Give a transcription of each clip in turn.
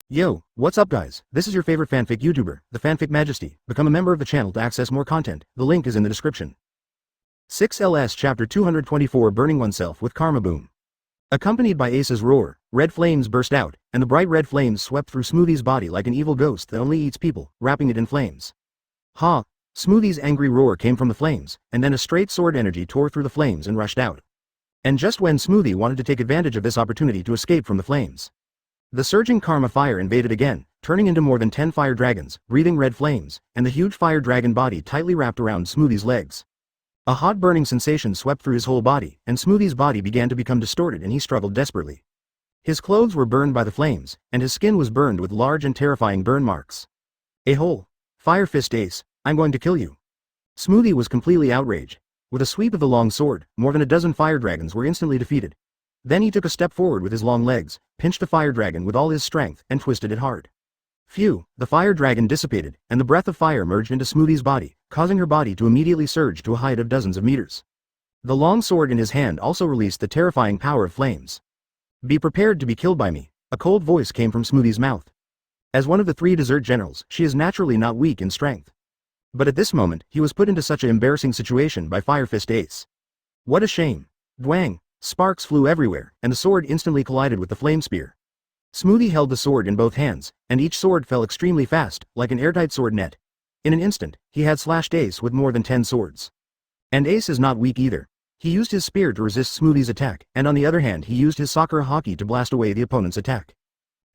Yo, what's up guys, this is your favorite fanfic YouTuber, the Fanfic Majesty. Become a member of the channel to access more content, the link is in the description. 6LS Chapter 224 Burning Oneself with Karma Boom. Accompanied by Ace's roar, red flames burst out, and the bright red flames swept through Smoothie's body like an evil ghost that only eats people, wrapping it in flames. Ha! Smoothie's angry roar came from the flames, and then a straight sword energy tore through the flames and rushed out. And just when Smoothie wanted to take advantage of this opportunity to escape from the flames, the surging karma fire invaded again, turning into more than 10 fire dragons, breathing red flames, and the huge fire dragon body tightly wrapped around Smoothie's legs. A hot burning sensation swept through his whole body, and Smoothie's body began to become distorted and he struggled desperately. His clothes were burned by the flames, and his skin was burned with large and terrifying burn marks. A-hole! Fire Fist Ace, I'm going to kill you. Smoothie was completely outraged. With a sweep of the long sword, more than a dozen fire dragons were instantly defeated. Then he took a step forward with his long legs, pinched the fire dragon with all his strength, and twisted it hard. Phew, the fire dragon dissipated, and the breath of fire merged into Smoothie's body, causing her body to immediately surge to a height of dozens of meters. The long sword in his hand also released the terrifying power of flames. Be prepared to be killed by me, a cold voice came from Smoothie's mouth. As one of the 3 desert generals, she is naturally not weak in strength. But at this moment, he was put into such an embarrassing situation by Fire Fist Ace. What a shame. Dwang! Sparks flew everywhere, and the sword instantly collided with the flame spear. Smoothie held the sword in both hands, and each sword fell extremely fast, like an airtight sword net. In an instant, he had slashed Ace with more than 10 swords. And Ace is not weak either. He used his spear to resist Smoothie's attack, and on the other hand he used his Sakura Haki to blast away the opponent's attack.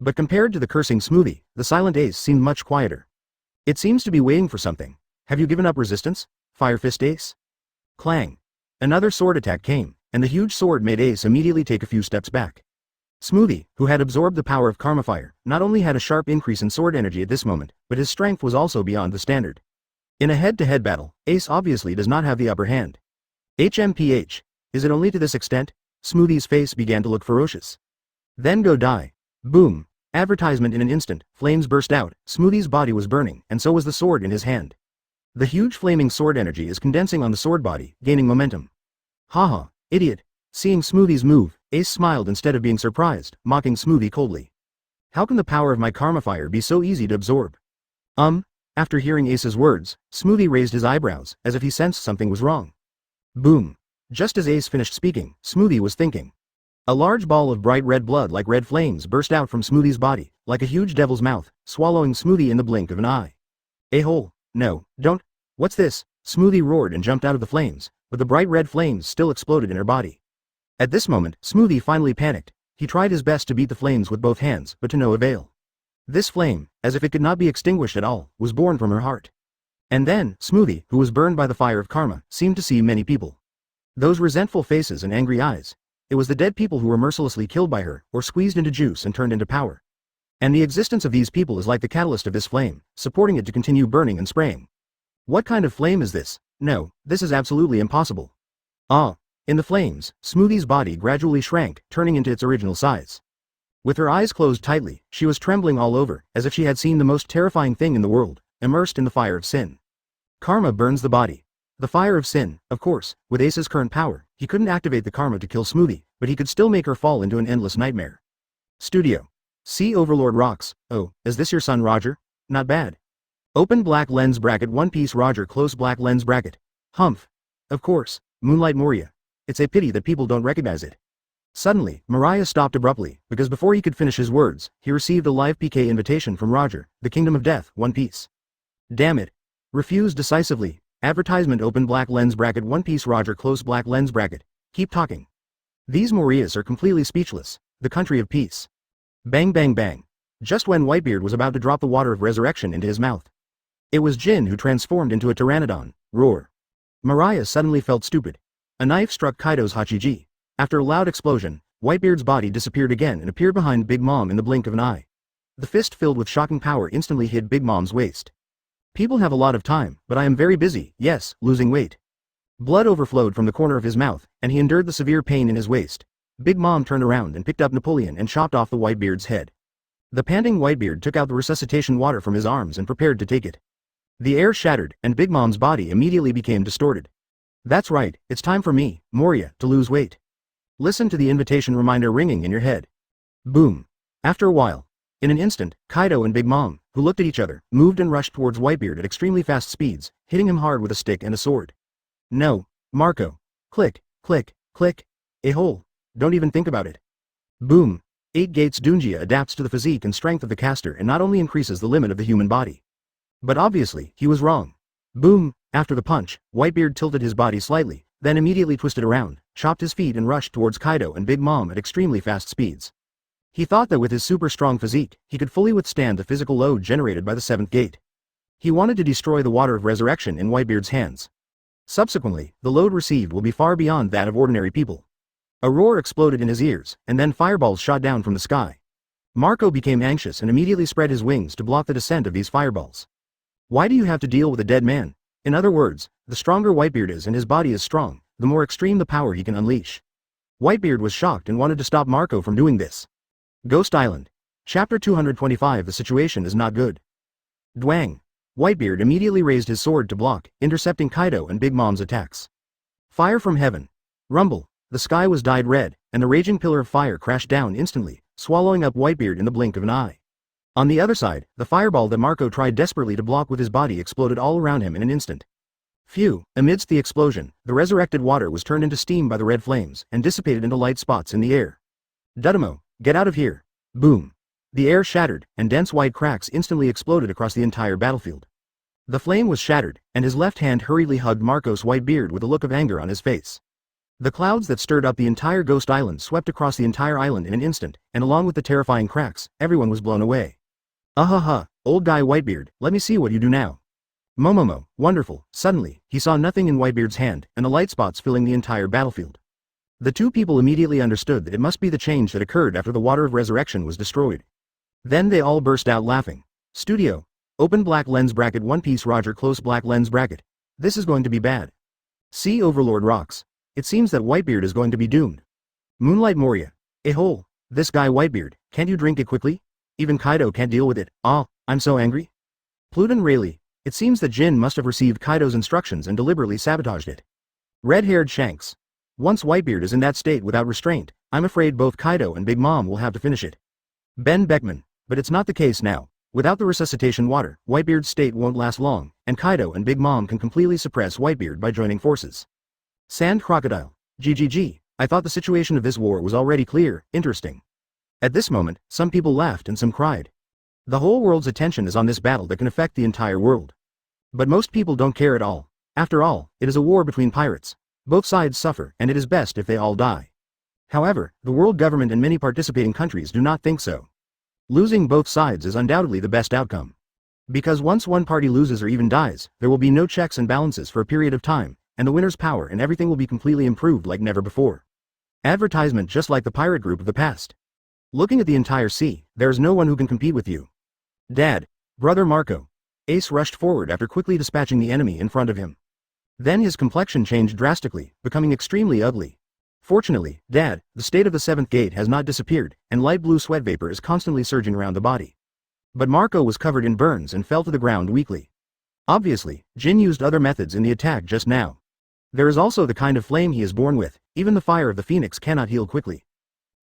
But compared to the cursing Smoothie, the silent Ace seemed much quieter. It seems to be waiting for something. Have you given up resistance, Fire Fist Ace? Clang! Another sword attack came, and the huge sword made Ace immediately take a few steps back. Smoothie, who had absorbed the power of Karma Fire, not only had a sharp increase in sword energy at this moment, but his strength was also beyond the standard. In a head-to-head battle, Ace obviously does not have the upper hand. HMPH. Is it only to this extent? Smoothie's face began to look ferocious. Then go die. Boom. Advertisement in an instant, flames burst out, Smoothie's body was burning, and so was the sword in his hand. The huge flaming sword energy is condensing on the sword body, gaining momentum. Haha, idiot. Seeing Smoothie's move, Ace smiled instead of being surprised, mocking Smoothie coldly. How can the power of my karma fire be so easy to absorb? After hearing Ace's words, Smoothie raised his eyebrows, as if he sensed something was wrong. Boom. Just as Ace finished speaking, Smoothie was thinking. A large ball of bright red blood like red flames burst out from Smoothie's body, like a huge devil's mouth, swallowing Smoothie in the blink of an eye. A-hole. No, don't. What's this? Smoothie roared and jumped out of the flames, but the bright red flames still exploded in her body. At this moment, Smoothie finally panicked. He tried his best to beat the flames with both hands, but to no avail. This flame, as if it could not be extinguished at all, was born from her heart. And then, Smoothie, who was burned by the fire of karma, seemed to see many people. Those resentful faces and angry eyes. It was the dead people who were mercilessly killed by her, or squeezed into juice and turned into power. And the existence of these people is like the catalyst of this flame, supporting it to continue burning and spraying. What kind of flame is this? No, this is absolutely impossible. In the flames, Smoothie's body gradually shrank, turning into its original size. With her eyes closed tightly, she was trembling all over, as if she had seen the most terrifying thing in the world, immersed in the fire of sin. Karma burns the body. The fire of sin, of course, with Ace's current power, he couldn't activate the karma to kill Smoothie, but he could still make her fall into an endless nightmare. Studio. See Overlord rocks. Oh, is this your son Roger? Not bad. Open black lens bracket One Piece Roger close black lens bracket. Humph. Of course, Moonlight Moria. It's a pity that people don't recognize it. Suddenly, Mariah stopped abruptly, because before he could finish his words, he received a live PK invitation from Roger, the Kingdom of Death, One Piece. Damn it. Refused decisively. Advertisement open black lens bracket One Piece Roger close black lens bracket. Keep talking. These Morias are completely speechless. The country of peace. Bang bang bang. Just when Whitebeard was about to drop the water of resurrection into his mouth. It was Jin who transformed into a pteranodon. Roar. Mariah suddenly felt stupid. A knife struck Kaido's Hachiji. After a loud explosion, Whitebeard's body disappeared again and appeared behind Big Mom in the blink of an eye. The fist filled with shocking power instantly hid Big Mom's waist. People have a lot of time, but I am very busy, yes, losing weight. Blood overflowed from the corner of his mouth, and he endured the severe pain in his waist. Big Mom turned around and picked up Napoleon and chopped off the Whitebeard's head. The panting Whitebeard took out the resuscitation water from his arms and prepared to take it. The air shattered, and Big Mom's body immediately became distorted. That's right, it's time for me, Moria, to lose weight. Listen to the invitation reminder ringing in your head. Boom. After a while, In an instant, Kaido and Big Mom, who looked at each other, moved and rushed towards Whitebeard at extremely fast speeds, hitting him hard with a stick and a sword. No, Marco. Click, click, click. A hole. Don't even think about it. Boom. 8 Gates Dungia adapts to the physique and strength of the caster and not only increases the limit of the human body. But obviously, he was wrong. Boom. After the punch, Whitebeard tilted his body slightly, then immediately twisted around, chopped his feet and rushed towards Kaido and Big Mom at extremely fast speeds. He thought that with his super strong physique, he could fully withstand the physical load generated by the 7th gate. He wanted to destroy the water of resurrection in Whitebeard's hands. Subsequently, the load received will be far beyond that of ordinary people. A roar exploded in his ears, and then fireballs shot down from the sky. Marco became anxious and immediately spread his wings to block the descent of these fireballs. Why do you have to deal with a dead man? In other words, the stronger Whitebeard is and his body is strong, the more extreme the power he can unleash. Whitebeard was shocked and wanted to stop Marco from doing this. Ghost Island. Chapter 225. The situation is not good. Dwang. Whitebeard immediately raised his sword to block, intercepting Kaido and Big Mom's attacks. Fire from heaven. Rumble. The sky was dyed red, and the raging pillar of fire crashed down instantly, swallowing up Whitebeard in the blink of an eye. On the other side, the fireball that Marco tried desperately to block with his body exploded all around him in an instant. Phew, amidst the explosion, the resurrected water was turned into steam by the red flames and dissipated into light spots in the air. Dudamo, get out of here. Boom. The air shattered, and dense white cracks instantly exploded across the entire battlefield. The flame was shattered, and his left hand hurriedly hugged Marco's white beard with a look of anger on his face. The clouds that stirred up the entire Ghost Island swept across the entire island in an instant, and along with the terrifying cracks, everyone was blown away. Ahaha, old guy Whitebeard, let me see what you do now. Momomo, wonderful. Suddenly, he saw nothing in Whitebeard's hand, and the light spots filling the entire battlefield. The two people immediately understood that it must be the change that occurred after the water of resurrection was destroyed. Then they all burst out laughing. Studio. Open black lens bracket One Piece Roger close black lens bracket. This is going to be bad. Sea Overlord rocks. It seems that Whitebeard is going to be doomed. Moonlight Moria. A hole. This guy Whitebeard, can't you drink it quickly? Even Kaido can't deal with it. Ah, I'm so angry. Pluton Rayleigh. It seems that Jin must have received Kaido's instructions and deliberately sabotaged it. Red-haired Shanks. Once Whitebeard is in that state without restraint, I'm afraid both Kaido and Big Mom will have to finish it. Ben Beckman. But it's not the case now. Without the resuscitation water, Whitebeard's state won't last long, and Kaido and Big Mom can completely suppress Whitebeard by joining forces. Sand Crocodile. GGG. I thought the situation of this war was already clear. Interesting. At this moment, some people laughed and some cried. The whole world's attention is on this battle that can affect the entire world. But most people don't care at all. After all, it is a war between pirates. Both sides suffer, and it is best if they all die. However, the world government and many participating countries do not think so. Losing both sides is undoubtedly the best outcome. Because once one party loses or even dies, there will be no checks and balances for a period of time, and the winner's power and everything will be completely improved like never before. Advertisement just like the pirate group of the past. Looking at the entire sea, there is no one who can compete with you. Dad. Brother Marco. Ace rushed forward after quickly dispatching the enemy in front of him. Then his complexion changed drastically, becoming extremely ugly. Fortunately, Dad, the state of the 7th gate has not disappeared, and light blue sweat vapor is constantly surging around the body. But Marco was covered in burns and fell to the ground weakly. Obviously, Jin used other methods in the attack just now. There is also the kind of flame he is born with, even the fire of the phoenix cannot heal quickly.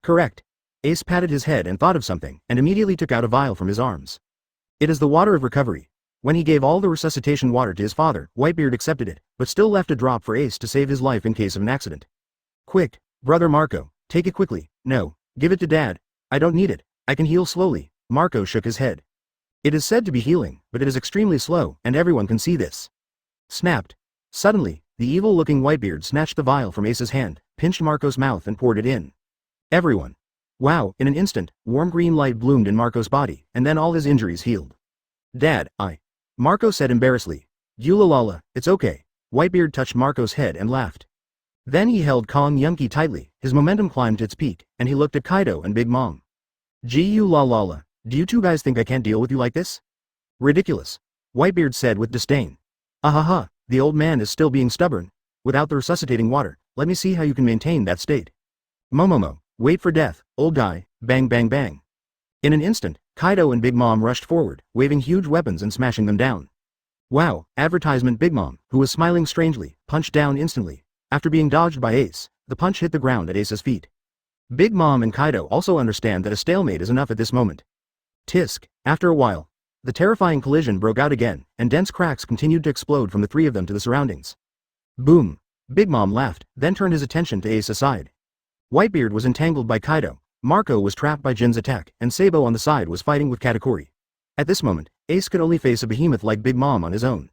Correct. Ace patted his head and thought of something, and immediately took out a vial from his arms. It is the water of recovery. When he gave all the resuscitation water to his father, Whitebeard accepted it, but still left a drop for Ace to save his life in case of an accident. Quick, Brother Marco, take it quickly. No, give it to Dad. I don't need it. I can heal slowly. Marco shook his head. It is said to be healing, but it is extremely slow, and everyone can see this. Snapped. Suddenly, the evil-looking Whitebeard snatched the vial from Ace's hand, pinched Marco's mouth and poured it in. Everyone. Wow, in an instant, warm green light bloomed in Marco's body, and then all his injuries healed. Dad, Marco said embarrassedly. Yulalala, it's okay. Whitebeard touched Marco's head and laughed. Then he held Kong Yunki tightly, his momentum climbed to its peak, and he looked at Kaido and Big Mom. Yulalala, do you two guys think I can't deal with you like this? Ridiculous. Whitebeard said with disdain. Ahaha, the old man is still being stubborn. Without the resuscitating water, let me see how you can maintain that state. Momomo. Wait for death, old guy, bang bang bang. In an instant, Kaido and Big Mom rushed forward, waving huge weapons and smashing them down. Wow, advertisement Big Mom, who was smiling strangely, punched down instantly. After being dodged by Ace, the punch hit the ground at Ace's feet. Big Mom and Kaido also understand that a stalemate is enough at this moment. Tisk, after a while. The terrifying collision broke out again, and dense cracks continued to explode from the three of them to the surroundings. Boom. Big Mom laughed, then turned his attention to Ace aside. Whitebeard was entangled by Kaido, Marco was trapped by Jin's attack, and Sabo on the side was fighting with Katakuri. At this moment, Ace could only face a behemoth like Big Mom on his own.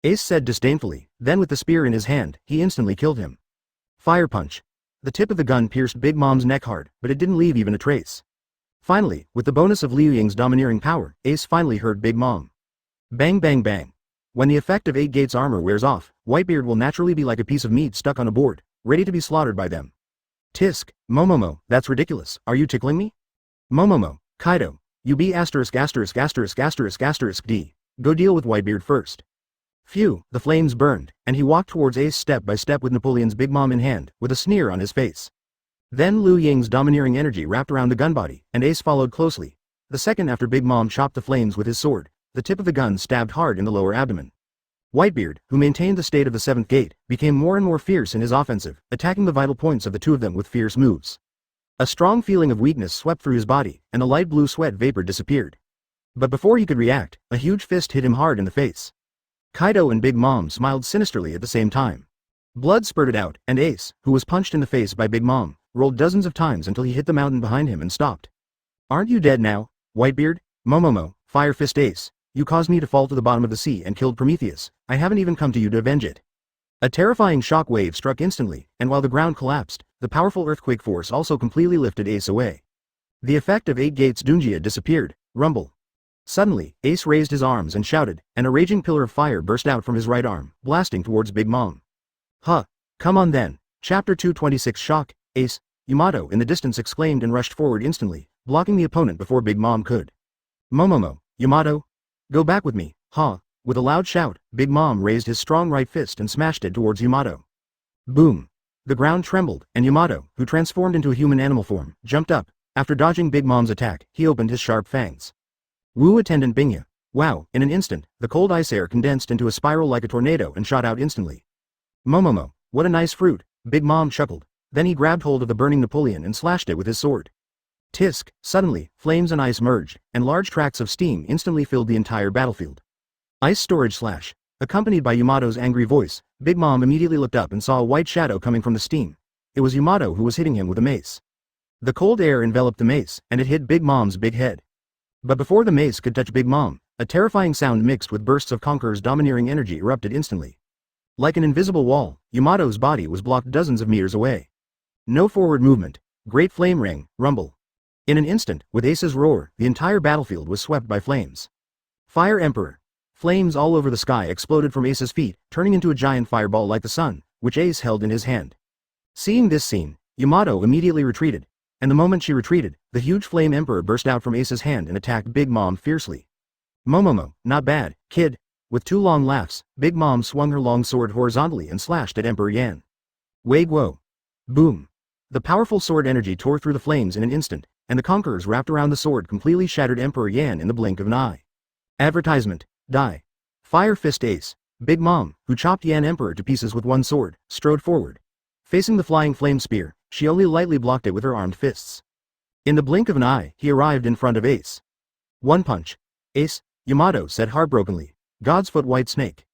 Ace said disdainfully, then with the spear in his hand, he instantly killed him. Fire punch. The tip of the gun pierced Big Mom's neck hard, but it didn't leave even a trace. Finally, with the bonus of Liu Ying's domineering power, Ace finally hurt Big Mom. Bang bang bang. When the effect of 8 Gates armor wears off, Whitebeard will naturally be like a piece of meat stuck on a board, ready to be slaughtered by them. Tisk, Momomo, that's ridiculous, are you tickling me? Momomo, Kaido, you be asterisk asterisk asterisk asterisk asterisk D. Go deal with Whitebeard first. Phew, the flames burned, and he walked towards Ace step by step with Napoleon's Big Mom in hand, with a sneer on his face. Then Liu Ying's domineering energy wrapped around the gun body, and Ace followed closely. The second after Big Mom chopped the flames with his sword, the tip of the gun stabbed hard in the lower abdomen. Whitebeard, who maintained the state of the 7th gate, became more and more fierce in his offensive, attacking the vital points of the two of them with fierce moves. A strong feeling of weakness swept through his body, and the light blue sweat vapor disappeared. But before he could react, a huge fist hit him hard in the face. Kaido and Big Mom smiled sinisterly at the same time. Blood spurted out, and Ace, who was punched in the face by Big Mom, rolled dozens of times until he hit the mountain behind him and stopped. Aren't you dead now, Whitebeard? Momomo, Fire Fist Ace, you caused me to fall to the bottom of the sea and killed Prometheus, I haven't even come to you to avenge it. A terrifying shock wave struck instantly, and while the ground collapsed, the powerful earthquake force also completely lifted Ace away. The effect of 8 Gates Dunjia disappeared, rumble. Suddenly, Ace raised his arms and shouted, and a raging pillar of fire burst out from his right arm, blasting towards Big Mom. Huh. Come on then. Chapter 226 Shock, Ace, Yamato in the distance exclaimed and rushed forward instantly, blocking the opponent before Big Mom could. Momomo, Yamato? Go back with me, huh? With a loud shout, Big Mom raised his strong right fist and smashed it towards Yamato. Boom. The ground trembled, and Yamato, who transformed into a human animal form, jumped up. After dodging Big Mom's attack, he opened his sharp fangs. Wu attendant Bingya. Wow, in an instant, the cold ice air condensed into a spiral like a tornado and shot out instantly. Momomo, what a nice fruit, Big Mom chuckled. Then he grabbed hold of the burning Napoleon and slashed it with his sword. Tisk, suddenly, flames and ice merged, and large tracts of steam instantly filled the entire battlefield. Ice storage slash. Accompanied by Yamato's angry voice, Big Mom immediately looked up and saw a white shadow coming from the steam. It was Yamato who was hitting him with a mace. The cold air enveloped the mace, and it hit Big Mom's big head. But before the mace could touch Big Mom, a terrifying sound mixed with bursts of Conqueror's domineering energy erupted instantly. Like an invisible wall, Yamato's body was blocked dozens of meters away. No forward movement. Great flame ring, rumble. In an instant, with Ace's roar, the entire battlefield was swept by flames. Fire Emperor. Flames all over the sky exploded from Ace's feet, turning into a giant fireball like the sun, which Ace held in his hand. Seeing this scene, Yamato immediately retreated, and the moment she retreated, the huge Flame Emperor burst out from Ace's hand and attacked Big Mom fiercely. Momomo, not bad, kid. With 2 long laughs, Big Mom swung her long sword horizontally and slashed at Emperor Yan. Wei Guo. Boom. The powerful sword energy tore through the flames in an instant, and the conquerors wrapped around the sword completely shattered Emperor Yan in the blink of an eye. Advertisement. Die. Fire Fist Ace. Big Mom, who chopped Yan Emperor to pieces with one sword, strode forward. Facing the flying flame spear, she only lightly blocked it with her armed fists. In the blink of an eye, he arrived in front of Ace. One punch. Ace, Yamato said heartbrokenly. God's foot white snake.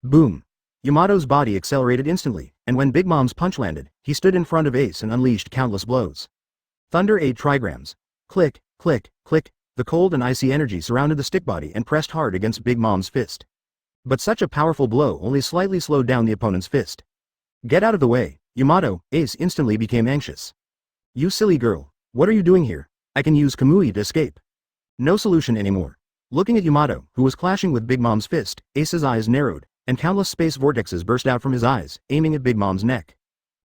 Boom. Yamato's body accelerated instantly, and when Big Mom's punch landed, he stood in front of Ace and unleashed countless blows. Thunder 8 trigrams. Click, click, click. The cold and icy energy surrounded the stick body and pressed hard against Big Mom's fist. But such a powerful blow only slightly slowed down the opponent's fist. Get out of the way, Yamato. Ace instantly became anxious. You silly girl, what are you doing here? I can use Kamui to escape. No solution anymore. Looking at Yamato, who was clashing with Big Mom's fist, Ace's eyes narrowed, and countless space vortexes burst out from his eyes, aiming at Big Mom's neck.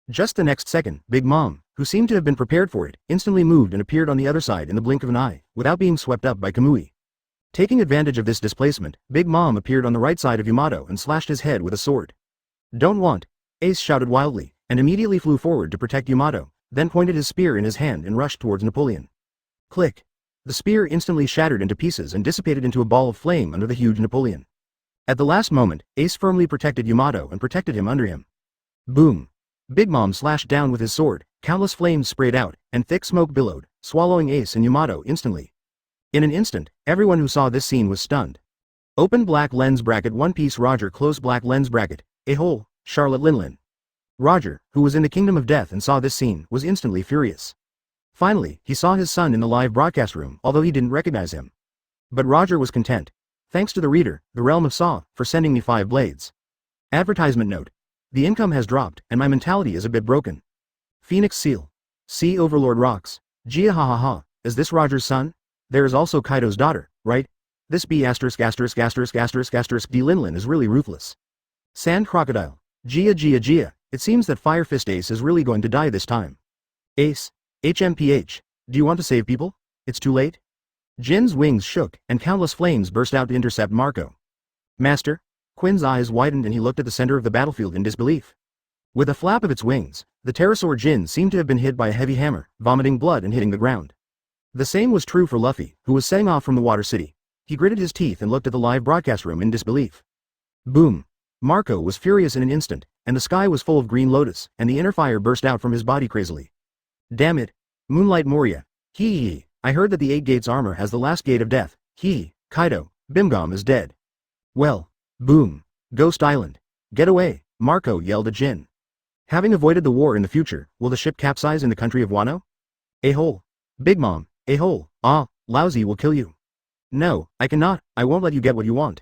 Just the next second, Big Mom, who seemed to have been prepared for it, instantly moved and appeared on the other side in the blink of an eye, without being swept up by Kamui. Taking advantage of this displacement, Big Mom appeared on the right side of Yamato and slashed his head with a sword. Don't want! Ace shouted wildly, and immediately flew forward to protect Yamato, then pointed his spear in his hand and rushed towards Napoleon. Click! The spear instantly shattered into pieces and dissipated into a ball of flame under the huge Napoleon. At the last moment, Ace firmly protected Yamato and protected him under him. Boom! Big Mom slashed down with his sword, countless flames sprayed out, and thick smoke billowed, swallowing Ace and Yamato instantly. In an instant, everyone who saw this scene was stunned. Open black lens bracket One Piece Roger close black lens bracket, a hole, Charlotte Linlin. Roger, who was in the Kingdom of Death and saw this scene, was instantly furious. Finally, he saw his son in the live broadcast room, although he didn't recognize him. But Roger was content. Thanks to the reader, the Realm of Saw, for sending me 5 blades. Advertisement note. The income has dropped, and my mentality is a bit broken. Phoenix Seal. Sea Overlord rocks. Gia ha ha ha, is this Roger's son? There is also Kaido's daughter, right? This B*** D Linlin is really ruthless. Sand Crocodile. Gia. It seems that Fire Fist Ace is really going to die this time. Ace. HMPH. Do you want to save people? It's too late? Jin's wings shook, and countless flames burst out to intercept Marco. Master? Quinn's eyes widened and he looked at the center of the battlefield in disbelief. With a flap of its wings, the pterosaur Jin seemed to have been hit by a heavy hammer, vomiting blood and hitting the ground. The same was true for Luffy, who was setting off from the Water City. He gritted his teeth and looked at the live broadcast room in disbelief. Boom! Marco was furious in an instant, and the sky was full of green lotus, and the inner fire burst out from his body crazily. Damn it! Moonlight Moria. Hee. I heard that the 8 Gates armor has the last gate of death. Hee. Kaido. Bimgom is dead. Well. Boom. Ghost Island. Get away, Marco yelled at Jin. Having avoided the war in the future, will the ship capsize in the country of Wano? A hole. Big Mom. A hole. Ah, Laozi will kill you. No, I cannot, I won't let you get what you want.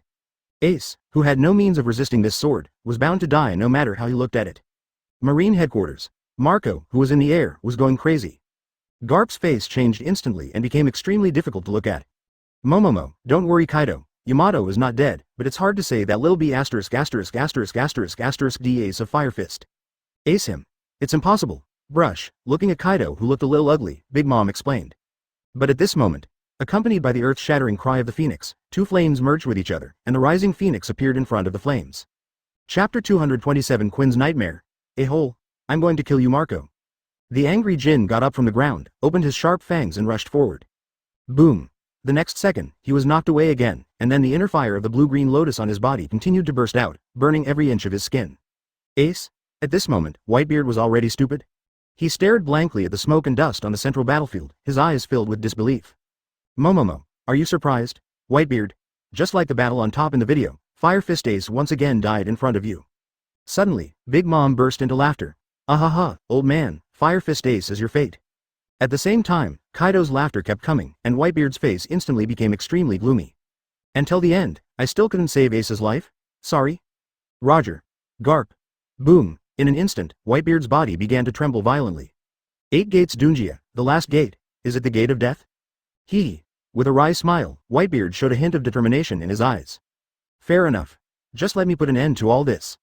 Ace, who had no means of resisting this sword, was bound to die no matter how he looked at it. Marine Headquarters. Marco, who was in the air, was going crazy. Garp's face changed instantly and became extremely difficult to look at. Momomo, don't worry Kaido, Yamato is not dead, but it's hard to say that Lil B*** D Ace of Fire Fist. Ace him. It's impossible. Brush, looking at Kaido who looked a little ugly, Big Mom explained. But at this moment, accompanied by the earth-shattering cry of the phoenix, 2 flames merged with each other, and the rising phoenix appeared in front of the flames. Chapter 227 Quinn's Nightmare. A hole. I'm going to kill you Marco. The angry Jin got up from the ground, opened his sharp fangs and rushed forward. Boom. The next second, he was knocked away again, and then the inner fire of the blue-green lotus on his body continued to burst out, burning every inch of his skin. Ace? At this moment, Whitebeard was already stupid. He stared blankly at the smoke and dust on the central battlefield, his eyes filled with disbelief. Momomo, are you surprised? Whitebeard. Just like the battle on top in the video, Fire Fist Ace once again died in front of you. Suddenly, Big Mom burst into laughter. Ahaha, old man, Fire Fist Ace is your fate. At the same time, Kaido's laughter kept coming, and Whitebeard's face instantly became extremely gloomy. Until the end, I still couldn't save Ace's life? Sorry? Roger. Garp. Boom. In an instant, Whitebeard's body began to tremble violently. 8 Gates Dungia, the last gate. Is it the gate of death? With a wry smile, Whitebeard showed a hint of determination in his eyes. Fair enough. Just let me put an end to all this.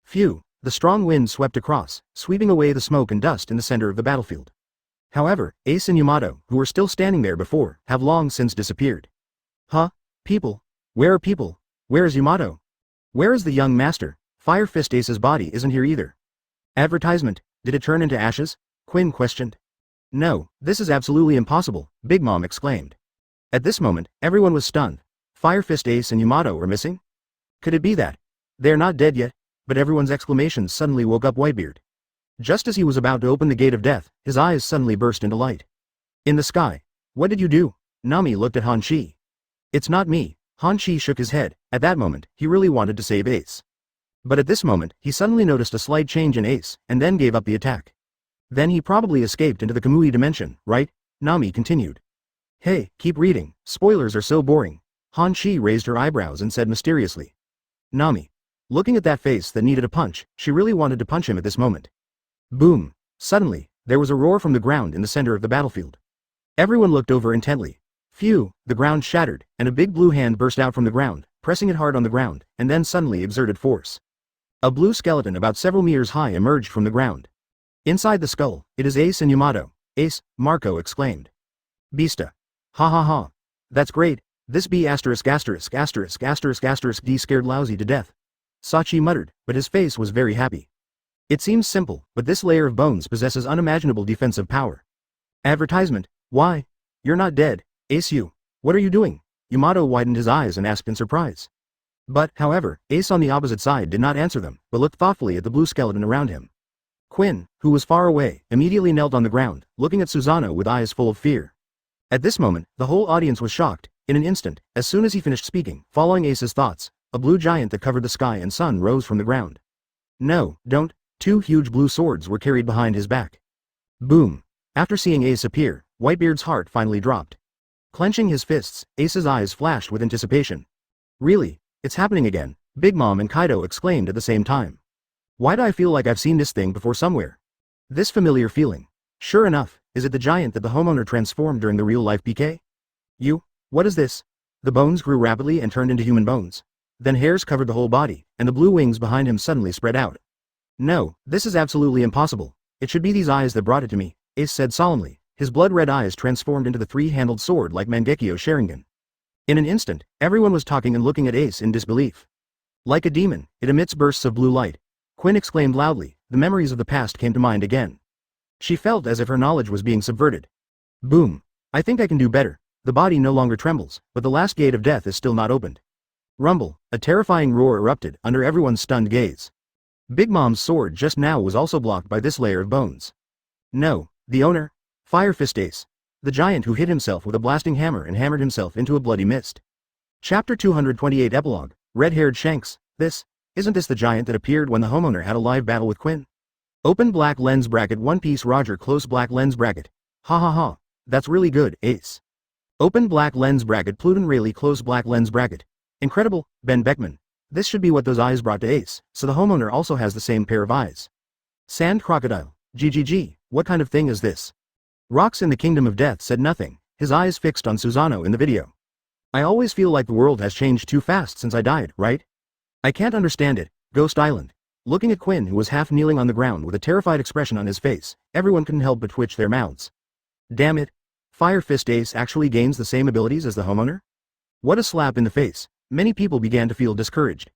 Phew, the strong wind swept across, sweeping away the smoke and dust in the center of the battlefield. However, Ace and Yamato, who were still standing there before, have long since disappeared. Huh? People? Where are people? Where is Yamato? Where is the young master? Fire Fist Ace's body isn't here either. Advertisement, did it turn into ashes? Quinn questioned. No, this is absolutely impossible, Big Mom exclaimed. At this moment, everyone was stunned. Fire Fist Ace and Yamato are missing? Could it be that? They're not dead yet, but everyone's exclamations suddenly woke up Whitebeard. Just as he was about to open the gate of death, his eyes suddenly burst into light. In the sky. What did you do? Nami looked at Hanshi. It's not me. Hanshi shook his head. At that moment, he really wanted to save Ace. But at this moment, he suddenly noticed a slight change in Ace, and then gave up the attack. Then he probably escaped into the Kamui dimension, right? Nami continued. Hey, keep reading, spoilers are so boring. Hanshi raised her eyebrows and said mysteriously. Nami. Looking at that face that needed a punch, she really wanted to punch him at this moment. Boom. Suddenly, there was a roar from the ground in the center of the battlefield. Everyone looked over intently. Phew, the ground shattered, and a big blue hand burst out from the ground, pressing it hard on the ground, and then suddenly exerted force. A blue skeleton about several meters high emerged from the ground. Inside the skull, it is Ace and Yamato. Ace, Marco exclaimed. Beasta. Ha ha ha. That's great, this B*** D scared Laozi to death. Sachi muttered, but his face was very happy. It seems simple, but this layer of bones possesses unimaginable defensive power. Advertisement, why? You're not dead, Ace you. What are you doing? Yamato widened his eyes and asked in surprise. But, however, Ace on the opposite side did not answer them, but looked thoughtfully at the blue skeleton around him. Quinn, who was far away, immediately knelt on the ground, looking at Susano with eyes full of fear. At this moment, the whole audience was shocked. In an instant, as soon as he finished speaking, following Ace's thoughts, a blue giant that covered the sky and sun rose from the ground. No, don't. 2 huge blue swords were carried behind his back. Boom. After seeing Ace appear, Whitebeard's heart finally dropped. Clenching his fists, Ace's eyes flashed with anticipation. Really? It's happening again, Big Mom and Kaido exclaimed at the same time. Why do I feel like I've seen this thing before somewhere? This familiar feeling. Sure enough, is it the giant that the homeowner transformed during the real-life PK? What is this? The bones grew rapidly and turned into human bones. Then hairs covered the whole body, and the blue wings behind him suddenly spread out. No, this is absolutely impossible. It should be these eyes that brought it to me, Ace said solemnly, his blood-red eyes transformed into the 3-handled sword like Mangekyo Sharingan. In an instant, everyone was talking and looking at Ace in disbelief. Like a demon, it emits bursts of blue light. Quinn exclaimed loudly, the memories of the past came to mind again. She felt as if her knowledge was being subverted. Boom. I think I can do better. The body no longer trembles, but the last gate of death is still not opened. Rumble, a terrifying roar erupted under everyone's stunned gaze. Big Mom's sword just now was also blocked by this layer of bones. No, the owner? Fire Fist Ace. The giant who hit himself with a blasting hammer and hammered himself into a bloody mist. Chapter 228 Epilogue, Red-Haired Shanks. Isn't this the giant that appeared when the homeowner had a live battle with Quinn? Open black lens bracket One Piece Roger close black lens bracket. Ha ha ha. That's really good, Ace. Open black lens bracket Pluton Rayleigh close black lens bracket. Incredible, Ben Beckman. This should be what those eyes brought to Ace, so the homeowner also has the same pair of eyes. Sand Crocodile. GGG, what kind of thing is this? Rocks in the Kingdom of Death said nothing, his eyes fixed on Susano in the video. I always feel like the world has changed too fast since I died, right? I can't understand it. Ghost Island. Looking at Quinn who was half kneeling on the ground with a terrified expression on his face, everyone couldn't help but twitch their mouths. Damn it. Fire Fist Ace actually gains the same abilities as the homeowner? What a slap in the face. Many people began to feel discouraged.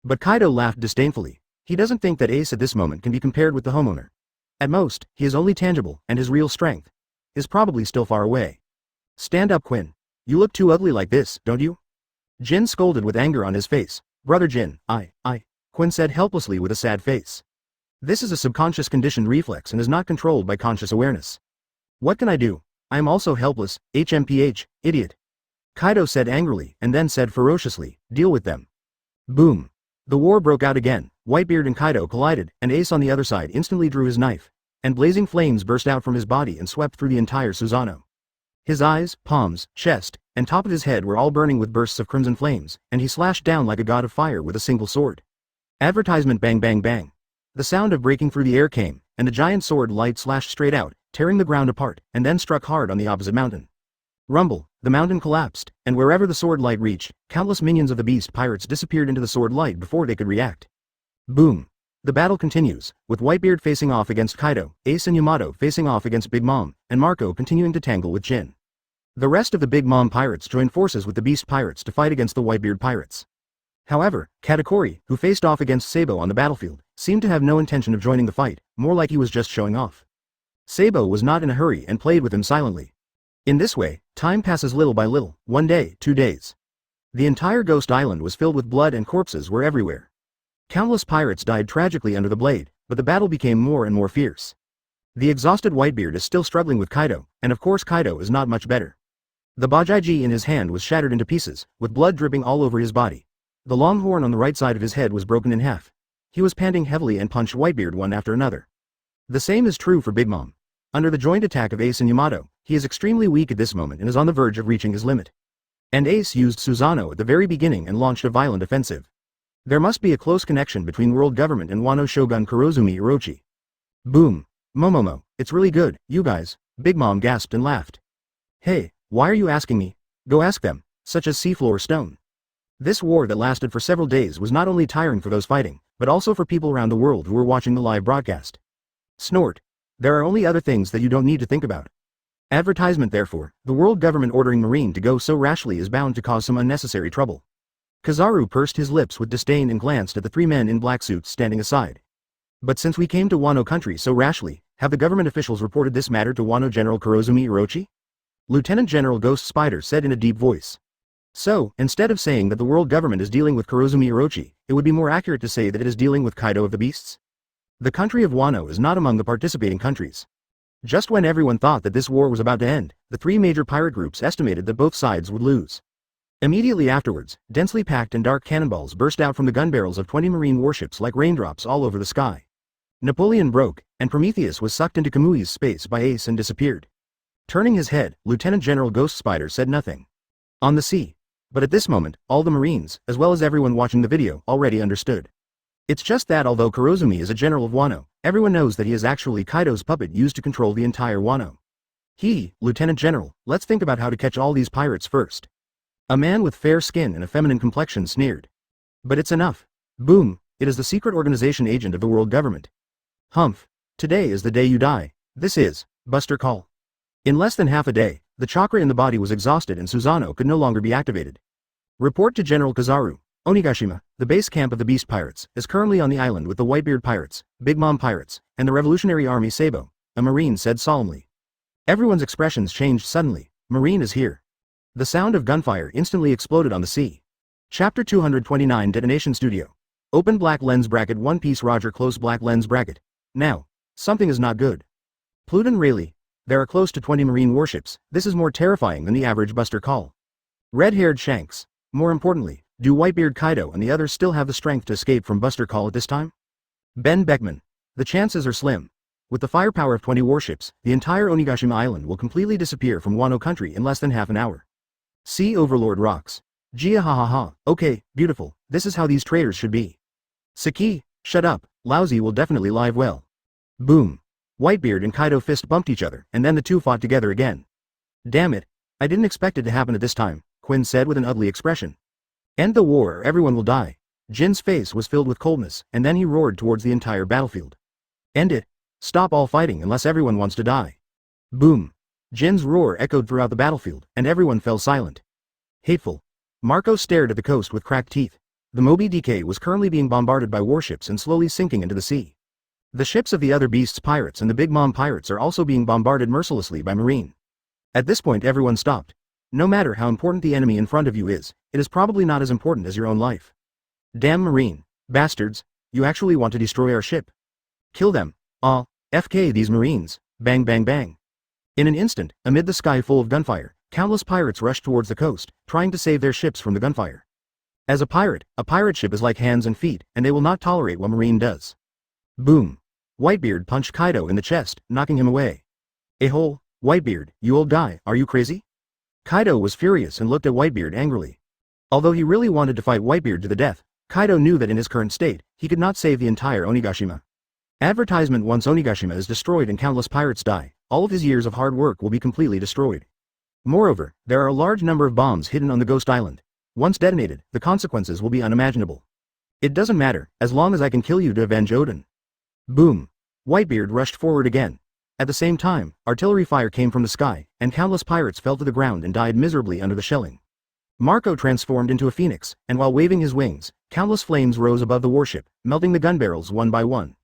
But Kaido laughed disdainfully. He doesn't think that Ace at this moment can be compared with the homeowner. At most, he is only tangible, and his real strength is probably still far away. Stand up, Quinn. You look too ugly like this, don't you? Jin scolded with anger on his face. Brother Jin, Quinn said helplessly with a sad face. This is a subconscious conditioned reflex and is not controlled by conscious awareness. What can I do? I am also helpless, HMPH, idiot. Kaido said angrily, and then said ferociously, deal with them. Boom. The war broke out again, Whitebeard and Kaido collided, and Ace on the other side instantly drew his knife, and blazing flames burst out from his body and swept through the entire Susano. His eyes, palms, chest, and top of his head were all burning with bursts of crimson flames, and he slashed down like a god of fire with a single sword. Advertisement bang bang bang. The sound of breaking through the air came, and the giant sword light slashed straight out, tearing the ground apart, and then struck hard on the opposite mountain. Rumble, the mountain collapsed, and wherever the sword light reached, countless minions of the Beast Pirates disappeared into the sword light before they could react. Boom. The battle continues, with Whitebeard facing off against Kaido, Ace and Yamato facing off against Big Mom, and Marco continuing to tangle with Jin. The rest of the Big Mom Pirates joined forces with the Beast Pirates to fight against the Whitebeard Pirates. However, Katakuri, who faced off against Sabo on the battlefield, seemed to have no intention of joining the fight, more like he was just showing off. Sabo was not in a hurry and played with him silently. In this way, time passes little by little, 1 day, 2 days. The entire Ghost Island was filled with blood and corpses were everywhere. Countless pirates died tragically under the blade, but the battle became more and more fierce. The exhausted Whitebeard is still struggling with Kaido, and of course Kaido is not much better. The Bajaiji in his hand was shattered into pieces, with blood dripping all over his body. The long horn on the right side of his head was broken in half. He was panting heavily and punched Whitebeard one after another. The same is true for Big Mom. Under the joint attack of Ace and Yamato, he is extremely weak at this moment and is on the verge of reaching his limit. And Ace used Susano at the very beginning and launched a violent offensive. There must be a close connection between world government and Wano Shogun Kurosumi Orochi. Boom. Momomo, it's really good, you guys, Big Mom gasped and laughed. Hey, why are you asking me? Go ask them, such as Seafloor Stone. This war that lasted for several days was not only tiring for those fighting, but also for people around the world who were watching the live broadcast. Snort. There are only other things that you don't need to think about. Advertisement therefore, the world government ordering Marine to go so rashly is bound to cause some unnecessary trouble. Kizaru pursed his lips with disdain and glanced at the 3 men in black suits standing aside. But since we came to Wano country so rashly, have the government officials reported this matter to Wano General Kurosumi Orochi? Lieutenant General Ghost Spider said in a deep voice. So, instead of saying that the world government is dealing with Kurosumi Orochi, it would be more accurate to say that it is dealing with Kaido of the Beasts? The country of Wano is not among the participating countries. Just when everyone thought that this war was about to end, the three major pirate groups estimated that both sides would lose. Immediately afterwards, densely packed and dark cannonballs burst out from the gun barrels of 20 marine warships like raindrops all over the sky. Napoleon broke, and Prometheus was sucked into Kamui's space by Ace and disappeared. Turning his head, Lieutenant General Ghost Spider said nothing. On the sea. But at this moment, all the marines, as well as everyone watching the video, already understood. It's just that although Kurosumi is a general of Wano, everyone knows that he is actually Kaido's puppet used to control the entire Wano. Lieutenant General, let's think about how to catch all these pirates first. A man with fair skin and a feminine complexion sneered. But it's enough. Boom, it is the secret organization agent of the world government. Humph. Today is the day you die. This is Buster Call. In less than half a day, the chakra in the body was exhausted and Susano could no longer be activated. Report to General Kizaru. Onigashima, the base camp of the Beast Pirates, is currently on the island with the Whitebeard Pirates, Big Mom Pirates, and the Revolutionary Army Sabo, a Marine said solemnly. Everyone's expressions changed suddenly. Marine is here. The sound of gunfire instantly exploded on the sea. Chapter 229 Detonation Studio. Open black lens bracket One Piece Roger close black lens bracket. Now, something is not good. Pluton Rayleigh. There are close to 20 marine warships. This is more terrifying than the average Buster Call. Red-haired Shanks. More importantly, do Whitebeard Kaido and the others still have the strength to escape from Buster Call at this time? Ben Beckman. The chances are slim. With the firepower of 20 warships, the entire Onigashima Island will completely disappear from Wano country in less than half an hour. Sea Overlord rocks. Gia ha ha ha, okay, beautiful, this is how these traitors should be. Saki, shut up, Laozi will definitely live well. Boom. Whitebeard and Kaido fist bumped each other, and then the two fought together again. Damn it, I didn't expect it to happen at this time, Quinn said with an ugly expression. End the war or everyone will die. Jin's face was filled with coldness, and then he roared towards the entire battlefield. End it. Stop all fighting unless everyone wants to die. Boom. Jin's roar echoed throughout the battlefield, and everyone fell silent. Hateful. Marco stared at the coast with cracked teeth. The Moby DK was currently being bombarded by warships and slowly sinking into the sea. The ships of the other Beasts Pirates and the Big Mom Pirates are also being bombarded mercilessly by Marine. At this point everyone stopped. No matter how important the enemy in front of you is, it is probably not as important as your own life. Damn Marine. Bastards. You actually want to destroy our ship. Kill them. FK these Marines. Bang bang bang. In an instant, amid the sky full of gunfire, countless pirates rushed towards the coast, trying to save their ships from the gunfire. As a pirate ship is like hands and feet, and they will not tolerate what Marine does. Boom. Whitebeard punched Kaido in the chest, knocking him away. A-hole, Whitebeard, you old guy, are you crazy? Kaido was furious and looked at Whitebeard angrily. Although he really wanted to fight Whitebeard to the death, Kaido knew that in his current state, he could not save the entire Onigashima. Advertisement: once Onigashima is destroyed and countless pirates die, all of his years of hard work will be completely destroyed. Moreover, there are a large number of bombs hidden on the Ghost Island. Once detonated, the consequences will be unimaginable. It doesn't matter, as long as I can kill you to avenge Odin. Boom. Whitebeard rushed forward again. At the same time, artillery fire came from the sky, and countless pirates fell to the ground and died miserably under the shelling. Marco transformed into a phoenix, and while waving his wings, countless flames rose above the warship, melting the gun barrels one by one.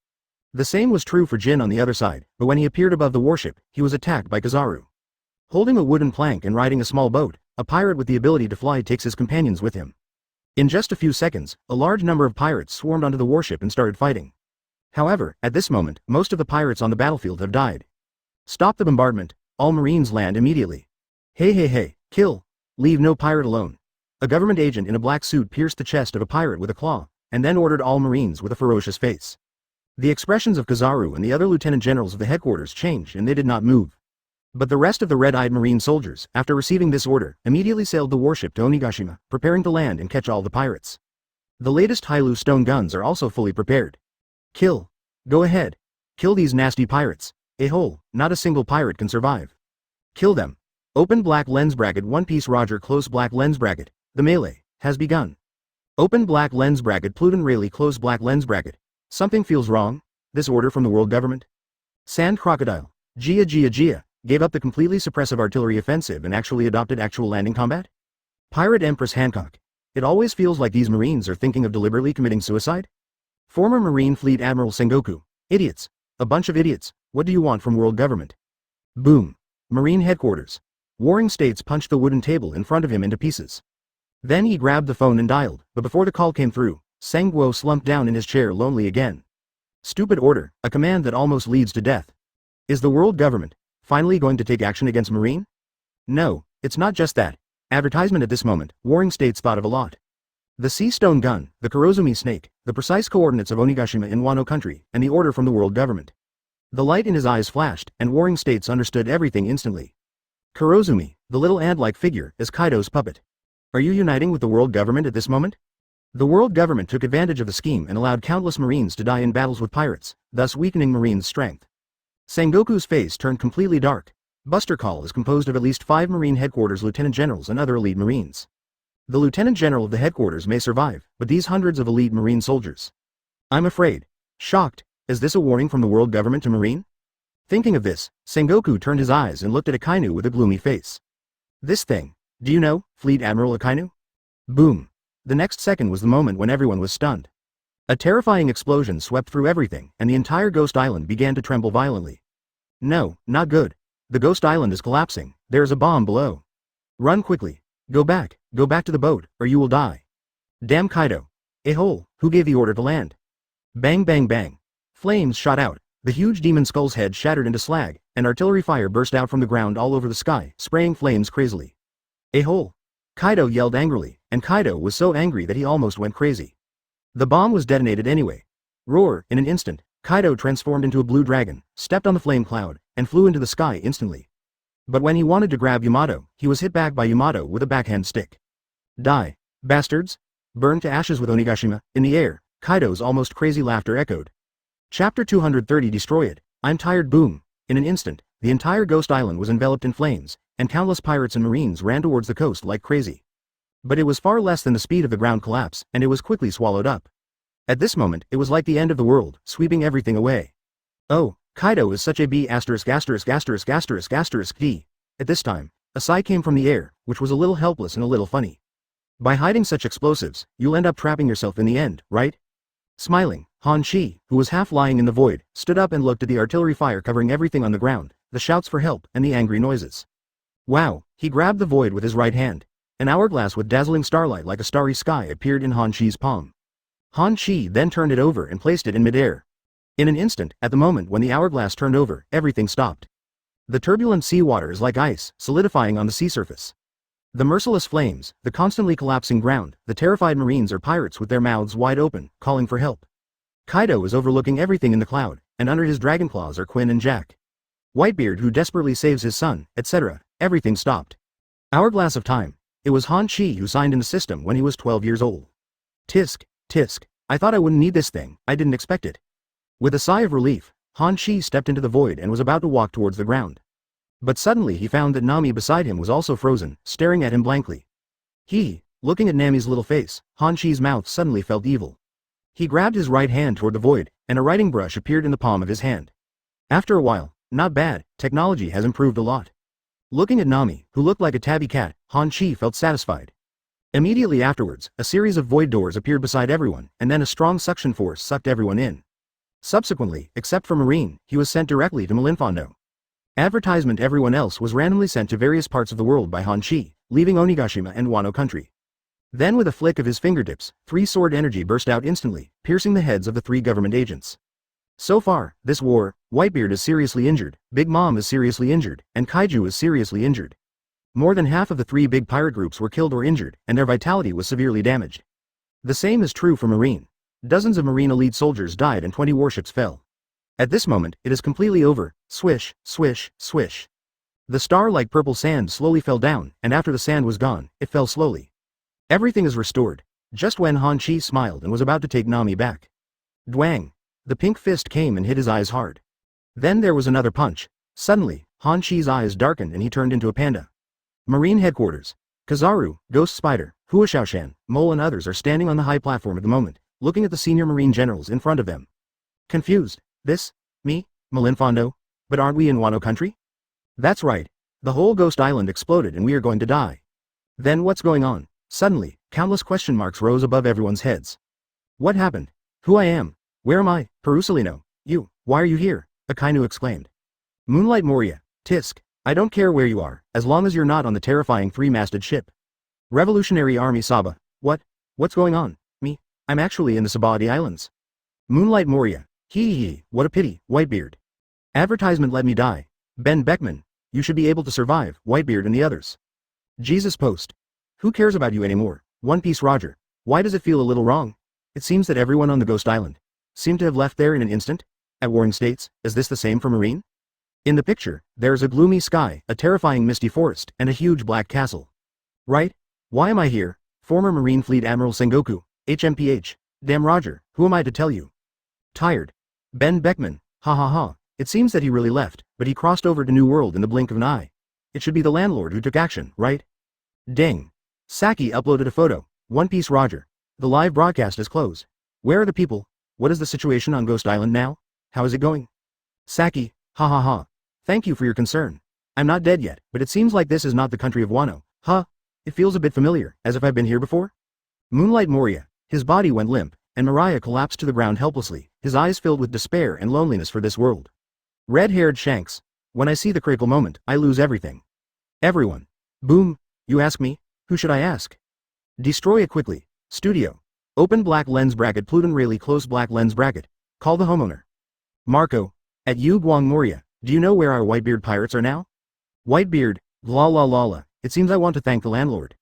The same was true for Jin on the other side, but when he appeared above the warship, he was attacked by Kizaru. Holding a wooden plank and riding a small boat, a pirate with the ability to fly takes his companions with him. In just a few seconds, a large number of pirates swarmed onto the warship and started fighting. However, at this moment, most of the pirates on the battlefield have died. Stop the bombardment. All Marines land immediately. Hey, kill. Leave no pirate alone. A government agent in a black suit pierced the chest of a pirate with a claw, and then ordered all Marines with a ferocious face. The expressions of Kizaru and the other lieutenant generals of the headquarters changed and they did not move. But the rest of the red-eyed Marine soldiers, after receiving this order, immediately sailed the warship to Onigashima, preparing to land and catch all the pirates. The latest Hailu stone guns are also fully prepared. Kill. Go ahead. Kill these nasty pirates. A-hole, not a single pirate can survive. Kill them. Open black lens bracket One Piece Roger close black lens bracket. The melee has begun. Open black lens bracket Pluton Rayleigh close black lens bracket. Something feels wrong. This order from the world government? Sand Crocodile. Gia gave up the completely suppressive artillery offensive and actually adopted actual landing combat? Pirate Empress Hancock. It always feels like these Marines are thinking of deliberately committing suicide? Former Marine Fleet Admiral Sengoku. Idiots. A bunch of idiots. What do you want from world government? Boom. Marine headquarters. Warring States punched the wooden table in front of him into pieces. Then he grabbed the phone and dialed, but before the call came through, Sangguo slumped down in his chair lonely again. Stupid order, a command that almost leads to death. Is the world government finally going to take action against Marine? No, it's not just that. Advertisement at this moment, warring states thought of a lot. The Sea Stone Gun, the Kurosumi Snake, the precise coordinates of Onigashima in Wano country, and the order from the world government. The light in his eyes flashed, and warring states understood everything instantly. Kurosumi, the little ant-like figure, is Kaido's puppet. Are you uniting with the world government at this moment? The world government took advantage of the scheme and allowed countless Marines to die in battles with pirates, thus weakening Marine's strength. Sengoku's face turned completely dark. Buster Call is composed of at least 5 Marine headquarters lieutenant generals and other elite Marines. The lieutenant general of the headquarters may survive, but these hundreds of elite Marine soldiers. I'm afraid. Shocked, is this a warning from the world government to Marine? Thinking of this, Sengoku turned his eyes and looked at Akynu with a gloomy face. This thing, do you know, Fleet Admiral Akynu? Boom. The next second was the moment when everyone was stunned. A terrifying explosion swept through everything, and the entire Ghost Island began to tremble violently. No, not good. The Ghost Island is collapsing, there is a bomb below. Run quickly. Go back to the boat, or you will die. Damn Kaido. A-hole, who gave the order to land? Bang bang bang. Flames shot out, the huge demon skull's head shattered into slag, and artillery fire burst out from the ground all over the sky, spraying flames crazily. A-hole. Kaido yelled angrily, and Kaido was so angry that he almost went crazy. The bomb was detonated anyway. Roar, in an instant, Kaido transformed into a blue dragon, stepped on the flame cloud, and flew into the sky instantly. But when he wanted to grab Yamato, he was hit back by Yamato with a backhand stick. Die, bastards! Burned to ashes with Onigashima, in the air, Kaido's almost crazy laughter echoed. Chapter 230 Destroy it, I'm tired boom. In an instant, the entire Ghost Island was enveloped in flames, and countless pirates and marines ran towards the coast like crazy. But it was far less than the speed of the ground collapse, and it was quickly swallowed up. At this moment, it was like the end of the world, sweeping everything away. Oh, Kaido is such a B****************. At this time, a sigh came from the air, which was a little helpless and a little funny. By hiding such explosives, you'll end up trapping yourself in the end, right? Smiling, Han Chi, who was half lying in the void, stood up and looked at the artillery fire covering everything on the ground, the shouts for help, and the angry noises. Wow, he grabbed the void with his right hand. An hourglass with dazzling starlight like a starry sky appeared in Han Chi's palm. Han Chi then turned it over and placed it in midair. In an instant, at the moment when the hourglass turned over, everything stopped. The turbulent seawater is like ice, solidifying on the sea surface. The merciless flames, the constantly collapsing ground, the terrified marines are pirates with their mouths wide open, calling for help. Kaido is overlooking everything in the cloud, and under his dragon claws are Quinn and Jack. Whitebeard who desperately saves his son, etc., everything stopped. Hourglass of time. It was Han Chi who signed in the system when he was 12 years old. Tisk, tisk, I thought I wouldn't need this thing, I didn't expect it. With a sigh of relief, Han Chi stepped into the void and was about to walk towards the ground. But suddenly he found that Nami beside him was also frozen, staring at him blankly. Looking at Nami's little face, Han Chi's mouth suddenly felt evil. He grabbed his right hand toward the void, and a writing brush appeared in the palm of his hand. After a while, not bad, technology has improved a lot. Looking at Nami, who looked like a tabby cat, Han Chi felt satisfied. Immediately afterwards, a series of void doors appeared beside everyone, and then a strong suction force sucked everyone in. Subsequently, except for Marine, he was sent directly to Malinfondo. Advertisement everyone else was randomly sent to various parts of the world by Han Chi, leaving Onigashima and Wano country. Then with a flick of his fingertips, 3 sword energy burst out instantly, piercing the heads of the 3 government agents. So far, this war, Whitebeard is seriously injured, Big Mom is seriously injured, and Kaiju is seriously injured. More than half of the 3 big pirate groups were killed or injured, and their vitality was severely damaged. The same is true for Marine. Dozens of Marine elite soldiers died and 20 warships fell. At this moment, it is completely over, swish, swish, swish. The star-like purple sand slowly fell down, and after the sand was gone, it fell slowly. Everything is restored, just when Han Chi smiled and was about to take Nami back. Dwang! The pink fist came and hit his eyes hard. Then there was another punch. Suddenly, Han Chi's eyes darkened and he turned into a panda. Marine headquarters. Kizaru, Ghost Spider, Huashaoshan, Mole and others are standing on the high platform at the moment, looking at the senior Marine generals in front of them. Confused. This? Me? Malinfondo? But aren't we in Wano country? That's right. The whole Ghost Island exploded and we are going to die. Then what's going on? Suddenly, countless question marks rose above everyone's heads. What happened? Who I am? Where am I? Perusalino, you, why are you here? Akynu exclaimed. Moonlight Moria, tisk, I don't care where you are, as long as you're not on the terrifying 3-masted ship. Revolutionary Army Saba, what's going on? Me? I'm actually in the Sabadi Islands. Moonlight Moria, what a pity, Whitebeard. Advertisement let me die. Ben Beckman. You should be able to survive, Whitebeard and the others. Jesus Post. Who cares about you anymore? One Piece Roger. Why does it feel a little wrong? It seems that everyone on the Ghost Island seemed to have left there in an instant. At Warring States, is this the same for Marine? In the picture, there is a gloomy sky, a terrifying misty forest, and a huge black castle. Right? Why am I here? Former Marine Fleet Admiral Sengoku, HMPH. Damn Roger, who am I to tell you? Tired. Ben Beckman, ha ha ha. It seems that he really left, but he crossed over to New World in the blink of an eye. It should be the landlord who took action, right? Ding. Saki uploaded a photo. One Piece Roger. The live broadcast is closed. Where are the people? What is the situation on Ghost Island now? How is it going? Saki, ha ha ha. Thank you for your concern. I'm not dead yet, but it seems like this is not the country of Wano, huh? It feels a bit familiar, as if I've been here before. Moonlight Moria. His body went limp, and Mariah collapsed to the ground helplessly, his eyes filled with despair and loneliness for this world. Red-haired Shanks. When I see the critical moment, I lose everything. Everyone. Boom. You ask me? Who should I ask? Destroy it quickly. Studio. Open black lens bracket Pluton Rayleigh close black lens bracket. Call the homeowner. Marco. At Yu Guang Moria. Do you know where our Whitebeard pirates are now? Whitebeard. La la la la. It seems I want to thank the landlord.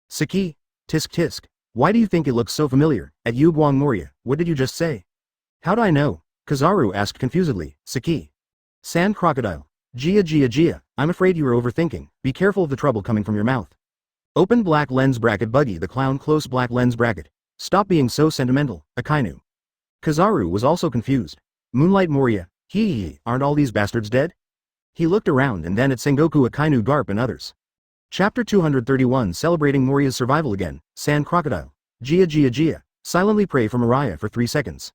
Saki. Tisk tisk. Why do you think it looks so familiar? At Yu Guang Moria. What did you just say? How do I know? Kizaru asked confusedly. Saki. Sand crocodile. Gia Gia Gia. I'm afraid you are overthinking. Be careful of the trouble coming from your mouth. Open black lens bracket Buggy the clown close black lens bracket. Stop being so sentimental, Akynu. Kizaru was also confused. Moonlight Moria. Hee, aren't all these bastards dead? He looked around and then at Sengoku, Akynu, Garp and others. Chapter 231 Celebrating Moria's survival again. Sand crocodile. Gia Gia Gia. Silently pray for Mariah for 3 seconds.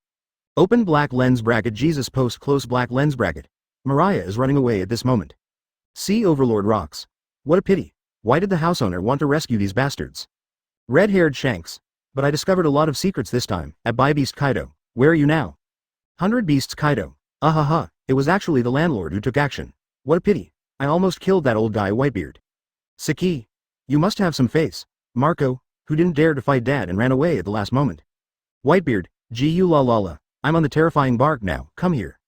Open black lens bracket Jesus post close black lens bracket. Mariah is running away at this moment. Sea Overlord rocks. What a pity. Why did the house owner want to rescue these bastards? Red-haired Shanks. But I discovered a lot of secrets this time. At Beasts Kaido. Where are you now? 100 Beasts Kaido. Ahaha. It was actually the landlord who took action. What a pity. I almost killed that old guy Whitebeard. Saki. You must have some face. Marco, who didn't dare to fight Dad and ran away at the last moment. Whitebeard. Gu la la la. I'm on the terrifying bark now. Come here.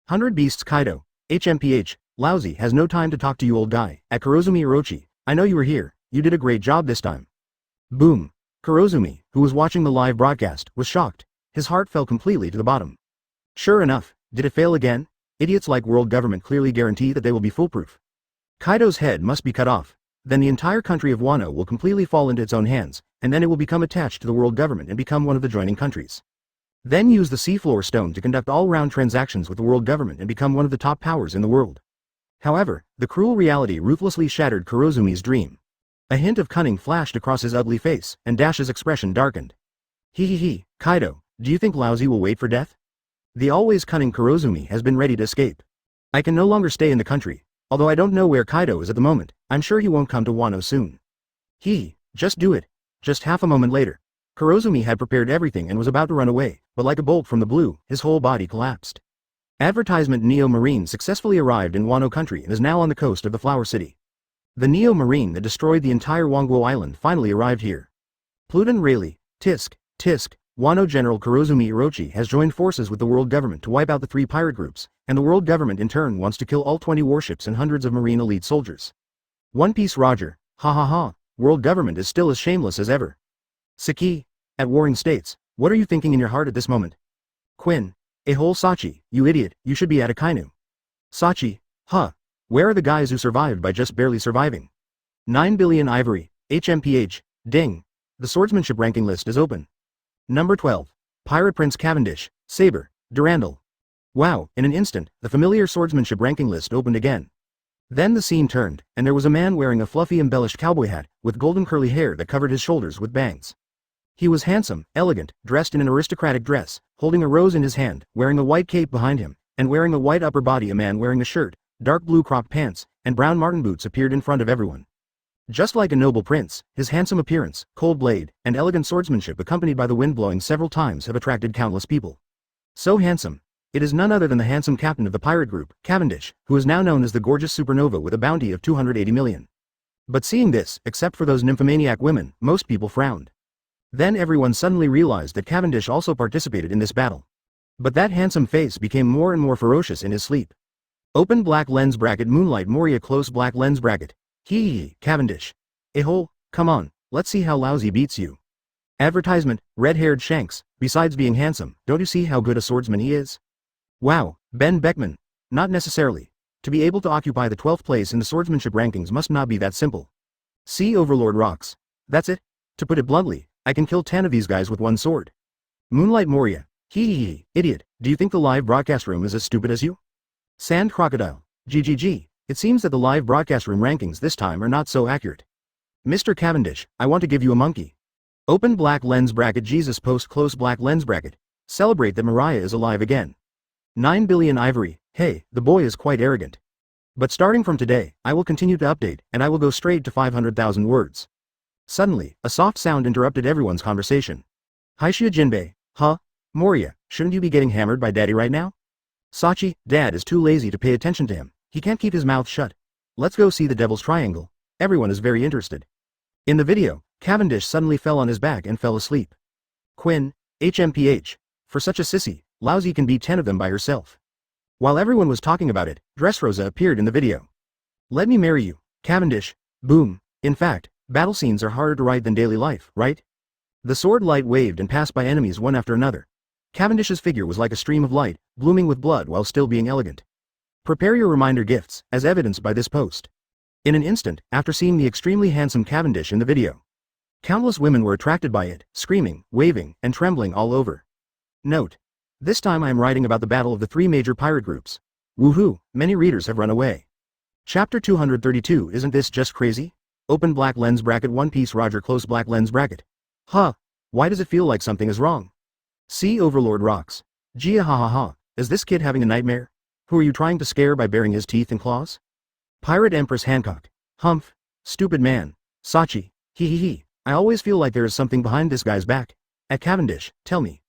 100 Beasts Kaido. HMPH. Laozi has no time to talk to you old guy. At Kurosumi Orochi. I know you were here. You did a great job this time. Boom. Kurosumi, who was watching the live broadcast, was shocked. His heart fell completely to the bottom. Sure enough, did it fail again? Idiots like world government clearly guarantee that they will be foolproof. Kaido's head must be cut off. Then the entire country of Wano will completely fall into its own hands, and then it will become attached to the world government and become one of the joining countries. Then use the seafloor stone to conduct all-round transactions with the world government and become one of the top powers in the world. However, the cruel reality ruthlessly shattered Kurosumi's dream. A hint of cunning flashed across his ugly face, and Dash's expression darkened. He, Kaido, do you think Laozi will wait for death? The always cunning Kurosumi has been ready to escape. I can no longer stay in the country, although I don't know where Kaido is at the moment. I'm sure he won't come to Wano soon. Just do it. Just half a moment later. Kurosumi had prepared everything and was about to run away, but like a bolt from the blue, his whole body collapsed. Advertisement Neo Marine successfully arrived in Wano country and is now on the coast of the Flower City. The Neo Marine that destroyed the entire Wangguo Island finally arrived here. Pluton Rayleigh, Tisk, Wano General Kurosumi Orochi has joined forces with the world government to wipe out the 3 pirate groups, and the world government in turn wants to kill all 20 warships and hundreds of Marine elite soldiers. One Piece Roger, ha ha ha, world government is still as shameless as ever. Saki, at Warring States, what are you thinking in your heart at this moment? Quinn, a whole Sachi, you idiot, you should be at Akynu. Sachi, where are the guys who survived by just barely surviving? 9 billion ivory, HMPH, ding. The swordsmanship ranking list is open. Number 12. Pirate Prince Cavendish, Saber, Durandal. Wow, in an instant, the familiar swordsmanship ranking list opened again. Then the scene turned, and there was a man wearing a fluffy embellished cowboy hat, with golden curly hair that covered his shoulders with bangs. He was handsome, elegant, dressed in an aristocratic dress, holding a rose in his hand, wearing a white cape behind him, and wearing a white upper body. A man wearing a shirt, dark blue cropped pants, and brown marten boots appeared in front of everyone. Just like a noble prince, his handsome appearance, cold blade, and elegant swordsmanship accompanied by the wind blowing several times have attracted countless people. So handsome. It is none other than the handsome captain of the pirate group, Cavendish, who is now known as the gorgeous supernova with a bounty of 280 million. But seeing this, except for those nymphomaniac women, most people frowned. Then everyone suddenly realized that Cavendish also participated in this battle. But that handsome face became more and more ferocious in his sleep. Open black lens bracket Moonlight Moria close black lens bracket. Hee Cavendish. A-hole, come on, let's see how Laozi beats you. Advertisement, red-haired Shanks, besides being handsome, don't you see how good a swordsman he is? Wow, Ben Beckman. Not necessarily. To be able to occupy the 12th place in the swordsmanship rankings must not be that simple. See Overlord rocks. That's it. To put it bluntly, I can kill 10 of these guys with one sword. Moonlight Moria. Hee idiot, do you think the live broadcast room is as stupid as you? Sand Crocodile. GGG, it seems that the live broadcast room rankings this time are not so accurate. Mr. Cavendish, I want to give you a monkey. Open black lens bracket Jesus post close black lens bracket. Celebrate that Mariah is alive again. 9 billion ivory, hey, the boy is quite arrogant. But starting from today, I will continue to update, and I will go straight to 500,000 words. Suddenly, a soft sound interrupted everyone's conversation. Haishia Jinbei, huh? Moria, shouldn't you be getting hammered by daddy right now? Sachi, dad is too lazy to pay attention to him, he can't keep his mouth shut. Let's go see the Devil's Triangle, everyone is very interested. In the video, Cavendish suddenly fell on his back and fell asleep. Quinn, HMPH, for such a sissy, Laozi can beat 10 of them by herself. While everyone was talking about it, Dressrosa appeared in the video. Let me marry you, Cavendish, boom, in fact, battle scenes are harder to write than daily life, right? The sword light waved and passed by enemies one after another. Cavendish's figure was like a stream of light, blooming with blood while still being elegant. Prepare your reminder gifts, as evidenced by this post. In an instant, after seeing the extremely handsome Cavendish in the video, countless women were attracted by it, screaming, waving, and trembling all over. Note. This time I am writing about the battle of the 3 major pirate groups. Woohoo, many readers have run away. Chapter 232 Isn't this just crazy? Open black lens bracket One Piece Roger close black lens bracket. Huh. Why does it feel like something is wrong? See Overlord rocks. Gia ha ha ha, is this kid having a nightmare? Who are you trying to scare by baring his teeth and claws? Pirate Empress Hancock. Humph. Stupid man. Sachi. He. I always feel like there is something behind this guy's back. At Cavendish, tell me.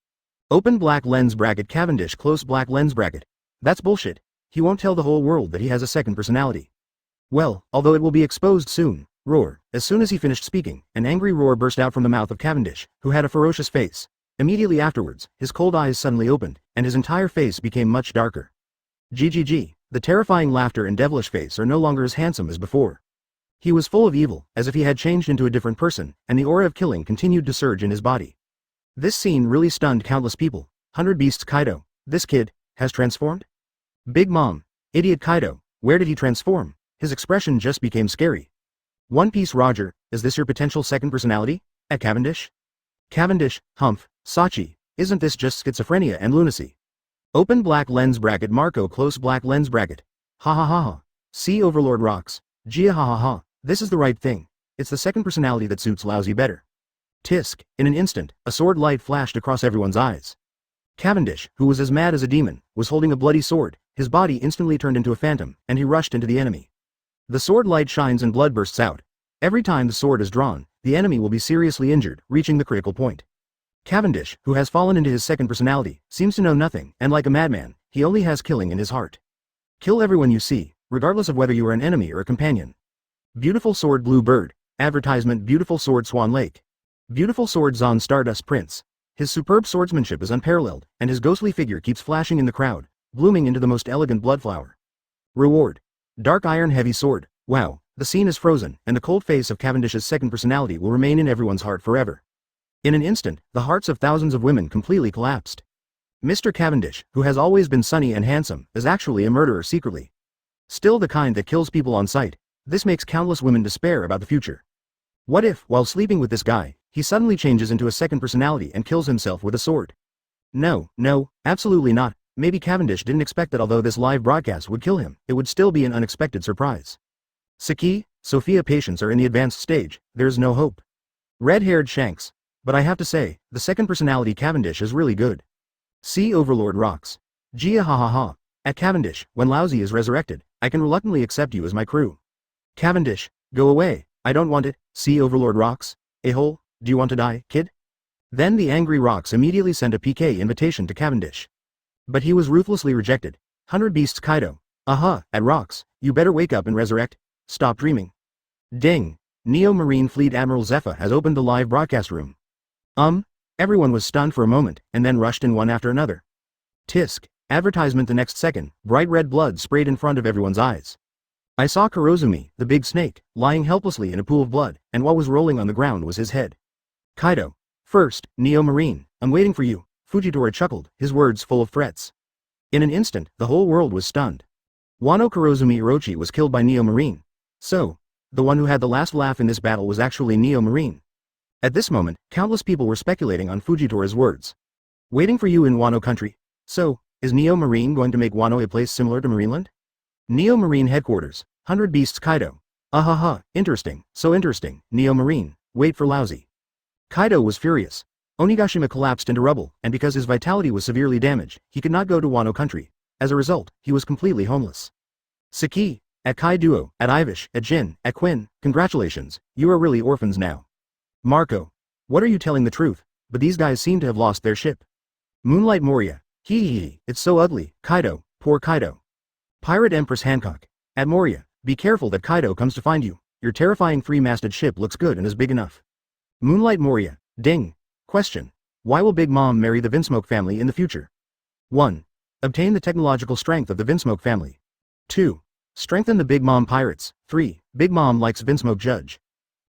Open black lens bracket Cavendish close black lens bracket. That's bullshit. He won't tell the whole world that he has a second personality. Well, although it will be exposed soon. Roar. As soon as he finished speaking, an angry roar burst out from the mouth of Cavendish, who had a ferocious face. Immediately afterwards, his cold eyes suddenly opened, and his entire face became much darker. GGG, the terrifying laughter and devilish face are no longer as handsome as before. He was full of evil, as if he had changed into a different person, and the aura of killing continued to surge in his body. This scene really stunned countless people. 100 Beasts Kaido, this kid, has transformed? Big Mom, idiot Kaido, where did he transform? His expression just became scary. One Piece Roger, is this your potential second personality? At Cavendish? Cavendish, humph, Sachi, isn't this just schizophrenia and lunacy? Open black lens bracket Marco close black lens bracket. Ha ha ha ha. See Overlord rocks. Gia ha ha ha, this is the right thing. It's the second personality that suits Laozi better. Tisk, in an instant, a sword light flashed across everyone's eyes. Cavendish, who was as mad as a demon, was holding a bloody sword, his body instantly turned into a phantom, and he rushed into the enemy. The sword light shines and blood bursts out. Every time the sword is drawn, the enemy will be seriously injured, reaching the critical point. Cavendish, who has fallen into his second personality, seems to know nothing, and like a madman, he only has killing in his heart. Kill everyone you see, regardless of whether you are an enemy or a companion. Beautiful sword Blue Bird, advertisement Beautiful sword Swan Lake. Beautiful sword Zon Stardust Prince. His superb swordsmanship is unparalleled, and his ghostly figure keeps flashing in the crowd, blooming into the most elegant bloodflower. Reward. Dark Iron Heavy Sword, wow, the scene is frozen, and the cold face of Cavendish's second personality will remain in everyone's heart forever. In an instant, the hearts of thousands of women completely collapsed. Mr. Cavendish, who has always been sunny and handsome, is actually a murderer secretly. Still the kind that kills people on sight. This makes countless women despair about the future. What if, while sleeping with this guy, he suddenly changes into a second personality and kills himself with a sword? No, absolutely not. Maybe Cavendish didn't expect that although this live broadcast would kill him, it would still be an unexpected surprise. Saki, Sophia patients are in the advanced stage, there's no hope. Red-haired Shanks. But I have to say, the second personality Cavendish is really good. See Overlord rocks. Gia ha ha ha. At Cavendish, when Laozi is resurrected, I can reluctantly accept you as my crew. Cavendish, go away, I don't want it. See Overlord rocks. A-hole, do you want to die, kid? Then the angry rocks immediately sent a PK invitation to Cavendish. But he was ruthlessly rejected. 100 Beasts Kaido. At rocks, you better wake up and resurrect. Stop dreaming. Ding. Neo Marine Fleet Admiral Zephyr has opened the live broadcast room. Everyone was stunned for a moment, and then rushed in one after another. Tisk, Advertisement the next second, bright red blood sprayed in front of everyone's eyes. I saw Kurosumi, the big snake, lying helplessly in a pool of blood, and what was rolling on the ground was his head. Kaido. First, Neo Marine, I'm waiting for you, Fujitora chuckled, his words full of threats. In an instant, the whole world was stunned. Wano Kurosumi Orochi was killed by Neo Marine. So, the one who had the last laugh in this battle was actually Neo Marine. At this moment, countless people were speculating on Fujitora's words. Waiting for you in Wano country. So, is Neo Marine going to make Wano a place similar to Marineland? Neo Marine headquarters, 100 Beasts Kaido. Interesting, so interesting, Neo Marine, wait for Laozi. Kaido was furious. Onigashima collapsed into rubble, and because his vitality was severely damaged, he could not go to Wano country. As a result, he was completely homeless. Saki, at Kai Duo, at Ivish, at Jin, at Quinn, congratulations, you are really orphans now. Marco. What are you telling the truth? But these guys seem to have lost their ship. Moonlight Moria. Hee, it's so ugly, Kaido, poor Kaido. Pirate Empress Hancock. At Moria, be careful that Kaido comes to find you. Your terrifying three-masted ship looks good and is big enough. Moonlight Moria. Ding. Question. Why will Big Mom marry the Vinsmoke family in the future? 1. Obtain the technological strength of the Vinsmoke family. 2. Strengthen the Big Mom Pirates. 3. Big Mom likes Vinsmoke Judge.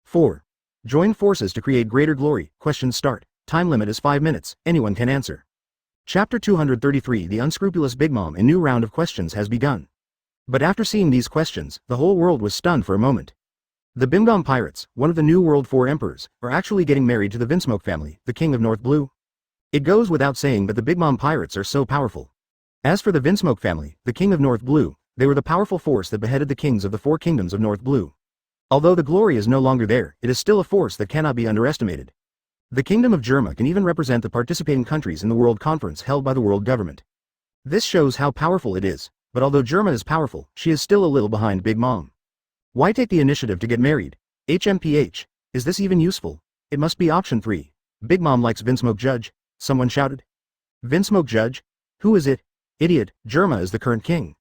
4. Join forces to create greater glory. Questions start. Time limit is 5 minutes, anyone can answer. Chapter 233 The Unscrupulous Big Mom. A new round of questions has begun. But after seeing these questions, the whole world was stunned for a moment. The Bimgom Pirates, one of the New World 4 emperors, are actually getting married to the Vinsmoke family, the king of North Blue. It goes without saying that the Big Mom Pirates are so powerful. As for the Vinsmoke family, the king of North Blue, they were the powerful force that beheaded the kings of the 4 kingdoms of North Blue. Although the glory is no longer there, it is still a force that cannot be underestimated. The kingdom of Germa can even represent the participating countries in the World Conference held by the world government. This shows how powerful it is, but although Germa is powerful, she is still a little behind Big Mom. Why take the initiative to get married? HMPH, is this even useful? It must be option 3. Big Mom likes Vinsmoke Judge, someone shouted. Vinsmoke Judge? Who is it? Idiot, Germa is the current king.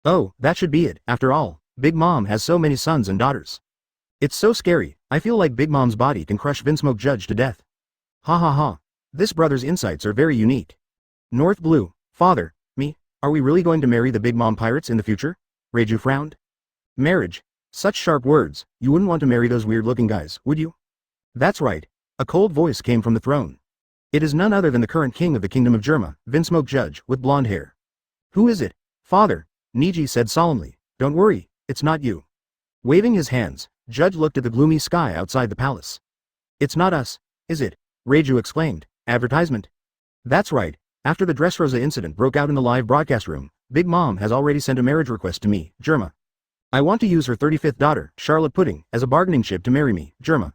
Oh, that should be it, after all, Big Mom has so many sons and daughters. It's so scary, I feel like Big Mom's body can crush Vinsmoke Judge to death. Ha. This brother's insights are very unique. North Blue, father, me, are we really going to marry the Big Mom Pirates in the future? Reiju frowned. Marriage? Such sharp words, you wouldn't want to marry those weird-looking guys, would you? That's right. A cold voice came from the throne. It is none other than the current king of the kingdom of Germa, Vinsmoke Judge, with blonde hair. Who is it? Father, Niji said solemnly. Don't worry, it's not you. Waving his hands, Judge looked at the gloomy sky outside the palace. It's not us, is it? Reiju exclaimed. Advertisement. That's right, after the Dressrosa incident broke out in the live broadcast room, Big Mom has already sent a marriage request to me, Germa. I want to use her 35th daughter, Charlotte Pudding, as a bargaining chip to marry me, Germa.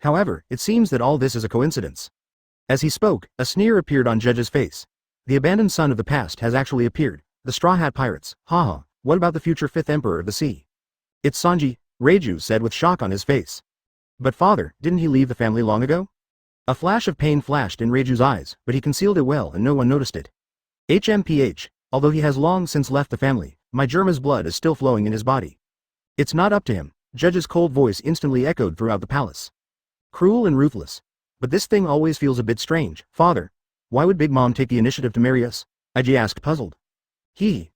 However, it seems that all this is a coincidence. As he spoke, a sneer appeared on Judge's face. The abandoned son of the past has actually appeared, the Straw Hat Pirates, haha, what about the future 5th Emperor of the Sea? It's Sanji, Reiju said with shock on his face. But father, didn't he leave the family long ago? A flash of pain flashed in Reiju's eyes, but he concealed it well and no one noticed it. HMPH, although he has long since left the family, my Germa's blood is still flowing in his body. It's not up to him, Judge's cold voice instantly echoed throughout the palace. Cruel and ruthless. But this thing always feels a bit strange, father. Why would Big Mom take the initiative to marry us? Iji asked puzzled.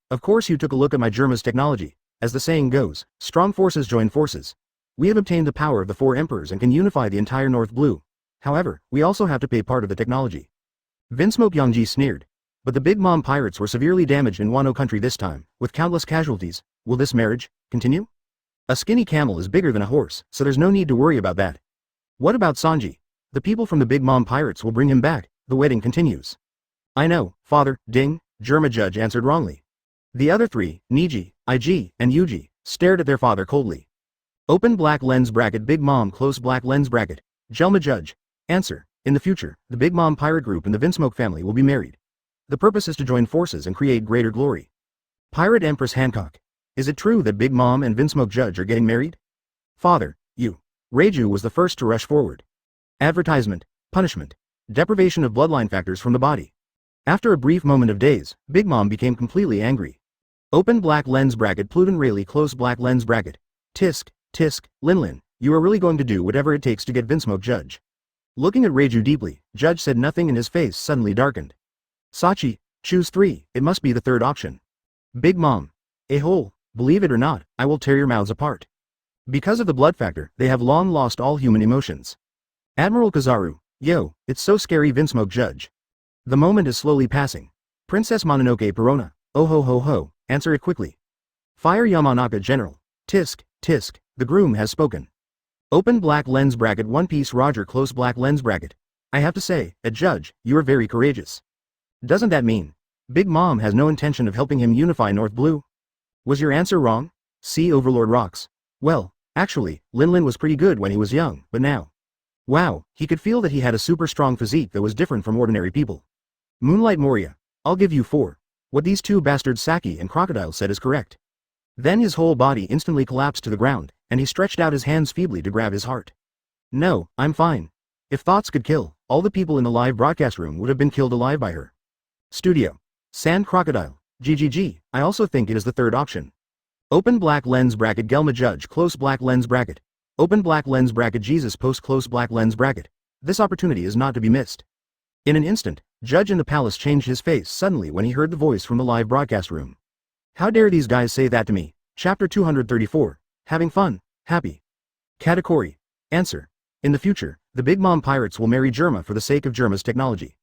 Of course you took a look at my Germa's technology. As the saying goes, strong forces join forces. We have obtained the power of the 4 emperors and can unify the entire North Blue. However, we also have to pay part of the technology. Vinsmoke Yongji sneered. But the Big Mom Pirates were severely damaged in Wano country this time, with countless casualties. Will this marriage continue? A skinny camel is bigger than a horse, so there's no need to worry about that. What about Sanji? The people from the Big Mom Pirates will bring him back, the wedding continues. I know, father, ding, Germa Judge answered wrongly. The other 3, Niji, Ig, and Yuji, stared at their father coldly. Open black lens bracket Big Mom close black lens bracket, Germa Judge. Answer, in the future, the Big Mom Pirate Group and the Vinsmoke family will be married. The purpose is to join forces and create greater glory. Pirate Empress Hancock. Is it true that Big Mom and Vinsmoke Judge are getting married? Father, you. Reiju was the first to rush forward. Advertisement, punishment, deprivation of bloodline factors from the body. After a brief moment of daze, Big Mom became completely angry. Open black lens bracket Pluton Rayleigh close black lens bracket. Tisk, Lin, you are really going to do whatever it takes to get Vinsmoke Judge. Looking at Reiju deeply, Judge said nothing and his face suddenly darkened. Sachi, Choose 3, it must be the third option. Big Mom. A hole, believe it or not, I will tear your mouths apart. Because of the blood factor, they have long lost all human emotions. Admiral Kizaru, yo, it's so scary Vinsmoke Judge. The moment is slowly passing. Princess Mononoke Perona, oh ho ho ho, answer it quickly. Fire Yamanaka General. Tisk, tisk, the groom has spoken. Open black lens bracket One Piece Roger close black lens bracket. I have to say, a judge, you are very courageous. Doesn't that mean Big Mom has no intention of helping him unify North Blue? Was your answer wrong? See Overlord rocks. Well, actually, Linlin was pretty good when he was young, but now. Wow, he could feel that he had a super strong physique that was different from ordinary people. Moonlight Moria, I'll give you 4. What these two bastards Saki and Crocodile said is correct. Then his whole body instantly collapsed to the ground, and he stretched out his hands feebly to grab his heart. No, I'm fine. If thoughts could kill, all the people in the live broadcast room would have been killed alive by her. Studio. Sand Crocodile. GGG, I also think it is the third option. Open black lens bracket Gelma Judge close black lens bracket. Open black lens bracket Jesus post close black lens bracket. This opportunity is not to be missed. In an instant, Judge in the palace changed his face suddenly when he heard the voice from the live broadcast room. How dare these guys say that to me? Chapter 234. Having fun, happy. Katakuri. Answer. In the future, the Big Mom Pirates will marry Germa for the sake of Germa's technology.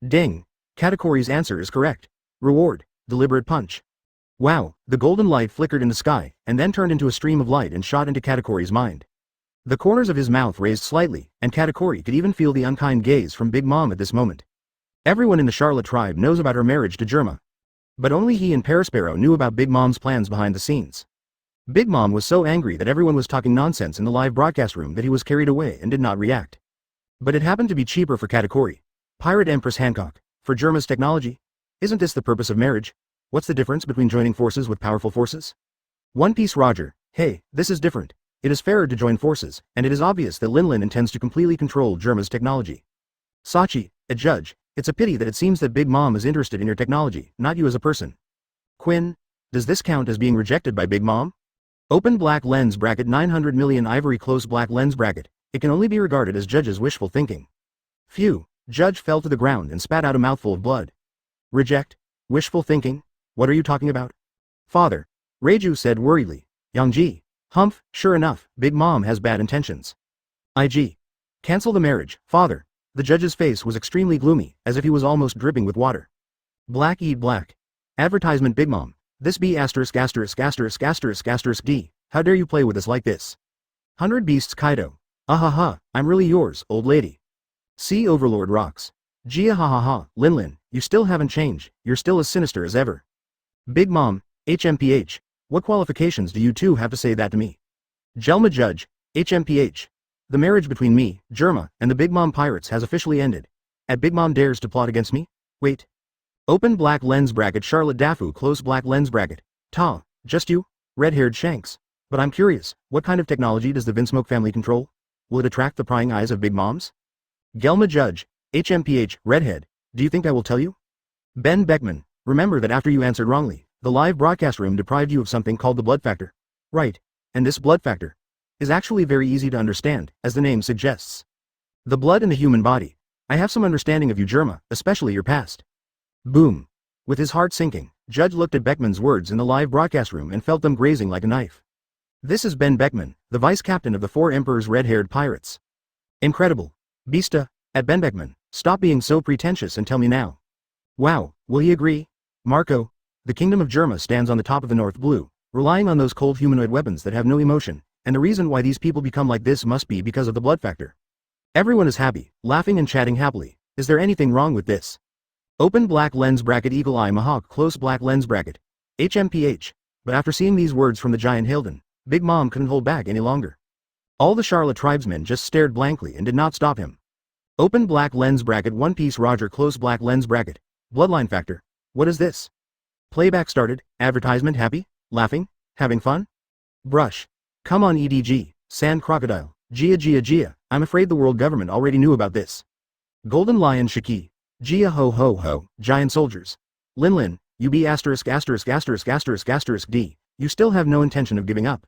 Ding. Katakuri's answer is correct. Reward. Deliberate punch. Wow, the golden light flickered in the sky, and then turned into a stream of light and shot into Katakuri's mind. The corners of his mouth raised slightly, and Katakuri could even feel the unkind gaze from Big Mom at this moment. Everyone in the Charlotte tribe knows about her marriage to Germa. But only he and Perospero knew about Big Mom's plans behind the scenes. Big Mom was so angry that everyone was talking nonsense in the live broadcast room that he was carried away and did not react. But it happened to be cheaper for Katakuri. Pirate Empress Hancock. For Germa's technology? Isn't this the purpose of marriage? What's the difference between joining forces with powerful forces? One Piece Roger, hey, this is different. It is fairer to join forces, and it is obvious that Linlin intends to completely control Germa's technology. Sachi, a judge, it's a pity that it seems that Big Mom is interested in your technology, not you as a person. Quinn, does this count as being rejected by Big Mom? Open black lens bracket 900 million ivory close black lens bracket. It can only be regarded as Judge's wishful thinking. Phew, Judge fell to the ground and spat out a mouthful of blood. Reject? Wishful thinking? What are you talking about? Father. Reiju said worriedly. Yangji. Humph, sure enough, Big Mom has bad intentions. IG. Cancel the marriage, father. The judge's face was extremely gloomy, as if he was almost dripping with water. Black eat black. Advertisement Big Mom. This be asterisk asterisk asterisk asterisk asterisk D. How dare you play with us like this? 100 Beasts Kaido. Ahaha, I'm really yours, old lady. See Overlord rocks. Gia ha ha ha, Linlin, you still haven't changed, you're still as sinister as ever. Big Mom, HMPH. What qualifications do you two have to say that to me? Gelma Judge, HMPH. The marriage between me, Germa, and the Big Mom Pirates has officially ended. At Big Mom dares to plot against me? Wait. Open black lens bracket Charlotte Dafu close black lens bracket. Ta, just you? Red-haired Shanks. But I'm curious, what kind of technology does the Vinsmoke family control? Will it attract the prying eyes of Big Moms? Gelma Judge, HMPH, Redhead, do you think I will tell you? Ben Beckman, remember that after you answered wrongly, the live broadcast room deprived you of something called the blood factor. Right, and this blood factor is actually very easy to understand, as the name suggests. The blood in the human body. I have some understanding of you Germa, especially your past. Boom. With his heart sinking, Judge looked at Beckman's words in the live broadcast room and felt them grazing like a knife. This is Ben Beckman, the vice captain of the 4 Emperor's red-haired pirates. Incredible. Beasta, at Ben Beckman, stop being so pretentious and tell me now. Wow, will he agree? Marco, the kingdom of Germa stands on the top of the North Blue, relying on those cold humanoid weapons that have no emotion, and the reason why these people become like this must be because of the blood factor. Everyone is happy, laughing and chatting happily. Is there anything wrong with this? Open black lens bracket Eagle Eye Mohawk close black lens bracket. HMPH. But after seeing these words from the giant Hilden, Big Mom couldn't hold back any longer. All the Charlotte tribesmen just stared blankly and did not stop him. Open black lens bracket One Piece Roger close black lens bracket. Bloodline factor. What is this? Playback started, advertisement happy, laughing, having fun? Brush. Come on EDG, Sand Crocodile, Gia, I'm afraid the world government already knew about this. Golden Lion Shiki. Gia ho ho ho, giant soldiers. Linlin, you be asterisk asterisk asterisk asterisk asterisk D, you still have no intention of giving up.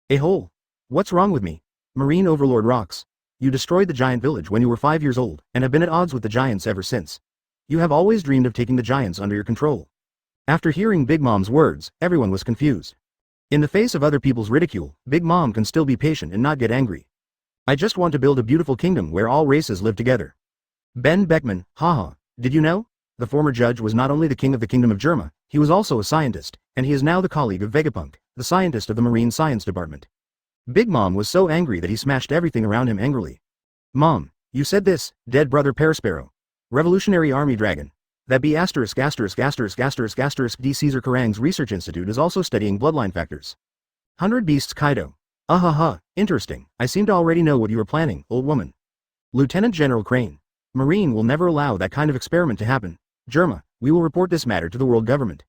A hole. What's wrong with me? Marine Overlord rocks. You destroyed the giant village when you were 5 years old, and have been at odds with the giants ever since. You have always dreamed of taking the giants under your control. After hearing Big Mom's words, everyone was confused. In the face of other people's ridicule, Big Mom can still be patient and not get angry. I just want to build a beautiful kingdom where all races live together. Ben Beckman, haha, did you know? The former judge was not only the king of the kingdom of Germa, he was also a scientist, and he is now the colleague of Vegapunk, the scientist of the Marine Science Department. Big Mom was so angry that he smashed everything around him angrily. Mom, you said this, dead brother Perisparrow. Revolutionary Army Dragon. That B************ D. Caesar Kerrang's Research Institute is also studying bloodline factors. 100 Beasts Kaido. Interesting, I seem to already know what you are planning, old woman. Lieutenant General Crane. Marine will never allow that kind of experiment to happen. Germa, we will report this matter to the world government.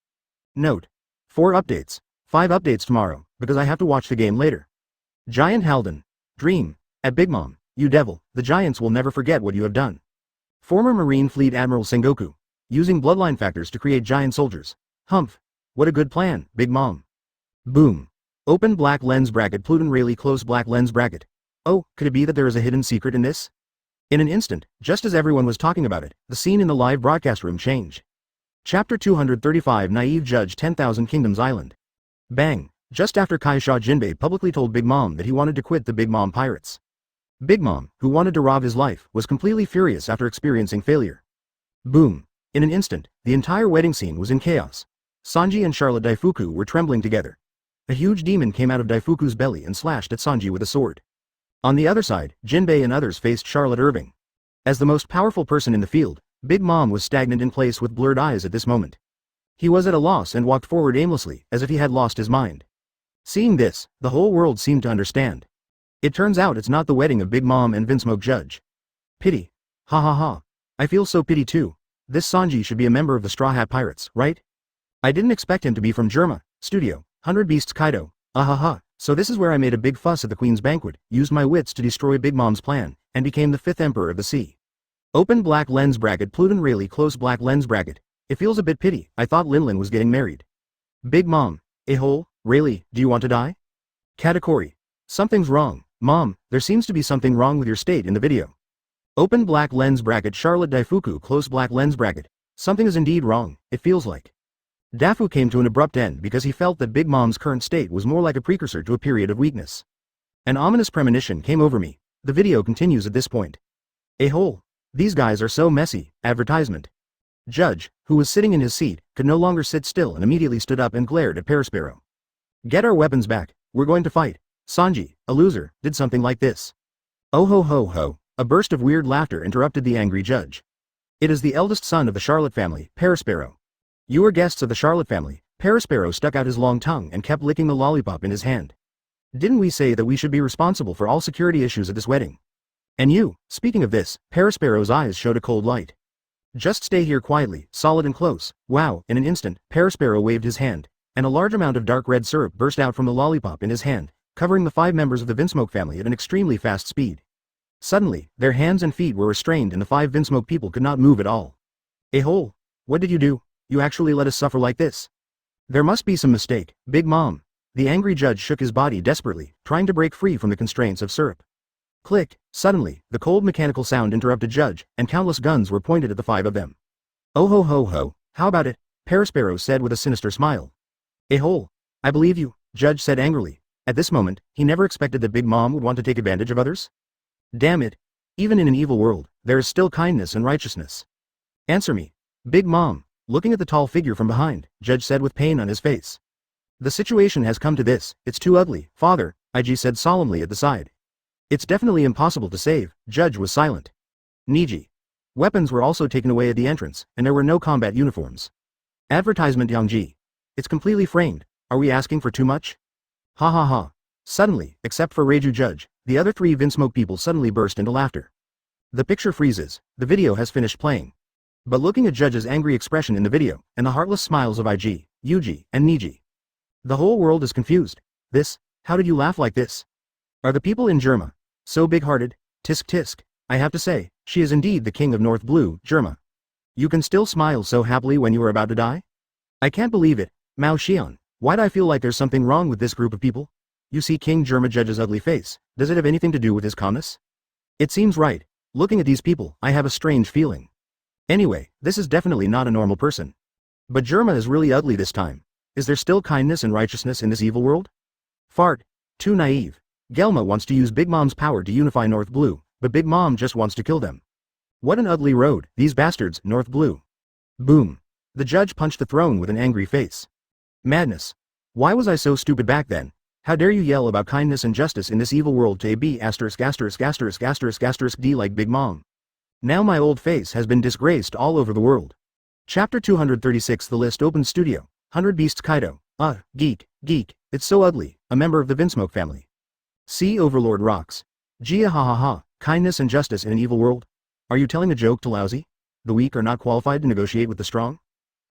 Note. 4 updates. 5 updates tomorrow, because I have to watch the game later. Giant Halden. Dream. At Big Mom, you devil, the giants will never forget what you have done. Former Marine Fleet Admiral Sengoku. Using bloodline factors to create giant soldiers. Humph. What a good plan, Big Mom. Boom. Open black lens bracket Pluton Rayleigh close black lens bracket. Oh, could it be that there is a hidden secret in this? In an instant, just as everyone was talking about it, the scene in the live broadcast room changed. Chapter 235 Naive Judge 10,000 Kingdoms Island. Bang. Just after Kaisha Jinbei publicly told Big Mom that he wanted to quit the Big Mom Pirates. Big Mom, who wanted to rob his life, was completely furious after experiencing failure. Boom. In an instant, the entire wedding scene was in chaos. Sanji and Charlotte Daifuku were trembling together. A huge demon came out of Daifuku's belly and slashed at Sanji with a sword. On the other side, Jinbei and others faced Charlotte Irving. As the most powerful person in the field, Big Mom was stagnant in place with blurred eyes at this moment. He was at a loss and walked forward aimlessly, as if he had lost his mind. Seeing this, the whole world seemed to understand. It turns out it's not the wedding of Big Mom and Vinsmoke Judge. Pity. I feel so pity too. This Sanji should be a member of the Straw Hat Pirates, right? I didn't expect him to be from Germa, Studio, 100 Beasts Kaido. So this is where I made a big fuss at the Queen's banquet, used my wits to destroy Big Mom's plan, and became the 5th Emperor of the Sea. Open black lens bracket Pluton Rayleigh close black lens bracket. It feels a bit pity, I thought Linlin was getting married. Big Mom. Rayleigh, do you want to die? Katakuri. Something's wrong, Mom, there seems to be something wrong with your state in the video. Open black lens bracket Charlotte Daifuku close black lens bracket. Something is indeed wrong, it feels like. Dafu came to an abrupt end because he felt that Big Mom's current state was more like a precursor to a period of weakness. An ominous premonition came over me. The video continues at this point. These guys are so messy, advertisement. Judge, who was sitting in his seat, could no longer sit still and immediately stood up and glared at Perisparrow. Get our weapons back, we're going to fight. Sanji, a loser, did something like this. Oh ho. A burst of weird laughter interrupted the angry judge. It is the eldest son of the Charlotte family, Perisparrow. You are guests of the Charlotte family. Perisparrow stuck out his long tongue and kept licking the lollipop in his hand. Didn't we say that we should be responsible for all security issues at this wedding? And you, speaking of this, Perisparrow's eyes showed a cold light. Just stay here quietly, solid and close. Wow, in an instant, Perisparrow waved his hand, and a large amount of dark red syrup burst out from the lollipop in his hand, covering the 5 members of the Vinsmoke family at an extremely fast speed. Suddenly, their hands and feet were restrained and the 5 Vinsmoke people could not move at all. What did you do? You actually let us suffer like this? There must be some mistake, Big Mom. The angry judge shook his body desperately, trying to break free from the constraints of syrup. Click. Suddenly, the cold mechanical sound interrupted Judge, and countless guns were pointed at the 5 of them. Oh ho. How about it? Perisparrow said with a sinister smile. I believe you, Judge said angrily. At this moment, he never expected that Big Mom would want to take advantage of others. Damn it. Even in an evil world, there is still kindness and righteousness. Answer me. Big Mom. Looking at the tall figure from behind, Judge said with pain on his face. The situation has come to this, it's too ugly, Father, IG said solemnly at the side. It's definitely impossible to save, Judge was silent. Niji. Weapons were also taken away at the entrance, and there were no combat uniforms. Advertisement Yangji. It's completely framed, are we asking for too much? Ha. Suddenly, except for Reiju Judge, the other 3 Vinsmoke people suddenly burst into laughter. The picture freezes, the video has finished playing. But looking at Judge's angry expression in the video, and the heartless smiles of IG, Yuji, and Niji. The whole world is confused. How did you laugh like this? Are the people in Germa so big-hearted? Tisk. I have to say, she is indeed the king of North Blue, Germa. You can still smile so happily when you are about to die? I can't believe it, Mao Xian. Why'd I feel like there's something wrong with this group of people? You see King Germa Judge's ugly face, does it have anything to do with his calmness? It seems right. Looking at these people, I have a strange feeling. Anyway, this is definitely not a normal person. But Germa is really ugly this time. Is there still kindness and righteousness in this evil world? Fart. Too naive. Gelma wants to use Big Mom's power to unify North Blue, but Big Mom just wants to kill them. What an ugly road, these bastards, North Blue. Boom. The judge punched the throne with an angry face. Madness. Why was I so stupid back then? How dare you yell about kindness and justice in this evil world to a B************ D like Big Mom. Now my old face has been disgraced all over the world. Chapter 236 The list opens studio. 100 Beasts Kaido. Geek, it's so ugly, a member of the Vinsmoke family. See Overlord rocks. Gia ha ha ha, kindness and justice in an evil world? Are you telling a joke to Laozi? The weak are not qualified to negotiate with the strong?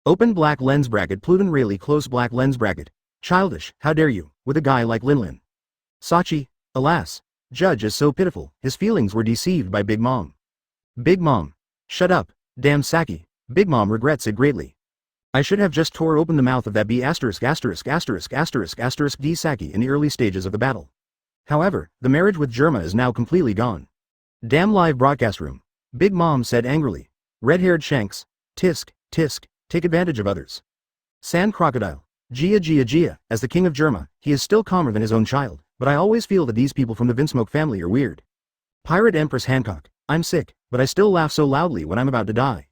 Open black lens bracket Pluton Rayleigh close black lens bracket. Childish, how dare you, with a guy like Linlin. Sachi, alas. Judge is so pitiful, his feelings were deceived by Big Mom. Big Mom. Shut up, damn Saki, Big Mom regrets it greatly. I should have just tore open the mouth of that B*********** D Saki in the early stages of the battle. However, the marriage with Germa is now completely gone. Damn live broadcast room. Big Mom said angrily. Red-haired Shanks. Tisk, take advantage of others. Sand Crocodile. Gia, as the king of Germa, he is still calmer than his own child, but I always feel that these people from the Vinsmoke family are weird. Pirate Empress Hancock. I'm sick, but I still laugh so loudly when I'm about to die.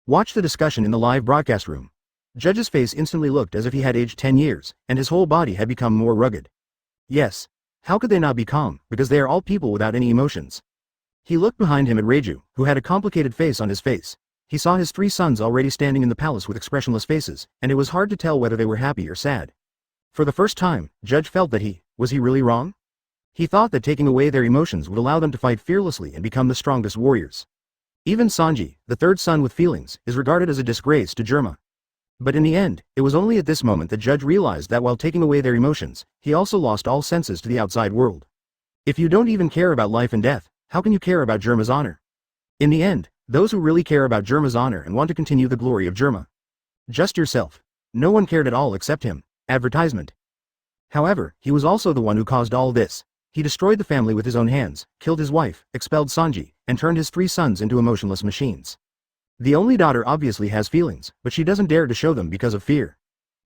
Watch the discussion in the live broadcast room. Judge's face instantly looked as if he had aged 10 years, and his whole body had become more rugged. Yes. How could they not be calm, because they are all people without any emotions? He looked behind him at Reiju, who had a complicated face on his face. He saw his 3 sons already standing in the palace with expressionless faces, and it was hard to tell whether they were happy or sad. For the first time, Judge felt that was he really wrong? He thought that taking away their emotions would allow them to fight fearlessly and become the strongest warriors. Even Sanji, the 3rd son with feelings, is regarded as a disgrace to Germa. But in the end, it was only at this moment that Judge realized that while taking away their emotions, he also lost all senses to the outside world. If you don't even care about life and death, how can you care about Germa's honor? In the end, those who really care about Germa's honor and want to continue the glory of Germa. Just yourself. No one cared at all except him. Advertisement. However, he was also the one who caused all this. He destroyed the family with his own hands, killed his wife, expelled Sanji, and turned his 3 sons into emotionless machines. The only daughter obviously has feelings, but she doesn't dare to show them because of fear.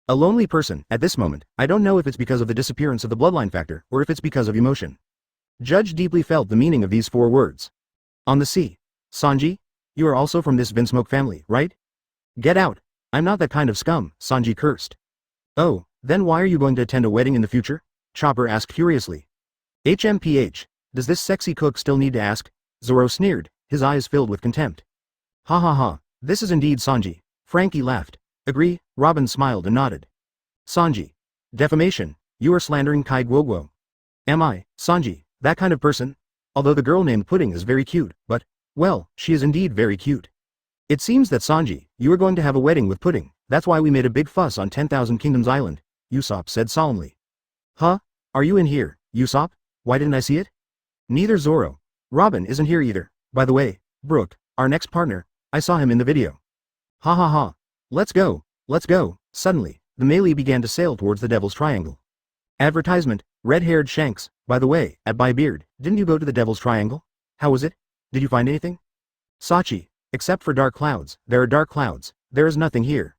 A lonely person, at this moment, I don't know if it's because of the disappearance of the bloodline factor, or if it's because of emotion. Judge deeply felt the meaning of these 4 words. On the sea. Sanji? You are also from this Vinsmoke family, right? Get out. I'm not that kind of scum, Sanji cursed. Oh, then why are you going to attend a wedding in the future? Chopper asked curiously. HMPH, does this sexy cook still need to ask? Zoro sneered, his eyes filled with contempt. Ha ha ha, this is indeed Sanji. Frankie laughed. Agree, Robin smiled and nodded. Sanji. Defamation, you are slandering Kai Guoguo. Am I, Sanji, that kind of person? Although the girl named Pudding is very cute, but, well, she is indeed very cute. It seems that Sanji, you are going to have a wedding with Pudding, that's why we made a big fuss on 10,000 Kingdoms Island, Usopp said solemnly. Huh? Are you in here, Usopp? Why didn't I see it? Neither Zoro. Robin isn't here either. By the way, Brooke, our next partner, I saw him in the video. Ha ha ha. Let's go. Suddenly, the melee began to sail towards the Devil's Triangle. Advertisement, red-haired Shanks, by the way, at Whitebeard, didn't you go to the Devil's Triangle? How was it? Did you find anything? Sachi, except for dark clouds, there are dark clouds, there is nothing here.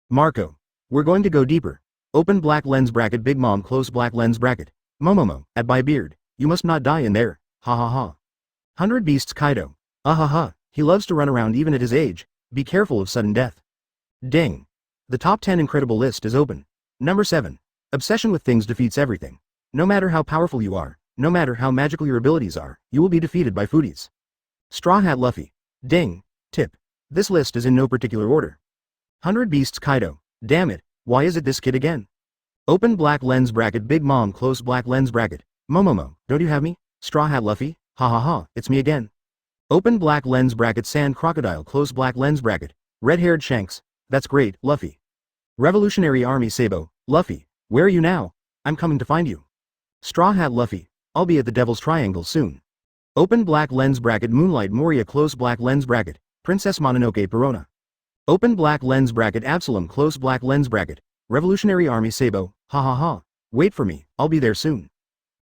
Marco, we're going to go deeper. Open black lens bracket Big Mom close black lens bracket. Momomo, at Whitebeard, you must not die in there, ha ha ha. 100 Beasts Kaido. Ah ha ha, he loves to run around even at his age, be careful of sudden death. Ding. The top 10 incredible list is open. Number 7. Obsession with things defeats everything. No matter how powerful you are, no matter how magical your abilities are, you will be defeated by foodies. Straw Hat Luffy. Ding. Tip. This list is in no particular order. 100 Beasts Kaido. Damn it, why is it this kid again? Open black lens bracket Big Mom close black lens bracket. Momomo, don't you have me? Straw Hat Luffy, ha ha ha, it's me again. Open black lens bracket Sand Crocodile close black lens bracket. Red-haired Shanks, that's great, Luffy. Revolutionary Army Sabo, Luffy, where are you now? I'm coming to find you. Straw Hat Luffy, I'll be at the Devil's Triangle soon. Open black lens bracket Moonlight Moria close black lens bracket. Princess Mononoke Perona. Open black lens bracket Absalom close black lens bracket. Revolutionary Army Sabo, ha ha ha. Wait for me, I'll be there soon.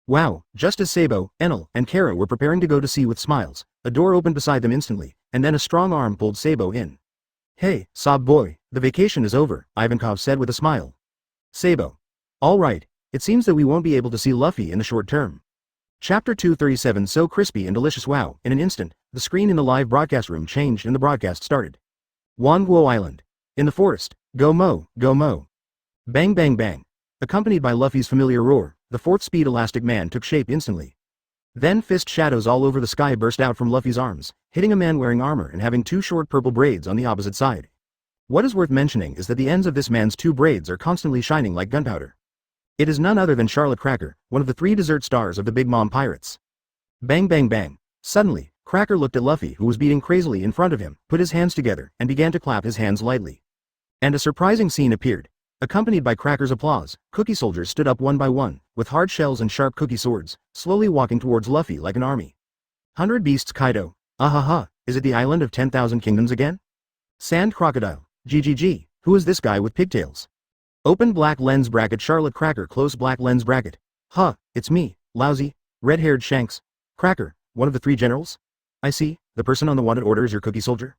Wow, just as Sabo, Enel, and Kara were preparing to go to sea with smiles, a door opened beside them instantly, and then a strong arm pulled Sabo in. Hey, Sob boy, the vacation is over, Ivankov said with a smile. Sabo. All right, it seems that we won't be able to see Luffy in the short term. Chapter 237 So crispy and delicious. Wow, in an instant, the screen in the live broadcast room changed and the broadcast started. Wanguo Island. In the forest. Go Mo, go Mo. Bang bang bang. Accompanied by Luffy's familiar roar, the fourth speed elastic man took shape instantly. Then fist shadows all over the sky burst out from Luffy's arms, hitting a man wearing armor and having two short purple braids on the opposite side. What is worth mentioning is that the ends of this man's two braids are constantly shining like gunpowder. It is none other than Charlotte Cracker, one of the 3 dessert stars of the Big Mom Pirates. Bang bang bang. Suddenly, Cracker looked at Luffy, who was beating crazily in front of him, put his hands together, and began to clap his hands lightly. And a surprising scene appeared. Accompanied by Cracker's applause, cookie soldiers stood up one by one, with hard shells and sharp cookie swords, slowly walking towards Luffy like an army. 100 Beasts Kaido. Ahaha, is it the island of 10,000 kingdoms again? Sand Crocodile. GGG, who is this guy with pigtails? Open black lens bracket Charlotte Cracker close black lens bracket. Huh, it's me, Laozi, red-haired Shanks. Cracker, one of the 3 generals? I see, the person on the wanted order is your cookie soldier?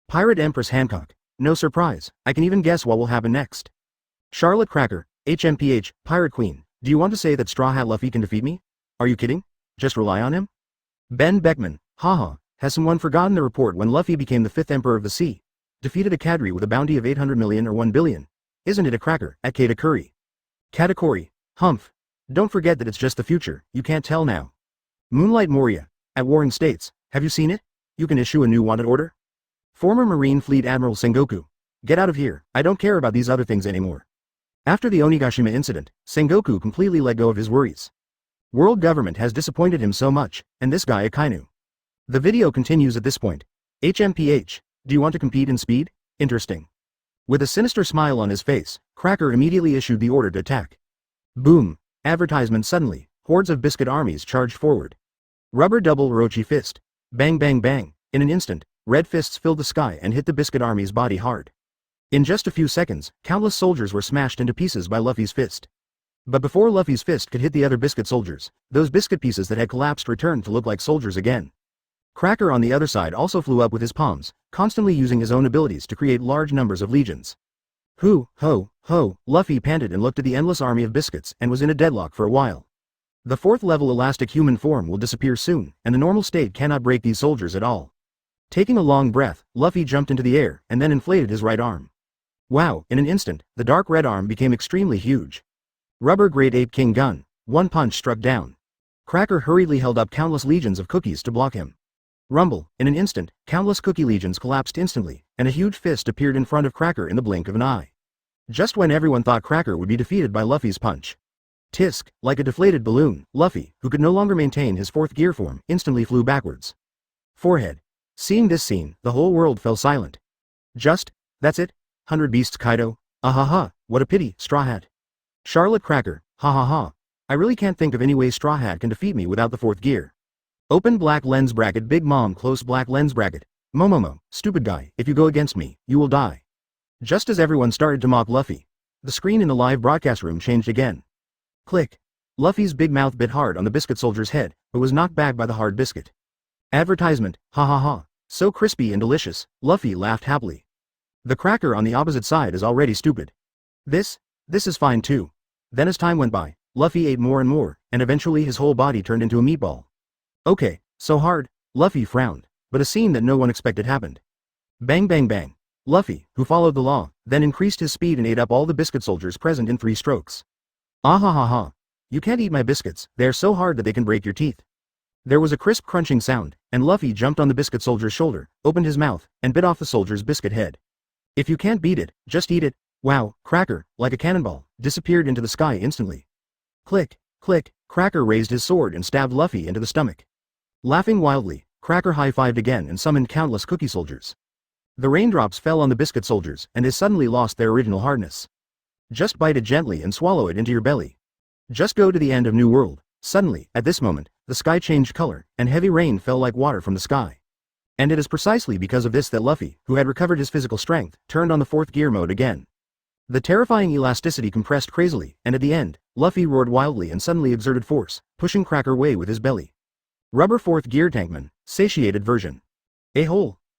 Pirate Empress Hancock. No surprise, I can even guess what will happen next. Charlotte Cracker, HMPH, Pirate Queen, do you want to say that Straw Hat Luffy can defeat me? Are you kidding? Just rely on him? Ben Beckman, haha, has someone forgotten the report when Luffy became the 5th Emperor of the Sea? Defeated a Kadri with a bounty of 800 million or 1 billion. Isn't it a cracker, at Katakuri? Katakuri, humph. Don't forget that it's just the future, you can't tell now. Moonlight Moria, at Warring States, have you seen it? You can issue a new wanted order? Former Marine Fleet Admiral Sengoku. Get out of here, I don't care about these other things anymore. After the Onigashima incident, Sengoku completely let go of his worries. World government has disappointed him so much, and this guy Akynu. The video continues at this point. HMPH, do you want to compete in speed? Interesting. With a sinister smile on his face, Cracker immediately issued the order to attack. Boom. Advertisement suddenly, hordes of biscuit armies charged forward. Rubber double Orochi fist. Bang bang bang. In an instant, red fists filled the sky and hit the biscuit army's body hard. In just a few seconds, countless soldiers were smashed into pieces by Luffy's fist. But before Luffy's fist could hit the other biscuit soldiers, those biscuit pieces that had collapsed returned to look like soldiers again. Cracker on the other side also flew up with his palms, constantly using his own abilities to create large numbers of legions. Hoo, ho, ho, Luffy panted and looked at the endless army of biscuits and was in a deadlock for a while. The 4th level elastic human form will disappear soon, and the normal state cannot break these soldiers at all. Taking a long breath, Luffy jumped into the air and then inflated his right arm. Wow, in an instant, the dark red arm became extremely huge. Rubber Great Ape King Gun. One punch struck down. Cracker hurriedly held up countless legions of cookies to block him. Rumble, in an instant, countless cookie legions collapsed instantly, and a huge fist appeared in front of Cracker in the blink of an eye. Just when everyone thought Cracker would be defeated by Luffy's punch. Tisk, like a deflated balloon, Luffy, who could no longer maintain his 4th gear form, instantly flew backwards. Forehead. Seeing this scene, the whole world fell silent. That's it? 100 Beasts Kaido? Ahaha, what a pity, Straw Hat. Charlotte Cracker, ha ha ha. I really can't think of any way Straw Hat can defeat me without the 4th gear. Open black lens bracket Big Mom close black lens bracket. Momomo, stupid guy, if you go against me, you will die. Just as everyone started to mock Luffy, the screen in the live broadcast room changed again. Click. Luffy's big mouth bit hard on the biscuit soldier's head, but was knocked back by the hard biscuit. Advertisement, ha ha ha. So crispy and delicious, Luffy laughed happily. The Cracker on the opposite side is already stupid. This is fine too. Then as time went by, Luffy ate more and more, and eventually his whole body turned into a meatball. Okay, so hard, Luffy frowned, but a scene that no one expected happened. Bang bang bang. Luffy, who followed the law, then increased his speed and ate up all the biscuit soldiers present in 3 strokes. Ah ha ha ha. You can't eat my biscuits, they are so hard that they can break your teeth. There was a crisp crunching sound, and Luffy jumped on the biscuit soldier's shoulder, opened his mouth, and bit off the soldier's biscuit head. If you can't beat it, just eat it. Wow, Cracker, like a cannonball, disappeared into the sky instantly. Click, click, Cracker raised his sword and stabbed Luffy into the stomach. Laughing wildly, Cracker high-fived again and summoned countless cookie soldiers. The raindrops fell on the biscuit soldiers and they suddenly lost their original hardness. Just bite it gently and swallow it into your belly. Just go to the end of New World. Suddenly, at this moment, the sky changed color, and heavy rain fell like water from the sky. And it is precisely because of this that Luffy, who had recovered his physical strength, turned on the 4th gear mode again. The terrifying elasticity compressed crazily, and at the end, Luffy roared wildly and suddenly exerted force, pushing Cracker away with his belly. Rubber 4th gear tankman, satiated version. A hole.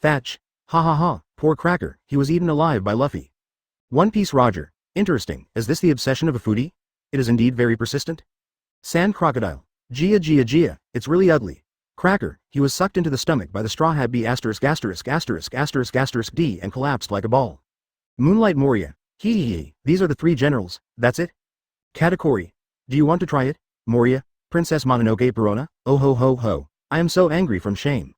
Thatch. Ha ha ha, poor Cracker, he was eaten alive by Luffy. One Piece Roger. Interesting, is this the obsession of a foodie? It is indeed very persistent. Sand Crocodile. Gia Gia Gia, it's really ugly. Cracker, he was sucked into the stomach by the Straw Hat B***************** D and collapsed like a ball. Moonlight Moria. Hee hee hee, these are the three generals, that's it? Katakuri. Do you want to try it? Moria, Princess Mononoke Perona, oh ho ho ho, I am so angry from shame.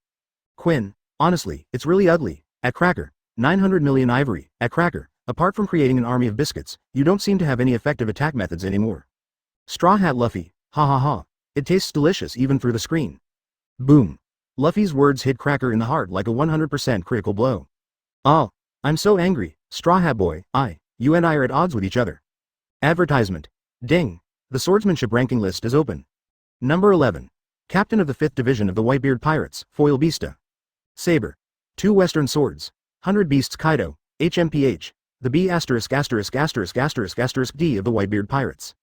Quinn. Honestly, it's really ugly. At Cracker. 900 million ivory. At Cracker. Apart from creating an army of biscuits, you don't seem to have any effective attack methods anymore. Straw Hat Luffy. Ha ha ha. It tastes delicious even through the screen. Boom. Luffy's words hit Cracker in the heart like a 100% critical blow. Oh. I'm so angry. Straw Hat Boy, you and I are at odds with each other. Advertisement. Ding. The swordsmanship ranking list is open. Number 11. Captain of the 5th Division of the Whitebeard Pirates, Foil Beasta. Saber. 2 Western Swords. 100 Beasts Kaido, HMPH. The B********************** D of the Whitebeard Pirates.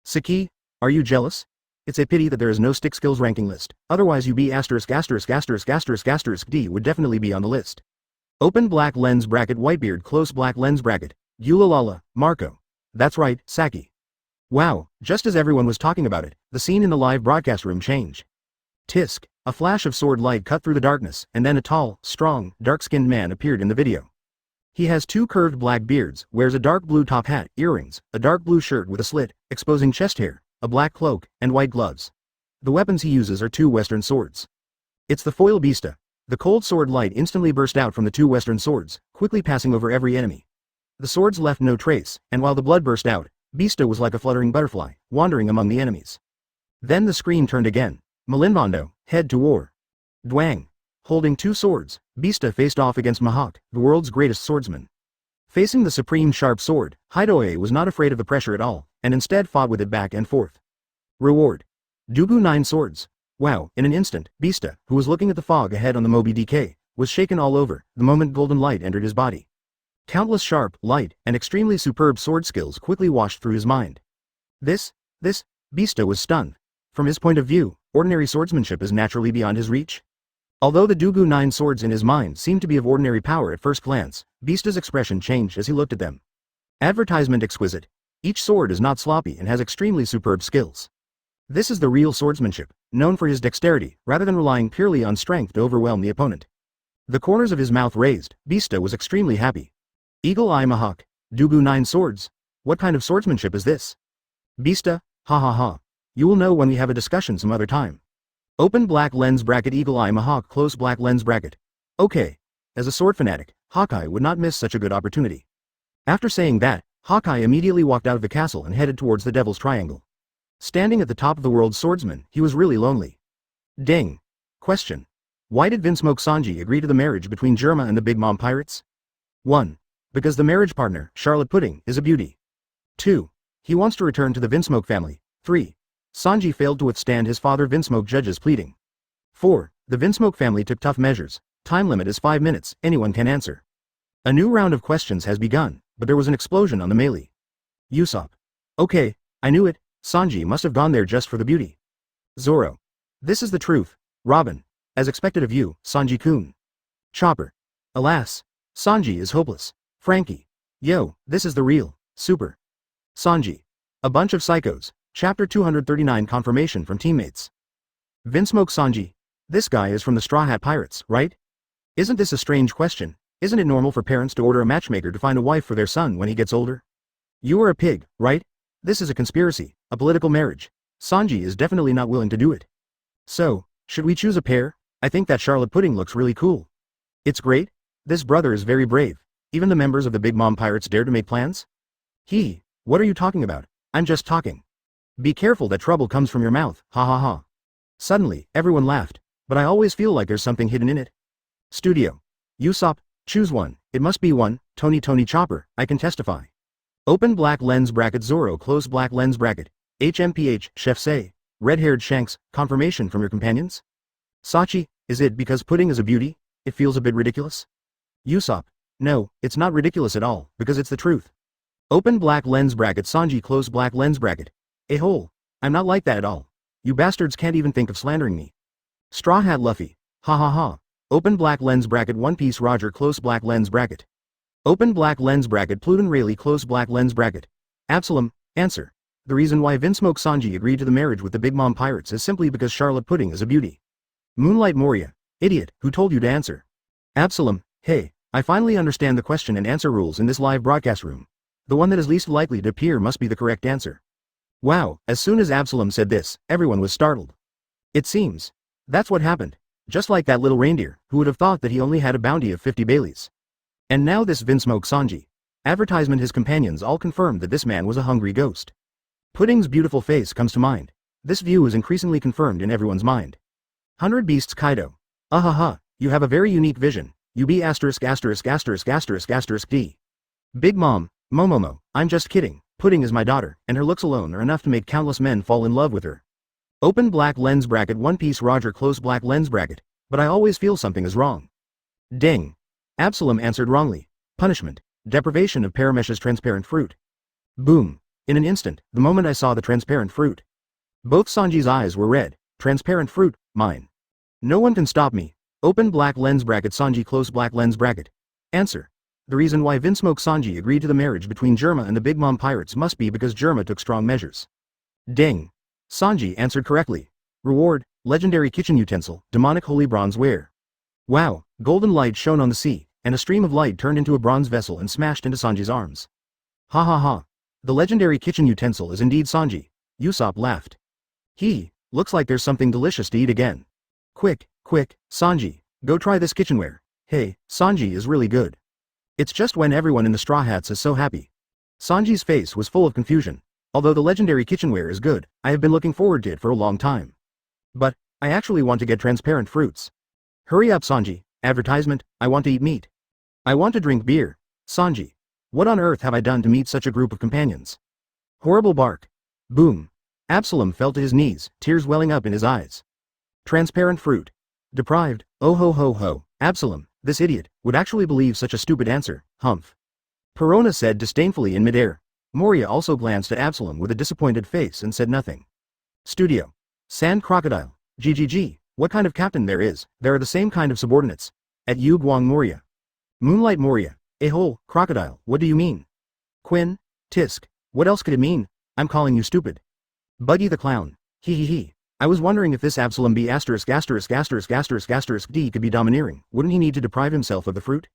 Saki, are you jealous? It's a pity that there is no stick skills ranking list, otherwise you B************ D would definitely be on the list. Open black lens bracket Whitebeard close black lens bracket, Yulalala, Marco. That's right, Saki. Wow, just as everyone was talking about it, the scene in the live broadcast room changed. Tisk, a flash of sword light cut through the darkness, and then a tall, strong, dark-skinned man appeared in the video. He has 2 curved black beards, wears a dark blue top hat, earrings, a dark blue shirt with a slit, exposing chest hair, a black cloak, and white gloves. The weapons he uses are 2 Western swords. It's the Foil Beasta. The cold sword light instantly burst out from the 2 Western swords, quickly passing over every enemy. The swords left no trace, and while the blood burst out, Beasta was like a fluttering butterfly, wandering among the enemies. Then the screen turned again. Malinbondo, head to war. Dwang. Holding 2 swords, Beasta faced off against Mihawk, the world's greatest swordsman. Facing the supreme sharp sword, Hidoe was not afraid of the pressure at all, and instead fought with it back and forth. Reward. Dubu 9 swords. Wow, in an instant, Beasta, who was looking at the fog ahead on the Moby DK, was shaken all over, the moment golden light entered his body. Countless sharp, light, and extremely superb sword skills quickly washed through his mind. This, Beasta was stunned. From his point of view, ordinary swordsmanship is naturally beyond his reach. Although the Dugu 9 swords in his mind seemed to be of ordinary power at first glance, Beasta's expression changed as he looked at them. Advertisement exquisite. Each sword is not sloppy and has extremely superb skills. This is the real swordsmanship, known for his dexterity, rather than relying purely on strength to overwhelm the opponent. The corners of his mouth raised, Beasta was extremely happy. Eagle Eye Mihawk, Dugu 9 swords. What kind of swordsmanship is this? Beasta, ha ha ha. You will know when we have a discussion some other time. Open black lens bracket Eagle Eye Mihawk close black lens bracket. Okay. As a sword fanatic, Hawkeye would not miss such a good opportunity. After saying that, Hawkeye immediately walked out of the castle and headed towards the Devil's Triangle. Standing at the top of the world's swordsman, he was really lonely. Ding. Question. Why did Vinsmoke Sanji agree to the marriage between Germa and the Big Mom Pirates? 1. Because the marriage partner, Charlotte Pudding, is a beauty. 2. He wants to return to the Vinsmoke family. 3. Sanji failed to withstand his father Vinsmoke Judge's pleading. 4. The Vinsmoke family took tough measures. Time limit is 5 minutes, anyone can answer. A new round of questions has begun, but there was an explosion on the melee. Usopp. Okay, I knew it, Sanji must have gone there just for the beauty. Zoro. This is the truth, Robin. As expected of you, Sanji-kun. Chopper. Alas. Sanji is hopeless. Frankie. Yo, this is the real, super. Sanji. A bunch of psychos. Chapter 239 Confirmation from Teammates. Vinsmoke Sanji. This guy is from the Straw Hat Pirates, right? Isn't this a strange question? Isn't it normal for parents to order a matchmaker to find a wife for their son when he gets older? You are a pig, right? This is a conspiracy, a political marriage. Sanji is definitely not willing to do it. So, should we choose a pair? I think that Charlotte Pudding looks really cool. It's great. This brother is very brave. Even the members of the Big Mom Pirates dare to make plans? What are you talking about? I'm just talking. Be careful that trouble comes from your mouth, ha ha ha. Suddenly, everyone laughed, but I always feel like there's something hidden in it. Studio. Usopp, choose one, it must be one, Tony Chopper, I can testify. Open black lens bracket Zoro close black lens bracket. HMPH, Chef Say. Red-haired Shanks, confirmation from your companions? Sachi, is it because pudding is a beauty? It feels a bit ridiculous? Usopp, no, it's not ridiculous at all, because it's the truth. Open black lens bracket Sanji close black lens bracket. A-hole. I'm not like that at all. You bastards can't even think of slandering me. Straw Hat Luffy. Ha ha ha. Open black lens bracket One Piece Roger close black lens bracket. Open black lens bracket Pluton Rayleigh close black lens bracket. Absalom, answer. The reason why Vinsmoke Sanji agreed to the marriage with the Big Mom Pirates is simply because Charlotte Pudding is a beauty. Moonlight Moria. Idiot, who told you to answer? Absalom, hey, I finally understand the question and answer rules in this live broadcast room. The one that is least likely to appear must be the correct answer. Wow, as soon as Absalom said this, everyone was startled. It seems. That's what happened. Just like that little reindeer, who would have thought that he only had a bounty of 50 Baileys. And now this Vinsmoke Sanji. Advertisement his companions all confirmed that this man was a hungry ghost. Pudding's beautiful face comes to mind. This view is increasingly confirmed in everyone's mind. 100 Beasts Kaido. Ahaha, you have a very unique vision. You be asterisk asterisk asterisk asterisk asterisk D. Big Mom, Momomo, I'm just kidding. Pudding is my daughter, and her looks alone are enough to make countless men fall in love with her. Open black lens bracket One Piece Roger close black lens bracket, but I always feel something is wrong. Ding. Absalom answered wrongly. Punishment. Deprivation of Paramesh's transparent fruit. Boom. In an instant, the moment I saw the transparent fruit. Both Sanji's eyes were red. Transparent fruit, mine. No one can stop me. Open black lens bracket Sanji close black lens bracket. Answer. The reason why Vinsmoke Sanji agreed to the marriage between Germa and the Big Mom Pirates must be because Germa took strong measures. Ding. Sanji answered correctly. Reward, legendary kitchen utensil, demonic holy bronze ware. Wow, golden light shone on the sea, and a stream of light turned into a bronze vessel and smashed into Sanji's arms. Ha ha ha. The legendary kitchen utensil is indeed Sanji. Usopp laughed. Looks like there's something delicious to eat again. Quick, Sanji, go try this kitchenware. Hey, Sanji is really good. It's just when everyone in the Straw Hats is so happy. Sanji's face was full of confusion. Although the legendary kitchenware is good, I have been looking forward to it for a long time. But, I actually want to get transparent fruits. Hurry up Sanji, advertisement, I want to eat meat. I want to drink beer. Sanji. What on earth have I done to meet such a group of companions? Horrible bark. Boom. Absalom fell to his knees, tears welling up in his eyes. Transparent fruit. Deprived, oh ho ho ho, Absalom, this idiot, would actually believe such a stupid answer, humph. Perona said disdainfully in midair. Moria also glanced at Absalom with a disappointed face and said nothing. Studio. Sand Crocodile. GGG, what kind of captain there is, there are the same kind of subordinates. At Yu Guang Moria. Moonlight Moria. A-hole, crocodile, what do you mean? Quinn, Tisk, what else could it mean? I'm calling you stupid. Buggy the Clown. He. I was wondering if this Absalom B asterisk asterisk asterisk asterisk asterisk D could be domineering, wouldn't he need to deprive himself of the fruit?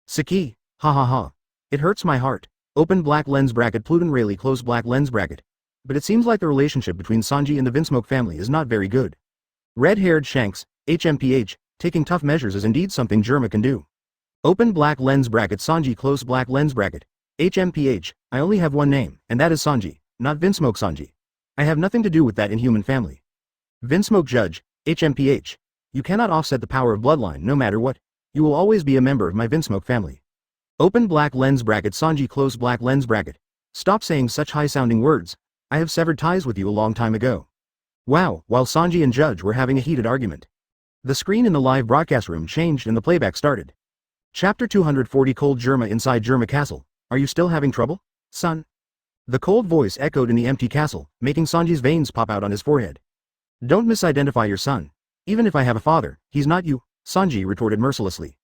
Saki, ha ha ha. It hurts my heart. Open black lens bracket Pluton Rayleigh close black lens bracket. But it seems like the relationship between Sanji and the Vinsmoke family is not very good. Red-haired Shanks, HMPH, taking tough measures is indeed something Germa can do. Open black lens bracket Sanji close black lens bracket. HMPH, I only have one name, and that is Sanji, not Vinsmoke Sanji. I have nothing to do with that inhuman family. Vinsmoke Judge, HMPH. You cannot offset the power of Bloodline no matter what. You will always be a member of my Vinsmoke family. Open black lens bracket Sanji close black lens bracket. Stop saying such high-sounding words. I have severed ties with you a long time ago. Wow, while Sanji and Judge were having a heated argument. The screen in the live broadcast room changed and the playback started. Chapter 240 Cold Germa inside Germa Castle. Are you still having trouble, son? The cold voice echoed in the empty castle, making Sanji's veins pop out on his forehead. Don't misidentify your son. Even if I have a father, he's not you, Sanji retorted mercilessly.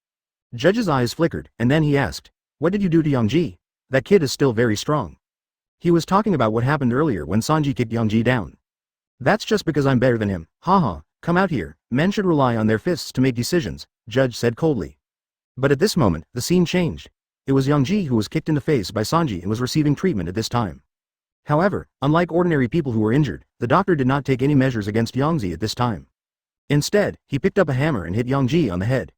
Judge's eyes flickered, and then he asked, what did you do to Yongji? That kid is still very strong. He was talking about what happened earlier when Sanji kicked Yongji down. That's just because I'm better than him, haha, come out here, men should rely on their fists to make decisions, Judge said coldly. But at this moment, the scene changed. It was Yongji who was kicked in the face by Sanji and was receiving treatment at this time. However, unlike ordinary people who were injured, the doctor did not take any measures against Yongji at this time. Instead, he picked up a hammer and hit Yongji on the head.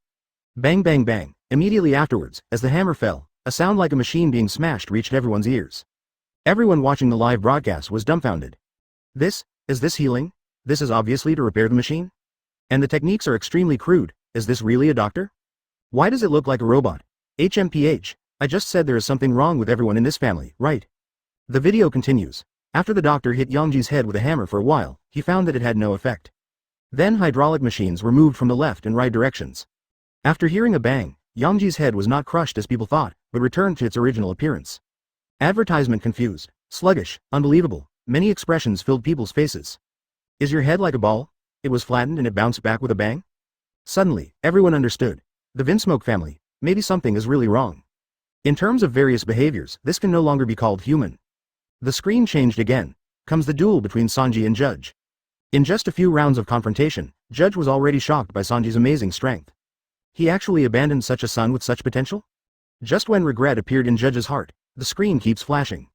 Bang bang bang, immediately afterwards, as the hammer fell, a sound like a machine being smashed reached everyone's ears. Everyone watching the live broadcast was dumbfounded. Is this healing? This is obviously to repair the machine? And the techniques are extremely crude, is this really a doctor? Why does it look like a robot? HMPH, I just said there is something wrong with everyone in this family, right? The video continues. After the doctor hit Yongji's head with a hammer for a while, he found that it had no effect. Then hydraulic machines were moved from the left and right directions. After hearing a bang, Yongji's head was not crushed as people thought, but returned to its original appearance. Advertisement confused, sluggish, unbelievable, many expressions filled people's faces. Is your head like a ball? It was flattened and it bounced back with a bang? Suddenly, everyone understood. The Vinsmoke family, maybe something is really wrong. In terms of various behaviors, this can no longer be called human. The screen changed again. Comes the duel between Sanji and Judge. In just a few rounds of confrontation, Judge was already shocked by Sanji's amazing strength. He actually abandoned such a son with such potential? Just when regret appeared in Judge's heart, the screen keeps flashing.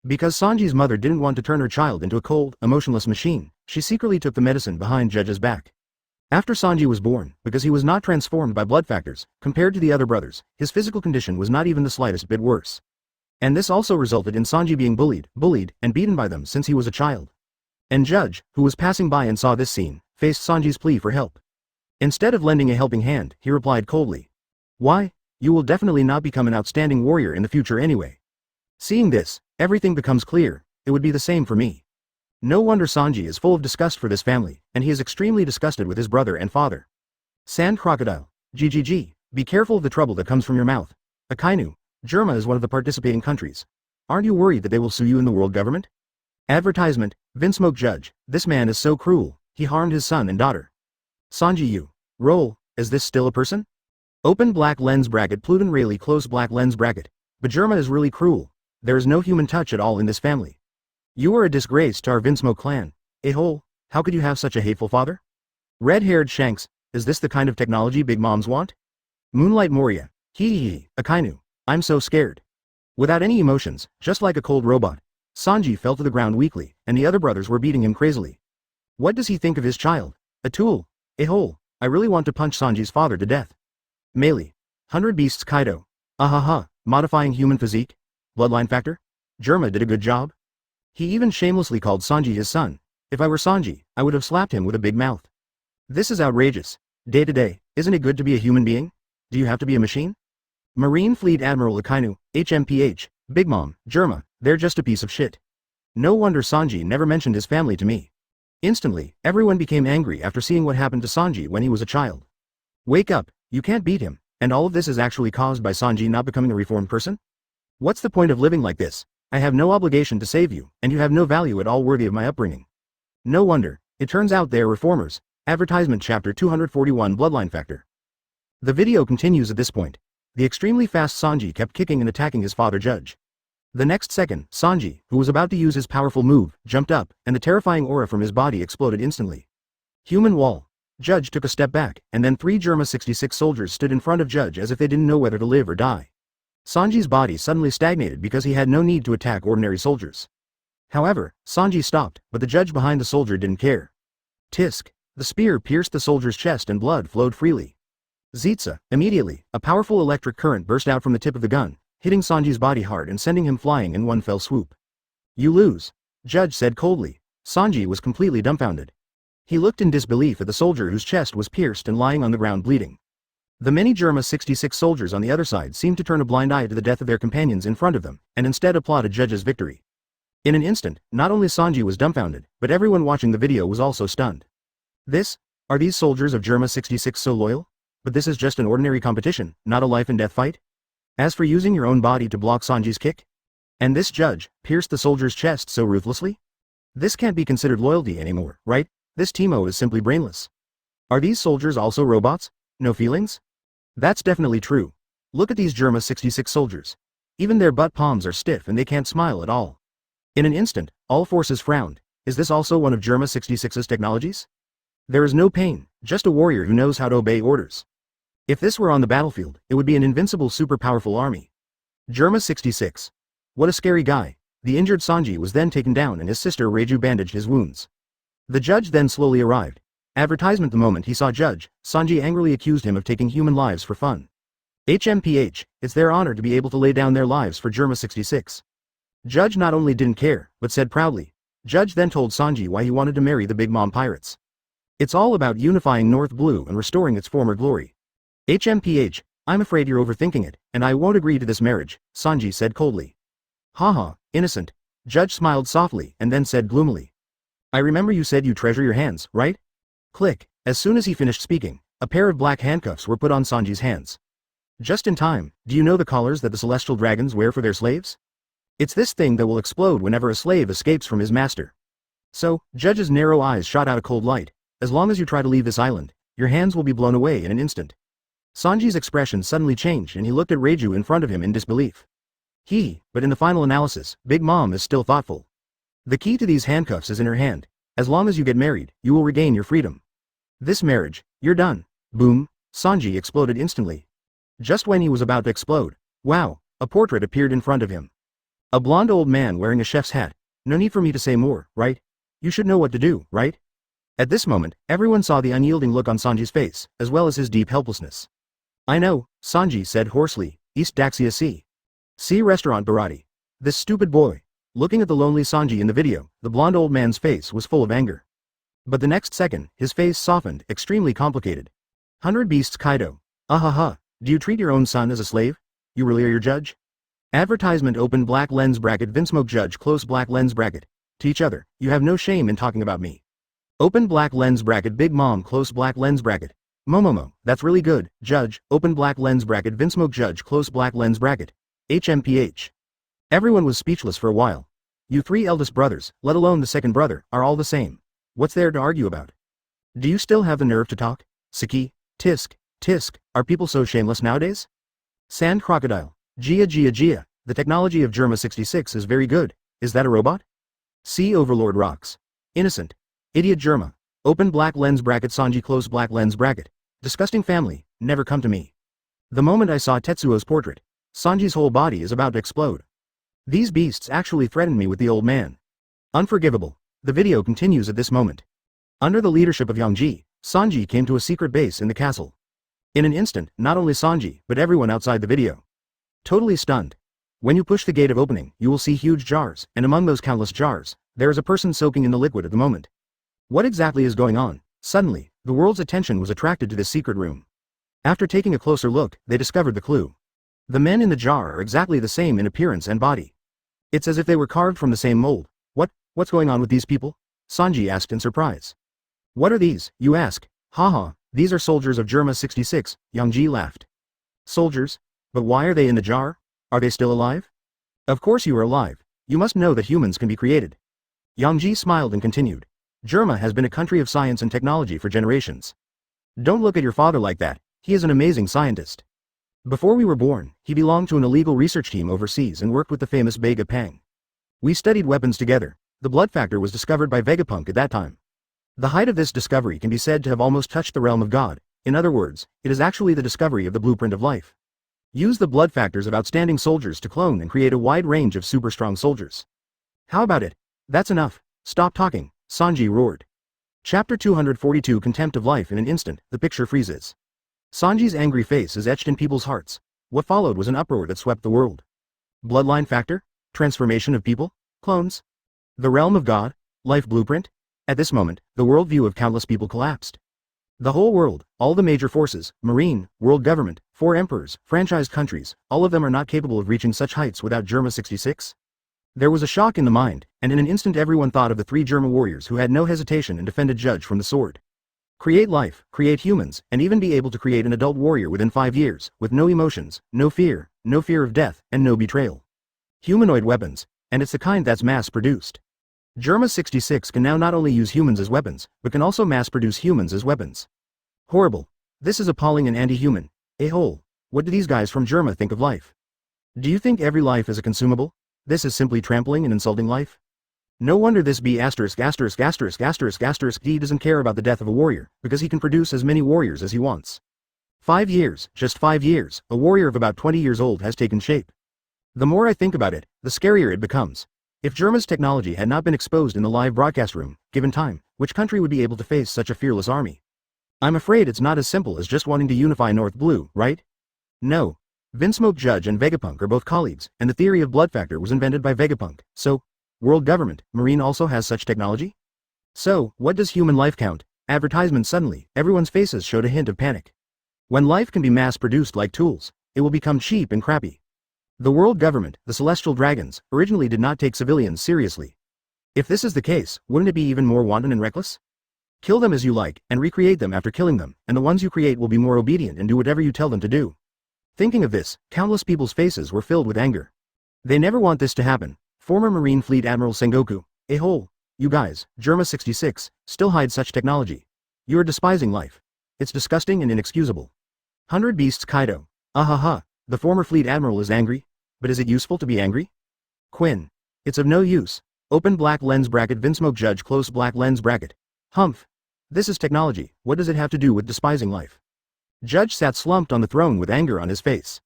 Because Sanji's mother didn't want to turn her child into a cold, emotionless machine, she secretly took the medicine behind Judge's back. After Sanji was born, because he was not transformed by blood factors, compared to the other brothers, his physical condition was not even the slightest bit worse. And this also resulted in Sanji being bullied, and beaten by them since he was a child. And Judge, who was passing by and saw this scene, faced Sanji's plea for help. Instead of lending a helping hand, he replied coldly. Why? You will definitely not become an outstanding warrior in the future anyway. Seeing this, everything becomes clear, it would be the same for me. No wonder Sanji is full of disgust for this family, and he is extremely disgusted with his brother and father. Sand crocodile, GGG, be careful of the trouble that comes from your mouth. Akynu, Germa is one of the participating countries. Aren't you worried that they will sue you in the world government? Advertisement, Vinsmoke Judge, this man is so cruel, he harmed his son and daughter. Sanji you. Roll, is this still a person? Open black lens bracket Pluton Rayleigh close black lens bracket. But Germa is really cruel. There is no human touch at all in this family. You are a disgrace to our Vinsmoke clan. A-hole, how could you have such a hateful father? Red-haired Shanks, is this the kind of technology big moms want? Moonlight Moria, hee Akynu, I'm so scared. Without any emotions, just like a cold robot, Sanji fell to the ground weakly, and the other brothers were beating him crazily. What does he think of his child? A tool. A-hole, I really want to punch Sanji's father to death. Melee. 100 Beasts Kaido. Ahaha, modifying human physique? Bloodline factor? Germa did a good job. He even shamelessly called Sanji his son. If I were Sanji, I would have slapped him with a big mouth. This is outrageous. Day to day, isn't it good to be a human being? Do you have to be a machine? Marine Fleet Admiral Akynu, HMPH, Big Mom, Germa, they're just a piece of shit. No wonder Sanji never mentioned his family to me. Instantly, everyone became angry after seeing what happened to Sanji when he was a child. Wake up, you can't beat him, and all of this is actually caused by Sanji not becoming a reformed person? What's the point of living like this? I have no obligation to save you, and you have no value at all worthy of my upbringing. No wonder, it turns out they are reformers. Advertisement chapter 241 Bloodline factor. The video continues at this point. The extremely fast Sanji kept kicking and attacking his father Judge. The next second, Sanji, who was about to use his powerful move, jumped up, and the terrifying aura from his body exploded instantly. Human wall. Judge took a step back, and then 3 Germa 66 soldiers stood in front of Judge as if they didn't know whether to live or die. Sanji's body suddenly stagnated because he had no need to attack ordinary soldiers. However, Sanji stopped, but the judge behind the soldier didn't care. Tisk. The spear pierced the soldier's chest and blood flowed freely. Zitsa. Immediately, a powerful electric current burst out from the tip of the gun, hitting Sanji's body hard and sending him flying in one fell swoop. You lose. Judge said coldly. Sanji was completely dumbfounded. He looked in disbelief at the soldier whose chest was pierced and lying on the ground bleeding. The many Germa 66 soldiers on the other side seemed to turn a blind eye to the death of their companions in front of them, and instead applauded Judge's victory. In an instant, not only Sanji was dumbfounded, but everyone watching the video was also stunned. Are these soldiers of Germa 66 so loyal? But this is just an ordinary competition, not a life and death fight? As for using your own body to block Sanji's kick? And this judge pierced the soldier's chest so ruthlessly? This can't be considered loyalty anymore, right? This Teemo is simply brainless. Are these soldiers also robots? No feelings? That's definitely true. Look at these Germa 66 soldiers. Even their butt palms are stiff and they can't smile at all. In an instant, all forces frowned. Is this also one of Germa 66's technologies? There is no pain, just a warrior who knows how to obey orders. If this were on the battlefield, it would be an invincible super powerful army. Germa 66. What a scary guy. The injured Sanji was then taken down and his sister Reiju bandaged his wounds. The judge then slowly arrived. Advertisement the moment he saw Judge, Sanji angrily accused him of taking human lives for fun. HMPH, it's their honor to be able to lay down their lives for Germa 66. Judge not only didn't care, but said proudly. Judge then told Sanji why he wanted to marry the Big Mom Pirates. It's all about unifying North Blue and restoring its former glory. HMPH, I'm afraid you're overthinking it, and I won't agree to this marriage, Sanji said coldly. Haha, innocent. Judge smiled softly and then said gloomily. I remember you said you treasure your hands, right? Click. As soon as he finished speaking, a pair of black handcuffs were put on Sanji's hands. Just in time. Do you know the collars that the celestial dragons wear for their slaves? It's this thing that will explode whenever a slave escapes from his master. So, Judge's narrow eyes shot out a cold light. As long as you try to leave this island, your hands will be blown away in an instant. Sanji's expression suddenly changed and he looked at Reiju in front of him in disbelief. But in the final analysis, Big Mom is still thoughtful. The key to these handcuffs is in her hand. As long as you get married, you will regain your freedom. This marriage, you're done. Boom, Sanji exploded instantly. Just when he was about to explode, wow, a portrait appeared in front of him. A blonde old man wearing a chef's hat. No need for me to say more, right? You should know what to do, right? At this moment, everyone saw the unyielding look on Sanji's face, as well as his deep helplessness. I know, Sanji said hoarsely, East Daxia Sea. See restaurant Barati. This stupid boy. Looking at the lonely Sanji in the video, the blonde old man's face was full of anger. But the next second, his face softened, extremely complicated. 100 Beasts Kaido. Ahaha, do you treat your own son as a slave? You really are your judge? Advertisement open black lens bracket Vinsmoke judge close black lens bracket. To each other, you have no shame in talking about me. Open black lens bracket Big Mom close black lens bracket. Momomo, that's really good, judge, open black lens bracket Vinsmoke judge close black lens bracket. HMPH. Everyone was speechless for a while. You three eldest brothers, let alone the second brother, are all the same. What's there to argue about? Do you still have the nerve to talk? Saki, tisk, are people so shameless nowadays? Sand crocodile. Gia, the technology of Germa 66 is very good. Is that a robot? Sea Overlord rocks. Innocent. Idiot Germa. Open black lens bracket Sanji close black lens bracket. Disgusting family, never come to me. The moment I saw Tetsuo's portrait, Sanji's whole body is about to explode. These beasts actually threatened me with the old man. Unforgivable. The video continues at this moment. Under the leadership of Yangji, Sanji came to a secret base in the castle. In an instant, not only Sanji, but everyone outside the video. Totally stunned. When you push the gate of opening, you will see huge jars, and among those countless jars, there is a person soaking in the liquid at the moment. What exactly is going on? Suddenly, the world's attention was attracted to this secret room. After taking a closer look, they discovered the clue. The men in the jar are exactly the same in appearance and body. It's as if they were carved from the same mold. What's going on with these people? Sanji asked in surprise. What are these, you ask? Haha, these are soldiers of Germa 66, Yangji laughed. Soldiers? But why are they in the jar? Are they still alive? Of course you are alive. You must know that humans can be created. Yangji smiled and continued. Germa has been a country of science and technology for generations. Don't look at your father like that, he is an amazing scientist. Before we were born, he belonged to an illegal research team overseas and worked with the famous Vegapunk. We studied weapons together. The blood factor was discovered by Vegapunk at that time. The height of this discovery can be said to have almost touched the realm of God. In other words, it is actually the discovery of the blueprint of life. Use the blood factors of outstanding soldiers to clone and create a wide range of super strong soldiers. How about it? That's enough. Stop talking, Sanji roared. Chapter 242 Contempt of Life. In an instant, the picture freezes. Sanji's angry face is etched in people's hearts. What followed was an uproar that swept the world. Bloodline factor? Transformation of people? Clones? The realm of God? Life blueprint? At this moment, the worldview of countless people collapsed. The whole world, all the major forces, marine, world government, 4 emperors, franchised countries, all of them are not capable of reaching such heights without Germa 66? There was a shock in the mind, and in an instant everyone thought of the 3 Germa warriors who had no hesitation and defended Judge from the sword. Create life, create humans, and even be able to create an adult warrior within 5 years, with no emotions, no fear of death, and no betrayal. Humanoid weapons, and it's the kind that's mass-produced. Germa 66 can now not only use humans as weapons, but can also mass-produce humans as weapons. Horrible. This is appalling and anti-human. A-hole. What do these guys from Germa think of life? Do you think every life is a consumable? This is simply trampling and insulting life? No wonder this B asterisk asterisk asterisk asterisk asterisk D doesn't care about the death of a warrior, because he can produce as many warriors as he wants. 5 years, just 5 years, a warrior of about 20 years old has taken shape. The more I think about it, the scarier it becomes. If Germa's technology had not been exposed in the live broadcast room, given time, which country would be able to face such a fearless army? I'm afraid it's not as simple as just wanting to unify North Blue, right? No. Vinsmoke Judge and Vegapunk are both colleagues, and the theory of blood factor was invented by Vegapunk, so, world government, Marine also has such technology? So, what does human life count? Advertisement suddenly, everyone's faces showed a hint of panic. When life can be mass-produced like tools, it will become cheap and crappy. The world government, the celestial dragons, originally did not take civilians seriously. If this is the case, wouldn't it be even more wanton and reckless? Kill them as you like, and recreate them after killing them, and the ones you create will be more obedient and do whatever you tell them to do. Thinking of this, countless people's faces were filled with anger. They never want this to happen. Former Marine Fleet Admiral Sengoku, you guys, Germa 66, still hide such technology. You are despising life. It's disgusting and inexcusable. 100 Beasts Kaido, the former Fleet Admiral is angry, but is it useful to be angry? Quinn. It's of no use. Open black lens bracket Vinsmoke Judge close black lens bracket. Humph. This is technology, what does it have to do with despising life? Judge sat slumped on the throne with anger on his face.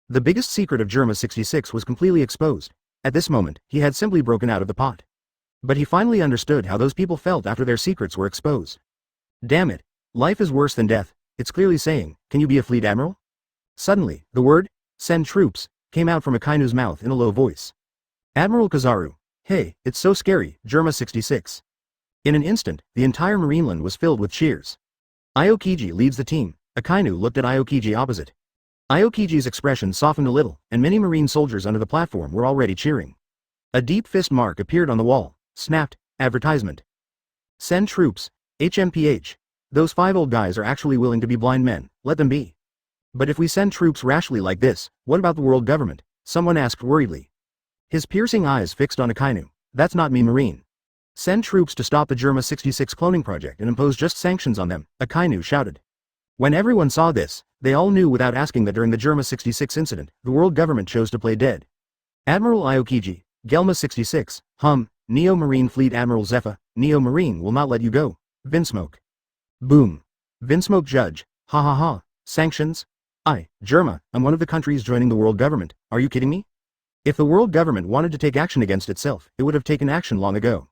The biggest secret of Germa 66 was completely exposed. At this moment, he had simply broken out of the pot. But he finally understood how those people felt after their secrets were exposed. Damn it. Life is worse than death, it's clearly saying, can you be a Fleet Admiral? Suddenly, the word, send troops, came out from Akainu's mouth in a low voice. Admiral Kizaru. Hey, it's so scary, Germa 66. In an instant, the entire Marineland was filled with cheers. Aokiji leads the team. Akynu looked at Aokiji opposite. Aokiji's expression softened a little, and many Marine soldiers under the platform were already cheering. A deep fist mark appeared on the wall. Snapped, advertisement. Send troops, HMPH. Those 5 old guys are actually willing to be blind men, let them be. But if we send troops rashly like this, what about the world government? Someone asked worriedly. His piercing eyes fixed on Akynu. That's not me, Marine. Send troops to stop the Germa 66 cloning project and impose just sanctions on them, Akynu shouted. When everyone saw this, they all knew without asking that during the Germa 66 incident, the world government chose to play dead. Admiral Aokiji, Gelma 66, Neo Marine Fleet Admiral Zephyr, Neo Marine will not let you go. Vinsmoke. Boom. Vinsmoke Judge, sanctions? Germa, I'm one of the countries joining the world government, are you kidding me? If the world government wanted to take action against itself, it would have taken action long ago.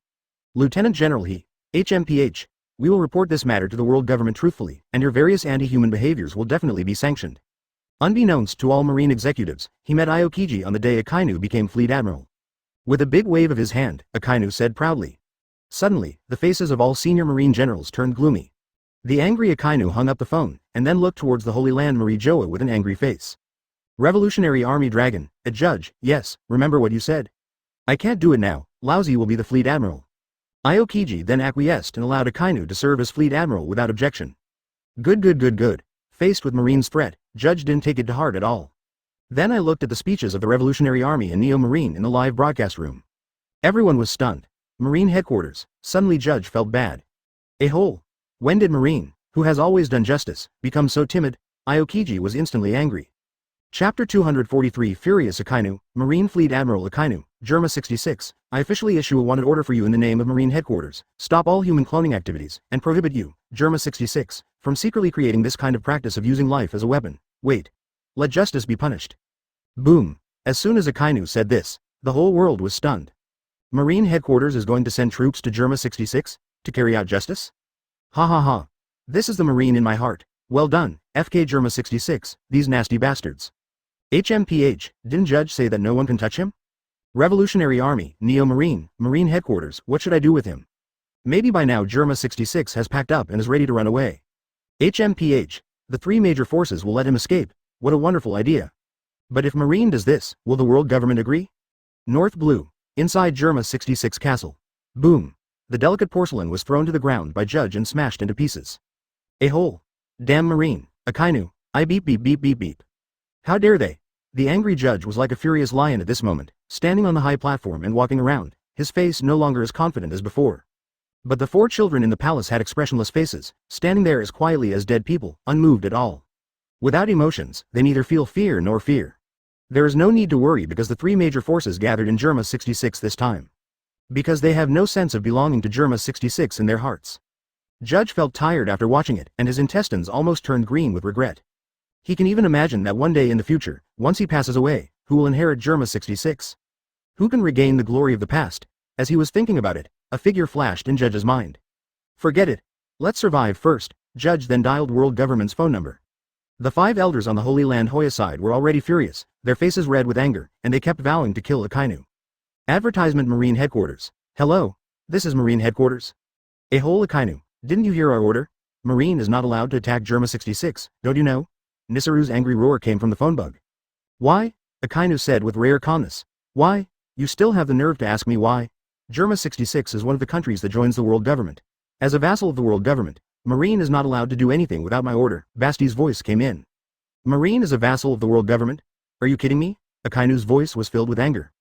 Lieutenant General HMPH, we will report this matter to the world government truthfully, and your various anti-human behaviors will definitely be sanctioned. Unbeknownst to all Marine executives, he met Aokiji on the day Akynu became Fleet Admiral. With a big wave of his hand, Akynu said proudly. Suddenly, the faces of all senior Marine generals turned gloomy. The angry Akynu hung up the phone, and then looked towards the Holy Land Marie Joa with an angry face. Revolutionary Army Dragon, a judge, yes, remember what you said. I can't do it now, Laozi will be the Fleet Admiral. Aokiji then acquiesced and allowed Akynu to serve as Fleet Admiral without objection. Good. Faced with Marine's threat, Judge didn't take it to heart at all. Then I looked at the speeches of the Revolutionary Army and Neo Marine in the live broadcast room. Everyone was stunned. Marine headquarters, suddenly Judge felt bad. When did Marine, who has always done justice, become so timid? Aokiji was instantly angry. Chapter 243 Furious Akynu, Marine Fleet Admiral Akynu, Germa 66, I officially issue a wanted order for you in the name of Marine Headquarters, stop all human cloning activities, and prohibit you, Germa 66, from secretly creating this kind of practice of using life as a weapon. Wait. Let justice be punished. Boom. As soon as Akynu said this, the whole world was stunned. Marine Headquarters is going to send troops to Germa 66? To carry out justice? This is the Marine in my heart. Well done, FK Germa 66, these nasty bastards. HMPH, didn't Judge say that no one can touch him? Revolutionary Army, Neo Marine, Marine Headquarters, what should I do with him? Maybe by now Germa 66 has packed up and is ready to run away. HMPH, the 3 major forces will let him escape, what a wonderful idea. But if Marine does this, will the world government agree? North Blue, inside Germa 66 castle. Boom. The delicate porcelain was thrown to the ground by Judge and smashed into pieces. Damn Marine, Akynu, I beep. How dare they? The angry Judge was like a furious lion at this moment, standing on the high platform and walking around, his face no longer as confident as before. But the 4 children in the palace had expressionless faces, standing there as quietly as dead people, unmoved at all. Without emotions, they neither feel fear nor fear. There is no need to worry because the 3 major forces gathered in Germa 66 this time. Because they have no sense of belonging to Germa 66 in their hearts. Judge felt tired after watching it, and his intestines almost turned green with regret. He can even imagine that one day in the future, once he passes away, who will inherit Germa 66? Who can regain the glory of the past? As he was thinking about it, a figure flashed in Judge's mind. Forget it. Let's survive first. Judge then dialed world government's phone number. The 5 elders on the Holy Land Hoya side were already furious, their faces red with anger, and they kept vowing to kill Akynu. Advertisement Marine Headquarters. Hello? This is Marine Headquarters. A whole Akynu, didn't you hear our order? Marine is not allowed to attack Germa 66, don't you know? Nisaru's angry roar came from the phone bug. Why? Akynu said with rare calmness. Why? You still have the nerve to ask me why? Germa 66 is one of the countries that joins the world government. As a vassal of the world government, Marine is not allowed to do anything without my order. Basti's voice came in. Marine is a vassal of the world government? Are you kidding me? Akynu's voice was filled with anger.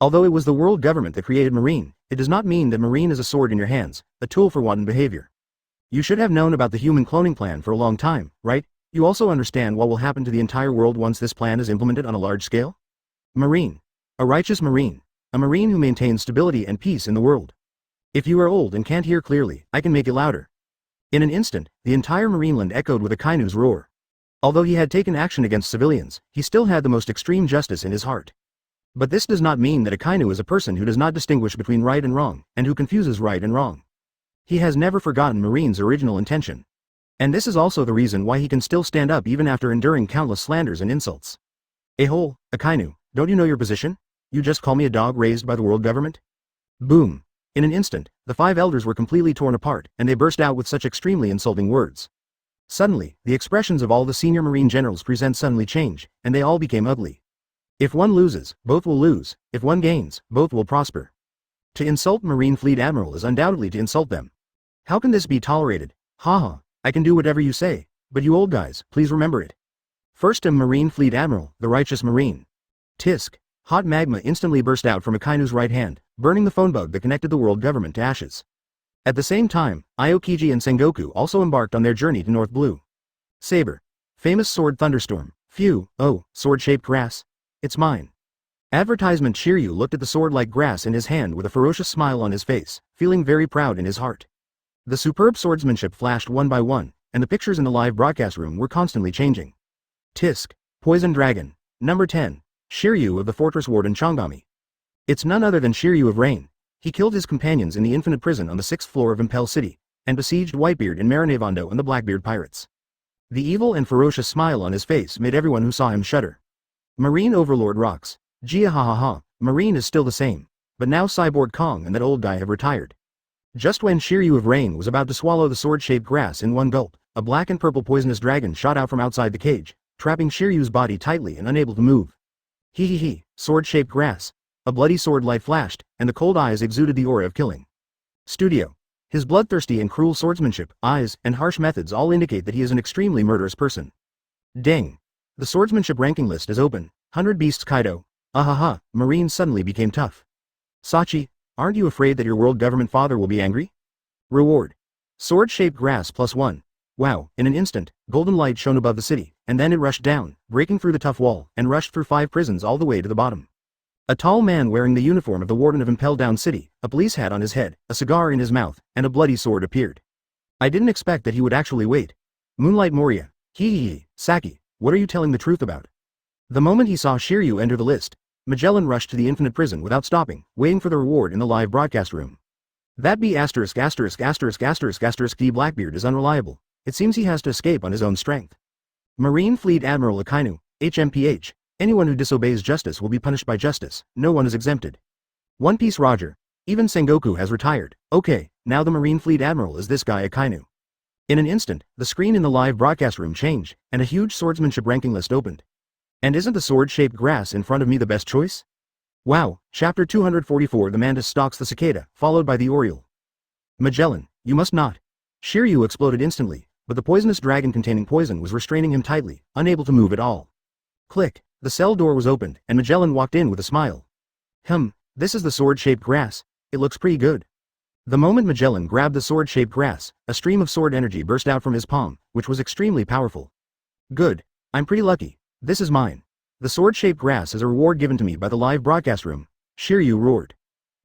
Although it was the world government that created Marine, it does not mean that Marine is a sword in your hands, a tool for wanton behavior. You should have known about the human cloning plan for a long time, right? You also understand what will happen to the entire world once this plan is implemented on a large scale? Marine. A righteous Marine. A Marine who maintains stability and peace in the world. If you are old and can't hear clearly, I can make it louder. In an instant, the entire Marineland echoed with Akynu's roar. Although he had taken action against civilians, he still had the most extreme justice in his heart. But this does not mean that Akynu is a person who does not distinguish between right and wrong, and who confuses right and wrong. He has never forgotten Marine's original intention. And this is also the reason why he can still stand up even after enduring countless slanders and insults. A-hole, Akynu, don't you know your position? You just call me a dog raised by the world government? Boom. In an instant, the 5 elders were completely torn apart, and they burst out with such extremely insulting words. Suddenly, the expressions of all the senior Marine generals present suddenly change, and they all became ugly. If one loses, both will lose. If one gains, both will prosper. To insult Marine Fleet Admiral is undoubtedly to insult them. How can this be tolerated? Haha, I can do whatever you say, but you old guys, please remember it. First Marine Fleet Admiral, the righteous Marine. Tisk. Hot magma instantly burst out from Akynu's right hand, burning the phone bug that connected the world government to ashes. At the same time, Aokiji and Sengoku also embarked on their journey to North Blue. Saber. Famous sword thunderstorm. Phew, oh, sword-shaped grass. It's mine. Advertisement Shiryu looked at the sword like grass in his hand with a ferocious smile on his face, feeling very proud in his heart. The superb swordsmanship flashed one by one, and the pictures in the live broadcast room were constantly changing. Tisk. Poison Dragon. Number 10. Shiryu of the Fortress Warden Chongami. It's none other than Shiryu of Rain. He killed his companions in the Infinite Prison on the 6th floor of Impel City, and besieged Whitebeard in Marinevando and the Blackbeard Pirates. The evil and ferocious smile on his face made everyone who saw him shudder. Marine Overlord rocks. Gia ha ha ha, Marine is still the same, but now Cyborg Kong and that old guy have retired. Just when Shiryu of Rain was about to swallow the sword-shaped grass in one gulp, a black and purple poisonous dragon shot out from outside the cage, trapping Shiryu's body tightly and unable to move. Hee hee hee, sword-shaped grass. A bloody sword light flashed, and the cold eyes exuded the aura of killing. Studio. His bloodthirsty and cruel swordsmanship, eyes, and harsh methods all indicate that he is an extremely murderous person. Deng. The swordsmanship ranking list is open. 100 Beasts Kaido. Ahaha, Marine suddenly became tough. Sachi, aren't you afraid that your world government father will be angry? Reward. Sword-shaped grass +1. Wow, in an instant, golden light shone above the city, and then it rushed down, breaking through the tough wall, and rushed through 5 prisons all the way to the bottom. A tall man wearing the uniform of the Warden of Impel Down City, a police hat on his head, a cigar in his mouth, and a bloody sword appeared. I didn't expect that he would actually wait. Moonlight Moria. Hee hee hee, Saki, what are you telling the truth about? The moment he saw Shiryu enter the list, Magellan rushed to the Infinite Prison without stopping, waiting for the reward in the live broadcast room. That B************ D Blackbeard is unreliable. It seems he has to escape on his own strength. Marine Fleet Admiral Akynu, HMPH. Anyone who disobeys justice will be punished by justice, no one is exempted. One Piece Roger. Even Sengoku has retired. Okay, now the Marine Fleet Admiral is this guy Akynu. In an instant, the screen in the live broadcast room changed, and a huge swordsmanship ranking list opened. And isn't the sword-shaped grass in front of me the best choice? Wow, Chapter 244 The Mantis stalks the cicada, followed by the Oriole. Magellan, you must not. Shiryu exploded instantly, but the poisonous dragon containing poison was restraining him tightly, unable to move at all. Click, the cell door was opened, and Magellan walked in with a smile. This is the sword-shaped grass, it looks pretty good. The moment Magellan grabbed the sword-shaped grass, a stream of sword energy burst out from his palm, which was extremely powerful. Good, I'm pretty lucky, this is mine. The sword-shaped grass is a reward given to me by the live broadcast room, Shiryu roared.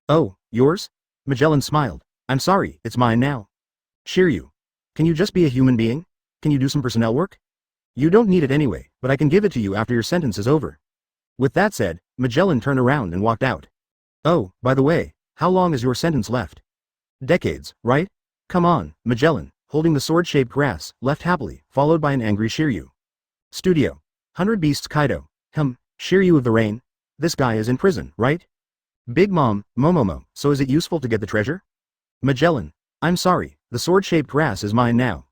Oh, Yours? Magellan smiled. I'm sorry, it's mine now. Shiryu. Can you just be a human being? Can you do some personnel work? You don't need it anyway, but I can give it to you after your sentence is over. With that said, Magellan turned around and walked out. Oh, by the way, how long is your sentence left? Decades, right? Come on, Magellan, holding the sword-shaped grass, left happily, followed by an angry Shiryu. Studio. 100 Beasts Kaido. Shiryu of the Rain? This guy is in prison, right? Big Mom, Momomo, so is it useful to get the treasure? Magellan. I'm sorry, the sword-shaped grass is mine now.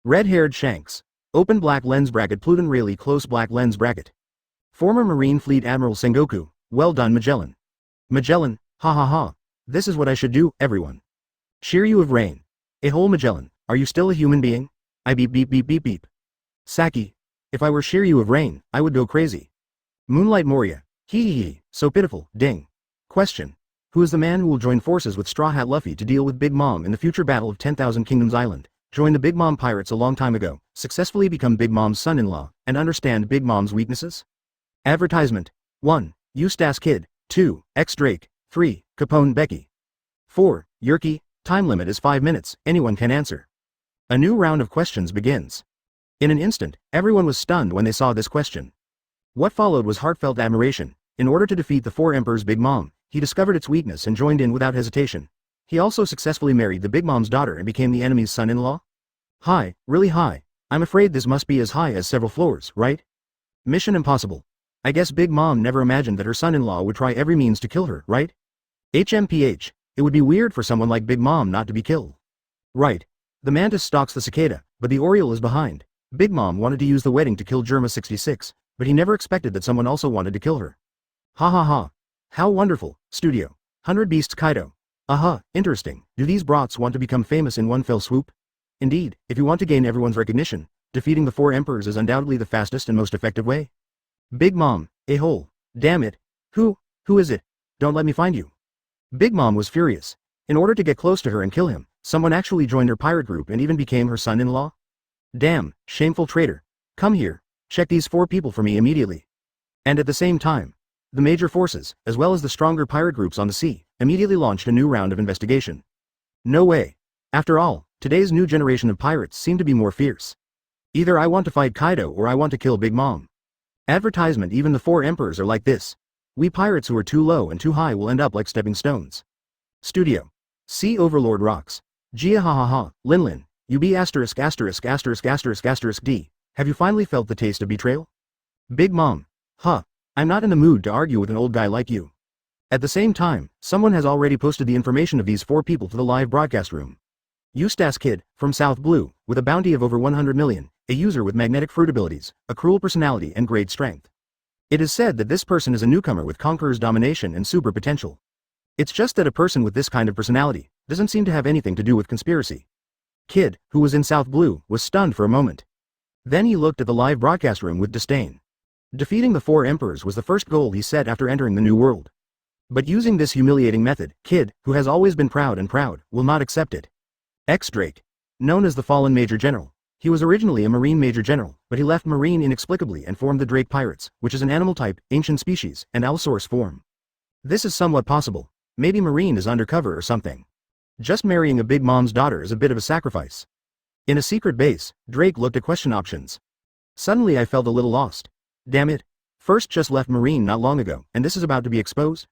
Red-haired Shanks. Open black lens bracket Pluton really close black lens bracket. Former Marine Fleet Admiral Sengoku. Well done Magellan. Magellan, ha ha ha. This is what I should do, everyone. Shiryu of Rain. Whole Magellan, are you still a human being? I beep beep beep beep beep. Saki. If I were Shiryu of Rain, I would go crazy. Moonlight Moria. Hee hee hee, so pitiful, ding. Question. Who is the man who will join forces with Straw Hat Luffy to deal with Big Mom in the future battle of 10,000 Kingdoms Island, join the Big Mom Pirates a long time ago, successfully become Big Mom's son-in-law, and understand Big Mom's weaknesses? Advertisement. 1. Eustace Kid. 2. X Drake. 3. Capone Becky. 4. Yerky. Time limit is 5 minutes, anyone can answer. A new round of questions begins. In an instant, everyone was stunned when they saw this question. What followed was heartfelt admiration. In order to defeat the Four Emperors' Big Mom, he discovered its weakness and joined in without hesitation. He also successfully married the Big Mom's daughter and became the enemy's son-in-law? High, really high. I'm afraid this must be as high as several floors, right? Mission impossible. I guess Big Mom never imagined that her son-in-law would try every means to kill her, right? HMPH. It would be weird for someone like Big Mom not to be killed. Right. The mantis stalks the cicada, but the oriole is behind. Big Mom wanted to use the wedding to kill Germa 66, but he never expected that someone also wanted to kill her. Ha ha ha. How wonderful. Studio. 100 Beasts Kaido. Aha, interesting. Do these brats want to become famous in one fell swoop? Indeed, if you want to gain everyone's recognition, defeating the Four Emperors is undoubtedly the fastest and most effective way. Big Mom, a-hole. Damn it. Who is it? Don't let me find you. Big Mom was furious. In order to get close to her and kill him, someone actually joined her pirate group and even became her son-in-law? Damn, shameful traitor. Come here, check these 4 people for me immediately. And at the same time, the major forces, as well as the stronger pirate groups on the sea, immediately launched a new round of investigation. No way. After all, today's new generation of pirates seem to be more fierce. Either I want to fight Kaido or I want to kill Big Mom. Advertisement. Even the Four Emperors are like this. We pirates who are too low and too high will end up like stepping stones. Studio. Sea Overlord rocks. Gia ha ha ha, Lin, you be asterisk asterisk asterisk asterisk asterisk D. Have you finally felt the taste of betrayal? Big Mom. Huh. I'm not in the mood to argue with an old guy like you. At the same time, someone has already posted the information of these 4 people to the live broadcast room. Eustace Kid, from South Blue, with a bounty of over 100 million, a user with magnetic fruit abilities, a cruel personality and great strength. It is said that this person is a newcomer with Conqueror's domination and super potential. It's just that a person with this kind of personality doesn't seem to have anything to do with conspiracy. Kid, who was in South Blue, was stunned for a moment. Then he looked at the live broadcast room with disdain. Defeating the Four Emperors was the first goal he set after entering the New World. But using this humiliating method, Kid, who has always been proud, will not accept it. X Drake. Known as the Fallen Major General. He was originally a Marine Major General, but he left Marine inexplicably and formed the Drake Pirates, which is an animal type, ancient species, and Allosaurus form. This is somewhat possible. Maybe Marine is undercover or something. Just marrying a Big Mom's daughter is a bit of a sacrifice. In a secret base, Drake looked at question options. Suddenly I felt a little lost. Damn it. First just left Marine not long ago, and this is about to be exposed?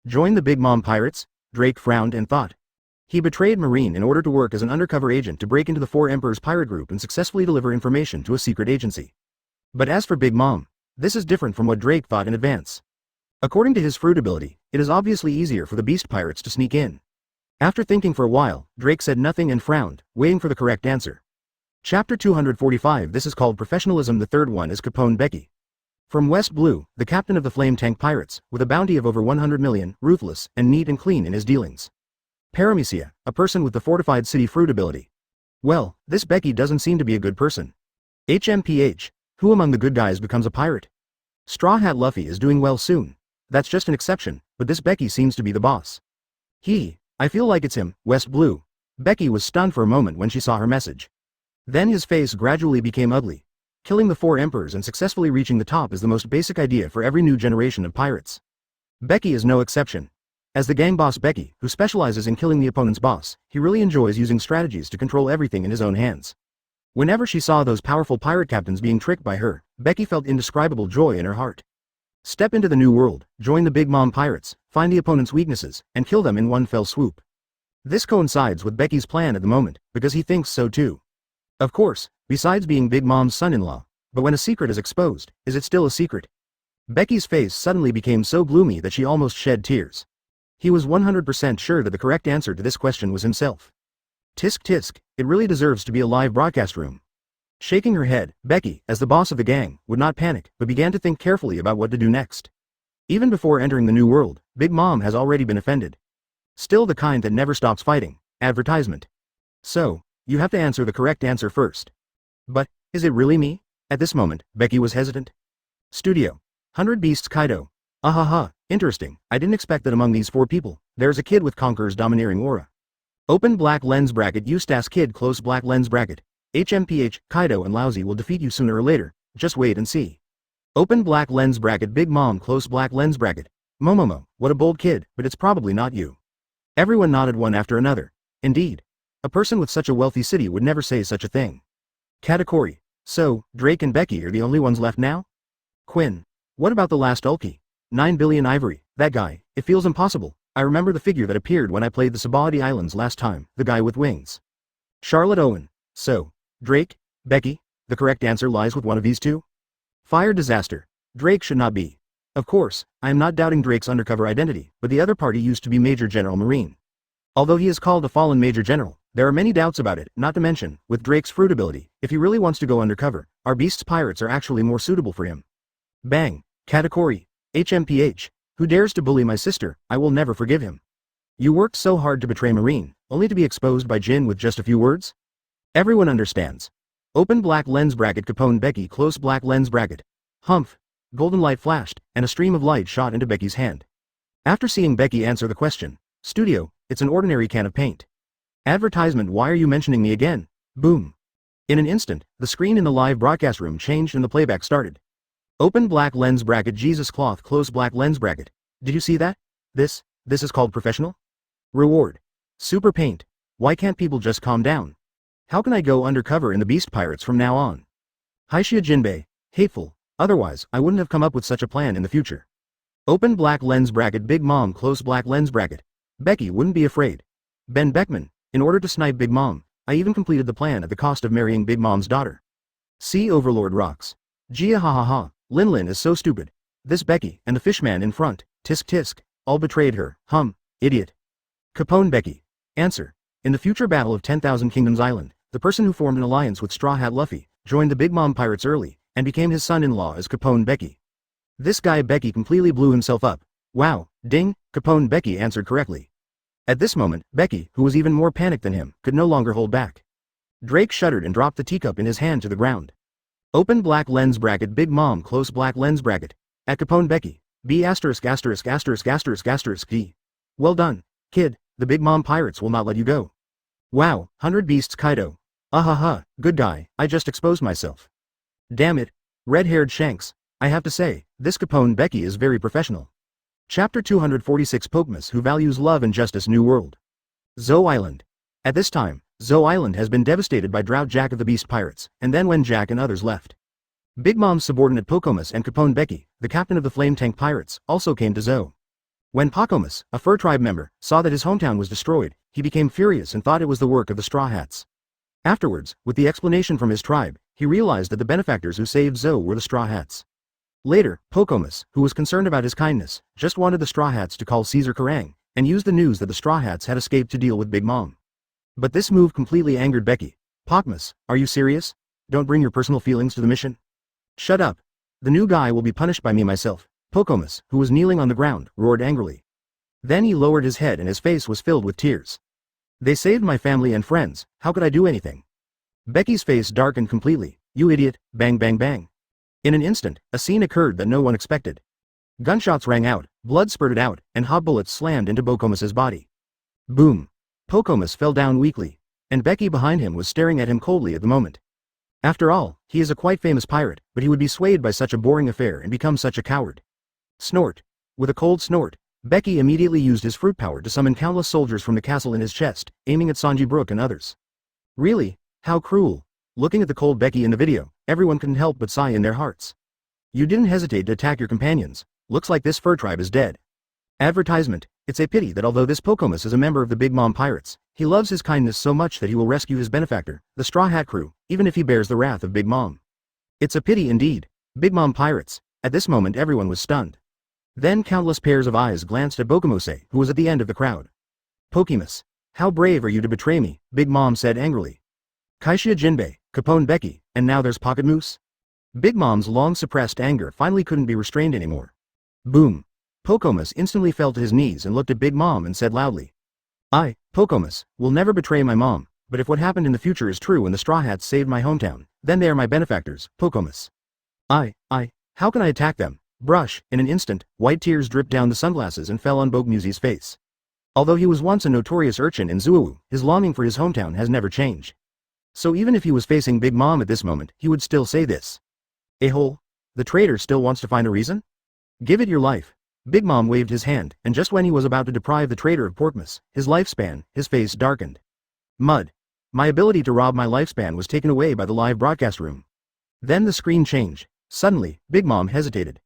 Join the Big Mom Pirates? Drake frowned and thought. He betrayed Marine in order to work as an undercover agent to break into the Four Emperors pirate group and successfully deliver information to a secret agency. But as for Big Mom, this is different from what Drake thought in advance. According to his fruit ability, it is obviously easier for the Beast Pirates to sneak in. After thinking for a while, Drake said nothing and frowned, waiting for the correct answer. Chapter 245. This is called professionalism. The third one is Capone Becky. From West Blue, the captain of the Flame Tank Pirates, with a bounty of over 100 million, ruthless, and neat and clean in his dealings. Paramecia, a person with the Fortified City Fruit ability. Well, this Becky doesn't seem to be a good person. HMPH, who among the good guys becomes a pirate? Straw Hat Luffy is doing well soon. That's just an exception, but this Becky seems to be the boss. I feel like it's him, West Blue. Becky was stunned for a moment when she saw her message. Then his face gradually became ugly. Killing the Four Emperors and successfully reaching the top is the most basic idea for every new generation of pirates. Becky is no exception. As the gang boss Becky, who specializes in killing the opponent's boss, he really enjoys using strategies to control everything in his own hands. Whenever she saw those powerful pirate captains being tricked by her, Becky felt indescribable joy in her heart. Step into the new world, join the Big Mom Pirates, find the opponent's weaknesses, and kill them in one fell swoop. This coincides with Becky's plan at the moment, because he thinks so too. Of course, besides being Big Mom's son-in-law, but when a secret is exposed, is it still a secret? Becky's face suddenly became so gloomy that she almost shed tears. He was 100% sure that the correct answer to this question was himself. Tisk tisk, it really deserves to be a live broadcast room. Shaking her head, Becky, as the boss of the gang, would not panic, but began to think carefully about what to do next. Even before entering the new world, Big Mom has already been offended. Still the kind that never stops fighting. Advertisement. So, you have to answer the correct answer first. But, is it really me? At this moment, Becky was hesitant. Studio. 100 Beasts Kaido. Ahaha, interesting, I didn't expect that among these 4 people, there's a kid with Conqueror's domineering aura. Open black lens bracket Eustace kid close black lens bracket. HMPH, Kaido and Laozi will defeat you sooner or later, just wait and see. Open black lens bracket Big Mom close black lens bracket. Momomo, what a bold kid, but it's probably not you. Everyone nodded one after another. Indeed. A person with such a wealthy city would never say such a thing. Katakuri. So, Drake and Becky are the only ones left now? Quinn. What about the last Ulki? 9 billion ivory, that guy, it feels impossible. I remember the figure that appeared when I played the Sabaody Islands last time, the guy with wings. Charlotte Owen. So, Drake, Becky, the correct answer lies with one of these two? Fire disaster. Drake should not be. Of course, I am not doubting Drake's undercover identity, but the other party used to be Major General Marine. Although he is called a fallen Major General, there are many doubts about it, not to mention, with Drake's fruit ability, if he really wants to go undercover, our Beasts Pirates are actually more suitable for him. Bang, Katakuri, HMPH, who dares to bully my sister, I will never forgive him. You worked so hard to betray Marine, only to be exposed by Jin with just a few words? Everyone understands. Open black lens bracket Capone Becky close black lens bracket. Humph. Golden light flashed, and a stream of light shot into Becky's hand. After seeing Becky answer the question, Studio, it's an ordinary can of paint. Advertisement, why are you mentioning me again? Boom. In an instant, the screen in the live broadcast room changed and the playback started. Open black lens bracket Jesus cloth close black lens bracket. Did you see that? This is called professional? Reward. Super paint. Why can't people just calm down? How can I go undercover in the Beast Pirates from now on? Haishia Jinbei. Hateful. Otherwise, I wouldn't have come up with such a plan in the future. Open black lens bracket Big Mom close black lens bracket. Becky wouldn't be afraid. Ben Beckman. In order to snipe Big Mom, I even completed the plan at the cost of marrying Big Mom's daughter. Sea Overlord rocks. Gia ha ha ha. Lin is so stupid. This Becky and the fishman in front, tisk tisk, all betrayed her, idiot. Capone Becky. Answer. In the future battle of 10,000 Kingdoms Island, the person who formed an alliance with Straw Hat Luffy, joined the Big Mom Pirates early, and became his son-in-law as Capone Becky. This guy Becky completely blew himself up. Wow, ding, Capone Becky answered correctly. At this moment, Becky, who was even more panicked than him, could no longer hold back. Drake shuddered and dropped the teacup in his hand to the ground. Open black lens bracket Big Mom close black lens bracket. At Capone Becky. B asterisk asterisk asterisk asterisk asterisk D. Well done, kid, the Big Mom Pirates will not let you go. Wow, 100 Beasts Kaido. Ahaha, good guy, I just exposed myself. Damn it. Red-haired Shanks. I have to say, this Capone Becky is very professional. Chapter 246 Pocomus who values love and justice New World. Zoe Island. At this time, Zoe Island has been devastated by Drought Jack of the Beast Pirates, and then when Jack and others left. Big Mom's subordinate Pocomus and Capone Becky, the captain of the Flame Tank Pirates, also came to Zoe. When Pocomus, a fur tribe member, saw that his hometown was destroyed, he became furious and thought it was the work of the Straw Hats. Afterwards, with the explanation from his tribe, he realized that the benefactors who saved Zoe were the Straw Hats. Later, Pocomus, who was concerned about his kindness, just wanted the Straw Hats to call Caesar Kerrang, and use the news that the Straw Hats had escaped to deal with Big Mom. But this move completely angered Becky. Pocomus, are you serious? Don't bring your personal feelings to the mission. Shut up. The new guy will be punished by me myself. Pocomus, who was kneeling on the ground, roared angrily. Then he lowered his head and his face was filled with tears. They saved my family and friends, how could I do anything? Becky's face darkened completely. You idiot, bang bang bang. In an instant, a scene occurred that no one expected. Gunshots rang out, blood spurted out, and hot bullets slammed into Pocomus's body. Boom. Pocomus fell down weakly, and Becky behind him was staring at him coldly at the moment. After all, he is a quite famous pirate, but he would be swayed by such a boring affair and become such a coward. Snort. With a cold snort, Becky immediately used his fruit power to summon countless soldiers from the castle in his chest, aiming at Sanji Brook and others. Really? How cruel. Looking at the cold Becky in the video, everyone couldn't help but sigh in their hearts. You didn't hesitate to attack your companions. Looks like this fur tribe is dead. Advertisement. It's a pity that although this Pocomus is a member of the Big Mom Pirates, he loves his kindness so much that he will rescue his benefactor, the Straw Hat crew, even if he bears the wrath of Big Mom. It's a pity indeed. Big Mom Pirates. At this moment everyone was stunned. Then countless pairs of eyes glanced at Bocomus, who was at the end of the crowd. Pocomus. How brave are you to betray me, Big Mom said angrily. Kaishia Jinbei, Capone Becky, and now there's Pocket Moose? Big Mom's long-suppressed anger finally couldn't be restrained anymore. Boom. Pocomus instantly fell to his knees and looked at Big Mom and said loudly. I, Pocomus, will never betray my mom, but if what happened in the future is true and the Straw Hats saved my hometown, then they are my benefactors, Pocomus. How can I attack them? Brush. In an instant, white tears dripped down the sunglasses and fell on Bocomus's face. Although he was once a notorious urchin in Zuowu, his longing for his hometown has never changed. So even if he was facing Big Mom at this moment, he would still say this. A-hole? The traitor still wants to find a reason? Give it your life. Big Mom waved his hand, and just when he was about to deprive the traitor of Pocomus, his lifespan, his face darkened. Mud. My ability to rob my lifespan was taken away by the live broadcast room. Then the screen changed. Suddenly, Big Mom hesitated.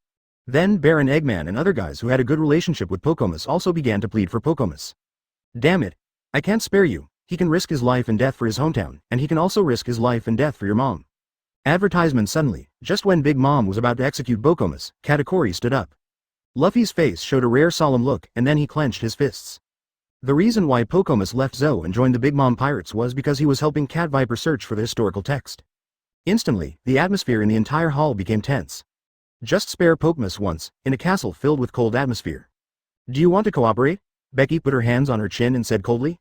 Then Baron Eggman and other guys who had a good relationship with Pocomus also began to plead for Pocomus. Damn it. I can't spare you. He can risk his life and death for his hometown, and he can also risk his life and death for your mom. Advertisement. Suddenly, just when Big Mom was about to execute Pocomus, Katakuri stood up. Luffy's face showed a rare solemn look, and then he clenched his fists. The reason why Pocomus left Zo and joined the Big Mom Pirates was because he was helping Cat Viper search for the historical text. Instantly, the atmosphere in the entire hall became tense. Just spare Pocomus once, in a castle filled with cold atmosphere. Do you want to cooperate? Becky put her hands on her chin and said coldly.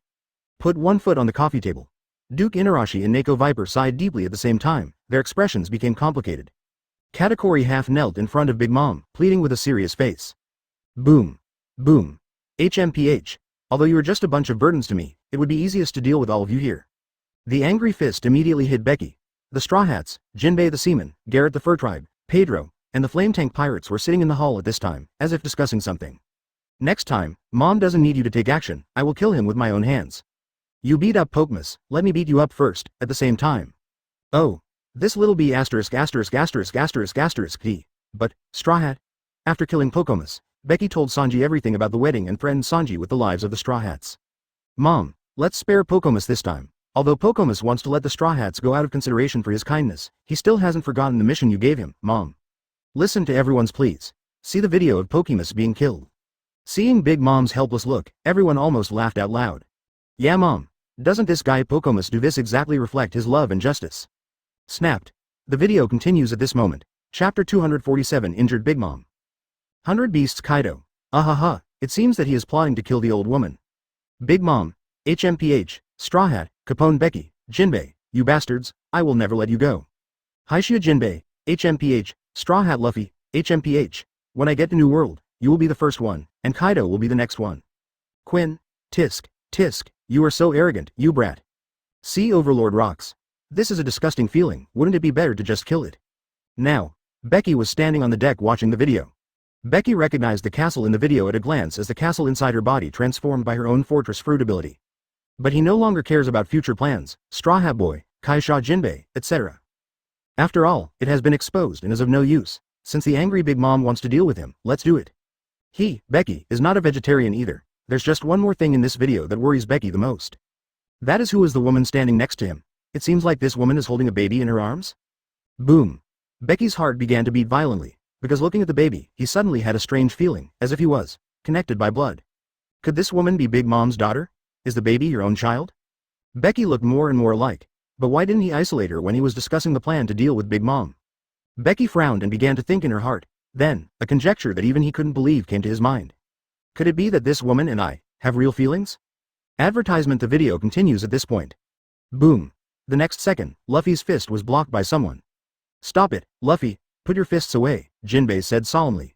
Put one foot on the coffee table. Duke Inarashi and Neko Viper sighed deeply at the same time, their expressions became complicated. Katakuri half knelt in front of Big Mom, pleading with a serious face. Boom. Boom. HMPH. Although you are just a bunch of burdens to me, it would be easiest to deal with all of you here. The angry fist immediately hit Becky. The Straw Hats, Jinbei the Seaman, Garrett the Fur Tribe, Pedro, and the Flame Tank Pirates were sitting in the hall at this time, as if discussing something. Next time, Mom doesn't need you to take action, I will kill him with my own hands. You beat up Pocomus, let me beat you up first, at the same time. Oh. This little b*************. But, Straw Hat? After killing Pocomus, Becky told Sanji everything about the wedding and threatened Sanji with the lives of the Straw Hats. Mom, let's spare Pocomus this time. Although Pocomus wants to let the Straw Hats go out of consideration for his kindness, he still hasn't forgotten the mission you gave him, Mom. Listen to everyone's pleas. See the video of Pocomus being killed. Seeing Big Mom's helpless look, everyone almost laughed out loud. Yeah, Mom. Doesn't this guy Pocomus do this exactly reflect his love and justice? Snapped. The video continues at this moment. Chapter 247 Injured Big Mom. 100 Beasts Kaido. Ahaha, it seems that he is plotting to kill the old woman. Big Mom. HMPH, Straw Hat, Capone Becky, Jinbei, you bastards, I will never let you go. Haishia Jinbei, HMPH, Straw Hat Luffy, HMPH, when I get to New World, you will be the first one, and Kaido will be the next one. Quinn, Tisk, you are so arrogant, you brat. Sea Overlord rocks. This is a disgusting feeling, wouldn't it be better to just kill it? Now, Becky was standing on the deck watching the video. Becky recognized the castle in the video at a glance as the castle inside her body transformed by her own fortress fruit ability. But he no longer cares about future plans, Straw Hat Boy, Kaisha Jinbei, etc. After all, it has been exposed and is of no use. Since the angry Big Mom wants to deal with him, let's do it. He, Becky, is not a vegetarian either. There's just one more thing in this video that worries Becky the most. That is who is the woman standing next to him. It seems like this woman is holding a baby in her arms. Boom. Becky's heart began to beat violently, because looking at the baby, he suddenly had a strange feeling, as if he was connected by blood. Could this woman be Big Mom's daughter? Is the baby your own child? Becky looked more and more alike, but why didn't he isolate her when he was discussing the plan to deal with Big Mom? Becky frowned and began to think in her heart. Then, a conjecture that even he couldn't believe came to his mind. Could it be that this woman and I have real feelings? Advertisement. The video continues at this point. Boom. The next second, Luffy's fist was blocked by someone. Stop it, Luffy, put your fists away, Jinbei said solemnly.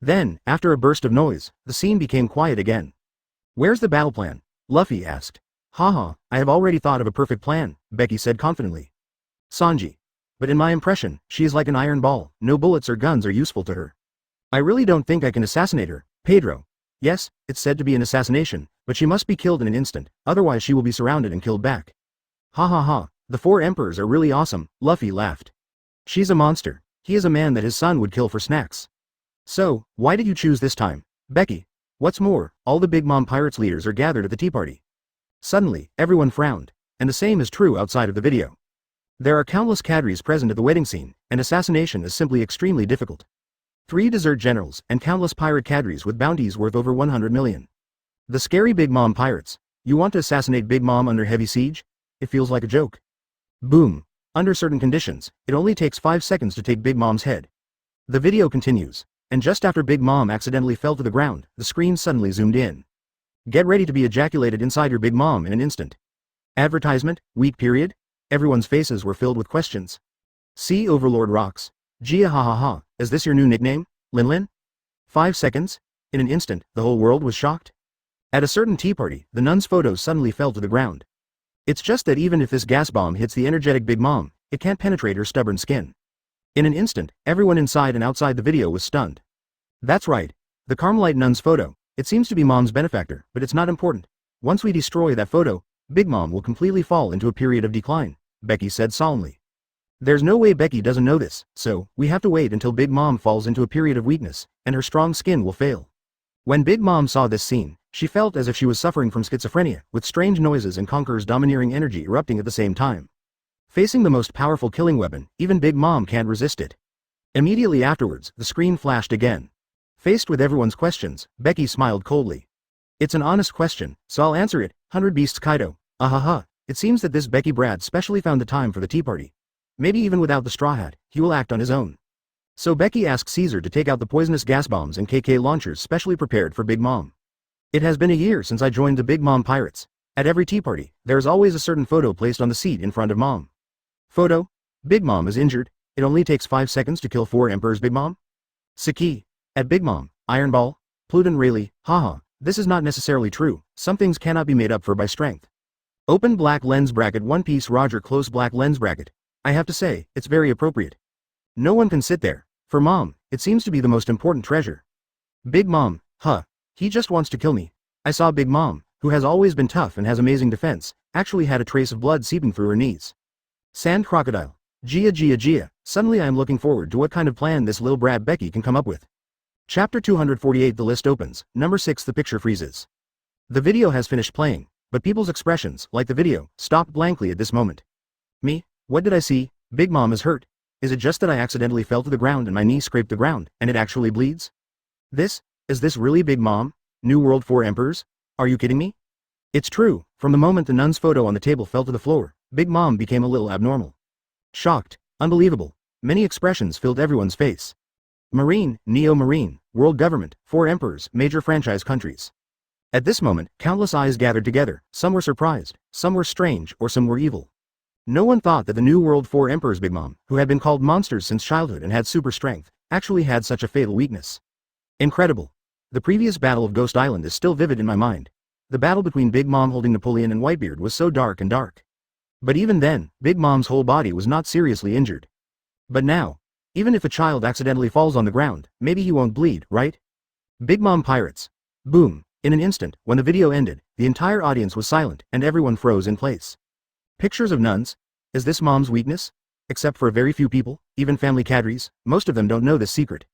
Then, after a burst of noise, the scene became quiet again. Where's the battle plan? Luffy asked. Haha, I have already thought of a perfect plan, Becky said confidently. Sanji. But in my impression, she is like an iron ball, no bullets or guns are useful to her. I really don't think I can assassinate her, Pedro. Yes, it's said to be an assassination, but she must be killed in an instant, otherwise she will be surrounded and killed back. Ha ha ha, the four emperors are really awesome, Luffy laughed. She's a monster. He is a man that his son would kill for snacks. So, why did you choose this time, Becky? What's more, all the Big Mom Pirates leaders are gathered at the tea party. Suddenly, everyone frowned, and the same is true outside of the video. There are countless cadres present at the wedding scene, and assassination is simply extremely difficult. 3 desert generals, and countless pirate cadres with bounties worth over 100 million. The scary Big Mom Pirates. You want to assassinate Big Mom under heavy siege? It feels like a joke. Boom. Under certain conditions, it only takes 5 seconds to take Big Mom's head. The video continues, and just after Big Mom accidentally fell to the ground, the screen suddenly zoomed in. Get ready to be ejaculated inside your Big Mom in an instant. Advertisement, week period? Everyone's faces were filled with questions. See Overlord rocks. Gia ha ha ha, is this your new nickname, Lin Lin? 5 seconds? In an instant, the whole world was shocked. At a certain tea party, the nun's photo suddenly fell to the ground. It's just that even if this gas bomb hits the energetic Big Mom, it can't penetrate her stubborn skin. In an instant, everyone inside and outside the video was stunned. That's right. The Carmelite nun's photo. It seems to be Mom's benefactor, but it's not important. Once we destroy that photo, Big Mom will completely fall into a period of decline, Becky said solemnly. There's no way Becky doesn't know this, so we have to wait until Big Mom falls into a period of weakness, and her strong skin will fail. When Big Mom saw this scene, she felt as if she was suffering from schizophrenia, with strange noises and Conqueror's domineering energy erupting at the same time. Facing the most powerful killing weapon, even Big Mom can't resist it. Immediately afterwards, the screen flashed again. Faced with everyone's questions, Becky smiled coldly. It's an honest question, so I'll answer it, 100 Beasts Kaido. Ahaha, it seems that this Becky Brad specially found the time for the tea party. Maybe even without the straw hat, he will act on his own. So Becky asked Caesar to take out the poisonous gas bombs and KK launchers specially prepared for Big Mom. It has been a year since I joined the Big Mom Pirates. At every tea party, there is always a certain photo placed on the seat in front of Mom. Photo? Big Mom is injured. It only takes 5 seconds to kill 4 emperors Big Mom? Saki. At Big Mom, Iron Ball, Pluton Rayleigh, haha, this is not necessarily true. Some things cannot be made up for by strength. Open black lens bracket One Piece Roger close black lens bracket. I have to say, it's very appropriate. No one can sit there. For Mom, it seems to be the most important treasure. Big Mom, huh. He just wants to kill me. I saw Big Mom, who has always been tough and has amazing defense, actually had a trace of blood seeping through her knees. Sand Crocodile. Gia. Suddenly I am looking forward to what kind of plan this little brat Becky can come up with. Chapter 248 The list opens. Number 6 The picture freezes. The video has finished playing, but people's expressions, like the video, stopped blankly at this moment. Me? What did I see? Big Mom is hurt. Is it just that I accidentally fell to the ground and my knee scraped the ground, and it actually bleeds? Is this really Big Mom? New World 4 Emperors? Are you kidding me? It's true, from the moment the nun's photo on the table fell to the floor, Big Mom became a little abnormal. Shocked, unbelievable, many expressions filled everyone's face. Marine, Neo-Marine, World Government, 4 Emperors, major franchise countries. At this moment, countless eyes gathered together, some were surprised, some were strange, or some were evil. No one thought that the New World 4 Emperors Big Mom, who had been called monsters since childhood and had super strength, actually had such a fatal weakness. Incredible. The previous battle of Ghost Island is still vivid in my mind. The battle between Big Mom holding Napoleon and Whitebeard was so dark. But even then, Big Mom's whole body was not seriously injured. But now, even if a child accidentally falls on the ground, maybe he won't bleed, right? Big Mom Pirates. Boom. In an instant, when the video ended, the entire audience was silent and everyone froze in place. Pictures of nuns? Is this Mom's weakness? Except for a very few people, even family cadres, most of them don't know this secret.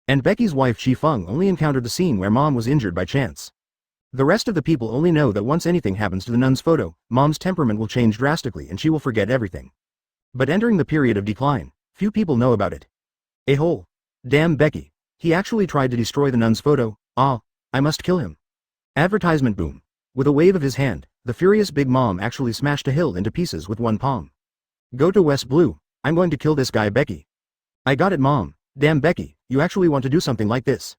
And Becky's wife Chi Feng only encountered the scene where Mom was injured by chance. The rest of the people only know that once anything happens to the nun's photo, Mom's temperament will change drastically and she will forget everything. But entering the period of decline, few people know about it. Damn Becky. He actually tried to destroy the nun's photo. I must kill him. Advertisement boom. With a wave of his hand, the furious Big Mom actually smashed a hill into pieces with one palm. Go to West Blue. I'm going to kill this guy Becky. I got it Mom. Damn Becky, you actually want to do something like this.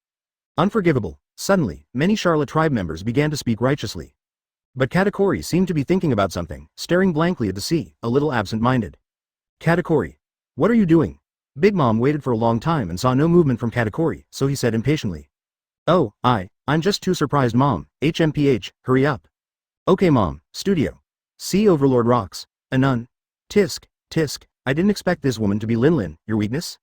Unforgivable. Suddenly, many Charlotte tribe members began to speak righteously. But Katakuri seemed to be thinking about something, staring blankly at the sea, a little absent-minded. Katakuri. What are you doing? Big Mom waited for a long time and saw no movement from Katakuri, so he said impatiently. Oh, I'm just too surprised Mom. HMPH, hurry up. Okay Mom, studio. See Overlord rocks. A nun. Tisk. I didn't expect this woman to be Lin, your weakness?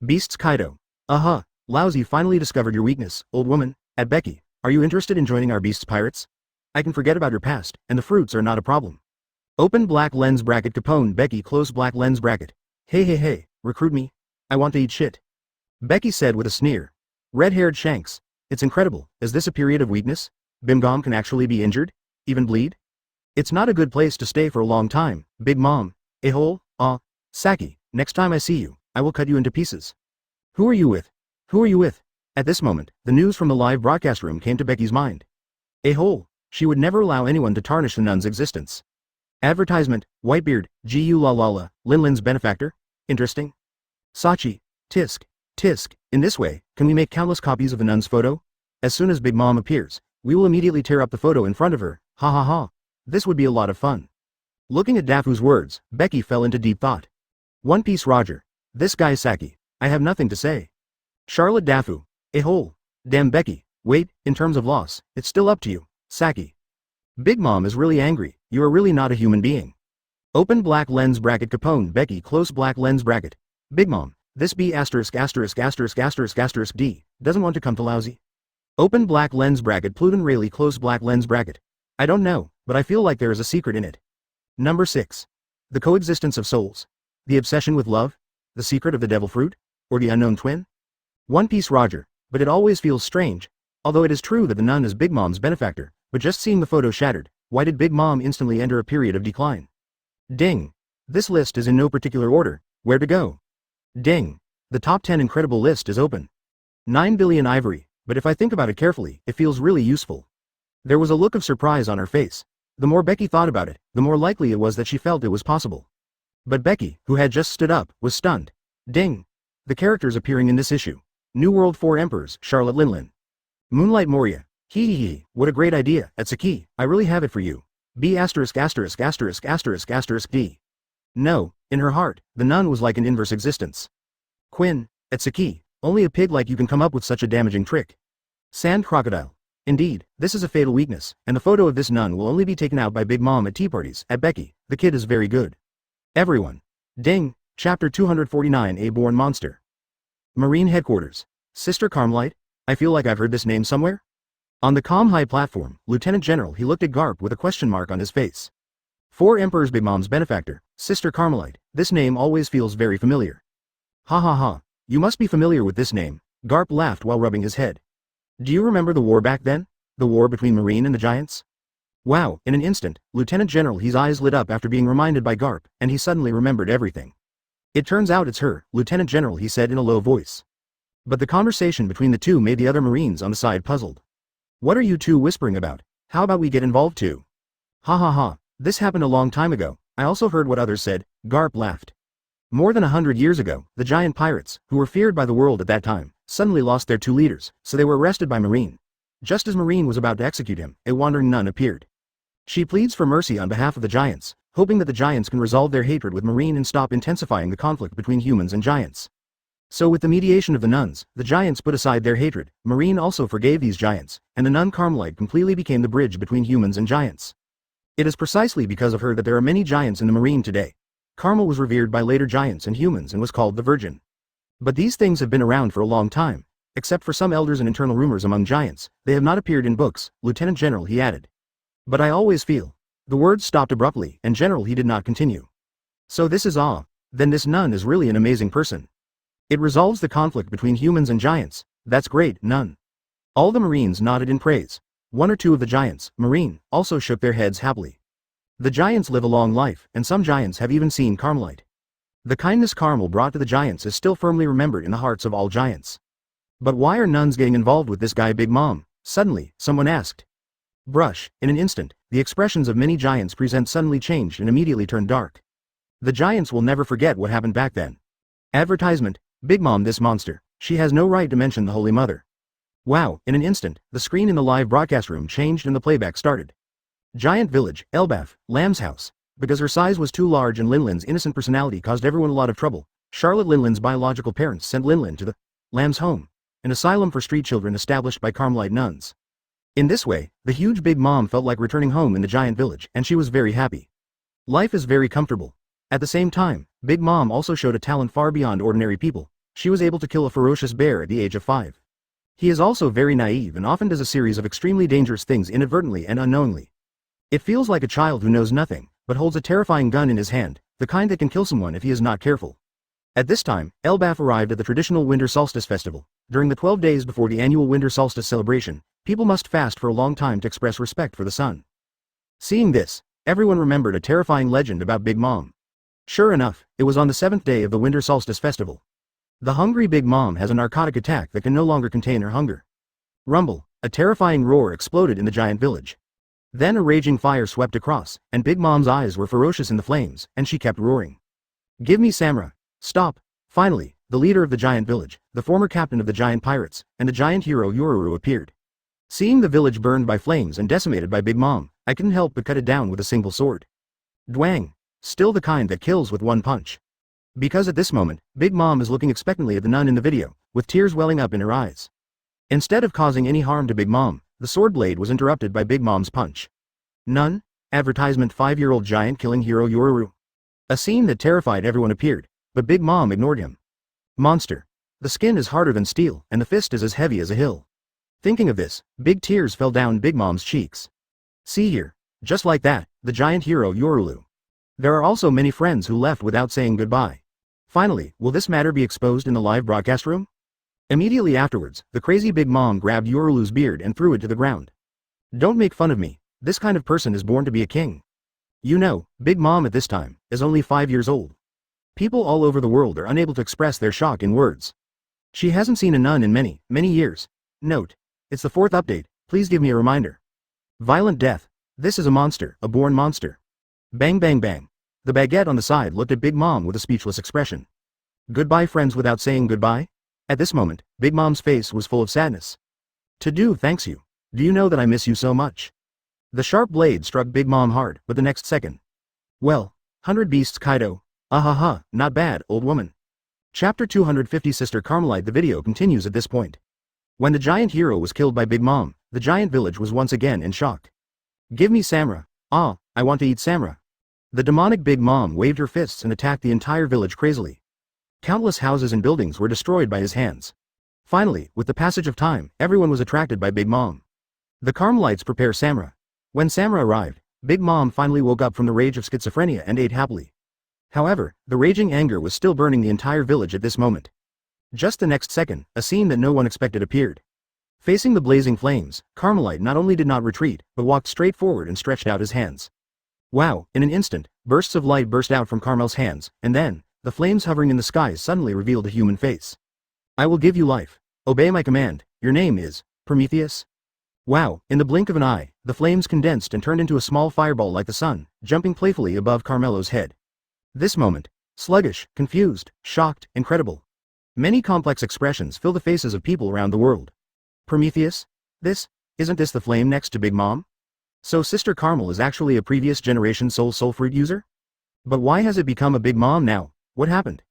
Beasts Kaido. Laozi finally discovered your weakness, old woman. At Becky, Are you interested in joining our Beasts Pirates? I can forget about your past, and the fruits are not a problem. Open black lens bracket Capone Becky close black lens bracket. Hey, recruit me? I want to eat shit. Becky said with a sneer. Red-haired Shanks. It's incredible, is this a period of weakness? Big Mom can actually be injured? Even bleed? It's not a good place to stay for a long time, Big Mom. A-hole? Saki, next time I see you, I will cut you into pieces. Who are you with? Who are you with? At this moment, the news from the live broadcast room came to Becky's mind. A-hole. She would never allow anyone to tarnish the nun's existence. Advertisement, Whitebeard, Gu la la la, Linlin's benefactor? Interesting. Sachi, tisk. In this way, can we make countless copies of the nun's photo? As soon as Big Mom appears, we will immediately tear up the photo in front of her, ha ha ha. This would be a lot of fun. Looking at Dafu's words, Becky fell into deep thought. One Piece Roger. This guy Saki. I have nothing to say. Charlotte Dafu. A-hole. Damn Becky, wait, in terms of loss, it's still up to you, Saki. Big Mom is really angry, you are really not a human being. Open black lens bracket Capone Becky close black lens bracket. Big Mom, this B asterisk asterisk asterisk asterisk asterisk D, doesn't want to come to Laozi. Open black lens bracket Pluton Rayleigh close black lens bracket. I don't know, but I feel like there is a secret in it. Number 6. The coexistence of souls. The obsession with love? The secret of the devil fruit? Or the unknown twin? One Piece Roger, but it always feels strange. Although it is true that the nun is Big Mom's benefactor, but just seeing the photo shattered, why did Big Mom instantly enter a period of decline? Ding. This list is in no particular order, where to go? Ding. The top 10 incredible list is open. 9 billion ivory, but if I think about it carefully, it feels really useful. There was a look of surprise on her face. The more Becky thought about it, the more likely it was that she felt it was possible. But Becky, who had just stood up, was stunned. Ding. The characters appearing in this issue. New World 4 Emperors, Charlotte Linlin. Moonlight Moria. Hee, what a great idea, Atsuki, I really have it for you. B asterisk asterisk asterisk asterisk asterisk D. No, in her heart, the nun was like an inverse existence. Quinn, Atsuki, only a pig like you can come up with such a damaging trick. Sand Crocodile. Indeed, this is a fatal weakness, and the photo of this nun will only be taken out by Big Mom at tea parties. At Becky, the kid is very good. Everyone. Ding, Chapter 249 A Born Monster. Marine Headquarters. Sister Carmelite? I feel like I've heard this name somewhere? On the comm high platform, Lieutenant General he looked at Garp with a question mark on his face. 4 Emperors Big Mom's benefactor, Sister Carmelite, this name always feels very familiar. Ha ha ha, you must be familiar with this name, Garp laughed while rubbing his head. Do you remember the war back then? The war between Marine and the Giants? Wow, in an instant, Lieutenant General his eyes lit up after being reminded by Garp, and he suddenly remembered everything. It turns out it's her, Lieutenant General he said in a low voice. But the conversation between the two made the other Marines on the side puzzled. What are you two whispering about? How about we get involved too? Ha ha ha, this happened a long time ago, I also heard what others said, Garp laughed. More than 100 years ago, the giant pirates, who were feared by the world at that time, suddenly lost their 2 leaders, so they were arrested by Marine. Just as Marine was about to execute him, a wandering nun appeared. She pleads for mercy on behalf of the giants, hoping that the giants can resolve their hatred with Marine and stop intensifying the conflict between humans and giants. So with the mediation of the nuns, the giants put aside their hatred, Marine also forgave these giants, and the nun Carmelite completely became the bridge between humans and giants. It is precisely because of her that there are many giants in the Marine today. Carmel was revered by later giants and humans and was called the Virgin. But these things have been around for a long time. Except for some elders and internal rumors among giants, they have not appeared in books, Lieutenant General he added. But I always feel. The words stopped abruptly, and General he did not continue. So this is then this nun is really an amazing person. It resolves the conflict between humans and giants. That's great, nun. All the Marines nodded in praise. 1 or 2 of the giants, Marine, also shook their heads happily. The giants live a long life, and some giants have even seen Carmelite. The kindness Carmel brought to the giants is still firmly remembered in the hearts of all giants. But why are nuns getting involved with this guy Big Mom? Suddenly, someone asked. Brush, in an instant, the expressions of many giants present suddenly changed and immediately turned dark. The giants will never forget what happened back then. Advertisement, Big Mom this monster, she has no right to mention the Holy Mother. Wow, in an instant, the screen in the live broadcast room changed and the playback started. Giant Village, Elbaf, Lamb's house. Because her size was too large and Linlin's innocent personality caused everyone a lot of trouble, Charlotte Linlin's biological parents sent Linlin to the Lamb's home, an asylum for street children established by Carmelite nuns. In this way, the huge Big Mom felt like returning home in the giant village, and she was very happy. Life is very comfortable. At the same time, Big Mom also showed a talent far beyond ordinary people. She was able to kill a ferocious bear at the age of 5. He is also very naive and often does a series of extremely dangerous things inadvertently and unknowingly. It feels like a child who knows nothing, but holds a terrifying gun in his hand, the kind that can kill someone if he is not careful. At this time, Elbaf arrived at the traditional Winter Solstice Festival. During the 12 days before the annual Winter Solstice celebration, people must fast for a long time to express respect for the sun. Seeing this, everyone remembered a terrifying legend about Big Mom. Sure enough, it was on the 7th day of the Winter Solstice Festival. The hungry Big Mom has a narcotic attack that can no longer contain her hunger. Rumble, a terrifying roar exploded in the giant village. Then a raging fire swept across, and Big Mom's eyes were ferocious in the flames, and she kept roaring. Give me Samra. Stop. Finally, the leader of the giant village, the former captain of the giant pirates, and the giant hero Yoru appeared. Seeing the village burned by flames and decimated by Big Mom, I couldn't help but cut it down with a single sword. Dwang. Still the kind that kills with one punch. Because at this moment, Big Mom is looking expectantly at the nun in the video, with tears welling up in her eyes. Instead of causing any harm to Big Mom, the sword blade was interrupted by Big Mom's punch. Nun? Advertisement 5-year-old giant killing hero Yoru. A scene that terrified everyone appeared, but Big Mom ignored him. Monster. The skin is harder than steel, and the fist is as heavy as a hill. Thinking of this, big tears fell down Big Mom's cheeks. See here. Just like that, the giant hero Yoru. There are also many friends who left without saying goodbye. Finally, will this matter be exposed in the live broadcast room? Immediately afterwards, the crazy Big Mom grabbed Yoru's beard and threw it to the ground. Don't make fun of me, this kind of person is born to be a king. You know, Big Mom at this time, is only 5 years old. People all over the world are unable to express their shock in words. She hasn't seen a nun in many, many years. Note. It's the 4th update, please give me a reminder. Violent death. This is a monster, a born monster. Bang bang bang. The baguette on the side looked at Big Mom with a speechless expression. Goodbye friends without saying goodbye? At this moment, Big Mom's face was full of sadness. To do thanks you. Do you know that I miss you so much? The sharp blade struck Big Mom hard, but the next second. Well, 100 Beasts Kaido. Ahaha, not bad, old woman. Chapter 250 Sister Carmelite. The video continues at this point. When the giant hero was killed by Big Mom, the giant village was once again in shock. Give me Samra. Ah, I want to eat Samra. The demonic Big Mom waved her fists and attacked the entire village crazily. Countless houses and buildings were destroyed by his hands. Finally, with the passage of time, everyone was attracted by Big Mom. The Carmelites prepare Samra. When Samra arrived, Big Mom finally woke up from the rage of schizophrenia and ate happily. However, the raging anger was still burning the entire village at this moment. Just the next second, a scene that no one expected appeared. Facing the blazing flames, Carmelite not only did not retreat, but walked straight forward and stretched out his hands. Wow, in an instant, bursts of light burst out from Carmel's hands, and then, the flames hovering in the skies suddenly revealed a human face. I will give you life. Obey my command. Your name is Prometheus? Wow, in the blink of an eye, the flames condensed and turned into a small fireball like the sun, jumping playfully above Carmelo's head. This moment, sluggish, confused, shocked, incredible. Many complex expressions fill the faces of people around the world. Prometheus? Isn't this the flame next to Big Mom? So Sister Carmel is actually a previous generation soul fruit user? But why has it become a Big Mom now? What happened?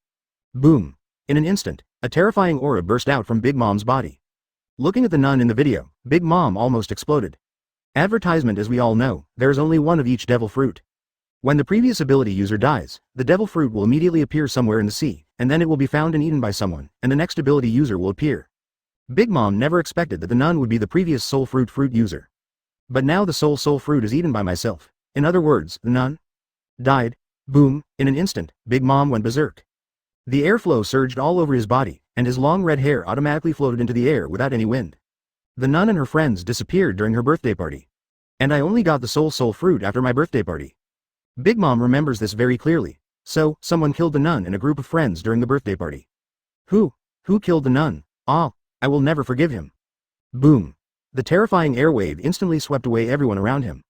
Boom. In an instant, a terrifying aura burst out from Big Mom's body. Looking at the nun in the video, Big Mom almost exploded. Advertisement. As we all know, there is only one of each devil fruit. When the previous ability user dies, the devil fruit will immediately appear somewhere in the sea, and then it will be found and eaten by someone, and the next ability user will appear. Big Mom never expected that the nun would be the previous soul fruit user. But now the soul fruit is eaten by myself. In other words, the nun died. Boom, in an instant, Big Mom went berserk. The airflow surged all over his body, and his long red hair automatically floated into the air without any wind. The nun and her friends disappeared during her birthday party. And I only got the soul fruit after my birthday party. Big Mom remembers this very clearly. So, someone killed the nun and a group of friends during the birthday party. Who killed the nun? Ah, I will never forgive him. Boom. The terrifying air wave instantly swept away everyone around him.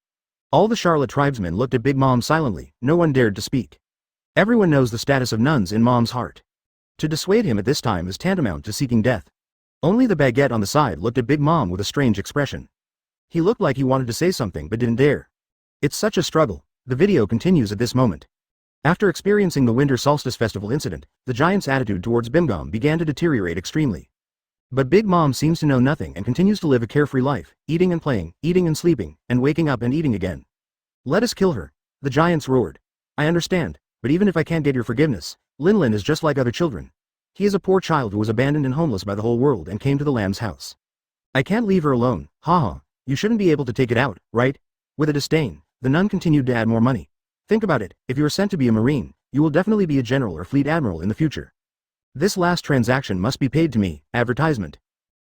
All the Charlotte tribesmen looked at Big Mom silently, no one dared to speak. Everyone knows the status of nuns in Mom's heart. To dissuade him at this time is tantamount to seeking death. Only the baguette on the side looked at Big Mom with a strange expression. He looked like he wanted to say something but didn't dare. It's such a struggle. The video continues at this moment. After experiencing the Winter Solstice Festival incident, the giant's attitude towards Bimgom began to deteriorate extremely. But Big Mom seems to know nothing and continues to live a carefree life, eating and playing, eating and sleeping, and waking up and eating again. Let us kill her. The giants roared. I understand, but even if I can't get your forgiveness, Linlin is just like other children. He is a poor child who was abandoned and homeless by the whole world and came to the lamb's house. I can't leave her alone, haha, you shouldn't be able to take it out, right? With a disdain, the nun continued to add more money. Think about it, if you are sent to be a marine, you will definitely be a general or fleet admiral in the future. This last transaction must be paid to me, advertisement.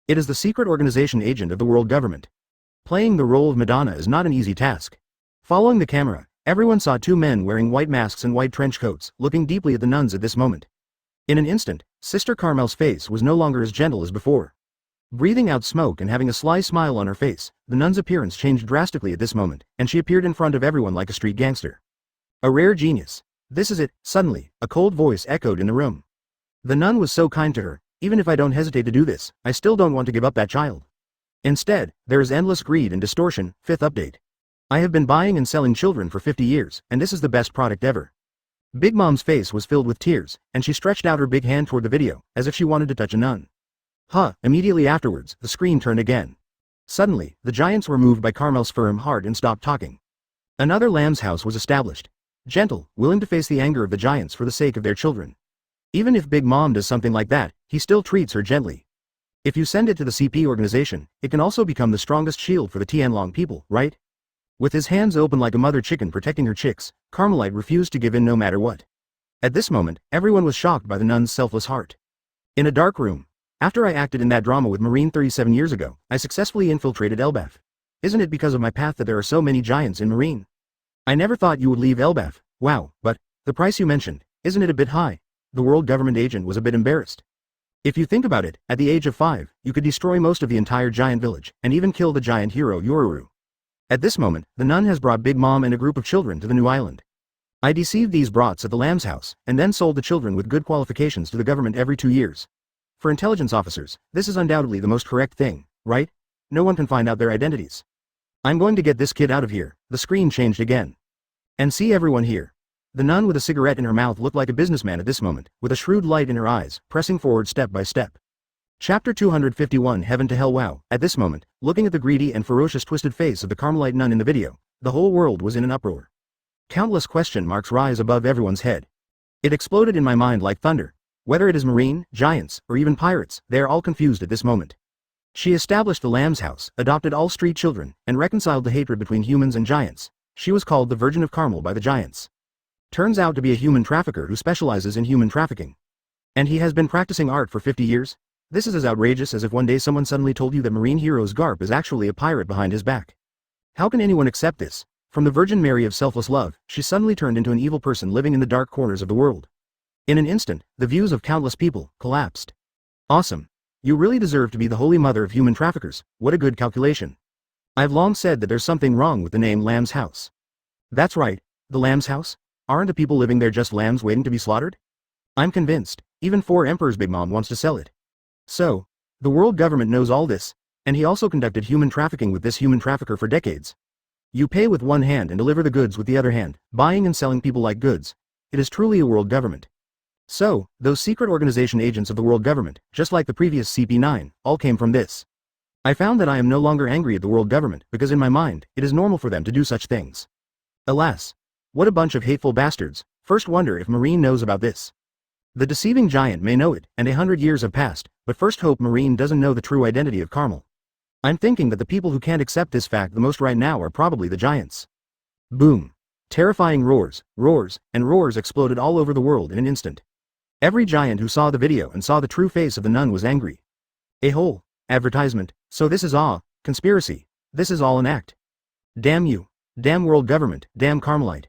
It is the secret organization agent of the world government. Playing the role of Madonna is not an easy task. Following the camera, everyone saw two men wearing white masks and white trench coats, looking deeply at the nuns at this moment. In an instant, Sister Carmel's face was no longer as gentle as before. Breathing out smoke and having a sly smile on her face, the nun's appearance changed drastically at this moment, and she appeared in front of everyone like a street gangster. A rare genius. This is it. Suddenly, a cold voice echoed in the room. The nun was so kind to her. Even if I don't hesitate to do this, I still don't want to give up that child. Instead, there is endless greed and distortion. 5th update. I have been buying and selling children for 50 years, and this is the best product ever. Big Mom's face was filled with tears, and she stretched out her big hand toward the video, as if she wanted to touch a nun. Immediately afterwards, the screen turned again. Suddenly, the giants were moved by Carmel's firm heart and stopped talking. Another lamb's house was established. Gentle, willing to face the anger of the giants for the sake of their children. Even if Big Mom does something like that, he still treats her gently. If you send it to the CP organization, it can also become the strongest shield for the Tianlong people, right? With his hands open like a mother chicken protecting her chicks, Carmelite refused to give in no matter what. At this moment, everyone was shocked by the nun's selfless heart. In a dark room. After I acted in that drama with Marine 37 years ago, I successfully infiltrated Elbaf. Isn't it because of my path that there are so many giants in Marine? I never thought you would leave Elbaf. Wow, but the price you mentioned, isn't it a bit high? The world government agent was a bit embarrassed. If you think about it, at the age of 5, you could destroy most of the entire giant village, and even kill the giant hero Yoru. At this moment, the nun has brought Big Mom and a group of children to the new island. I deceived these brats at the lamb's house, and then sold the children with good qualifications to the government every 2 years. For intelligence officers, this is undoubtedly the most correct thing, right? No one can find out their identities. I'm going to get this kid out of here. The screen changed again. And see everyone here. The nun with a cigarette in her mouth looked like a businessman at this moment, with a shrewd light in her eyes, pressing forward step by step. Chapter 251 Heaven to Hell. Wow. At this moment, looking at the greedy and ferocious twisted face of the Carmelite nun in the video, the whole world was in an uproar. Countless question marks rise above everyone's head. It exploded in my mind like thunder. Whether it is marine, giants, or even pirates, they are all confused at this moment. She established the lamb's house, adopted all street children, and reconciled the hatred between humans and giants. She was called the Virgin of Carmel by the giants. Turns out to be a human trafficker who specializes in human trafficking. And he has been practicing art for 50 years? This is as outrageous as if one day someone suddenly told you that marine hero's Garp is actually a pirate behind his back. How can anyone accept this? From the Virgin Mary of selfless love, she suddenly turned into an evil person living in the dark corners of the world. In an instant, the views of countless people collapsed. Awesome. You really deserve to be the holy mother of human traffickers. What a good calculation. I've long said that there's something wrong with the name Lamb's House. That's right, the Lamb's House? Aren't the people living there just lambs waiting to be slaughtered? I'm convinced, even 4 emperors Big Mom wants to sell it. So, the world government knows all this, and he also conducted human trafficking with this human trafficker for decades. You pay with one hand and deliver the goods with the other hand, buying and selling people like goods. It is truly a world government. So, those secret organization agents of the world government, just like the previous CP9, all came from this. I found that I am no longer angry at the world government because in my mind, it is normal for them to do such things. Alas. What a bunch of hateful bastards. First wonder if Marine knows about this. The deceiving giant may know it, and 100 years have passed, but first hope Marine doesn't know the true identity of Carmel. I'm thinking that the people who can't accept this fact the most right now are probably the giants. Boom. Terrifying roars, and roars exploded all over the world in an instant. Every giant who saw the video and saw the true face of the nun was angry. A whole advertisement. So this is conspiracy. This is all an act. Damn you. Damn world government. Damn Carmelite.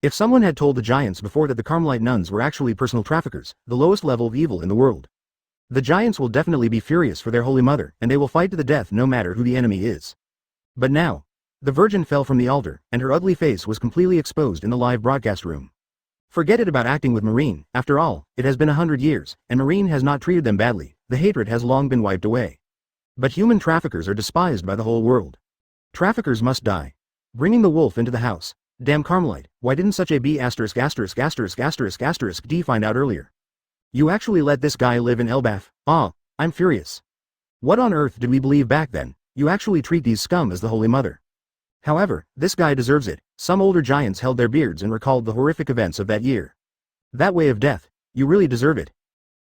If someone had told the giants before that the Carmelite nuns were actually personal traffickers, the lowest level of evil in the world, the giants will definitely be furious for their holy mother, and they will fight to the death no matter who the enemy is. But now, the Virgin fell from the altar, and her ugly face was completely exposed in the live broadcast room. Forget it about acting with Marine. After all, it has been 100 years, and Marine has not treated them badly. The hatred has long been wiped away. But human traffickers are despised by the whole world. Traffickers must die. Bringing the wolf into the house. Damn Carmelite, why didn't such a B************ D find out earlier? You actually let this guy live in Elbaf? I'm furious. What on earth did we believe back then? You actually treat these scum as the Holy Mother. However, this guy deserves it. Some older giants held their beards and recalled the horrific events of that year. That way of death, you really deserve it.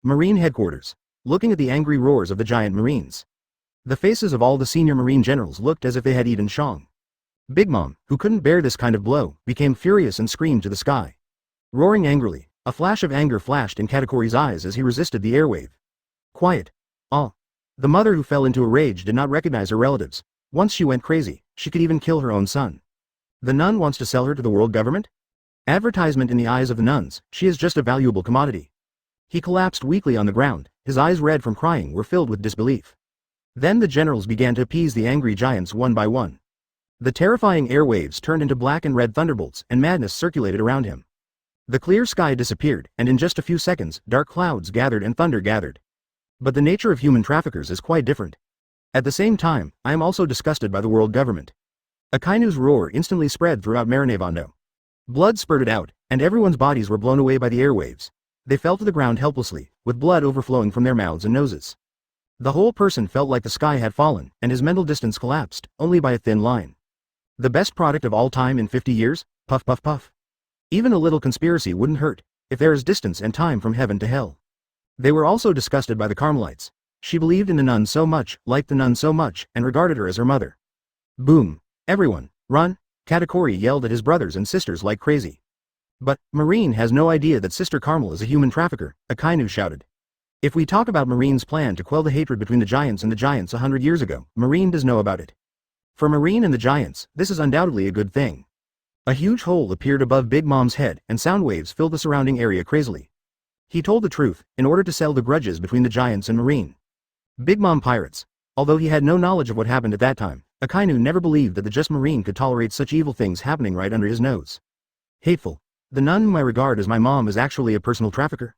Marine headquarters. Looking at the angry roars of the giant Marines. The faces of all the senior marine generals looked as if they had eaten shong. Big Mom, who couldn't bear this kind of blow, became furious and screamed to the sky. Roaring angrily, a flash of anger flashed in Katakuri's eyes as he resisted the airwave. Quiet. All. The mother who fell into a rage did not recognize her relatives. Once she went crazy, she could even kill her own son. The nun wants to sell her to the world government? Advertisement in the eyes of the nuns, she is just a valuable commodity. He collapsed weakly on the ground, his eyes red from crying were filled with disbelief. Then the generals began to appease the angry giants one by one. The terrifying airwaves turned into black and red thunderbolts, and madness circulated around him. The clear sky disappeared, and in just a few seconds, dark clouds gathered and thunder gathered. But the nature of human traffickers is quite different. At the same time, I am also disgusted by the world government. Akynu's roar instantly spread throughout Marinevando. Blood spurted out, and everyone's bodies were blown away by the airwaves. They fell to the ground helplessly, with blood overflowing from their mouths and noses. The whole person felt like the sky had fallen, and his mental distance collapsed, only by a thin line. The best product of all time in 50 years? Puff puff puff. Even a little conspiracy wouldn't hurt, if there is distance and time from heaven to hell. They were also disgusted by the Carmelites. She believed in the nun so much, liked the nun so much, and regarded her as her mother. Boom. Everyone, run! Katakuri yelled at his brothers and sisters like crazy. But, Marine has no idea that Sister Carmel is a human trafficker, Akynu shouted. If we talk about Marine's plan to quell the hatred between the giants and the giants 100 years ago, Marine does know about it. For Marine and the giants, this is undoubtedly a good thing. A huge hole appeared above Big Mom's head, and sound waves filled the surrounding area crazily. He told the truth, in order to sell the grudges between the giants and Marine. Big Mom Pirates. Although he had no knowledge of what happened at that time, Akynu never believed that the just Marine could tolerate such evil things happening right under his nose. Hateful. The nun whom I regard as my mom is actually a personal trafficker.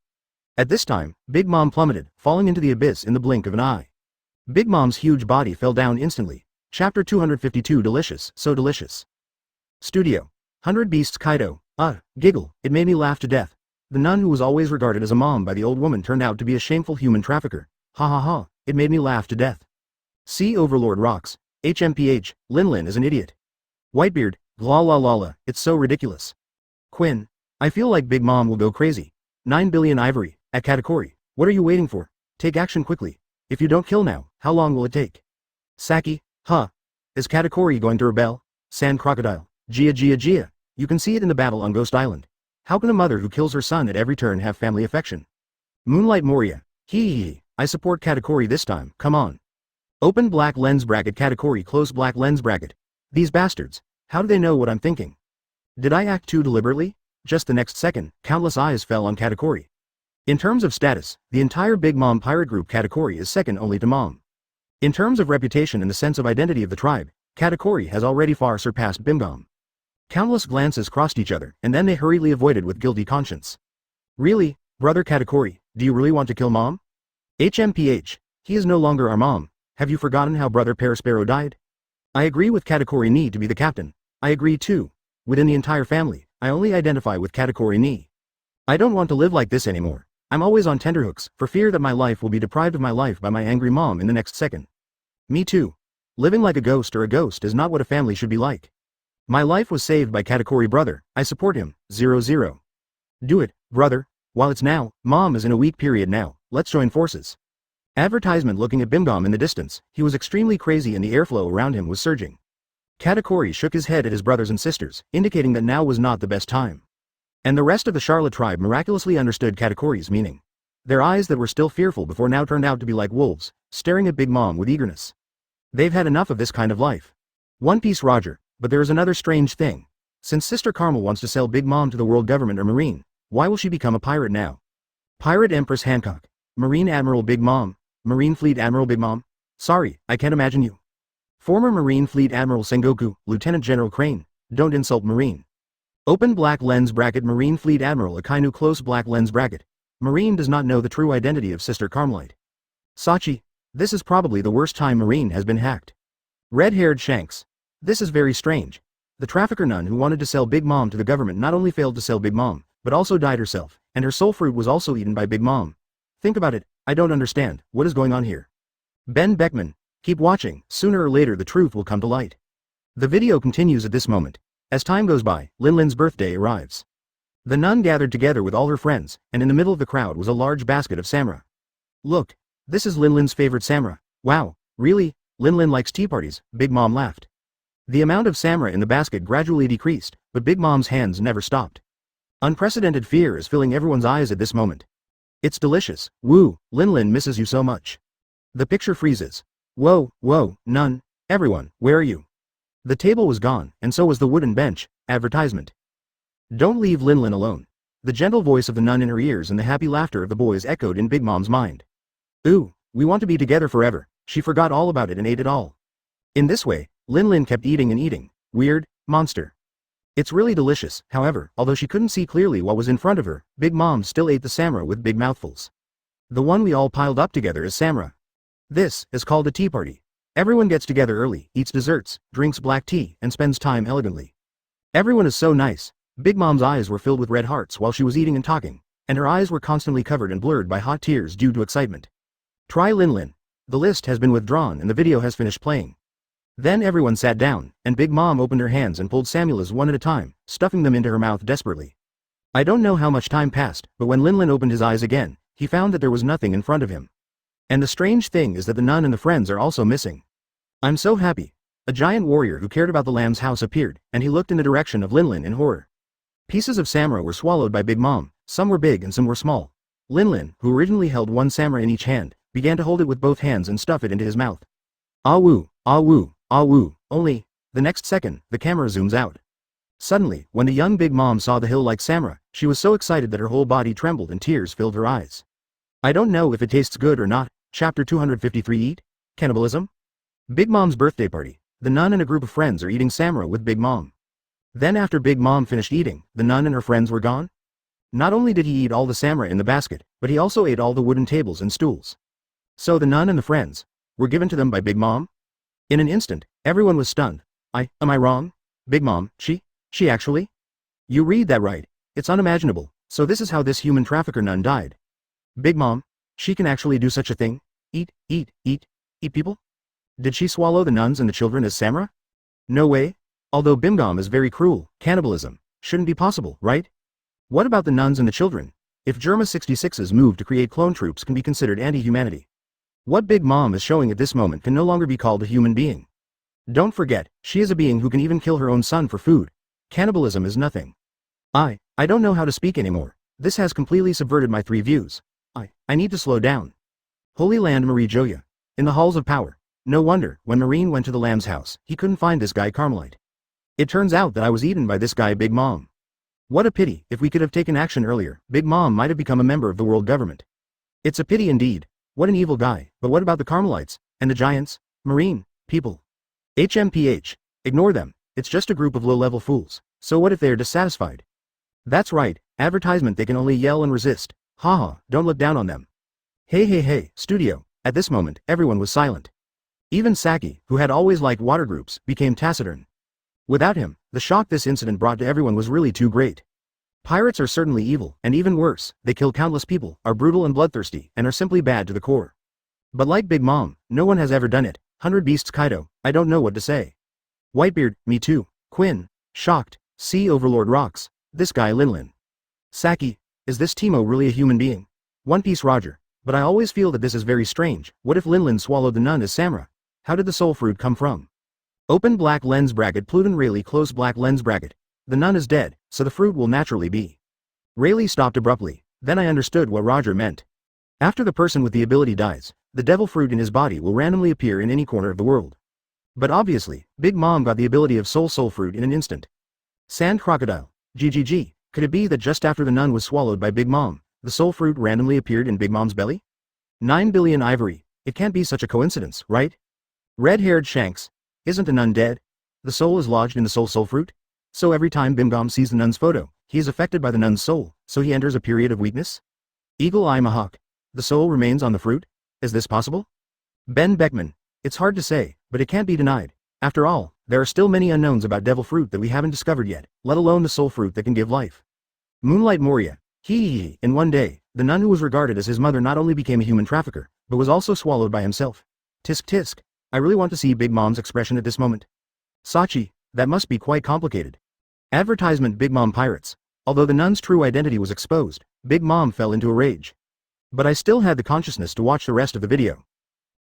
At this time, Big Mom plummeted, falling into the abyss in the blink of an eye. Big Mom's huge body fell down instantly. Chapter 252 Delicious, so delicious. Studio. 100 Beasts Kaido. Giggle, it made me laugh to death. The nun who was always regarded as a mom by the old woman turned out to be a shameful human trafficker. Ha ha ha, it made me laugh to death. Sea Overlord rocks. HMPH, Lin is an idiot. Whitebeard, la la la la, it's so ridiculous. Quinn, I feel like Big Mom will go crazy. 9 billion ivory, at Katakuri, what are you waiting for? Take action quickly. If you don't kill now, how long will it take? Saki, is Katakuri going to rebel? Sand Crocodile, Gia, you can see it in the battle on Ghost Island. How can a mother who kills her son at every turn have family affection? Moonlight Moria, I support Katakuri this time, come on. Open black lens bracket Katakuri close black lens bracket. These bastards, how do they know what I'm thinking? Did I act too deliberately? Just the next second, countless eyes fell on Katakuri. In terms of status, the entire Big Mom pirate group Katakuri is second only to Mom. In terms of reputation and the sense of identity of the tribe, Katakuri has already far surpassed Bimgom. Countless glances crossed each other, and then they hurriedly avoided with guilty conscience. Really, brother Katakuri, do you really want to kill Mom? HMPH, he is no longer our mom. Have you forgotten how brother Perisparrow died? I agree with Katakuri Ni to be the captain. I agree too. Within the entire family, I only identify with Katakuri Ni. I don't want to live like this anymore. I'm always on tenterhooks, for fear that my life will be deprived of my life by my angry mom in the next second. Me too. Living like a ghost is not what a family should be like. My life was saved by Katakuri brother, I support him, 00. Do it, brother, while it's now, Mom is in a weak period now, let's join forces. Advertisement looking at Bimgom in the distance, he was extremely crazy and the airflow around him was surging. Katakuri shook his head at his brothers and sisters, indicating that now was not the best time. And the rest of the Charlotte tribe miraculously understood Katakuri's meaning. Their eyes that were still fearful before now turned out to be like wolves, staring at Big Mom with eagerness. They've had enough of this kind of life. One Piece Roger, but there is another strange thing. Since Sister Carmel wants to sell Big Mom to the world government or Marine, why will she become a pirate now? Pirate Empress Hancock, Marine Admiral Big Mom, Marine Fleet Admiral Big Mom? Sorry, I can't imagine you. Former Marine Fleet Admiral Sengoku, Lieutenant General Crane, don't insult Marine. Open black lens bracket Marine Fleet Admiral Akynu close black lens bracket. Marine does not know the true identity of Sister Carmelite. Sachi, this is probably the worst time Marine has been hacked. Red-haired Shanks. This is very strange. The trafficker nun who wanted to sell Big Mom to the government not only failed to sell Big Mom, but also died herself, and her soul fruit was also eaten by Big Mom. Think about it, I don't understand, what is going on here? Ben Beckman, keep watching, sooner or later the truth will come to light. The video continues at this moment. As time goes by, Lin's birthday arrives. The nun gathered together with all her friends, and in the middle of the crowd was a large basket of samra. Look, this is Lin's favorite samra. Wow, really? Lin likes tea parties, Big Mom laughed. The amount of samurai in the basket gradually decreased, but Big Mom's hands never stopped. Unprecedented fear is filling everyone's eyes at this moment. It's delicious. Woo, Lin misses you so much. The picture freezes. Whoa, none. Everyone, where are you? The table was gone, and so was the wooden bench. Advertisement. Don't leave Lin alone. The gentle voice of the nun in her ears and the happy laughter of the boys echoed in Big Mom's mind. Ooh, we want to be together forever. She forgot all about it and ate it all. In this way, Lin kept eating and eating. Weird, monster. It's really delicious, however, although she couldn't see clearly what was in front of her, Big Mom still ate the samurai with big mouthfuls. The one we all piled up together is samurai. This is called a tea party. Everyone gets together early, eats desserts, drinks black tea, and spends time elegantly. Everyone is so nice. Big Mom's eyes were filled with red hearts while she was eating and talking, and her eyes were constantly covered and blurred by hot tears due to excitement. Try Lin. The list has been withdrawn and the video has finished playing. Then everyone sat down, and Big Mom opened her hands and pulled Samuela's one at a time, stuffing them into her mouth desperately. I don't know how much time passed, but when Lin opened his eyes again, he found that there was nothing in front of him. And the strange thing is that the nun and the friends are also missing. I'm so happy. A giant warrior who cared about the lamb's house appeared, and he looked in the direction of Lin in horror. Pieces of samurai were swallowed by Big Mom, some were big and some were small. Lin, who originally held one samurai in each hand, began to hold it with both hands and stuff it into his mouth. Ah woo, only, the next second, the camera zooms out. Suddenly, when the young Big Mom saw the hill-like samurai, she was so excited that her whole body trembled and tears filled her eyes. I don't know if it tastes good or not. Chapter 253 Eat? Cannibalism? Big Mom's birthday party. The nun and a group of friends are eating samurai with Big Mom. Then after Big Mom finished eating, the nun and her friends were gone. Not only did he eat all the samurai in the basket, but he also ate all the wooden tables and stools. So the nun and the friends were given to them by Big Mom? In an instant, everyone was stunned. Am I wrong? Big Mom, she actually? You read that right. It's unimaginable. So this is how this human trafficker nun died. Big Mom, she can actually do such a thing? Eat people? Did she swallow the nuns and the children as samurai? No way. Although Bimgam is very cruel, cannibalism shouldn't be possible, right? What about the nuns and the children? If Germa 66's move to create clone troops can be considered anti-humanity. What Big Mom is showing at this moment can no longer be called a human being. Don't forget, she is a being who can even kill her own son for food. Cannibalism is nothing. I don't know how to speak anymore. This has completely subverted my three views. I need to slow down. Holy Land Marie Joya. In the halls of power. No wonder, when Marine went to the lamb's house, he couldn't find this guy Carmelite. It turns out that I was eaten by this guy Big Mom. What a pity. If we could have taken action earlier, Big Mom might have become a member of the world government. It's a pity indeed. What an evil guy. But what about the Carmelites? And the giants? Marine people. HMPH. Ignore them. It's just a group of low-level fools. So what if they are dissatisfied? That's right. Advertisement, they can only yell and resist. Haha, don't look down on them. Hey, studio. At this moment, everyone was silent. Even Saki, who had always liked water groups, became taciturn. Without him, the shock this incident brought to everyone was really too great. Pirates are certainly evil, and even worse, they kill countless people, are brutal and bloodthirsty, and are simply bad to the core. But like Big Mom, no one has ever done it. 100 Beasts Kaido, I don't know what to say. Whitebeard, me too. Quinn, shocked. Sea Overlord rocks. This guy Lin. Saki, is this Timo really a human being? One Piece Roger. But I always feel that this is very strange. What if Lin swallowed the nun as samurai? How did the soul fruit come from? Open black lens bracket Pluton Rayleigh close black lens bracket. The nun is dead, so the fruit will naturally be. Rayleigh stopped abruptly. Then I understood what Roger meant. After the person with the ability dies, the devil fruit in his body will randomly appear in any corner of the world. But obviously, Big Mom got the ability of soul fruit in an instant. Sand crocodile. GGG. Could it be that just after the nun was swallowed by Big Mom, the soul fruit randomly appeared in Big Mom's belly? 9 billion ivory. It can't be such a coincidence, right? Red-haired Shanks. Isn't the nun dead? The soul is lodged in the soul fruit? So every time Bimgam sees the nun's photo, he is affected by the nun's soul, so he enters a period of weakness? Eagle Eye Mahawk. The soul remains on the fruit? Is this possible? Ben Beckman. It's hard to say, but it can't be denied. After all, there are still many unknowns about devil fruit that we haven't discovered yet, let alone the soul fruit that can give life. Moonlight Moria. In one day, the nun who was regarded as his mother not only became a human trafficker, but was also swallowed by himself. Tisk. I really want to see Big Mom's expression at this moment. Sachi, that must be quite complicated. Advertisement Big Mom Pirates. Although the nun's true identity was exposed, Big Mom fell into a rage. But I still had the consciousness to watch the rest of the video.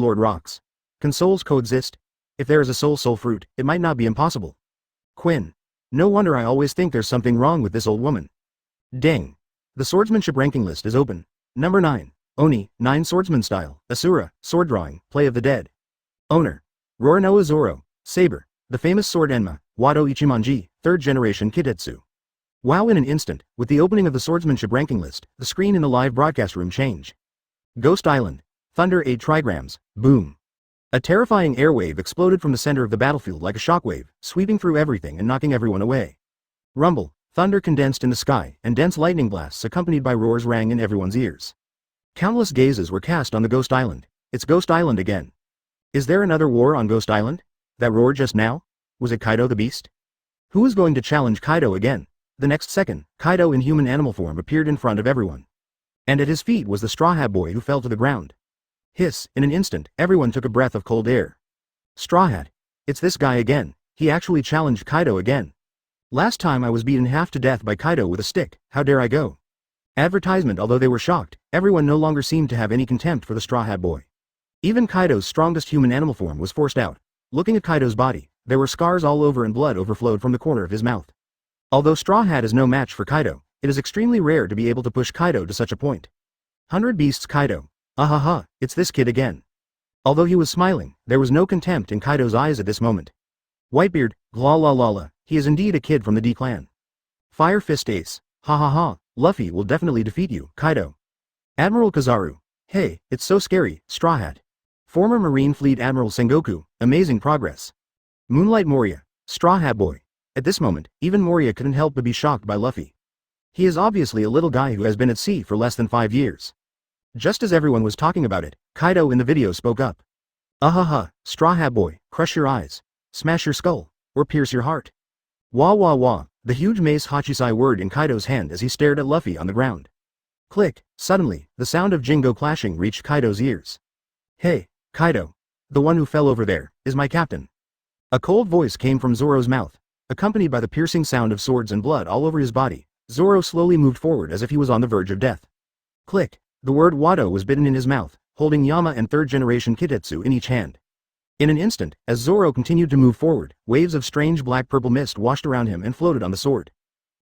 Overlord rocks. Can souls coexist? If there is a soul fruit, it might not be impossible. Quinn. No wonder I always think there's something wrong with this old woman. Dang. The swordsmanship ranking list is open. Number 9. Oni, 9 swordsman style, Asura, sword drawing, play of the dead. Owner. Roronoa Zoro, saber, the famous sword Enma, Wado Ichimonji, 3rd generation Kitetsu. Wow, in an instant, with the opening of the swordsmanship ranking list, the screen in the live broadcast room changed. Ghost Island. Thunder 8 trigrams, boom. A terrifying airwave exploded from the center of the battlefield like a shockwave, sweeping through everything and knocking everyone away. Rumble. Thunder condensed in the sky, and dense lightning blasts accompanied by roars rang in everyone's ears. Countless gazes were cast on the Ghost Island. It's Ghost Island again. Is there another war on Ghost Island? That roar just now? Was it Kaido the Beast? Who is going to challenge Kaido again? The next second, Kaido in human animal form appeared in front of everyone. And at his feet was the Straw Hat Boy who fell to the ground. Hiss, in an instant, everyone took a breath of cold air. Straw Hat. It's this guy again. He actually challenged Kaido again. Last time I was beaten half to death by Kaido with a stick, how dare I go? Advertisement. Although they were shocked, everyone no longer seemed to have any contempt for the Straw Hat Boy. Even Kaido's strongest human animal form was forced out. Looking at Kaido's body, there were scars all over and blood overflowed from the corner of his mouth. Although Straw Hat is no match for Kaido, it is extremely rare to be able to push Kaido to such a point. 100 Beasts Kaido. Ahaha, it's this kid again. Although he was smiling, there was no contempt in Kaido's eyes at this moment. Whitebeard, la la la la, he is indeed a kid from the D-clan. Fire Fist Ace. Ha ha ha, Luffy will definitely defeat you, Kaido. Admiral Kizaru. Hey, it's so scary, Straw Hat. Former Marine Fleet Admiral Sengoku, amazing progress. Moonlight Moria, Straw Hat Boy. At this moment, even Moria couldn't help but be shocked by Luffy. He is obviously a little guy who has been at sea for less than 5 years. Just as everyone was talking about it, Kaido in the video spoke up. Ahaha, Straw Hat Boy, crush your eyes, smash your skull, or pierce your heart. Wah wah wah, the huge mace Hachisai word in Kaido's hand as he stared at Luffy on the ground. Click, suddenly, the sound of Jingo clashing reached Kaido's ears. Hey, Kaido. The one who fell over there, is my captain. A cold voice came from Zoro's mouth, accompanied by the piercing sound of swords and blood all over his body. Zoro slowly moved forward as if he was on the verge of death. Click, the word Wado was bitten in his mouth, holding Yama and 3rd generation Kitetsu in each hand. In an instant, as Zoro continued to move forward, waves of strange black-purple mist washed around him and floated on the sword.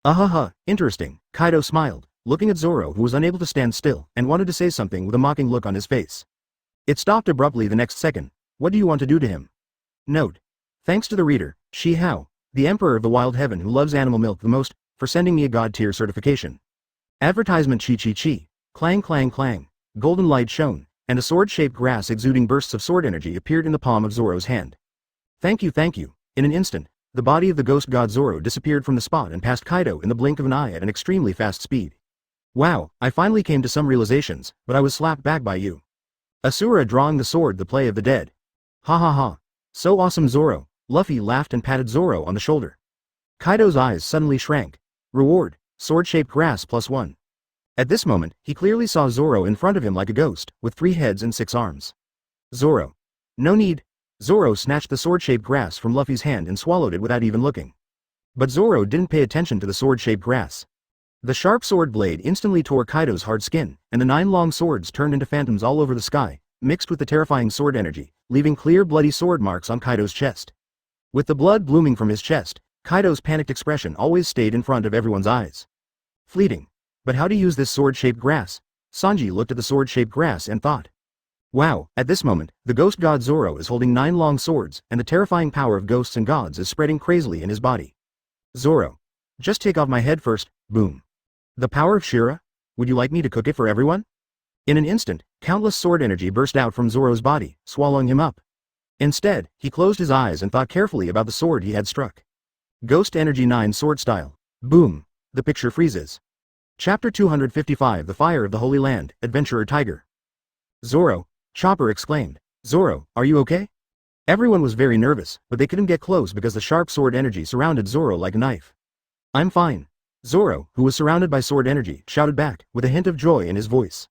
Ahaha, interesting, Kaido smiled, looking at Zoro who was unable to stand still and wanted to say something with a mocking look on his face. It stopped abruptly the next second. What do you want to do to him? Note. Thanks to the reader, Shi Hao, the Emperor of the Wild Heaven who loves animal milk the most, for sending me a God-tier certification. Advertisement Chi Chi Chi. Clang clang clang. Golden light shone, and a sword-shaped grass exuding bursts of sword energy appeared in the palm of Zoro's hand. Thank you, thank you. In an instant, the body of the ghost god Zoro disappeared from the spot and passed Kaido in the blink of an eye at an extremely fast speed. Wow, I finally came to some realizations, but I was slapped back by you. Asura drawing the sword, the play of the dead. Ha ha ha. So awesome, Zoro. Luffy laughed and patted Zoro on the shoulder. Kaido's eyes suddenly shrank. Reward, sword-shaped grass +1. At this moment, he clearly saw Zoro in front of him like a ghost, with 3 heads and 6 arms. Zoro. No need. Zoro snatched the sword-shaped grass from Luffy's hand and swallowed it without even looking. But Zoro didn't pay attention to the sword-shaped grass. The sharp sword blade instantly tore Kaido's hard skin, and the 9 long swords turned into phantoms all over the sky, mixed with the terrifying sword energy, leaving clear bloody sword marks on Kaido's chest. With the blood blooming from his chest, Kaido's panicked expression always stayed in front of everyone's eyes. Fleeting. But how to use this sword-shaped grass? Sanji looked at the sword-shaped grass and thought. Wow, at this moment, the ghost god Zoro is holding 9 long swords, and the terrifying power of ghosts and gods is spreading crazily in his body. Zoro. Just take off my head first, boom. The power of Shira? Would you like me to cook it for everyone? In an instant, countless sword energy burst out from Zoro's body, swallowing him up. Instead, he closed his eyes and thought carefully about the sword he had struck. Ghost Energy 9 Sword Style. Boom. The picture freezes. Chapter 255 The Fire of the Holy Land, Adventurer Tiger. Zoro. Chopper exclaimed. Zoro, are you okay? Everyone was very nervous, but they couldn't get close because the sharp sword energy surrounded Zoro like a knife. I'm fine. Zoro, who was surrounded by sword energy, shouted back, with a hint of joy in his voice.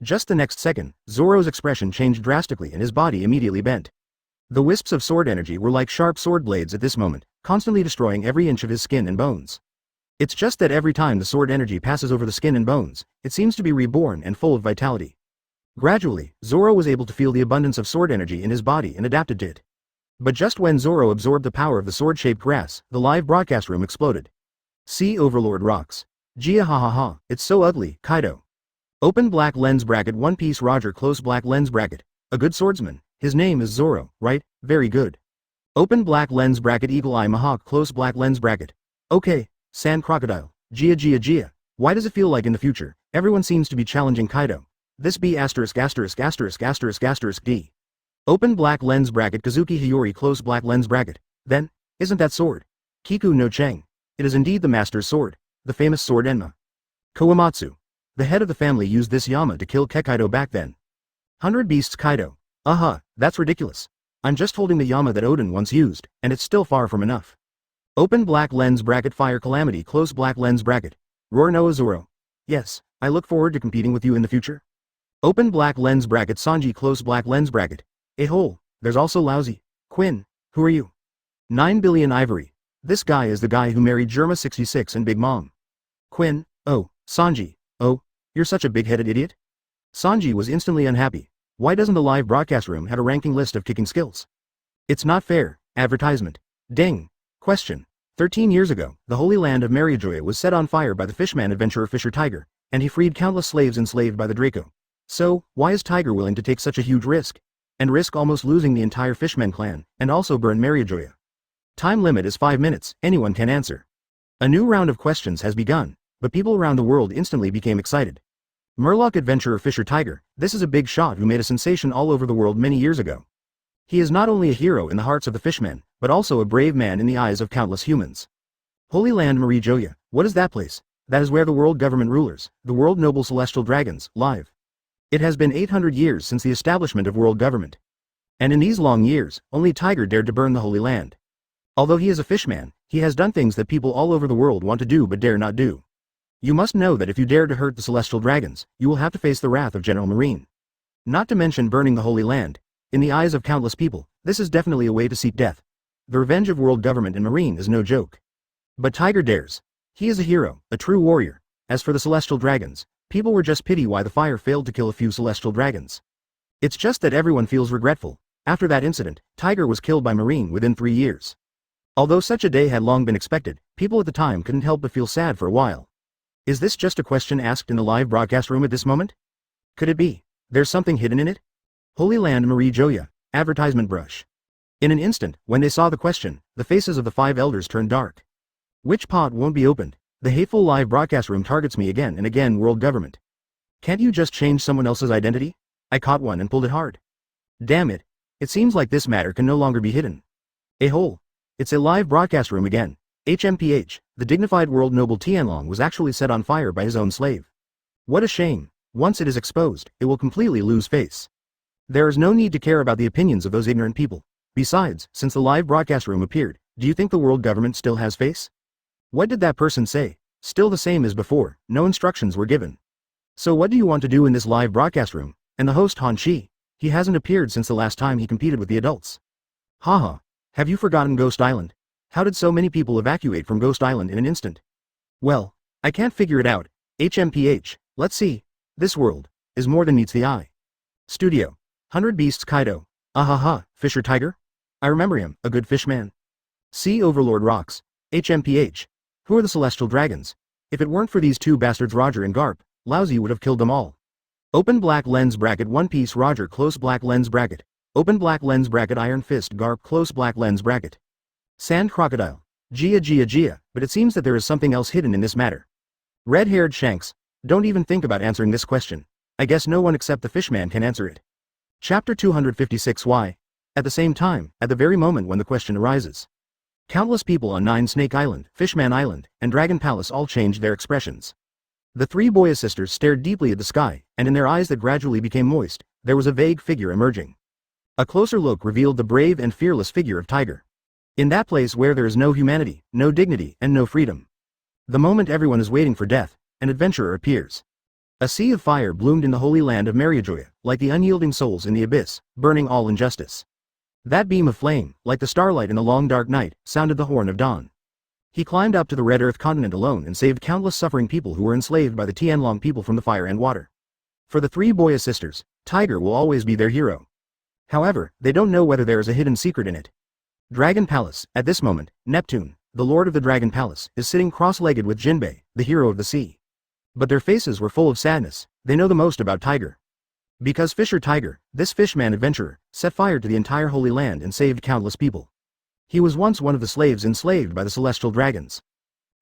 Just the next second, Zoro's expression changed drastically and his body immediately bent. The wisps of sword energy were like sharp sword blades at this moment, constantly destroying every inch of his skin and bones. It's just that every time the sword energy passes over the skin and bones, it seems to be reborn and full of vitality. Gradually, Zoro was able to feel the abundance of sword energy in his body and adapted to it. But just when Zoro absorbed the power of the sword-shaped grass, the live broadcast room exploded. Sea Overlord rocks. Gia ha ha ha, it's so ugly, Kaido. Open black lens bracket One Piece Roger close black lens bracket. A good swordsman, his name is Zoro, right? Very good. Open black lens bracket Eagle Eye Mahawk close black lens bracket. Okay, Sand Crocodile. Gia. Why does it feel like in the future, everyone seems to be challenging Kaido? This B******************************** D. Open black lens bracket Kazuki Hiyori close black lens bracket. Then, isn't that sword? Kiku no Cheng. It is indeed the master's sword, the famous sword Enma. Kowamatsu. The head of the family used this Yama to kill Kaido back then. 100 Beasts Kaido. That's ridiculous. I'm just holding the Yama that Odin once used, and it's still far from enough. Open black lens bracket Fire Calamity close black lens bracket. Roar Noah Zoro. Yes, I look forward to competing with you in the future. Open black lens bracket Sanji close black lens bracket. A hole, there's also Laozi. Quinn, who are you? 9 billion ivory. This guy is the guy who married Germa 66 and Big Mom. Quinn, oh, Sanji, oh, you're such a big-headed idiot. Sanji was instantly unhappy. Why doesn't the live broadcast room have a ranking list of kicking skills? It's not fair. Advertisement. Ding. Question. 13 years ago, the Holy Land of Mariajoya was set on fire by the fishman adventurer Fisher Tiger, and he freed countless slaves enslaved by the Draco. So, why is Tiger willing to take such a huge risk? And risk almost losing the entire Fishmen clan, and also burn Mariajoya? Time limit is 5 minutes, anyone can answer. A new round of questions has begun, but people around the world instantly became excited. Murloc adventurer Fisher Tiger, this is a big shot who made a sensation all over the world many years ago. He is not only a hero in the hearts of the Fishmen, but also a brave man in the eyes of countless humans. Holy Land Mariajoya, what is that place? That is where the world government rulers, the world noble celestial dragons, live. It has been 800 years since the establishment of world government. And in these long years, only Tiger dared to burn the Holy Land. Although he is a fishman, he has done things that people all over the world want to do but dare not do. You must know that if you dare to hurt the celestial dragons, you will have to face the wrath of General Marine. Not to mention burning the Holy Land. In the eyes of countless people, this is definitely a way to seek death. The revenge of world government and Marine is no joke. But Tiger dares. He is a hero, a true warrior. As for the celestial dragons, people were just pity why the fire failed to kill a few celestial dragons. It's just that everyone feels regretful. After that incident, Tiger was killed by Marine within 3 years. Although such a day had long been expected, people at the time couldn't help but feel sad for a while. Is this just a question asked in the live broadcast room at this moment? Could it be? There's something hidden in it? Holy Land Mariajoya, advertisement brush. In an instant, when they saw the question, the faces of the 5 elders turned dark. Which pot won't be opened? The hateful live broadcast room targets me again and again, world government. Can't you just change someone else's identity? I caught one and pulled it hard. Damn it. It seems like this matter can no longer be hidden. A hole. It's a live broadcast room again. HMPH, the dignified world noble Tianlong was actually set on fire by his own slave. What a shame. Once it is exposed, it will completely lose face. There is no need to care about the opinions of those ignorant people. Besides, since the live broadcast room appeared, do you think the world government still has face? What did that person say? Still the same as before, no instructions were given. So what do you want to do in this live broadcast room? And the host Han Chi? He hasn't appeared since the last time he competed with the adults. Haha. Have you forgotten Ghost Island? How did so many people evacuate from Ghost Island in an instant? Well, I can't figure it out. HMPH, let's see. This world is more than meets the eye. Studio. 100 Beasts Kaido. Ahaha, Fisher Tiger? I remember him, a good fishman. Sea Overlord rocks. HMPH. Who are the Celestial Dragons? If it weren't for these two bastards Roger and Garp, Laozi would have killed them all. Open black lens bracket One Piece Roger close black lens bracket. Open black lens bracket Iron Fist Garp close black lens bracket. Sand Crocodile. Gia, but it seems that there is something else hidden in this matter. Red-haired Shanks. Don't even think about answering this question. I guess no one except the Fishman can answer it. Chapter 256 Why? At the same time, at the very moment when the question arises. Countless people on Nine Snake Island, Fishman Island, and Dragon Palace all changed their expressions. The three Boya sisters stared deeply at the sky, and in their eyes that gradually became moist, there was a vague figure emerging. A closer look revealed the brave and fearless figure of Tiger. In that place where there is no humanity, no dignity, and no freedom. The moment everyone is waiting for death, an adventurer appears. A sea of fire bloomed in the holy land of Mariajoya, like the unyielding souls in the abyss, burning all injustice. That beam of flame, like the starlight in the long dark night, sounded the horn of dawn. He climbed up to the Red Earth continent alone and saved countless suffering people who were enslaved by the Tianlong people from the fire and water. For the three Boya sisters, Tiger will always be their hero. However, they don't know whether there is a hidden secret in it. Dragon Palace, at this moment, Neptune, the lord of the Dragon Palace, is sitting cross-legged with Jinbei, the hero of the sea. But their faces were full of sadness. They know the most about Tiger. Because Fisher Tiger, this fishman adventurer, set fire to the entire Holy Land and saved countless people. He was once one of the slaves enslaved by the Celestial Dragons.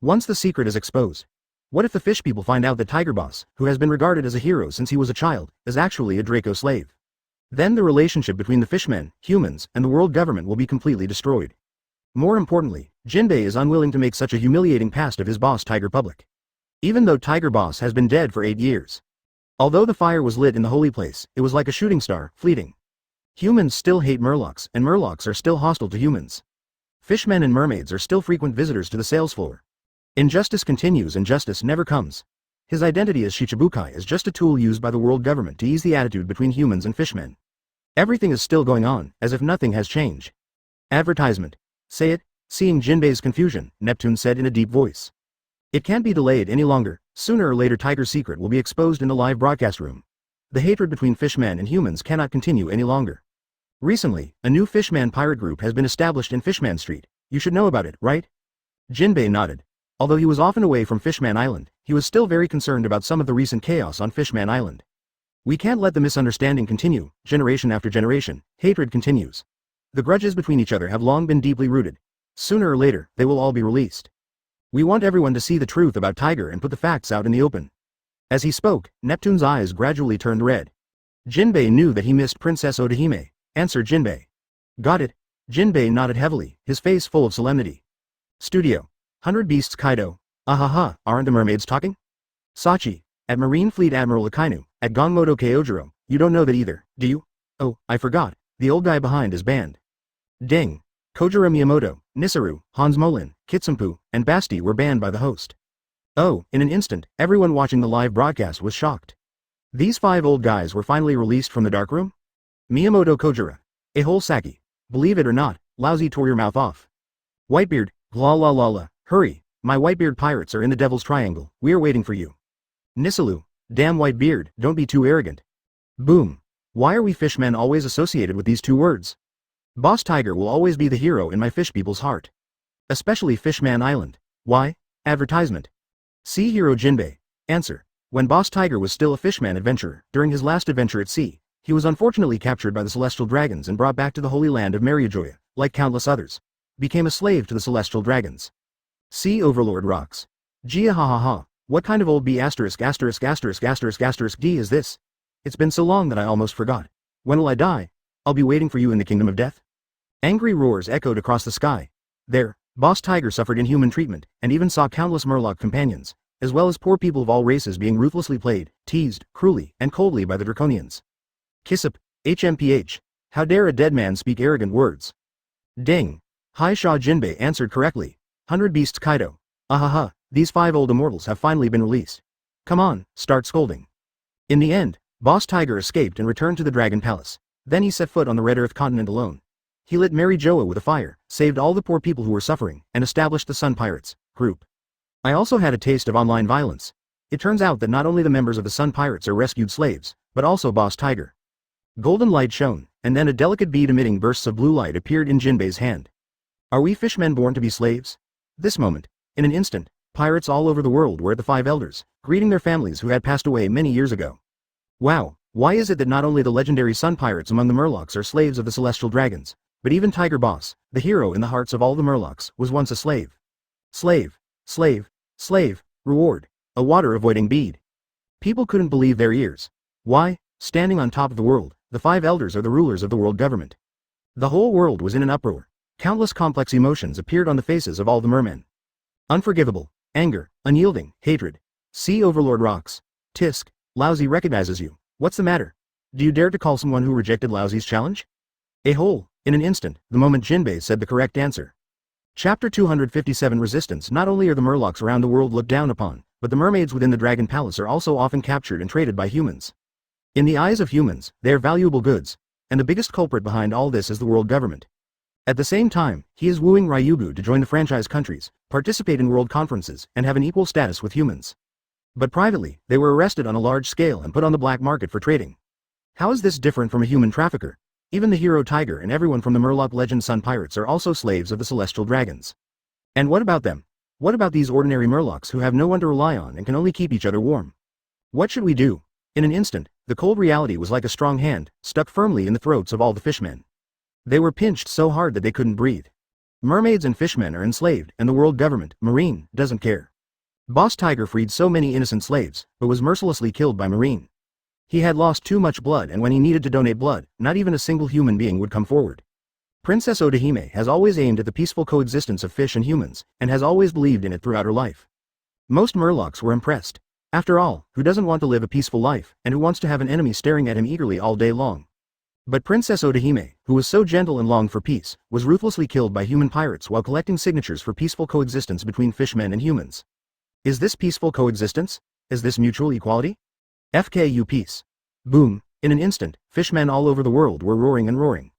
Once the secret is exposed, what if the fish people find out that Tiger Boss, who has been regarded as a hero since he was a child, is actually a Draco slave? Then the relationship between the fishmen, humans, and the world government will be completely destroyed. More importantly, Jinbei is unwilling to make such a humiliating past of his boss Tiger public. Even though Tiger Boss has been dead for 8 years. Although the fire was lit in the holy place, it was like a shooting star, fleeting. Humans still hate Murlocs, and Murlocs are still hostile to humans. Fishmen and mermaids are still frequent visitors to the sales floor. Injustice continues and justice never comes. His identity as Shichibukai is just a tool used by the world government to ease the attitude between humans and fishmen. Everything is still going on, as if nothing has changed. Advertisement. Say it. Seeing Jinbei's confusion, Neptune said in a deep voice. It can't be delayed any longer. Sooner or later Tiger's secret will be exposed in the live broadcast room. The hatred between fishmen and humans cannot continue any longer. Recently, a new Fishman pirate group has been established in Fishman Street. You should know about it, right? Jinbei nodded. Although he was often away from Fishman Island, he was still very concerned about some of the recent chaos on Fishman Island. We can't let the misunderstanding continue. Generation after generation, hatred continues. The grudges between each other have long been deeply rooted. Sooner or later, they will all be released. We want everyone to see the truth about Tiger and put the facts out in the open. As he spoke, Neptune's eyes gradually turned red. Jinbei knew that he missed Princess Odahime. Answered Jinbei. Got it. Jinbei nodded heavily, his face full of solemnity. Studio. 100 Beasts Kaido. Ahaha, aren't the mermaids talking? Sachi. At Marine Fleet Admiral Akynu, at Gongmodo Kyojiro, you don't know that either, do you? Oh, I forgot. The old guy behind is banned. Ding. Kojiro Miyamoto, Nisaru, Hans Molin, Kitsumpu, and Basti were banned by the host. Oh, in an instant, everyone watching the live broadcast was shocked. These 5 old guys were finally released from the darkroom? Miyamoto Kojiro. A whole Saki. Believe it or not, Laozi tore your mouth off. Whitebeard, la la la la, hurry, my Whitebeard pirates are in the Devil's Triangle, we are waiting for you. Nisalu, damn Whitebeard, don't be too arrogant. Boom. Why are we fishmen always associated with these 2 words? Boss Tiger will always be the hero in my fish people's heart. Especially Fishman Island. Why? Advertisement. Sea Hero Jinbei. Answer. When Boss Tiger was still a fishman adventurer, during his last adventure at sea, he was unfortunately captured by the Celestial Dragons and brought back to the Holy Land of Mariajoya, like countless others. Became a slave to the Celestial Dragons. Sea Overlord rocks. Gia ha ha ha. What kind of old B************* D is this? It's been so long that I almost forgot. When will I die? I'll be waiting for you in the kingdom of death. Angry roars echoed across the sky. There, Boss Tiger suffered inhuman treatment, and even saw countless Murloc companions, as well as poor people of all races being ruthlessly played, teased, cruelly, and coldly by the Draconians. Kissip, HMPH. How dare a dead man speak arrogant words? Ding. Hai Sha Jinbei answered correctly. 100 Beasts Kaido. Ahaha, these 5 old immortals have finally been released. Come on, start scolding. In the end, Boss Tiger escaped and returned to the Dragon Palace. Then he set foot on the Red Earth continent alone. He lit Mary Joa with a fire, saved all the poor people who were suffering, and established the Sun Pirates group. I also had a taste of online violence. It turns out that not only the members of the Sun Pirates are rescued slaves, but also Boss Tiger. Golden light shone, and then a delicate bead emitting bursts of blue light appeared in Jinbei's hand. Are we fishmen born to be slaves? This moment, in an instant, pirates all over the world were at the 5 elders, greeting their families who had passed away many years ago. Wow, why is it that not only the legendary Sun Pirates among the Murlocs are slaves of the Celestial Dragons, but even Tiger Boss, the hero in the hearts of all the Murlocs, was once a slave? Slave, slave, slave, reward, a water-avoiding bead. People couldn't believe their ears. Why, standing on top of the world, the 5 elders are the rulers of the world government. The whole world was in an uproar. Countless complex emotions appeared on the faces of all the mermen. Unforgivable, anger, unyielding, hatred. Sea Overlord rocks. Tisk, Laozi recognizes you. What's the matter? Do you dare to call someone who rejected Laozi's challenge? A hole, in an instant, the moment Jinbei said the correct answer. Chapter 257 Resistance. Not only are the Murlocs around the world looked down upon, but the mermaids within the Dragon Palace are also often captured and traded by humans. In the eyes of humans, they are valuable goods, and the biggest culprit behind all this is the world government. At the same time, he is wooing Ryugu to join the franchise countries, participate in world conferences, and have an equal status with humans. But privately, they were arrested on a large scale and put on the black market for trading. How is this different from a human trafficker? Even the hero Tiger and everyone from the Murloc legend Sun Pirates are also slaves of the Celestial Dragons. And what about them? What about these ordinary Murlocs who have no one to rely on and can only keep each other warm? What should we do? In an instant, the cold reality was like a strong hand, stuck firmly in the throats of all the fishmen. They were pinched so hard that they couldn't breathe. Mermaids and fishmen are enslaved, and the world government, Marine, doesn't care. Boss Tiger freed so many innocent slaves, but was mercilessly killed by Marine. He had lost too much blood, and when he needed to donate blood, not even a single human being would come forward. Princess Odahime has always aimed at the peaceful coexistence of fish and humans, and has always believed in it throughout her life. Most Murlocs were impressed. After all, who doesn't want to live a peaceful life, and who wants to have an enemy staring at him eagerly all day long? But Princess Odahime, who was so gentle and longed for peace, was ruthlessly killed by human pirates while collecting signatures for peaceful coexistence between fishmen and humans. Is this peaceful coexistence? Is this mutual equality? FKU peace. Boom, in an instant, fishmen all over the world were roaring and roaring.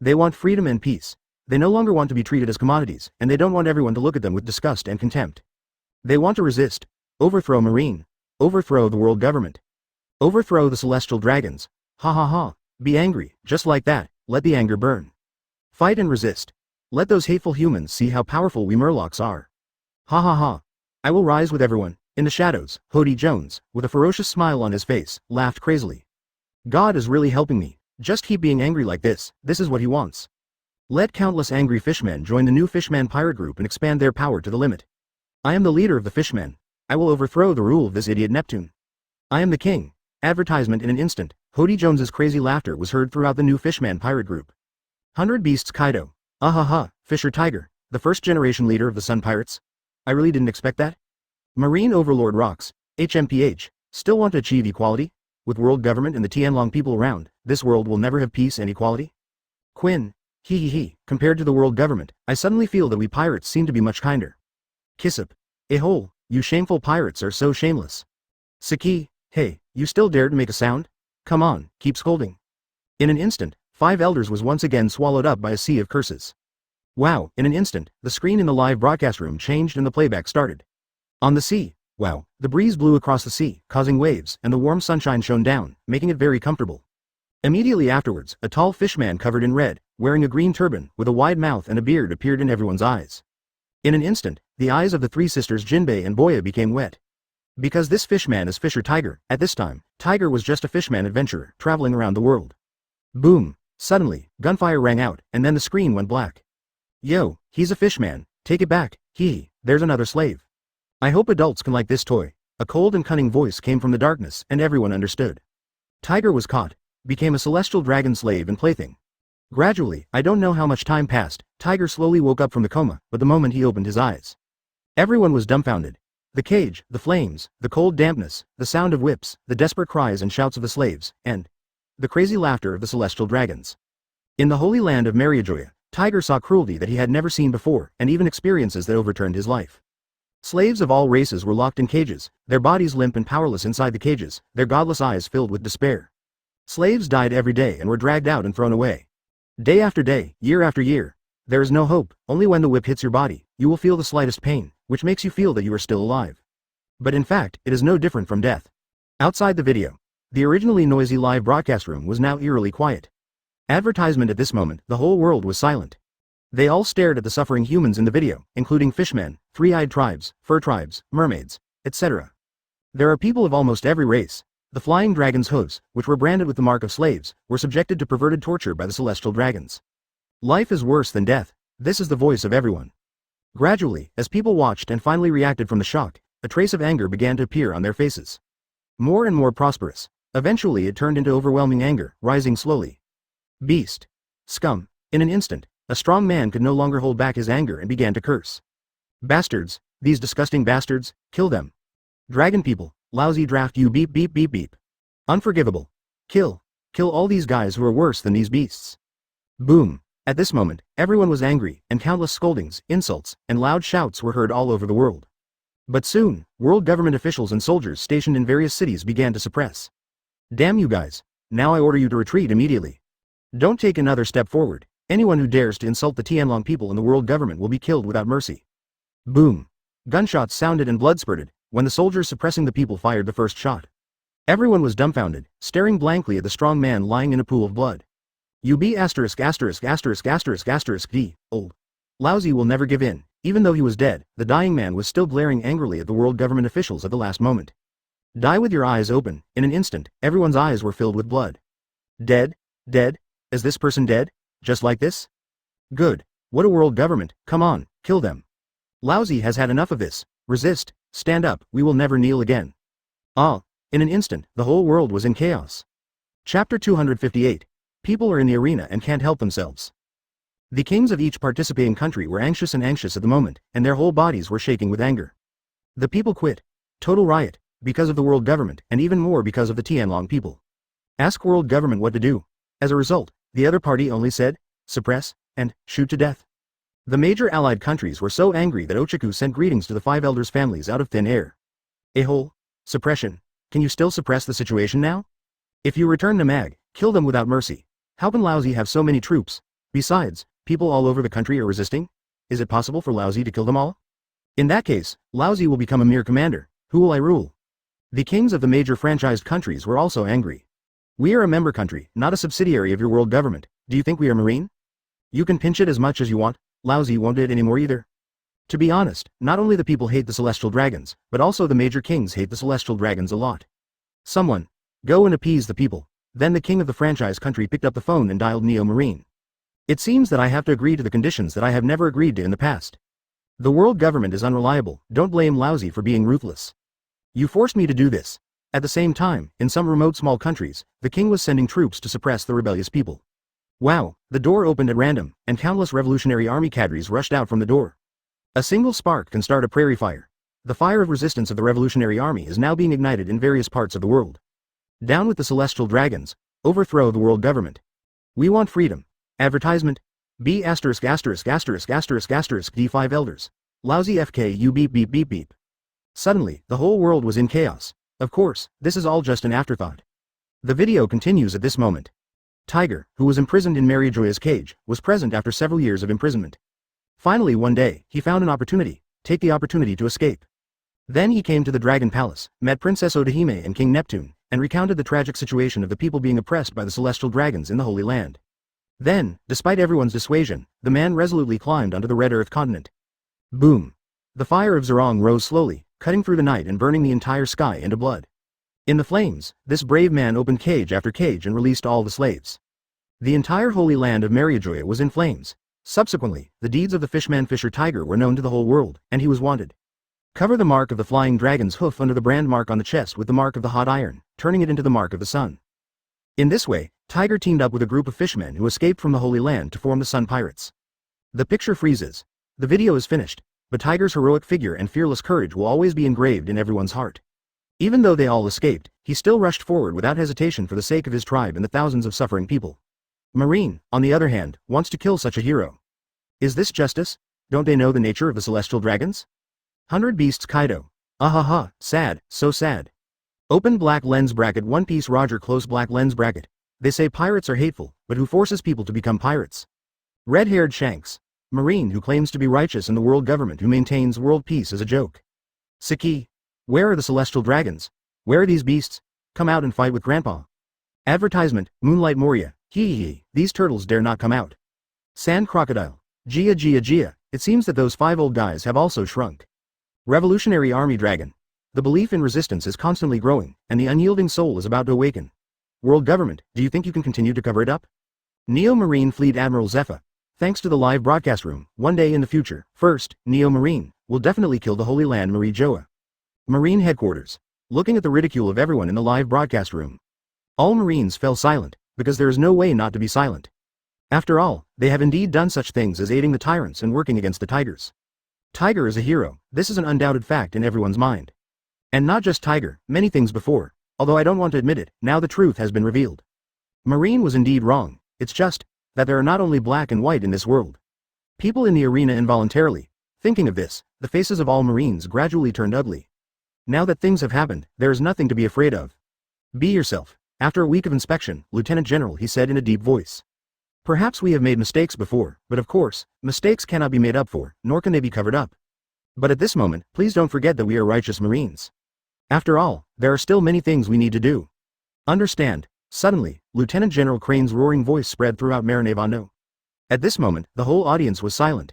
They want freedom and peace. They no longer want to be treated as commodities, and they don't want everyone to look at them with disgust and contempt. They want to resist. Overthrow Marine. Overthrow the world government. Overthrow the Celestial Dragons. Ha ha ha. Be angry, just like that, let the anger burn. Fight and resist. Let those hateful humans see how powerful we Murlocs are. Ha ha ha. I will rise with everyone. In the shadows, Hody Jones, with a ferocious smile on his face, laughed crazily. God is really helping me. Just keep being angry like this is what he wants. Let countless angry fishmen join the new Fishman pirate group and expand their power to the limit. I am the leader of the fishmen. I will overthrow the rule of this idiot Neptune. I am the king. Advertisement in an instant. Hody Jones's crazy laughter was heard throughout the new Fishman pirate group. 100 Beasts Kaido. Ahaha, Fisher Tiger, the first generation leader of the Sun Pirates. I really didn't expect that. Marine Overlord rocks. HMPH, still want to achieve equality? With world government and the Tianlong people around, this world will never have peace and equality? Quinn, he, compared to the world government, I suddenly feel that we pirates seem to be much kinder. Kissip, hole, you shameful pirates are so shameless. Saki, hey, you still dare to make a sound? Come on, keep scolding. In an instant, 5 elders was once again swallowed up by a sea of curses. Wow, in an instant, the screen in the live broadcast room changed and the playback started. On the sea, wow, the breeze blew across the sea, causing waves, and the warm sunshine shone down, making it very comfortable. Immediately afterwards, a tall fishman covered in red, wearing a green turban, with a wide mouth and a beard appeared in everyone's eyes. In an instant, the eyes of the 3 sisters Jinbei and Boya became wet. Because this fishman is Fisher Tiger, at this time, Tiger was just a fishman adventurer, traveling around the world. Boom! Suddenly, gunfire rang out, and then the screen went black. Yo, he's a fishman, take it back, there's another slave. I hope adults can like this toy. A cold and cunning voice came from the darkness, and everyone understood. Tiger was caught, became a celestial dragon slave and plaything. Gradually, I don't know how much time passed, Tiger slowly woke up from the coma, but the moment he opened his eyes, everyone was dumbfounded. The cage, the flames, the cold dampness, the sound of whips, the desperate cries and shouts of the slaves, and the crazy laughter of the celestial dragons. In the holy land of Mariajoya, Tiger saw cruelty that he had never seen before, and even experiences that overturned his life. Slaves of all races were locked in cages, their bodies limp and powerless inside the cages, their godless eyes filled with despair. Slaves died every day and were dragged out and thrown away. Day after day, year after year. There is no hope, only when the whip hits your body, you will feel the slightest pain, which makes you feel that you are still alive. But in fact, it is no different from death. Outside the video, the originally noisy live broadcast room was now eerily quiet. Advertisement at this moment, the whole world was silent. They all stared at the suffering humans in the video, including fishmen, three-eyed tribes, fur tribes, mermaids, etc. There are people of almost every race. The flying dragon's hooves, which were branded with the mark of slaves, were subjected to perverted torture by the celestial dragons. Life is worse than death. This is the voice of everyone. Gradually, as people watched and finally reacted from the shock, a trace of anger began to appear on their faces. More and more prosperous. Eventually it turned into overwhelming anger, rising slowly. Beast. Scum. In an instant, a strong man could no longer hold back his anger and began to curse. Bastards, these disgusting bastards, kill them. Dragon people, lousy draft you beep beep beep beep. Unforgivable. Kill all these guys who are worse than these beasts. Boom. At this moment, everyone was angry, and countless scoldings, insults, and loud shouts were heard all over the world. But soon, world government officials and soldiers stationed in various cities began to suppress. Damn you guys. Now I order you to retreat immediately. Don't take another step forward. Anyone who dares to insult the Tianlong people and the world government will be killed without mercy. Boom. Gunshots sounded and blood spurted, when the soldiers suppressing the people fired the first shot. Everyone was dumbfounded, staring blankly at the strong man lying in a pool of blood. UB asterisk asterisk asterisk asterisk asterisk D, old. Laozi will never give in. Even though he was dead, the dying man was still glaring angrily at the world government officials at the last moment. Die with your eyes open. In an instant, everyone's eyes were filled with blood. Dead? Dead? Is this person dead? Just like this? Good. What a world government. Come on, kill them. Laozi has had enough of this. Resist. Stand up. We will never kneel again. Ah. In an instant, the whole world was in chaos. Chapter 258. People are in the arena and can't help themselves. The kings of each participating country were anxious at the moment, and their whole bodies were shaking with anger. The people quit. Total riot, because of the world government, and even more because of the Tianlong people. Ask world government what to do. As a result, the other party only said, suppress, and shoot to death. The major allied countries were so angry that Ochaku sent greetings to the 5 elders' families out of thin air. A-hole. Suppression. Can you still suppress the situation now? If you return to Mag, kill them without mercy. How can Laozi have so many troops? Besides, people all over the country are resisting? Is it possible for Laozi to kill them all? In that case, Laozi will become a mere commander. Who will I rule? The kings of the major franchised countries were also angry. We are a member country, not a subsidiary of your world government. Do you think we are marine? You can pinch it as much as you want. Laozi won't do it anymore either. To be honest, not only the people hate the celestial dragons, but also the major kings hate the celestial dragons a lot. Someone, go and appease the people. Then the king of the franchise country picked up the phone and dialed Neo Marine. It seems that I have to agree to the conditions that I have never agreed to in the past. The world government is unreliable. Don't blame Laozi for being ruthless. You forced me to do this. At the same time, in some remote small countries, the king was sending troops to suppress the rebellious people. Wow, the door opened at random, and countless Revolutionary Army cadres rushed out from the door. A single spark can start a prairie fire. The fire of resistance of the Revolutionary Army is now being ignited in various parts of the world. Down with the celestial dragons. Overthrow the world government. We want freedom. Advertisement. B asterisk asterisk asterisk asterisk asterisk D5 elders. Laozi FKU beep beep beep beep. Suddenly, the whole world was in chaos. Of course, this is all just an afterthought. The video continues at this moment. Tiger, who was imprisoned in Mariajoya's cage, was present after several years of imprisonment. Finally one day, he found an opportunity. Take the opportunity to escape. Then he came to the Dragon Palace, met Princess Odahime and King Neptune, and recounted the tragic situation of the people being oppressed by the celestial dragons in the Holy Land. Then, despite everyone's dissuasion, the man resolutely climbed onto the Red Earth continent. Boom. The fire of Zerong rose slowly, cutting through the night and burning the entire sky into blood. In the flames, this brave man opened cage after cage and released all the slaves. The entire Holy Land of Mariajoya was in flames. Subsequently, the deeds of the Fishman Fisher Tiger were known to the whole world, and he was wanted. Cover the mark of the flying dragon's hoof under the brand mark on the chest with the mark of the hot iron, turning it into the mark of the sun. In this way, Tiger teamed up with a group of fishmen who escaped from the Holy Land to form the Sun Pirates. The picture freezes. The video is finished. but Tiger's heroic figure and fearless courage will always be engraved in everyone's heart. Even though they all escaped, he still rushed forward without hesitation for the sake of his tribe and the thousands of suffering people. Marine, on the other hand, wants to kill such a hero. Is this justice? Don't they know the nature of the celestial dragons? 100 Beasts Kaido. Ahaha, sad, so sad. Open black lens bracket One Piece Roger close black lens bracket. They say pirates are hateful, but who forces people to become pirates? Red-haired Shanks. Marine who claims to be righteous and the world government who maintains world peace as a joke. Saki. Where are the celestial dragons? Where are these beasts? Come out and fight with Grandpa. Advertisement, Moonlight Moria. Hee, these turtles dare not come out. Sand Crocodile. Gia, it seems that those 5 old guys have also shrunk. Revolutionary Army Dragon. The belief in resistance is constantly growing, and the unyielding soul is about to awaken. World government, do you think you can continue to cover it up? Neo Marine Fleet Admiral Zephyr. Thanks to the live broadcast room, one day in the future, first, Neo Marine, will definitely kill the Holy Land Marie Joa. Marine Headquarters. Looking at the ridicule of everyone in the live broadcast room. All Marines fell silent, because there is no way not to be silent. After all, they have indeed done such things as aiding the tyrants and working against the Tigers. Tiger is a hero, this is an undoubted fact in everyone's mind. And not just Tiger, many things before, although I don't want to admit it, now the truth has been revealed. Marine was indeed wrong, it's just that there are not only black and white in this world. People in the arena involuntarily, thinking of this, the faces of all Marines gradually turned ugly. Now that things have happened, there is nothing to be afraid of. Be yourself. After a week of inspection, Lieutenant General, he said in a deep voice. Perhaps we have made mistakes before, but of course, mistakes cannot be made up for, nor can they be covered up. But at this moment, please don't forget that we are righteous Marines. After all, there are still many things we need to do. Understand? Suddenly, Lieutenant General Crane's roaring voice spread throughout Marinevano. At this moment, the whole audience was silent.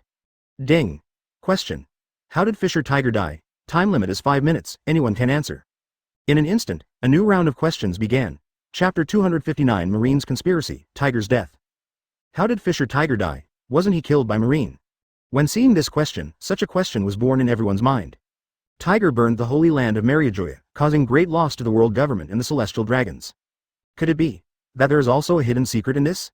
Ding. Question. How did Fisher Tiger die? Time limit is 5 minutes, anyone can answer. In an instant, a new round of questions began. Chapter 259 Marine's Conspiracy, Tiger's Death. How did Fisher Tiger die? Wasn't he killed by Marine? When seeing this question, such a question was born in everyone's mind. Tiger burned the holy land of Mariajoya, causing great loss to the world government and the celestial dragons. Could it be that there is also a hidden secret in this?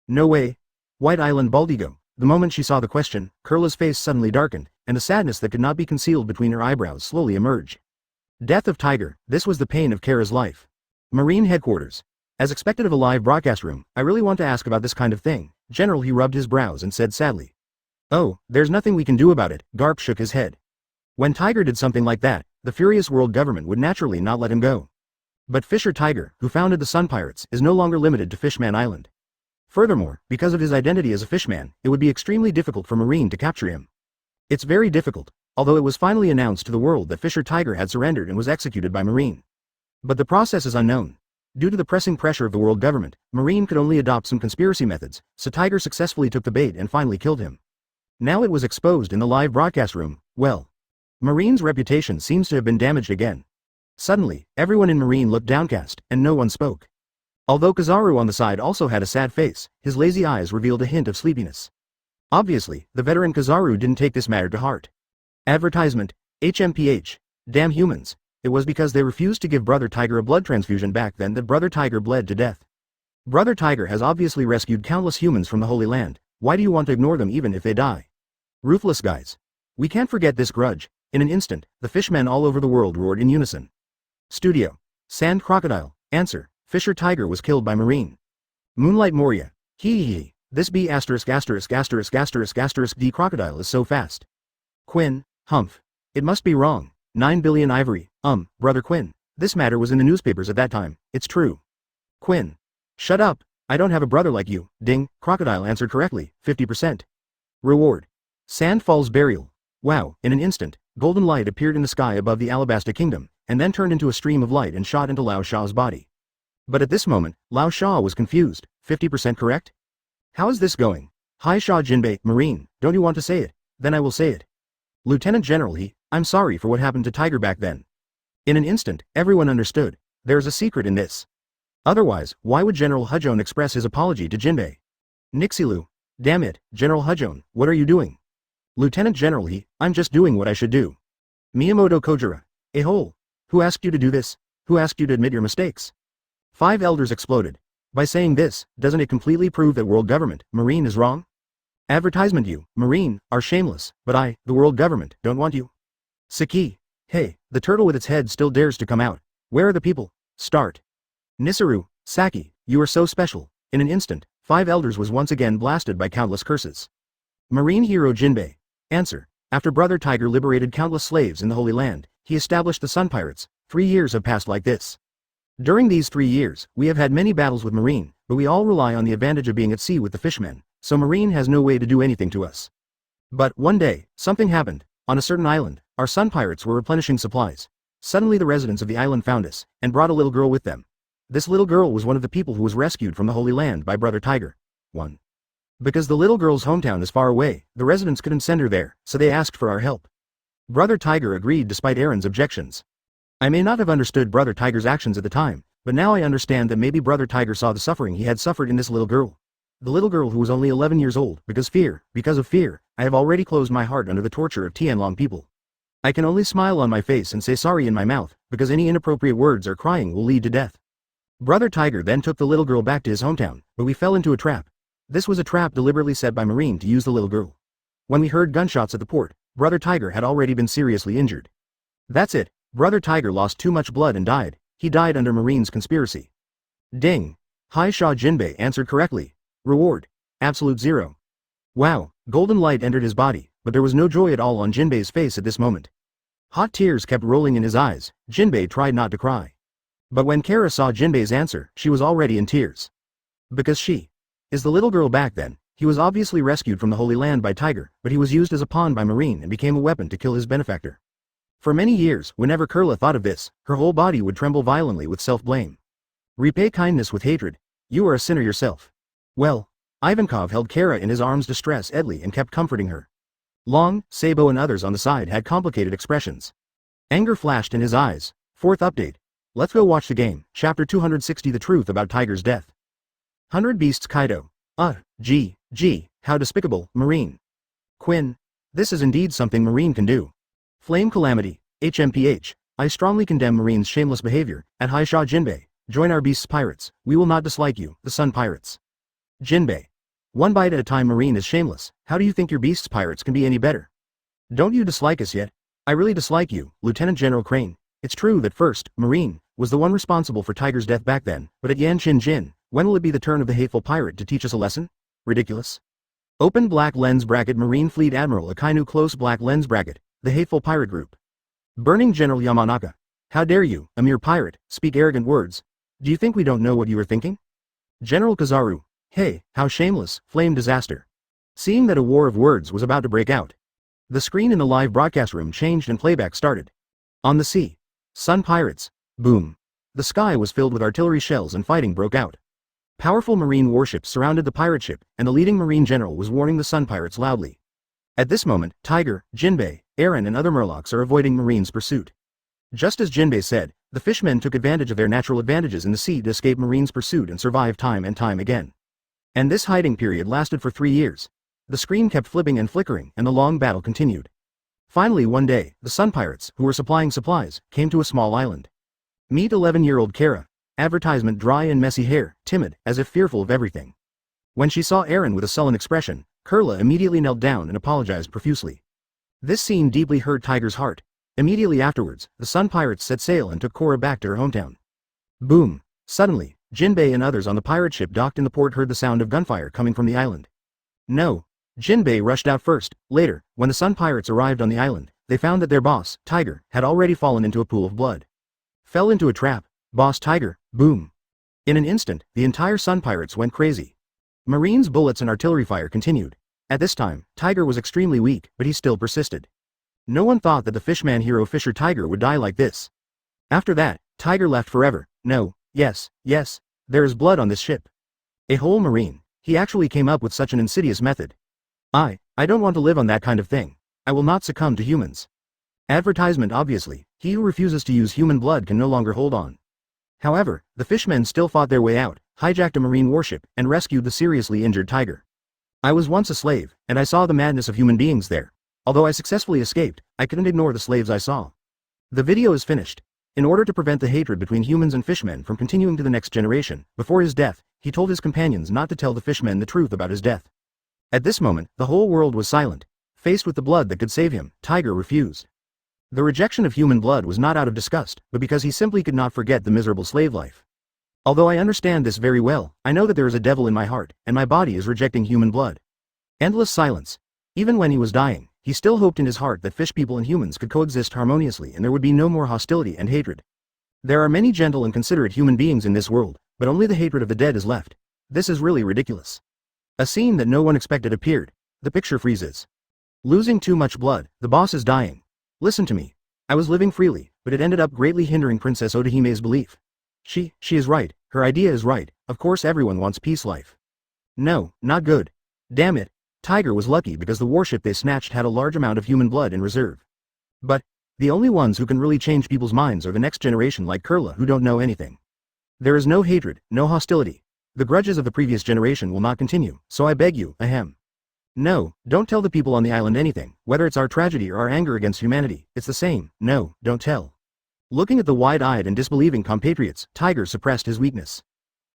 No way. White Island Baldigo. The moment she saw the question, Kurla's face suddenly darkened, and a sadness that could not be concealed between her eyebrows slowly emerged. Death of Tiger, this was the pain of Kara's life. Marine Headquarters. As expected of a live broadcast room, I really want to ask about this kind of thing. General, he rubbed his brows and said sadly. Oh, there's nothing we can do about it, Garp shook his head. When Tiger did something like that, the furious world government would naturally not let him go. But Fisher Tiger, who founded the Sun Pirates, is no longer limited to Fishman Island. Furthermore, because of his identity as a fishman, it would be extremely difficult for Marine to capture him. It's very difficult, although it was finally announced to the world that Fisher Tiger had surrendered and was executed by Marine. But the process is unknown. Due to the pressing pressure of the world government, Marine could only adopt some conspiracy methods, so Tiger successfully took the bait and finally killed him. Now it was exposed in the live broadcast room, well. Marine's reputation seems to have been damaged again. Suddenly, everyone in Marine looked downcast, and no one spoke. Although Kizaru on the side also had a sad face, his lazy eyes revealed a hint of sleepiness. Obviously, the veteran Kizaru didn't take this matter to heart. Advertisement, HMPH, damn humans, it was because they refused to give Brother Tiger a blood transfusion back then that Brother Tiger bled to death. Brother Tiger has obviously rescued countless humans from the Holy Land, why do you want to ignore them even if they die? Ruthless guys. We can't forget this grudge. In an instant, the fishmen all over the world roared in unison. Studio. Sand Crocodile. Answer. Fisher Tiger was killed by Marine. Moonlight Moria. Hee. This B*************** D Crocodile is so fast. Quinn. Humph. It must be wrong. 9 billion ivory. Brother Quinn. This matter was in the newspapers at that time. It's true. Quinn. Shut up. I don't have a brother like you. Ding. Crocodile answered correctly. 50%. Reward. Sand Falls Burial. Wow. In an instant, golden light appeared in the sky above the Alabasta Kingdom, and then turned into a stream of light and shot into Lao Shaw's body. But at this moment, Lao Shaw was confused. 50% correct? How is this going? Hi Shaw Jinbei, Marine, don't you want to say it? Then I will say it. Lieutenant General I'm sorry for what happened to Tiger back then. In an instant, everyone understood. There is a secret in this. Otherwise, why would General Hujon express his apology to Jinbei? Nixilu. Damn it, General Hujon, what are you doing? Lieutenant General I'm just doing what I should do. Miyamoto Kojira. A-hole. Who asked you to do this? Who asked you to admit your mistakes? 5 elders exploded. By saying this, doesn't it completely prove that world government, Marine is wrong? Advertisement you, Marine, are shameless, but I, the world government, don't want you. Saki. Hey, the turtle with its head still dares to come out. Where are the people? Start. Nisaru, Saki, you are so special. In an instant, 5 elders was once again blasted by countless curses. Marine hero Jinbei. Answer. After Brother Tiger liberated countless slaves in the Holy Land, he established the Sun Pirates. 3 years have passed like this. During these 3 years, we have had many battles with Marine, but we all rely on the advantage of being at sea with the Fishmen, so Marine has no way to do anything to us. But, one day, something happened. On a certain island, our Sun Pirates were replenishing supplies. Suddenly the residents of the island found us, and brought a little girl with them. This little girl was one of the people who was rescued from the Holy Land by Brother Tiger. 1. Because the little girl's hometown is far away, the residents couldn't send her there, so they asked for our help. Brother Tiger agreed despite Aaron's objections. I may not have understood Brother Tiger's actions at the time, but now I understand that maybe Brother Tiger saw the suffering he had suffered in this little girl. The little girl who was only 11 years old, because of fear, I have already closed my heart under the torture of Tianlong people. I can only smile on my face and say sorry in my mouth, because any inappropriate words or crying will lead to death. Brother Tiger then took the little girl back to his hometown, but we fell into a trap. This was a trap deliberately set by Marine to use the little girl. When we heard gunshots at the port, Brother Tiger had already been seriously injured. That's it, Brother Tiger lost too much blood and died. He died under Marine's conspiracy. Ding. Hai Sha Jinbei answered correctly. Reward. Absolute 0. Wow, golden light entered his body, but there was no joy at all on Jinbei's face at this moment. Hot tears kept rolling in his eyes. Jinbei tried not to cry. But when Kara saw Jinbei's answer, she was already in tears. Because she is the little girl back then. He was obviously rescued from the Holy Land by Tiger, but he was used as a pawn by Marine and became a weapon to kill his benefactor. For many years, whenever Kurla thought of this, her whole body would tremble violently with self-blame. Repay kindness with hatred. You are a sinner yourself. Well, Ivankov held Kara in his arms distress-edly and kept comforting her. Long, Sabo and others on the side had complicated expressions. Anger flashed in his eyes. 4th update. Let's go watch the game, chapter 260 The Truth About Tiger's Death. 100 Beasts Kaido. How despicable, Marine. Quinn. This is indeed something Marine can do. Flame Calamity, HMPH. I strongly condemn Marine's shameless behavior. At Hai Sha Jinbei, join our Beasts Pirates. We will not dislike you, the Sun Pirates. Jinbei. One bite at a time. Marine is shameless. How do you think your Beasts Pirates can be any better? Don't you dislike us yet? I really dislike you, Lieutenant General Crane. It's true that first, Marine was the one responsible for Tiger's death back then, but at Yanshin Jin, when will it be the turn of the hateful pirate to teach us a lesson? Ridiculous. Open black lens bracket. Marine Fleet Admiral Akynu close black lens bracket, the hateful pirate group. Burning General Yamanaka. How dare you, a mere pirate, speak arrogant words? Do you think we don't know what you are thinking? General Kizaru. Hey, how shameless, flame disaster. Seeing that a war of words was about to break out, the screen in the live broadcast room changed and playback started. On the sea. Sun Pirates. Boom. The sky was filled with artillery shells and fighting broke out. Powerful Marine warships surrounded the pirate ship, and the leading Marine general was warning the Sun Pirates loudly. At this moment, Tiger, Jinbei, Aaron and other Murlocs are avoiding Marine's pursuit. Just as Jinbei said, the Fishmen took advantage of their natural advantages in the sea to escape Marine's pursuit and survive time and time again. And this hiding period lasted for 3 years. The screen kept flipping and flickering, and the long battle continued. Finally one day, the Sun Pirates, who were supplying supplies, came to a small island. Meet 11-year-old Kara. Advertisement dry and messy hair, timid, as if fearful of everything. When she saw Aaron with a sullen expression, Kurla immediately knelt down and apologized profusely. This scene deeply hurt Tiger's heart. Immediately afterwards, the Sun Pirates set sail and took Kora back to her hometown. Boom. Suddenly, Jinbei and others on the pirate ship docked in the port heard the sound of gunfire coming from the island. No. Jinbei rushed out first. Later, when the Sun Pirates arrived on the island, they found that their boss, Tiger, had already fallen into a pool of blood. Fell into a trap. Boss Tiger, boom. In an instant, the entire Sun Pirates went crazy. Marine's bullets and artillery fire continued. At this time, Tiger was extremely weak, but he still persisted. No one thought that the fishman hero Fisher Tiger would die like this. After that, Tiger left forever. No, yes, there is blood on this ship. A whole Marine. He actually came up with such an insidious method. I don't want to live on that kind of thing. I will not succumb to humans. Advertisement obviously, he who refuses to use human blood can no longer hold on. However, the Fishmen still fought their way out, hijacked a Marine warship, and rescued the seriously injured Tiger. I was once a slave, and I saw the madness of human beings there. Although I successfully escaped, I couldn't ignore the slaves I saw. The video is finished. In order to prevent the hatred between humans and Fishmen from continuing to the next generation, before his death, he told his companions not to tell the Fishmen the truth about his death. At this moment, the whole world was silent. Faced with the blood that could save him, Tiger refused. The rejection of human blood was not out of disgust, but because he simply could not forget the miserable slave life. Although I understand this very well, I know that there is a devil in my heart, and my body is rejecting human blood. Endless silence. Even when he was dying, he still hoped in his heart that fish people and humans could coexist harmoniously and there would be no more hostility and hatred. There are many gentle and considerate human beings in this world, but only the hatred of the dead is left. This is really ridiculous. A scene that no one expected appeared. The picture freezes. Losing too much blood, the boss is dying. Listen to me. I was living freely, but it ended up greatly hindering Princess Odahime's belief. She is right, her idea is right, of course everyone wants peace life. No, not good. Damn it, Tiger was lucky because the warship they snatched had a large amount of human blood in reserve. But, the only ones who can really change people's minds are the next generation like Kurla who don't know anything. There is no hatred, no hostility. The grudges of the previous generation will not continue, so I beg you, ahem. No, don't tell the people on the island anything, whether it's our tragedy or our anger against humanity, it's the same, no, don't tell. Looking at the wide-eyed and disbelieving compatriots, Tiger suppressed his weakness.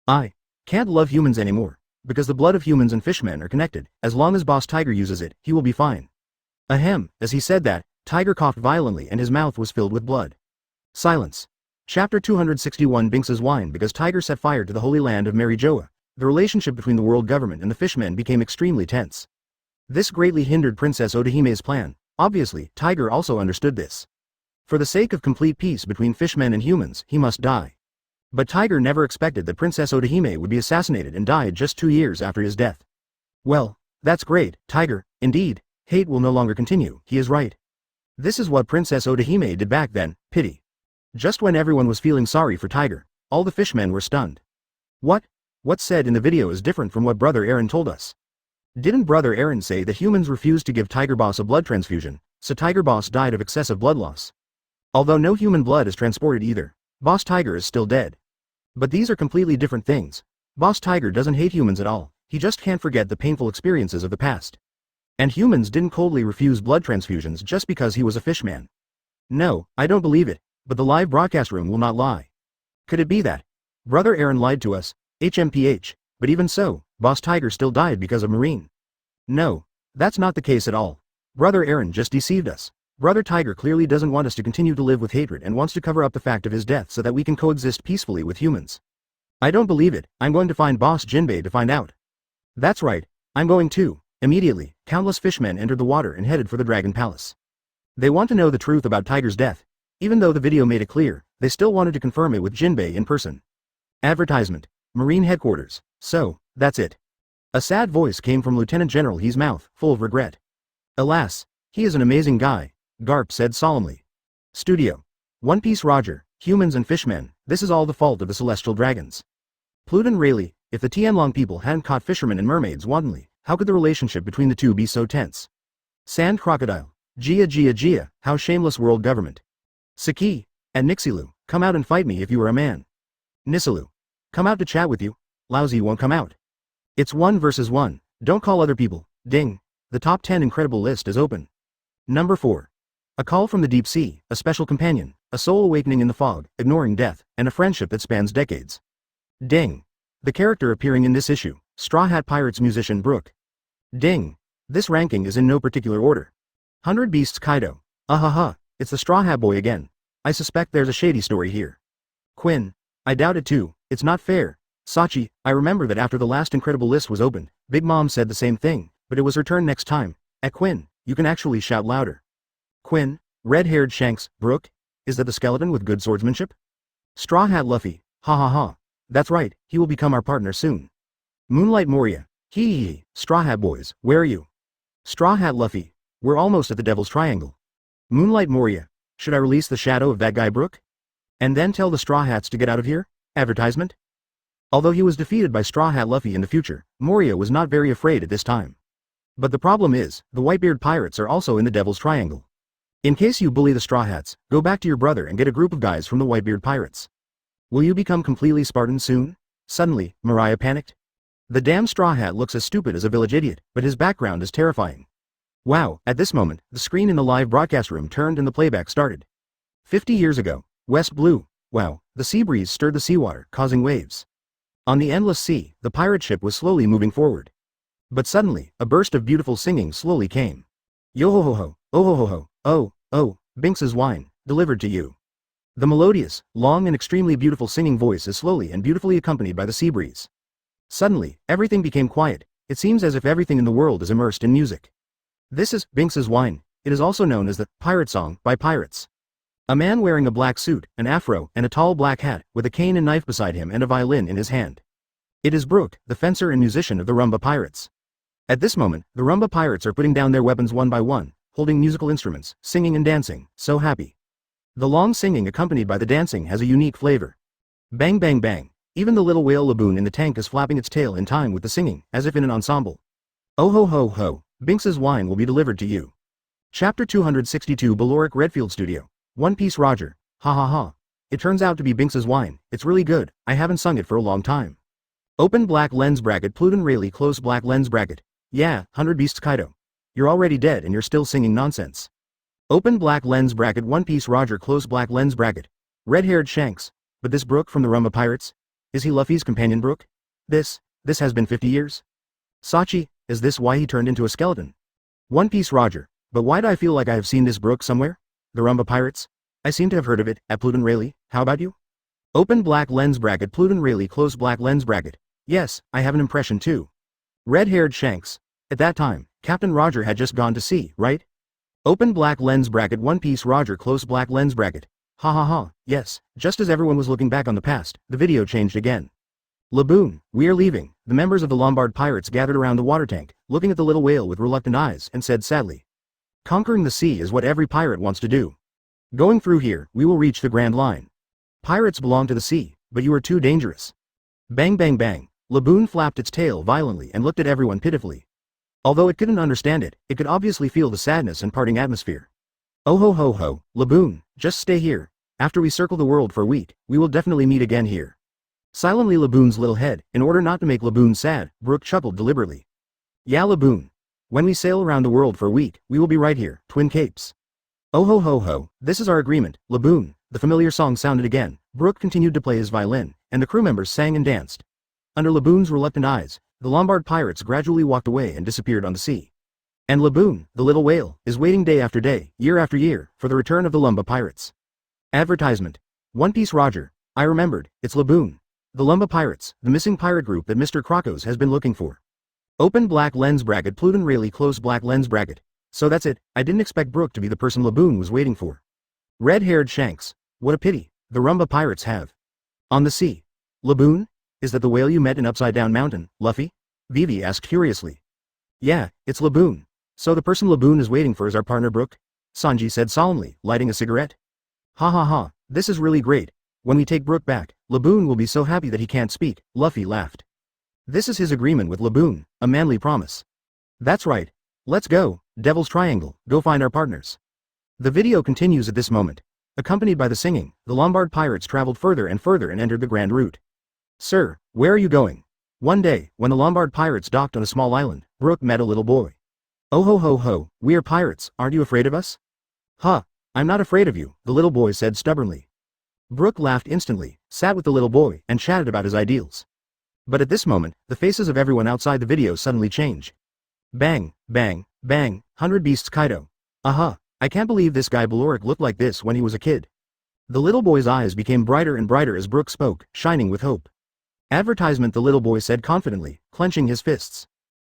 I can't love humans anymore, because the blood of humans and fishmen are connected, as long as Boss Tiger uses it, he will be fine. Ahem, as he said that, Tiger coughed violently and his mouth was filled with blood. Silence. Chapter 261 Binks's Wine. Because Tiger set fire to the holy land of Mary Joa, the relationship between the world government and the fishmen became extremely tense. This greatly hindered Princess Odahime's plan. Obviously, Tiger also understood this. For the sake of complete peace between fishmen and humans, he must die. But Tiger never expected that Princess Odahime would be assassinated and died just 2 years after his death. Well, that's great, Tiger, indeed, hate will no longer continue, he is right. This is what Princess Odahime did back then, pity. Just when everyone was feeling sorry for Tiger, all the fishmen were stunned. What's said in the video is different from what Brother Aaron told us. Didn't Brother Aaron say that humans refused to give Tiger Boss a blood transfusion, so Tiger Boss died of excessive blood loss? Although no human blood is transported either, Boss Tiger is still dead. But these are completely different things. Boss Tiger doesn't hate humans at all, he just can't forget the painful experiences of the past. And humans didn't coldly refuse blood transfusions just because he was a fishman. No, I don't believe it, but the live broadcast room will not lie. Could it be that Brother Aaron lied to us, HMPH, but even so, Boss Tiger still died because of Marine? No, that's not the case at all. Brother Aaron just deceived us. Brother Tiger clearly doesn't want us to continue to live with hatred and wants to cover up the fact of his death so that we can coexist peacefully with humans. I don't believe it, I'm going to find Boss Jinbei to find out. That's right, I'm going too. Immediately, countless fishmen entered the water and headed for the Dragon Palace. They want to know the truth about Tiger's death. Even though the video made it clear, they still wanted to confirm it with Jinbei in person. Advertisement. Marine Headquarters. So, that's it. A sad voice came from Lieutenant General He's mouth, full of regret. Alas, he is an amazing guy, Garp said solemnly. Studio. One Piece Roger, humans and fishmen, this is all the fault of the celestial dragons. Pluton Rayleigh, if the Tianlong people hadn't caught fishermen and mermaids wantonly, how could the relationship between the two be so tense? Sand Crocodile. Gia, how shameless world government. Saki, and Nixilu, come out and fight me if you are a man. Nisilu, come out to chat with you. Laozi won't come out. It's 1 versus 1, don't call other people, ding. The top 10 incredible list is open. Number 4. A call from the deep sea, a special companion, a soul awakening in the fog, ignoring death, and a friendship that spans decades. Ding. The character appearing in this issue, Straw Hat Pirates musician Brook. Ding. This ranking is in no particular order. 100 Beasts Kaido. It's the Straw Hat Boy again. I suspect there's a shady story here. Quinn. I doubt it too, it's not fair. Sachi, I remember that after the last incredible list was opened, Big Mom said the same thing, but it was her turn next time. At Quinn, you can actually shout louder. Quinn, red-haired Shanks, Brook, is that the skeleton with good swordsmanship? Straw Hat Luffy, that's right, he will become our partner soon. Moonlight Moria, Straw Hat Boys, where are you? Straw Hat Luffy, we're almost at the Devil's Triangle. Moonlight Moria, should I release the shadow of that guy Brook? And then tell the Straw Hats to get out of here? Advertisement? Although he was defeated by Straw Hat Luffy in the future, Moria was not very afraid at this time. But the problem is, the Whitebeard Pirates are also in the Devil's Triangle. In case you bully the Straw Hats, go back to your brother and get a group of guys from the Whitebeard Pirates. Will you become completely Spartan soon? Suddenly, Mariah panicked. The damn Straw Hat looks as stupid as a village idiot, but his background is terrifying. Wow, at this moment, the screen in the live broadcast room turned and the playback started. 50 years ago, West Blue. Wow, the sea breeze stirred the seawater, causing waves. On the endless sea, the pirate ship was slowly moving forward. But suddenly, a burst of beautiful singing slowly came. Yo ho ho ho, oh ho ho ho, oh, oh, Binks's wine, delivered to you. The melodious, long and extremely beautiful singing voice is slowly and beautifully accompanied by the sea breeze. Suddenly, everything became quiet. It seems as if everything in the world is immersed in music. This is Binks's wine. It is also known as the Pirate Song by Pirates. A man wearing a black suit, an afro, and a tall black hat, with a cane and knife beside him and a violin in his hand. It is Brook, the fencer and musician of the Rumba Pirates. At this moment, the Rumba Pirates are putting down their weapons one by one, holding musical instruments, singing and dancing, so happy. The long singing accompanied by the dancing has a unique flavor. Bang bang bang, even the little whale laboon in the tank is flapping its tail in time with the singing, as if in an ensemble. Oh ho ho ho, Binks's wine will be delivered to you. Chapter 262 Baloric Redfield Studio. One Piece Roger, ha ha ha. It turns out to be Binks's wine, it's really good, I haven't sung it for a long time. Open black lens bracket Pluton Rayleigh close black lens bracket. Yeah, 100 Beasts Kaido. You're already dead and you're still singing nonsense. Open black lens bracket One Piece Roger close black lens bracket. Red-haired Shanks. But this Brook from the Rumba Pirates? Is he Luffy's companion Brook? This has been 50 years? Sachi, is this why he turned into a skeleton? One Piece Roger. But why do I feel like I have seen this Brook somewhere? The Rumba Pirates? I seem to have heard of it, at Pluton Rayleigh, how about you? Open black lens bracket Pluton Rayleigh close black lens bracket. Yes, I have an impression too. Red-haired Shanks. At that time, Captain Roger had just gone to sea, right? Open black lens bracket One Piece Roger close black lens bracket. Ha ha ha, yes, just as everyone was looking back on the past, the video changed again. Laboon, we are leaving. The members of the Lombard Pirates gathered around the water tank, looking at the little whale with reluctant eyes, and said sadly. Conquering the sea is what every pirate wants to do. Going through here, we will reach the Grand Line. Pirates belong to the sea, but you are too dangerous. Bang bang bang, Laboon flapped its tail violently and looked at everyone pitifully. Although it couldn't understand it, it could obviously feel the sadness and parting atmosphere. Oh ho ho ho, Laboon, just stay here. After we circle the world for a week, we will definitely meet again here. Silently Laboon's little head, in order not to make Laboon sad, Brook chuckled deliberately. Yeah Laboon. When we sail around the world for a week, we will be right here, Twin Capes. Oh ho ho ho, this is our agreement, Laboon. The familiar song sounded again. Brook continued to play his violin, and the crew members sang and danced. Under Laboon's reluctant eyes, the Lombard Pirates gradually walked away and disappeared on the sea. And Laboon, the little whale, is waiting day after day, year after year, for the return of the Lumba Pirates. Advertisement. One Piece Roger. I remembered, it's Laboon. The Lumba Pirates, the missing pirate group that Mr. Crocos has been looking for. Open black lens bracket Pluton Rayleigh close black lens bracket. So that's it, I didn't expect Brook to be the person Laboon was waiting for. Red-haired Shanks. What a pity, the Rumba Pirates have. On the sea. Laboon? Is that the whale you met in Upside Down Mountain, Luffy? Vivi asked curiously. Yeah, it's Laboon. So the person Laboon is waiting for is our partner Brook? Sanji said solemnly, lighting a cigarette. Ha ha ha, this is really great. When we take Brook back, Laboon will be so happy that he can't speak, Luffy laughed. This is his agreement with Laboon, a manly promise. That's right. Let's go, Devil's Triangle, go find our partners. The video continues at this moment. Accompanied by the singing, the Lombard Pirates traveled further and further and entered the Grand Route. Sir, where are you going? One day, when the Lombard Pirates docked on a small island, Brook met a little boy. Oh ho ho ho, we are pirates, aren't you afraid of us? Huh, I'm not afraid of you, the little boy said stubbornly. Brook laughed instantly, sat with the little boy, and chatted about his ideals. But at this moment, the faces of everyone outside the video suddenly change. Bang, bang, bang, 100 Beasts Kaido. I can't believe this guy Baloric looked like this when he was a kid. The little boy's eyes became brighter and brighter as Brook spoke, shining with hope. Advertisement, the little boy said confidently, clenching his fists.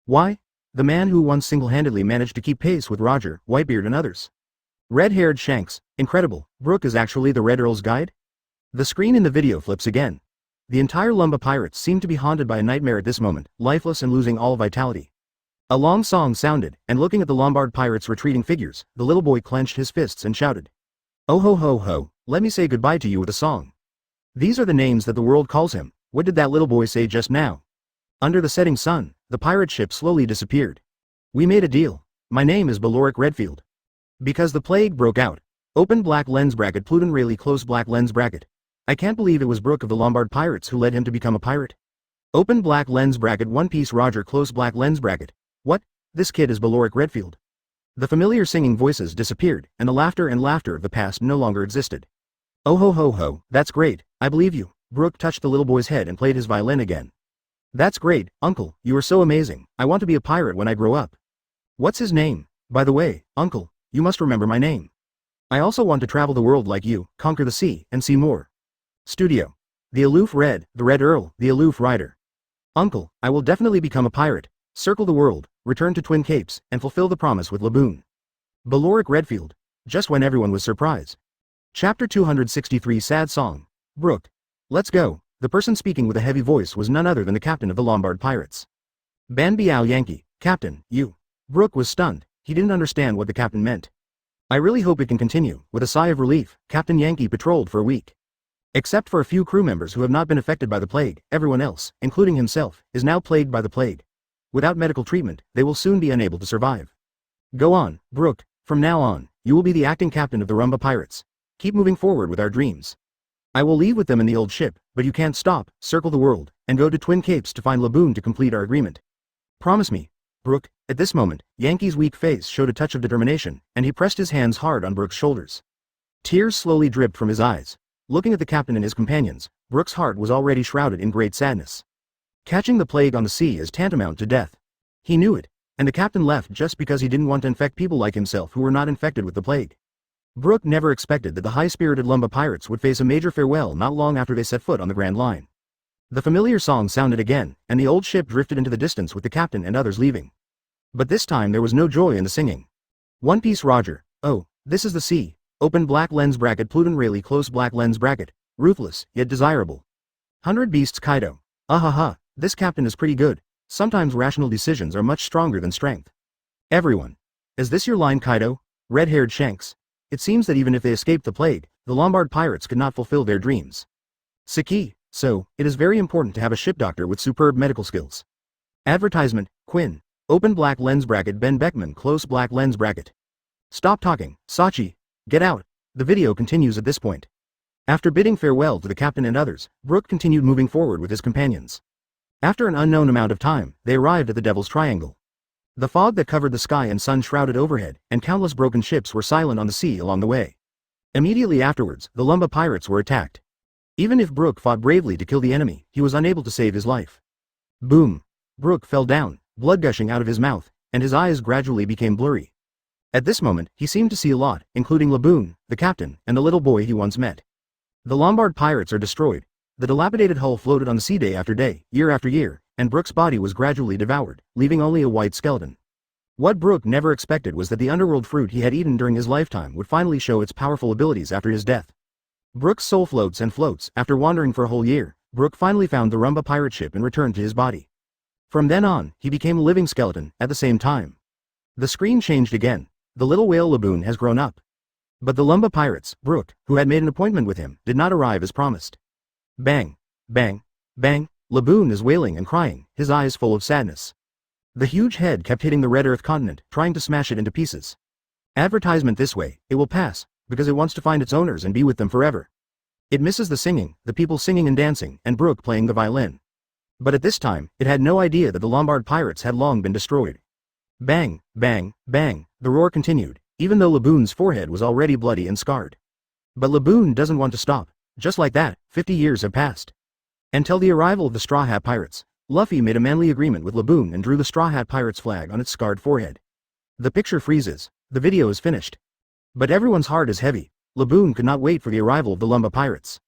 Why? The man who once single-handedly managed to keep pace with Roger, Whitebeard and others. Red-haired Shanks, incredible, Brook is actually the Red Earl's guide? The screen in the video flips again. The entire Lumba Pirates seemed to be haunted by a nightmare at this moment, lifeless and losing all vitality. A long song sounded, and looking at the Lombard Pirates' retreating figures, the little boy clenched his fists and shouted. Oh ho ho ho, let me say goodbye to you with a song. These are the names that the world calls him. What did that little boy say just now? Under the setting sun, the pirate ship slowly disappeared. We made a deal. My name is Baloric Redfield. Because the plague broke out. Open black lens bracket Pluton Rayleigh close black lens bracket. I can't believe it was Brook of the Lombard Pirates who led him to become a pirate. Open black lens bracket One Piece Roger close black lens bracket. What? This kid is Baloric Redfield. The familiar singing voices disappeared, and the laughter of the past no longer existed. Oh ho ho ho, that's great, I believe you. Brook touched the little boy's head and played his violin again. That's great, uncle, you are so amazing. I want to be a pirate when I grow up. What's his name? By the way, uncle, you must remember my name. I also want to travel the world like you, conquer the sea, and see more. Studio. The Aloof Red, the Red Earl, the Aloof Rider. Uncle, I will definitely become a pirate, circle the world, return to Twin Capes, and fulfill the promise with Laboon. Baloric Redfield. Just when everyone was surprised. Chapter 263 Sad Song. Brook. Let's go. The person speaking with a heavy voice was none other than the captain of the Lombard Pirates. Ban Biao Yankee, Captain, you. Brook was stunned, he didn't understand what the captain meant. I really hope it can continue. With a sigh of relief, Captain Yankee patrolled for a week. Except for a few crew members who have not been affected by the plague, everyone else, including himself, is now plagued by the plague. Without medical treatment, they will soon be unable to survive. Go on, Brook, from now on, you will be the acting captain of the Rumba Pirates. Keep moving forward with our dreams. I will leave with them in the old ship, but you can't stop, circle the world, and go to Twin Capes to find Laboon to complete our agreement. Promise me, Brook. At this moment, Yankee's weak face showed a touch of determination, and he pressed his hands hard on Brook's shoulders. Tears slowly dripped from his eyes. Looking at the captain and his companions, Brook's heart was already shrouded in great sadness. Catching the plague on the sea is tantamount to death. He knew it, and the captain left just because he didn't want to infect people like himself who were not infected with the plague. Brook never expected that the high-spirited Lumba Pirates would face a major farewell not long after they set foot on the Grand Line. The familiar song sounded again, and the old ship drifted into the distance with the captain and others leaving. But this time there was no joy in the singing. One Piece Roger, oh, this is the sea, open black lens bracket Pluton Rayleigh close black lens bracket, ruthless, yet desirable. 100 Beasts Kaido, ahaha, this captain is pretty good, sometimes rational decisions are much stronger than strength. Everyone. Is this your line Kaido? Red-haired Shanks. It seems that even if they escaped the plague, the Lombard Pirates could not fulfill their dreams. Saki, so, it is very important to have a ship doctor with superb medical skills. Advertisement, Quinn. Open black lens bracket Ben Beckman close black lens bracket. Stop talking, Sachi. Get out. The video continues at this point. After bidding farewell to the captain and others, Brook continued moving forward with his companions. After an unknown amount of time, they arrived at the Devil's Triangle. The fog that covered the sky and sun shrouded overhead, and countless broken ships were silent on the sea along the way. Immediately afterwards, the Lumba Pirates were attacked. Even if Brook fought bravely to kill the enemy, he was unable to save his life. Boom! Brook fell down, blood gushing out of his mouth, and his eyes gradually became blurry. At this moment, he seemed to see a lot, including Laboon, the captain, and the little boy he once met. The Lombard Pirates are destroyed. The dilapidated hull floated on the sea day after day, year after year, and Brook's body was gradually devoured, leaving only a white skeleton. What Brook never expected was that the underworld fruit he had eaten during his lifetime would finally show its powerful abilities after his death. Brook's soul floats and floats. After wandering for a whole year, Brook finally found the Rumba pirate ship and returned to his body. From then on, he became a living skeleton. At the same time, the screen changed again. The little whale Laboon has grown up. But the Lumba Pirates, Brook, who had made an appointment with him, did not arrive as promised. Bang! Bang! Bang! Laboon is wailing and crying, his eyes full of sadness. The huge head kept hitting the Red Earth continent, trying to smash it into pieces. Advertisement this way, it will pass, because it wants to find its owners and be with them forever. It misses the singing, the people singing and dancing, and Brook playing the violin. But at this time, it had no idea that the Lombard Pirates had long been destroyed. Bang! Bang! Bang! The roar continued, even though Laboon's forehead was already bloody and scarred. But Laboon doesn't want to stop. Just like that, 50 years have passed. Until the arrival of the Straw Hat Pirates, Luffy made a manly agreement with Laboon and drew the Straw Hat Pirates flag on its scarred forehead. The picture freezes. The video is finished. But everyone's heart is heavy. Laboon could not wait for the arrival of the Lumba Pirates.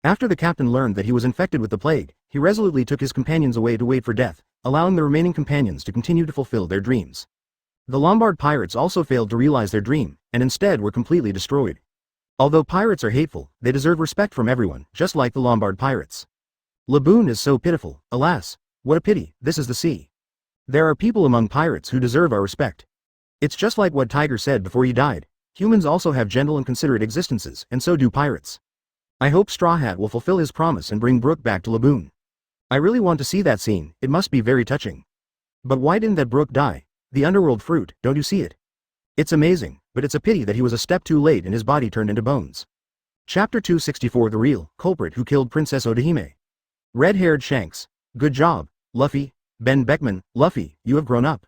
After the captain learned that he was infected with the plague, he resolutely took his companions away to wait for death, allowing the remaining companions to continue to fulfill their dreams. The Lombard Pirates also failed to realize their dream, and instead were completely destroyed. Although pirates are hateful, they deserve respect from everyone, just like the Lombard Pirates. Laboon is so pitiful, alas, what a pity, this is the sea. There are people among pirates who deserve our respect. It's just like what Tiger said before he died, humans also have gentle and considerate existences, and so do pirates. I hope Straw Hat will fulfill his promise and bring Brook back to Laboon. I really want to see that scene, it must be very touching. But why didn't that Brook die? The underworld fruit, don't you see it? It's amazing, but it's a pity that he was a step too late and his body turned into bones. Chapter 264 The real culprit who killed Princess Odahime. Red-haired Shanks. Good job, Luffy. Ben Beckman, Luffy, you have grown up.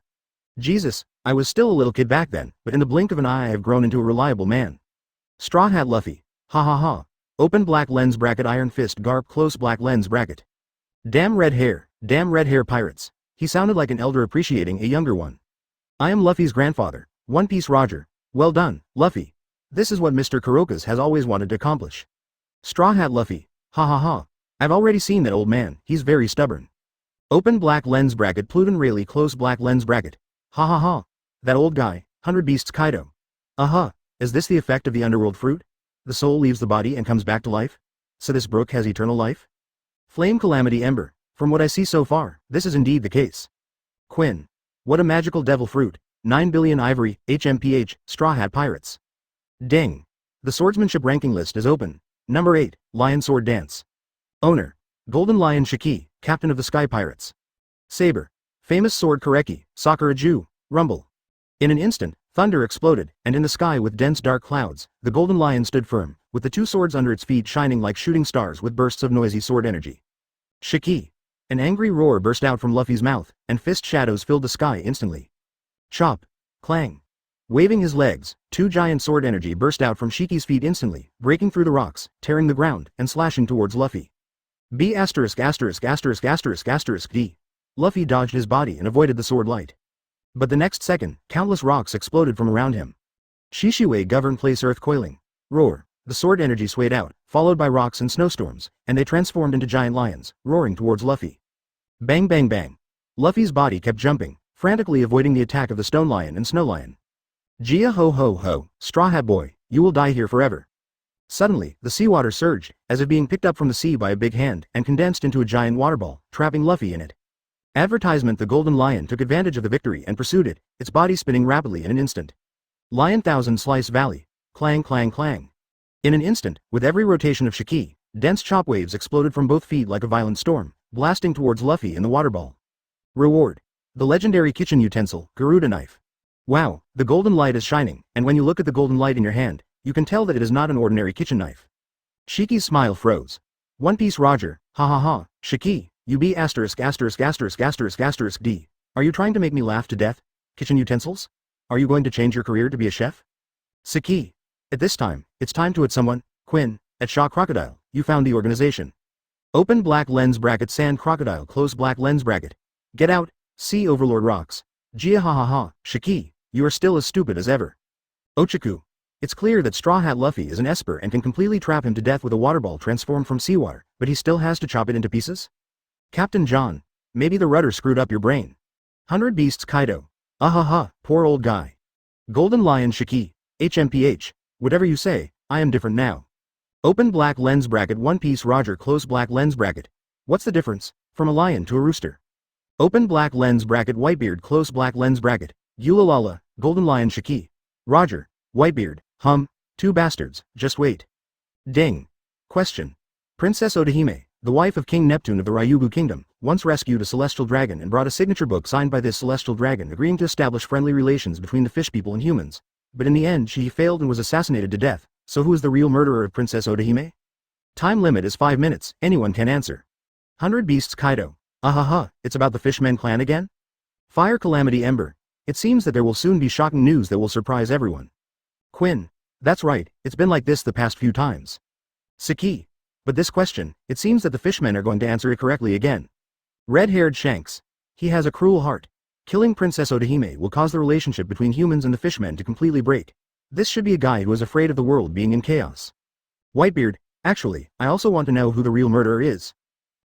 Jesus, I was still a little kid back then, but in the blink of an eye I have grown into a reliable man. Straw Hat Luffy. Ha ha ha. Open black lens bracket Iron Fist Garp close black lens bracket. Damn red hair, Damn red hair pirates. He sounded like an elder appreciating a younger one. I am Luffy's grandfather, One Piece Roger. Well done, Luffy. This is what Mr. Kurokas has always wanted to accomplish. Straw Hat Luffy. Ha ha ha. I've already seen that old man, he's very stubborn. Open black lens bracket Pluton Rayleigh close black lens bracket. Ha ha ha. That old guy, 100 Beasts Kaido. Is this the effect of the Underworld Fruit? The soul leaves the body and comes back to life? So this brook has eternal life? Flame Calamity Ember. From what I see so far, this is indeed the case. Quinn. What a magical devil fruit. 9 billion ivory, HMPH, Straw Hat Pirates. Ding. The swordsmanship ranking list is open. Number 8, Lion Sword Dance. Owner. Golden Lion Shiki, Captain of the Sky Pirates. Saber. Famous Sword Koreki, Sakura Ju, Rumble. In an instant, thunder exploded, and in the sky with dense dark clouds, the Golden Lion stood firm, with the two swords under its feet shining like shooting stars with bursts of noisy sword energy. Shiki. An angry roar burst out from Luffy's mouth, and fist shadows filled the sky instantly. Chop. Clang. Waving his legs, two giant sword energy burst out from Shiki's feet instantly, breaking through the rocks, tearing the ground, and slashing towards Luffy. B**************** D. Luffy dodged his body and avoided the sword light. But the next second, countless rocks exploded from around him. Shishiway governed place earth coiling. Roar. The sword energy swayed out, followed by rocks and snowstorms, and they transformed into giant lions, roaring towards Luffy. Bang bang bang. Luffy's body kept jumping, frantically avoiding the attack of the Stone Lion and Snow Lion. Gia ho ho ho, Straw Hat Boy, you will die here forever. Suddenly, the seawater surged, as if being picked up from the sea by a big hand, and condensed into a giant waterball, trapping Luffy in it. Advertisement. The Golden Lion took advantage of the victory and pursued it, its body spinning rapidly in an instant. Lion Thousand Slice Valley. Clang clang clang. In an instant, with every rotation of Shiki, dense chop waves exploded from both feet like a violent storm, blasting towards Luffy in the waterball. Reward. The legendary kitchen utensil, Garuda Knife. Wow, the golden light is shining, and when you look at the golden light in your hand, you can tell that it is not an ordinary kitchen knife. Shiki's smile froze. One Piece Roger, ha ha ha, Shiki, you be *********** D. Are you trying to make me laugh to death? Kitchen utensils? Are you going to change your career to be a chef? Saki. At this time, it's time to hit someone. Quinn, at Shaw Crocodile, you found the organization. Open black lens bracket Sand Crocodile close black lens bracket. Get out, Sea Overlord rocks. Gia ha ha ha, Shiki, you are still as stupid as ever. Ochaku. It's clear that Straw Hat Luffy is an Esper and can completely trap him to death with a waterball transformed from seawater, but he still has to chop it into pieces? Captain John. Maybe the rudder screwed up your brain. 100 Beasts Kaido. Ha, poor old guy. Golden Lion Shiki, HMPH, whatever you say, I am different now. Open black lens bracket One Piece Roger close black lens bracket. What's the difference, from a lion to a rooster? Open black lens bracket Whitebeard close black lens bracket. Yulalala, Golden Lion Shiki. Roger, Whitebeard, two bastards, just wait. Ding. Question. Princess Odahime, the wife of King Neptune of the Ryugu Kingdom, once rescued a celestial dragon and brought a signature book signed by this celestial dragon agreeing to establish friendly relations between the fish people and humans. But in the end she failed and was assassinated to death, so who is the real murderer of Princess Odahime? Time limit is 5 minutes, anyone can answer. 100 Beasts Kaido. It's about the Fishmen clan again? Fire Calamity Ember. It seems that there will soon be shocking news that will surprise everyone. Quinn. That's right, it's been like this the past few times. Saki. But this question, it seems that the Fishmen are going to answer it correctly again. Red-haired Shanks. He has a cruel heart. Killing Princess Odahime will cause the relationship between humans and the Fishmen to completely break. This should be a guy who is afraid of the world being in chaos. Whitebeard. Actually, I also want to know who the real murderer is.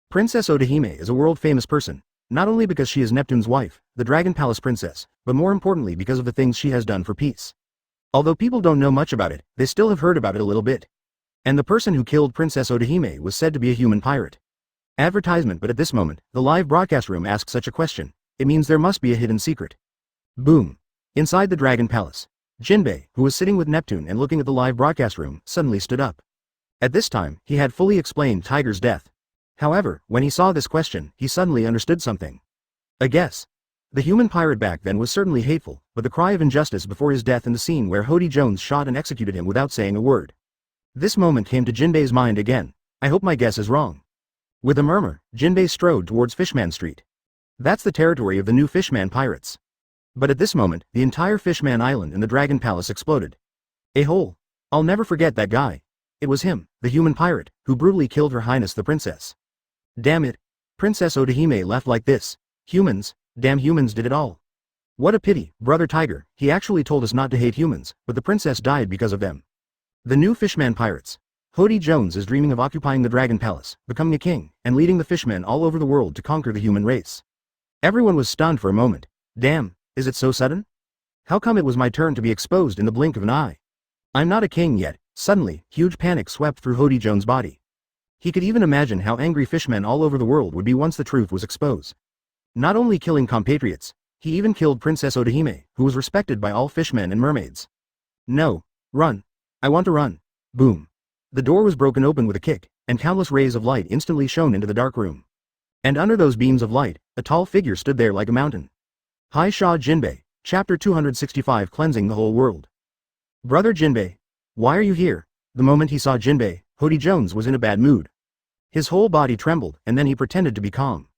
Princess Odahime is a world-famous person, not only because she is Neptune's wife, the Dragon Palace princess, but more importantly because of the things she has done for peace. Although people don't know much about it, they still have heard about it a little bit. And the person who killed Princess Odahime was said to be a human pirate. Advertisement. But at this moment, the live broadcast room asks such a question. It means there must be a hidden secret. Boom. Inside the Dragon Palace, Jinbei, who was sitting with Neptune and looking at the live broadcast room, suddenly stood up. At this time, he had fully explained Tiger's death. However, when he saw this question, he suddenly understood something. A guess. The human pirate back then was certainly hateful, but the cry of injustice before his death and the scene where Hody Jones shot and executed him without saying a word. This moment came to Jinbei's mind again. I hope my guess is wrong. With a murmur, Jinbei strode towards Fishman Street. That's the territory of the new Fishman pirates. But at this moment, the entire Fishman Island and the Dragon Palace exploded. A hole. I'll never forget that guy. It was him, the human pirate, who brutally killed Her Highness the Princess. Damn it. Princess Odahime left like this. Humans, damn humans did it all. What a pity, Brother Tiger, he actually told us not to hate humans, but the princess died because of them. The new Fishman Pirates. Hody Jones is dreaming of occupying the Dragon Palace, becoming a king, and leading the fishmen all over the world to conquer the human race. Everyone was stunned for a moment. Damn, is it so sudden? How come it was my turn to be exposed in the blink of an eye? I'm not a king yet. Suddenly, huge panic swept through Hody Jones' body. He could even imagine how angry fishmen all over the world would be once the truth was exposed. Not only killing compatriots, he even killed Princess Odahime, who was respected by all fishmen and mermaids. No. Run. I want to run. Boom. The door was broken open with a kick, and countless rays of light instantly shone into the dark room. And under those beams of light, a tall figure stood there like a mountain. Hai Sha Jinbei, Chapter 265 Cleansing the Whole World. Brother Jinbei. Why are you here? The moment he saw Jinbei, Hody Jones was in a bad mood. His whole body trembled, and then he pretended to be calm.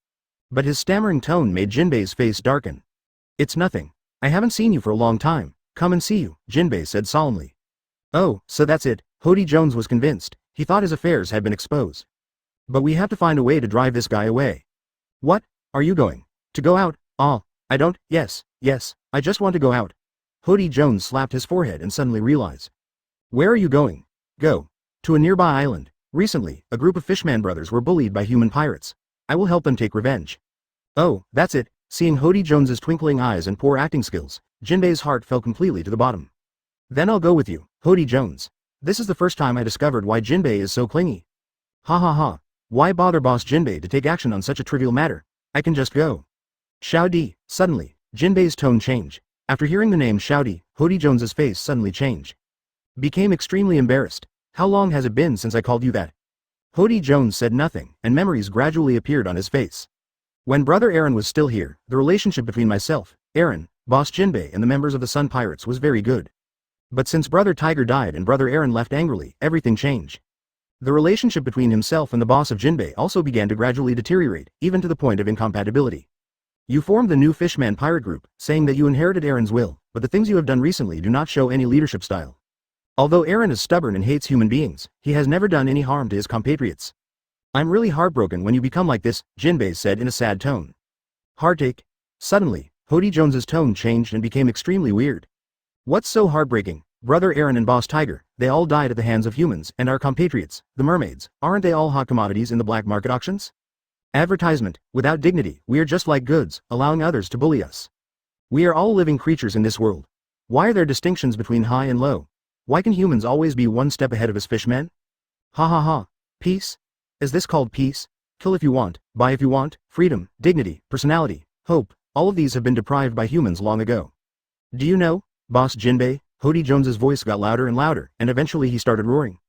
But his stammering tone made Jinbei's face darken. It's nothing. I haven't seen you for a long time. Come and see you, Jinbei said solemnly. Oh, so that's it. Hody Jones was convinced. He thought his affairs had been exposed. But we have to find a way to drive this guy away. What? Are you going to go out? I don't. Yes, I just want to go out. Hody Jones slapped his forehead and suddenly realized. Where are you going? Go to a nearby island. Recently, a group of Fishman brothers were bullied by human pirates. I will help them take revenge. Oh, that's it. Seeing Hody Jones's twinkling eyes and poor acting skills, Jinbei's heart fell completely to the bottom. Then I'll go with you, Hody Jones. This is the first time I discovered why Jinbei is so clingy. Ha ha ha. Why bother Boss Jinbei to take action on such a trivial matter? I can just go. Xiao. Suddenly, Jinbei's tone changed. After hearing the name Xiao, Hody Jones's face suddenly changed. Became extremely embarrassed. How long has it been since I called you that? Hody Jones said nothing, and memories gradually appeared on his face. When Brother Aaron was still here, the relationship between myself, Aaron, Boss Jinbei and the members of the Sun Pirates was very good. But since Brother Tiger died and Brother Aaron left angrily, everything changed. The relationship between himself and the boss of Jinbei also began to gradually deteriorate, even to the point of incompatibility. You formed the new Fishman Pirate Group, saying that you inherited Aaron's will, but the things you have done recently do not show any leadership style. Although Aaron is stubborn and hates human beings, he has never done any harm to his compatriots. I'm really heartbroken when you become like this, Jinbei said in a sad tone. Heartache? Suddenly, Hody Jones's tone changed and became extremely weird. What's so heartbreaking? Brother Aaron and Boss Tiger, they all died at the hands of humans, and our compatriots, the mermaids, aren't they all hot commodities in the black market auctions? Advertisement, without dignity, we are just like goods, allowing others to bully us. We are all living creatures in this world. Why are there distinctions between high and low? Why can humans always be one step ahead of us fishmen? Ha ha ha. Peace? Is this called peace? Kill if you want, buy if you want, freedom, dignity, personality, hope, all of these have been deprived by humans long ago. Do you know, Boss Jinbei? Hody Jones's voice got louder and louder, and eventually he started roaring.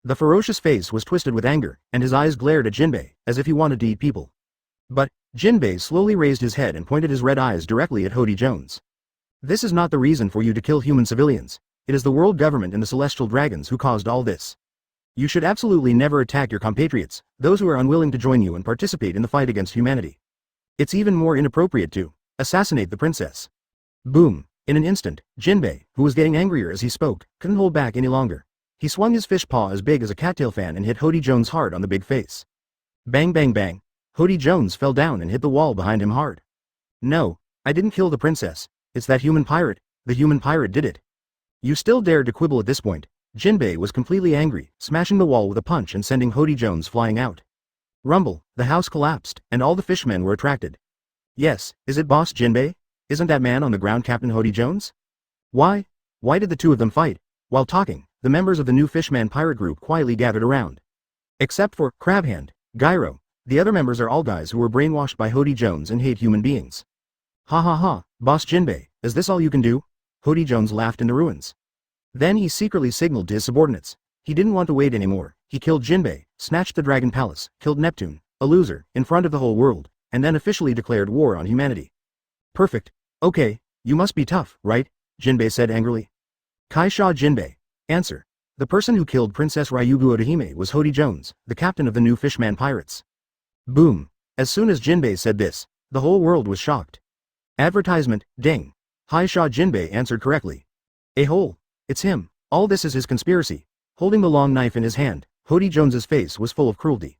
The ferocious face was twisted with anger, and his eyes glared at Jinbei, as if he wanted to eat people. But, Jinbei slowly raised his head and pointed his red eyes directly at Hody Jones. This is not the reason for you to kill human civilians. It is the world government and the celestial dragons who caused all this. You should absolutely never attack your compatriots, those who are unwilling to join you and participate in the fight against humanity. It's even more inappropriate to assassinate the princess. Boom. In an instant, Jinbei, who was getting angrier as he spoke, couldn't hold back any longer. He swung his fish paw as big as a cattail fan and hit Hody Jones hard on the big face. Bang bang bang. Hody Jones fell down and hit the wall behind him hard. No, I didn't kill the princess. It's that human pirate. The human pirate did it. You still dared to quibble at this point. Jinbei was completely angry, smashing the wall with a punch and sending Hody Jones flying out. Rumble, the house collapsed, and all the fishmen were attracted. Yes, is it Boss Jinbei? Isn't that man on the ground Captain Hody Jones? Why did the two of them fight? While talking, the members of the new Fishman Pirate Group quietly gathered around. Except for Crabhand, Gyro, the other members are all guys who were brainwashed by Hody Jones and hate human beings. Ha ha ha, Boss Jinbei, is this all you can do? Hody Jones laughed in the ruins. Then he secretly signaled to his subordinates. He didn't want to wait anymore. He killed Jinbei, snatched the Dragon Palace, killed Neptune, a loser, in front of the whole world, and then officially declared war on humanity. Perfect. Okay, you must be tough, right? Jinbei said angrily. Kaisha Jinbei. Answer. The person who killed Princess Ryugu Odahime was Hody Jones, the captain of the new Fishman Pirates. Boom. As soon as Jinbei said this, the whole world was shocked. Advertisement, ding. Kaisha Jinbei answered correctly. A hole. It's him. All this is his conspiracy. Holding the long knife in his hand, Hody Jones's face was full of cruelty.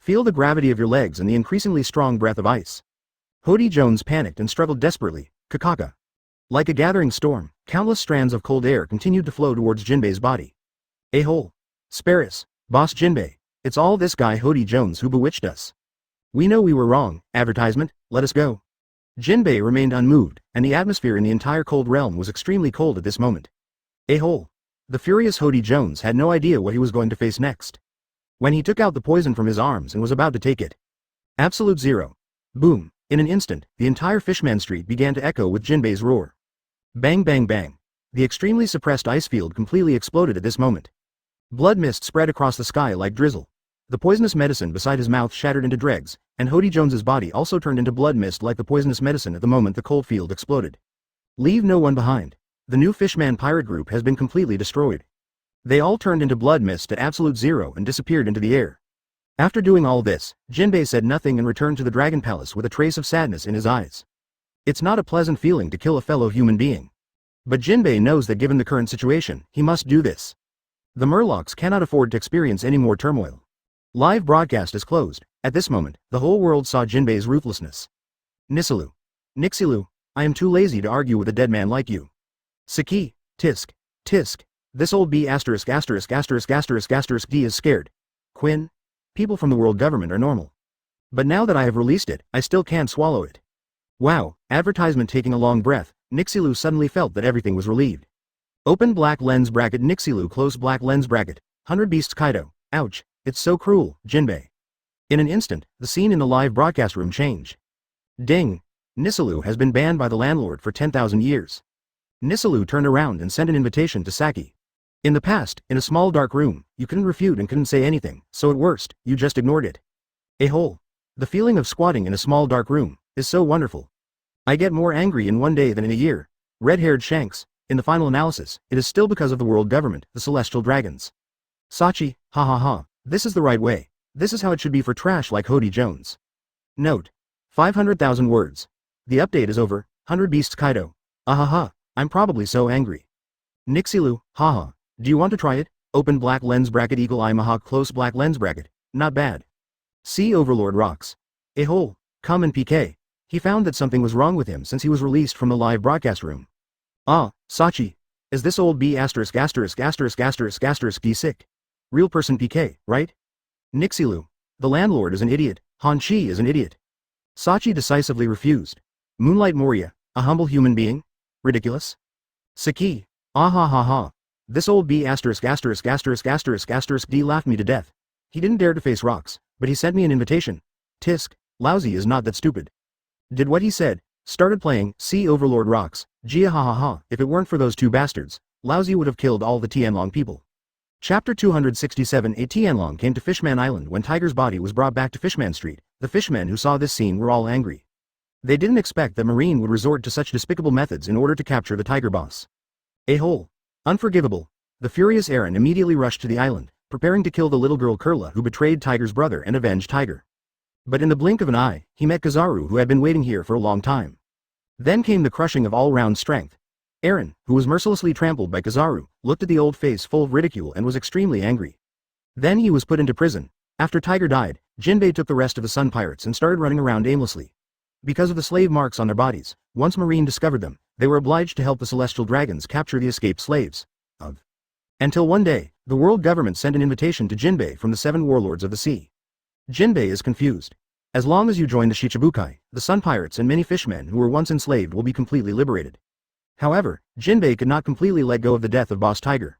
Feel the gravity of your legs and the increasingly strong breath of ice. Hody Jones panicked and struggled desperately. Kakaka. Like a gathering storm, countless strands of cold air continued to flow towards Jinbei's body. A-hole. Spare us, Boss Jinbei. It's all this guy Hody Jones who bewitched us. We know we were wrong. Advertisement, let us go. Jinbei remained unmoved, and the atmosphere in the entire cold realm was extremely cold at this moment. A-hole. The furious Hody Jones had no idea what he was going to face next. When he took out the poison from his arms and was about to take it. Absolute zero. Boom. In an instant, the entire Fishman Street began to echo with Jinbei's roar. Bang bang bang. The extremely suppressed ice field completely exploded at this moment. Blood mist spread across the sky like drizzle. The poisonous medicine beside his mouth shattered into dregs, and Hody Jones's body also turned into blood mist like the poisonous medicine at the moment the cold field exploded. Leave no one behind. The new Fishman pirate group has been completely destroyed. They all turned into blood mist at absolute zero and disappeared into the air. After doing all this, Jinbei said nothing and returned to the Dragon Palace with a trace of sadness in his eyes. It's not a pleasant feeling to kill a fellow human being. But Jinbei knows that given the current situation, he must do this. The Murlocs cannot afford to experience any more turmoil. Live broadcast is closed. At this moment, the whole world saw Jinbei's ruthlessness. Nisilu. Nixilu, I am too lazy to argue with a dead man like you. Saki, tisk, tisk, this old B*** D is scared. Quinn? People from the world government are normal. But now that I have released it, I still can't swallow it. Wow, advertisement. Taking a long breath, Nixilu suddenly felt that everything was relieved. Open black lens bracket. Nixilu close black lens bracket. 100 Beasts Kaido. Ouch, it's so cruel, Jinbei. In an instant, the scene in the live broadcast room changed. Ding! Nisilu has been banned by the landlord for 10,000 years. Nisilu turned around and sent an invitation to Saki. In the past, in a small dark room, you couldn't refute and couldn't say anything, so at worst, you just ignored it. A-hole. The feeling of squatting in a small dark room is so wonderful. I get more angry in one day than in a year. Red-haired Shanks. In the final analysis, it is still because of the world government, the celestial dragons. Sachi, ha ha ha, this is the right way. This is how it should be for trash like Hody Jones. Note. 500,000 words. The update is over. 100 Beasts Kaido. Ahaha, I'm probably so angry. Nixilu, haha, do you want to try it? Open black lens bracket eagle eye mahawk close black lens bracket, not bad. Sea Overlord rocks. A hole, come and PK. He found that something was wrong with him since he was released from the live broadcast room. Ah, Sachi. Is this old B asterisk asterisk asterisk asterisk asterisk D sick? Real person PK, right? Nixilu. The landlord is an idiot, Han Chi is an idiot. Sachi decisively refused. Moonlight Moria, a humble human being? Ridiculous. Saki. Ah ha ha ha. This old B asterisk asterisk asterisk asterisk asterisk D laughed me to death. He didn't dare to face rocks, but he sent me an invitation. Tisk, Laozi is not that stupid. Did what he said, started playing Sea Overlord rocks, Gia ha ha ha. If it weren't for those two bastards, Laozi would have killed all the Tianlong people. Chapter 267. A Tianlong came to Fishman Island when Tiger's body was brought back to Fishman Street. The fishmen who saw this scene were all angry. They didn't expect that Marine would resort to such despicable methods in order to capture the Tiger boss. A hole. Unforgivable. The furious Eren immediately rushed to the island, preparing to kill the little girl Kurla who betrayed Tiger's brother and avenged Tiger. But in the blink of an eye, he met Kizaru who had been waiting here for a long time. Then came the crushing of all-round strength. Eren, who was mercilessly trampled by Kizaru, looked at the old face full of ridicule and was extremely angry. Then he was put into prison. After Tiger died, Jinbei took the rest of the Sun Pirates and started running around aimlessly. Because of the slave marks on their bodies, once Marine discovered them, they were obliged to help the Celestial Dragons capture the escaped slaves. Until one day, the world government sent an invitation to Jinbei from the 7 warlords of the sea. Jinbei is confused. As long as you join the Shichibukai, the Sun Pirates and many fishmen who were once enslaved will be completely liberated. However, Jinbei could not completely let go of the death of Boss Tiger.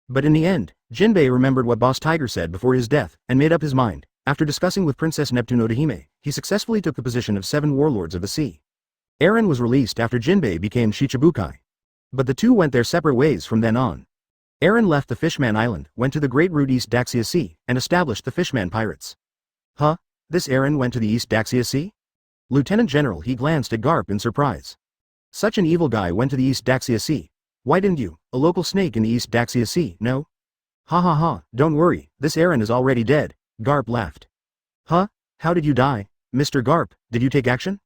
But in the end, Jinbei remembered what Boss Tiger said before his death, and made up his mind. After discussing with Princess Neptune Odahime, he successfully took the position of 7 warlords of the sea. Eren was released after Jinbei became Shichibukai. But the two went their separate ways from then on. Eren left the Fishman Island, went to the Great Root East Daxia Sea, and established the Fishman Pirates. Huh? This Eren went to the East Daxia Sea? Lieutenant General he glanced at Garp in surprise. Such an evil guy went to the East Daxia Sea. Why didn't you, a local snake in the East Daxia Sea, no? Ha ha ha, don't worry, this Eren is already dead, Garp laughed. Huh? How did you die, Mr. Garp, did you take action?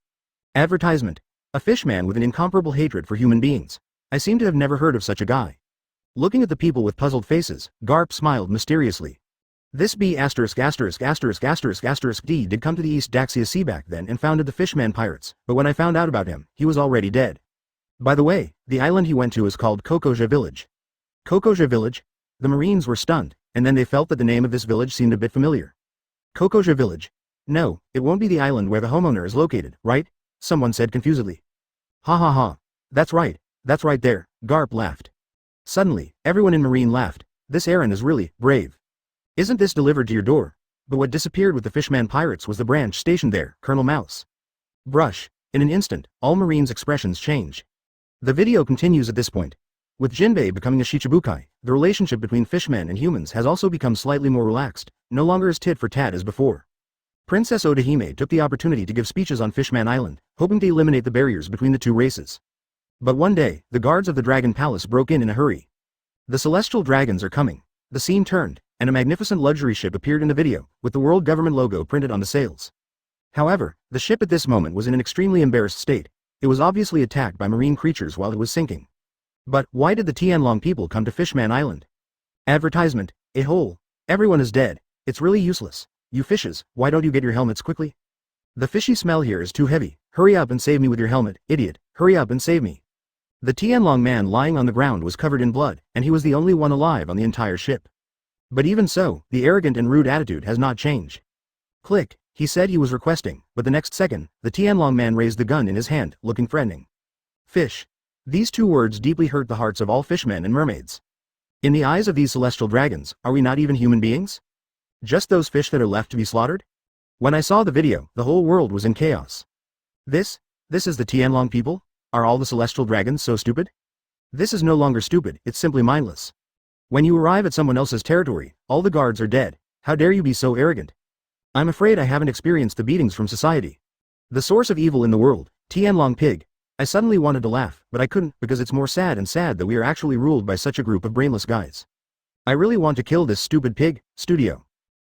Advertisement. A fishman with an incomparable hatred for human beings. I seem to have never heard of such a guy. Looking at the people with puzzled faces, Garp smiled mysteriously. This B asterisk asterisk asterisk asterisk asterisk D did come to the East Daxia Sea back then and founded the Fishman Pirates, but when I found out about him, he was already dead. By the way, the island he went to is called Kokoja Village. Kokoja Village? The Marines were stunned, and then they felt that the name of this village seemed a bit familiar. Kokoja Village. No, it won't be the island where the homeowner is located, right? Someone said confusedly. Ha ha ha. That's right there, Garp laughed. Suddenly, everyone in Marine laughed. This Eren is really brave. Isn't this delivered to your door? But what disappeared with the Fishman Pirates was the branch stationed there, Colonel Mouse. Brush. In an instant, all Marines' expressions change. The video continues at this point. With Jinbei becoming a Shichibukai, the relationship between fishmen and humans has also become slightly more relaxed, no longer as tit for tat as before. Princess Odahime took the opportunity to give speeches on Fishman Island, hoping to eliminate the barriers between the two races. But one day, the guards of the Dragon Palace broke in a hurry. The Celestial Dragons are coming. The scene turned, and a magnificent luxury ship appeared in the video, with the world government logo printed on the sails. However, the ship at this moment was in an extremely embarrassed state. It was obviously attacked by marine creatures while it was sinking. But why did the Tianlong people come to Fishman Island? Advertisement. A hole. Everyone is dead. It's really useless. You fishes, why don't you get your helmets quickly? The fishy smell here is too heavy. Hurry up and save me with your helmet, idiot. Hurry up and save me. The Tianlong man lying on the ground was covered in blood, and he was the only one alive on the entire ship. But even so, the arrogant and rude attitude has not changed. Click, he said he was requesting, but the next second, the Tianlong man raised the gun in his hand, looking threatening. Fish. These two words deeply hurt the hearts of all fishmen and mermaids. In the eyes of these celestial dragons, are we not even human beings? Just those fish that are left to be slaughtered? When I saw the video, the whole world was in chaos. This is the Tianlong people? Are all the celestial dragons so stupid? This is no longer stupid, it's simply mindless. When you arrive at someone else's territory, all the guards are dead. How dare you be so arrogant? I'm afraid I haven't experienced the beatings from society. The source of evil in the world, Tianlong pig. I suddenly wanted to laugh, but I couldn't because it's more sad that we are actually ruled by such a group of brainless guys. I really want to kill this stupid pig. Studio.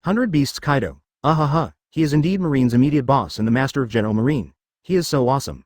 100 Beasts Kaido. Ahaha, he is indeed Marine's immediate boss and the master of General Marine. He is so awesome.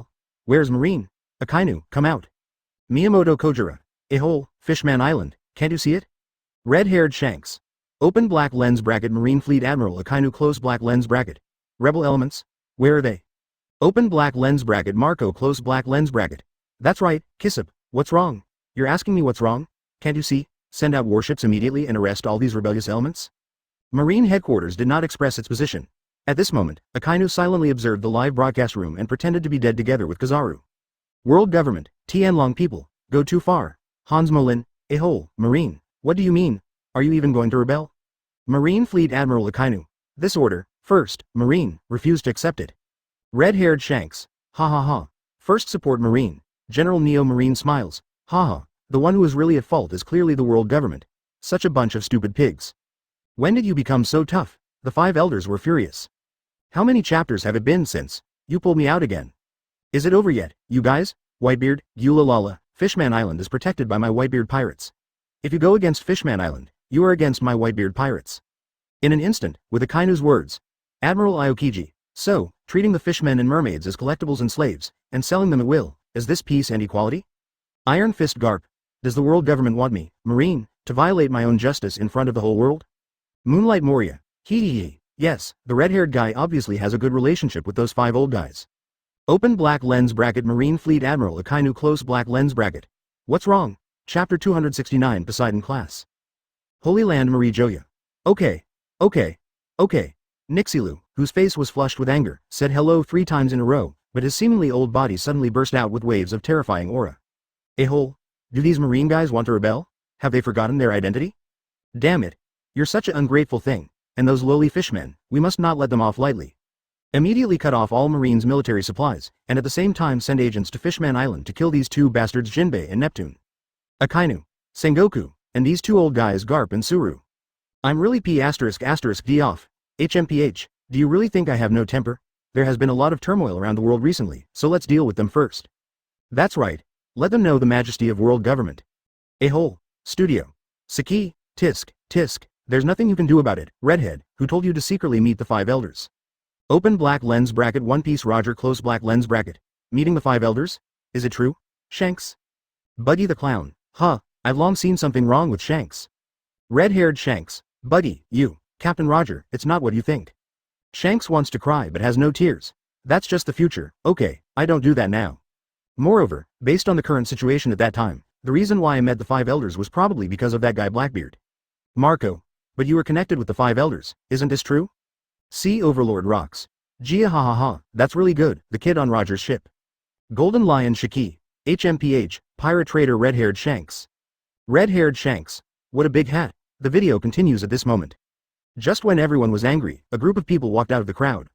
Well, where's Marine? Akynu, come out. Miyamoto Kojira. A hole, Fishman Island, can't you see it? Red-haired Shanks. Open black lens bracket Marine Fleet Admiral Akynu close black lens bracket. Rebel elements? Where are they? Open black lens bracket Marco close black lens bracket. That's right, Kissip, what's wrong? You're asking me what's wrong? Can't you see? Send out warships immediately and arrest all these rebellious elements? Marine headquarters did not express its position. At this moment, Akynu silently observed the live broadcast room and pretended to be dead together with Kizaru. World government, Tianlong people, go too far. Hans Molin, a hole, Marine, what do you mean? Are you even going to rebel? Marine Fleet Admiral Akynu. This order, first, Marine, refused to accept it. Red-haired Shanks. Ha ha ha. First support Marine. General Neo Marine smiles. Ha ha. The one who is really at fault is clearly the world government. Such a bunch of stupid pigs. When did you become so tough? The 5 elders were furious. How many chapters have it been since you pulled me out again? Is it over yet, you guys? Whitebeard, Gulalala, Fishman Island is protected by my Whitebeard pirates. If you go against Fishman Island, you are against my Whitebeard pirates. In an instant, with Akynu's words, Admiral Aokiji, so, treating the fishmen and mermaids as collectibles and slaves, and selling them at will, is this peace and equality? Iron Fist Garp. Does the world government want me, Marine, to violate my own justice in front of the whole world? Moonlight Moria. Hee hee hee. Yes, the red-haired guy obviously has a good relationship with those 5 old guys. Open black lens bracket Marine Fleet Admiral Akynu close black lens bracket. What's wrong? Chapter 269 Poseidon Class. Holy Land Marie Joya. Okay. Nixilu, whose face was flushed with anger, said hello 3 times in a row, but his seemingly old body suddenly burst out with waves of terrifying aura. A-hole? Do these marine guys want to rebel? Have they forgotten their identity? Damn it. You're such an ungrateful thing. And those lowly fishmen, we must not let them off lightly. Immediately cut off all marines' military supplies, and at the same time send agents to Fishman Island to kill these 2 bastards Jinbei and Neptune. Akynu, Sengoku, and these 2 old guys Garp and Suru. I'm really P***** D off. HMPH, do you really think I have no temper? There has been a lot of turmoil around the world recently, so let's deal with them first. That's right. Let them know the majesty of world government. A-hole, studio. Saki, tisk, there's nothing you can do about it, redhead, who told you to secretly meet the 5 elders? Open black lens bracket One Piece Roger close black lens bracket. Meeting the 5 elders? Is it true? Shanks? Buggy the clown. Huh, I've long seen something wrong with Shanks. Red-haired Shanks. Buggy, you, Captain Roger, it's not what you think. Shanks wants to cry but has no tears. That's just the future, okay, I don't do that now. Moreover, based on the current situation at that time, the reason why I met the 5 elders was probably because of that guy Blackbeard. Marco. But you were connected with the 5 elders, isn't this true? Sea Overlord rocks. Gia ha ha ha, that's really good, the kid on Roger's ship. Golden Lion Shiki. HMPH, pirate trader red-haired Shanks. Red-haired Shanks. What a big hat. The video continues at this moment. Just when everyone was angry, a group of people walked out of the crowd.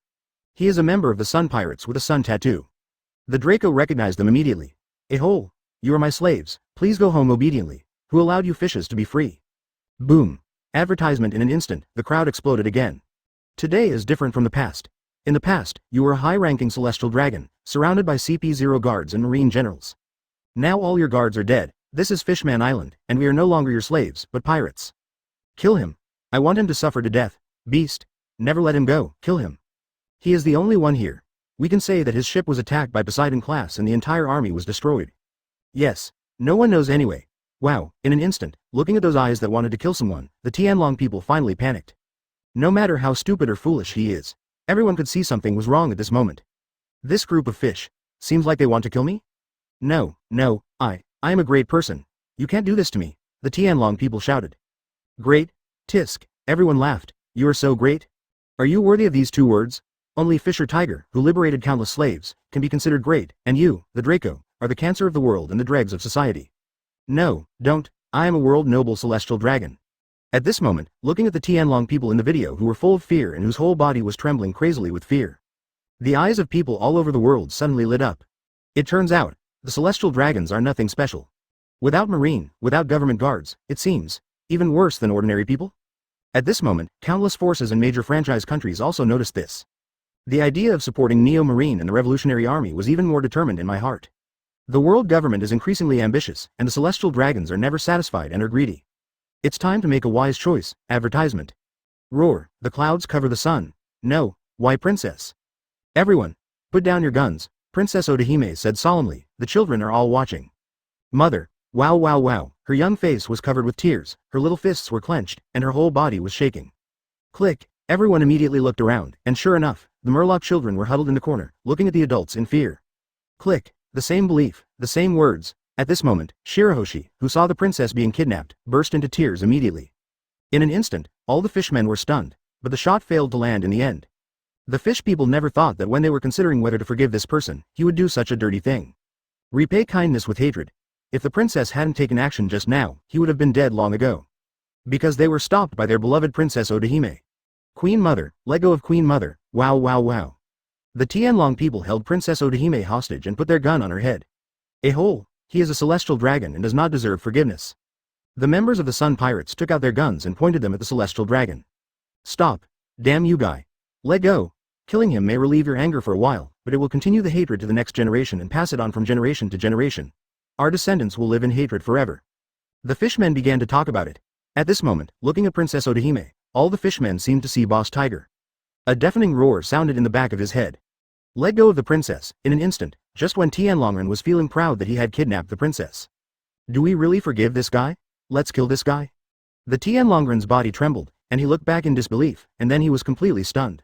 He is a member of the Sun Pirates with a sun tattoo. The Draco recognized them immediately. A-hole. You are my slaves, please go home obediently. Who allowed you fishes to be free? Boom. Advertisement in an instant, the crowd exploded again. Today is different from the past. In the past, you were a high-ranking celestial dragon, surrounded by CP0 guards and marine generals. Now all your guards are dead, this is Fishman Island, and we are no longer your slaves, but pirates. Kill him. I want him to suffer to death. Beast. Never let him go, kill him. He is the only one here. We can say that his ship was attacked by Poseidon class and the entire army was destroyed. Yes. No one knows anyway. Wow, in an instant, looking at those eyes that wanted to kill someone, the Tianlong people finally panicked. No matter how stupid or foolish he is, everyone could see something was wrong at this moment. This group of fish. Seems like they want to kill me? No, I am a great person. You can't do this to me, the Tianlong people shouted. Great? Tisk, everyone laughed. You are so great? Are you worthy of these 2 words? Only Fisher Tiger, who liberated countless slaves, can be considered great, and you, the Draco, are the cancer of the world and the dregs of society. No, don't, I am a world noble celestial dragon. At this moment, looking at the Tianlong people in the video who were full of fear and whose whole body was trembling crazily with fear. The eyes of people all over the world suddenly lit up. It turns out, the celestial dragons are nothing special. Without marine, without government guards, it seems, even worse than ordinary people. At this moment, countless forces in major franchise countries also noticed this. The idea of supporting Neo Marine and the Revolutionary Army was even more determined in my heart. The world government is increasingly ambitious, and the celestial dragons are never satisfied and are greedy. It's time to make a wise choice. Advertisement. Roar, the clouds cover the sun. No, why princess? Everyone, put down your guns, Princess Odahime said solemnly, the children are all watching. Mother, wow, her young face was covered with tears, her little fists were clenched, and her whole body was shaking. Click, everyone immediately looked around, and sure enough, the Murloc children were huddled in the corner, looking at the adults in fear. Click, the same belief, the same words. At this moment, Shirahoshi, who saw the princess being kidnapped, burst into tears immediately. In an instant, all the fishmen were stunned, but the shot failed to land in the end. The fish people never thought that when they were considering whether to forgive this person, he would do such a dirty thing. Repay kindness with hatred. If the princess hadn't taken action just now, he would have been dead long ago. Because they were stopped by their beloved Princess Odahime. Queen Mother, let go of Queen Mother, wow. The Tianlong people held Princess Odahime hostage and put their gun on her head. A-hole. He is a celestial dragon and does not deserve forgiveness. The members of the Sun Pirates took out their guns and pointed them at the celestial dragon. Stop. Damn you guy. Let go. Killing him may relieve your anger for a while, but it will continue the hatred to the next generation and pass it on from generation to generation. Our descendants will live in hatred forever. The fishmen began to talk about it. At this moment, looking at Princess Odahime, all the fishmen seemed to see Boss Tiger. A deafening roar sounded in the back of his head. Let go of the princess, in an instant, just when Tianlongren was feeling proud that he had kidnapped the princess. Do we really forgive this guy? Let's kill this guy? The Tianlongren's body trembled, and he looked back in disbelief, and then he was completely stunned.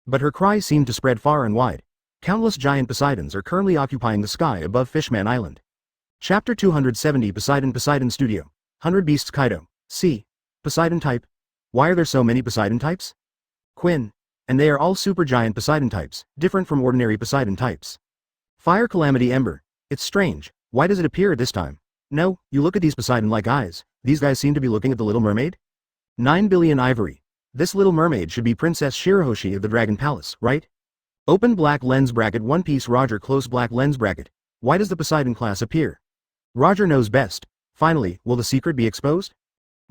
But her cries seemed to spread far and wide. Countless giant Poseidons are currently occupying the sky above Fishman Island. Chapter 270 Poseidon Studio. 100 Beasts Kaido. C. Poseidon type. Why are there so many Poseidon types? Quinn. And they are all supergiant Poseidon types, different from ordinary Poseidon types. Fire Calamity Ember. It's strange, why does it appear at this time? No, you look at these Poseidon-like eyes, these guys seem to be looking at the Little Mermaid? 9 billion ivory. This Little Mermaid should be Princess Shirohoshi of the Dragon Palace, right? Open black lens bracket One Piece Roger close black lens bracket. Why does the Poseidon class appear? Roger knows best. Finally, will the secret be exposed?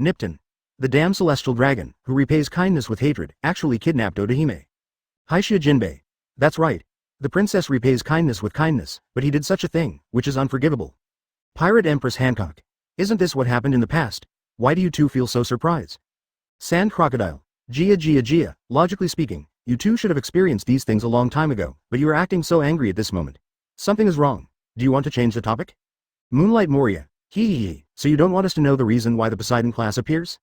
Nipton. The damn celestial dragon, who repays kindness with hatred, actually kidnapped Odahime. Haishia Jinbei. That's right. The princess repays kindness with kindness, but he did such a thing, which is unforgivable. Pirate Empress Hancock. Isn't this what happened in the past? Why do you two feel so surprised? Sand Crocodile. Gia, logically speaking, you two should have experienced these things a long time ago, but you are acting so angry at this moment. Something is wrong. Do you want to change the topic? Moonlight Moria. So you don't want us to know the reason why the Poseidon class appears?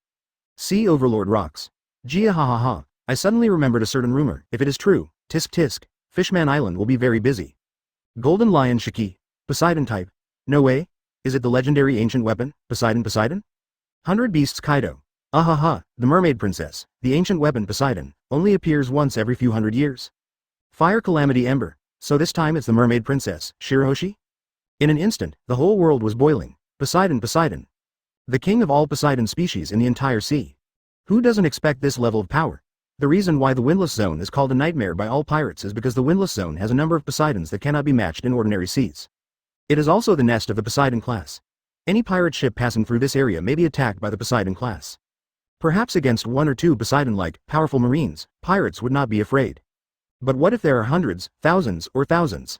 Sea Overlord rocks. Gia. I suddenly remembered a certain rumor. If it is true, tisk, Fishman Island will be very busy. Golden Lion Shiki. Poseidon type. No way. Is it the legendary ancient weapon, Poseidon? 100 Beasts Kaido. The Mermaid Princess, the ancient weapon Poseidon, only appears once every few hundred years. Fire Calamity Ember. So this time it's the Mermaid Princess, Shirohoshi? In an instant, the whole world was boiling. Poseidon. The king of all Poseidon species in the entire sea. Who doesn't expect this level of power? The reason why the Windless Zone is called a nightmare by all pirates is because the Windless Zone has a number of Poseidons that cannot be matched in ordinary seas. It is also the nest of the Poseidon class. Any pirate ship passing through this area may be attacked by the Poseidon class. Perhaps against one or two Poseidon-like, powerful marines, pirates would not be afraid. But what if there are hundreds, thousands, or thousands?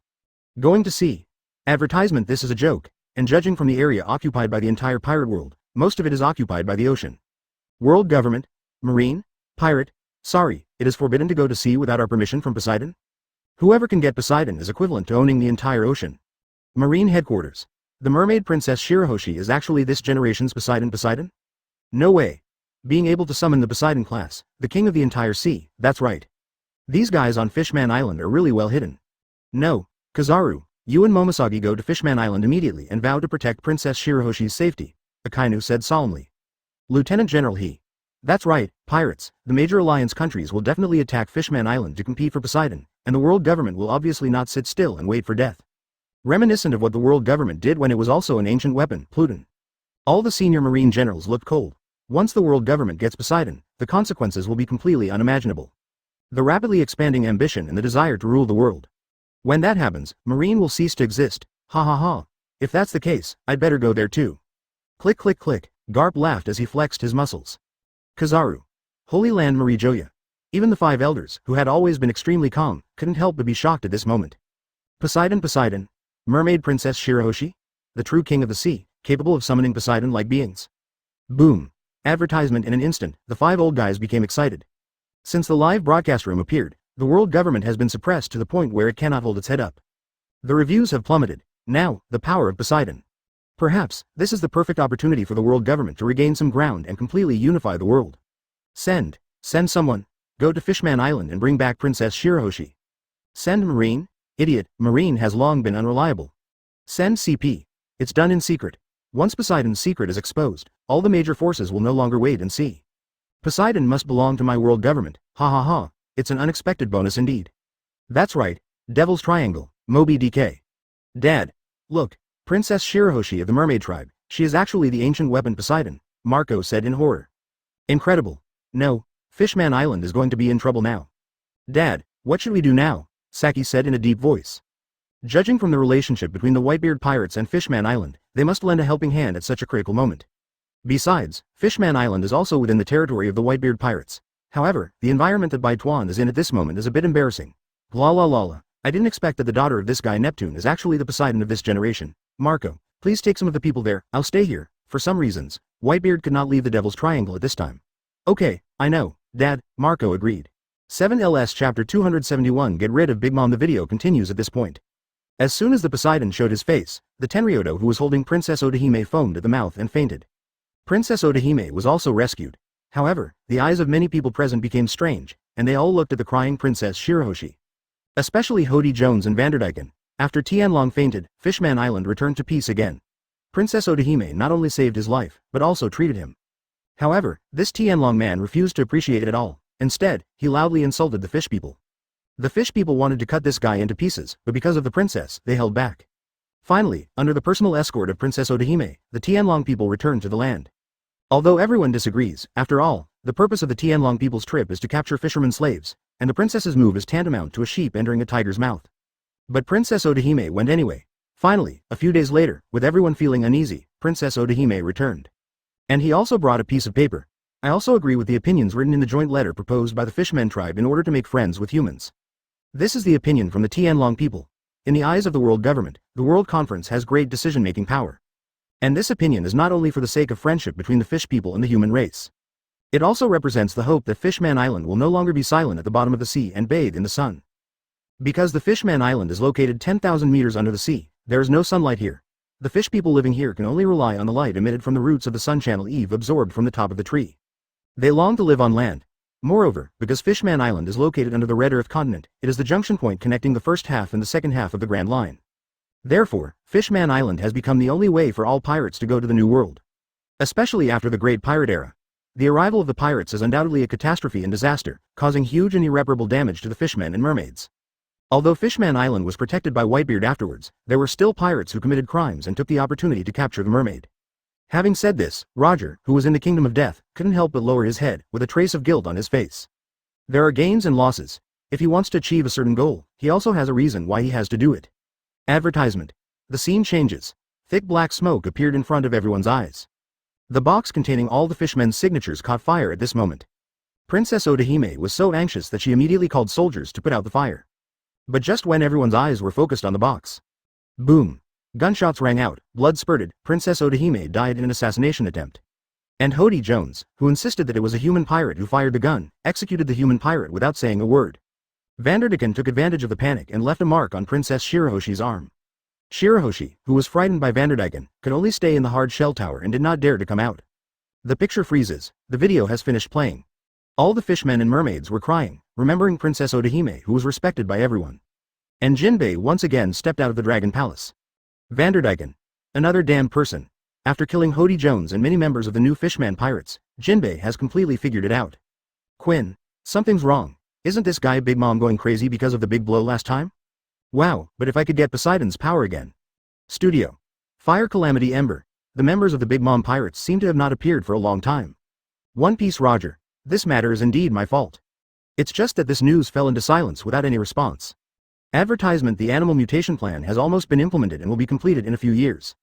Going to sea. Advertisement. This is a joke, and judging from the area occupied by the entire pirate world, most of it is occupied by the ocean. World government? Marine? Pirate? Sorry, it is forbidden to go to sea without our permission from Poseidon? Whoever can get Poseidon is equivalent to owning the entire ocean. Marine headquarters. The Mermaid Princess Shirohoshi is actually this generation's Poseidon? No way. Being able to summon the Poseidon class, the king of the entire sea, that's right. These guys on Fishman Island are really well hidden. No, Kizaru, you and Momosagi go to Fishman Island immediately and vow to protect Princess Shirohoshi's safety, Akynu said solemnly. Lieutenant General He. That's right, pirates, the major alliance countries will definitely attack Fishman Island to compete for Poseidon, and the world government will obviously not sit still and wait for death. Reminiscent of what the world government did when it was also an ancient weapon, Pluton. All the senior marine generals looked cold. Once the world government gets Poseidon, the consequences will be completely unimaginable. The rapidly expanding ambition and the desire to rule the world. When that happens, Marine will cease to exist. If that's the case, I'd better go there too. Click. Garp laughed as he flexed his muscles. Kizaru. Holy Land Marie Joya. Even the 5 elders, who had always been extremely calm, couldn't help but be shocked at this moment. Poseidon. Mermaid Princess Shirohoshi? The true king of the sea, capable of summoning Poseidon-like beings. Boom. Advertisement. In an instant, the 5 old guys became excited. Since the live broadcast room appeared, the world government has been suppressed to the point where it cannot hold its head up. The reviews have plummeted. Now, the power of Poseidon. Perhaps, this is the perfect opportunity for the world government to regain some ground and completely unify the world. Send someone. Go to Fishman Island and bring back Princess Shirohoshi. Send Marine? Idiot, Marine has long been unreliable. Send CP. It's done in secret. Once Poseidon's secret is exposed, all the major forces will no longer wait and see. Poseidon must belong to my world government, it's an unexpected bonus indeed. That's right, Devil's Triangle, Moby DK. Dad. Look, Princess Shirohoshi of the Mermaid Tribe, she is actually the ancient weapon Poseidon, Marco said in horror. Incredible. No, Fishman Island is going to be in trouble now. Dad, what should we do now? Saki said in a deep voice. Judging from the relationship between the Whitebeard Pirates and Fishman Island, they must lend a helping hand at such a critical moment. Besides, Fishman Island is also within the territory of the Whitebeard Pirates. However, the environment that Baituan is in at this moment is a bit embarrassing. La. I didn't expect that the daughter of this guy Neptune is actually the Poseidon of this generation. Marco, please take some of the people there, I'll stay here. For some reasons, Whitebeard could not leave the Devil's Triangle at this time. Okay, I know, Dad, Marco agreed. 7LS Chapter 271 Get rid of Big Mom. The video continues at this point. As soon as the Poseidon showed his face, the Tenryudo who was holding Princess Odahime foamed at the mouth and fainted. Princess Odahime was also rescued. However, the eyes of many people present became strange, and they all looked at the crying Princess Shirohoshi. Especially Hody Jones and Vanderdyken. After Tianlong fainted, Fishman Island returned to peace again. Princess Odahime not only saved his life, but also treated him. However, this Tianlong man refused to appreciate it at all. Instead, he loudly insulted the fish people. The fish people wanted to cut this guy into pieces, but because of the princess, they held back. Finally, under the personal escort of Princess Odahime, the Tianlong people returned to the land. Although everyone disagrees, after all, the purpose of the Tianlong people's trip is to capture fishermen slaves, and the princess's move is tantamount to a sheep entering a tiger's mouth. But Princess Odahime went anyway. Finally, a few days later, with everyone feeling uneasy, Princess Odahime returned. And he also brought a piece of paper. I also agree with the opinions written in the joint letter proposed by the Fishmen tribe in order to make friends with humans. This is the opinion from the Tianlong people. In the eyes of the world government, the World Conference has great decision-making power. And this opinion is not only for the sake of friendship between the fish people and the human race. It also represents the hope that Fishman Island will no longer be silent at the bottom of the sea and bathe in the sun. Because the Fishman Island is located 10,000 meters under the sea, there is no sunlight here. The fish people living here can only rely on the light emitted from the roots of the sun channel Eve absorbed from the top of the tree. They long to live on land. Moreover, because Fishman Island is located under the Red Earth continent, it is the junction point connecting the first half and the second half of the Grand Line. Therefore, Fishman Island has become the only way for all pirates to go to the New World. Especially after the Great Pirate Era. The arrival of the pirates is undoubtedly a catastrophe and disaster, causing huge and irreparable damage to the fishmen and mermaids. Although Fishman Island was protected by Whitebeard afterwards, there were still pirates who committed crimes and took the opportunity to capture the mermaid. Having said this, Roger, who was in the Kingdom of Death, couldn't help but lower his head, with a trace of guilt on his face. There are gains and losses. If he wants to achieve a certain goal, he also has a reason why he has to do it. Advertisement. The scene changes. Thick black smoke appeared in front of everyone's eyes. The box containing all the fishmen's signatures caught fire at this moment. Princess Odahime was so anxious that she immediately called soldiers to put out the fire. But just when everyone's eyes were focused on the box. Boom. Gunshots rang out, blood spurted, Princess Odahime died in an assassination attempt. And Hody Jones, who insisted that it was a human pirate who fired the gun, executed the human pirate without saying a word. Vanderdecken took advantage of the panic and left a mark on Princess Shirahoshi's arm. Shirahoshi, who was frightened by Vanderdecken, could only stay in the hard shell tower and did not dare to come out. The picture freezes. The video has finished playing. All the fishmen and mermaids were crying, remembering Princess Odahime, who was respected by everyone. And Jinbei once again stepped out of the Dragon Palace. Vanderdecken. Another damned person. After killing Hody Jones and many members of the new Fishman Pirates, Jinbei has completely figured it out. Quinn. Something's wrong. Isn't this guy Big Mom going crazy because of the big blow last time? Wow, but if I could get Poseidon's power again. Studio. Fire Calamity Ember. The members of the Big Mom Pirates seem to have not appeared for a long time. One Piece Roger. This matter is indeed my fault. It's just that this news fell into silence without any response. Advertisement. The animal mutation plan has almost been implemented and will be completed in a few years.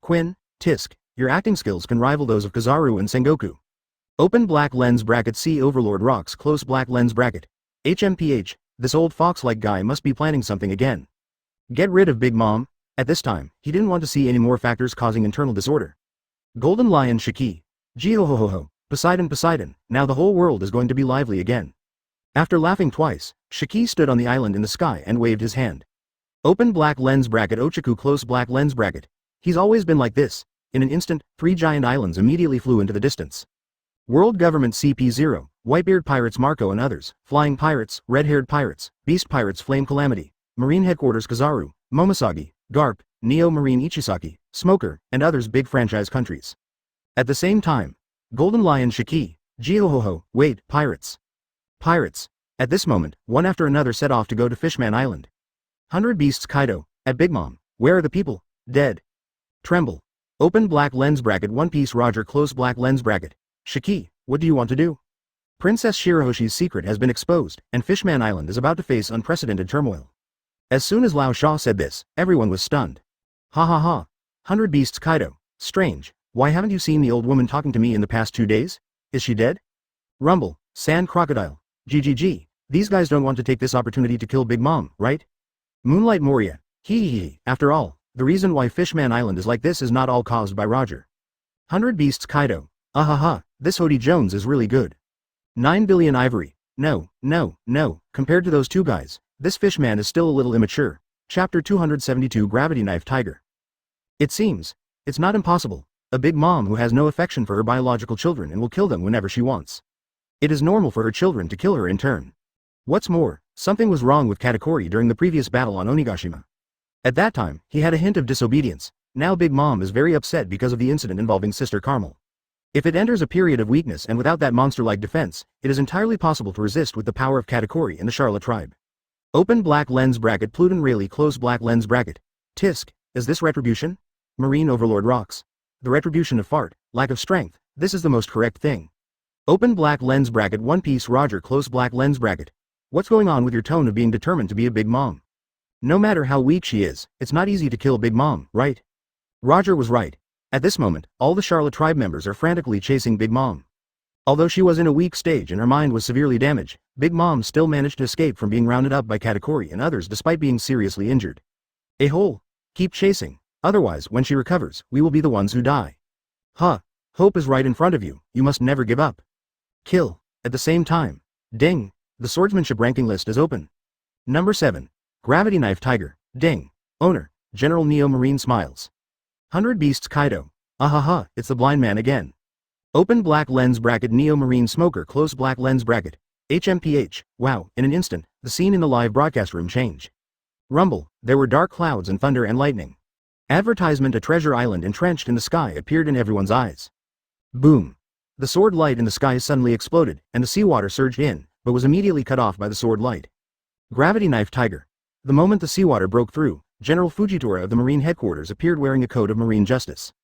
Quinn, Tisk, your acting skills can rival those of Kizaru and Sengoku. Open black lens bracket. See Overlord rocks. Close black lens bracket. HMPH, this old fox-like guy must be planning something again. Get rid of Big Mom. At this time, he didn't want to see any more factors causing internal disorder. Golden Lion Shiki. Jihohoho, Poseidon, now the whole world is going to be lively again. After laughing twice, Shiki stood on the island in the sky and waved his hand. Open black lens bracket. Ochaku. Close black lens bracket. He's always been like this. In an instant, 3 giant islands immediately flew into the distance. World Government CP0, Whitebeard Pirates Marco and others, Flying Pirates, Red-Haired Pirates, Beast Pirates Flame Calamity, Marine Headquarters Kizaru, Momosagi, Garp, Neo Marine Ichisaki, Smoker, and others big franchise countries. At the same time, Golden Lion Shiki, Jihohoho, wait, Pirates. Pirates. At this moment, one after another set off to go to Fishman Island. 100 Beasts Kaido, at Big Mom, where are the people? Dead. Tremble. Open black lens bracket. One Piece Roger. Close black lens bracket. Shiki, what do you want to do? Princess Shirahoshi's secret has been exposed, and Fishman Island is about to face unprecedented turmoil. As soon as Lao Sha said this, everyone was stunned. Ha ha ha. 100 Beasts Kaido. Strange, why haven't you seen the old woman talking to me in the past 2 days? Is she dead? Rumble, Sand Crocodile. GGG, these guys don't want to take this opportunity to kill Big Mom, right? Moonlight Moria. Hee. After all, the reason why Fishman Island is like this is not all caused by Roger. 100 Beasts Kaido. Ahaha, this Hody Jones is really good. 9 billion ivory. No, compared to those two guys, this Fishman is still a little immature. Chapter 272 Gravity Knife Tiger. It seems, it's not impossible. A Big Mom who has no affection for her biological children and will kill them whenever she wants. It is normal for her children to kill her in turn. What's more, something was wrong with Katakuri during the previous battle on Onigashima. At that time, he had a hint of disobedience. Now Big Mom is very upset because of the incident involving Sister Carmel. If it enters a period of weakness and without that monster-like defense, it is entirely possible to resist with the power of Katakuri and the Charlotte tribe. Open black lens bracket Pluton Rayleigh close black lens bracket. Tisk, is this retribution? Marine Overlord rocks. The retribution of fart, lack of strength, this is the most correct thing. Open black lens bracket One Piece Roger close black lens bracket. What's going on with your tone of being determined to be a big mom? No matter how weak she is, it's not easy to kill Big Mom, right? Roger was right. At this moment, all the Charlotte tribe members are frantically chasing Big Mom. Although she was in a weak stage and her mind was severely damaged, Big Mom still managed to escape from being rounded up by Katakuri and others despite being seriously injured. A-hole. Keep chasing, otherwise when she recovers, we will be the ones who die. Huh. Hope is right in front of you, you must never give up. Kill. At the same time. Ding. The swordsmanship ranking list is open. Number 7. Gravity Knife Tiger. Ding. Owner. General Neo Marine smiles. 100 Beasts Kaido. Ahaha, it's the blind man again. Open black lens bracket Neo Marine Smoker close black lens bracket. HMPH, wow, in an instant, the scene in the live broadcast room changed. Rumble, there were dark clouds and thunder and lightning. Advertisement a treasure island entrenched in the sky appeared in everyone's eyes. Boom. The sword light in the sky suddenly exploded, and the seawater surged in, but was immediately cut off by the sword light. Gravity Knife Tiger. The moment the seawater broke through, General Fujitora of the Marine headquarters appeared wearing a coat of marine justice.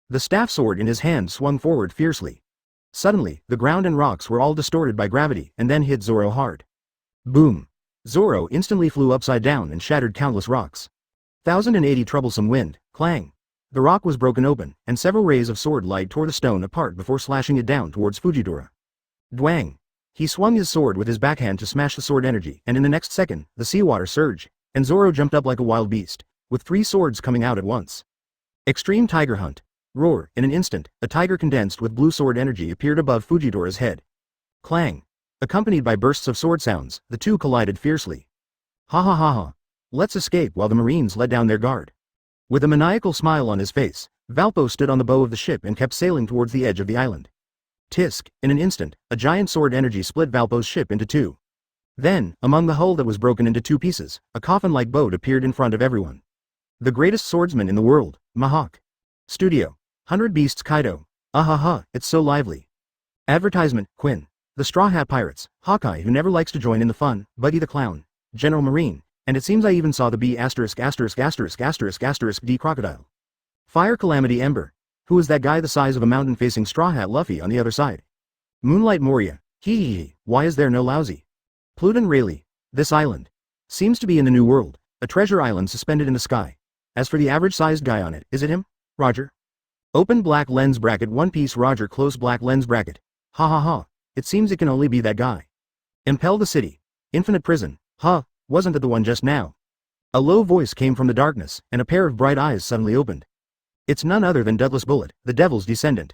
The staff sword in his hand swung forward fiercely. Suddenly, the ground and rocks were all distorted by gravity and then hit Zoro hard. Boom. Zoro instantly flew upside down and shattered countless rocks. 1080 troublesome wind, clang. The rock was broken open, and several rays of sword light tore the stone apart before slashing it down towards Fujitora. Dwang. He swung his sword with his backhand to smash the sword energy, and in the next second, the seawater surged, and Zoro jumped up like a wild beast, with 3 swords coming out at once. Extreme Tiger Hunt. Roar, in an instant, a tiger condensed with blue sword energy appeared above Fujitora's head. Clang. Accompanied by bursts of sword sounds, the two collided fiercely. Ha ha ha ha. Let's escape while the Marines let down their guard. With a maniacal smile on his face, Valpo stood on the bow of the ship and kept sailing towards the edge of the island. Tisk, in an instant, a giant sword energy split Valpo's ship into 2. Then, among the hull that was broken into 2 pieces, a coffin-like boat appeared in front of everyone. The greatest swordsman in the world, Mahawk. Studio. 100 Beasts Kaido. Ahaha, it's so lively. Advertisement, Quinn. The Straw Hat Pirates, Hawkeye who never likes to join in the fun, Buggy the Clown, General Marine, and it seems I even saw the B************** D Crocodile. Fire Calamity Ember. Who is that guy the size of a mountain facing Straw Hat Luffy on the other side? Moonlight Moria. Hee hee hee, why is there no Laozi? Pluton Rayleigh. This island. Seems to be in the New World, a treasure island suspended in the sky. As for the average-sized guy on it, is it him? Roger. Open black lens bracket One Piece Roger close black lens bracket. Ha ha ha, it seems it can only be that guy. Impel the City. Infinite Prison. Huh, wasn't it the one just now? A low voice came from the darkness, and a pair of bright eyes suddenly opened. It's none other than Douglas Bullet, the Devil's descendant.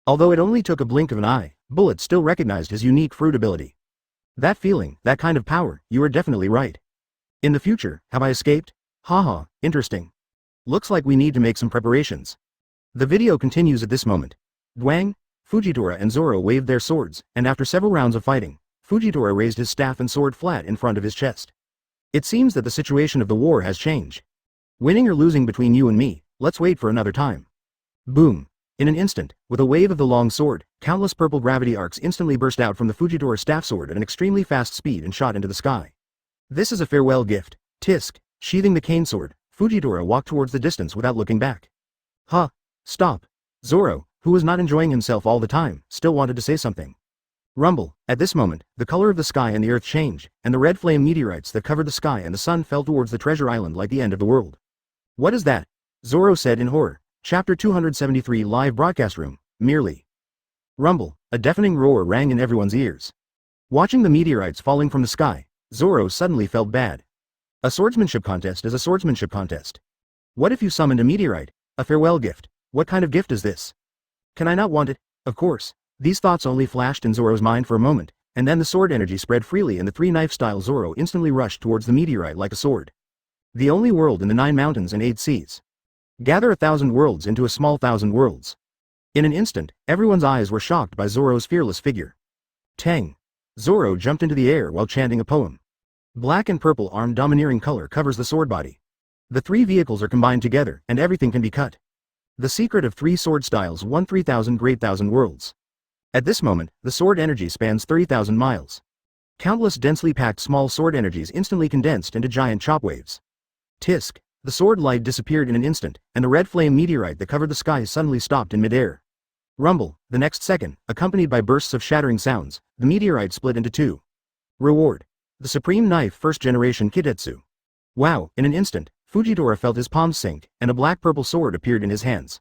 Although it only took a blink of an eye, Bullet still recognized his unique fruit ability. That feeling, that kind of power, you are definitely right. In the future, have I escaped? Haha, interesting. Looks like we need to make some preparations. The video continues at this moment. Dwang, Fujitora and Zoro waved their swords, and after several rounds of fighting, Fujitora raised his staff and sword flat in front of his chest. It seems that the situation of the war has changed. Winning or losing between you and me, let's wait for another time. Boom. In an instant, with a wave of the long sword, countless purple gravity arcs instantly burst out from the Fujitora staff sword at an extremely fast speed and shot into the sky. This is a farewell gift. Tisk, sheathing the cane sword, Fujitora walked towards the distance without looking back. Huh. Stop. Zoro, who was not enjoying himself all the time, still wanted to say something. Rumble. At this moment, the color of the sky and the earth changed, and the red flame meteorites that covered the sky and the sun fell towards the treasure island like the end of the world. What is that? Zoro said in horror. Chapter 273 Live Broadcast Room, merely. Rumble. A deafening roar rang in everyone's ears. Watching the meteorites falling from the sky, Zoro suddenly felt bad. A swordsmanship contest is a swordsmanship contest. What if you summoned a meteorite? A farewell gift. What kind of gift is this? Can I not want it? Of course. These thoughts only flashed in Zoro's mind for a moment, and then the sword energy spread freely and the 3-knife-style Zoro instantly rushed towards the meteorite like a sword. The only world in the 9 mountains and 8 seas. Gather 1,000 worlds into a small 1,000 worlds. In an instant, everyone's eyes were shocked by Zoro's fearless figure. Tang. Zoro jumped into the air while chanting a poem. Black and purple armed domineering color covers the sword body. The 3 vehicles are combined together, and everything can be cut. The secret of 3 sword styles won 3,000 great thousand worlds. At this moment, the sword energy spans 30,000 miles. Countless densely packed small sword energies instantly condensed into giant chop waves. Tisk, the sword light disappeared in an instant, and the red flame meteorite that covered the sky suddenly stopped in midair. Rumble, the next second, accompanied by bursts of shattering sounds, the meteorite split into 2. Reward. The Supreme Knife First Generation Kitetsu. Wow, in an instant, Fujitora felt his palms sink, and a black-purple sword appeared in his hands.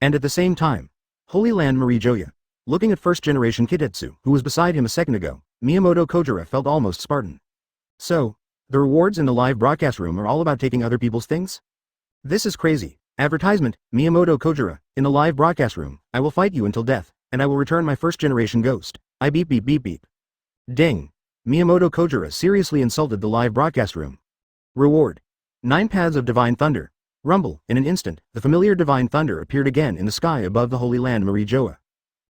And at the same time, Holy Land Marijoya. Looking at First Generation Kitetsu, who was beside him a second ago, Miyamoto Kojira felt almost Spartan. So, the rewards in the live broadcast room are all about taking other people's things? This is crazy. Advertisement, Miyamoto Kojira, in the live broadcast room, I will fight you until death, and I will return my first generation ghost. I beep beep beep beep. Ding. Miyamoto Kojira seriously insulted the live broadcast room. Reward. 9 paths of divine thunder. Rumble, in an instant, the familiar divine thunder appeared again in the sky above the Holy Land Marijoa.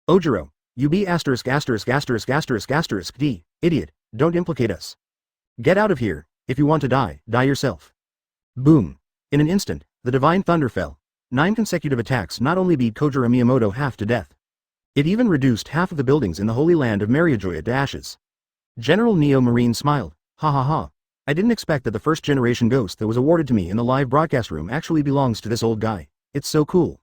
Ojiro, you be asterisk asterisk asterisk asterisk asterisk d, idiot, don't implicate us. Get out of here, if you want to die, die yourself. Boom. In an instant, the divine thunder fell. 9 consecutive attacks not only beat Kojira Miyamoto half to death. It even reduced half of the buildings in the Holy Land of Marijoya to ashes. General Neo Marine smiled, ha ha ha. I didn't expect that the first generation ghost that was awarded to me in the live broadcast room actually belongs to this old guy. It's so cool.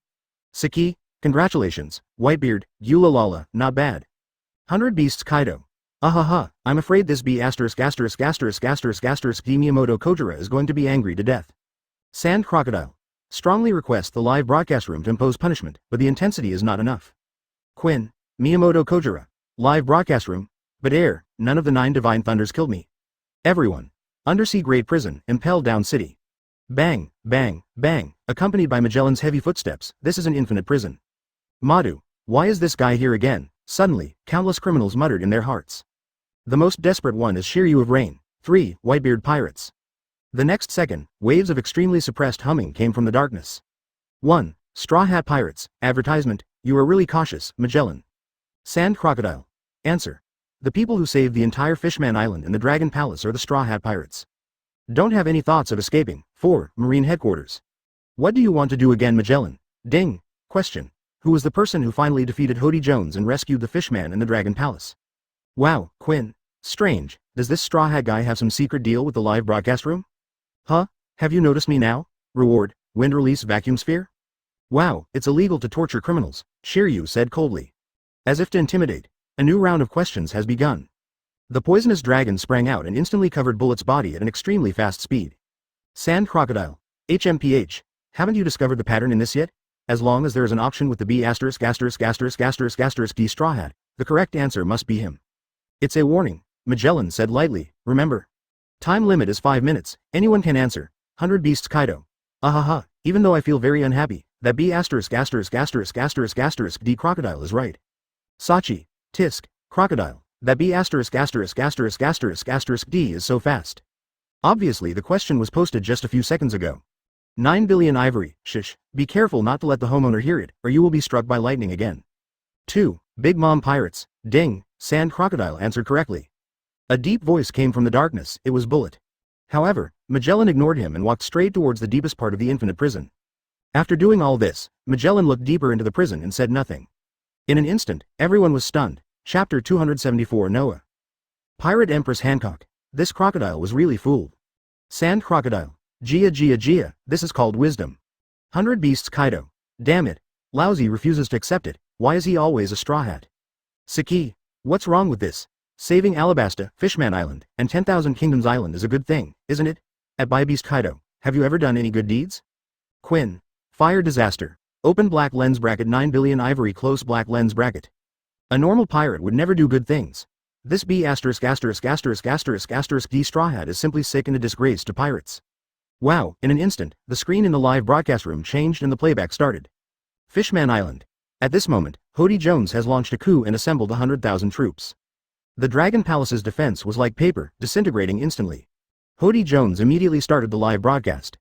Saki, congratulations, Whitebeard, Yulalala, not bad. 100 Beasts Kaido. Ahaha, I'm afraid this B asterisk asterisk asterisk asterisk asterisk D Miyamoto Kojira is going to be angry to death. Sand Crocodile. Strongly request the live broadcast room to impose punishment, but the intensity is not enough. Quinn, Miyamoto Kojira. Live broadcast room. But none of the 9 divine thunders killed me. Everyone. Undersea Great Prison, impelled down city. Bang, bang, bang, accompanied by Magellan's heavy footsteps, this is an infinite prison. Madu, why is this guy here again? Suddenly, countless criminals muttered in their hearts. The most desperate one is Shiru of Rain. 3 Whitebeard Pirates. The next second, waves of extremely suppressed humming came from the darkness. 1. Straw Hat Pirates. Advertisement, you are really cautious, Magellan. Sand Crocodile. Answer. The people who saved the entire Fishman Island and the Dragon Palace are the Straw Hat Pirates. Don't have any thoughts of escaping. 4. Marine Headquarters. What do you want to do again, Magellan? Ding. Question. Who was the person who finally defeated Hody Jones and rescued the Fishman and the Dragon Palace? Wow, Quinn. Strange. Does this Straw Hat guy have some secret deal with the live broadcast room? Huh? Have you noticed me now? Reward. Wind release vacuum sphere? Wow, it's illegal to torture criminals, Shiryu said coldly. As if to intimidate. A new round of questions has begun. The poisonous dragon sprang out and instantly covered Bullet's body at an extremely fast speed. Sand Crocodile. HMPH. Haven't you discovered the pattern in this yet? As long as there is an option with the B asterisk asterisk asterisk asterisk asterisk D Straw Hat, the correct answer must be him. It's a warning, Magellan said lightly, remember. Time limit is 5 minutes, anyone can answer. 100 Beasts Kaido. Ahaha, even though I feel very unhappy, that B asterisk asterisk asterisk asterisk asterisk D Crocodile is right. Sachi. Tisk, Crocodile, that B asterisk asterisk asterisk asterisk asterisk D is so fast. Obviously the question was posted just a few seconds ago. 9 billion ivory, shush, be careful not to let the homeowner hear it, or you will be struck by lightning again. 2. Big Mom Pirates, ding, Sand Crocodile answered correctly. A deep voice came from the darkness, it was Bullet. However, Magellan ignored him and walked straight towards the deepest part of the infinite prison. After doing all this, Magellan looked deeper into the prison and said nothing. In an instant, everyone was stunned. Chapter 274 Noah. Pirate Empress Hancock. This crocodile was really fooled. Sand Crocodile. Gia, this is called wisdom. 100 Beasts Kaido. Damn it. Laozi refuses to accept it, why is he always a straw hat? Saki. What's wrong with this? Saving Alabasta, Fishman Island, and 10,000 Kingdoms Island is a good thing, isn't it? At By Beast Kaido, have you ever done any good deeds? Quinn. Fire disaster. Open black lens bracket 9 billion ivory close black lens bracket. A normal pirate would never do good things. This B asterisk asterisk asterisk asterisk asterisk D Straw Hat is simply sick and a disgrace to pirates. Wow, in an instant, the screen in the live broadcast room changed and the playback started. Fishman Island. At this moment, Hody Jones has launched a coup and assembled 100,000 troops. The Dragon Palace's defense was like paper, disintegrating instantly. Hody Jones immediately started the live broadcast.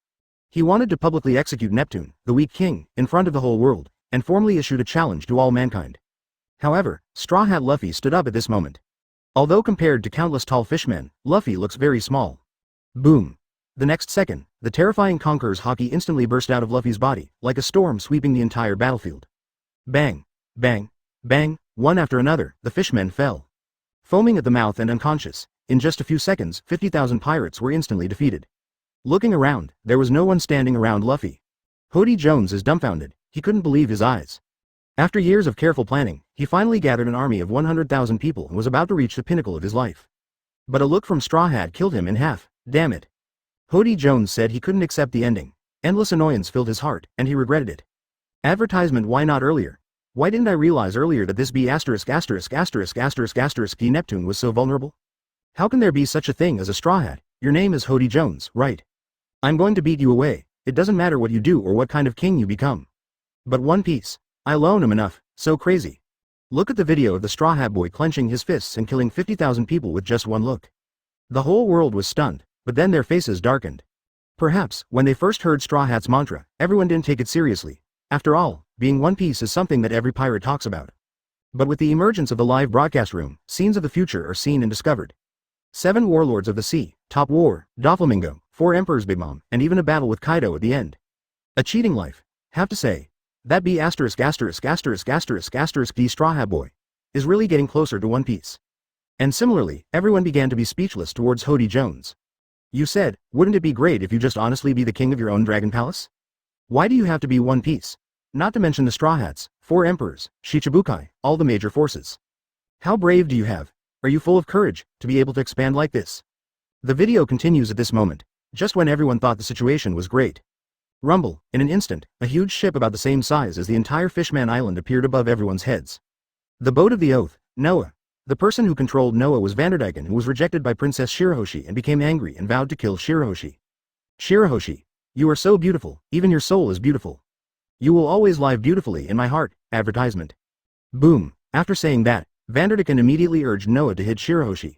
He wanted to publicly execute Neptune, the weak king, in front of the whole world, and formally issued a challenge to all mankind. However, Straw Hat Luffy stood up at this moment. Although compared to countless tall fishmen, Luffy looks very small. Boom. The next second, the terrifying Conqueror's haki instantly burst out of Luffy's body, like a storm sweeping the entire battlefield. Bang! Bang! Bang! One after another, the fishmen fell. Foaming at the mouth and unconscious, in just a few seconds, 50,000 pirates were instantly defeated. Looking around, there was no one standing around Luffy. Hody Jones is dumbfounded, he couldn't believe his eyes. After years of careful planning, he finally gathered an army of 100,000 people and was about to reach the pinnacle of his life. But a look from Straw Hat killed him in half. Damn it. Hody Jones said he couldn't accept the ending. Endless annoyance filled his heart, and he regretted it. Advertisement, why not earlier? Why didn't I realize earlier that this B*********** D Neptune was so vulnerable? How can there be such a thing as a Straw Hat? Your name is Hody Jones, right? I'm going to beat you away. It doesn't matter what you do or what kind of king you become. But One Piece. I alone am enough, so crazy. Look at the video of the Straw Hat Boy clenching his fists and killing 50,000 people with just one look. The whole world was stunned, but then their faces darkened. Perhaps, when they first heard Straw Hat's mantra, everyone didn't take it seriously. After all, being One Piece is something that every pirate talks about. But with the emergence of the live broadcast room, scenes of the future are seen and discovered. 7 warlords of the sea, Top War, Doflamingo, 4 emperors, Big Mom, and even a battle with Kaido at the end. A cheating life. Have to say. That B************ D Straw Hat Boy is really getting closer to One Piece. And similarly, everyone began to be speechless towards Hody Jones. You said, wouldn't it be great if you just honestly be the king of your own dragon palace? Why do you have to be One Piece? Not to mention the Straw Hats, 4 emperors, Shichibukai, all the major forces. How brave do you have? Are you full of courage to be able to expand like this? The video continues at this moment, just when everyone thought the situation was great. Rumble, in an instant, a huge ship about the same size as the entire Fishman Island appeared above everyone's heads. The boat of the oath, Noah. The person who controlled Noah was Vanderdyken, who was rejected by Princess Shirahoshi and became angry and vowed to kill Shirahoshi. Shirahoshi, you are so beautiful, even your soul is beautiful. You will always lie beautifully in my heart, advertisement. Boom, after saying that, Vanderdyken immediately urged Noah to hit Shirahoshi.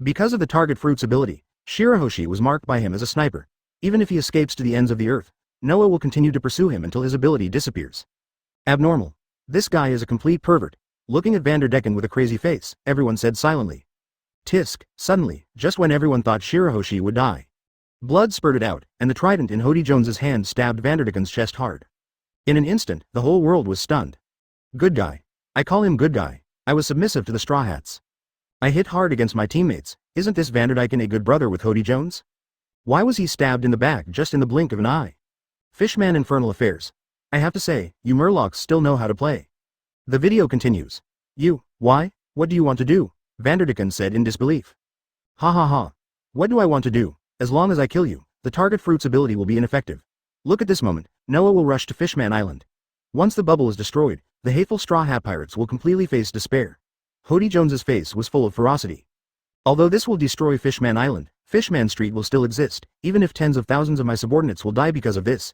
Because of the target fruit's ability, Shirahoshi was marked by him as a sniper. Even if he escapes to the ends of the earth, Noah will continue to pursue him until his ability disappears. Abnormal. This guy is a complete pervert. Looking at Vanderdyken with a crazy face, everyone said silently. Tisk, suddenly, just when everyone thought Shirahoshi would die. Blood spurted out, and the trident in Hody Jones's hand stabbed Vanderdyken's chest hard. In an instant, the whole world was stunned. Good guy. I call him good guy. I was submissive to the Straw Hats. I hit hard against my teammates. Isn't this Vanderdyken a good brother with Hody Jones? Why was he stabbed in the back just in the blink of an eye? Fishman Infernal Affairs. I have to say, you Murlocs still know how to play. The video continues. Why? What do you want to do? Vanderdyken said in disbelief. Ha ha ha. What do I want to do? As long as I kill you, the target fruit's ability will be ineffective. Look at this moment, Noah will rush to Fishman Island. Once the bubble is destroyed, the hateful Straw Hat Pirates will completely face despair. Hody Jones's face was full of ferocity. Although this will destroy Fishman Island, Fishman Street will still exist, even if tens of thousands of my subordinates will die because of this,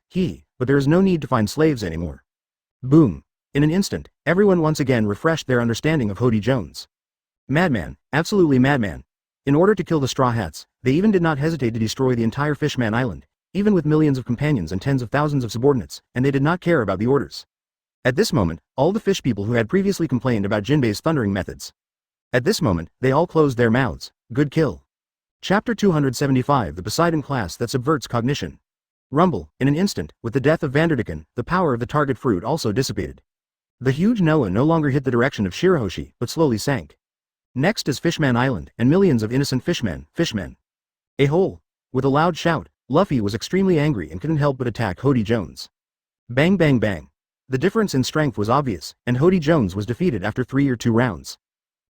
but there is no need to find slaves anymore. Boom. In an instant, everyone once again refreshed their understanding of Hody Jones. Madman, absolutely madman. In order to kill the Straw Hats, they even did not hesitate to destroy the entire Fishman Island, even with millions of companions and tens of thousands of subordinates, and they did not care about the orders. At this moment, all the fish people who had previously complained about Jinbei's thundering methods. At this moment, they all closed their mouths. Good kill. Chapter 275, The Poseidon Class That Subverts Cognition. Rumble, in an instant, with the death of Vanderdyken, the power of the target fruit also dissipated. The huge Noah no longer hit the direction of Shirahoshi, but slowly sank. Next is Fishman Island, and millions of innocent fishmen. A hole. With a loud shout, Luffy was extremely angry and couldn't help but attack Hody Jones. Bang bang bang. The difference in strength was obvious, and Hody Jones was defeated after 3 or 2 rounds.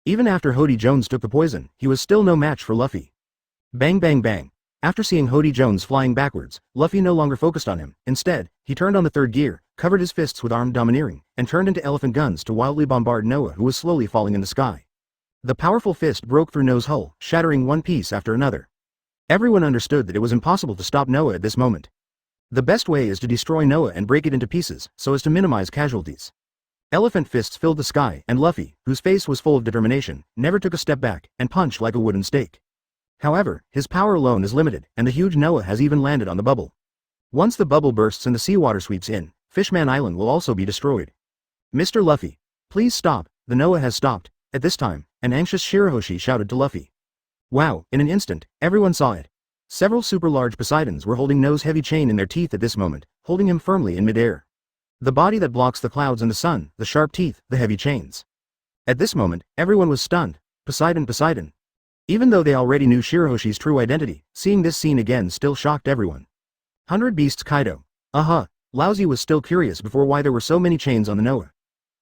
Even after Hody Jones took the poison, he was still no match for Luffy. Bang bang bang. After seeing Hody Jones flying backwards, Luffy no longer focused on him. Instead, he turned on the 3rd gear, covered his fists with armed domineering, and turned into elephant guns to wildly bombard Noah, who was slowly falling in the sky. The powerful fist broke through Noah's hull, shattering one piece after another. Everyone understood that it was impossible to stop Noah at this moment. The best way is to destroy Noah and break it into pieces, so as to minimize casualties. Elephant fists filled the sky, and Luffy, whose face was full of determination, never took a step back, and punched like a wooden stake. However, his power alone is limited, and the huge Noah has even landed on the bubble. Once the bubble bursts and the seawater sweeps in, Fishman Island will also be destroyed. Mr. Luffy, please stop. The Noah has stopped. At this time, an anxious Shirahoshi shouted to Luffy. Wow, in an instant, everyone saw it. Several super large Poseidons were holding Noah's heavy chain in their teeth at this moment, holding him firmly in midair. The body that blocks the clouds and the sun, the sharp teeth, the heavy chains. At this moment, everyone was stunned. Poseidon, Poseidon. Even though they already knew Shirahoshi's true identity, seeing this scene again still shocked everyone. 100 Beasts Kaido. Laozi was still curious before why there were so many chains on the Noah.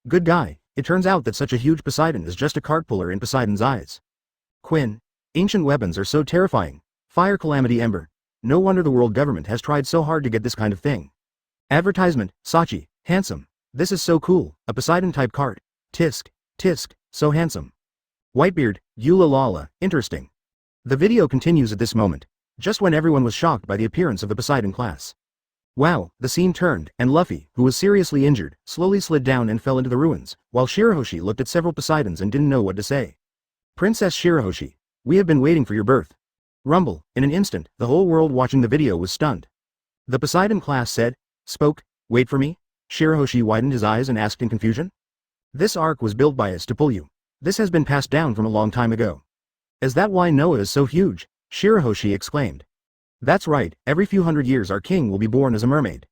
Good guy, it turns out that such a huge Poseidon is just a cart puller in Poseidon's eyes. Quinn. Ancient weapons are so terrifying. Fire Calamity Ember. No wonder the world government has tried so hard to get this kind of thing. Advertisement, Sachi, handsome. This is so cool, a Poseidon-type cart. Tisk, tisk, so handsome. Whitebeard, Eula Lala, interesting. The video continues at this moment, just when everyone was shocked by the appearance of the Poseidon class. Wow, the scene turned, and Luffy, who was seriously injured, slowly slid down and fell into the ruins, while Shirahoshi looked at several Poseidons and didn't know what to say. Princess Shirahoshi, we have been waiting for your birth. Rumble, in an instant, the whole world watching the video was stunned. The Poseidon class spoke, wait for me? Shirahoshi widened his eyes and asked in confusion. This arc was built by us to pull you. This has been passed down from a long time ago. Is that why Noah is so huge? Shirahoshi exclaimed. That's right, every few hundred years our king will be born as a mermaid.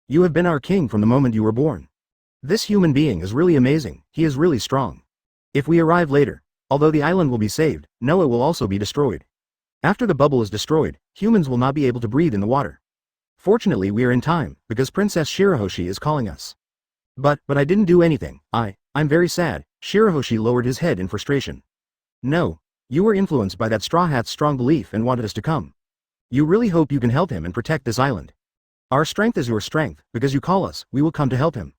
You have been our king from the moment you were born. This human being is really amazing, he is really strong. If we arrive later, although the island will be saved, Noah will also be destroyed. After the bubble is destroyed, humans will not be able to breathe in the water. Fortunately we are in time, because Princess Shirahoshi is calling us. But I didn't do anything, I'm very sad. Shirahoshi lowered his head in frustration. No, you were influenced by that Straw Hat's strong belief and wanted us to come. You really hope you can help him and protect this island. Our strength is your strength, because you call us, we will come to help him.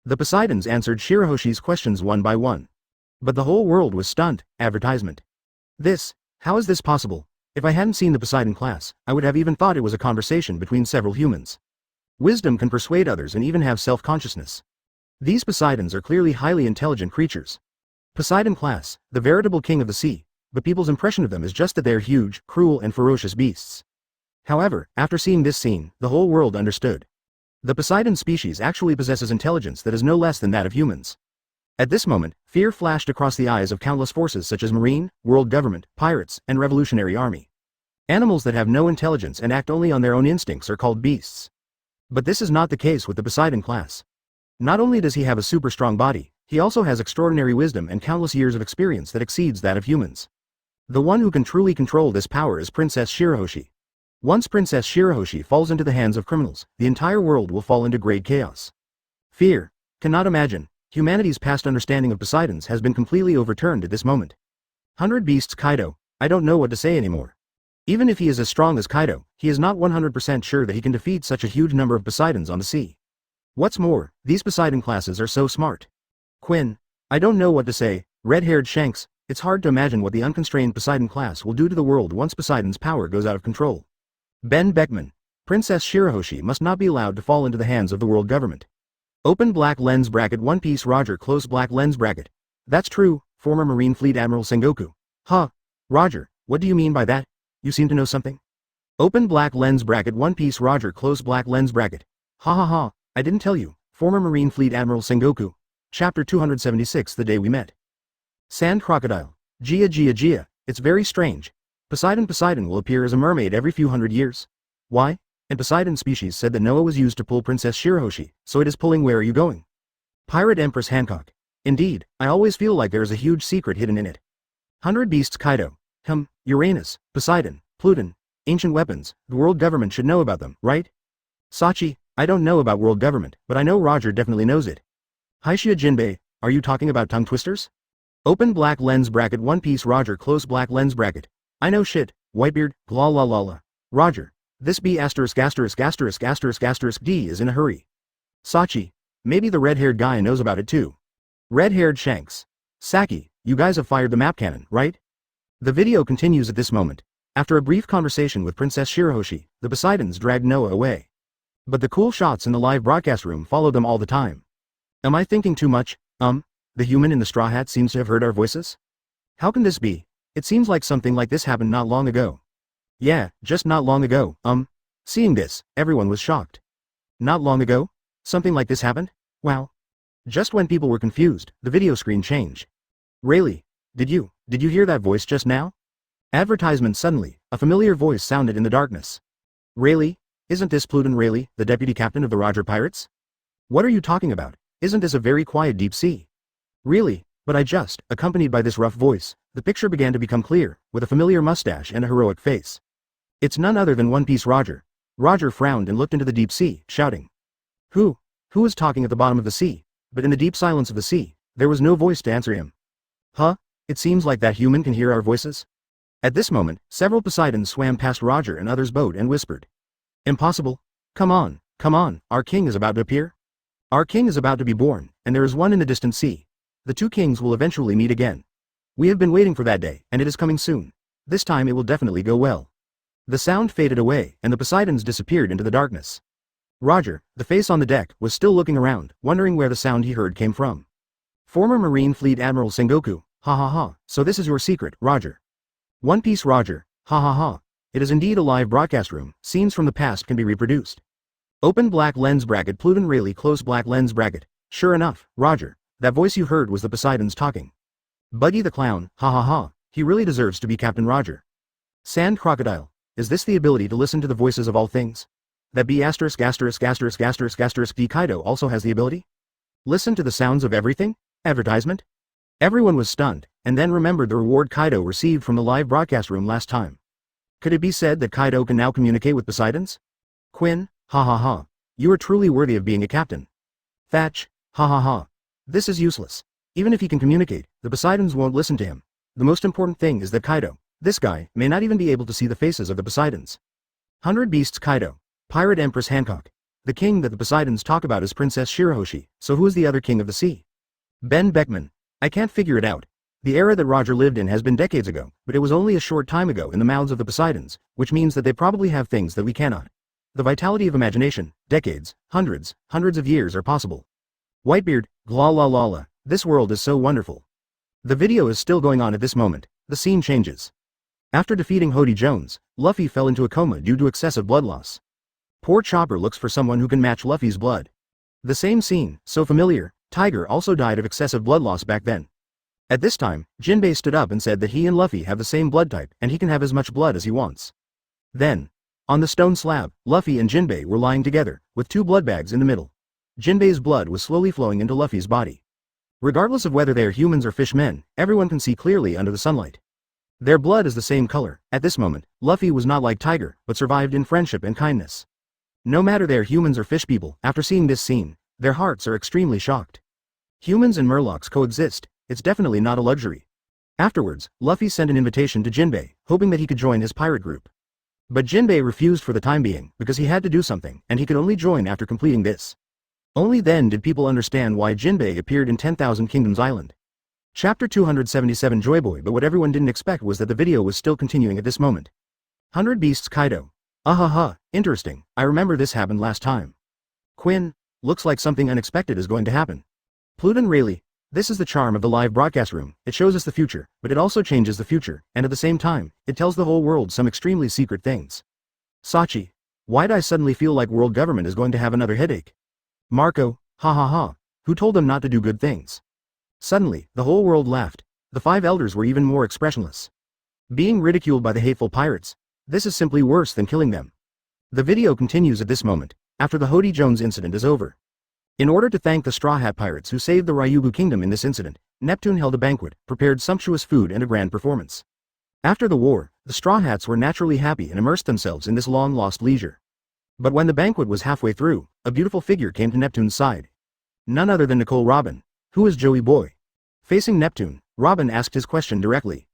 The Poseidons answered Shirahoshi's questions one by one. But the whole world was stunned. Advertisement. How is this possible? If I hadn't seen the Poseidon class, I would have even thought it was a conversation between several humans. Wisdom can persuade others and even have self-consciousness. These Poseidons are clearly highly intelligent creatures. Poseidon class, the veritable king of the sea, but people's impression of them is just that they are huge, cruel and ferocious beasts. However, after seeing this scene, the whole world understood. The Poseidon species actually possesses intelligence that is no less than that of humans. At this moment, fear flashed across the eyes of countless forces such as Marine, World Government, Pirates, and Revolutionary Army. Animals that have no intelligence and act only on their own instincts are called beasts. But this is not the case with the Poseidon class. Not only does he have a super strong body, he also has extraordinary wisdom and countless years of experience that exceeds that of humans. The one who can truly control this power is Princess Shirahoshi. Once Princess Shirahoshi falls into the hands of criminals, the entire world will fall into great chaos. Fear. Cannot imagine. Humanity's past understanding of Poseidons has been completely overturned at this moment. 100 Beasts Kaido. I don't know what to say anymore. Even if he is as strong as Kaido, he is not 100% sure that he can defeat such a huge number of Poseidons on the sea. What's more, these Poseidon classes are so smart. Quinn. I don't know what to say. Red-haired Shanks. It's hard to imagine what the unconstrained Poseidon class will do to the world once Poseidon's power goes out of control. Ben Beckman. Princess Shirahoshi must not be allowed to fall into the hands of the world government. Open black lens bracket One Piece Roger close black lens bracket. That's true, former Marine Fleet Admiral Sengoku. Roger, what do you mean by that? You seem to know something? Open black lens bracket One Piece Roger close black lens bracket. I didn't tell you, former Marine Fleet Admiral Sengoku. Chapter 276 The Day We Met. Sand Crocodile. Gia, it's very strange. Poseidon will appear as a mermaid every few hundred years. Why? And Poseidon species said that Noah was used to pull Princess Shirahoshi, so it is pulling. Where are you going? Pirate Empress Hancock. Indeed, I always feel like there is a huge secret hidden in it. 100 Beasts Kaido. Uranus, Poseidon, Pluton, ancient weapons, the world government should know about them, right? Sachi, I don't know about world government, but I know Roger definitely knows it. Haishia Jinbei, are you talking about tongue twisters? Open black lens bracket One Piece Roger close black lens bracket. I know shit, Whitebeard, la. Roger. This B*************** D is in a hurry. Sachi. Maybe the red-haired guy knows about it too. Red-haired Shanks. Saki, you guys have fired the map cannon, right? The video continues at this moment. After a brief conversation with Princess Shirahoshi, the Poseidons dragged Noah away. But the cool shots in the live broadcast room followed them all the time. Am I thinking too much? The human in the straw hat seems to have heard our voices? How can this be? It seems like something like this happened not long ago. Yeah, just not long ago, Seeing this, everyone was shocked. Not long ago? Something like this happened? Wow. Just when people were confused, the video screen changed. Rayleigh, did you hear that voice just now? Advertisement. Suddenly, a familiar voice sounded in the darkness. Rayleigh? Isn't this Pluton Rayleigh, the deputy captain of the Roger Pirates? What are you talking about? Isn't this a very quiet deep sea? Really? But accompanied by this rough voice, the picture began to become clear, with a familiar mustache and a heroic face. It's none other than One Piece Roger. Roger frowned and looked into the deep sea, shouting. Who is talking at the bottom of the sea? But in the deep silence of the sea, there was no voice to answer him. Huh? It seems like that human can hear our voices? At this moment, several Poseidons swam past Roger and others' boat and whispered. Impossible. Come on, our king is about to appear. Our king is about to be born, and there is one in the distant sea. The two kings will eventually meet again. We have been waiting for that day, and it is coming soon. This time it will definitely go well. The sound faded away, and the Poseidons disappeared into the darkness. Roger, the face on the deck, was still looking around, wondering where the sound he heard came from. Former Marine Fleet Admiral Sengoku, ha ha ha, so this is your secret, Roger. One Piece Roger, ha ha ha. It is indeed a live broadcast room, scenes from the past can be reproduced. Open black lens bracket Pluton Rayleigh close black lens bracket. Sure enough, Roger, that voice you heard was the Poseidons talking. Buggy the Clown, ha ha ha, he really deserves to be Captain Roger. Sand Crocodile, is this the ability to listen to the voices of all things? That B*** D Kaido also has the ability? Listen to the sounds of everything? Advertisement? Everyone was stunned, and then remembered the reward Kaido received from the live broadcast room last time. Could it be said that Kaido can now communicate with Poseidons? Quinn, ha ha ha, you are truly worthy of being a captain. Thatch, ha ha ha, this is useless. Even if he can communicate, the Poseidons won't listen to him. The most important thing is that Kaido, this guy, may not even be able to see the faces of the Poseidons. 100 Beasts Kaido, Pirate Empress Hancock. The king that the Poseidons talk about is Princess Shirahoshi, so who is the other king of the sea? Ben Beckman. I can't figure it out. The era that Roger lived in has been decades ago, but it was only a short time ago in the mouths of the Poseidons, which means that they probably have things that we cannot. The vitality of imagination, decades, hundreds of years are possible. Whitebeard, gla la la la, this world is so wonderful. The video is still going on at this moment, the scene changes. After defeating Hody Jones, Luffy fell into a coma due to excessive blood loss. Poor Chopper looks for someone who can match Luffy's blood. The same scene, so familiar, Tiger also died of excessive blood loss back then. At this time, Jinbei stood up and said that he and Luffy have the same blood type and he can have as much blood as he wants. Then, on the stone slab, Luffy and Jinbei were lying together, with two blood bags in the middle. Jinbei's blood was slowly flowing into Luffy's body. Regardless of whether they are humans or fishmen, everyone can see clearly under the sunlight. Their blood is the same color. At this moment, Luffy was not like Tiger, but survived in friendship and kindness. No matter they are humans or fish people, after seeing this scene, their hearts are extremely shocked. Humans and Murlocs coexist, it's definitely not a luxury. Afterwards, Luffy sent an invitation to Jinbei, hoping that he could join his pirate group. But Jinbei refused for the time being, because he had to do something, and he could only join after completing this. Only then did people understand why Jinbei appeared in 10,000 Kingdoms Island. Chapter 277 Joyboy. But what everyone didn't expect was that the video was still continuing at this moment. 100 Beasts Kaido. Ahaha, interesting, I remember this happened last time. Quinn, looks like something unexpected is going to happen. Pluton Rayleigh, this is the charm of the live broadcast room, it shows us the future, but it also changes the future, and at the same time, it tells the whole world some extremely secret things. Sachi, why'd I suddenly feel like world government is going to have another headache? Marco, ha ha ha, who told them not to do good things? Suddenly, the whole world laughed. The five elders were even more expressionless. Being ridiculed by the hateful pirates, this is simply worse than killing them. The video continues at this moment, after the Hody Jones incident is over. In order to thank the Straw Hat Pirates who saved the Ryugu Kingdom in this incident, Neptune held a banquet, prepared sumptuous food and a grand performance. After the war, the Straw Hats were naturally happy and immersed themselves in this long-lost leisure. But when the banquet was halfway through, a beautiful figure came to Neptune's side. None other than Nicole Robin. Who is Joey Boy? Facing Neptune, Robin asked his question directly.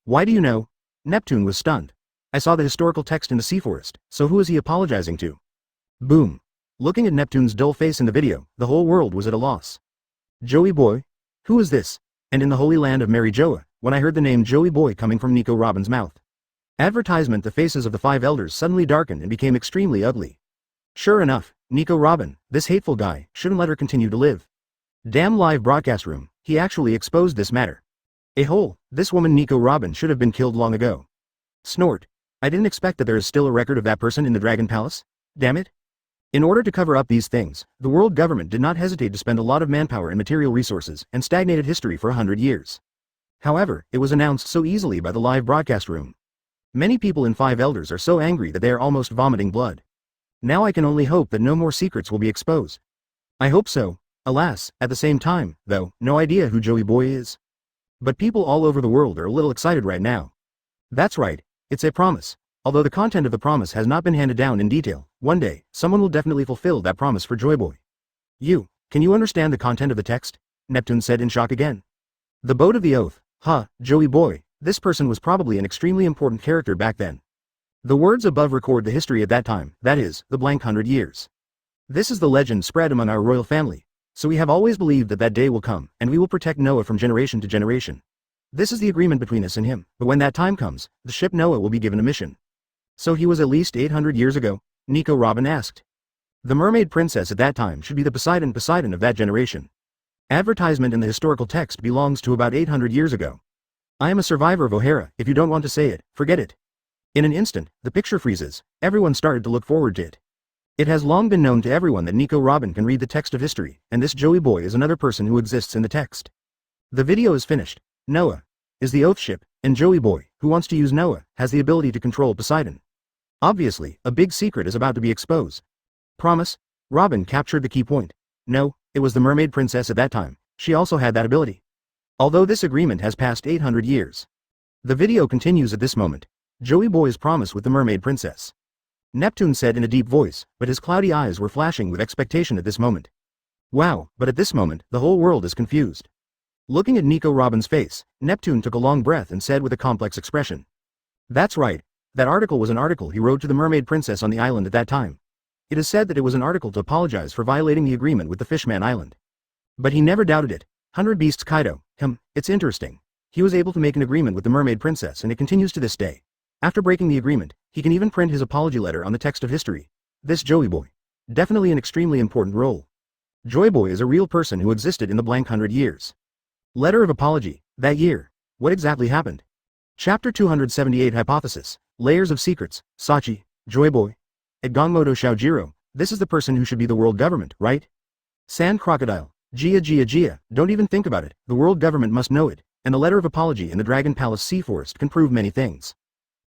Why do you know? Neptune was stunned. I saw the historical text in the Sea Forest, so who is he apologizing to? Boom. Looking at Neptune's dull face in the video, the whole world was at a loss. Joey Boy? Who is this? And in the holy land of Mary Joa, when I heard the name Joey Boy coming from Nico Robin's mouth. Advertisement. The faces of the five elders suddenly darkened and became extremely ugly. Sure enough, Nico Robin, this hateful guy, shouldn't let her continue to live. Damn live broadcast room, he actually exposed this matter. This woman Nico Robin should have been killed long ago. Snort. I didn't expect that there is still a record of that person in the Dragon Palace. Damn it. In order to cover up these things, the world government did not hesitate to spend a lot of manpower and material resources and stagnated history for 100 years. However, it was announced so easily by the live broadcast room. Many people in Five Elders are so angry that they are almost vomiting blood. Now I can only hope that no more secrets will be exposed. I hope so. Alas, at the same time, though, no idea who Joey Boy is. But people all over the world are a little excited right now. That's right, it's a promise. Although the content of the promise has not been handed down in detail, one day, someone will definitely fulfill that promise for Joy Boy. Can you understand the content of the text? Neptune said in shock again. The Boat of the Oath. Joey Boy, this person was probably an extremely important character back then. The words above record the history at that time, that is, the blank 100 years. This is the legend spread among our royal family. So we have always believed that that day will come, and we will protect Noah from generation to generation. This is the agreement between us and him, but when that time comes, the ship Noah will be given a mission. So he was at least 800 years ago? Nico Robin asked. The mermaid princess at that time should be the Poseidon of that generation. Advertisement in the historical text belongs to about 800 years ago. I am a survivor of O'Hara. If you don't want to say it, forget it. In an instant, the picture freezes. Everyone started to look forward to it. It has long been known to everyone that Nico Robin can read the text of history, and this Joey Boy is another person who exists in the text. The video is finished. Noah is the Oath ship, and Joey Boy, who wants to use Noah, has the ability to control Poseidon. Obviously, a big secret is about to be exposed. Promise? Robin captured the key point. No, it was the mermaid princess at that time. She also had that ability. Although this agreement has passed 800 years. The video continues at this moment. Joey Boy's promise with the mermaid princess. Neptune said in a deep voice, but his cloudy eyes were flashing with expectation at this moment. Wow, but at this moment, the whole world is confused. Looking at Nico Robin's face, Neptune took a long breath and said with a complex expression. That's right. That article was an article he wrote to the mermaid princess on the island at that time. It is said that it was an article to apologize for violating the agreement with the Fishman Island. But he never doubted it. 100 Beasts Kaido. It's interesting. He was able to make an agreement with the mermaid princess and it continues to this day. After breaking the agreement, he can even print his apology letter on the text of history. This Joey Boy. Definitely an extremely important role. Joey Boy is a real person who existed in the blank 100 years. Letter of apology. That year. What exactly happened? Chapter 278 Hypothesis. Layers of secrets. Sachi. Joey Boy. At Gongmodo Shaojiro, this is the person who should be the world government, right? Sand Crocodile. Gia, don't even think about it, the world government must know it, and the letter of apology in the Dragon Palace Sea Forest can prove many things.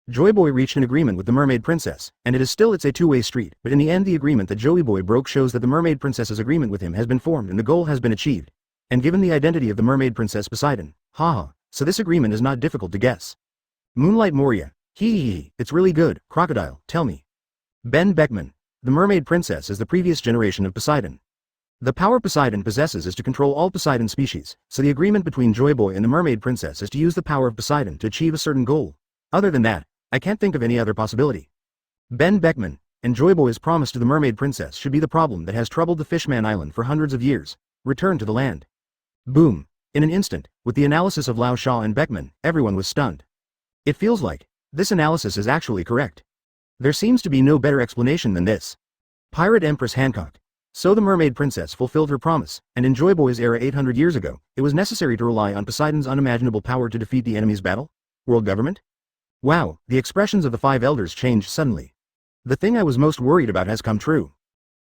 Joey Boy reached an agreement with the mermaid princess, and it's a two-way street, but in the end the agreement that Joey Boy broke shows that the mermaid princess's agreement with him has been formed and the goal has been achieved. And given the identity of the mermaid princess Poseidon, so this agreement is not difficult to guess. Moonlight Moria. It's really good, Crocodile, tell me. Ben Beckman. The mermaid princess is the previous generation of Poseidon. The power Poseidon possesses is to control all Poseidon species, so the agreement between Joey Boy and the mermaid princess is to use the power of Poseidon to achieve a certain goal. Other than that, I can't think of any other possibility. Ben Beckman, and Joey Boy's promise to the mermaid princess should be the problem that has troubled the Fishman Island for hundreds of years. Return to the land. Boom. In an instant, with the analysis of Lao Sha and Beckman, everyone was stunned. It feels like this analysis is actually correct. There seems to be no better explanation than this. Pirate Empress Hancock. So the mermaid princess fulfilled her promise, and in Joey Boy's era 800 years ago, it was necessary to rely on Poseidon's unimaginable power to defeat the enemy's battle? World government? Wow, the expressions of the five elders changed suddenly. The thing I was most worried about has come true.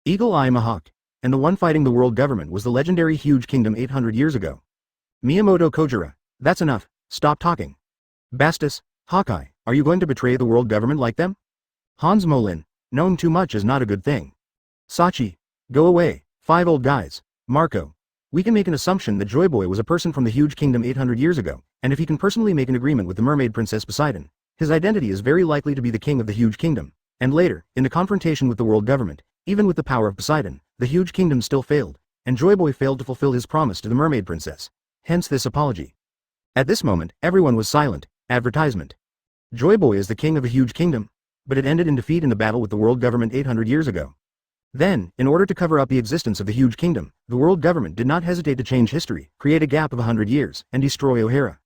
Eagle Eye Mahawk. And the one fighting the world government was the legendary huge kingdom 800 years ago. Miyamoto Kojira. That's enough, stop talking. Bastus, Hawkeye, are you going to betray the world government like them? Hans Molin. Knowing too much is not a good thing. Sachi. Go away, five old guys. Marco. We can make an assumption that Joey Boy was a person from the huge kingdom 800 years ago, and if he can personally make an agreement with the mermaid princess Poseidon, his identity is very likely to be the king of the huge kingdom. And later, in the confrontation with the world government, even with the power of Poseidon, the huge kingdom still failed, and Joey Boy failed to fulfill his promise to the mermaid princess. Hence this apology. At this moment, everyone was silent. Advertisement. Joey Boy is the king of a huge kingdom, but it ended in defeat in the battle with the world government 800 years ago. Then, in order to cover up the existence of the huge kingdom, the world government did not hesitate to change history, create a gap of 100 years, and destroy O'Hara.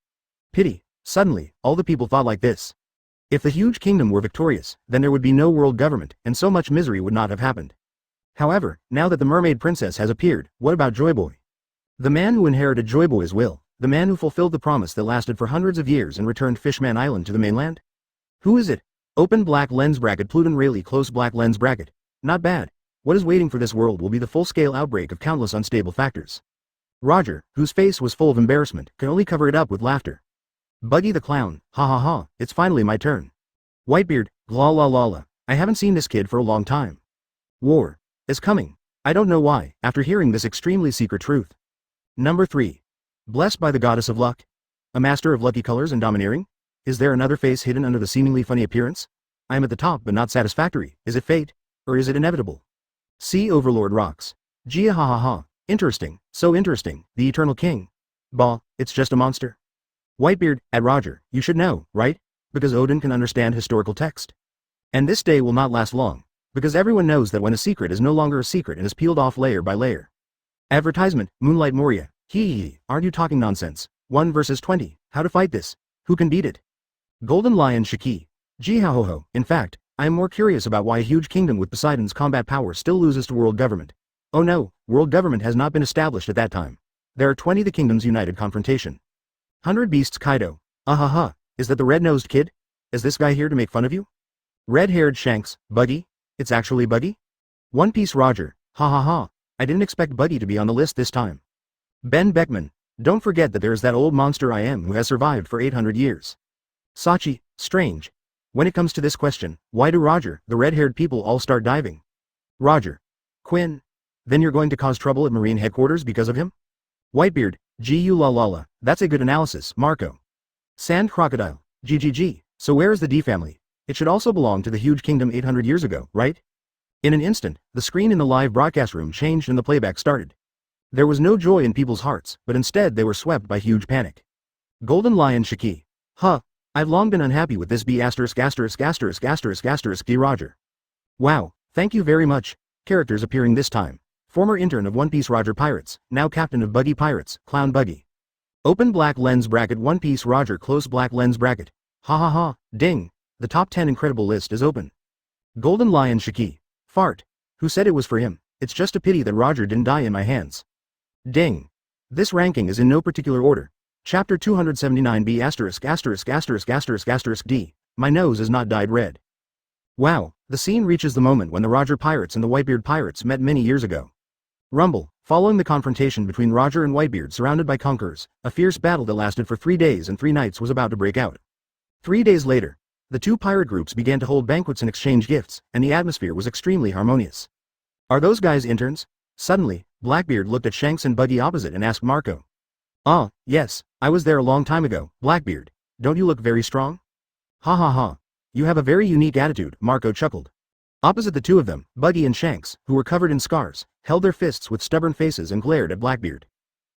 Pity. Suddenly, all the people thought like this. If the huge kingdom were victorious, then there would be no world government, and so much misery would not have happened. However, now that the mermaid princess has appeared, what about Joey Boy? The man who inherited Joey Boy's will, the man who fulfilled the promise that lasted for hundreds of years and returned Fishman Island to the mainland? Who is it? Open black lens bracket Pluton Rayleigh close black lens bracket. Not bad. What is waiting for this world will be the full-scale outbreak of countless unstable factors. Roger, whose face was full of embarrassment, could only cover it up with laughter. Buggy the clown, ha ha ha, it's finally my turn. Whitebeard, la la la la, I haven't seen this kid for a long time. War is coming. I don't know why, after hearing this extremely secret truth. Number 3. Blessed by the goddess of luck. A master of lucky colors and domineering? Is there another face hidden under the seemingly funny appearance? I am at the top but not satisfactory. Is it fate? Or is it inevitable? Sea Overlord rocks. Gee ha ha ha. Interesting, so interesting, the Eternal King. Bah, it's just a monster. Whitebeard, at Roger, you should know, right? Because Odin can understand historical text. And this day will not last long, because everyone knows that when a secret is no longer a secret and is peeled off layer by layer. Advertisement, Moonlight Moria, hee, aren't you talking nonsense? 1 versus 20, how to fight this? Who can beat it? Golden Lion Shiki. Gee ha ho ho, in fact, I am more curious about why a huge kingdom with Poseidon's combat power still loses to world government. Oh no, world government has not been established at that time. There are 20 the kingdoms united confrontation. 100 Beasts Kaido. Ha, is that the red-nosed kid? Is this guy here to make fun of you? Red-haired Shanks, Buggy? It's actually Buggy? One Piece Roger, ha ha ha, I didn't expect Buggy to be on the list this time. Ben Beckman, don't forget that there's that old monster I am who has survived for 800 years. Sachi, strange. When it comes to this question, why do Roger, the red-haired people all start diving? Roger. Quinn. Then you're going to cause trouble at Marine headquarters because of him? Whitebeard, gu la la la, that's a good analysis, Marco. Sand Crocodile, GGG, so where is the D family? It should also belong to the huge kingdom 800 years ago, right? In an instant, the screen in the live broadcast room changed and the playback started. There was no joy in people's hearts, but instead they were swept by huge panic. Golden Lion Shiki. Huh, I've long been unhappy with this B*********** D Roger. Wow, thank you very much. Characters appearing this time. Former intern of One Piece Roger Pirates, now captain of Buggy Pirates, Clown Buggy. Open black lens bracket One Piece Roger close black lens bracket. Ha ha ha, ding. The top 10 incredible list is open. Golden Lion Shiki. Fart. Who said it was for him? It's just a pity that Roger didn't die in my hands. Ding. This ranking is in no particular order. Chapter 279B ****** D. My nose is not dyed red. Wow, the scene reaches the moment when the Roger Pirates and the Whitebeard Pirates met many years ago. Rumble, following the confrontation between Roger and Whitebeard surrounded by conquerors, a fierce battle that lasted for 3 days and 3 nights was about to break out. 3 days later, the two pirate groups began to hold banquets and exchange gifts, and the atmosphere was extremely harmonious. Are those guys interns? Suddenly, Blackbeard looked at Shanks and Buggy opposite and asked Marco. Ah, yes, I was there a long time ago, Blackbeard. Don't you look very strong? Ha ha ha. You have a very unique attitude, Marco chuckled. Opposite the two of them, Buggy and Shanks, who were covered in scars, held their fists with stubborn faces and glared at Blackbeard.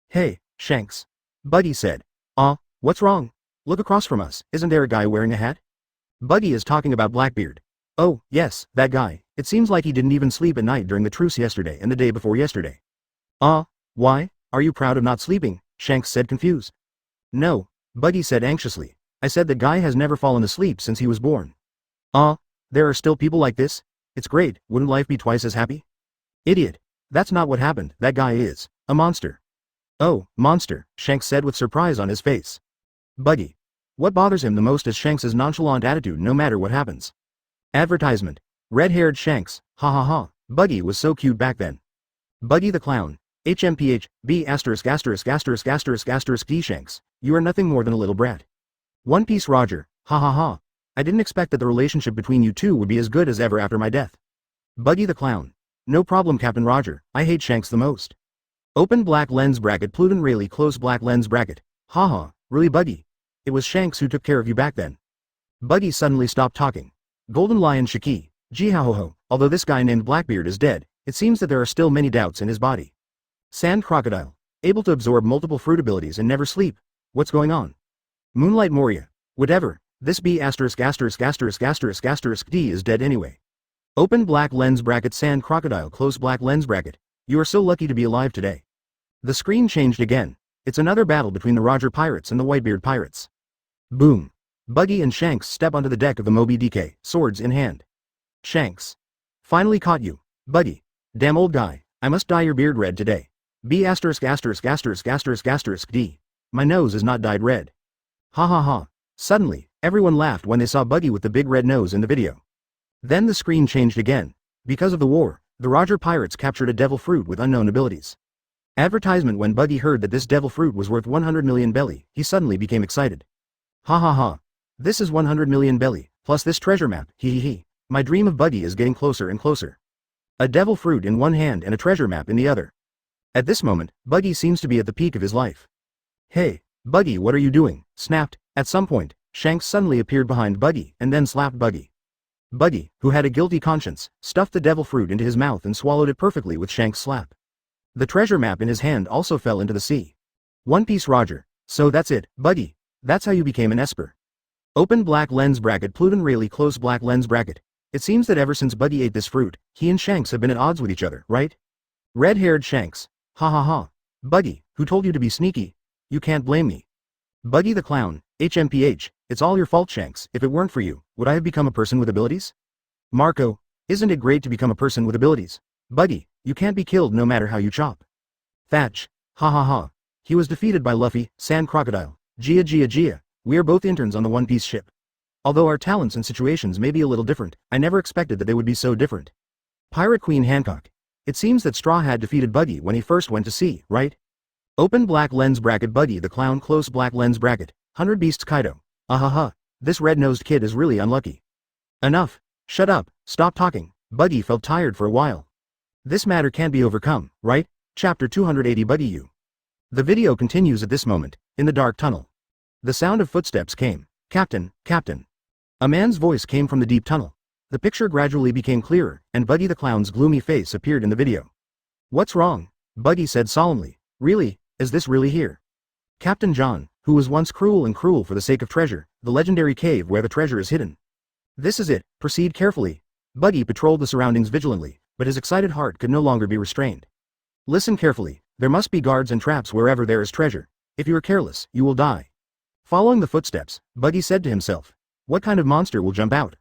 Hey, Shanks. Buggy said. What's wrong? Look across from us, isn't there a guy wearing a hat? Buggy is talking about Blackbeard. Oh, yes, that guy. It seems like he didn't even sleep at night during the truce yesterday and the day before yesterday. Why? Are you proud of not sleeping? Shanks said confused. No, Buggy said anxiously. I said that guy has never fallen asleep since he was born. There are still people like this? It's great, wouldn't life be twice as happy? Idiot. That's not what happened, that guy is a monster. Oh, monster, Shanks said with surprise on his face. Buggy. What bothers him the most is Shanks's nonchalant attitude no matter what happens. Advertisement. Red-haired Shanks, ha ha ha, Buggy was so cute back then. Buggy the Clown, HMPH, B******* D Shanks, you are nothing more than a little brat. One Piece Roger, ha ha ha, I didn't expect that the relationship between you two would be as good as ever after my death. Buggy the Clown. No problem Captain Roger, I hate Shanks the most. Open black lens bracket Pluton Rayleigh close black lens bracket. Haha, really Buggy? It was Shanks who took care of you back then. Buggy suddenly stopped talking. Golden Lion Shiki. Gee ha ho ho, although this guy named Blackbeard is dead, it seems that there are still many doubts in his body. Sand Crocodile. Able to absorb multiple fruit abilities and never sleep. What's going on? Moonlight Moria. Whatever, this B******* D is dead anyway. Open black lens bracket Sand Crocodile close black lens bracket. You are so lucky to be alive today. The screen changed again. It's another battle between the Roger Pirates and the Whitebeard Pirates. Boom. Buggy and Shanks step onto the deck of the Moby DK, swords in hand. Shanks. Finally caught you, Buggy. Damn old guy, I must dye your beard red today. B******* D. My nose is not dyed red. Ha ha ha. Suddenly, everyone laughed when they saw Buggy with the big red nose in the video. Then the screen changed again. Because of the war, the Roger Pirates captured a devil fruit with unknown abilities. Advertisement. When Buggy heard that this devil fruit was worth 100 million belly, he suddenly became excited. Ha ha ha. This is 100 million belly, plus this treasure map, hee hee hee. My dream of Buggy is getting closer and closer. A devil fruit in one hand and a treasure map in the other. At this moment, Buggy seems to be at the peak of his life. Hey, Buggy, what are you doing? Snapped. At some point, Shanks suddenly appeared behind Buggy and then slapped Buggy. Buggy, who had a guilty conscience, stuffed the devil fruit into his mouth and swallowed it perfectly with Shanks' slap. The treasure map in his hand also fell into the sea. One Piece Roger. So that's it, Buggy. That's how you became an Esper. Open black lens bracket Pluton Rayleigh close black lens bracket. It seems that ever since Buggy ate this fruit, he and Shanks have been at odds with each other, right? Red-haired Shanks. Ha ha ha. Buggy, who told you to be sneaky? You can't blame me. Buggy the Clown. HMPH, it's all your fault, Shanks. If it weren't for you, would I have become a person with abilities? Marco, isn't it great to become a person with abilities? Buggy, you can't be killed no matter how you chop. Thatch. Ha ha ha. He was defeated by Luffy, Sand Crocodile. Gia. We are both interns on the One Piece ship. Although our talents and situations may be a little different, I never expected that they would be so different. Pirate Queen Hancock. It seems that Straw Hat defeated Buggy when he first went to sea, right? Open black lens bracket Buggy the Clown close black lens bracket. 100 Beasts Kaido. Ahaha. This red-nosed kid is really unlucky. Enough. Shut up. Stop talking. Buggy felt tired for a while. This matter can't be overcome, right? Chapter 280 Buggy U. The video continues at this moment, in the dark tunnel. The sound of footsteps came. Captain. A man's voice came from the deep tunnel. The picture gradually became clearer, and Buggy the Clown's gloomy face appeared in the video. What's wrong? Buggy said solemnly. Really? Is this really here? Captain John, who was once cruel for the sake of treasure, the legendary cave where the treasure is hidden. This is it, proceed carefully. Buggy patrolled the surroundings vigilantly, but his excited heart could no longer be restrained. Listen carefully, there must be guards and traps wherever there is treasure. If you are careless, you will die. Following the footsteps, Buggy said to himself, what kind of monster will jump out?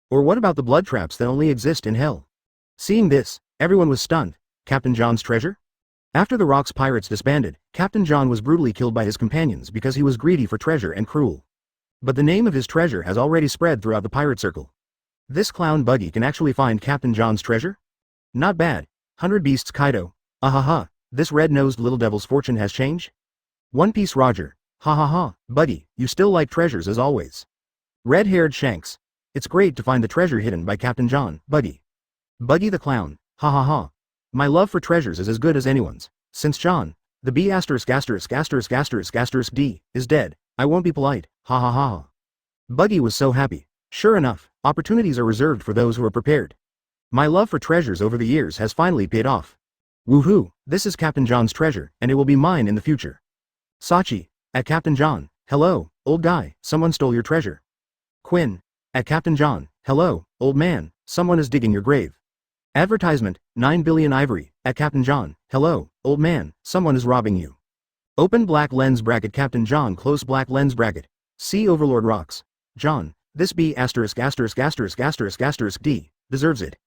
Or what about the blood traps that only exist in hell? Seeing this, everyone was stunned. Captain John's treasure? After the Rocks pirates disbanded, Captain John was brutally killed by his companions because he was greedy for treasure and cruel. But the name of his treasure has already spread throughout the pirate circle. This clown Buggy can actually find Captain John's treasure? Not bad. 100 Beasts Kaido. Ahaha, this red-nosed little devil's fortune has changed? One Piece Roger. Ha ha ha, Buggy, you still like treasures as always. Red-haired Shanks. It's great to find the treasure hidden by Captain John, Buggy. Buggy the Clown. Ha ha ha. My love for treasures is as good as anyone's. Since John, the B******************** D, is dead, I won't be polite, ha ha ha ha. Buggy was so happy. Sure enough, opportunities are reserved for those who are prepared. My love for treasures over the years has finally paid off. Woohoo, this is Captain John's treasure, and it will be mine in the future. Sachi, at Captain John, hello, old guy, someone stole your treasure. Quinn, at Captain John, hello, old man, someone is digging your grave. Advertisement, 9 billion ivory, at Captain John, hello, old man, someone is robbing you. Open black lens bracket Captain John close black lens bracket. See Overlord Rocks. John, this B********************* D, deserves it.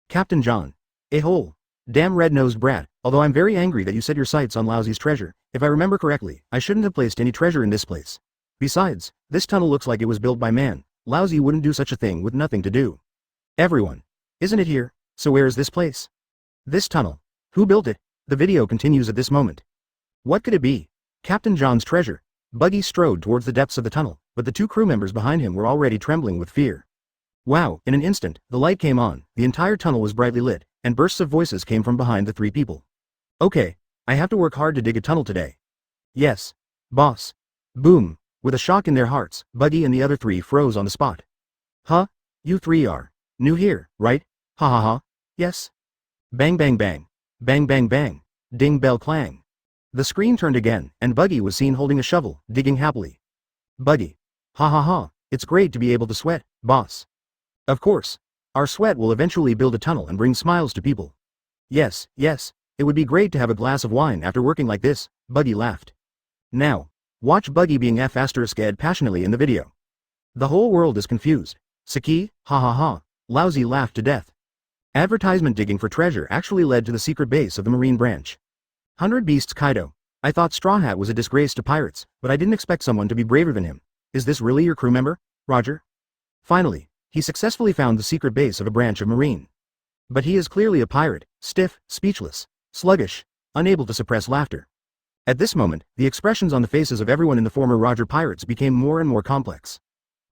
Captain John. A hole. Damn red-nosed brat, although I'm very angry that you set your sights on Laozi's treasure, if I remember correctly, I shouldn't have placed any treasure in this place. Besides, this tunnel looks like it was built by man. Laozi wouldn't do such a thing with nothing to do. Everyone. Isn't it here? So where is this place? This tunnel. Who built it? The video continues at this moment. What could it be? Captain John's treasure. Buggy strode towards the depths of the tunnel, but the two crew members behind him were already trembling with fear. Wow, in an instant, the light came on, the entire tunnel was brightly lit, and bursts of voices came from behind the three people. Okay, I have to work hard to dig a tunnel today. Yes. Boss. Boom. With a shock in their hearts, Buggy and the other three froze on the spot. Huh? You three are new here, right? Ha ha ha. Yes. Bang bang bang. Bang bang bang. Ding bell clang. The screen turned again, and Buggy was seen holding a shovel, digging happily. Buggy. Ha ha ha. It's great to be able to sweat, boss. Of course. Our sweat will eventually build a tunnel and bring smiles to people. Yes, it would be great to have a glass of wine after working like this, Buggy laughed. Now, watch Buggy being F***ed passionately in the video. The whole world is confused. Saki, ha ha ha. Laozi laughed to death. Advertisement digging for treasure actually led to the secret base of the Marine Branch. 100 Beasts Kaido. I thought Straw Hat was a disgrace to pirates, but I didn't expect someone to be braver than him. Is this really your crew member, Roger? Finally, he successfully found the secret base of a branch of Marine. But he is clearly a pirate, stiff, speechless, sluggish, unable to suppress laughter. At this moment, the expressions on the faces of everyone in the former Roger Pirates became more and more complex.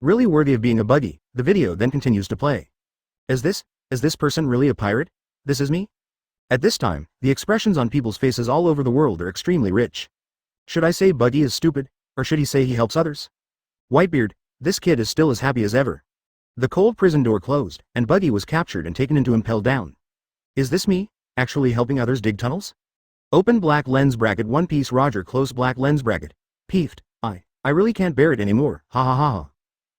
Really worthy of being a buggy, the video then continues to play. Is this person really a pirate? This is me? At this time, the expressions on people's faces all over the world are extremely rich. Should I say Buggy is stupid, or should he say he helps others? Whitebeard, this kid is still as happy as ever. The cold prison door closed, and Buggy was captured and taken into impelled down. Is this me, actually helping others dig tunnels? Open black lens bracket One Piece Roger close black lens bracket. Peeved, I really can't bear it anymore, ha ha ha ha.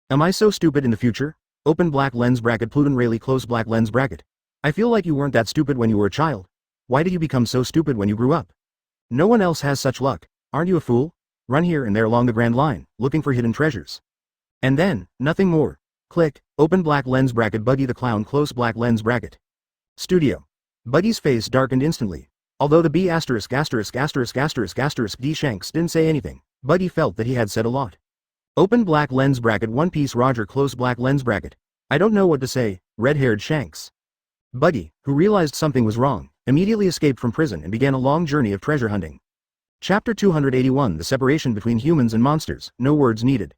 Am I so stupid in the future? Open black lens bracket Pluton Rayleigh close black lens bracket. I feel like you weren't that stupid when you were a child. Why did you become so stupid when you grew up? No one else has such luck, aren't you a fool? Run here and there along the Grand Line, looking for hidden treasures. And then, nothing more. Click, open black lens bracket Buggy the Clown close black lens bracket. Studio. Buggy's face darkened instantly. Although the B************ D Shanks didn't say anything, Buggy felt that he had said a lot. Open black lens bracket One Piece Roger close black lens bracket. I don't know what to say, red-haired Shanks. Buggy, who realized something was wrong, immediately escaped from prison and began a long journey of treasure hunting. Chapter 281 The Separation Between Humans and Monsters, no words needed.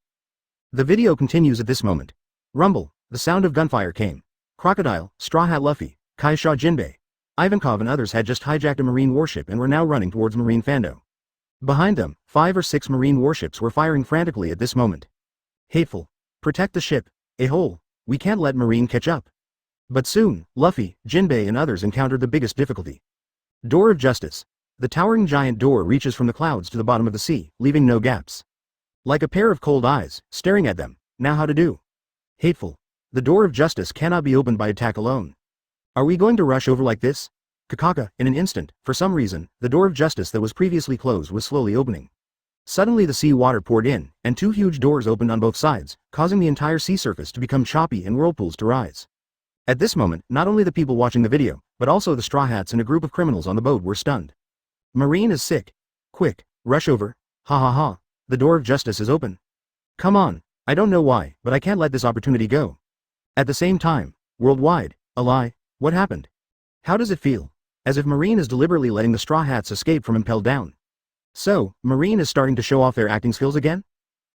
The video continues at this moment. Rumble, the sound of gunfire came. Crocodile, Straw Hat Luffy, Kaisha Jinbei, Ivankov and others had just hijacked a marine warship and were now running towards Marine Fando. Behind them, 5 or 6 marine warships were firing frantically at this moment. Hateful. Protect the ship. A-hole. We can't let Marine catch up. But soon, Luffy, Jinbei and others encountered the biggest difficulty. Door of Justice. The towering giant door reaches from the clouds to the bottom of the sea, leaving no gaps. Like a pair of cold eyes, staring at them. Now how to do? Hateful. The door of justice cannot be opened by attack alone. Are we going to rush over like this? Kakaka, in an instant, for some reason, the door of justice that was previously closed was slowly opening. Suddenly the sea water poured in, and 2 huge doors opened on both sides, causing the entire sea surface to become choppy and whirlpools to rise. At this moment, not only the people watching the video, but also the Straw Hats and a group of criminals on the boat were stunned. Marine is sick. Quick, rush over. Ha ha ha. The door of justice is open. Come on, I don't know why, but I can't let this opportunity go. At the same time, worldwide, a lie, what happened? How does it feel? As if Marine is deliberately letting the Straw Hats escape from impelled down. So, Marine is starting to show off their acting skills again?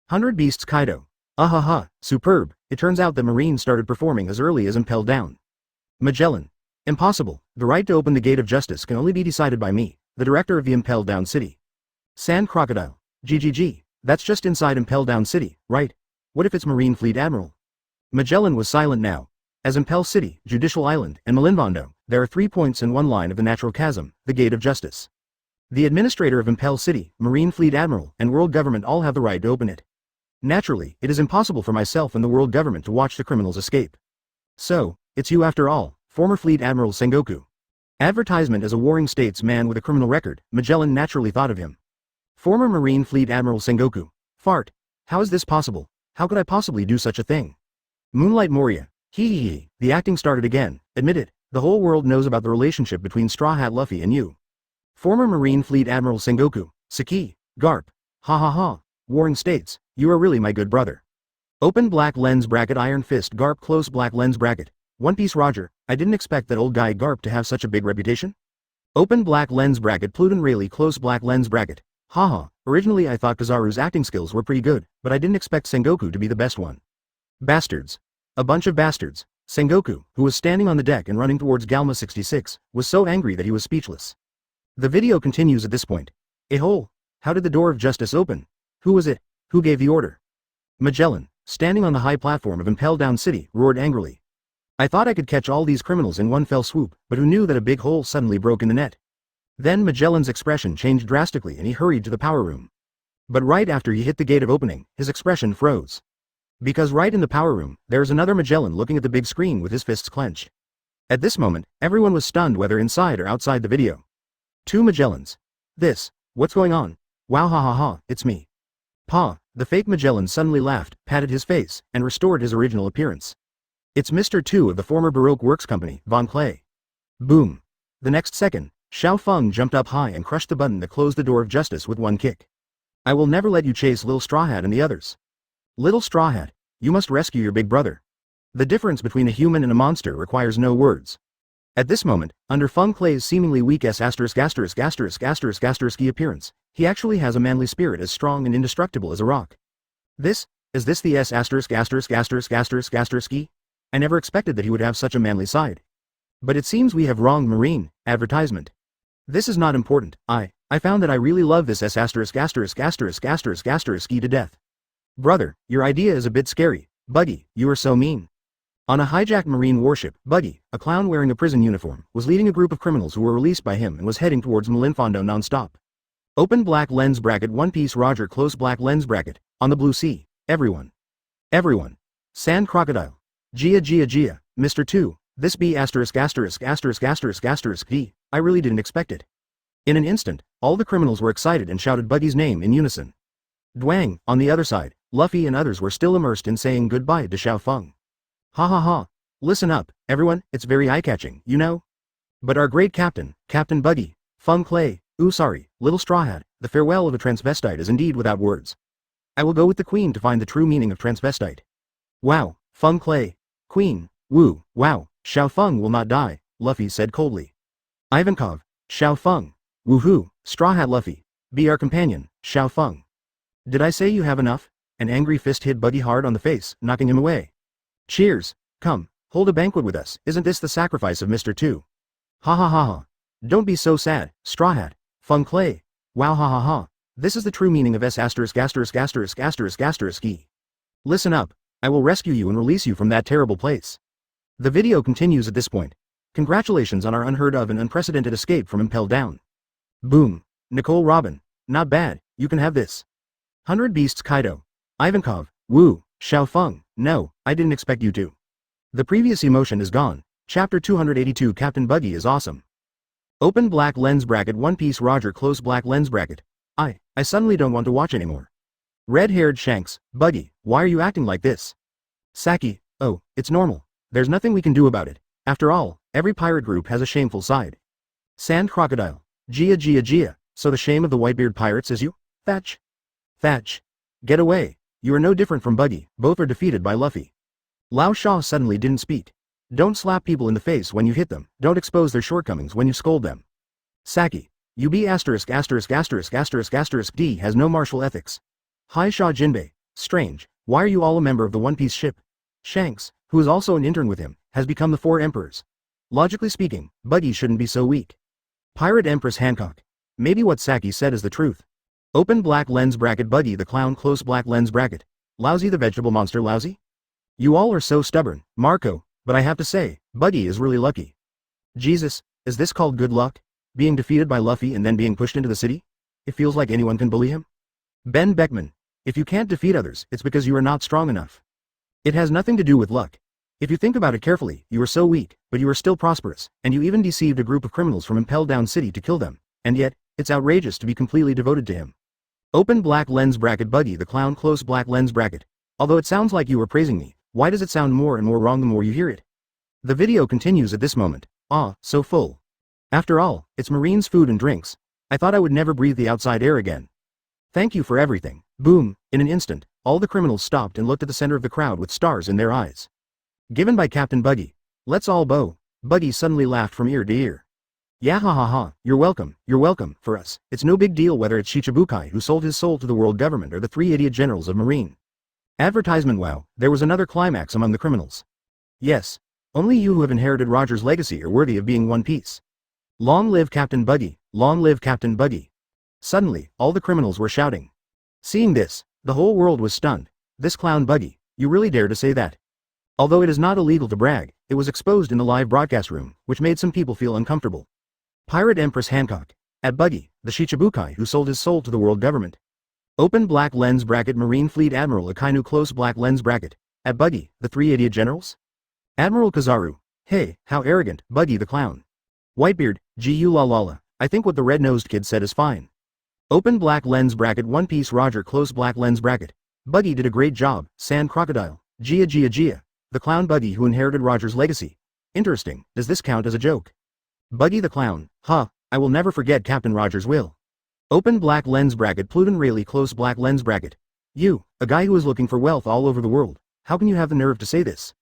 100 Beasts Kaido. Ahaha, superb. It turns out that Marine started performing as early as impelled down. Magellan. Impossible. The right to open the gate of justice can only be decided by me, the director of the impelled down city. Sand Crocodile. GGG. That's just inside impelled down city, right? What if it's Marine Fleet Admiral? Magellan was silent now. As Impel City, Judicial Island, and Malinvondo, there are 3 points and 1 line of the natural chasm, the Gate of Justice. The administrator of Impel City, Marine Fleet Admiral, and World Government all have the right to open it. Naturally, it is impossible for myself and the World Government to watch the criminals escape. So, it's you after all, former Fleet Admiral Sengoku. Advertisement as a warring statesman with a criminal record, Magellan naturally thought of him. Former Marine Fleet Admiral Sengoku. Fart. How is this possible? How could I possibly do such a thing? Moonlight Moria. Hee. The acting started again. Admit it, the whole world knows about the relationship between Straw Hat Luffy and you. Former Marine Fleet Admiral Sengoku. Saki. Garp. Ha ha ha. Warring States, you are really my good brother. Open black lens bracket Iron Fist Garp close black lens bracket. One Piece Roger, I didn't expect that old guy Garp to have such a big reputation. Open black lens bracket Pluton Rayleigh close black lens bracket. Haha, originally I thought Kizaru's acting skills were pretty good, but I didn't expect Sengoku to be the best one. Bastards. A bunch of bastards. Sengoku, who was standing on the deck and running towards Galma 66, was so angry that he was speechless. The video continues at this point. A-hole. How did the door of justice open? Who was it? Who gave the order? Magellan, standing on the high platform of Impel Down City, roared angrily. I thought I could catch all these criminals in one fell swoop, but who knew that a big hole suddenly broke in the net? Then Magellan's expression changed drastically and he hurried to the power room. But right after he hit the gate of opening, his expression froze. Because right in the power room, there is another Magellan looking at the big screen with his fists clenched. At this moment, everyone was stunned whether inside or outside the video. 2 Magellans. What's going on? Wow ha ha ha, it's me. Pa, the fake Magellan suddenly laughed, patted his face, and restored his original appearance. It's Mr. 2 of the former Baroque Works Company, Von Clay. Boom. The next second, Xiao Feng jumped up high and crushed the button that closed the door of justice with one kick. I will never let you chase Little Straw Hat and the others. Little Straw Hat, you must rescue your big brother. The difference between a human and a monster requires no words. At this moment, under Feng Clay's seemingly weak appearance, He actually has a manly spirit as strong and indestructible as a rock. Is this the S**********? I never expected that he would have such a manly side. But it seems we have wronged Marine, advertisement. This is not important, I found that I really love this S*********** to death. Brother, your idea is a bit scary, Buggy, you are so mean. On a hijacked Marine warship, Buggy, a clown wearing a prison uniform, was leading a group of criminals who were released by him and was heading towards Malinfondo non-stop. Open black lens bracket One Piece Roger close black lens bracket, on the blue sea, everyone. Sand crocodile. Gia, Mr. 2, this B**************, D, I really didn't expect it. In an instant, all the criminals were excited and shouted Buggy's name in unison. Dwang, on the other side, Luffy and others were still immersed in saying goodbye to Xiao Feng. Ha ha ha. Listen up, everyone, it's very eye-catching, you know? But our great captain, Captain Buggy, Feng Clay, sorry, Little Straw Hat, the farewell of a transvestite is indeed without words. I will go with the Queen to find the true meaning of transvestite. Wow, Feng Clay. Queen, woo, wow, Xiao Feng will not die, Luffy said coldly. Ivankov, Xiao Feng. Woohoo, Straw Hat Luffy. Be our companion, Xiao Feng. Did I say you have enough? An angry fist hit Buggy hard on the face, knocking him away. Cheers, come, hold a banquet with us, isn't this the sacrifice of Mr. 2? Ha ha ha ha. Don't be so sad, Straw Hat. Feng Clay. Wow ha ha ha. This is the true meaning of S***********. Listen up, I will rescue you and release you from that terrible place. The video continues at this point. Congratulations on our unheard of and unprecedented escape from Impel Down. Boom. Nicole Robin. Not bad, you can have this. 100 Beasts Kaido. Ivankov. Woo, Xiao Feng. No, I didn't expect you to. The previous emotion is gone. Chapter 282 Captain Buggy is awesome. Open black lens bracket One Piece Roger close black lens bracket. I suddenly don't want to watch anymore. Red-haired Shanks. Buggy, why are you acting like this? Saki. Oh, it's normal. There's nothing we can do about it. After all, every pirate group has a shameful side. Sand crocodile. Gia. So the shame of the Whitebeard pirates is you? Thatch. Get away. You are no different from Buggy, both are defeated by Luffy. Lao Sha suddenly didn't speak. Don't slap people in the face when you hit them, don't expose their shortcomings when you scold them. Saki. You be ************** D has no martial ethics. Hai Sha Jinbei. Strange, why are you all a member of the One Piece ship? Shanks, who is also an intern with him, has become the 4 emperors. Logically speaking, Buggy shouldn't be so weak. Pirate Empress Hancock. Maybe what Saki said is the truth. Open black lens bracket Buggy the clown close black lens bracket. Laozi the vegetable monster Laozi? You all are so stubborn, Marco, but I have to say, Buggy is really lucky. Jesus, is this called good luck? Being defeated by Luffy and then being pushed into the city? It feels like anyone can bully him. Ben Beckman. If you can't defeat others, it's because you are not strong enough. It has nothing to do with luck. If you think about it carefully, you are so weak, but you are still prosperous, and you even deceived a group of criminals from Impel Down City to kill them, and yet, it's outrageous to be completely devoted to him. Open black lens bracket Buggy the clown close black lens bracket. Although it sounds like you are praising me, why does it sound more and more wrong the more you hear it? The video continues at this moment. So full. After all, it's Marine's food and drinks. I thought I would never breathe the outside air again. Thank you for everything. Boom, in an instant, all the criminals stopped and looked at the center of the crowd with stars in their eyes. Given by Captain Buggy. Let's all bow. Buggy suddenly laughed from ear to ear. Yeah ha ha ha, you're welcome, for us, it's no big deal whether it's Shichibukai who sold his soul to the world government or the 3 idiot generals of Marine. Advertisement. Wow, there was another climax among the criminals. Yes. Only you who have inherited Roger's legacy are worthy of being One Piece. Long live Captain Buggy, long live Captain Buggy. Suddenly, all the criminals were shouting. Seeing this, the whole world was stunned. This clown Buggy, you really dare to say that? Although it is not illegal to brag, it was exposed in the live broadcast room, which made some people feel uncomfortable. Pirate Empress Hancock. At Buggy, the Shichibukai who sold his soul to the world government. Open black lens bracket Marine Fleet Admiral Akynu close black lens bracket. At Buggy, the 3 idiot generals? Admiral Kizaru. Hey, how arrogant, Buggy the clown. Whitebeard. Gu la la la, I think what the red-nosed kid said is fine. Open black lens bracket One Piece Roger close black lens bracket. Buggy did a great job, Sand Crocodile. Gia. The clown Buggy who inherited Roger's legacy. Interesting, does this count as a joke? Buggy the clown. I will never forget Captain Roger's will. Open black lens bracket Pluton Rayleigh close black lens bracket. You, a guy who is looking for wealth all over the world, how can you have the nerve to say this?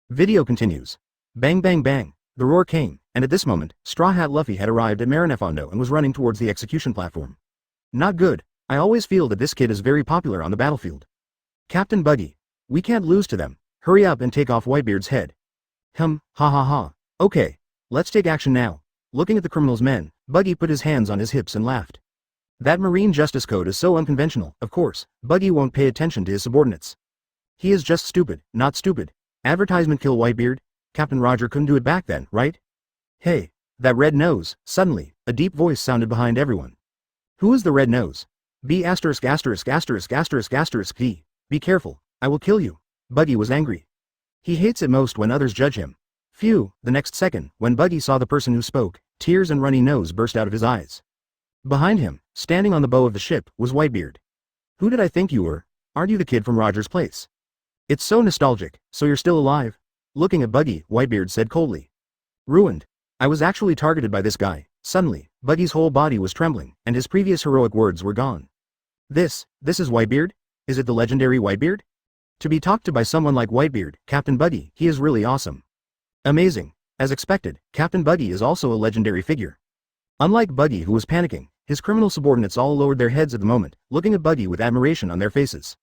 Video continues. Bang bang bang, the roar came, and at this moment, Straw Hat Luffy had arrived at Marinefondo and was running towards the execution platform. Not good. I always feel that this kid is very popular on the battlefield. Captain Buggy. We can't lose to them. Hurry up and take off Whitebeard's head. Ha ha ha. Okay. Let's take action now. Looking at the criminal's men, Buggy put his hands on his hips and laughed. That Marine Justice Code is so unconventional, of course, Buggy won't pay attention to his subordinates. He is just stupid, not stupid. Advertisement kill Whitebeard? Captain Roger couldn't do it back then, right? Hey, that red nose. Suddenly, a deep voice sounded behind everyone. Who is the red nose? B*****************. Be careful, I will kill you. Buggy was angry. He hates it most when others judge him. Phew, the next second, when Buggy saw the person who spoke, tears and runny nose burst out of his eyes. Behind him, standing on the bow of the ship, was Whitebeard. Who did I think you were? Aren't you the kid from Roger's place? It's so nostalgic, so you're still alive? Looking at Buggy, Whitebeard said coldly. Ruined. I was actually targeted by this guy. Suddenly, Buggy's whole body was trembling, and his previous heroic words were gone. This is Whitebeard? Is it the legendary Whitebeard? To be talked to by someone like Whitebeard, Captain Buggy, he is really awesome. Amazing. As expected, Captain Buggy is also a legendary figure. Unlike Buggy who was panicking, his criminal subordinates all lowered their heads at the moment, looking at Buggy with admiration on their faces.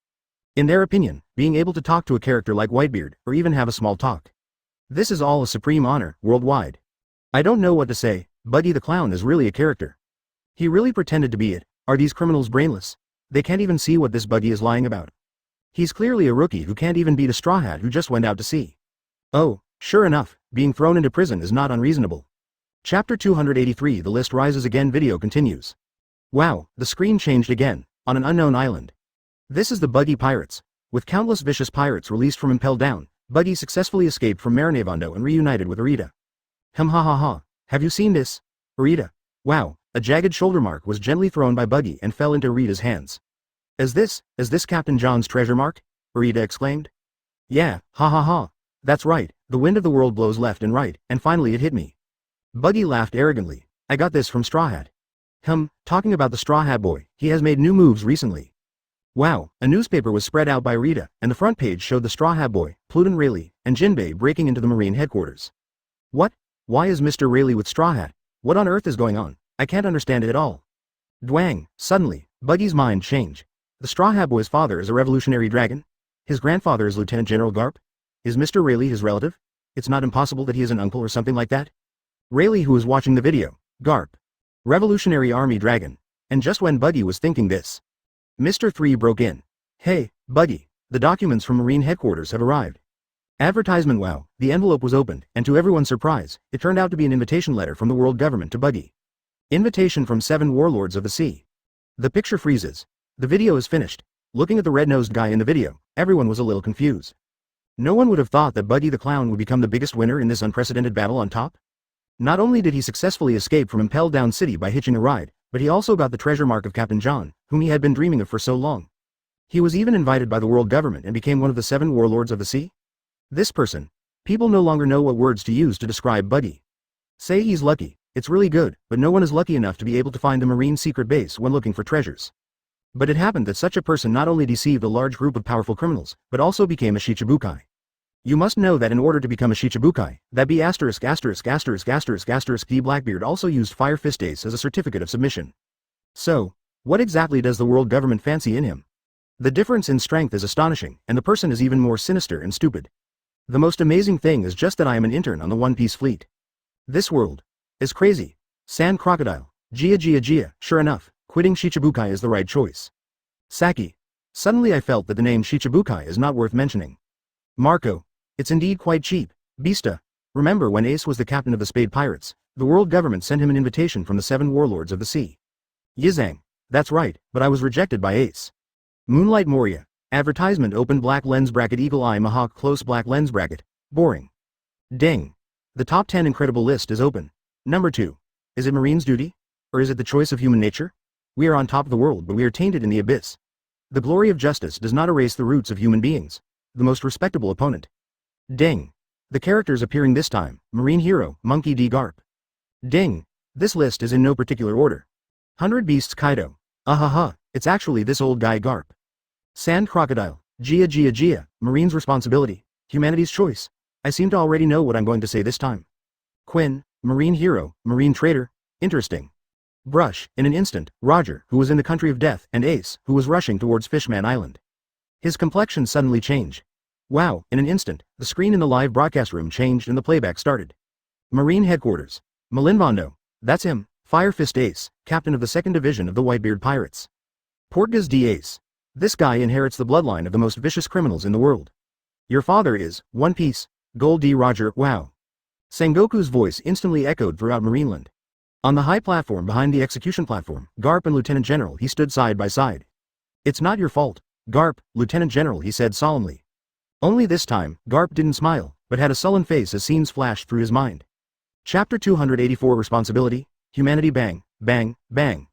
In their opinion, being able to talk to a character like Whitebeard, or even have a small talk. This is all a supreme honor, worldwide. I don't know what to say, Buggy the Clown is really a character. He really pretended to be it. Are these criminals brainless? They can't even see what this Buggy is lying about. He's clearly a rookie who can't even beat a straw hat who just went out to sea. Oh, sure enough, being thrown into prison is not unreasonable. Chapter 283 The list rises again. Video continues. Wow, the screen changed again, on an unknown island. This is the Buggy Pirates. With countless vicious pirates released from Impel Down, Buggy successfully escaped from Marinevando and reunited with Arita. Ha ha ha. Have you seen this? Arita. Wow, a jagged shoulder mark was gently thrown by Buggy and fell into Arita's hands. Is this Captain John's treasure mark? Arita exclaimed. Yeah, ha ha ha. That's right, the wind of the world blows left and right, and finally it hit me. Buggy laughed arrogantly. I got this from Straw Hat. Talking about the Straw Hat boy, he has made new moves recently. Wow, a newspaper was spread out by Rita, and the front page showed the Straw Hat boy, Pluton Rayleigh, and Jinbei breaking into the Marine headquarters. What? Why is Mr. Rayleigh with Straw Hat? What on earth is going on? I can't understand it at all. Dwang, suddenly, Buggy's mind changed. The Straw Hat boy's father is a revolutionary dragon? His grandfather is Lieutenant General Garp? Is Mr. Rayleigh his relative? It's not impossible that he is an uncle or something like that? Rayleigh who was watching the video, Garp. Revolutionary Army Dragon. And just when Buggy was thinking this, Mr. 3 broke in. Hey, Buggy, the documents from Marine headquarters have arrived. Advertisement. Wow, the envelope was opened, and to everyone's surprise, it turned out to be an invitation letter from the world government to Buggy. Invitation from 7 warlords of the sea. The picture freezes. The video is finished. Looking at the red-nosed guy in the video, everyone was a little confused. No one would have thought that Buggy the Clown would become the biggest winner in this unprecedented battle on top. Not only did he successfully escape from Impel Down City by hitching a ride, but he also got the treasure mark of Captain John, whom he had been dreaming of for so long. He was even invited by the world government and became one of the 7 warlords of the sea. This person. People no longer know what words to use to describe Buggy. Say he's lucky, it's really good, but no one is lucky enough to be able to find the Marine secret base when looking for treasures. But it happened that such a person not only deceived a large group of powerful criminals, but also became a Shichibukai. You must know that in order to become a Shichibukai, that B**************** D Blackbeard also used Fire Fist Ace as a certificate of submission. So, what exactly does the world government fancy in him? The difference in strength is astonishing, and the person is even more sinister and stupid. The most amazing thing is just that I am an intern on the One Piece fleet. This world is crazy. Sand Crocodile. Gia. Sure enough, quitting Shichibukai is the right choice. Saki. Suddenly I felt that the name Shichibukai is not worth mentioning. Marco. It's indeed quite cheap. Beasta. Remember when Ace was the captain of the Spade Pirates, the world government sent him an invitation from the 7 warlords of the sea. Yizang. That's right, but I was rejected by Ace. Moonlight Moria. Advertisement open black lens bracket eagle eye Mahawk close black lens bracket. Boring. Ding. The top 10 incredible list is open. Number 2. Is it Marine's duty? Or is it the choice of human nature? We are on top of the world, but we are tainted in the abyss. The glory of justice does not erase the roots of human beings. The most respectable opponent. Ding. The characters appearing this time, Marine Hero, Monkey D. Garp. Ding. This list is in no particular order. 100 Beasts Kaido. It's actually this old guy Garp. Sand Crocodile. Gia. Marine's responsibility. Humanity's choice. I seem to already know what I'm going to say this time. Quinn. Marine Hero, Marine Trader. Interesting. Brush, in an instant, Roger, who was in the country of death, and Ace, who was rushing towards Fishman Island. His complexion suddenly changed. Wow, in an instant, the screen in the live broadcast room changed and the playback started. Marine Headquarters. Malinvondo. That's him, Fire Fist Ace, captain of the 2nd Division of the Whitebeard Pirates. Portgas D. Ace. This guy inherits the bloodline of the most vicious criminals in the world. Your father is, One Piece, Gold D. Roger, wow. Sengoku's voice instantly echoed throughout Marineland. On the high platform behind the execution platform, Garp and Lieutenant General he stood side by side. It's not your fault, Garp, Lieutenant General he said solemnly. Only this time, Garp didn't smile, but had a sullen face as scenes flashed through his mind. Chapter 284 Responsibility, Humanity Bang, Bang, Bang.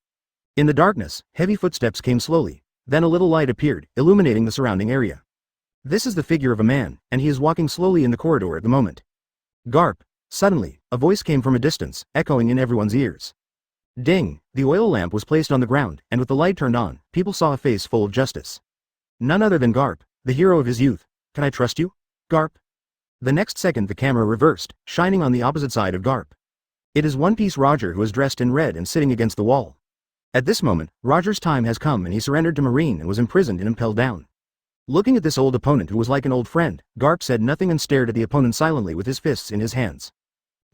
In the darkness, heavy footsteps came slowly, then a little light appeared, illuminating the surrounding area. This is the figure of a man, and he is walking slowly in the corridor at the moment. Garp. Suddenly, a voice came from a distance, echoing in everyone's ears. Ding! The oil lamp was placed on the ground, and with the light turned on, people saw a face full of justice. None other than Garp, the hero of his youth. Can I trust you, Garp? The next second the camera reversed, shining on the opposite side of Garp. It is One Piece Roger who is dressed in red and sitting against the wall. At this moment, Roger's time has come and he surrendered to Marine and was imprisoned and impelled down. Looking at this old opponent who was like an old friend, Garp said nothing and stared at the opponent silently with his fists in his hands.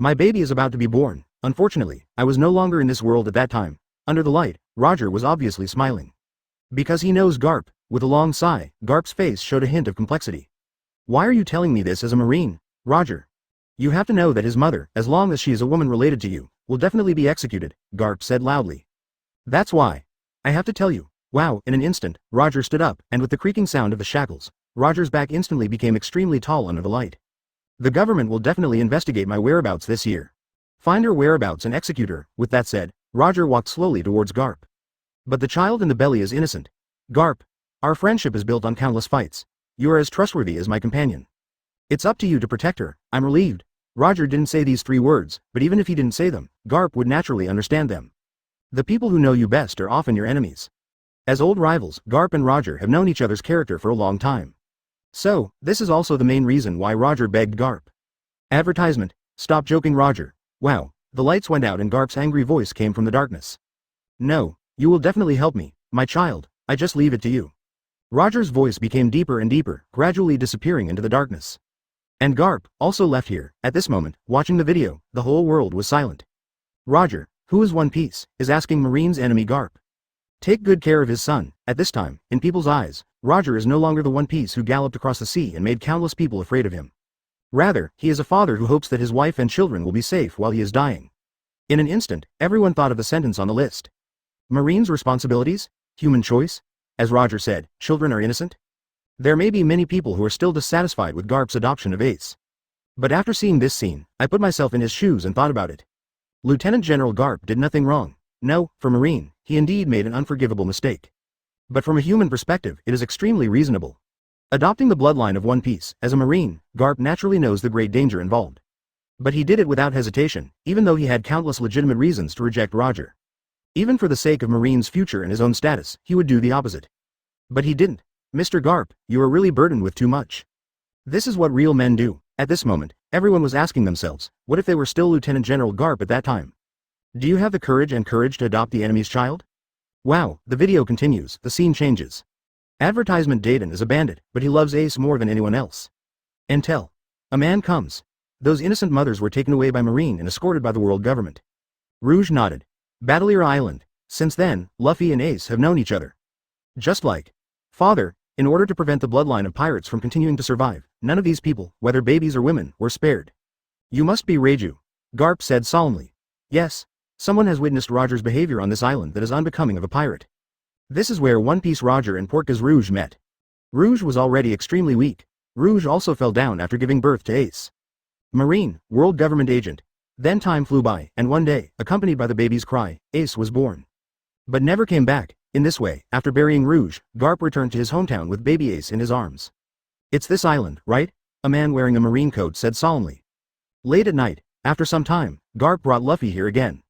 My baby is about to be born. Unfortunately, I was no longer in this world at that time. Under the light, Roger was obviously smiling. Because he knows Garp, with a long sigh, Garp's face showed a hint of complexity. Why are you telling me this as a Marine, Roger? You have to know that his mother, as long as she is a woman related to you, will definitely be executed, Garp said loudly. That's why. I have to tell you. Wow, in an instant, Roger stood up, and with the creaking sound of the shackles, Roger's back instantly became extremely tall under the light. The government will definitely investigate my whereabouts this year. Find her whereabouts and execute her. With that said, Roger walked slowly towards Garp. But the child in the belly is innocent. Garp. Our friendship is built on countless fights. You are as trustworthy as my companion. It's up to you to protect her. I'm relieved. Roger didn't say these 3 words, but even if he didn't say them, Garp would naturally understand them. The people who know you best are often your enemies. As old rivals, Garp and Roger have known each other's character for a long time. So, this is also the main reason why Roger begged Garp. Advertisement. Stop joking, Roger. Wow, the lights went out and Garp's angry voice came from the darkness. No, you will definitely help me, my child, I just leave it to you. Roger's voice became deeper and deeper, gradually disappearing into the darkness. And Garp, also left here. At this moment, watching the video, the whole world was silent. Roger, who is One Piece, is asking Marine's enemy Garp. Take good care of his son. At this time, in people's eyes, Roger is no longer the One Piece who galloped across the sea and made countless people afraid of him. Rather, he is a father who hopes that his wife and children will be safe while he is dying. In an instant, everyone thought of the sentence on the list. Marine's responsibilities? Human choice? As Roger said, children are innocent? There may be many people who are still dissatisfied with Garp's adoption of Ace. But after seeing this scene, I put myself in his shoes and thought about it. Lieutenant General Garp did nothing wrong. No, for Marine, he indeed made an unforgivable mistake. But from a human perspective, it is extremely reasonable. Adopting the bloodline of One Piece, as a Marine, Garp naturally knows the great danger involved. But he did it without hesitation, even though he had countless legitimate reasons to reject Roger. Even for the sake of Marine's future and his own status, he would do the opposite. But he didn't. Mr. Garp, you are really burdened with too much. This is what real men do. At this moment, everyone was asking themselves, what if they were still Lieutenant General Garp at that time? Do you have the courage to adopt the enemy's child? Wow, the video continues, the scene changes. Advertisement. Dayton is a bandit, but he loves Ace more than anyone else. Intel. A man comes. Those innocent mothers were taken away by Marine and escorted by the world government. Rouge nodded. Battalier Island. Since then, Luffy and Ace have known each other. Just like father, in order to prevent the bloodline of pirates from continuing to survive, none of these people, whether babies or women, were spared. You must be Reiju. Garp said solemnly. Yes. Someone has witnessed Roger's behavior on this island that is unbecoming of a pirate. This is where One Piece Roger and Portgas Rouge met. Rouge was already extremely weak. Rouge also fell down after giving birth to Ace. Marine, world government agent. Then time flew by, and one day, accompanied by the baby's cry, Ace was born. But never came back. In this way, after burying Rouge, Garp returned to his hometown with baby Ace in his arms. It's this island, right? A man wearing a marine coat said solemnly. Late at night, after some time, Garp brought Luffy here again.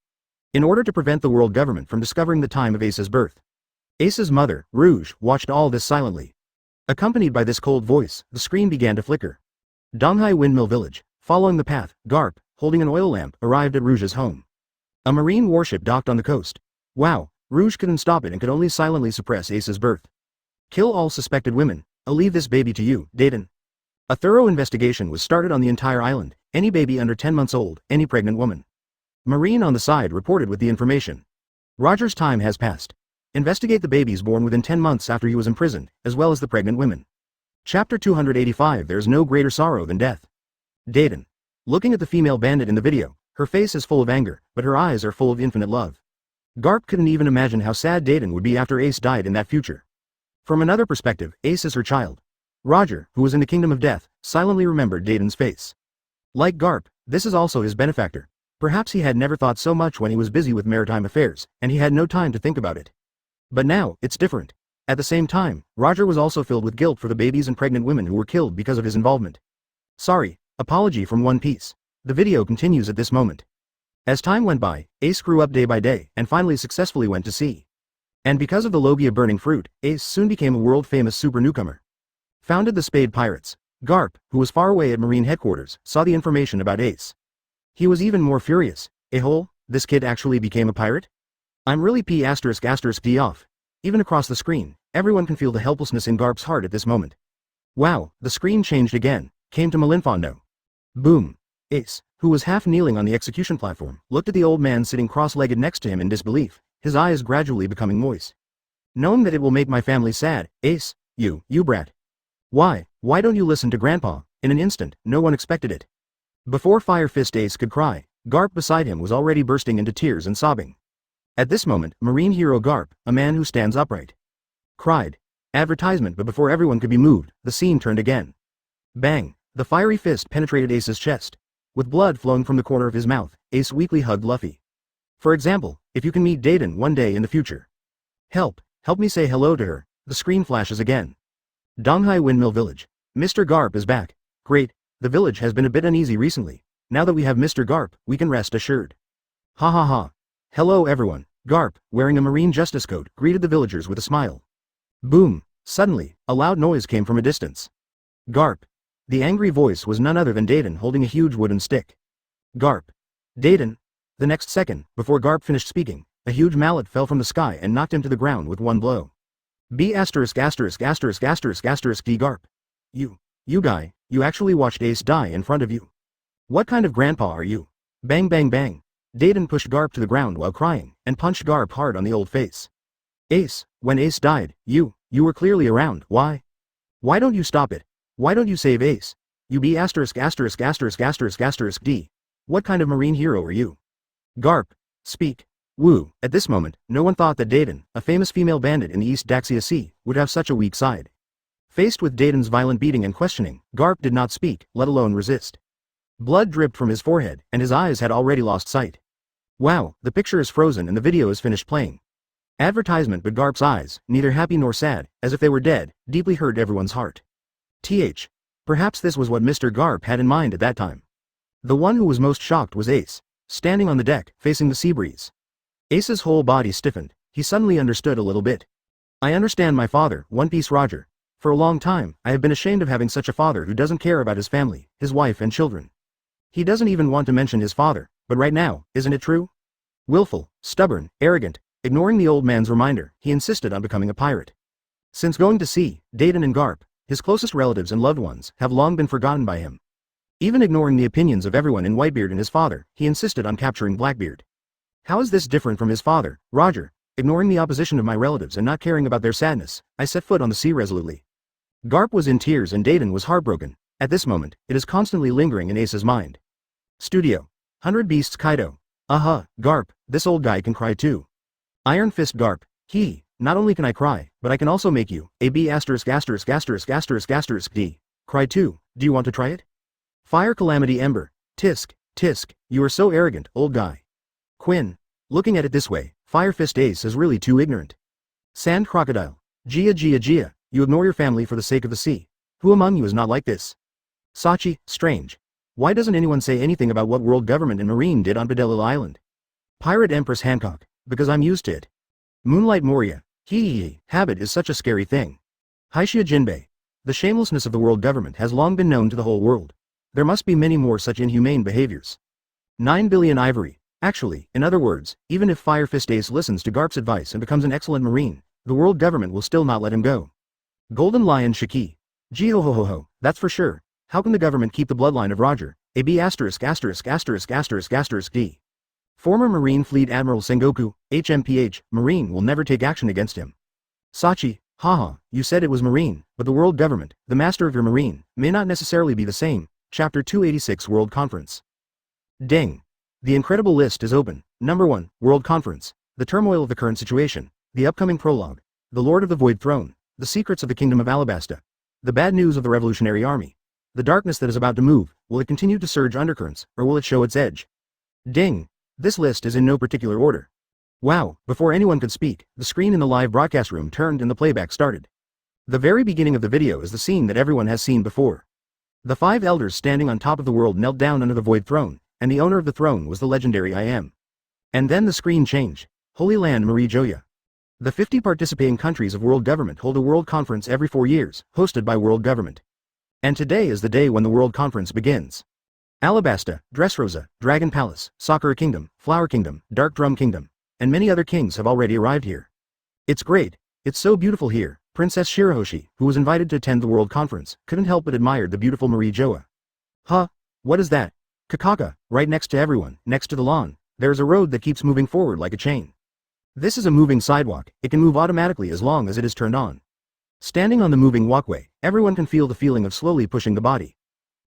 In order to prevent the world government from discovering the time of Ace's birth. Ace's mother, Rouge, watched all this silently. Accompanied by this cold voice, the screen began to flicker. Donghai Windmill Village. Following the path, Garp, holding an oil lamp, arrived at Rouge's home. A marine warship docked on the coast. Wow, Rouge couldn't stop it and could only silently suppress Ace's birth. Kill all suspected women. I'll leave this baby to you, Dayton. A thorough investigation was started on the entire island. Any baby under 10 months old, any pregnant woman. Marine on the side reported with the information. Roger's time has passed. Investigate the babies born within 10 months after he was imprisoned, as well as the pregnant women. Chapter 285. There is no greater sorrow than death. Dayton. Looking at the female bandit in the video, her face is full of anger, but her eyes are full of infinite love. Garp couldn't even imagine how sad Dayton would be after Ace died in that future. From another perspective, Ace is her child. Roger, who was in the kingdom of death, silently remembered Dayton's face. Like Garp, this is also his benefactor. Perhaps he had never thought so much when he was busy with maritime affairs, and he had no time to think about it. But now, it's different. At the same time, Roger was also filled with guilt for the babies and pregnant women who were killed because of his involvement. Sorry, apology from One Piece. The video continues at this moment. As time went by, Ace grew up day by day, and finally successfully went to sea. And because of the Logia burning fruit, Ace soon became a world-famous super newcomer. Founded the Spade Pirates. Garp, who was far away at Marine headquarters, saw the information about Ace. He was even more furious. This kid actually became a pirate? I'm really p***d off. Even across the screen, everyone can feel the helplessness in Garp's heart at this moment. Wow, the screen changed again, came to Malinfondo. Boom. Ace, who was half kneeling on the execution platform, looked at the old man sitting cross-legged next to him in disbelief, his eyes gradually becoming moist. Knowing that it will make my family sad, Ace, you brat. Why don't you listen to Grandpa? In an instant, no one expected it. Before Fire Fist Ace could cry, Garp beside him was already bursting into tears and sobbing. At this moment, Marine hero Garp, a man who stands upright, cried. Advertisement, but before everyone could be moved, the scene turned again. Bang! The fiery fist penetrated Ace's chest. With blood flowing from the corner of his mouth, Ace weakly hugged Luffy. For example, if you can meet Dayton one day in the future. Help me say hello to her. The screen flashes again. Donghai Windmill Village. Mr. Garp is back. Great, the village has been a bit uneasy recently. Now that we have Mr. Garp, we can rest assured. Ha ha ha. Hello everyone. Garp, wearing a marine justice coat, greeted the villagers with a smile. Boom. Suddenly, a loud noise came from a distance. Garp. The angry voice was none other than Dayton holding a huge wooden stick. Garp. Dayton. The next second, before Garp finished speaking, a huge mallet fell from the sky and knocked him to the ground with one blow. D Garp. You guy, you actually watched Ace die in front of you. What kind of grandpa are you? Bang bang bang. Dayton pushed Garp to the ground while crying, and punched Garp hard on the old face. Ace, when Ace died, you were clearly around. Why don't you stop it? Why don't you save Ace? You be D. What kind of marine hero are you? Garp, speak. Woo. At this moment, no one thought that Dayton, a famous female bandit in the East Daxia Sea, would have such a weak side. Faced with Dayton's violent beating and questioning, Garp did not speak, let alone resist. Blood dripped from his forehead, and his eyes had already lost sight. Wow, the picture is frozen and the video is finished playing. Advertisement, but Garp's eyes, neither happy nor sad, as if they were dead, deeply hurt everyone's heart. Perhaps this was what Mr. Garp had in mind at that time. The one who was most shocked was Ace, standing on the deck, facing the sea breeze. Ace's whole body stiffened. He suddenly understood a little bit. I understand my father, One Piece Roger. For a long time, I have been ashamed of having such a father who doesn't care about his family, his wife and children. He doesn't even want to mention his father, but right now, isn't it true? Willful, stubborn, arrogant, ignoring the old man's reminder, he insisted on becoming a pirate. Since going to sea, Dayton and Garp, his closest relatives and loved ones, have long been forgotten by him. Even ignoring the opinions of everyone in Whitebeard and his father, he insisted on capturing Blackbeard. How is this different from his father, Roger? Ignoring the opposition of my relatives and not caring about their sadness, I set foot on the sea resolutely. Garp was in tears and Dayton was heartbroken. At this moment, it is constantly lingering in Ace's mind. Studio. 100 Beasts Kaido. Garp, this old guy can cry too. Iron Fist Garp. Not only can I cry, but I can also make you, D. Cry too. Do you want to try it? Fire Calamity Ember. Tisk. You are so arrogant, old guy. Quinn. Looking at it this way, Fire Fist Ace is really too ignorant. Sand Crocodile. Gia, you ignore your family for the sake of the sea. Who among you is not like this? Sachi, strange. Why doesn't anyone say anything about what world government and marine did on Bedelil Island? Pirate Empress Hancock, because I'm used to it. Moonlight Moria. Habit is such a scary thing. Haishia Jinbei. The shamelessness of the world government has long been known to the whole world. There must be many more such inhumane behaviors. 9 billion Ivory. Actually, in other words, even if Fire Fist Ace listens to Garp's advice and becomes an excellent marine, the world government will still not let him go. Golden Lion Shiki. Gee ho ho ho ho, that's for sure. How can the government keep the bloodline of Roger, a B asterisk asterisk asterisk asterisk asterisk D? Former Marine Fleet Admiral Sengoku, HMPH, Marine will never take action against him. Sachi, haha, you said it was Marine, but the world government, the master of your Marine, may not necessarily be the same. Chapter 286 World Conference. Ding. The incredible list is open. Number 1, World Conference. The turmoil of the current situation. The upcoming prologue. The Lord of the Void Throne. The secrets of the Kingdom of Alabasta. The bad news of the Revolutionary Army. The darkness that is about to move. Will it continue to surge undercurrents, or will it show its edge? Ding. This list is in no particular order. Wow, before anyone could speak, the screen in the live broadcast room turned and the playback started. The very beginning of the video is the scene that everyone has seen before. The 5 elders standing on top of the world knelt down under the Void Throne, and the owner of the throne was the legendary I Am. And then the screen changed. Holy Land Marie Joya. The 50 participating countries of world government hold a world conference every 4 years, hosted by world government. And today is the day when the world conference begins. Alabasta, Dressrosa, Dragon Palace, Sakura Kingdom, Flower Kingdom, Dark Drum Kingdom, and many other kings have already arrived here. It's great. It's so beautiful here. Princess Shirahoshi, who was invited to attend the world conference, couldn't help but admire the beautiful Marie Joa. Huh? What is that? Kakaka, right next to everyone, next to the lawn, there's a road that keeps moving forward like a chain. This is a moving sidewalk. It can move automatically as long as it is turned on. Standing on the moving walkway, everyone can feel the feeling of slowly pushing the body.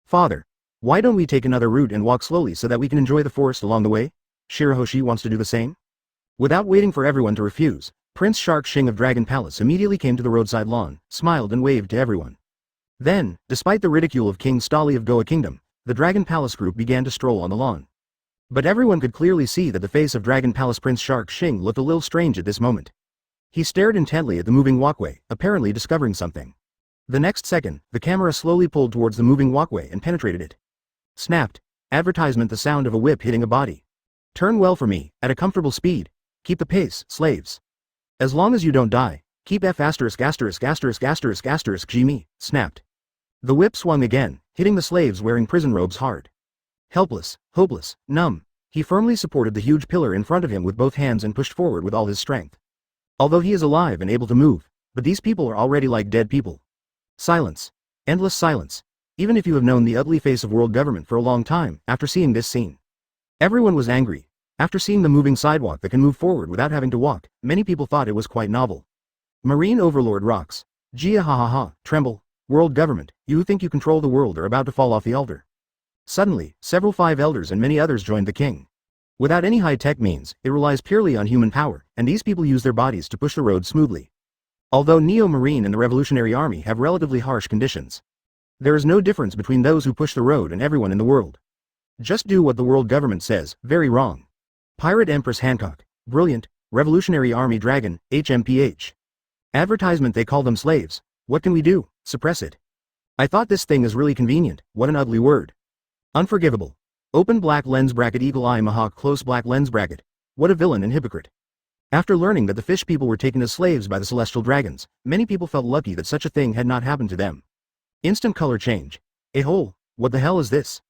Father, why don't we take another route and walk slowly so that we can enjoy the forest along the way? Shirahoshi wants to do the same. Without waiting for everyone to refuse, Prince Shark Shing of Dragon Palace immediately came to the roadside lawn, smiled and waved to everyone. Then, despite the ridicule of King Stali of Goa Kingdom, the Dragon Palace group began to stroll on the lawn. But everyone could clearly see that the face of Dragon Palace Prince Shark Shing looked a little strange at this moment. He stared intently at the moving walkway, apparently discovering something. The next second, the camera slowly pulled towards the moving walkway and penetrated it. Snapped. Advertisement: the sound of a whip hitting a body. Turn well for me, at a comfortable speed. Keep the pace, slaves. As long as you don't die, keep F asterisk asterisk asterisk asterisk asterisk G me, snapped. The whip swung again, hitting the slaves wearing prison robes hard. Helpless, hopeless, numb, he firmly supported the huge pillar in front of him with both hands and pushed forward with all his strength. Although he is alive and able to move, but these people are already like dead people. Silence. Endless silence. Even if you have known the ugly face of world government for a long time, after seeing this scene. Everyone was angry. After seeing the moving sidewalk that can move forward without having to walk, many people thought it was quite novel. Marine Overlord rocks. Gia ha ha ha, tremble. World government, you who think you control the world are about to fall off the altar. Suddenly, several 5 elders and many others joined the king. Without any high-tech means, it relies purely on human power, and these people use their bodies to push the road smoothly. Although Neo-Marine and the Revolutionary Army have relatively harsh conditions, there is no difference between those who push the road and everyone in the world. Just do what the world government says, very wrong. Pirate Empress Hancock, brilliant, Revolutionary Army Dragon, HMPH. Advertisement: they call them slaves. What can we do? Suppress it. I thought this thing is really convenient, what an ugly word. Unforgivable. Open black lens bracket eagle eye Mahawk close black lens bracket. What a villain and hypocrite. After learning that the fish people were taken as slaves by the celestial dragons, many people felt lucky that such a thing had not happened to them. Instant color change. A hole, what the hell is this?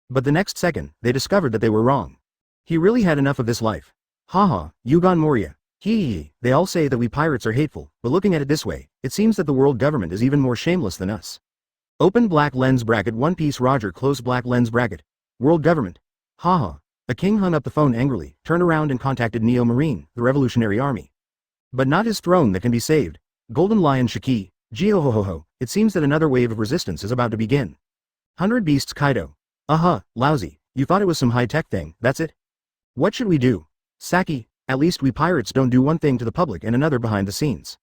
But the next second, they discovered that they were wrong. He really had enough of this life. Haha, Yugon Moria. Hee, they all say that we pirates are hateful, but looking at it this way, it seems that the world government is even more shameless than us. Open black lens bracket One Piece Roger close black lens bracket. World government. Haha. A king hung up the phone angrily, turned around and contacted Neo-Marine, the Revolutionary Army. But not his throne that can be saved. Golden Lion Shiki, Geo-ho-ho-ho, it seems that another wave of resistance is about to begin. 100 Beasts Kaido. Laozi, you thought it was some high-tech thing, that's it? What should we do? Saki, at least we pirates don't do one thing to the public and another behind the scenes.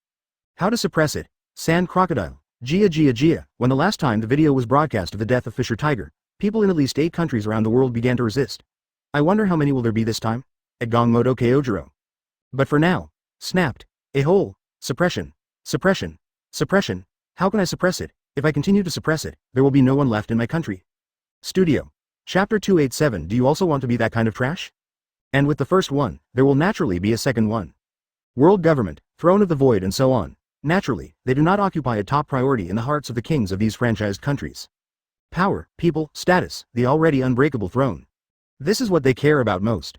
How to suppress it? Sand Crocodile. Gia. When the last time the video was broadcast of the death of Fisher Tiger, people in at least 8 countries around the world began to resist. I wonder how many will there be this time? At Gongmodo Kyojiro. But for now. Snapped. A hole. Suppression. Suppression. Suppression. How can I suppress it? If I continue to suppress it, there will be no one left in my country. Studio. Chapter 287. Do you also want to be that kind of trash? And with the first one, there will naturally be a second one. World government, throne of the void and so on. Naturally, they do not occupy a top priority in the hearts of the kings of these franchised countries. Power, people, status, the already unbreakable throne. This is what they care about most.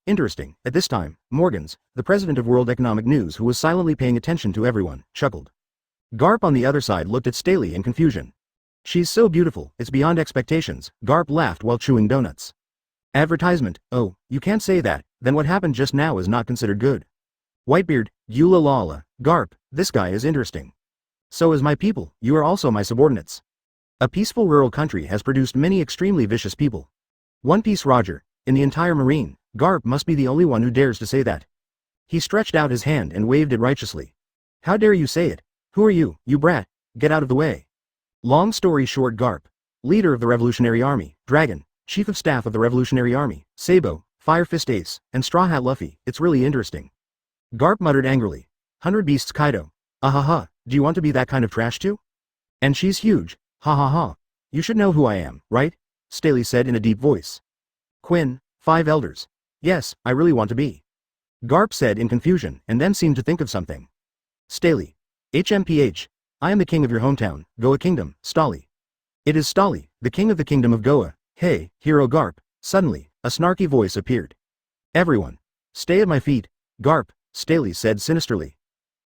Interesting. At this time, Morgans, the president of World Economic News who was silently paying attention to everyone, chuckled. Garp on the other side looked at Staley in confusion. She's so beautiful, it's beyond expectations, Garp laughed while chewing donuts. Advertisement, oh, you can't say that, then what happened just now is not considered good. Whitebeard, Eula Lala, Garp, this guy is interesting. So is my people, you are also my subordinates. A peaceful rural country has produced many extremely vicious people. One Piece Roger, in the entire marine, Garp must be the only one who dares to say that. He stretched out his hand and waved it righteously. How dare you say it? Who are you, you brat? Get out of the way. Long story short, Garp, leader of the Revolutionary Army, Dragon, Chief of Staff of the Revolutionary Army, Sabo, Fire Fist Ace, and Straw Hat Luffy, it's really interesting. Garp muttered angrily. 100 Beasts Kaido. Ahaha, do you want to be that kind of trash too? And she's huge, ha ha ha. You should know who I am, right? Staley said in a deep voice. Quinn, 5 elders. Yes, I really want to be. Garp said in confusion and then seemed to think of something. Staley. HMPH. I am the king of your hometown, Goa Kingdom, Stali. It is Stali, the king of the kingdom of Goa. Hey, hero Garp. Suddenly, a snarky voice appeared. Everyone. Stay at my feet, Garp, Staley said sinisterly.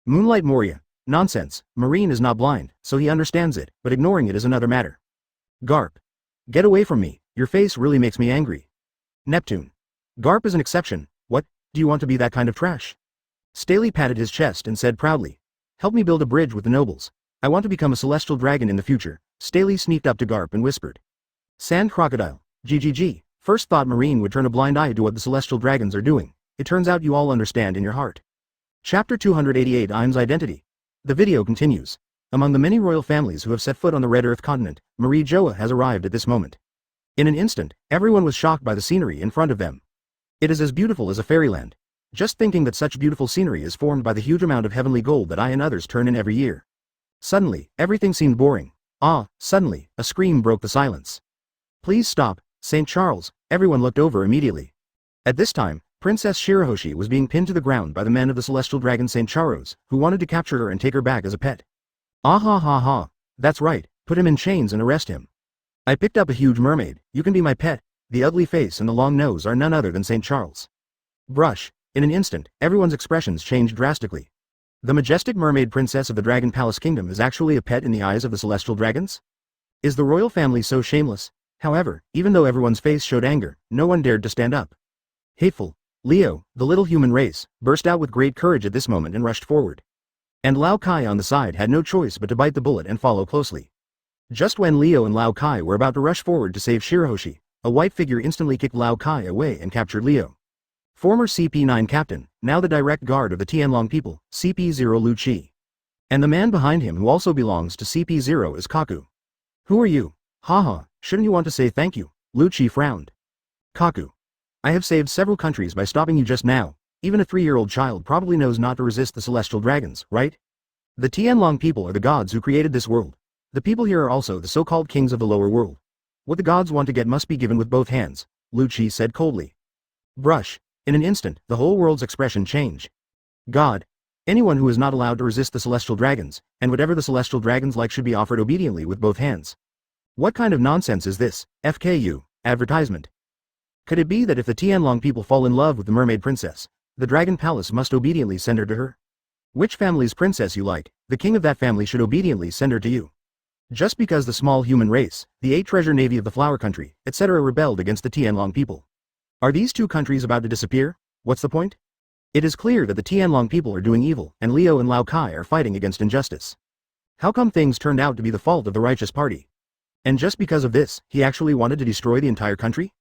Moonlight Moria. Nonsense, Marine is not blind, so he understands it, but ignoring it is another matter. Garp. Get away from me, your face really makes me angry. Neptune. Garp is an exception, what, do you want to be that kind of trash? Staley patted his chest and said proudly. Help me build a bridge with the nobles. I want to become a celestial dragon in the future. Staley sneaked up to Garp and whispered. Sand Crocodile, GGG, first thought Marine would turn a blind eye to what the celestial dragons are doing. It turns out you all understand in your heart. Chapter 288 Im's Identity. The video continues. Among the many royal families who have set foot on the Red Earth continent, Marie Joa has arrived at this moment. In an instant, everyone was shocked by the scenery in front of them. It is as beautiful as a fairyland. Just thinking that such beautiful scenery is formed by the huge amount of heavenly gold that I and others turn in every year. Suddenly, everything seemed boring. Suddenly, a scream broke the silence. Please stop, St. Charles, everyone looked over immediately. At this time, Princess Shirahoshi was being pinned to the ground by the men of the celestial dragon Saint Charos, who wanted to capture her and take her back as a pet. Ah ha ha ha, that's right, put him in chains and arrest him. I picked up a huge mermaid, you can be my pet. The ugly face and the long nose are none other than Saint Charles. Brush. In an instant, everyone's expressions changed drastically. The majestic mermaid princess of the Dragon Palace Kingdom is actually a pet in the eyes of the celestial dragons? Is the royal family so shameless? However, even though everyone's face showed anger, no one dared to stand up. Hateful. Leo, the little human race, burst out with great courage at this moment and rushed forward. And Laozi on the side had no choice but to bite the bullet and follow closely. Just when Leo and Laozi were about to rush forward to save Shirahoshi, a white figure instantly kicked Laozi away and captured Leo. Former CP9 captain, now the direct guard of the Tianlong people, CP0 Lu Chi. And the man behind him who also belongs to CP0 is Kaku. Who are you? Haha, shouldn't you want to say thank you? Lu Chi frowned. Kaku. I have saved several countries by stopping you just now. Even a 3-year-old child probably knows not to resist the celestial dragons, right? The Tianlong people are the gods who created this world. The people here are also the so-called kings of the lower world. What the gods want to get must be given with both hands, Lu Chi said coldly. Brush. In an instant, the whole world's expression changed. God. Anyone who is not allowed to resist the celestial dragons, and whatever the celestial dragons like should be offered obediently with both hands. What kind of nonsense is this? FKU. Advertisement. Could it be that if the Tianlong people fall in love with the mermaid princess, the Dragon Palace must obediently send her to her? Which family's princess you like, the king of that family should obediently send her to you. Just because the small human race, the 8 treasure navy of the flower country, etc. rebelled against the Tianlong people. Are these 2 countries about to disappear? What's the point? It is clear that the Tianlong people are doing evil, and Leo and Laozi are fighting against injustice. How come things turned out to be the fault of the righteous party? And just because of this, he actually wanted to destroy the entire country?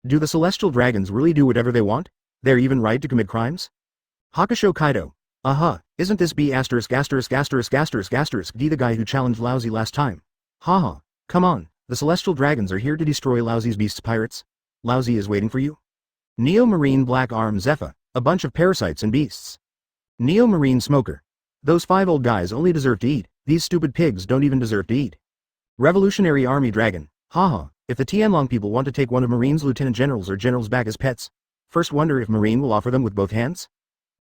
Do the celestial dragons really do whatever they want? They're even right to commit crimes? Hakusho Kaido. Isn't this B************* D the guy who challenged Laozi last time? Haha, come on, the celestial dragons are here to destroy Laozi's Beasts Pirates. Laozi is waiting for you. Neo Marine Black Arm Zephyr, a bunch of parasites and beasts. Neo Marine Smoker. Those 5 old guys only deserve to eat, these stupid pigs don't even deserve to eat. Revolutionary Army Dragon. Haha, if the Tianlong people want to take one of Marine's lieutenant generals or generals back as pets, first wonder if Marine will offer them with both hands?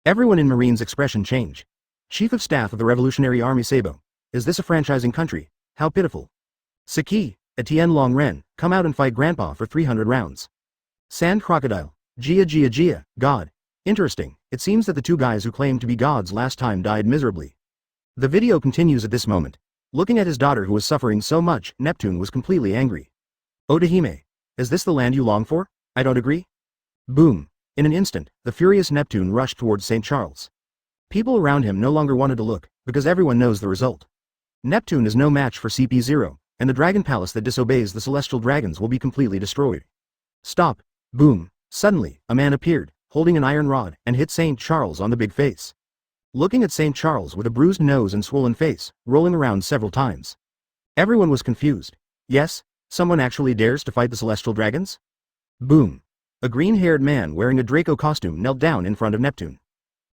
Everyone in Marine's expression change. Chief of Staff of the Revolutionary Army Sabo. Is this a franchising country? How pitiful. Saki, a Tianlong Ren, come out and fight Grandpa for 300 rounds. Sand Crocodile. Gia, God. Interesting, it seems that the 2 guys who claimed to be gods last time died miserably. The video continues at this moment. Looking at his daughter who was suffering so much, Neptune was completely angry. Odahime. Is this the land you long for? I don't agree. Boom. In an instant, the furious Neptune rushed towards St. Charles. People around him no longer wanted to look, because everyone knows the result. Neptune is no match for CP0, and the Dragon Palace that disobeys the celestial dragons will be completely destroyed. Stop. Boom. Suddenly, a man appeared, holding an iron rod, and hit St. Charles on the big face. Looking at St. Charles with a bruised nose and swollen face, rolling around several times. Everyone was confused. Yes, someone actually dares to fight the celestial dragons? Boom. A green-haired man wearing a Draco costume knelt down in front of Neptune.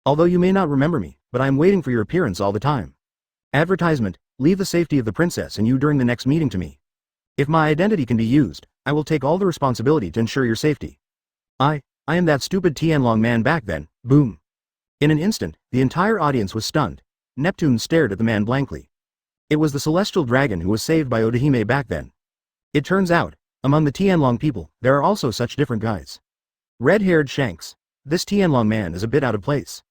Although you may not remember me, but I am waiting for your appearance all the time. Advertisement, leave the safety of the princess and you during the next meeting to me. If my identity can be used, I will take all the responsibility to ensure your safety. I am that stupid Tianlong man back then, boom. In an instant, the entire audience was stunned. Neptune stared at the man blankly. It was the celestial dragon who was saved by Odahime back then. It turns out, among the Tianlong people, there are also such different guys. Red-haired Shanks. This Tianlong man is a bit out of place.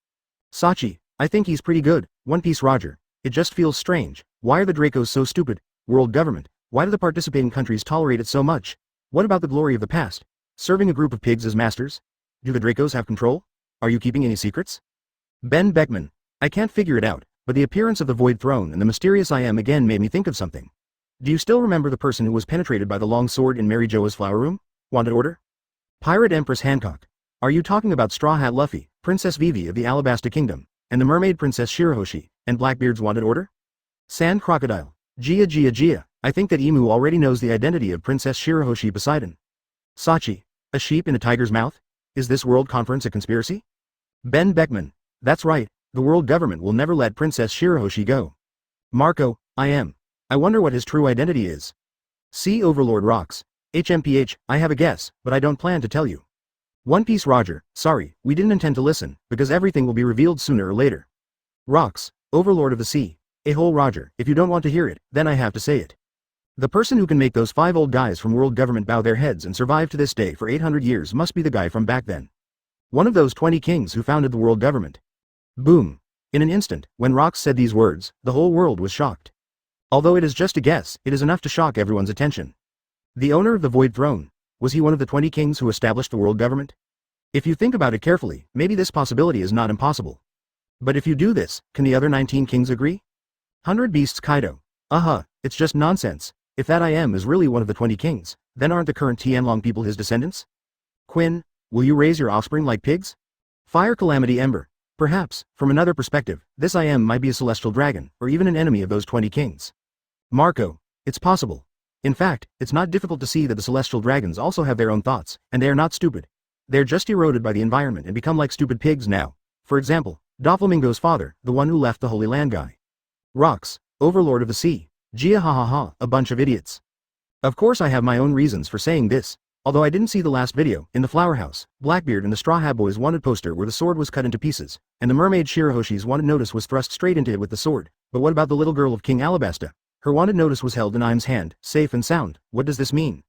Sachi, I think he's pretty good. One Piece Roger. It just feels strange. Why are the Dracos so stupid? World government. Why do the participating countries tolerate it so much? What about the glory of the past? Serving a group of pigs as masters? Do the Dracos have control? Are you keeping any secrets? Ben Beckman. I can't figure it out, but the appearance of the Void Throne and the mysterious I Am again made me think of something. Do you still remember the person who was penetrated by the long sword in Mary Joa's flower room? Wanted order? Pirate Empress Hancock. Are you talking about Straw Hat Luffy, Princess Vivi of the Alabasta Kingdom, and the mermaid Princess Shirahoshi, and Blackbeard's wanted order? Sand Crocodile. Gia. I think that Emu already knows the identity of Princess Shirahoshi Poseidon. Sachi. A sheep in a tiger's mouth? Is this world conference a conspiracy? Ben Beckman. That's right, the world government will never let Princess Shirahoshi go. Marco. I wonder what his true identity is. Sea Overlord Rocks. HMPH, I have a guess, but I don't plan to tell you. One Piece Roger, sorry, we didn't intend to listen, because everything will be revealed sooner or later. Rocks, Overlord of the Sea. A-hole Roger, if you don't want to hear it, then I have to say it. The person who can make those 5 old guys from world government bow their heads and survive to this day for 800 years must be the guy from back then. One of those 20 kings who founded the world government. Boom. In an instant, when Rocks said these words, the whole world was shocked. Although it is just a guess, it is enough to shock everyone's attention. The owner of the Void Throne, was he one of the 20 kings who established the world government? If you think about it carefully, maybe this possibility is not impossible. But if you do this, can the other 19 kings agree? 100 Beasts Kaido. It's just nonsense. If that I am is really one of the 20 kings, then aren't the current Tianlong people his descendants? Quinn, will you raise your offspring like pigs? Fire Calamity Ember. Perhaps, from another perspective, this I am might be a celestial dragon, or even an enemy of those 20 kings. Marco, it's possible. In fact, it's not difficult to see that the celestial dragons also have their own thoughts, and they are not stupid. They're just eroded by the environment and become like stupid pigs now. For example, Doflamingo's father, the one who left the Holy Land guy. Rocks, Overlord of the Sea. Gia, a bunch of idiots. Of course I have my own reasons for saying this. Although I didn't see the last video, in the Flower House, Blackbeard and the Straw Hat Boys wanted poster where the sword was cut into pieces, and the mermaid Shirahoshi's wanted notice was thrust straight into it with the sword. But what about the little girl of King Alabasta? Her wanted notice was held in Im's hand, safe and sound. What does this mean?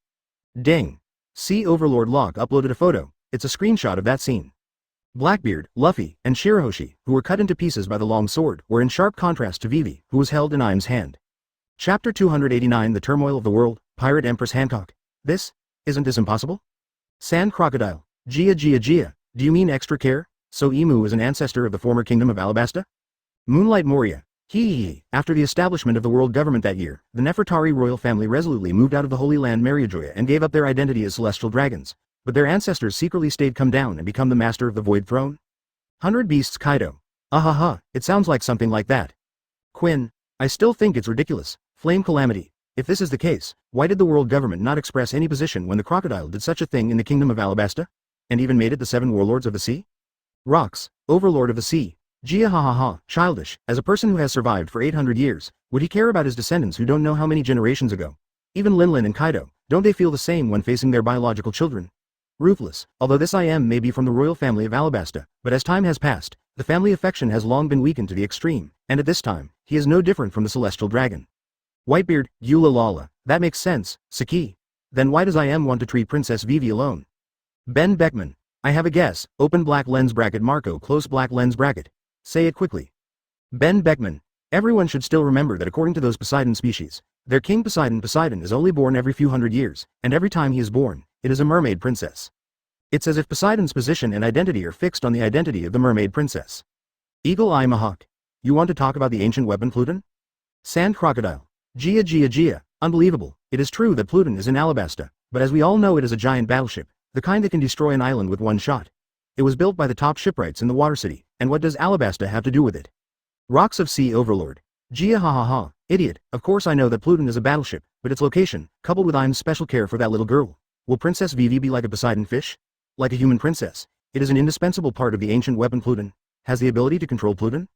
Dang. See, Overlord Locke uploaded a photo. It's a screenshot of that scene. Blackbeard, Luffy, and Shirahoshi, who were cut into pieces by the long sword, were in sharp contrast to Vivi, who was held in Im's hand. Chapter 289 The Turmoil of the World, Pirate Empress Hancock. Isn't this impossible? Sand Crocodile. Gia, do you mean extra care? So Emu is an ancestor of the former kingdom of Alabasta? Moonlight Moria. After the establishment of the world government that year, the Nefertari royal family resolutely moved out of the Holy Land Mariajoya and gave up their identity as celestial dragons, but their ancestors secretly stayed come down and become the master of the Void Throne. 100 Beasts Kaido. It sounds like something like that. Quinn, I still think it's ridiculous. Flame Calamity. If this is the case, why did the world government not express any position when the crocodile did such a thing in the kingdom of Alabasta? And even made it the 7 warlords of the sea? Rocks, Overlord of the Sea. Gia, childish. As a person who has survived for 800 years, would he care about his descendants who don't know how many generations ago? Even Linlin and Kaido, don't they feel the same when facing their biological children? Ruthless. Although this I am may be from the royal family of Alabasta, but as time has passed, the family affection has long been weakened to the extreme, and at this time, he is no different from the celestial dragon. Whitebeard, Eula, that makes sense, Saki. Then why does I am want to treat Princess Vivi alone? Ben Beckman. I have a guess, open black lens bracket Marco close black lens bracket. Say it quickly. Ben Beckman. Everyone should still remember that according to those Poseidon species, their king Poseidon is only born every few hundred years, and every time he is born, it is a mermaid princess. It's as if Poseidon's position and identity are fixed on the identity of the mermaid princess. Eagle Eye Mahawk. You want to talk about the ancient weapon Pluton? Sand Crocodile. Gia, unbelievable. It is true that Pluton is in Alabasta, but as we all know it is a giant battleship, the kind that can destroy an island with one shot. It was built by the top shipwrights in the Water City, and what does Alabasta have to do with it? Rocks of Sea Overlord. Gia, idiot, of course I know that Pluton is a battleship, but its location, coupled with Im's special care for that little girl. Will Princess Vivi be like a Poseidon fish? Like a human princess? It is an indispensable part of the ancient weapon Pluton. Has the ability to control Pluton?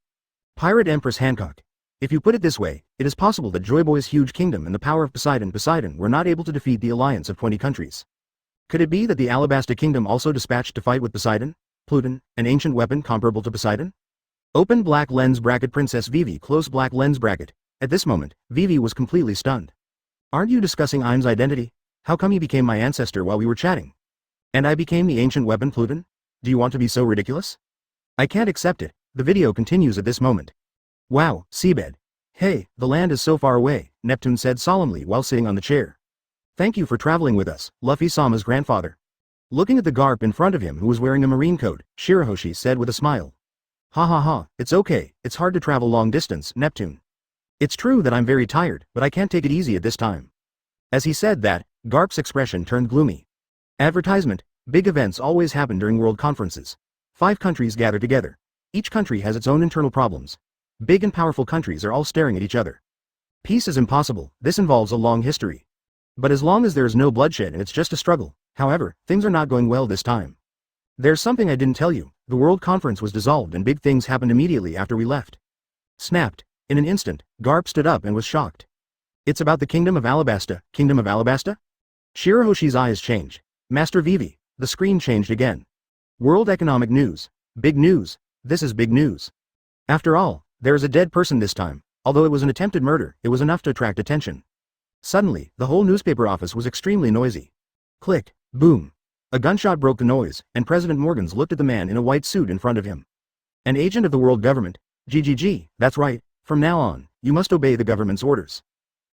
Pirate Empress Hancock. If you put it this way, it is possible that Joy Boy's huge kingdom and the power of Poseidon were not able to defeat the alliance of 20 countries. Could it be that the Alabasta kingdom also dispatched to fight with Poseidon? Pluton, an ancient weapon comparable to Poseidon? Open black lens bracket Princess Vivi close black lens bracket. At this moment, Vivi was completely stunned. Aren't you discussing Im's identity? How come he became my ancestor while we were chatting? And I became the ancient weapon Pluton? Do you want to be so ridiculous? I can't accept it. The video continues at this moment. Wow, seabed. Hey, the land is so far away, Neptune said solemnly while sitting on the chair. Thank you for traveling with us, Luffy-sama's grandfather. Looking at the Garp in front of him who was wearing a marine coat, Shirahoshi said with a smile. It's okay, it's hard to travel long distance, Neptune. It's true that I'm very tired, but I can't take it easy at this time. As he said that, Garp's expression turned gloomy. Advertisement. Big events always happen during world conferences. 5 countries gather together. Each country has its own internal problems. Big and powerful countries are all staring at each other. Peace is impossible, this involves a long history. But as long as there is no bloodshed and it's just a struggle, however, things are not going well this time. There's something I didn't tell you, the world conference was dissolved and big things happened immediately after we left. Snapped. In an instant, Garp stood up and was shocked. It's about the Kingdom of Alabasta. Kingdom of Alabasta? Shirahoshi's eyes changed. Master Vivi, The screen changed again. World Economic News. Big news. This is big news. After all, there is a dead person this time. Although it was an attempted murder, it was enough to attract attention. Suddenly, the whole newspaper office was extremely noisy. Click. Boom. A gunshot broke the noise, and President Morgans looked at the man in a white suit in front of him. An agent of the world government. GGG, that's right. From now on, you must obey the government's orders.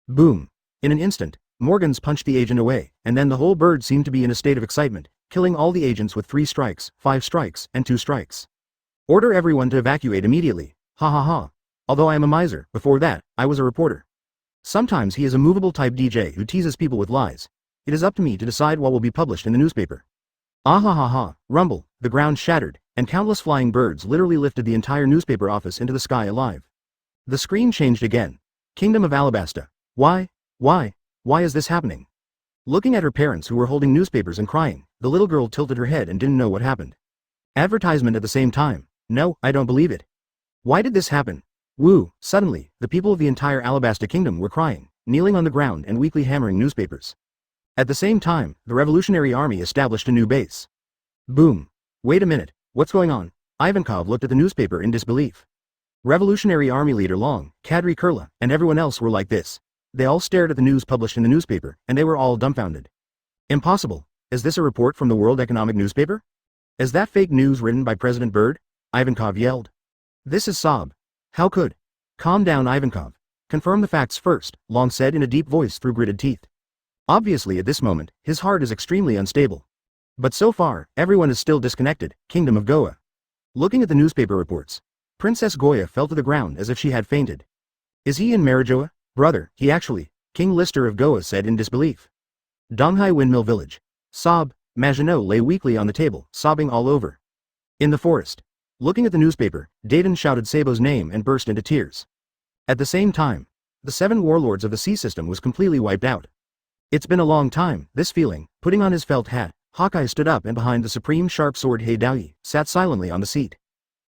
Boom. In an instant, Morgans punched the agent away, and then the whole bird seemed to be in a state of excitement, killing all the agents with 3 strikes, 5 strikes, and 2 strikes. Order everyone to evacuate immediately. Ha ha ha. Although I am a miser, before that, I was a reporter. Sometimes he is a movable type DJ who teases people with lies. It is up to me to decide what will be published in the newspaper. Ah ha ha ha. Rumble, the ground shattered, and countless flying birds literally lifted the entire newspaper office into the sky alive. The screen changed again. Kingdom of Alabasta. Why is this happening? Looking at her parents who were holding newspapers and crying, the little girl tilted her head and didn't know what happened. Advertisement at the same time. No, I don't believe it. Why did this happen? Woo, suddenly, the people of the entire Alabasta kingdom were crying, kneeling on the ground and weakly hammering newspapers. At the same time, the Revolutionary Army established a new base. Boom. Wait a minute, what's going on? Ivankov looked at the newspaper in disbelief. Revolutionary Army leader Long, Kadri Kurla, and everyone else were like this. They all stared at the news published in the newspaper, and they were all dumbfounded. Impossible. Is this a report from the World Economic Newspaper? Is that fake news written by President Bird? Ivankov yelled. This is Sob. How could? Calm down, Ivankov. Confirm the facts first, Long said in a deep voice through gritted teeth. Obviously at this moment, his heart is extremely unstable. But so far, everyone is still disconnected. Kingdom of Goa. Looking at the newspaper reports, Princess Goya fell to the ground as if she had fainted. Is he in Marijoa? Brother, he actually, King Lister of Goa said in disbelief. Donghai Windmill Village. Sob, Maginot lay weakly on the table, sobbing all over. In the forest. Looking at the newspaper, Dayton shouted Sabo's name and burst into tears. At the same time, the 7 warlords of the sea system was completely wiped out. It's been a long time, this feeling. Putting on his felt hat, Hawkeye stood up and behind the supreme sharp sword Heidaui, sat silently on the seat.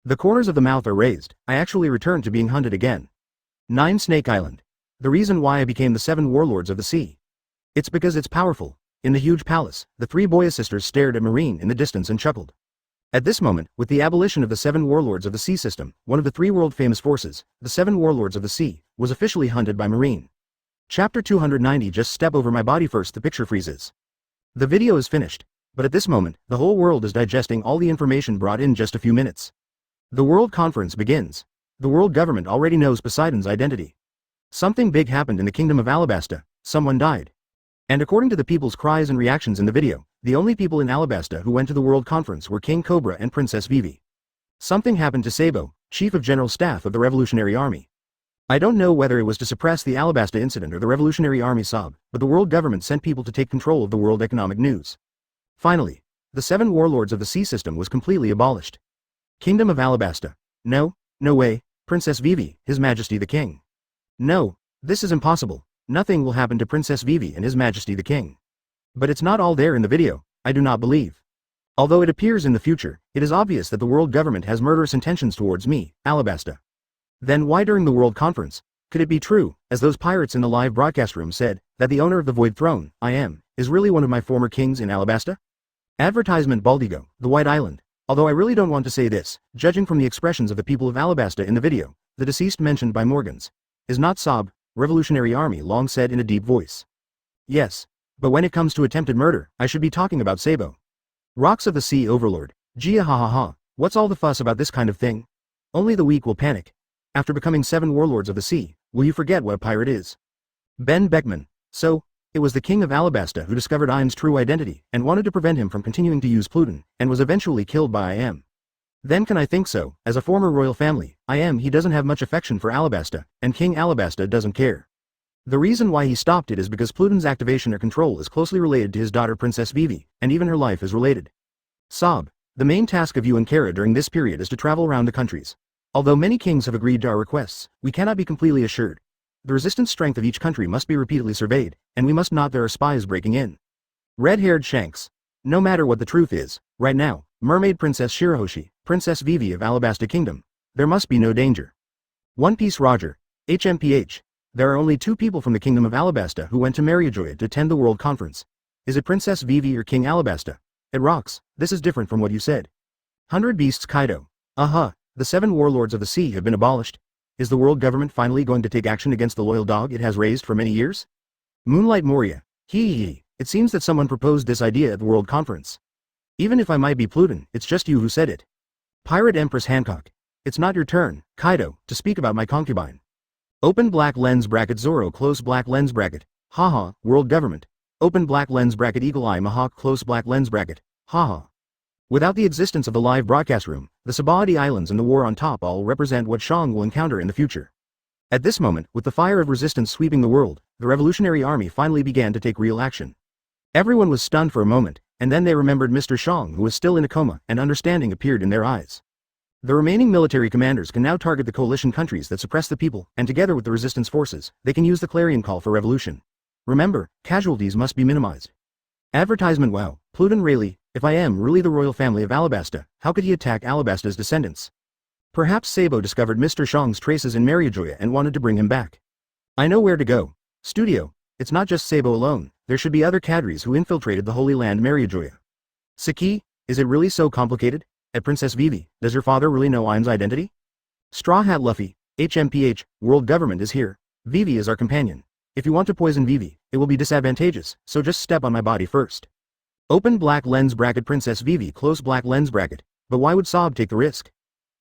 The corners of the mouth are raised. I actually returned to being hunted again. 9 Snake Island. The reason why I became the 7 warlords of the sea. It's because it's powerful. In the huge palace, the 3 Boya sisters stared at Marine in the distance and chuckled. At this moment, with the abolition of the 7 warlords of the sea system, one of the 3 world-famous forces, the 7 warlords of the sea, was officially hunted by Marine. Chapter 290. Just step over my body first. The picture freezes. The video is finished, but at this moment, the whole world is digesting all the information brought in just a few minutes. The World Conference begins. The world government already knows Poseidon's identity. Something big happened in the Kingdom of Alabasta. Someone died. And according to the people's cries and reactions in the video, the only people in Alabasta who went to the World Conference were King Cobra and Princess Vivi. Something happened to Sabo, Chief of General Staff of the Revolutionary Army. I don't know whether it was to suppress the Alabasta incident or the Revolutionary Army sob, but the world government sent people to take control of the world economic news. Finally, the 7 warlords of the sea system was completely abolished. Kingdom of Alabasta. No, no way, Princess Vivi, His Majesty the King. No, this is impossible. Nothing will happen to Princess Vivi and His Majesty the King. But it's not all there in the video, I do not believe. Although it appears in the future, it is obvious that the world government has murderous intentions towards me, Alabasta. Then why during the World Conference, could it be true, as those pirates in the live broadcast room said, that the owner of the Void Throne, I am, is really one of my former kings in Alabasta? Advertisement Baldigo, the White Island. Although I really don't want to say this, judging from the expressions of the people of Alabasta in the video, the deceased mentioned by Morgans is not Sob, Revolutionary Army Long said in a deep voice. Yes, but when it comes to attempted murder, I should be talking about Sabo. Rocks of the Sea Overlord. Gia ha ha ha, what's all the fuss about this kind of thing? Only the weak will panic. After becoming 7 warlords of the sea, will you forget what a pirate is? Ben Beckman. So, it was the king of Alabasta who discovered Im's true identity, and wanted to prevent him from continuing to use Pluton, and was eventually killed by Im. Then can I think so, as a former royal family, he doesn't have much affection for Alabasta, and King Alabasta doesn't care. The reason why he stopped it is because Pluton's activation or control is closely related to his daughter Princess Vivi, and even her life is related. Sob. The main task of you and Kara during this period is to travel around the countries. Although many kings have agreed to our requests, we cannot be completely assured. The resistance strength of each country must be repeatedly surveyed, and we must not there are spies breaking in. Red-haired Shanks. No matter what the truth is, right now, Mermaid Princess Shirahoshi, Princess Vivi of Alabasta Kingdom, there must be no danger. One Piece Roger. HMPH. There are only 2 people from the Kingdom of Alabasta who went to Mariajoy to attend the World Conference. Is it Princess Vivi or King Alabasta? It rocks. This is different from what you said. 100 Beasts Kaido. The 7 warlords of the sea have been abolished. Is the world government finally going to take action against the loyal dog it has raised for many years? Moonlight Moria. Hee. It seems that someone proposed this idea at the World Conference. Even if I might be Pluton, it's just you who said it. Pirate Empress Hancock. It's not your turn, Kaido, to speak about my concubine. Open black lens bracket Zoro close black lens bracket. Haha, world government. Open black lens bracket Eagle Eye Mohawk close black lens bracket. Haha. Without the existence of the live broadcast room, the Sabaody Islands and the war on top all represent what Shang will encounter in the future. At this moment, with the fire of resistance sweeping the world, the Revolutionary Army finally began to take real action. Everyone was stunned for a moment, and then they remembered Mr. Shang who was still in a coma, and understanding appeared in their eyes. The remaining military commanders can now target the coalition countries that suppress the people, and together with the resistance forces, they can use the clarion call for revolution. Remember, casualties must be minimized. Advertisement. Wow, Pluton Rayleigh, if I am really the royal family of Alabasta, how could he attack Alabasta's descendants? Perhaps Sabo discovered Mr. Shang's traces in Mariajoya and wanted to bring him back. I know where to go. Studio. It's not just Sabo alone, there should be other cadres who infiltrated the Holy Land Mariajoya. Saki, is it really so complicated? At Princess Vivi, does your father really know Im's identity? Straw Hat Luffy, HMPH, world government is here. Vivi is our companion. If you want to poison Vivi, it will be disadvantageous, so just step on my body first. Open black lens bracket Princess Vivi close black lens bracket, but why would Sob take the risk?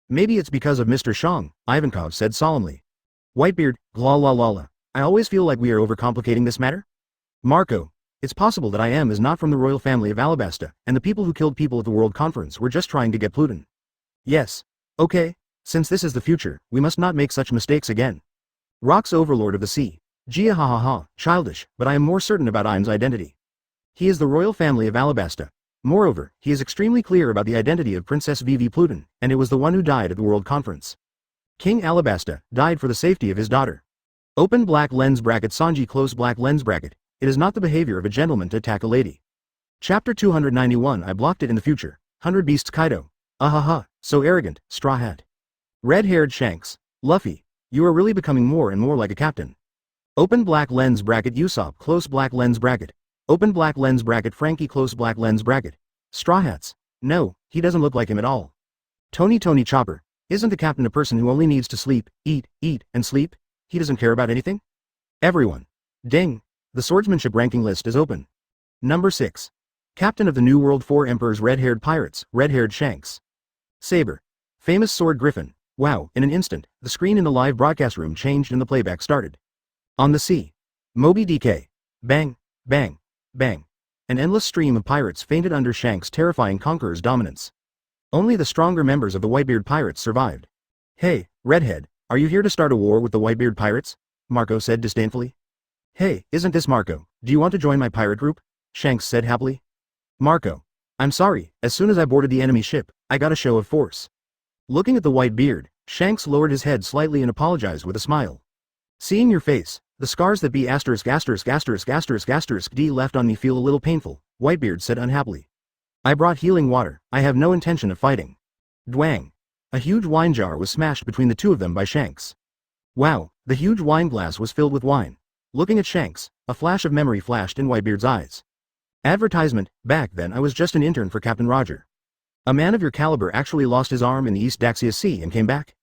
Maybe it's because of Mr. Shang, Ivankov said solemnly. Whitebeard, la. I always feel like we are overcomplicating this matter. Marco, it's possible that I is not from the royal family of Alabasta, and the people who killed people at the World Conference were just trying to get Pluton. Yes. Okay, since this is the future, we must not make such mistakes again. Rock's overlord of the sea. Gia childish, but I am more certain about Im's identity. He is the royal family of Alabasta. Moreover, he is extremely clear about the identity of Princess Vivi Pluton, and it was the one who died at the World Conference. King Alabasta died for the safety of his daughter. Open black lens bracket Sanji close black lens bracket. It is not the behavior of a gentleman to attack a lady. Chapter 291 I blocked it in the future. 100 Beasts Kaido. So arrogant, Straw Hat. Red-haired Shanks. Luffy, you are really becoming more and more like a captain. Open black lens bracket Usopp close black lens bracket. Open black lens bracket Frankie close black lens bracket. Straw Hats. No, he doesn't look like him at all. Tony Chopper. Isn't the captain a person who only needs to sleep, eat, and sleep? He doesn't care about anything? Everyone. Ding. The swordsmanship ranking list is open. Number 6. Captain of the New World 4 Emperor's red-haired pirates, red-haired Shanks. Saber. Famous sword griffin. Wow, in an instant, the screen in the live broadcast room changed and the playback started. On the sea. Moby DK. Bang, bang, bang. An endless stream of pirates fainted under Shanks' terrifying conqueror's dominance. Only the stronger members of the Whitebeard pirates survived. Hey, Redhead, are you here to start a war with the Whitebeard pirates? Marco said disdainfully. Hey, isn't this Marco? Do you want to join my pirate group? Shanks said happily. Marco. I'm sorry, as soon as I boarded the enemy ship, I got a show of force. Looking at the Whitebeard, Shanks lowered his head slightly and apologized with a smile. Seeing your face, the scars that be *********** left on me feel a little painful, Whitebeard said unhappily. I brought healing water, I have no intention of fighting. Dwang. A huge wine jar was smashed between the two of them by Shanks. Wow, the huge wine glass was filled with wine. Looking at Shanks, a flash of memory flashed in Whitebeard's eyes. Advertisement, back then I was just an intern for Captain Roger. A man of your caliber actually lost his arm in the East Daxia Sea and came back?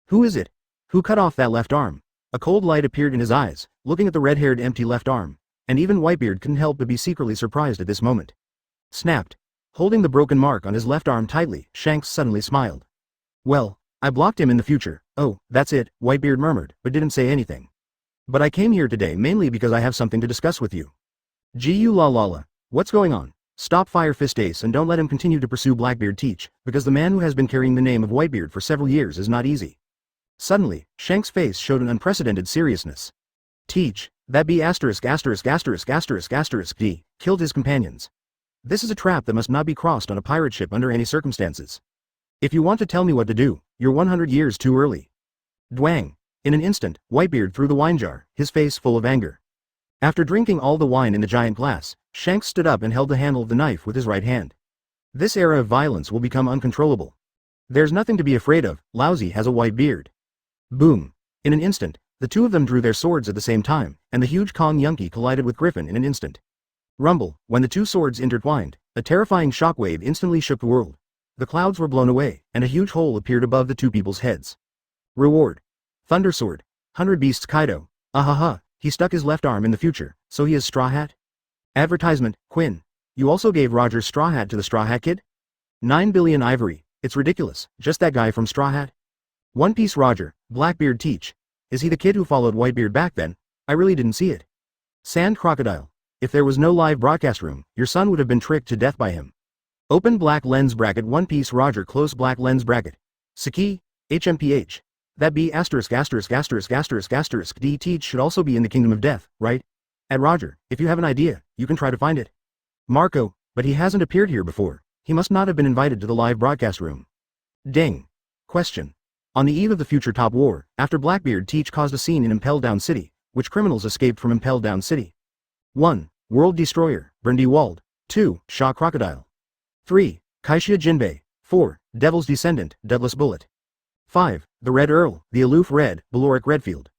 Who is it? Who cut off that left arm? A cold light appeared in his eyes, looking at the red-haired empty left arm, and even Whitebeard couldn't help but be secretly surprised at this moment. Snapped. Holding the broken mark on his left arm tightly, Shanks suddenly smiled. Well, I blocked him in the future. Oh, that's it, Whitebeard murmured, but didn't say anything. But I came here today mainly because I have something to discuss with you. Gu-la-la-la. What's going on? Stop Fire Fist Ace and don't let him continue to pursue Blackbeard Teach, because the man who has been carrying the name of Whitebeard for several years is not easy. Suddenly, Shanks' face showed an unprecedented seriousness. Teach, that be ************** killed his companions. This is a trap that must not be crossed on a pirate ship under any circumstances. If you want to tell me what to do, you're 100 years too early. Dwang. In an instant, Whitebeard threw the wine jar, his face full of anger. After drinking all the wine in the giant glass, Shanks stood up and held the handle of the knife with his right hand. This era of violence will become uncontrollable. There's nothing to be afraid of, Laozi has a white beard. Boom. In an instant, the two of them drew their swords at the same time, and the huge Kong Yunky collided with Griffin in an instant. Rumble. When the two swords intertwined, A terrifying shockwave instantly shook the world. The clouds were blown away, and a huge hole appeared above the two people's heads. Reward. Thunder Sword. 100 Beasts Kaido. Ahaha, he stuck his left arm in the future, so he has Straw Hat? Advertisement, Quinn. You also gave Roger's Straw Hat to the Straw Hat Kid? 9 billion ivory, it's ridiculous, just that guy from Straw Hat? One Piece Roger, Blackbeard teach. Is he the kid who followed Whitebeard back then? I really didn't see it. Sand Crocodile. If there was no live broadcast room, your son would have been tricked to death by him. Open black lens bracket. One Piece Roger close black lens bracket. Saki, HMPH. That B asterisk asterisk asterisk asterisk asterisk D teach should also be in the Kingdom of Death, right? At Roger, if you have an idea, you can try to find it. Marco, but he hasn't appeared here before. He must not have been invited to the live broadcast room. Ding. Question. On the eve of the future Top War, after Blackbeard teach caused a scene in Impel Down City, which criminals escaped from Impel Down City? 1. World Destroyer, Burndy Wald. 2. Shaw Crocodile. 3. Kaishia Jinbei. 4. Devil's Descendant, Deadless Bullet. 5. The Red Earl, the Aloof Red, Baloric Redfield.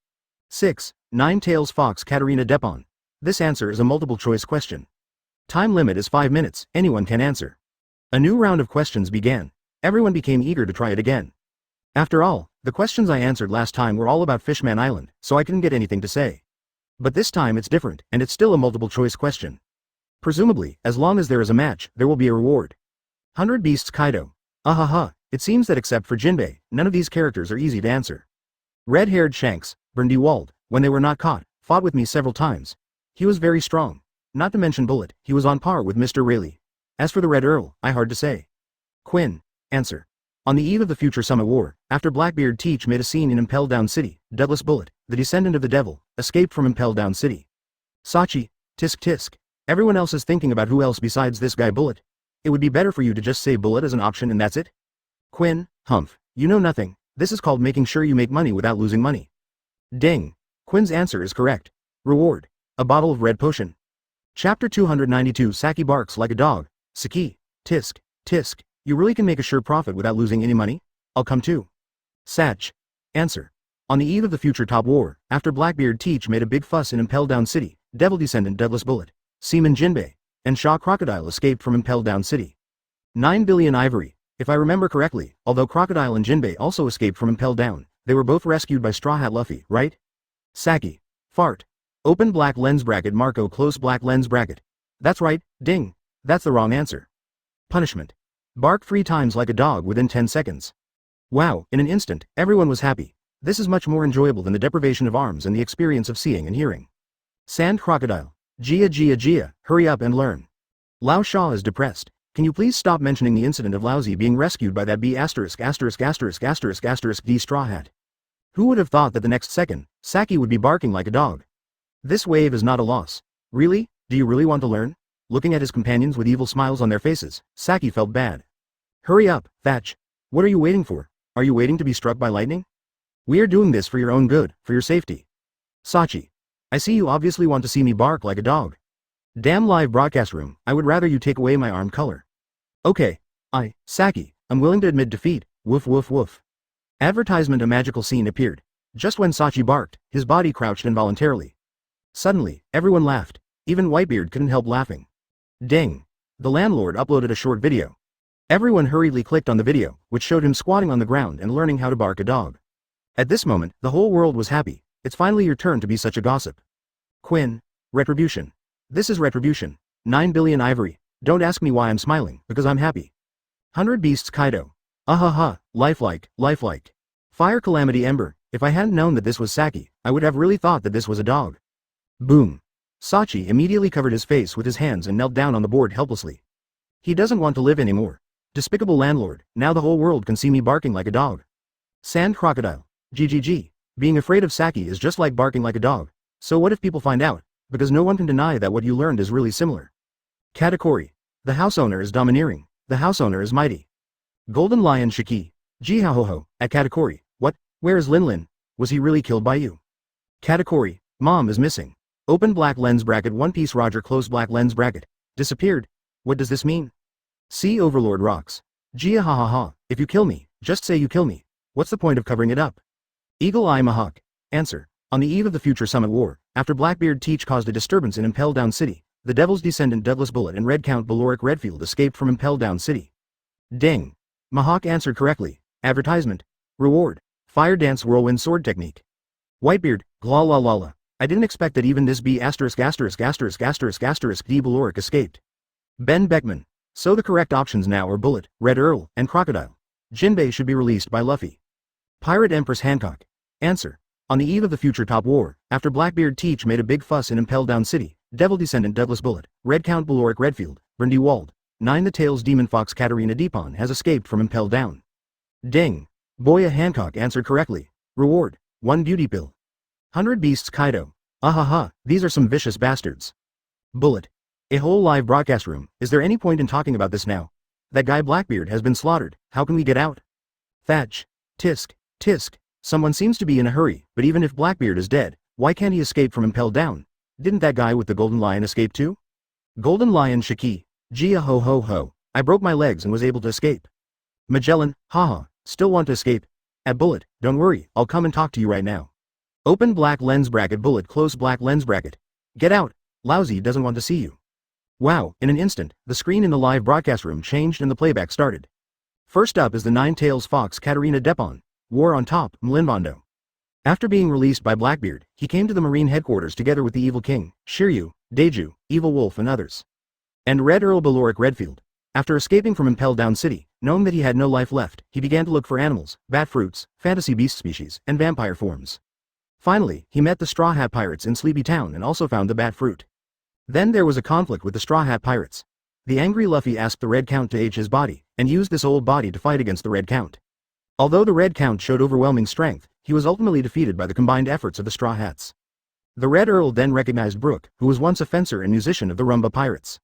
6. Nine Tails Fox Katarina Depon. This answer is a multiple choice question. Time limit is 5 minutes, anyone can answer. A new round of questions began. Everyone became eager to try it again. After all, the questions I answered last time were all about Fishman Island, so I couldn't get anything to say. But this time it's different, and it's still a multiple choice question. Presumably, as long as there is a match, there will be a reward. 100 Beasts Kaido. Ahaha, it seems that except for Jinbei, none of these characters are easy to answer. Red-haired Shanks, Burndy Wald, when they were not caught, fought with me several times. He was very strong. Not to mention Bullet, he was on par with Mr. Rayleigh. As for the Red Earl, hard to say. Quinn. Answer. On the eve of the future Summit War, after Blackbeard teach made a scene in Impel Down City, Deadless Bullet, the descendant of the devil, escaped from Impel Down City. Sachi. Tisk tisk. Everyone else is thinking about who else besides this guy Bullet. It would be better for you to just say Bullet as an option and that's it? Quinn. Humph. You know nothing. This is called making sure you make money without losing money. Ding. Quinn's answer is correct. Reward. A bottle of red potion. Chapter 292 Saki barks like a dog. Saki. Tisk. Tisk. You really can make a sure profit without losing any money? I'll come too. Satch. Answer. On the eve of the future Top War, after Blackbeard teach made a big fuss in Impel Down City, Devil Descendant Deadless Bullet, Seaman Jinbei, and Shaw Crocodile escaped from Impel Down City. 9 billion ivory. If I remember correctly, although Crocodile and Jinbei also escaped from Impel Down, they were both rescued by Straw Hat Luffy, right? Saki. Fart. Open black lens bracket. Marco close black lens bracket. That's right, ding. That's the wrong answer. Punishment. Bark 3 times like a dog within 10 seconds. Wow, in an instant, everyone was happy. This is much more enjoyable than the deprivation of arms and the experience of seeing and hearing. Sand Crocodile. Gia, hurry up and learn. Lao Shaw is depressed. Can you please stop mentioning the incident of Laozi being rescued by that B asterisk asterisk asterisk asterisk asterisk D Straw Hat? Who would have thought that the next second, Saki would be barking like a dog? This wave is not a loss. Really? Do you really want to learn? Looking at his companions with evil smiles on their faces, Saki felt bad. Hurry up, Thatch. What are you waiting for? Are you waiting to be struck by lightning? We are doing this for your own good, for your safety. Sachi. I see you obviously want to see me bark like a dog. Damn live broadcast room, I would rather you take away my arm color. Okay. Saki, I'm willing to admit defeat, woof woof woof. Advertisement. A magical scene appeared. Just when Sachi barked, his body crouched involuntarily. Suddenly, everyone laughed. Even Whitebeard couldn't help laughing. Ding. The landlord uploaded a short video. Everyone hurriedly clicked on the video, which showed him squatting on the ground and learning how to bark a dog. At this moment, the whole world was happy. It's finally your turn to be such a gossip. Quinn. Retribution. This is retribution. 9 billion ivory. Don't ask me why I'm smiling, because I'm happy. 100 Beasts Kaido. Ahaha, lifelike. Fire Calamity Ember. If I hadn't known that this was Saki, I would have really thought that this was a dog. Boom. Sachi immediately covered his face with his hands and knelt down on the board helplessly. He doesn't want to live anymore. Despicable landlord, now the whole world can see me barking like a dog. Sand Crocodile. GGG. Being afraid of Saki is just like barking like a dog. So what if people find out? Because no one can deny that what you learned is really similar. Katakuri. The house owner is domineering. The house owner is mighty. Golden Lion Shiki. Jihahoho. At Katakuri. What? Where is Lin? Was he really killed by you? Katakuri. Mom is missing. Open black lens bracket. One Piece Roger close black lens bracket. Disappeared. What does this mean? Sea Overlord rocks. Jihahaha. If you kill me, just say you kill me. What's the point of covering it up? Eagle Eye Mahawk. Answer. On the eve of the future Summit War, after Blackbeard teach caused a disturbance in Impel Down City, the Devil's Descendant Douglas Bullet and Red Count Baloric Redfield escaped from Impel Down City. Ding. Mahawk answered correctly. Advertisement. Reward. Fire Dance Whirlwind Sword Technique. Whitebeard, gla la la la. I didn't expect that even this B*********** D Baloric escaped. Ben Beckman. So the correct options now are Bullet, Red Earl, and Crocodile. Jinbei should be released by Luffy. Pirate Empress Hancock. Answer. On the eve of the future Top War, after Blackbeard Teach made a big fuss in Impel Down City, Devil Descendant Douglas Bullet, Red Count Baloric Redfield, Brindy Wald, 9 the Tails Demon Fox Katarina Deepon has escaped from Impel Down. Ding. Boya Hancock answered correctly. Reward. 1 beauty pill. 100 Beasts Kaido. Ahaha, these are some vicious bastards. Bullet. A whole live broadcast room, is there any point in talking about this now? That guy Blackbeard has been slaughtered, how can we get out? Thatch. Tisk, tisk, someone seems to be in a hurry, but even if Blackbeard is dead, why can't he escape from Impel Down? Didn't that guy with the Golden Lion escape too? Golden Lion Shiki. Gia ho ho ho, I broke my legs and was able to escape. Magellan, haha, still want to escape? At Bullet, don't worry, I'll come and talk to you right now. Open black lens bracket Bullet close black lens bracket. Get out, Laozi doesn't want to see you. Wow, in an instant, the screen in the live broadcast room changed and the playback started. First up is the Nine Tails Fox Katarina Depon, War on Top, Mlinbondo. After being released by Blackbeard, he came to the Marine headquarters together with the Evil King, Shiru, Deju, Evil Wolf and others. And Red Earl Baloric Redfield. After escaping from Impel Down City, knowing that he had no life left, he began to look for animals, bat fruits, fantasy beast species, and vampire forms. Finally, he met the Straw Hat Pirates in Sleepy Town and also found the bat fruit. Then there was a conflict with the Straw Hat Pirates. The angry Luffy asked the Red Count to age his body, and used this old body to fight against the Red Count. Although the Red Count showed overwhelming strength, he was ultimately defeated by the combined efforts of the Straw Hats. The Red Earl then recognized Brook, who was once a fencer and musician of the Rumba Pirates.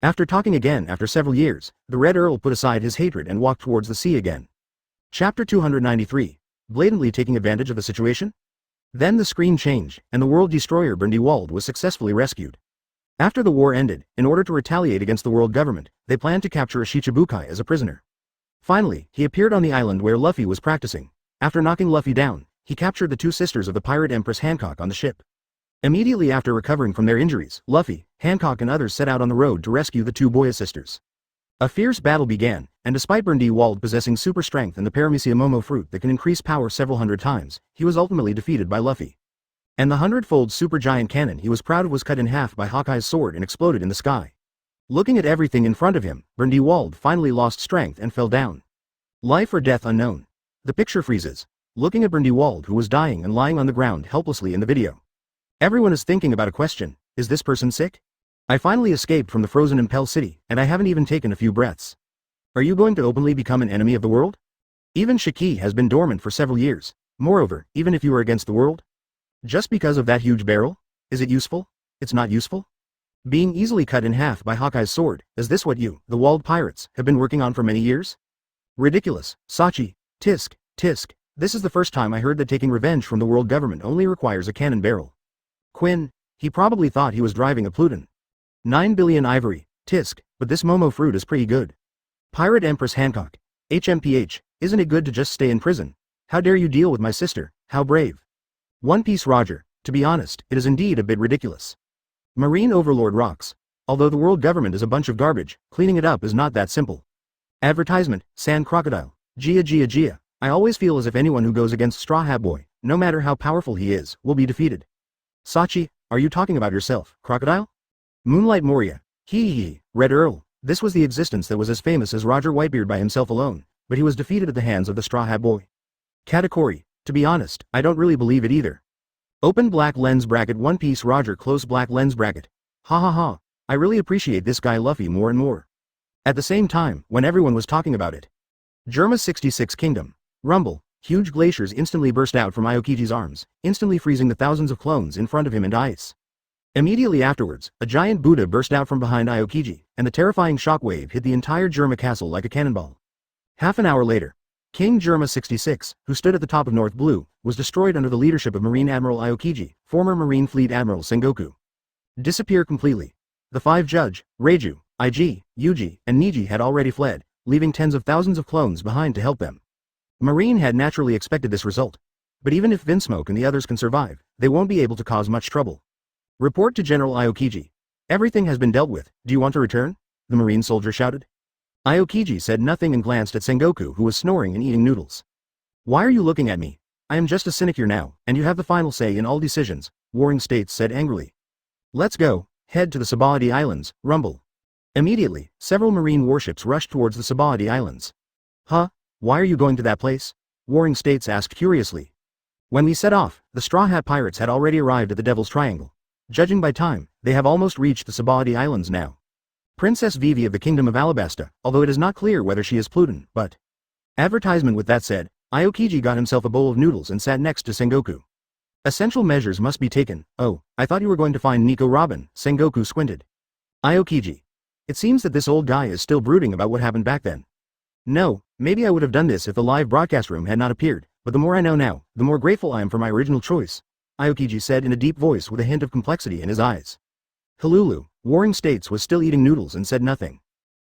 After talking again after several years, the Red Earl put aside his hatred and walked towards the sea again. Chapter 293. Blatantly taking advantage of the situation? Then the screen changed, and the world destroyer Brindy Wald was successfully rescued. After the war ended, in order to retaliate against the world government, they planned to capture a Shichibukai as a prisoner. Finally, he appeared on the island where Luffy was practicing. After knocking Luffy down, he captured the 2 sisters of the pirate Empress Hancock on the ship. Immediately after recovering from their injuries, Luffy, Hancock and others set out on the road to rescue the 2 Boya sisters. A fierce battle began, and despite Brindy Wald possessing super strength and the Paramecia Momo fruit that can increase power several hundred times, he was ultimately defeated by Luffy. And the 100-fold super giant cannon he was proud of was cut in half by Hawkeye's sword and exploded in the sky. Looking at everything in front of him, Brindy Wald finally lost strength and fell down. Life or death unknown. The picture freezes, looking at Brindy Wald who was dying and lying on the ground helplessly in the video. Everyone is thinking about a question, is this person sick? I finally escaped from the frozen Impel City, and I haven't even taken a few breaths. Are you going to openly become an enemy of the world? Even Shiki has been dormant for several years. Moreover, even if you are against the world? Just because of that huge barrel? Is it useful? It's not useful? Being easily cut in half by Hawkeye's sword, is this what you, the Wald Pirates, have been working on for many years? Ridiculous, Sachi, tisk, tisk, this is the first time I heard that taking revenge from the world government only requires a cannon barrel. Quinn, he probably thought he was driving a Pluton. 9 billion ivory, tisk, but this Momo fruit is pretty good. Pirate Empress Hancock, HMPH, isn't it good to just stay in prison? How dare you deal with my sister, how brave. One Piece Roger, to be honest, it is indeed a bit ridiculous. Marine Overlord rocks. Although the world government is a bunch of garbage, cleaning it up is not that simple. Advertisement, Sand Crocodile, Gia. I always feel as if anyone who goes against Straw Hat Boy, no matter how powerful he is, will be defeated. Sachi, are you talking about yourself, Crocodile? Moonlight Moria, hee, Red Earl, this was the existence that was as famous as Roger Whitebeard by himself alone, but he was defeated at the hands of the Straw Hat Boy. Katakuri, to be honest, I don't really believe it either. Open black lens bracket One Piece Roger close black lens bracket. Ha ha ha, I really appreciate this guy Luffy more and more. At the same time, when everyone was talking about it. Germa 66 Kingdom. Rumble, huge glaciers instantly burst out from Aokiji's arms, instantly freezing the thousands of clones in front of him into ice. Immediately afterwards, a giant Buddha burst out from behind Aokiji, and the terrifying shockwave hit the entire Germa castle like a cannonball. Half an hour later, King Germa 66, who stood at the top of North Blue, was destroyed under the leadership of Marine Admiral Aokiji, former Marine Fleet Admiral Sengoku. Disappear completely. The 5 Judge, Reiju, IG, Yuji, and Niji had already fled, leaving tens of thousands of clones behind to help them. Marine had naturally expected this result. But even if Vinsmoke and the others can survive, they won't be able to cause much trouble. Report to General Aokiji. Everything has been dealt with, do you want to return? The marine soldier shouted. Aokiji said nothing and glanced at Sengoku, who was snoring and eating noodles. Why are you looking at me? I am just a cynic here now, and you have the final say in all decisions, Warring States said angrily. Let's go, head to the Sabaody Islands, rumble. Immediately, several marine warships rushed towards the Sabaody Islands. Huh? Why are you going to that place? Warring States asked curiously. When we set off, the Straw Hat Pirates had already arrived at the Devil's Triangle. Judging by time, they have almost reached the Sabaody Islands now. Princess Vivi of the Kingdom of Alabasta, although it is not clear whether she is Pluton, but... Advertisement. With that said, Aokiji got himself a bowl of noodles and sat next to Sengoku. Essential measures must be taken. Oh, I thought you were going to find Nico Robin, Sengoku squinted. Aokiji. It seems that this old guy is still brooding about what happened back then. No, maybe I would have done this if the live broadcast room had not appeared, but the more I know now, the more grateful I am for my original choice, Aokiji said in a deep voice with a hint of complexity in his eyes. Hululu, Warring States was still eating noodles and said nothing.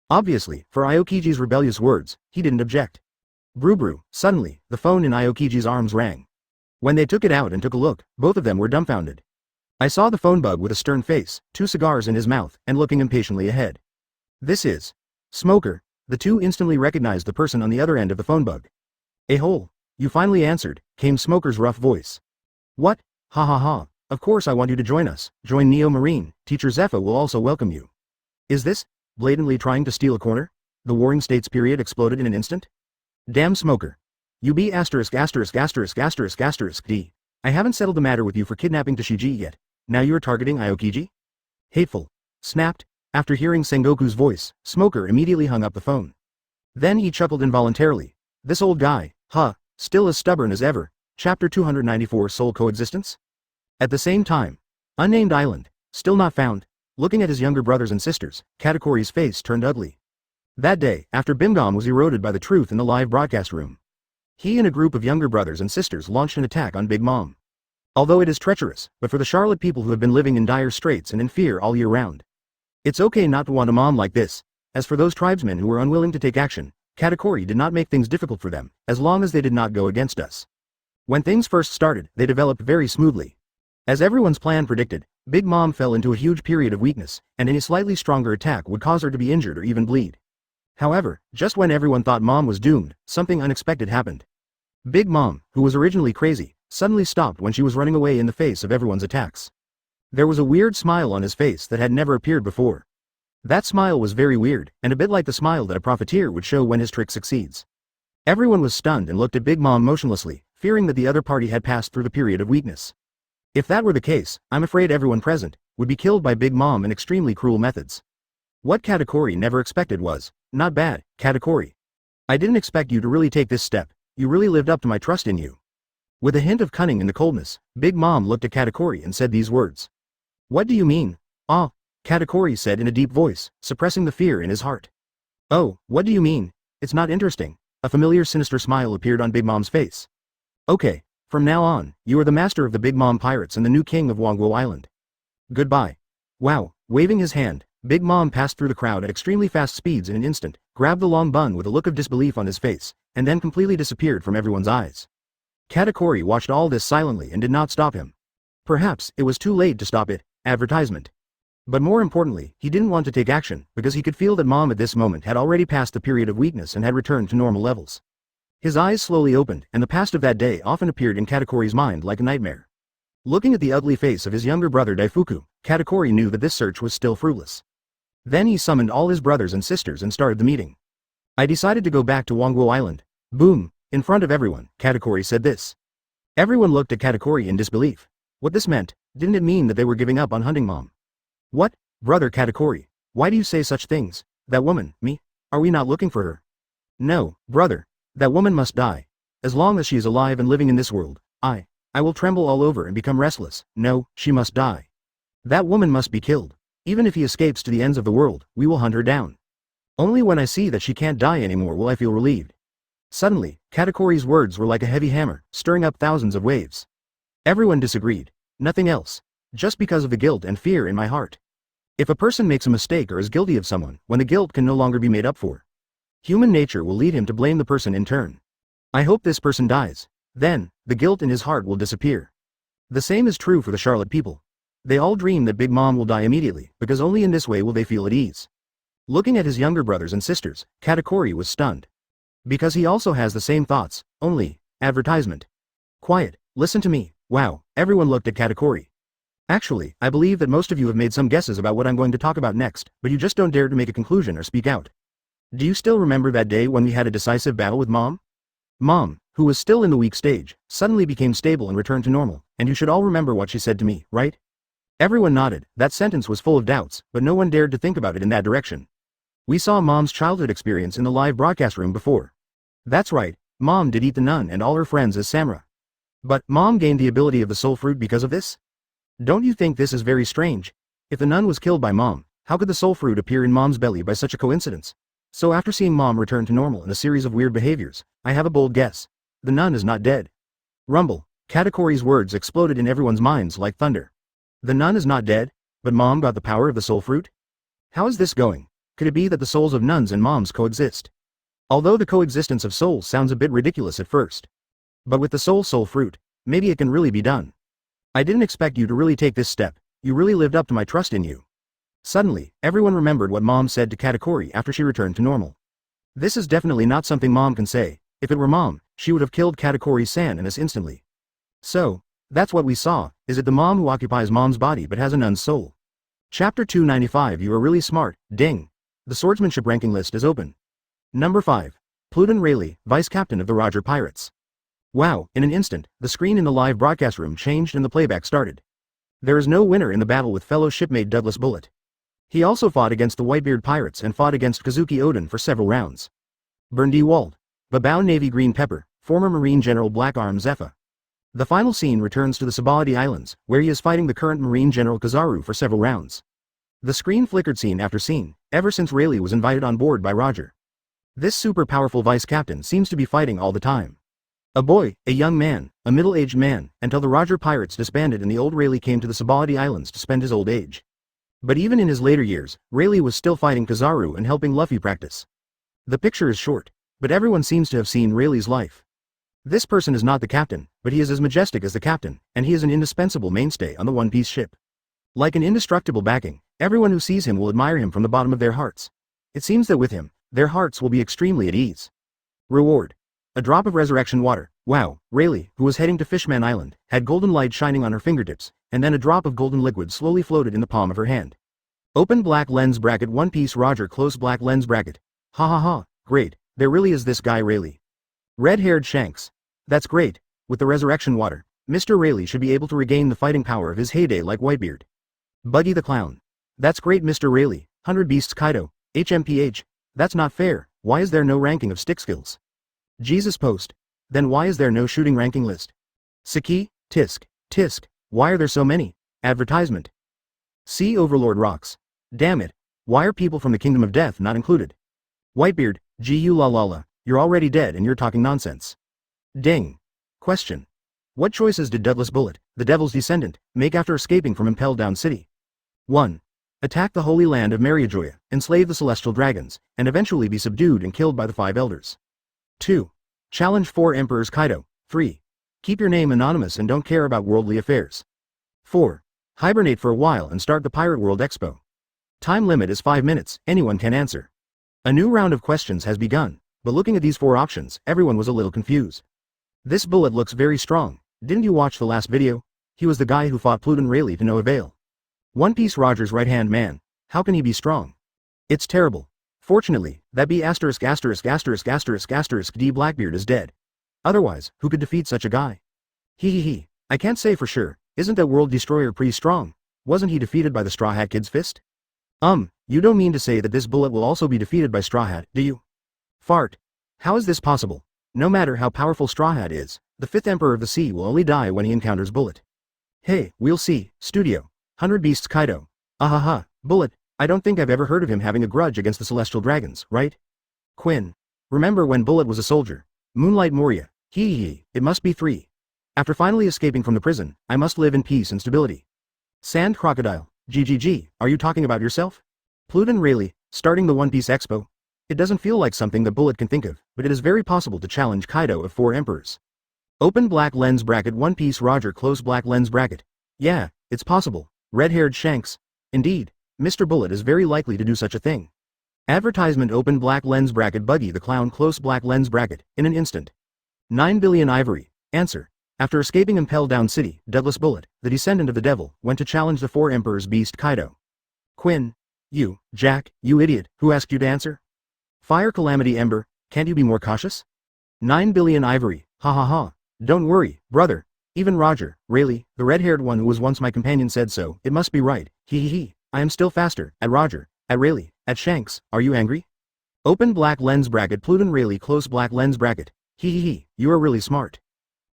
Obviously, for Aokiji's rebellious words, he didn't object. Brew. Suddenly, the phone in Aokiji's arms rang. When they took it out and took a look, both of them were dumbfounded. I saw the phone bug with a stern face, 2 cigars in his mouth, and looking impatiently ahead. This is Smoker. The two instantly recognized the person on the other end of the phone bug. "A-hole, you finally answered," came Smoker's rough voice. "What? Ha ha ha, of course I want you to join us, join Neo Marine, Teacher Zephyr will also welcome you." Is this blatantly trying to steal a corner? The Warring States period exploded in an instant. Damn Smoker. You be *************** D. I haven't settled the matter with you for kidnapping Tashiji yet. Now you're targeting Aokiji? Hateful. Snapped. After hearing Sengoku's voice, Smoker immediately hung up the phone. Then he chuckled involuntarily. This old guy, still as stubborn as ever. Chapter 294 Soul Coexistence? At the same time, unnamed island, still not found. Looking at his younger brothers and sisters, Katakuri's face turned ugly. That day, after Bimgam was eroded by the truth in the live broadcast room, he and a group of younger brothers and sisters launched an attack on Big Mom. Although it is treacherous, but for the Charlotte people who have been living in dire straits and in fear all year round, it's okay not to want a mom like this. As for those tribesmen who were unwilling to take action, Katakuri did not make things difficult for them, as long as they did not go against us. When things first started, they developed very smoothly. As everyone's plan predicted, Big Mom fell into a huge period of weakness, and any slightly stronger attack would cause her to be injured or even bleed. However, just when everyone thought Mom was doomed, something unexpected happened. Big Mom, who was originally crazy, suddenly stopped when she was running away in the face of everyone's attacks. There was a weird smile on his face that had never appeared before. That smile was very weird, and a bit like the smile that a profiteer would show when his trick succeeds. Everyone was stunned and looked at Big Mom motionlessly, fearing that the other party had passed through the period of weakness. If that were the case, I'm afraid everyone present would be killed by Big Mom in extremely cruel methods. What Katakuri never expected was, not bad, Katakuri. I didn't expect you to really take this step, you really lived up to my trust in you. With a hint of cunning in the coldness, Big Mom looked at Katakuri and said these words. What do you mean? Katakuri said in a deep voice, suppressing the fear in his heart. Oh, what do you mean? It's not interesting. A familiar sinister smile appeared on Big Mom's face. Okay, from now on, you are the master of the Big Mom Pirates and the new king of Wangwo Island. Goodbye. Wow, waving his hand, Big Mom passed through the crowd at extremely fast speeds in an instant, grabbed the long bun with a look of disbelief on his face, and then completely disappeared from everyone's eyes. Katakuri watched all this silently and did not stop him. Perhaps it was too late to stop it. Advertisement. But more importantly, he didn't want to take action, because he could feel that Mom at this moment had already passed the period of weakness and had returned to normal levels. His eyes slowly opened, and the past of that day often appeared in Katakuri's mind like a nightmare. Looking at the ugly face of his younger brother Daifuku, Katakuri knew that this search was still fruitless. Then he summoned all his brothers and sisters and started the meeting. I decided to go back to Wangwo Island. Boom, in front of everyone, Katakuri said this. Everyone looked at Katakuri in disbelief. What this meant, didn't it mean that they were giving up on hunting Mom? What, brother Katakuri, why do you say such things? That woman, me? Are we not looking for her? No, brother, that woman must die. As long as she is alive and living in this world, I will tremble all over and become restless. No, she must die. That woman must be killed. Even if he escapes to the ends of the world, we will hunt her down. Only when I see that she can't die anymore will I feel relieved. Suddenly, Katakuri's words were like a heavy hammer, stirring up thousands of waves. Everyone disagreed. Nothing else. Just because of the guilt and fear in my heart. If a person makes a mistake or is guilty of someone, when the guilt can no longer be made up for, human nature will lead him to blame the person in turn. I hope this person dies. Then, the guilt in his heart will disappear. The same is true for the Charlotte people. They all dream that Big Mom will die immediately, because only in this way will they feel at ease. Looking at his younger brothers and sisters, Katakuri was stunned. Because he also has the same thoughts, only, advertisement. Quiet, listen to me, wow, everyone looked at Katakuri. Actually, I believe that most of you have made some guesses about what I'm going to talk about next, but you just don't dare to make a conclusion or speak out. Do you still remember that day when we had a decisive battle with Mom? Mom, who was still in the weak stage, suddenly became stable and returned to normal, and you should all remember what she said to me, right? Everyone nodded. That sentence was full of doubts, but no one dared to think about it in that direction. We saw Mom's childhood experience in the live broadcast room before. That's right, Mom did eat the nun and all her friends as Samra. But Mom gained the ability of the soul fruit because of this? Don't you think this is very strange? If the nun was killed by Mom, how could the soul fruit appear in Mom's belly by such a coincidence? So after seeing Mom return to normal in a series of weird behaviors, I have a bold guess. The nun is not dead. Rumble. Katakuri's words exploded in everyone's minds like thunder. The nun is not dead, but Mom got the power of the soul fruit? How is this going? Could it be that the souls of nuns and moms coexist? Although the coexistence of souls sounds a bit ridiculous at first. But with the soul fruit, maybe it can really be done. I didn't expect you to really take this step, you really lived up to my trust in you. Suddenly, everyone remembered what Mom said to Katakuri after she returned to normal. This is definitely not something Mom can say. If it were Mom, she would have killed Katakuri-san in this instantly. So, that's what we saw. Is it the Mom who occupies Mom's body but has a nun's soul? Chapter 295. You are really smart, ding. The swordsmanship ranking list is open. Number 5. Pluton Rayleigh, Vice Captain of the Rumba Pirates. Wow, in an instant, the screen in the live broadcast room changed and the playback started. There is no winner in the battle with fellow shipmate Douglas Bullet. He also fought against the Whitebeard Pirates and fought against Kazuki Oden for several rounds. Burndy Wald. Babao Navy Green Pepper, former Marine General Black Arm Zephyr. The final scene returns to the Sabaody Islands, where he is fighting the current Marine General Kizaru for several rounds. The screen flickered scene after scene, ever since Rayleigh was invited on board by Roger. This super powerful vice captain seems to be fighting all the time. A boy, a young man, a middle-aged man, until the Roger Pirates disbanded and the old Rayleigh came to the Sabaody Islands to spend his old age. But even in his later years, Rayleigh was still fighting Kizaru and helping Luffy practice. The picture is short, but everyone seems to have seen Rayleigh's life. This person is not the captain, but he is as majestic as the captain, and he is an indispensable mainstay on the One Piece ship. Like an indestructible backing, everyone who sees him will admire him from the bottom of their hearts. It seems that with him, their hearts will be extremely at ease. Reward. A drop of resurrection water. Wow, Rayleigh, who was heading to Fishman Island, had golden light shining on her fingertips, and then a drop of golden liquid slowly floated in the palm of her hand. Open black lens bracket One Piece Roger close black lens bracket. Ha ha ha, great, there really is this guy Rayleigh. Red-haired Shanks. That's great, with the resurrection water, Mr. Rayleigh should be able to regain the fighting power of his heyday like Whitebeard. Buggy the Clown. That's great Mr. Rayleigh, 100 Beasts Kaido, HMPH, that's not fair, why is there no ranking of stick skills? Jesus Post. Then why is there no shooting ranking list? Saki, Tisk, why are there so many? Advertisement. Sea Overlord Rocks. Damn it, why are people from the Kingdom of Death not included? Whitebeard, Gu la la la, you're already dead and you're talking nonsense. Ding. Question. What choices did Douglas Bullet, the Devil's descendant, make after escaping from Impel Down City? 1. Attack the Holy Land of Mariajoya, enslave the Celestial Dragons, and eventually be subdued and killed by the 5 Elders. 2. Challenge 4 Emperors Kaido. 3. Keep your name anonymous and don't care about worldly affairs. 4. Hibernate for a while and start the Pirate World Expo. Time limit is 5 minutes, anyone can answer. A new round of questions has begun, but looking at these 4 options, everyone was a little confused. This Bullet looks very strong, didn't you watch the last video? He was the guy who fought Pluton Rayleigh to no avail. One Piece Roger's right-hand man, how can he be strong? It's terrible. Fortunately, that B************ D Blackbeard is dead. Otherwise, who could defeat such a guy? He. I can't say for sure, isn't that World Destroyer pretty strong? Wasn't he defeated by the Straw Hat Kid's fist? You don't mean to say that this Bullet will also be defeated by Straw Hat, do you? Fart. How is this possible? No matter how powerful Straw Hat is, the 5th Emperor of the Sea will only die when he encounters Bullet. Hey, we'll see, Studio. 100 Beasts Kaido. Ahaha, Bullet, I don't think I've ever heard of him having a grudge against the Celestial Dragons, right? Quinn. Remember when Bullet was a soldier? Moonlight Moria. It must be 3. After finally escaping from the prison, I must live in peace and stability. Sand Crocodile. GGG, are you talking about yourself? Pluton Rayleigh, starting the One Piece Expo? It doesn't feel like something that Bullet can think of, but it is very possible to challenge Kaido of 4 Emperors. Open black lens bracket One Piece Roger close black lens bracket. Yeah, it's possible. Red-haired Shanks. Indeed, Mr. Bullet is very likely to do such a thing. Advertisement open black lens bracket Buggy the Clown close black lens bracket, in an instant. 9 billion ivory. Answer. After escaping Impel Down City, Douglas Bullet, the descendant of the devil, went to challenge the four emperors Beast Kaido. Quinn. You, Jack, you idiot, who asked you to answer? Fire Calamity Ember, can't you be more cautious? 9 billion ivory, ha ha ha. Don't worry, brother. Even Roger, Rayleigh, the red-haired one who was once my companion said so, it must be right, he. I am still faster, at Roger, at Rayleigh, at Shanks, are you angry? Open black lens bracket Pluton Rayleigh close black lens bracket, he, you are really smart.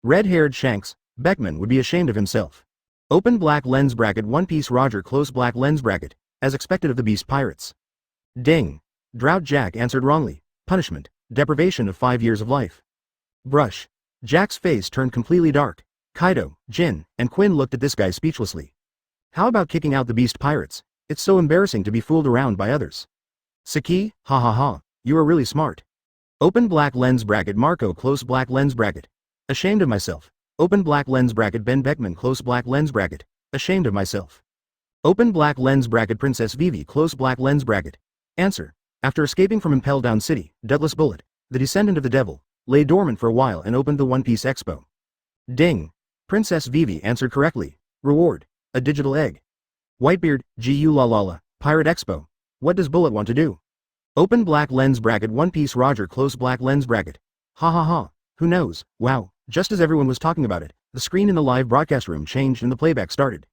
Red-haired Shanks, Beckman would be ashamed of himself. Open black lens bracket One Piece Roger close black lens bracket, as expected of the Beast Pirates. Ding. Drought Jack answered wrongly, punishment, deprivation of 5 years of life. Brush. Jack's face turned completely dark. Kaido, Jin, and Quinn looked at this guy speechlessly. How about kicking out the Beast Pirates? It's so embarrassing to be fooled around by others. Saki, ha ha ha, you are really smart. Open black lens bracket Marco close black lens bracket. Ashamed of myself. Open black lens bracket Ben Beckman close black lens bracket. Ashamed of myself. Open black lens bracket Princess Vivi close black lens bracket. Answer. After escaping from Impel Down City, Douglas Bullet, the descendant of the devil, lay dormant for a while and opened the One Piece Expo. Ding. Princess Vivi answered correctly. Reward. A digital egg. Whitebeard, gu la la la, Pirate Expo. What does Bullet want to do? Open black lens bracket One Piece Roger close black lens bracket. Ha ha ha, who knows, wow, just as everyone was talking about it, the screen in the live broadcast room changed and the playback started.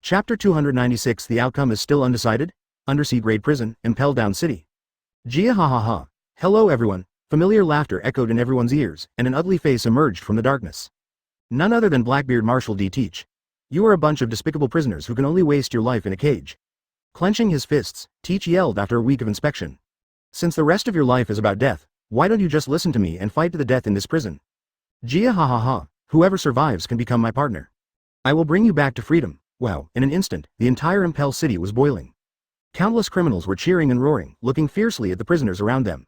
Chapter 296 The outcome is still undecided? Undersea Grade Prison, Impel Down City. Gia ha ha ha. Hello everyone. Familiar laughter echoed in everyone's ears, and an ugly face emerged from the darkness. None other than Blackbeard Marshal D. Teach. You are a bunch of despicable prisoners who can only waste your life in a cage. Clenching his fists, Teach yelled after a week of inspection. Since the rest of your life is about death, why don't you just listen to me and fight to the death in this prison? Gia ha ha ha, whoever survives can become my partner. I will bring you back to freedom. Wow, in an instant, the entire Impel City was boiling. Countless criminals were cheering and roaring, looking fiercely at the prisoners around them.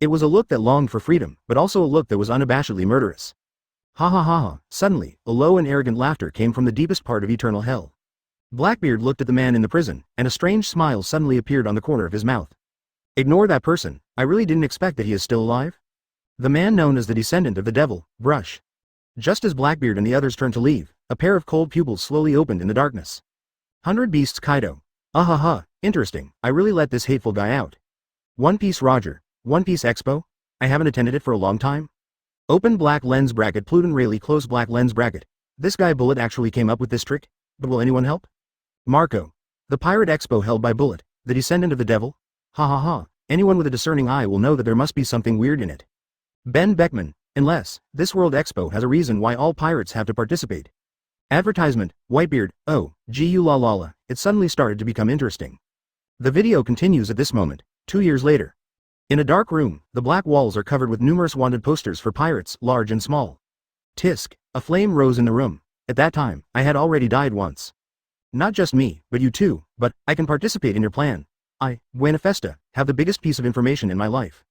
It was a look that longed for freedom, but also a look that was unabashedly murderous. Ha ha ha ha, suddenly, a low and arrogant laughter came from the deepest part of eternal hell. Blackbeard looked at the man in the prison, and a strange smile suddenly appeared on the corner of his mouth. Ignore that person, I really didn't expect that he is still alive. The man known as the descendant of the devil, Brush. Just as Blackbeard and the others turned to leave, a pair of cold pupils slowly opened in the darkness. 100 Beasts Kaido. Ha, interesting, I really let this hateful guy out. One Piece Roger, One Piece Expo? I haven't attended it for a long time. Open black lens bracket Pluton Rayleigh close black lens bracket. This guy Bullet actually came up with this trick? But will anyone help? Marco. The Pirate Expo held by Bullet, the descendant of the devil? Ha ha ha, anyone with a discerning eye will know that there must be something weird in it. Ben Beckman, unless, this World Expo has a reason why all pirates have to participate. Advertisement, Whitebeard, oh, gu la la la, it suddenly started to become interesting. The video continues at this moment, 2 years later. In a dark room, the black walls are covered with numerous wanted posters for pirates, large and small. Tisk, a flame rose in the room. At that time, I had already died once. Not just me, but you too, but I can participate in your plan. I, Buena Festa, have the biggest piece of information in my life.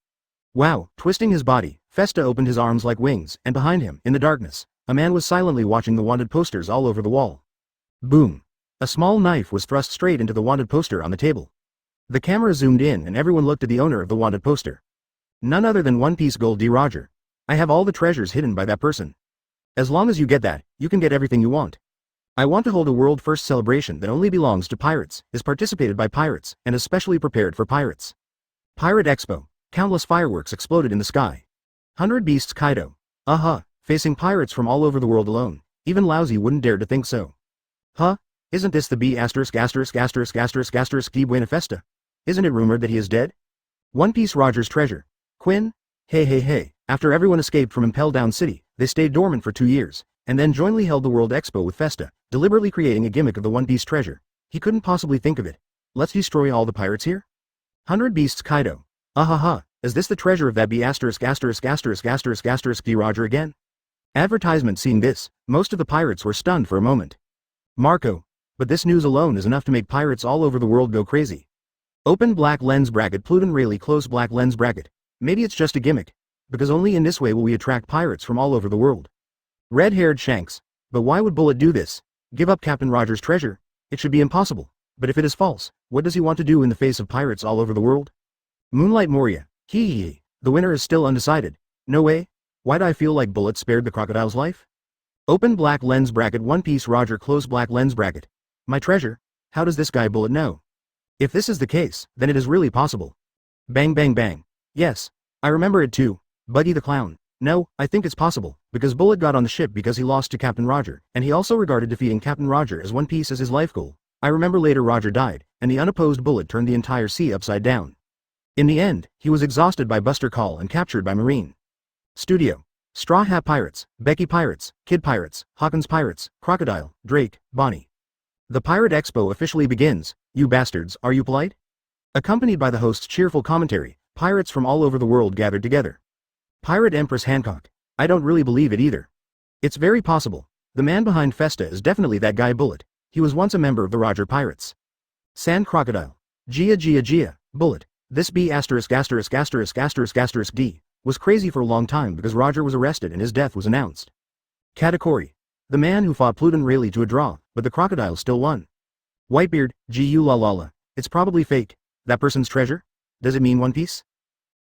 Wow, twisting his body, Festa opened his arms like wings, and behind him, in the darkness, a man was silently watching the wanted posters all over the wall. Boom. A small knife was thrust straight into the wanted poster on the table. The camera zoomed in and everyone looked at the owner of the wanted poster. None other than One Piece Gold D. Roger. I have all the treasures hidden by that person. As long as you get that, you can get everything you want. I want to hold a world-first celebration that only belongs to pirates, is participated by pirates, and is specially prepared for pirates. Pirate Expo. Countless fireworks exploded in the sky. 100 Beasts Kaido. Facing pirates from all over the world alone. Even Laozi wouldn't dare to think so. Huh? Isn't this the B***** D. Buena Festa? Isn't it rumored that he is dead? One Piece Roger's treasure. Quinn? Hey. After everyone escaped from Impel Down City, they stayed dormant for 2 years, and then jointly held the World Expo with Festa, deliberately creating a gimmick of the One Piece treasure. He couldn't possibly think of it. Let's destroy all the pirates here? 100 Beasts Kaido. Is this the treasure of that B***** D. Roger again? Advertisement. Seeing this, most of the pirates were stunned for a moment. Marco. But this news alone is enough to make pirates all over the world go crazy. Open black lens bracket Pluton Rayleigh close black lens bracket. Maybe it's just a gimmick. Because only in this way will we attract pirates from all over the world. Red-haired Shanks. But why would Bullet do this? Give up Captain Roger's treasure? It should be impossible. But if it is false, what does he want to do in the face of pirates all over the world? Moonlight Moria. Hee. The winner is still undecided. No way. Why'd I feel like Bullet spared the crocodile's life? Open black lens bracket One Piece Roger close black lens bracket. My treasure? How does this guy Bullet know? If this is the case, then it is really possible. Bang bang bang. Yes. I remember it too. Buggy the Clown. No, I think it's possible, because Bullet got on the ship because he lost to Captain Roger, and he also regarded defeating Captain Roger as One Piece as his life goal. I remember later Roger died, and the unopposed Bullet turned the entire sea upside down. In the end, he was exhausted by Buster Call and captured by Marine. Studio. Straw Hat Pirates, Becky Pirates, Kid Pirates, Hawkins Pirates, Crocodile, Drake, Bonnie. The Pirate Expo officially begins. You bastards, are you polite? Accompanied by the host's cheerful commentary, pirates from all over the world gathered together. Pirate Empress Hancock. I don't really believe it either. It's very possible. The man behind Festa is definitely that guy Bullet. He was once a member of the Roger Pirates. Sand Crocodile. Gia. Bullet. This B***************** D. was crazy for a long time because Roger was arrested and his death was announced. Katakuri. The man who fought Pluton Rayleigh to a draw, but the crocodile still won. Whitebeard. Gu la la la. It's probably fake. That person's treasure? Does it mean One Piece?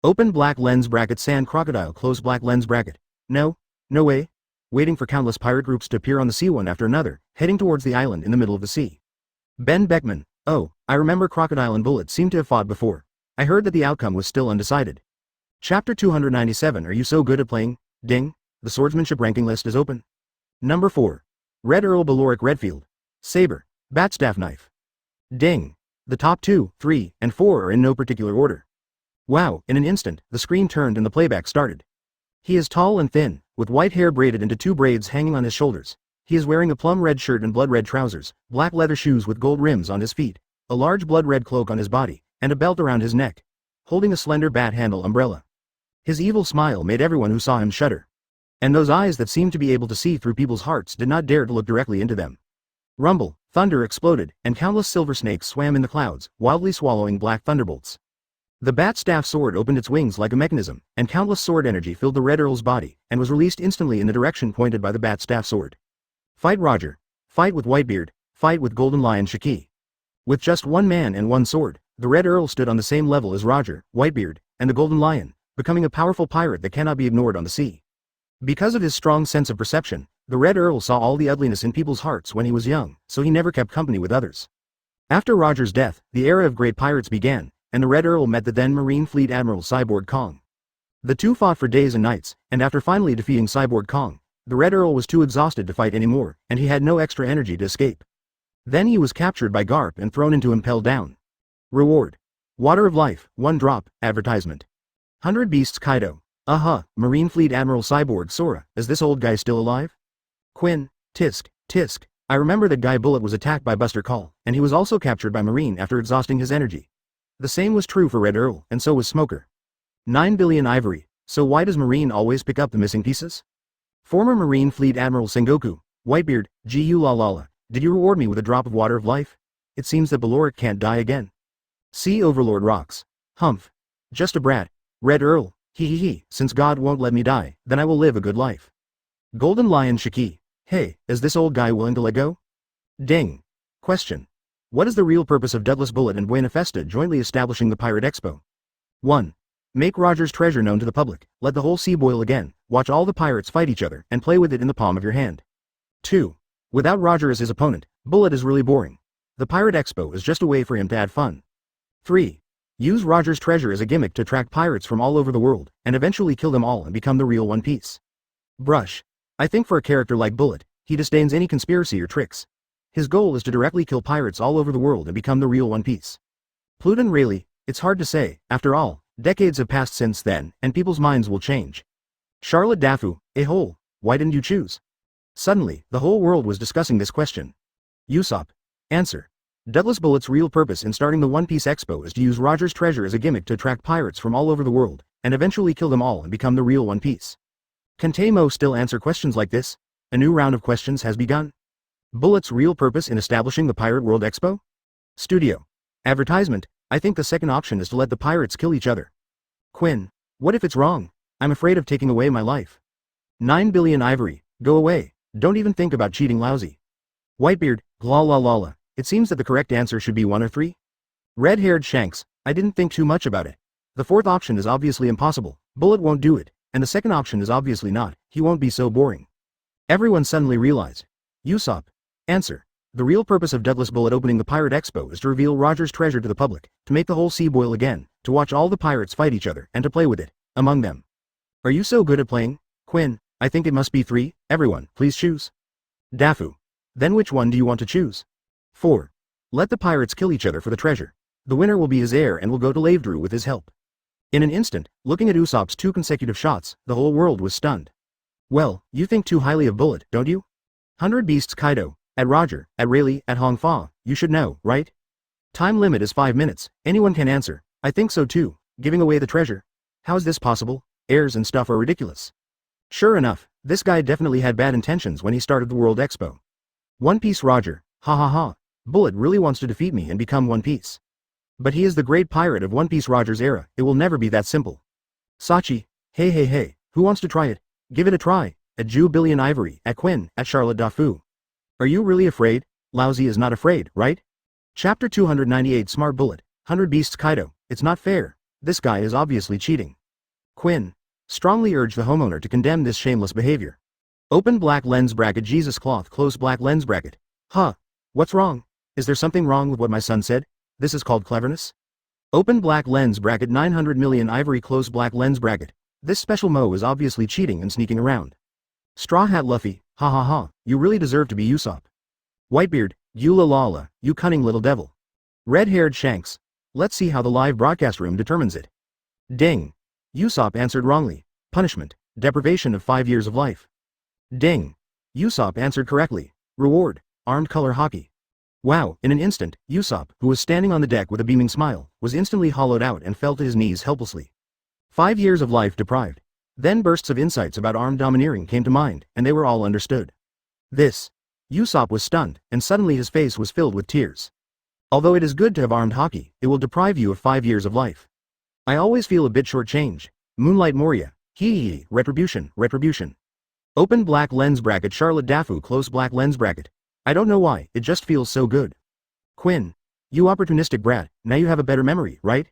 Open black lens bracket Sand Crocodile close black lens bracket. No way. Waiting for countless pirate groups to appear on the sea one after another, heading towards the island in the middle of the sea. Ben Beckman. Oh, I remember Crocodile and Bullet seemed to have fought before. I heard that the outcome was still undecided. Chapter 297 Are you so good at playing? Ding. The swordsmanship ranking list is open. Number 4. Red Earl Baloric Redfield. Saber. Batstaff Knife. Ding. The top 2, 3, and 4 are in no particular order. Wow, in an instant, the screen turned and the playback started. He is tall and thin, with white hair braided into 2 braids hanging on his shoulders. He is wearing a plum red shirt and blood red trousers, black leather shoes with gold rims on his feet, a large blood red cloak on his body, and a belt around his neck, holding a slender bat handle umbrella. His evil smile made everyone who saw him shudder. And those eyes that seemed to be able to see through people's hearts did not dare to look directly into them. Rumble, thunder exploded, and countless silver snakes swam in the clouds, wildly swallowing black thunderbolts. The bat staff sword opened its wings like a mechanism, and countless sword energy filled the Red Earl's body, and was released instantly in the direction pointed by the bat staff sword. Fight Roger. Fight with Whitebeard. Fight with Golden Lion Shiki. With just one man and one sword, the Red Earl stood on the same level as Roger, Whitebeard, and the Golden Lion, becoming a powerful pirate that cannot be ignored on the sea. Because of his strong sense of perception, the Red Earl saw all the ugliness in people's hearts when he was young, so he never kept company with others. After Roger's death, the era of great pirates began, and the Red Earl met the then Marine Fleet Admiral Cyborg Kong. The two fought for days and nights, and after finally defeating Cyborg Kong, the Red Earl was too exhausted to fight anymore, and he had no extra energy to escape. Then he was captured by Garp and thrown into Impel Down. Reward. Water of Life, 1 drop, advertisement. 100 Beasts Kaido. Marine Fleet Admiral Cyborg Sora, is this old guy still alive? Quinn, tisk. I remember that guy Bullet was attacked by Buster Call, and he was also captured by Marine after exhausting his energy. The same was true for Red Earl, and so was Smoker. 9 billion ivory, so why does Marine always pick up the missing pieces? Former Marine Fleet Admiral Sengoku, Whitebeard, Gu la la la, did you reward me with a drop of water of life? It seems that Baloric can't die again. Sea Overlord rocks. Humph. Just a brat. Red Earl, he, since God won't let me die, then I will live a good life. Golden Lion Shiki, hey, is this old guy willing to let go? Ding. Question. What is the real purpose of Douglas Bullet and Buena Festa jointly establishing the Pirate Expo? 1. Make Roger's treasure known to the public, let the whole sea boil again, watch all the pirates fight each other, and play with it in the palm of your hand. 2. Without Roger as his opponent, Bullet is really boring. The Pirate Expo is just a way for him to add fun. 3. Use Roger's treasure as a gimmick to attract pirates from all over the world, and eventually kill them all and become the real One Piece. Brush. I think for a character like Bullet, he disdains any conspiracy or tricks. His goal is to directly kill pirates all over the world and become the real One Piece. Pluton Rayleigh, it's hard to say, after all, decades have passed since then, and people's minds will change. Charlotte Dafu, a-hole, why didn't you choose? Suddenly, the whole world was discussing this question. Usopp. Answer. Douglas Bullet's real purpose in starting the One Piece Expo is to use Roger's treasure as a gimmick to attract pirates from all over the world, and eventually kill them all and become the real One Piece. Can Tamo still answer questions like this? A new round of questions has begun. Bullet's real purpose in establishing the Pirate World Expo? Studio. Advertisement. I think the second option is to let the pirates kill each other. Quinn. What if it's wrong? I'm afraid of taking away my life. 9 billion ivory. Go away. Don't even think about cheating Laozi. Whitebeard. Gla la la la. It seems that the correct answer should be 1 or 3. Red-haired Shanks, I didn't think too much about it. The fourth option is obviously impossible, Bullet won't do it, and the second option is obviously not, he won't be so boring. Everyone suddenly realized. Usopp. Answer. The real purpose of Douglas Bullet opening the Pirate Expo is to reveal Roger's treasure to the public, to make the whole sea boil again, to watch all the pirates fight each other, and to play with it, among them. Are you so good at playing? Quinn, I think it must be 3, everyone, please choose. Dafu. Then which one do you want to choose? 4. Let the pirates kill each other for the treasure. The winner will be his heir and will go to Lavedrew with his help. In an instant, looking at Usopp's 2 consecutive shots, the whole world was stunned. Well, you think too highly of Bullet, don't you? 100 Beasts Kaido, at Roger, at Rayleigh, at Hong Fa, you should know, right? Time limit is 5 minutes, anyone can answer. I think so too, giving away the treasure. How is this possible? Heirs and stuff are ridiculous. Sure enough, this guy definitely had bad intentions when he started the World Expo. One Piece Roger, ha ha ha, Bullet really wants to defeat me and become One Piece. But he is the great pirate of One Piece Roger's era, it will never be that simple. Sachi, hey, who wants to try it? Give it a try, at Jubillion Ivory, at Quinn, at Charlotte Dafu. Are you really afraid? Laozi is not afraid, right? Chapter 298 Smart Bullet, 100 Beasts Kaido, it's not fair, this guy is obviously cheating. Quinn. Strongly urge the homeowner to condemn this shameless behavior. Open black lens bracket Jesus cloth close black lens bracket. Huh. What's wrong? Is there something wrong with what my son said? This is called cleverness? Open black lens bracket 900 million ivory close black lens bracket. This special Mo is obviously cheating and sneaking around. Straw Hat Luffy, ha ha ha, you really deserve to be Usopp. Whitebeard, you la la la, you cunning little devil. Red-haired Shanks. Let's see how the live broadcast room determines it. Ding. Usopp answered wrongly. Punishment, deprivation of 5 years of life. Ding. Usopp answered correctly. Reward, armed color hockey. Wow, in an instant, Usopp, who was standing on the deck with a beaming smile, was instantly hollowed out and fell to his knees helplessly. 5 years of life deprived. Then bursts of insights about armed domineering came to mind, and they were all understood. This. Usopp was stunned, and suddenly his face was filled with tears. Although it is good to have armed hockey, it will deprive you of 5 years of life. I always feel a bit shortchanged. Moonlight Moria. Hee, retribution. Open black lens bracket Charlotte Dafu close black lens bracket. I don't know why, it just feels so good. Quinn. You opportunistic brat, now you have a better memory, right?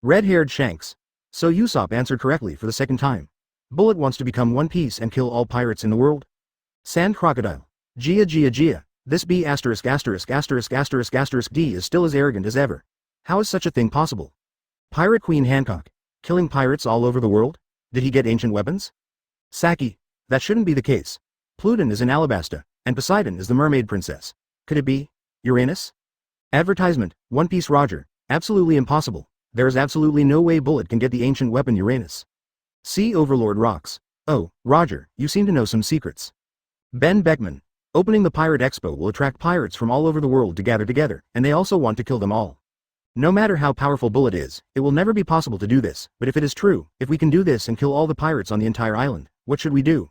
Red-haired Shanks. So Usopp answered correctly for the second time. Bullet wants to become One Piece and kill all pirates in the world? Sand Crocodile. Gia. This B***********D is still as arrogant as ever. How is such a thing possible? Pirate Queen Hancock. Killing pirates all over the world? Did he get ancient weapons? Saki. That shouldn't be the case. Pluton is in Alabasta, and Poseidon is the mermaid princess. Could it be? Uranus? Advertisement, One Piece Roger. Absolutely impossible. There is absolutely no way Bullet can get the ancient weapon Uranus. Sea Overlord rocks. Oh, Roger, you seem to know some secrets. Ben Beckman. Opening the Pirate Expo will attract pirates from all over the world to gather together, and they also want to kill them all. No matter how powerful Bullet is, it will never be possible to do this, but if it is true, if we can do this and kill all the pirates on the entire island, what should we do?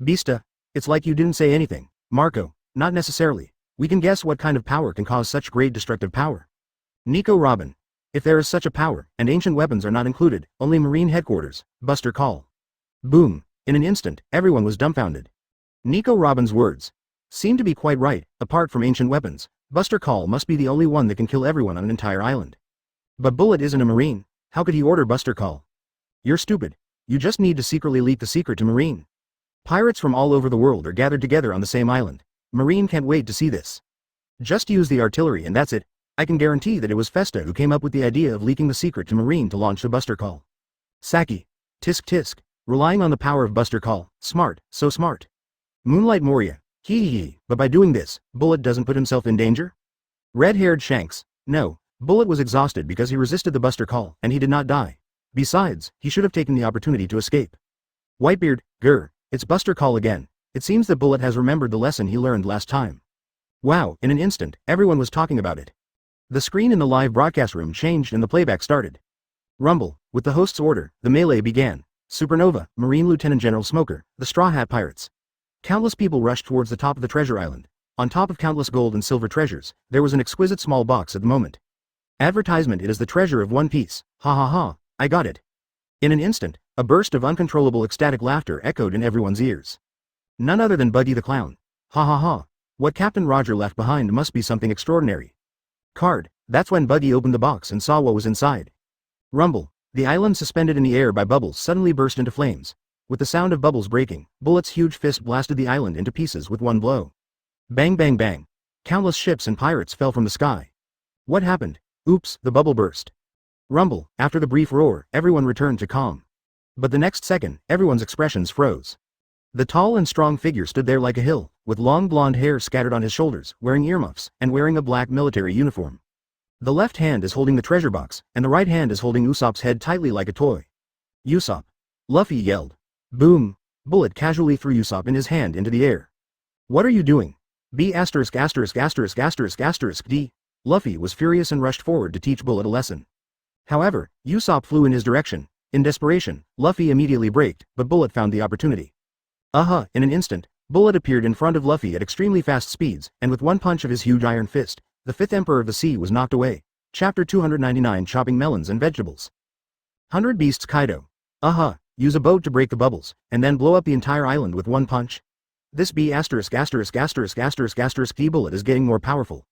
Beasta. It's like you didn't say anything. Marco. Not necessarily. We can guess what kind of power can cause such great destructive power. Nico Robin. If there is such a power, and ancient weapons are not included, only Marine Headquarters, Buster Call. Boom. In an instant, everyone was dumbfounded. Nico Robin's words seem to be quite right. Apart from ancient weapons, Buster Call must be the only one that can kill everyone on an entire island. But Bullet isn't a Marine. How could he order Buster Call? You're stupid. You just need to secretly leak the secret to Marine. Pirates from all over the world are gathered together on the same island. Marine can't wait to see this. Just use the artillery and that's it. I can guarantee that it was Festa who came up with the idea of leaking the secret to Marine to launch the Buster Call. Saki. Tisk. Relying on the power of Buster Call. Smart, so smart. Moonlight Moria. Hee, but by doing this, Bullet doesn't put himself in danger? Red-haired Shanks. No, Bullet was exhausted because he resisted the Buster Call, and he did not die. Besides, he should have taken the opportunity to escape. Whitebeard. Grr. It's Buster Call again. It seems that Bullet has remembered the lesson he learned last time. Wow, in an instant, everyone was talking about it. The screen in the live broadcast room changed and the playback started. Rumble. With the host's order, the melee began. Supernova, Marine Lieutenant General Smoker, the Straw Hat Pirates. Countless people rushed towards the top of the treasure island. On top of countless gold and silver treasures, there was an exquisite small box at the moment. Advertisement. It is the treasure of One Piece. Ha ha ha, I got it. In an instant, a burst of uncontrollable ecstatic laughter echoed in everyone's ears. None other than Buggy the Clown. Ha ha ha. What Captain Roger left behind must be something extraordinary. Card. That's when Buggy opened the box and saw what was inside. Rumble. The island suspended in the air by bubbles suddenly burst into flames. With the sound of bubbles breaking, Bullet's huge fist blasted the island into pieces with one blow. Bang bang bang. Countless ships and pirates fell from the sky. What happened? Oops, the bubble burst. Rumble. After the brief roar, everyone returned to calm. But the next second, everyone's expressions froze. The tall and strong figure stood there like a hill, with long blonde hair scattered on his shoulders, wearing earmuffs, and wearing a black military uniform. The left hand is holding the treasure box, and the right hand is holding Usopp's head tightly like a toy. Usopp. Luffy yelled. Boom. Bullet casually threw Usopp in his hand into the air. What are you doing? B******************. D. Luffy was furious and rushed forward to teach Bullet a lesson. However, Usopp flew in his direction. In desperation, Luffy immediately braked, but Bullet found the opportunity. In an instant, Bullet appeared in front of Luffy at extremely fast speeds, and with one punch of his huge iron fist, the fifth Emperor of the Sea was knocked away. Chapter 299 Chopping Melons and Vegetables. 100 Beasts Kaido. Use a boat to break the bubbles, and then blow up the entire island with one punch. This D Bullet is getting more powerful.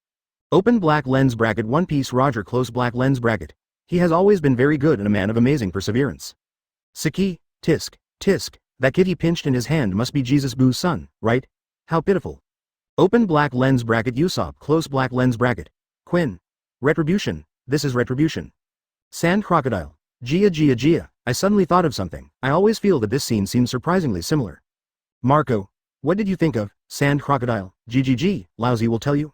Open black lens bracket One Piece Roger close black lens bracket. He has always been very good and a man of amazing perseverance. Saki, tisk, tisk, that kid he pinched in his hand must be Jesus Boo's son, right? How pitiful. Open black lens bracket Usopp close black lens bracket. Quinn. Retribution, this is retribution. Sand crocodile. Gia. I suddenly thought of something. I always feel that this scene seems surprisingly similar. Marco. What did you think of Sand crocodile? GGG, Laozi will tell you.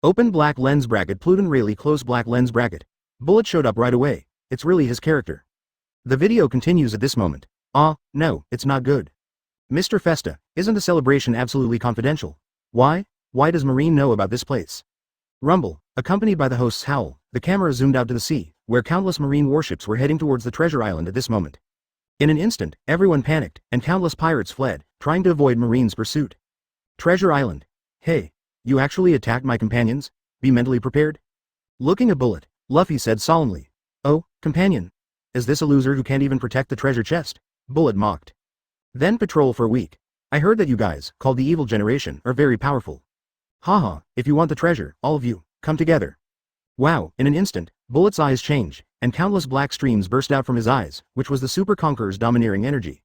Open black lens bracket Pluton Rayleigh close black lens bracket. Bullet showed up right away. It's really his character. The video continues at this moment. No, it's not good. Mr. Festa, isn't the celebration absolutely confidential? Why? Why does Marine know about this place? Rumble, accompanied by the host's howl, the camera zoomed out to the sea, where countless Marine warships were heading towards the treasure island at this moment. In an instant, everyone panicked, and countless pirates fled, trying to avoid Marine's pursuit. Treasure Island. Hey, you actually attacked my companions? Be mentally prepared. Looking at Bullet, Luffy said solemnly. Oh, companion. Is this a loser who can't even protect the treasure chest? Bullet mocked. Then patrol for a week. I heard that you guys, called the Evil Generation, are very powerful. Haha, if you want the treasure, all of you, come together. Wow, in an instant, Bullet's eyes changed, and countless black streams burst out from his eyes, which was the Super Conqueror's domineering energy.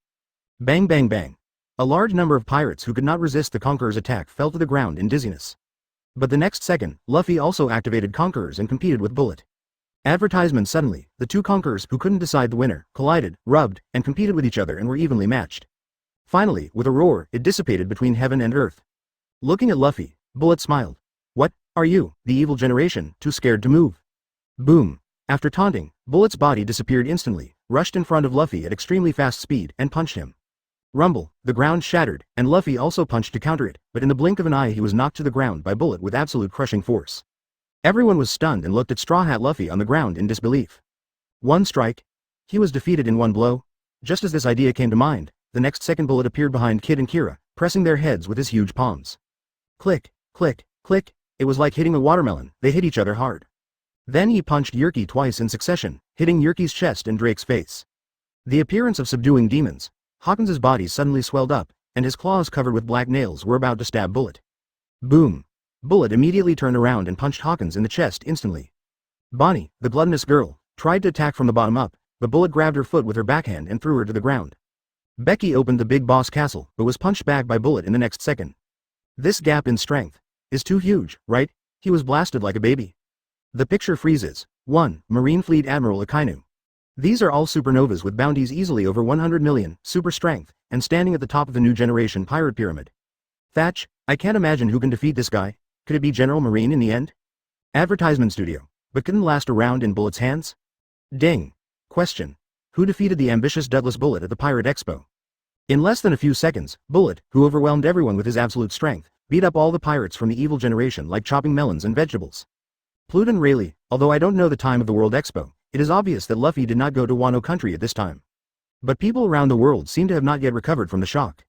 Bang bang bang. A large number of pirates who could not resist the Conqueror's attack fell to the ground in dizziness. But the next second, Luffy also activated Conquerors and competed with Bullet. Advertisement suddenly, the two Conquerors who couldn't decide the winner, collided, rubbed, and competed with each other and were evenly matched. Finally, with a roar, it dissipated between heaven and earth. Looking at Luffy, Bullet smiled. What, are you, the Evil Generation, too scared to move? Boom. After taunting, Bullet's body disappeared instantly, rushed in front of Luffy at extremely fast speed, and punched him. Rumble, the ground shattered, and Luffy also punched to counter it, but in the blink of an eye he was knocked to the ground by Bullet with absolute crushing force. Everyone was stunned and looked at Straw Hat Luffy on the ground in disbelief. One strike? He was defeated in one blow? Just as this idea came to mind, the next second Bullet appeared behind Kid and Kira, pressing their heads with his huge palms. Click, click, click, it was like hitting a watermelon, they hit each other hard. Then he punched Yerky twice in succession, hitting Yerky's chest and Drake's face. The appearance of subduing demons. Hawkins's body suddenly swelled up, and his claws covered with black nails were about to stab Bullet. Boom. Bullet immediately turned around and punched Hawkins in the chest instantly. Bonnie, the gluttonous girl, tried to attack from the bottom up, but Bullet grabbed her foot with her backhand and threw her to the ground. Becky opened the Big Boss Castle, but was punched back by Bullet in the next second. This gap in strength is too huge, right? He was blasted like a baby. The picture freezes. 1. Marine Fleet Admiral Akynu. These are all supernovas with bounties easily over 100 million, super strength, and standing at the top of the new generation pirate pyramid. Thatch, I can't imagine who can defeat this guy. Could it be General Marine in the end? Advertisement studio. But couldn't last a round in Bullet's hands? Ding. Question. Who defeated the ambitious Douglas Bullet at the Pirate Expo? In less than a few seconds, Bullet, who overwhelmed everyone with his absolute strength, beat up all the pirates from the Evil Generation like chopping melons and vegetables. Pluton Rayleigh, although I don't know the time of the World Expo, it is obvious that Luffy did not go to Wano country at this time. But people around the world seem to have not yet recovered from the shock.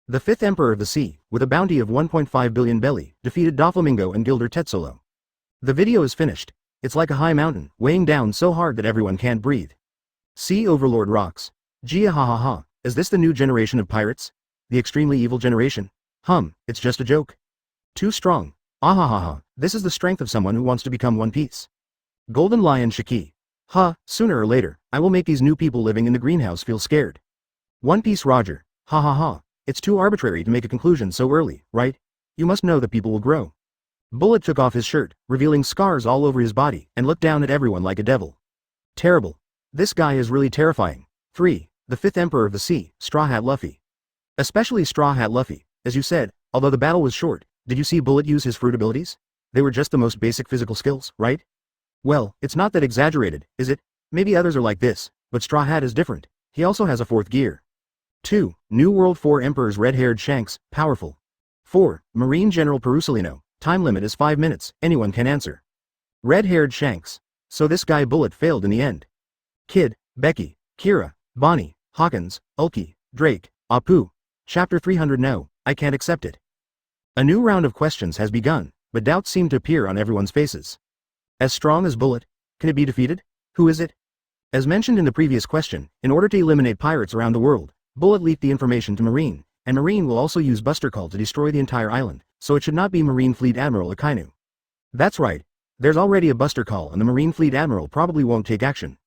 The fifth Emperor of the Sea, with a bounty of 1.5 billion belly, defeated Doflamingo and Gilder Tetsolo. The video is finished. It's like a high mountain, weighing down so hard that everyone can't breathe. Sea Overlord rocks. Gia ha ha ha, is this the new generation of pirates? The extremely evil generation? It's just a joke. Too strong. Ahahaha, this is the strength of someone who wants to become One Piece. Golden Lion Shiki. Huh, sooner or later, I will make these new people living in the greenhouse feel scared. One Piece Roger. Ha ha ha, it's too arbitrary to make a conclusion so early, right? You must know that people will grow. Bullet took off his shirt, revealing scars all over his body, and looked down at everyone like a devil. Terrible. This guy is really terrifying. 3. The fifth Emperor of the Sea, Straw Hat Luffy. Especially Straw Hat Luffy, as you said, although the battle was short, did you see Bullet use his fruit abilities? They were just the most basic physical skills, right? Well, it's not that exaggerated, is it? Maybe others are like this, but Straw Hat is different. He also has a fourth gear. 2. New World 4 Emperor's red-haired Shanks, powerful. 4. Marine General Perusalino, time limit is 5 minutes, anyone can answer. Red-haired Shanks. So this guy Bullet failed in the end. Kid, Becky, Kira, Bonnie, Hawkins, Ulki, Drake, Apu. Chapter 300. No, I can't accept it. A new round of questions has begun, but doubts seem to appear on everyone's faces. As strong as Bullet? Can it be defeated? Who is it? As mentioned in the previous question, in order to eliminate pirates around the world, Bullet leaked the information to Marine, and Marine will also use Buster Call to destroy the entire island, so it should not be Marine Fleet Admiral Akynu. That's right. There's already a Buster Call and the Marine Fleet Admiral probably won't take action.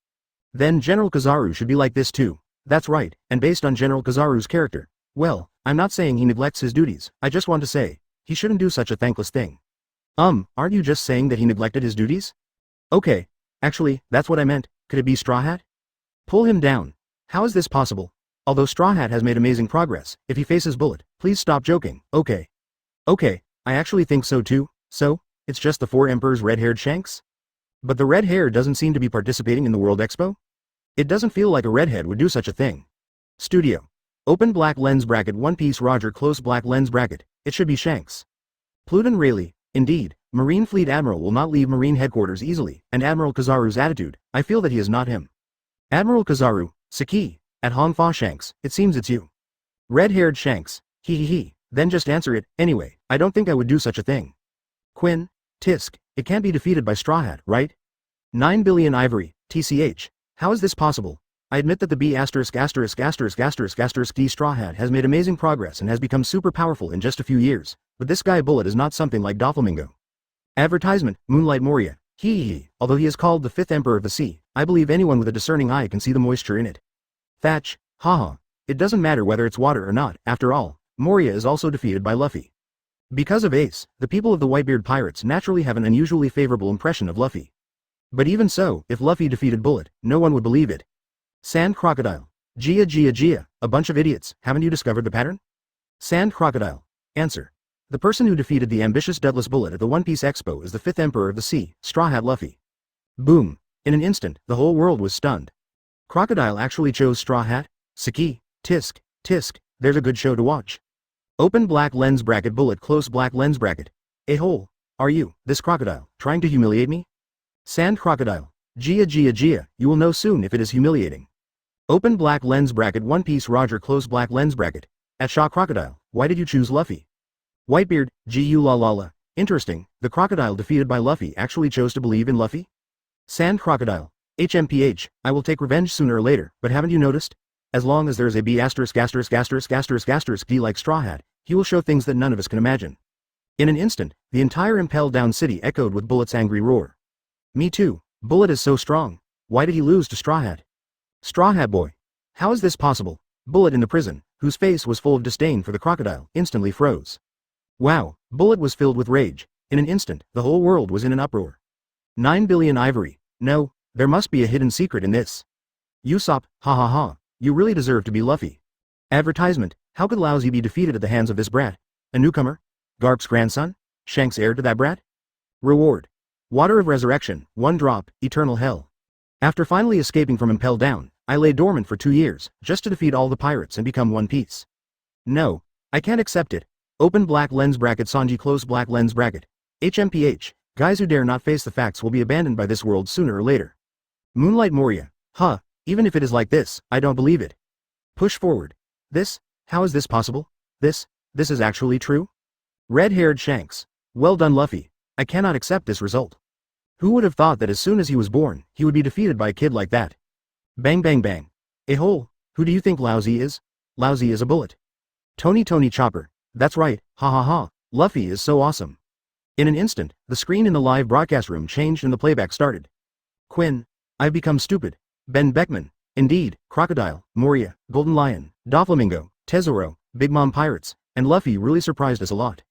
Then General Kizaru should be like this too. That's right, and based on General Kizaru's character. Well, I'm not saying he neglects his duties, I just want to say, he shouldn't do such a thankless thing. Aren't you just saying that he neglected his duties? Okay, actually, that's what I meant. Could it be Straw Hat? Pull him down. How is this possible? Although Straw Hat has made amazing progress, if he faces Bullet, please stop joking, okay. Okay, I actually think so too, so, it's just the 4 Emperor's red-haired Shanks? But the red hair doesn't seem to be participating in the World Expo? It doesn't feel like a redhead would do such a thing. Studio. Open black lens bracket One Piece Roger close black lens bracket, it should be Shanks. Pluton Rayleigh, indeed, Marine Fleet Admiral will not leave Marine headquarters easily, and Admiral Kizaru's attitude, I feel that he is not him. Admiral Kizaru, Saki, at Hong Fa Shanks, it seems it's you. Red-haired Shanks, he, then just answer it, anyway, I don't think I would do such a thing. Quinn, Tisk, it can't be defeated by Straw Hat, right? 9 billion ivory, TCH, how is this possible? I admit that the B***** D Straw Hat has made amazing progress and has become super powerful in just a few years, but this guy Bullet is not something like Doflamingo. Advertisement, Moonlight Moria, although he is called the 5th Emperor of the Sea, I believe anyone with a discerning eye can see the moisture in it. Thatch, haha, it doesn't matter whether it's water or not, after all, Moria is also defeated by Luffy. Because of Ace, the people of the Whitebeard Pirates naturally have an unusually favorable impression of Luffy. But even so, if Luffy defeated Bullet, no one would believe it. Sand Crocodile. Gia, a bunch of idiots, haven't you discovered the pattern? Sand Crocodile. Answer. The person who defeated the ambitious Deathless Bullet at the One Piece Expo is the 5th Emperor of the Sea, Straw Hat Luffy. Boom. In an instant, the whole world was stunned. Crocodile actually chose Straw Hat? Saki, Tisk, there's a good show to watch. Open black lens bracket Bullet close black lens bracket. A-hole. Are you, this crocodile, trying to humiliate me? Sand Crocodile. Gia, you will know soon if it is humiliating. Open black lens bracket One Piece Roger close black lens bracket. At Shaw Crocodile, why did you choose Luffy? Whitebeard, Gu la la la. Interesting, the crocodile defeated by Luffy actually chose to believe in Luffy? Sand Crocodile. HMPH, I will take revenge sooner or later, but haven't you noticed? As long as there is a B***** D like Straw Hat, he will show things that none of us can imagine. In an instant, the entire impelled down city echoed with Bullet's angry roar. Me too, Bullet is so strong. Why did he lose to Straw Hat? Straw Hat boy. How is this possible? Bullet in the prison, whose face was full of disdain for the crocodile, instantly froze. Wow, Bullet was filled with rage. In an instant, the whole world was in an uproar. 9 billion ivory. No, there must be a hidden secret in this. Usopp, ha, you really deserve to be Luffy. Advertisement, how could Laozi be defeated at the hands of this brat? A newcomer? Garp's grandson? Shanks heir to that brat? Reward. Water of Resurrection, 1 drop, Eternal Hell. After finally escaping from Impel Down, I lay dormant for 2 years, just to defeat all the pirates and become One Piece. No, I can't accept it. Open black lens bracket Sanji close black lens bracket. HMPH, guys who dare not face the facts will be abandoned by this world sooner or later. Moonlight Moria, even if it is like this, I don't believe it. Push forward. This? How is this possible? This is actually true? Red-haired Shanks. Well done Luffy. I cannot accept this result. Who would have thought that as soon as he was born, he would be defeated by a kid like that? Bang bang bang. A-hole, who do you think Laozi is? Laozi is a bullet. Tony Chopper. That's right, ha. Luffy is so awesome. In an instant, the screen in the live broadcast room changed and the playback started. Quinn. I've become stupid. Ben Beckman. Indeed, Crocodile, Moria, Golden Lion, Doflamingo, Tesoro, Big Mom Pirates, and Luffy really surprised us a lot.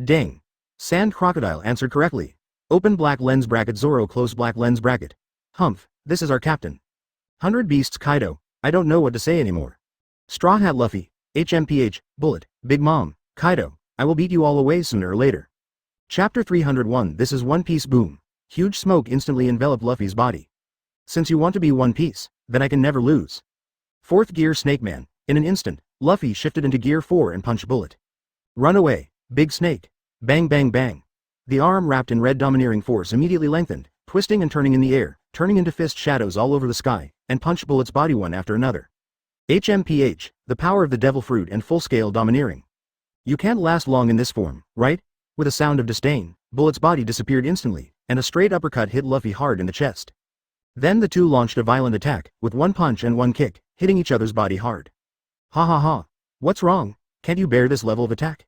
Dang. Sand Crocodile answered correctly. Open black lens bracket Zoro close black lens bracket. Humph, this is our captain. 100 Beasts Kaido, I don't know what to say anymore. Straw Hat Luffy, HMPH, Bullet, Big Mom, Kaido, I will beat you all away sooner or later. Chapter 301 This is One Piece boom. Huge smoke instantly enveloped Luffy's body. Since you want to be One Piece, then I can never lose. Fourth gear Snake Man. In an instant, Luffy shifted into gear 4 and punched Bullet. Run away, Big Snake. Bang bang bang. The arm wrapped in red domineering force immediately lengthened, twisting and turning in the air, turning into fist shadows all over the sky, and punched Bullet's body one after another. HMPH, the power of the devil fruit and full-scale domineering. You can't last long in this form, right? With a sound of disdain, Bullet's body disappeared instantly, and a straight uppercut hit Luffy hard in the chest. Then the two launched a violent attack, with one punch and one kick, hitting each other's body hard. Ha ha ha. What's wrong? Can't you bear this level of attack?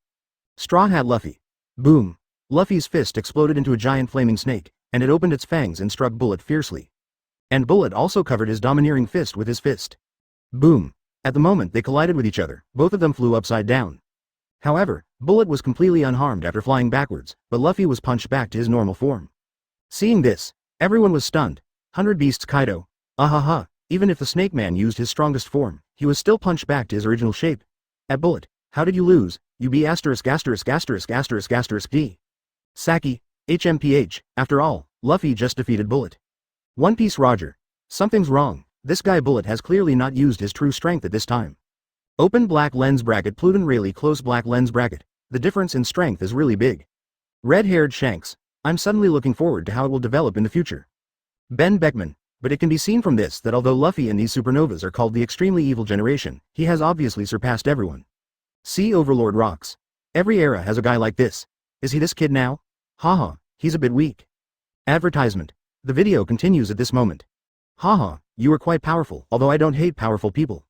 Straw Hat Luffy. Boom. Luffy's fist exploded into a giant flaming snake, and it opened its fangs and struck Bullet fiercely. And Bullet also covered his domineering fist with his fist. Boom. At the moment they collided with each other, both of them flew upside down. However, Bullet was completely unharmed after flying backwards, but Luffy was punched back to his normal form. Seeing this, everyone was stunned. 100 Beasts Kaido. Ahaha, even if the Snake Man used his strongest form, he was still punched back to his original shape. At Bullet, how did you lose? You be asterisk asterisk asterisk asterisk asterisk D. Saki, HMPH, after all, Luffy just defeated Bullet. One Piece Roger. Something's wrong, this guy Bullet has clearly not used his true strength at this time. Open black lens bracket Pluton Rayleigh close black lens bracket, the difference in strength is really big. Red-haired Shanks, I'm suddenly looking forward to how it will develop in the future. Ben Beckman, but it can be seen from this that although Luffy and these supernovas are called the extremely evil generation, he has obviously surpassed everyone. Sea Overlord rocks. Every era has a guy like this. Is he this kid now? Haha, he's a bit weak. Advertisement. The video continues at this moment. Haha, you are quite powerful, although I don't hate powerful people.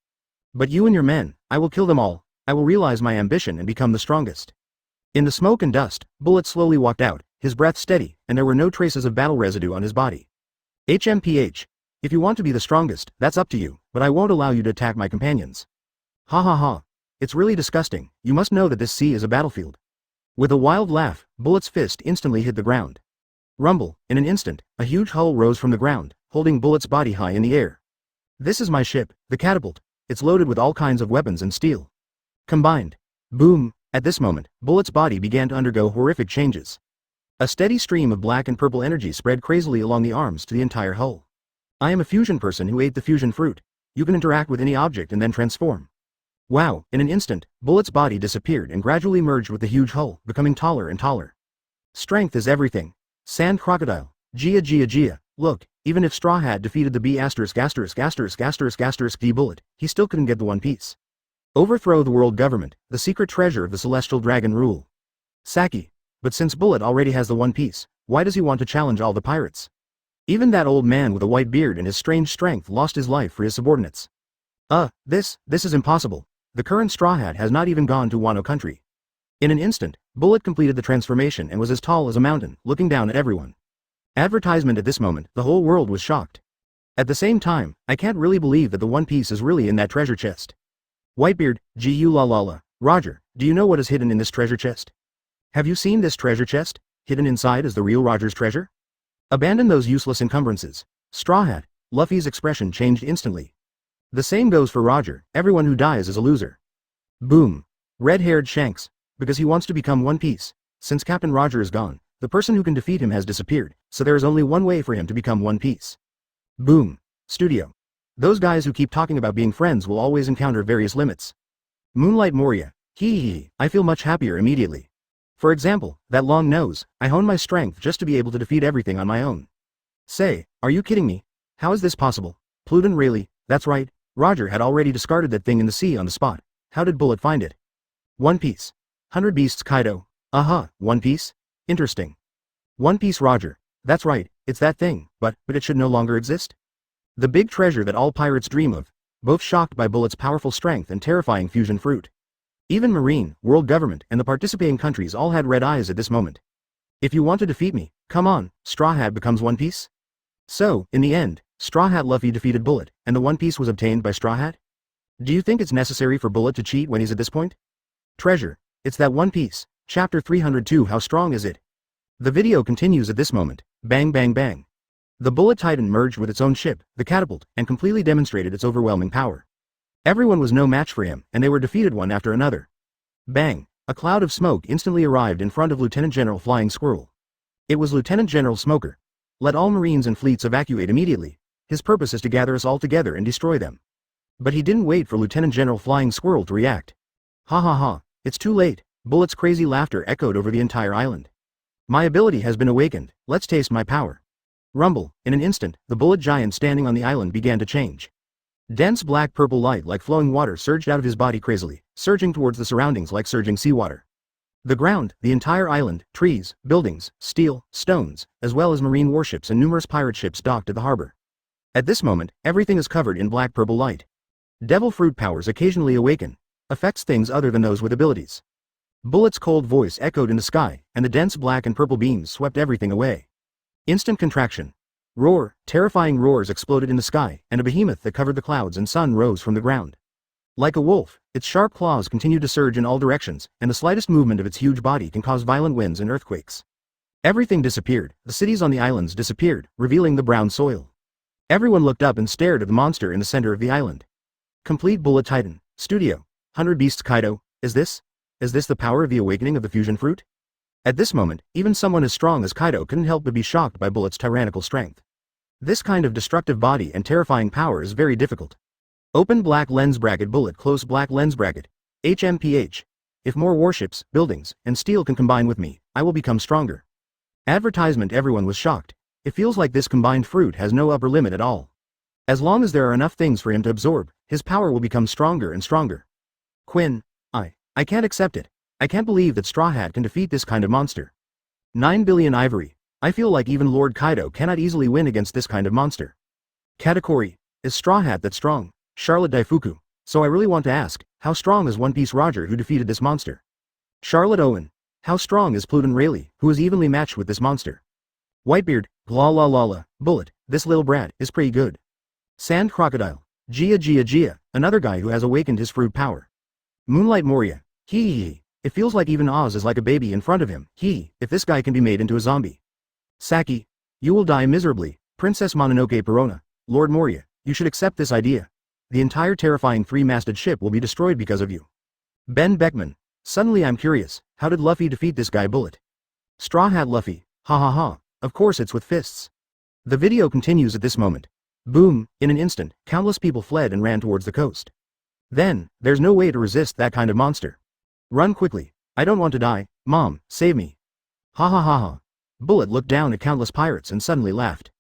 But you and your men, I will kill them all, I will realize my ambition and become the strongest. In the smoke and dust, Bullet slowly walked out, his breath steady, and there were no traces of battle residue on his body. HMPH. If you want to be the strongest, that's up to you, but I won't allow you to attack my companions. Ha ha ha. It's really disgusting, you must know that this sea is a battlefield. With a wild laugh, Bullet's fist instantly hit the ground. Rumble, in an instant, a huge hull rose from the ground, holding Bullet's body high in the air. This is my ship, the catapult. It's loaded with all kinds of weapons and steel. Combined. Boom. At this moment, Bullet's body began to undergo horrific changes. A steady stream of black and purple energy spread crazily along the arms to the entire hull. I am a fusion person who ate the fusion fruit. You can interact with any object and then transform. Wow, in an instant, Bullet's body disappeared and gradually merged with the huge hull, becoming taller and taller. Strength is everything. Sand Crocodile. Gia. Look, even if Straw Hat defeated the B***** D Bullet, he still couldn't get the One Piece. Overthrow the world government, the secret treasure of the Celestial Dragon rule. Saki. But since Bullet already has the One Piece, why does he want to challenge all the pirates? Even that old man with a white beard and his strange strength lost his life for his subordinates. This is impossible. The current Straw Hat has not even gone to Wano country. In an instant, Bullet completed the transformation and was as tall as a mountain, looking down at everyone. Advertisement at this moment, the whole world was shocked. At the same time, I can't really believe that the One Piece is really in that treasure chest. Whitebeard, Gu. Roger, do you know what is hidden in this treasure chest? Have you seen this treasure chest? Hidden inside is the real Roger's treasure? Abandon those useless encumbrances. Straw Hat. Luffy's expression changed instantly. The same goes for Roger, everyone who dies is a loser. Boom. Red-haired Shanks. Because he wants to become One Piece. Since Captain Roger is gone, the person who can defeat him has disappeared, so there is only one way for him to become One Piece. Boom. Studio. Those guys who keep talking about being friends will always encounter various limits. Moonlight Moria. I feel much happier immediately. For example, that long nose, I hone my strength just to be able to defeat everything on my own. Say, are you kidding me? How is this possible? Pluton Rayleigh, that's right, Roger had already discarded that thing in the sea on the spot. How did Bullet find it? One Piece. 100 Beasts Kaido. One Piece? Interesting. One Piece Roger. That's right, it's that thing, but it should no longer exist? The big treasure that all pirates dream of, both shocked by Bullet's powerful strength and terrifying fusion fruit. Even Marine, World Government, and the participating countries all had red eyes at this moment. If you want to defeat me, come on, Straw Hat becomes One Piece? So, in the end, Straw Hat Luffy defeated Bullet, and the One Piece was obtained by Straw Hat? Do you think it's necessary for Bullet to cheat when he's at this point? Treasure. It's that One Piece. Chapter 302. How strong is it? The video continues at this moment. Bang bang bang. The Bullet Titan merged with its own ship, the Catapult, and completely demonstrated its overwhelming power. Everyone was no match for him, and they were defeated one after another. Bang! A cloud of smoke instantly arrived in front of Lieutenant General Flying Squirrel. It was Lieutenant General Smoker. Let all marines and fleets evacuate immediately. His purpose is to gather us all together and destroy them. But he didn't wait for Lieutenant General Flying Squirrel to react. Ha ha ha, it's too late. Bullet's crazy laughter echoed over the entire island. My ability has been awakened, let's taste my power. Rumble, in an instant, the bullet giant standing on the island began to change. Dense black-purple light like flowing water surged out of his body crazily, surging towards the surroundings like surging seawater. The ground, the entire island, trees, buildings, steel, stones, as well as marine warships and numerous pirate ships docked at the harbor. At this moment, everything is covered in black-purple light. Devil fruit powers occasionally awaken, affects things other than those with abilities. Bullet's cold voice echoed in the sky, and the dense black and purple beams swept everything away. Instant contraction. Roar, terrifying roars exploded in the sky, and a behemoth that covered the clouds and sun rose from the ground. Like a wolf, its sharp claws continued to surge in all directions, and the slightest movement of its huge body can cause violent winds and earthquakes. Everything disappeared, the cities on the islands disappeared, revealing the brown soil. Everyone looked up and stared at the monster in the center of the island. Complete Bullet Titan. Studio. 100 Beasts Kaido. Is this the power of the awakening of the fusion fruit? At this moment, even someone as strong as Kaido couldn't help but be shocked by Bullet's tyrannical strength. This kind of destructive body and terrifying power is very difficult. Open black lens bracket Bullet close black lens bracket. HMPH. If more warships, buildings, and steel can combine with me, I will become stronger. Advertisement. Everyone was shocked. It feels like this combined fruit has no upper limit at all. As long as there are enough things for him to absorb, his power will become stronger and stronger. Quinn. I can't accept it. I can't believe that Straw Hat can defeat this kind of monster. 9 billion ivory. I feel like even Lord Kaido cannot easily win against this kind of monster. Katakuri. Is Straw Hat that strong? Charlotte Daifuku. So I really want to ask, how strong is One Piece Roger who defeated this monster? Charlotte Owen. How strong is Pluton Rayleigh, who is evenly matched with this monster? Whitebeard. La la la la. Bullet. This little brat is pretty good. Sand Crocodile. Gia. Another guy who has awakened his fruit power. Moonlight Moria. Hee. It feels like even Oz is like a baby in front of him. If this guy can be made into a zombie. Saki. You will die miserably. Princess Mononoke Perona. Lord Moria, you should accept this idea. The entire terrifying three-masted ship will be destroyed because of you. Ben Beckman. Suddenly I'm curious, how did Luffy defeat this guy Bullet? Straw Hat Luffy. Ha ha ha. Of course it's with fists. The video continues at this moment. Boom, in an instant, countless people fled and ran towards the coast. Then, there's no way to resist that kind of monster. Run quickly. I don't want to die. Mom, save me. Ha ha ha ha. Bullet looked down at countless pirates and suddenly laughed.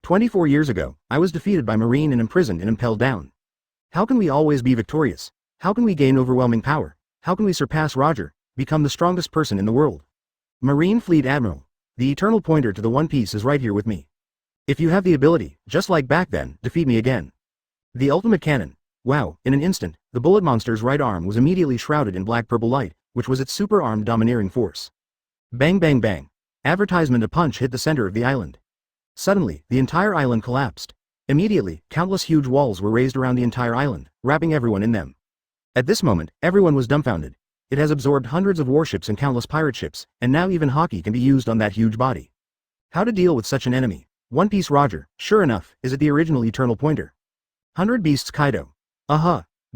24 years ago, I was defeated by Marine and imprisoned and impelled down. How can we always be victorious? How can we gain overwhelming power? How can we surpass Roger, become the strongest person in the world? Marine Fleet Admiral. The eternal pointer to the One Piece is right here with me. If you have the ability, just like back then, defeat me again. The ultimate cannon. Wow, in an instant, the bullet monster's right arm was immediately shrouded in black-purple light, which was its super-armed domineering force. Bang bang bang. Advertisement. A punch hit the center of the island. Suddenly, the entire island collapsed. Immediately, countless huge walls were raised around the entire island, wrapping everyone in them. At this moment, everyone was dumbfounded. It has absorbed hundreds of warships and countless pirate ships, and now even hockey can be used on that huge body. How to deal with such an enemy? One Piece Roger, sure enough, is it the original eternal pointer? 100 Beasts Kaido.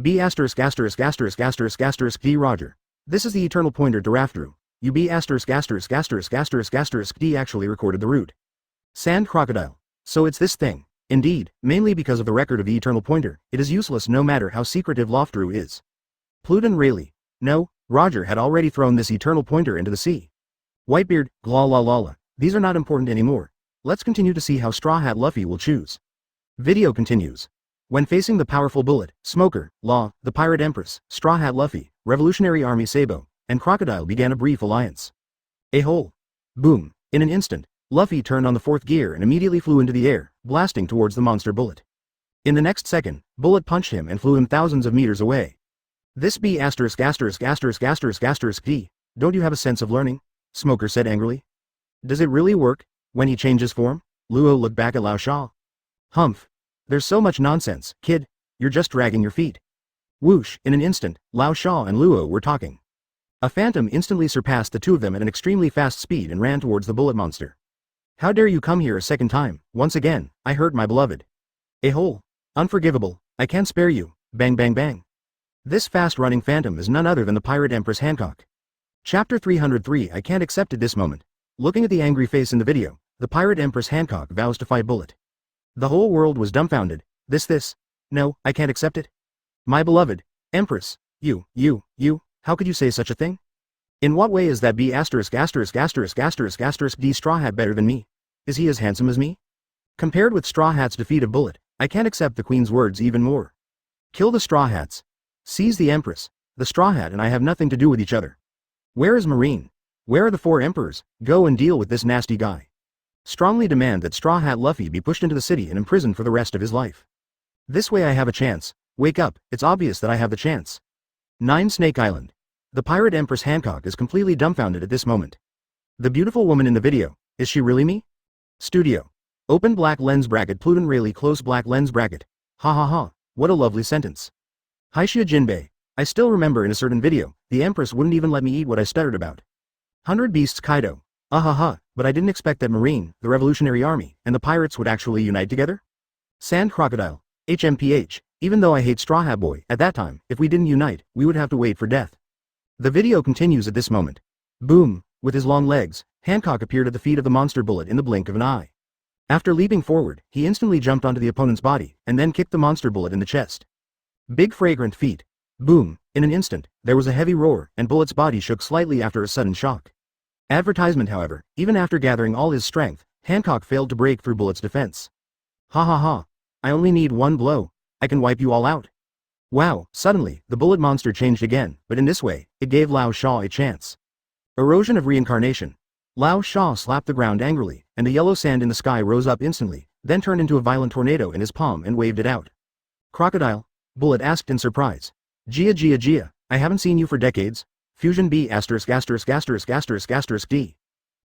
B asterisk asterisk asterisk asterisk asterisk D Roger. This is the eternal pointer to Raftel. You B asterisk asterisk asterisk asterisk asterisk D actually recorded the route. Sand Crocodile. So it's this thing. Indeed, mainly because of the record of the eternal pointer, it is useless no matter how secretive Raftel is. Pluton Rayleigh. No, Roger had already thrown this eternal pointer into the sea. Whitebeard. La la la la. These are not important anymore. Let's continue to see how Straw Hat Luffy will choose. Video continues. When facing the powerful Bullet, Smoker, Law, the Pirate Empress, Straw Hat Luffy, Revolutionary Army Sabo, and Crocodile began a brief alliance. A hole. Boom. In an instant, Luffy turned on the fourth gear and immediately flew into the air, blasting towards the monster Bullet. In the next second, Bullet punched him and flew him thousands of meters away. This be asterisk asterisk asterisk asterisk asterisk D. Don't you have a sense of learning? Smoker said angrily. Does it really work, when he changes form? Luo looked back at Lao Sha. Humph. There's so much nonsense, kid. You're just dragging your feet. Whoosh, in an instant, Lao Sha and Luo were talking. A phantom instantly surpassed the two of them at an extremely fast speed and ran towards the bullet monster. How dare you come here a second time? Once again, I hurt my beloved. A hole. Unforgivable. I can't spare you. Bang bang bang. This fast-running phantom is none other than the Pirate Empress Hancock. Chapter 303 I can't accept it this moment. Looking at the angry face in the video, the Pirate Empress Hancock vows to fight Bullet. The whole world was dumbfounded. This. No, I can't accept it. My beloved Empress, you, how could you say such a thing? In what way is that B asterisk asterisk asterisk asterisk asterisk D Straw Hat better than me? Is he as handsome as me? Compared with Straw Hat's defeat of Bullet, I can't accept the Queen's words even more. Kill the Straw Hats. Seize the Empress. The Straw Hat and I have nothing to do with each other. Where is Marine? Where are the 4 emperors? Go and deal with this nasty guy. Strongly demand that Straw Hat Luffy be pushed into the city and imprisoned for the rest of his life. This way I have a chance. Wake up, it's obvious that I have the chance. 9 Snake Island. The Pirate Empress Hancock is completely dumbfounded at this moment. The beautiful woman in the video, is she really me? Studio. Open black lens bracket Pluton Rayleigh close black lens bracket. Ha ha ha, what a lovely sentence. Haishia Jinbei. I still remember in a certain video, the Empress wouldn't even let me eat what I stuttered about. 100 Beasts Kaido. Ha, but I didn't expect that Marine, the Revolutionary Army, and the pirates would actually unite together? Sand Crocodile. HMPH. Even though I hate Straw Hat Boy, at that time, if we didn't unite, we would have to wait for death. The video continues at this moment. Boom, with his long legs, Hancock appeared at the feet of the monster Bullet in the blink of an eye. After leaping forward, he instantly jumped onto the opponent's body, and then kicked the monster Bullet in the chest. Big fragrant feet. Boom, in an instant, there was a heavy roar, and Bullet's body shook slightly after a sudden shock. Advertisement however, even after gathering all his strength, Hancock failed to break through Bullet's defense. Ha ha ha. I only need one blow. I can wipe you all out. Wow, suddenly, the Bullet monster changed again, but in this way, it gave Lao Sha a chance. Erosion of reincarnation. Lao Sha slapped the ground angrily, and the yellow sand in the sky rose up instantly, then turned into a violent tornado in his palm and waved it out. Crocodile? Bullet asked in surprise. Gia, I haven't seen you for decades. Fusion B asterisk asterisk asterisk asterisk asterisk D.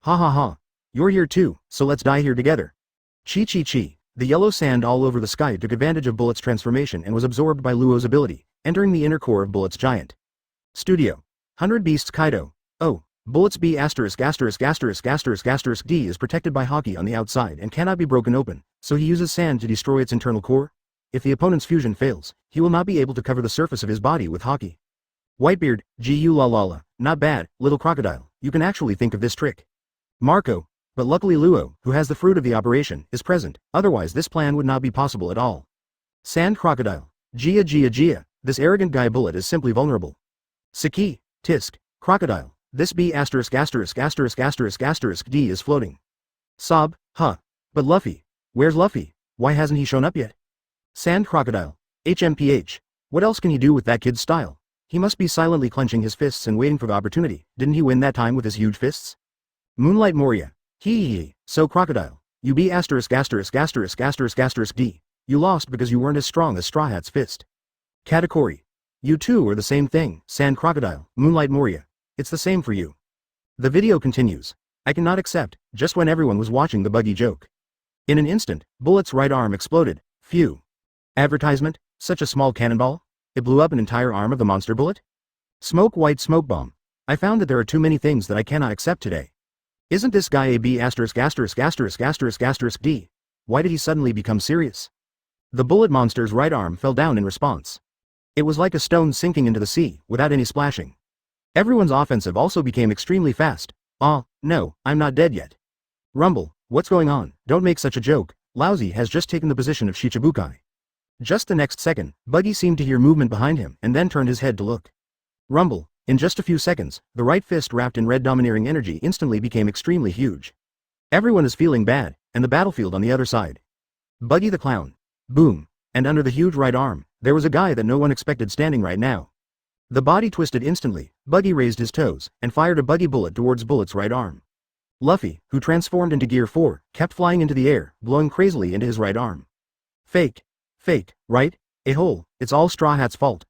Ha ha ha. You're here too, so let's die here together. Chi. The yellow sand all over the sky took advantage of Bullet's transformation and was absorbed by Luo's ability, entering the inner core of Bullet's giant. Studio. 100 Beasts Kaido. Oh, Bullet's B asterisk asterisk asterisk asterisk asterisk D is protected by Hawkeye on the outside and cannot be broken open, so he uses sand to destroy its internal core. If the opponent's fusion fails, he will not be able to cover the surface of his body with Hawkeye. Whitebeard, Gu la, not bad, little crocodile, you can actually think of this trick. Marco, but luckily Luo, who has the fruit of the operation, is present, otherwise this plan would not be possible at all. Sand Crocodile, Gia, this arrogant guy Bullet is simply vulnerable. Saki, Tisk, Crocodile, this B asterisk asterisk asterisk asterisk asterisk D is floating. Sob, huh. But Luffy, where's Luffy? Why hasn't he shown up yet? Sand Crocodile, HMPH, what else can he do with that kid's style? He must be silently clenching his fists and waiting for the opportunity. Didn't he win that time with his huge fists? Moonlight Moria. So Crocodile. You be asterisk asterisk asterisk asterisk asterisk D. You lost because you weren't as strong as Straw Hat's fist. Katakuri. You two are the same thing, Sand Crocodile, Moonlight Moria. It's the same for you. The video continues. I cannot accept, just when everyone was watching the buggy joke. In an instant, Bullet's right arm exploded. Phew. Advertisement? Such a small cannonball? It blew up an entire arm of the monster Bullet? White smoke bomb. I found that there are too many things that I cannot accept today. Isn't this guy a B asterisk asterisk asterisk asterisk asterisk D? Why did he suddenly become serious? The Bullet monster's right arm fell down in response. It was like a stone sinking into the sea, without any splashing. Everyone's offensive also became extremely fast. No, I'm not dead yet. Rumble, what's going on? Don't make such a joke. Laozi has just taken the position of Shichibukai. Just the next second, Buggy seemed to hear movement behind him and then turned his head to look. Rumble, in just a few seconds, the right fist wrapped in red domineering energy instantly became extremely huge. Everyone is feeling bad, and the battlefield on the other side. Buggy the Clown. Boom. And under the huge right arm, there was a guy that no one expected standing right now. The body twisted instantly, Buggy raised his toes, and fired a buggy bullet towards Bullet's right arm. Luffy, who transformed into Gear 4, kept flying into the air, blowing crazily into his right arm. Fake, right? A hole, it's all Straw Hat's fault,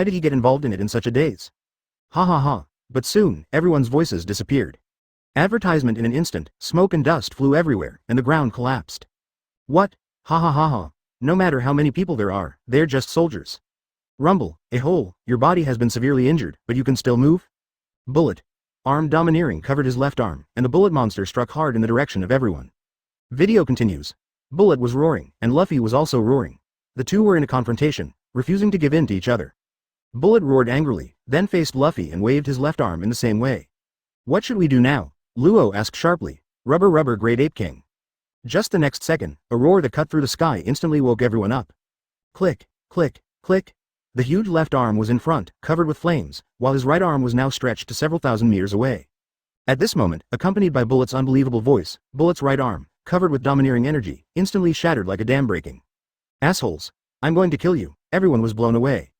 why did he get involved in it in such a daze? Ha ha ha. But soon, everyone's voices disappeared. Advertisement in an instant, smoke and dust flew everywhere, and the ground collapsed. What? Ha ha ha ha. No matter how many people there are, they're just soldiers. Rumble, a hole, your body has been severely injured, but you can still move? Bullet. Arm domineering covered his left arm, and the bullet monster struck hard in the direction of everyone. Video continues. Bullet was roaring, and Luffy was also roaring. The two were in a confrontation, refusing to give in to each other. Bullet roared angrily, then faced Luffy and waved his left arm in the same way. What should we do now? Luo asked sharply. Rubber rubber Great Ape King. Just the next second, a roar that cut through the sky instantly woke everyone up. Click, click, click. The huge left arm was in front, covered with flames, while his right arm was now stretched to several thousand meters away. At this moment, accompanied by Bullet's unbelievable voice, Bullet's right arm, covered with domineering energy, instantly shattered like a dam breaking. Assholes. I'm going to kill you. Everyone was blown away.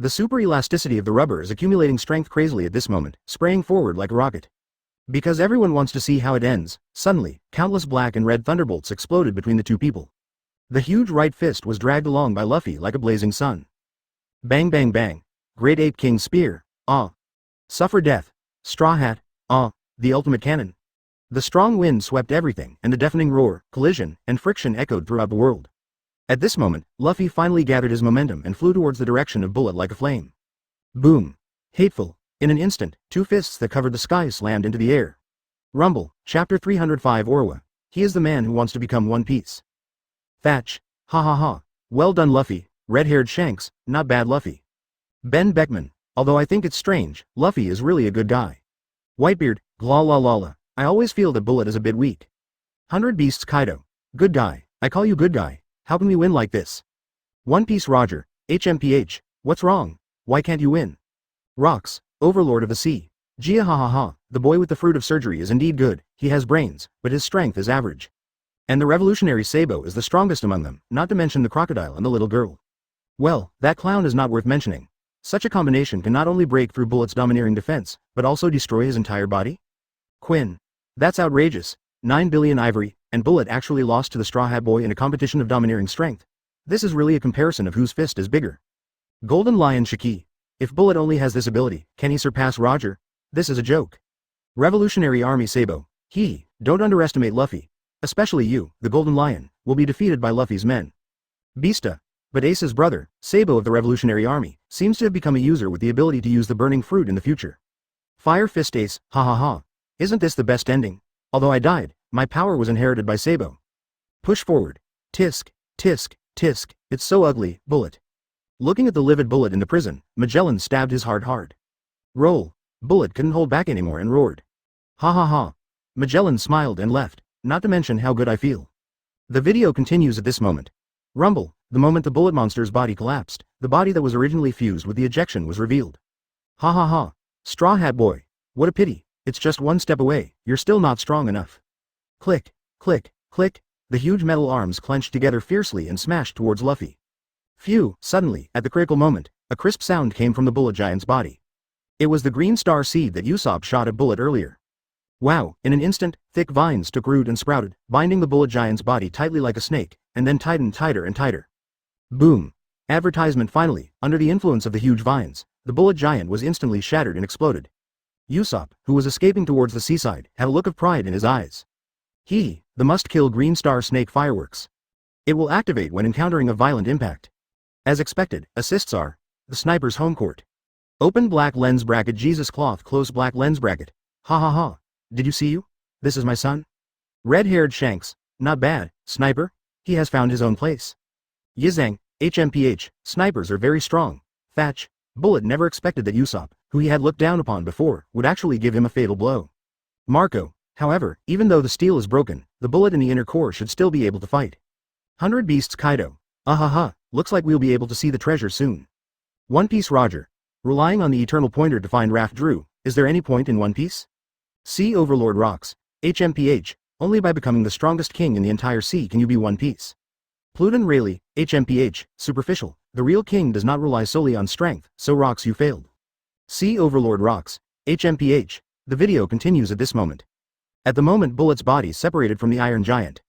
The super elasticity of the rubber is accumulating strength crazily at this moment, spraying forward like a rocket. Because everyone wants to see how it ends, suddenly, countless black and red thunderbolts exploded between the two people. The huge right fist was dragged along by Luffy like a blazing sun. Bang bang bang. Great Ape King's spear. Ah. Suffer death. Straw Hat. Ah. The ultimate cannon. The strong wind swept everything, and the deafening roar, collision, and friction echoed throughout the world. At this moment, Luffy finally gathered his momentum and flew towards the direction of Bullet like a flame. Boom. Hateful. In an instant, two fists that covered the sky slammed into the air. Rumble, Chapter 305 Orewa. He is the man who wants to become One Piece. Thatch. Ha ha ha. Well done Luffy, red-haired Shanks, not bad Luffy. Ben Beckman. Although I think it's strange, Luffy is really a good guy. Whitebeard, gla la la la. I always feel that Bullet is a bit weak. 100 Beasts Kaido. Good guy, I call you good guy. How can we win like this? One Piece Roger, HMPH, what's wrong? Why can't you win? Rocks, Overlord of the Sea. Gia ha ha ha, the boy with the fruit of surgery is indeed good, he has brains, but his strength is average. And the revolutionary Sabo is the strongest among them, not to mention the crocodile and the little girl. Well, that clown is not worth mentioning. Such a combination can not only break through Bullet's domineering defense, but also destroy his entire body? Quinn. That's outrageous. 9 billion ivory, and Bullet actually lost to the Straw Hat Boy in a competition of domineering strength. This is really a comparison of whose fist is bigger. Golden Lion Shiki. If Bullet only has this ability, can he surpass Roger? This is a joke. Revolutionary Army Sabo. Don't underestimate Luffy. Especially you, the Golden Lion, will be defeated by Luffy's men. Beasta. But Ace's brother, Sabo of the Revolutionary Army, seems to have become a user with the ability to use the burning fruit in the future. Fire Fist Ace, ha ha ha. Isn't this the best ending? Although I died, my power was inherited by Sabo. Push forward. Tisk, tisk, tisk, it's so ugly, Bullet. Looking at the livid Bullet in the prison, Magellan stabbed his heart hard. Roll. Bullet couldn't hold back anymore and roared. Ha ha ha. Magellan smiled and left, not to mention how good I feel. The video continues at this moment. Rumble, the moment the Bullet monster's body collapsed, the body that was originally fused with the ejection was revealed. Ha ha ha. Straw Hat Boy. What a pity, it's just one step away, you're still not strong enough. Click, click, click, the huge metal arms clenched together fiercely and smashed towards Luffy. Phew, suddenly, at the critical moment, a crisp sound came from the Bullet Giant's body. It was the green star seed that Usopp shot at Bullet earlier. Wow, in an instant, thick vines took root and sprouted, binding the Bullet Giant's body tightly like a snake, and then tightened tighter and tighter. Boom. Advertisement finally, under the influence of the huge vines, the Bullet Giant was instantly shattered and exploded. Usopp, who was escaping towards the seaside, had a look of pride in his eyes. The must-kill green star snake fireworks. It will activate when encountering a violent impact. As expected, assists are the sniper's home court. Open black lens bracket Jesus cloth close black lens bracket. Ha ha ha. Did you see you? This is my son. Red-haired Shanks. Not bad, sniper. He has found his own place. Yizang, HMPH, snipers are very strong. Thatch. Bullet never expected that Usopp, who he had looked down upon before, would actually give him a fatal blow. Marco. However, even though the steel is broken, the bullet in the inner core should still be able to fight. 100 Beasts Kaido. Ahaha, looks like we'll be able to see the treasure soon. One Piece Roger. Relying on the eternal pointer to find Raft Drew, is there any point in One Piece? Sea Overlord Rocks. HMPH, only by becoming the strongest king in the entire sea can you be One Piece. Pluton Rayleigh, HMPH, superficial, the real king does not rely solely on strength, so Rocks you failed. Sea Overlord Rocks. HMPH, the video continues at this moment. At the moment Bullet's body separated from the Iron Giant.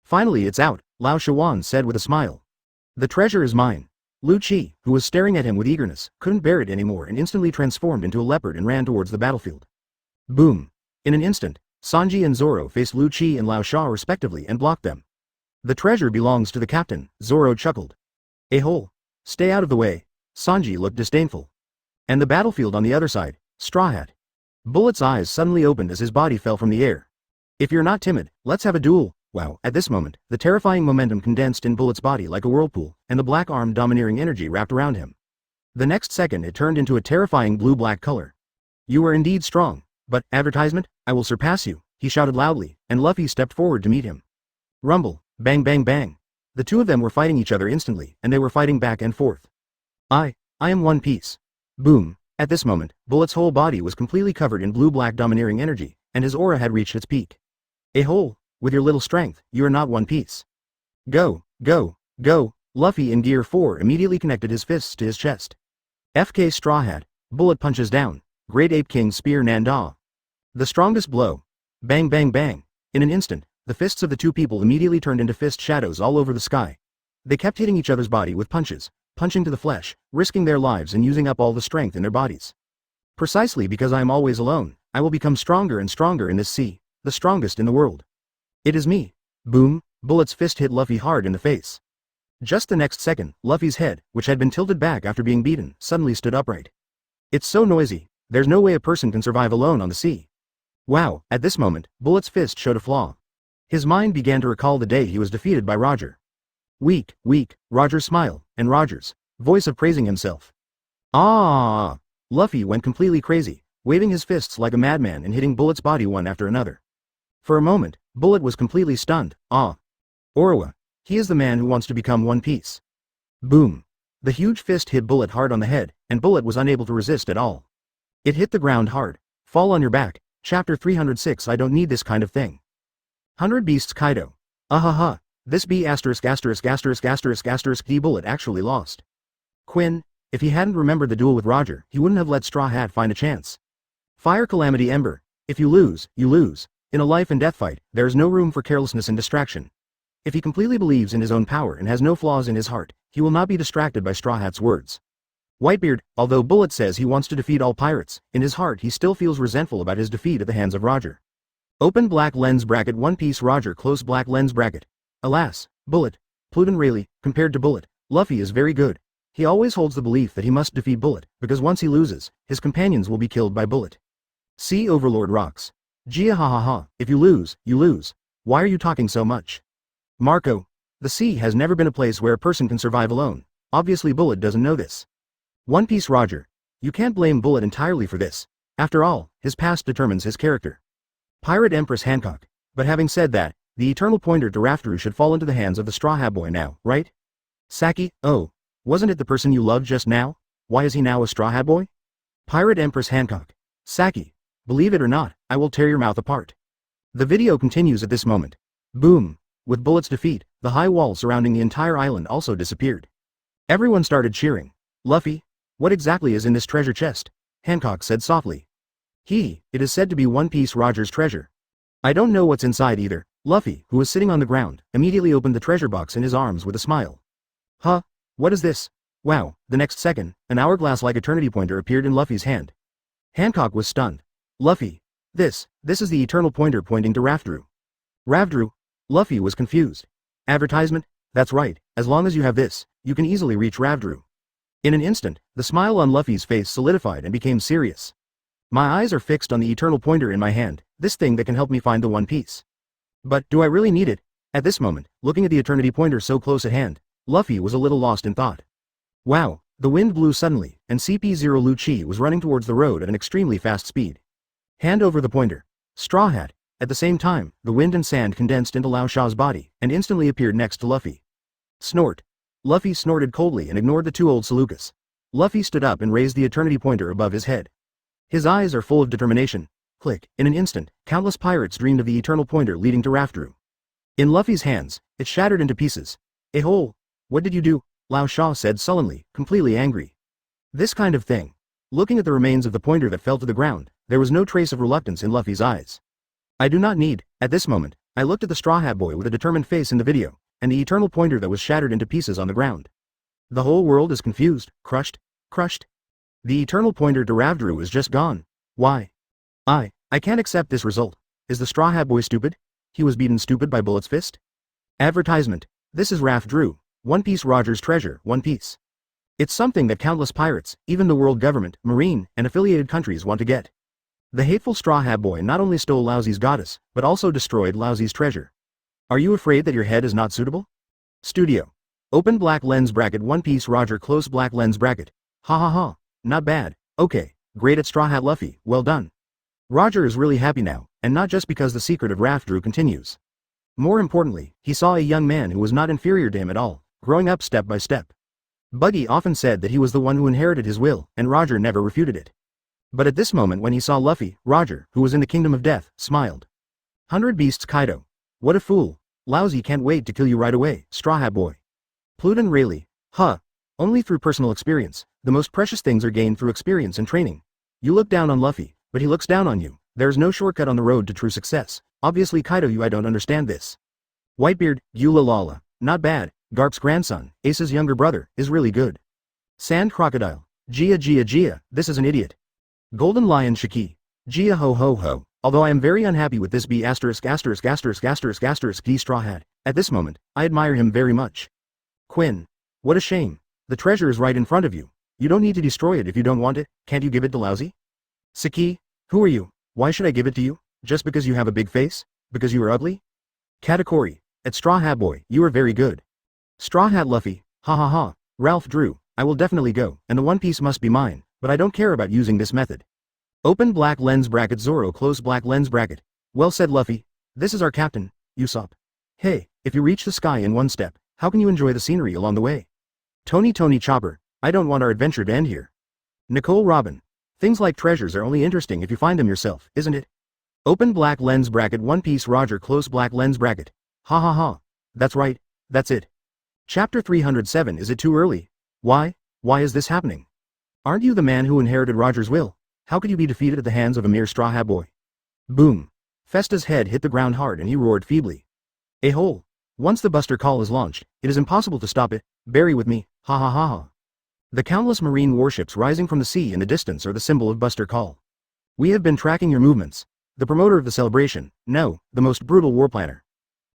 Finally it's out, Lao Shawan said with a smile. The treasure is mine. Lu Chi, who was staring at him with eagerness, couldn't bear it anymore and instantly transformed into a leopard and ran towards the battlefield. Boom. In an instant, Sanji and Zoro faced Lu Chi and Lao Sha respectively and blocked them. The treasure belongs to the captain, Zoro chuckled. A-hole. Stay out of the way. Sanji looked disdainful. And the battlefield on the other side, Straw Hat. Bullet's eyes suddenly opened as his body fell from the air. If you're not timid, let's have a duel. Wow, at this moment, the terrifying momentum condensed in Bullet's body like a whirlpool, and the black-armed domineering energy wrapped around him. The next second it turned into a terrifying blue-black color. You are indeed strong, but, advertisement, I will surpass you, he shouted loudly, and Luffy stepped forward to meet him. Rumble, bang bang bang. The two of them were fighting each other instantly, and they were fighting back and forth. I am One Piece. Boom. At this moment, Bullet's whole body was completely covered in blue-black domineering energy, and his aura had reached its peak. A-hole. With your little strength, you are not One Piece. Go, go, go. Luffy in Gear 4 immediately connected his fists to his chest. FK Straw Hat. Bullet punches down. Great Ape King Spear Nanda. The strongest blow. Bang bang bang. In an instant, the fists of the two people immediately turned into fist shadows all over the sky. They kept hitting each other's body with punches, punching to the flesh, risking their lives and using up all the strength in their bodies. Precisely because I am always alone, I will become stronger and stronger in this sea, the strongest in the world. It is me. Boom, Bullet's fist hit Luffy hard in the face. Just the next second, Luffy's head, which had been tilted back after being beaten, suddenly stood upright. It's so noisy, there's no way a person can survive alone on the sea. Wow, at this moment, Bullet's fist showed a flaw. His mind began to recall the day he was defeated by Roger. Weak, Roger's smile, and Roger's voice of praising himself. Ah! Luffy went completely crazy, waving his fists like a madman and hitting Bullet's body one after another. For a moment, Bullet was completely stunned. Ah! Orewa. He is the man who wants to become One Piece. Boom. The huge fist hit Bullet hard on the head, and Bullet was unable to resist at all. It hit the ground hard. Fall on your back. Chapter 306. I don't need this kind of thing. 100 Beasts Kaido. Ahaha. This B************** D Bullet actually lost. Quinn, if he hadn't remembered the duel with Roger, he wouldn't have let Straw Hat find a chance. Fire Calamity Ember. If you lose, you lose. In a life and death fight, there is no room for carelessness and distraction. If he completely believes in his own power and has no flaws in his heart, he will not be distracted by Straw Hat's words. Whitebeard, although Bullet says he wants to defeat all pirates, in his heart he still feels resentful about his defeat at the hands of Roger. Open black lens bracket One Piece Roger close black lens bracket. Alas, Bullet, Pluton Rayleigh, compared to Bullet, Luffy is very good. He always holds the belief that he must defeat Bullet, because once he loses, his companions will be killed by Bullet. Sea Overlord rocks. Gia ha ha ha, if you lose, you lose. Why are you talking so much? Marco. The sea has never been a place where a person can survive alone. Obviously Bullet doesn't know this. One Piece Roger. You can't blame Bullet entirely for this. After all, his past determines his character. Pirate Empress Hancock. But having said that, the eternal pointer to Raftel should fall into the hands of the Straw Hat Boy now, right? Saki, oh. Wasn't it the person you loved just now? Why is he now a Straw Hat Boy? Pirate Empress Hancock. Saki. Believe it or not, I will tear your mouth apart. The video continues at this moment. Boom. With Bullet's defeat, the high wall surrounding the entire island also disappeared. Everyone started cheering. Luffy? What exactly is in this treasure chest? Hancock said softly. It is said to be One Piece Roger's treasure. I don't know what's inside either. Luffy, who was sitting on the ground, immediately opened the treasure box in his arms with a smile. Huh? What is this? Wow, the next second, an hourglass-like eternity pointer appeared in Luffy's hand. Hancock was stunned. Luffy. This is the eternal pointer pointing to Raftel. Raftel? Luffy was confused. Advertisement? That's right, as long as you have this, you can easily reach Raftel. In an instant, the smile on Luffy's face solidified and became serious. My eyes are fixed on the eternal pointer in my hand, this thing that can help me find the One Piece. But, do I really need it? At this moment, looking at the eternity pointer so close at hand, Luffy was a little lost in thought. Wow, the wind blew suddenly, and CP0 Lu Chi was running towards the road at an extremely fast speed. Hand over the pointer. Straw Hat. At the same time, the wind and sand condensed into Lao Sha's body, and instantly appeared next to Luffy. Snort. Luffy snorted coldly and ignored the two old Seleucus. Luffy stood up and raised the eternity pointer above his head. His eyes are full of determination. Click. In an instant, countless pirates dreamed of the eternal pointer leading to Raftel. In Luffy's hands, it shattered into pieces. A hole. What did you do? Lao Sha said sullenly, completely angry. This kind of thing. Looking at the remains of the pointer that fell to the ground, there was no trace of reluctance in Luffy's eyes. I do not need. At this moment, I looked at the Straw Hat Boy with a determined face in the video, and the eternal pointer that was shattered into pieces on the ground. The whole world is confused, crushed. The eternal pointer to Raftel is just gone. Why? I can't accept this result. Is the Straw Hat Boy stupid? He was beaten stupid by Bullet's fist? Advertisement. This is Raftel, One Piece Roger's treasure, One Piece. It's something that countless pirates, even the world government, marine, and affiliated countries want to get. The hateful Straw Hat Boy not only stole Laozi's goddess, but also destroyed Laozi's treasure. Are you afraid that your head is not suitable? Studio. Open black lens bracket One Piece Roger close black lens bracket. Ha ha ha. Not bad. Okay. Great at Straw Hat Luffy, well done. Roger is really happy now, and not just because the secret of Raftel continues. More importantly, he saw a young man who was not inferior to him at all, growing up step by step. Buggy often said that he was the one who inherited his will, and Roger never refuted it. But at this moment when he saw Luffy, Roger, who was in the Kingdom of Death, smiled. 100 Beasts Kaido. What a fool. Laozi can't wait to kill you right away, Straw Hat Boy. Pluton Rayleigh. Huh. Only through personal experience. The most precious things are gained through experience and training. You look down on Luffy, but he looks down on you. There's no shortcut on the road to true success. Obviously Kaido you I don't understand this. Whitebeard, Eula Lala, not bad. Garp's grandson, Ace's younger brother, is really good. Sand Crocodile, Gia, this is an idiot. Golden Lion Shiki, Gia ho ho ho, although I am very unhappy with this B ******* D Straw Hat, at this moment, I admire him very much. Quinn, what a shame. The treasure is right in front of you. You don't need to destroy it if you don't want it, can't you give it to Laozi? Saki, who are you? Why should I give it to you? Just because you have a big face? Because you are ugly? Katakuri, at Straw Hat Boy, you are very good. Straw Hat Luffy, ha ha ha, Ralph Drew, I will definitely go, and the One Piece must be mine, but I don't care about using this method. Open black lens bracket Zoro close black lens bracket. Well said Luffy, this is our captain, Usopp. Hey, if you reach the sky in one step, how can you enjoy the scenery along the way? Tony Chopper, I don't want our adventure to end here. Nicole Robin, things like treasures are only interesting if you find them yourself, isn't it? Open black lens bracket One Piece Roger close black lens bracket. Ha ha ha, that's right, that's it. Chapter 307 Is it too early? Why is this happening? Aren't you the man who inherited Roger's will? How could you be defeated at the hands of a mere Straw Hat Boy? Boom. Festa's head hit the ground hard and he roared feebly. A hole. Once the Buster Call is launched, it is impossible to stop it. Bury with me, ha ha ha ha. The countless marine warships rising from the sea in the distance are the symbol of Buster Call. We have been tracking your movements. The promoter of the celebration, no, the most brutal war planner.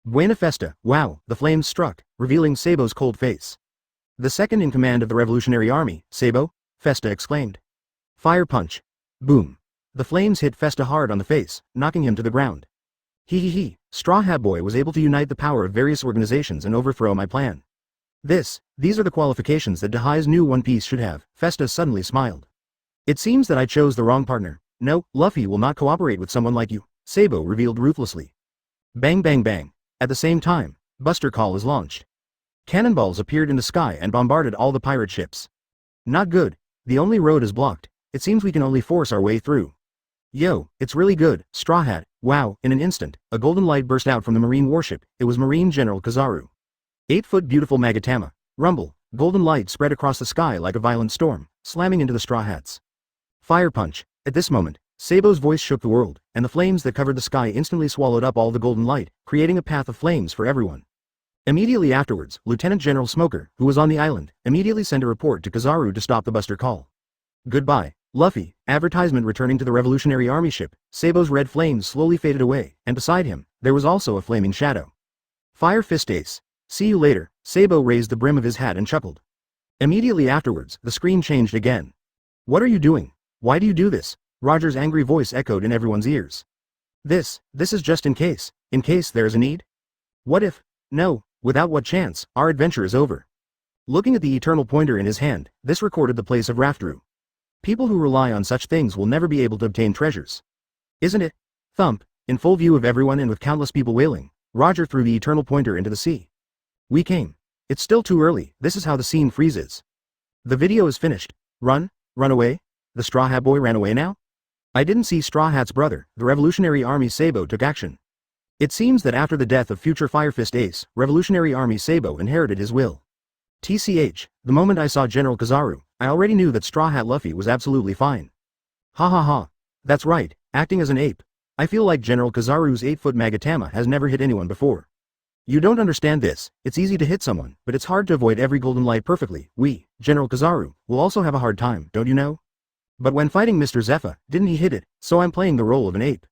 Buena Festa, wow, the flames struck, revealing Sabo's cold face. The second in command of the Revolutionary Army, Sabo, Festa exclaimed. Fire punch. Boom. The flames hit Festa hard on the face, knocking him to the ground. He, Straw Hat Boy was able to unite the power of various organizations and overthrow my plan. These are the qualifications that Dahai's new One Piece should have, Festa suddenly smiled. It seems that I chose the wrong partner. No, Luffy will not cooperate with someone like you, Sabo revealed ruthlessly. Bang bang bang. At the same time, Buster Call is launched. Cannonballs appeared in the sky and bombarded all the pirate ships. Not good, the only road is blocked, it seems we can only force our way through. Yo, it's really good, Straw Hat, wow, in an instant, a golden light burst out from the marine warship, it was Marine General Kizaru. 8-foot beautiful Magatama, rumble, golden light spread across the sky like a violent storm, slamming into the Straw Hats. Fire punch, at this moment, Sabo's voice shook the world, and the flames that covered the sky instantly swallowed up all the golden light, creating a path of flames for everyone. Immediately afterwards, Lieutenant General Smoker, who was on the island, immediately sent a report to Kizaru to stop the Buster Call. Goodbye, Luffy, advertisement returning to the Revolutionary Army ship, Sabo's red flames slowly faded away, and beside him, there was also a flaming shadow. Fire Fist Ace. See you later, Sabo raised the brim of his hat and chuckled. Immediately afterwards, the screen changed again. What are you doing? Why do you do this? Roger's angry voice echoed in everyone's ears. This is just in case there is a need? What if? No, without what chance, our adventure is over. Looking at the eternal pointer in his hand, this recorded the place of Raftel. People who rely on such things will never be able to obtain treasures. Isn't it? Thump, in full view of everyone and with countless people wailing, Roger threw the eternal pointer into the sea. We came. It's still too early, this is how the scene freezes. The video is finished. Run away? The Straw Hat Boy ran away now? I didn't see Straw Hat's brother, the Revolutionary Army Sabo took action. It seems that after the death of future Fire Fist Ace, Revolutionary Army Sabo inherited his will. TCH, the moment I saw General Kizaru, I already knew that Straw Hat Luffy was absolutely fine. Ha ha ha. That's right, acting as an ape. I feel like General Kizaru's 8-foot Magatama has never hit anyone before. You don't understand this, it's easy to hit someone, but it's hard to avoid every golden light perfectly. We, General Kizaru, will also have a hard time, don't you know? But when fighting Mr. Zephyr, didn't he hit it, so I'm playing the role of an ape.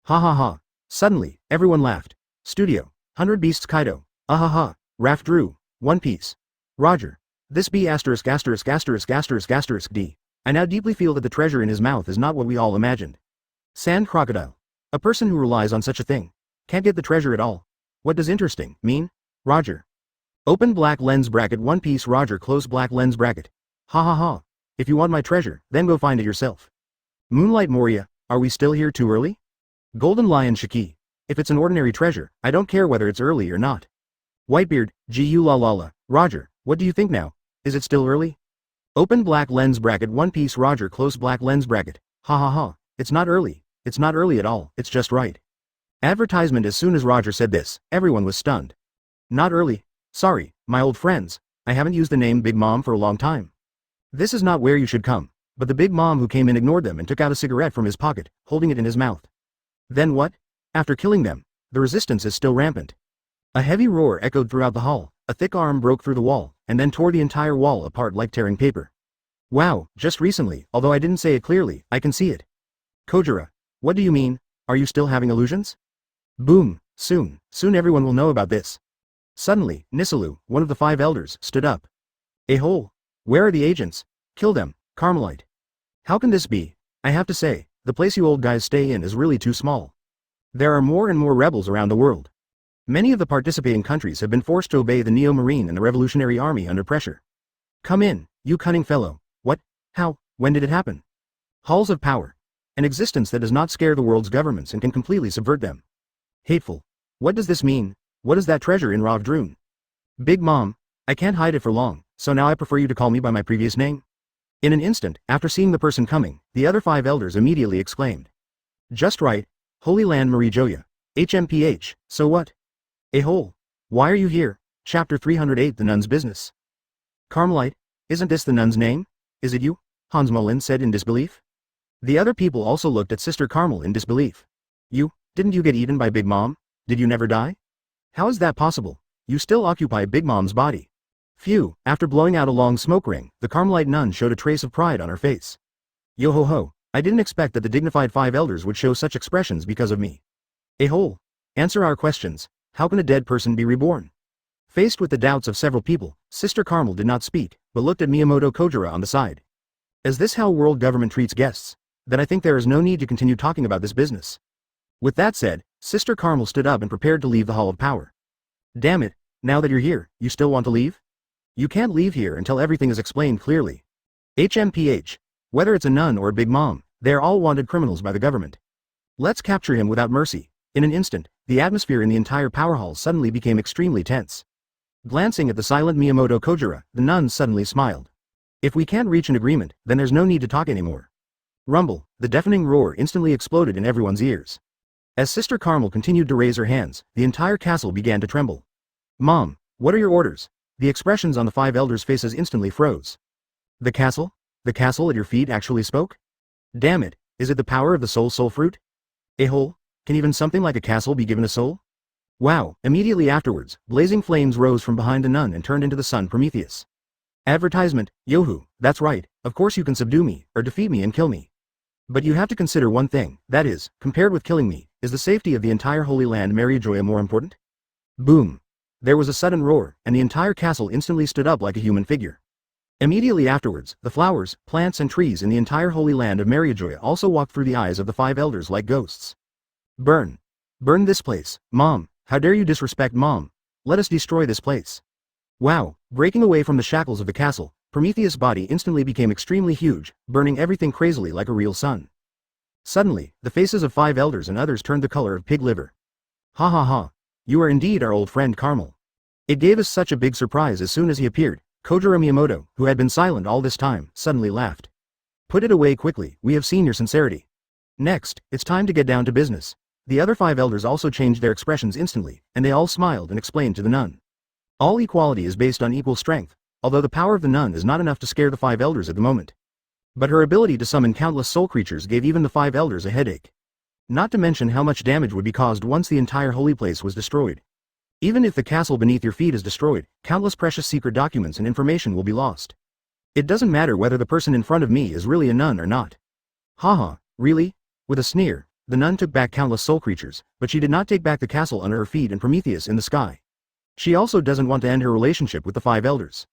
Ha ha ha. Suddenly, everyone laughed. Studio, 100 Beasts Kaido. Ah ha ha. Raf Drew, One Piece. Roger. This B*********************. D. I now deeply feel that the treasure in his mouth is not what we all imagined. Sand Crocodile. A person who relies on such a thing can't get the treasure at all. What does interesting mean? Roger. Open black lens bracket One Piece Roger close black lens bracket. Ha ha ha. If you want my treasure, then go find it yourself. Moonlight Moria, are we still here too early? Golden Lion Shiki. If it's an ordinary treasure, I don't care whether it's early or not. Whitebeard, Gu la la la. Roger, what do you think now? Is it still early? Open black lens bracket One Piece Roger close black lens bracket. Ha ha ha. It's not early. It's not early at all, it's just right. Advertisement. As soon as Roger said this, everyone was stunned. Not early? Sorry, my old friends, I haven't used the name Big Mom for a long time. This is not where you should come. But the big mom who came in ignored them and took out a cigarette from his pocket, holding it in his mouth. Then what? After killing them, the resistance is still rampant. A heavy roar echoed throughout the hall, a thick arm broke through the wall, and then tore the entire wall apart like tearing paper. Wow, just recently, although I didn't say it clearly, I can see it. Kojiro, what do you mean? Are you still having illusions? Boom, soon everyone will know about this. Suddenly, Nisalu, one of the 5 elders, stood up. A-hole! Where are the agents? Kill them, Carmelite. How can this be? I have to say, the place you old guys stay in is really too small. There are more and more rebels around the world. Many of the participating countries have been forced to obey the Neo-Marine and the Revolutionary Army under pressure. Come in, you cunning fellow. What? How? When did it happen? Halls of power. An existence that does not scare the world's governments and can completely subvert them. Hateful. What does this mean? What is that treasure in Ravdrun? Big Mom, I can't hide it for long, so now I prefer you to call me by my previous name. In an instant, after seeing the person coming, the other 5 elders immediately exclaimed. Just right. Holy Land Marie Joya. HMPH, so what? A-hole. Why are you here? Chapter 308 The Nun's Business. Carmelite, isn't this the nun's name? Is it you? Hans Mullen said in disbelief. The other people also looked at Sister Carmel in disbelief. Didn't you get eaten by Big Mom? Did you never die? How is that possible? You still occupy Big Mom's body. Phew, after blowing out a long smoke ring, the Carmelite nun showed a trace of pride on her face. Yo ho ho, I didn't expect that the dignified 5 elders would show such expressions because of me. A-hole. Answer our questions. How can a dead person be reborn? Faced with the doubts of several people, Sister Carmel did not speak, but looked at Miyamoto Kojiro on the side. Is this how world government treats guests? Then I think there is no need to continue talking about this business. With that said, Sister Carmel stood up and prepared to leave the Hall of Power. Damn it, now that you're here, you still want to leave? You can't leave here until everything is explained clearly. HMPH. Whether it's a nun or a Big Mom, they are all wanted criminals by the government. Let's capture him without mercy. In an instant, the atmosphere in the entire power hall suddenly became extremely tense. Glancing at the silent Miyamoto Kojiro, the nun suddenly smiled. If we can't reach an agreement, then there's no need to talk anymore. Rumble, the deafening roar instantly exploded in everyone's ears. As Sister Carmel continued to raise her hands, the entire castle began to tremble. Mom, what are your orders? The expressions on the 5 elders' faces instantly froze. The castle? The castle at your feet actually spoke? Damn it, is it the power of the soul fruit? A-hole, can even something like a castle be given a soul? Wow, immediately afterwards, blazing flames rose from behind the nun and turned into the sun Prometheus. Advertisement, Yohu, that's right, of course you can subdue me, or defeat me and kill me. But you have to consider one thing, that is, compared with killing me, is the safety of the entire Holy Land Marijoya more important? Boom. There was a sudden roar, and the entire castle instantly stood up like a human figure. Immediately afterwards, the flowers, plants and trees in the entire Holy Land of Marijoya also walked through the eyes of the 5 elders like ghosts. Burn. Burn this place, Mom, how dare you disrespect Mom? Let us destroy this place. Wow, breaking away from the shackles of the castle, Prometheus' body instantly became extremely huge, burning everything crazily like a real sun. Suddenly, the faces of 5 elders and others turned the color of pig liver. Ha ha ha. You are indeed our old friend Carmel. It gave us such a big surprise as soon as he appeared. Kojiro Miyamoto, who had been silent all this time, suddenly laughed. Put it away quickly, we have seen your sincerity. Next, it's time to get down to business. The other 5 elders also changed their expressions instantly, and they all smiled and explained to the nun. All equality is based on equal strength, although the power of the nun is not enough to scare the 5 elders at the moment. But her ability to summon countless soul creatures gave even the 5 elders a headache. Not to mention how much damage would be caused once the entire holy place was destroyed. Even if the castle beneath your feet is destroyed, countless precious secret documents and information will be lost. It doesn't matter whether the person in front of me is really a nun or not. Haha, really? With a sneer, the nun took back countless soul creatures, but she did not take back the castle under her feet and Prometheus in the sky. She also doesn't want to end her relationship with the 5 elders.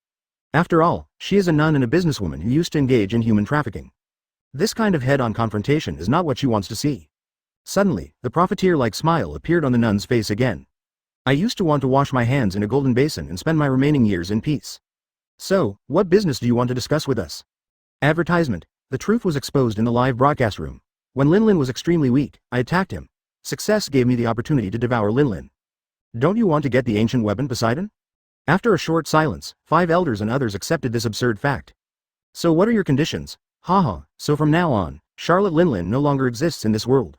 After all, she is a nun and a businesswoman who used to engage in human trafficking. This kind of head-on confrontation is not what she wants to see. Suddenly, the profiteer-like smile appeared on the nun's face again. I used to want to wash my hands in a golden basin and spend my remaining years in peace. So, what business do you want to discuss with us? Advertisement. The truth was exposed in the live broadcast room. When Linlin was extremely weak, I attacked him. Success gave me the opportunity to devour Linlin. Don't you want to get the ancient weapon Poseidon? After a short silence, 5 elders and others accepted this absurd fact. So what are your conditions? Haha, so from now on, Charlotte Linlin no longer exists in this world.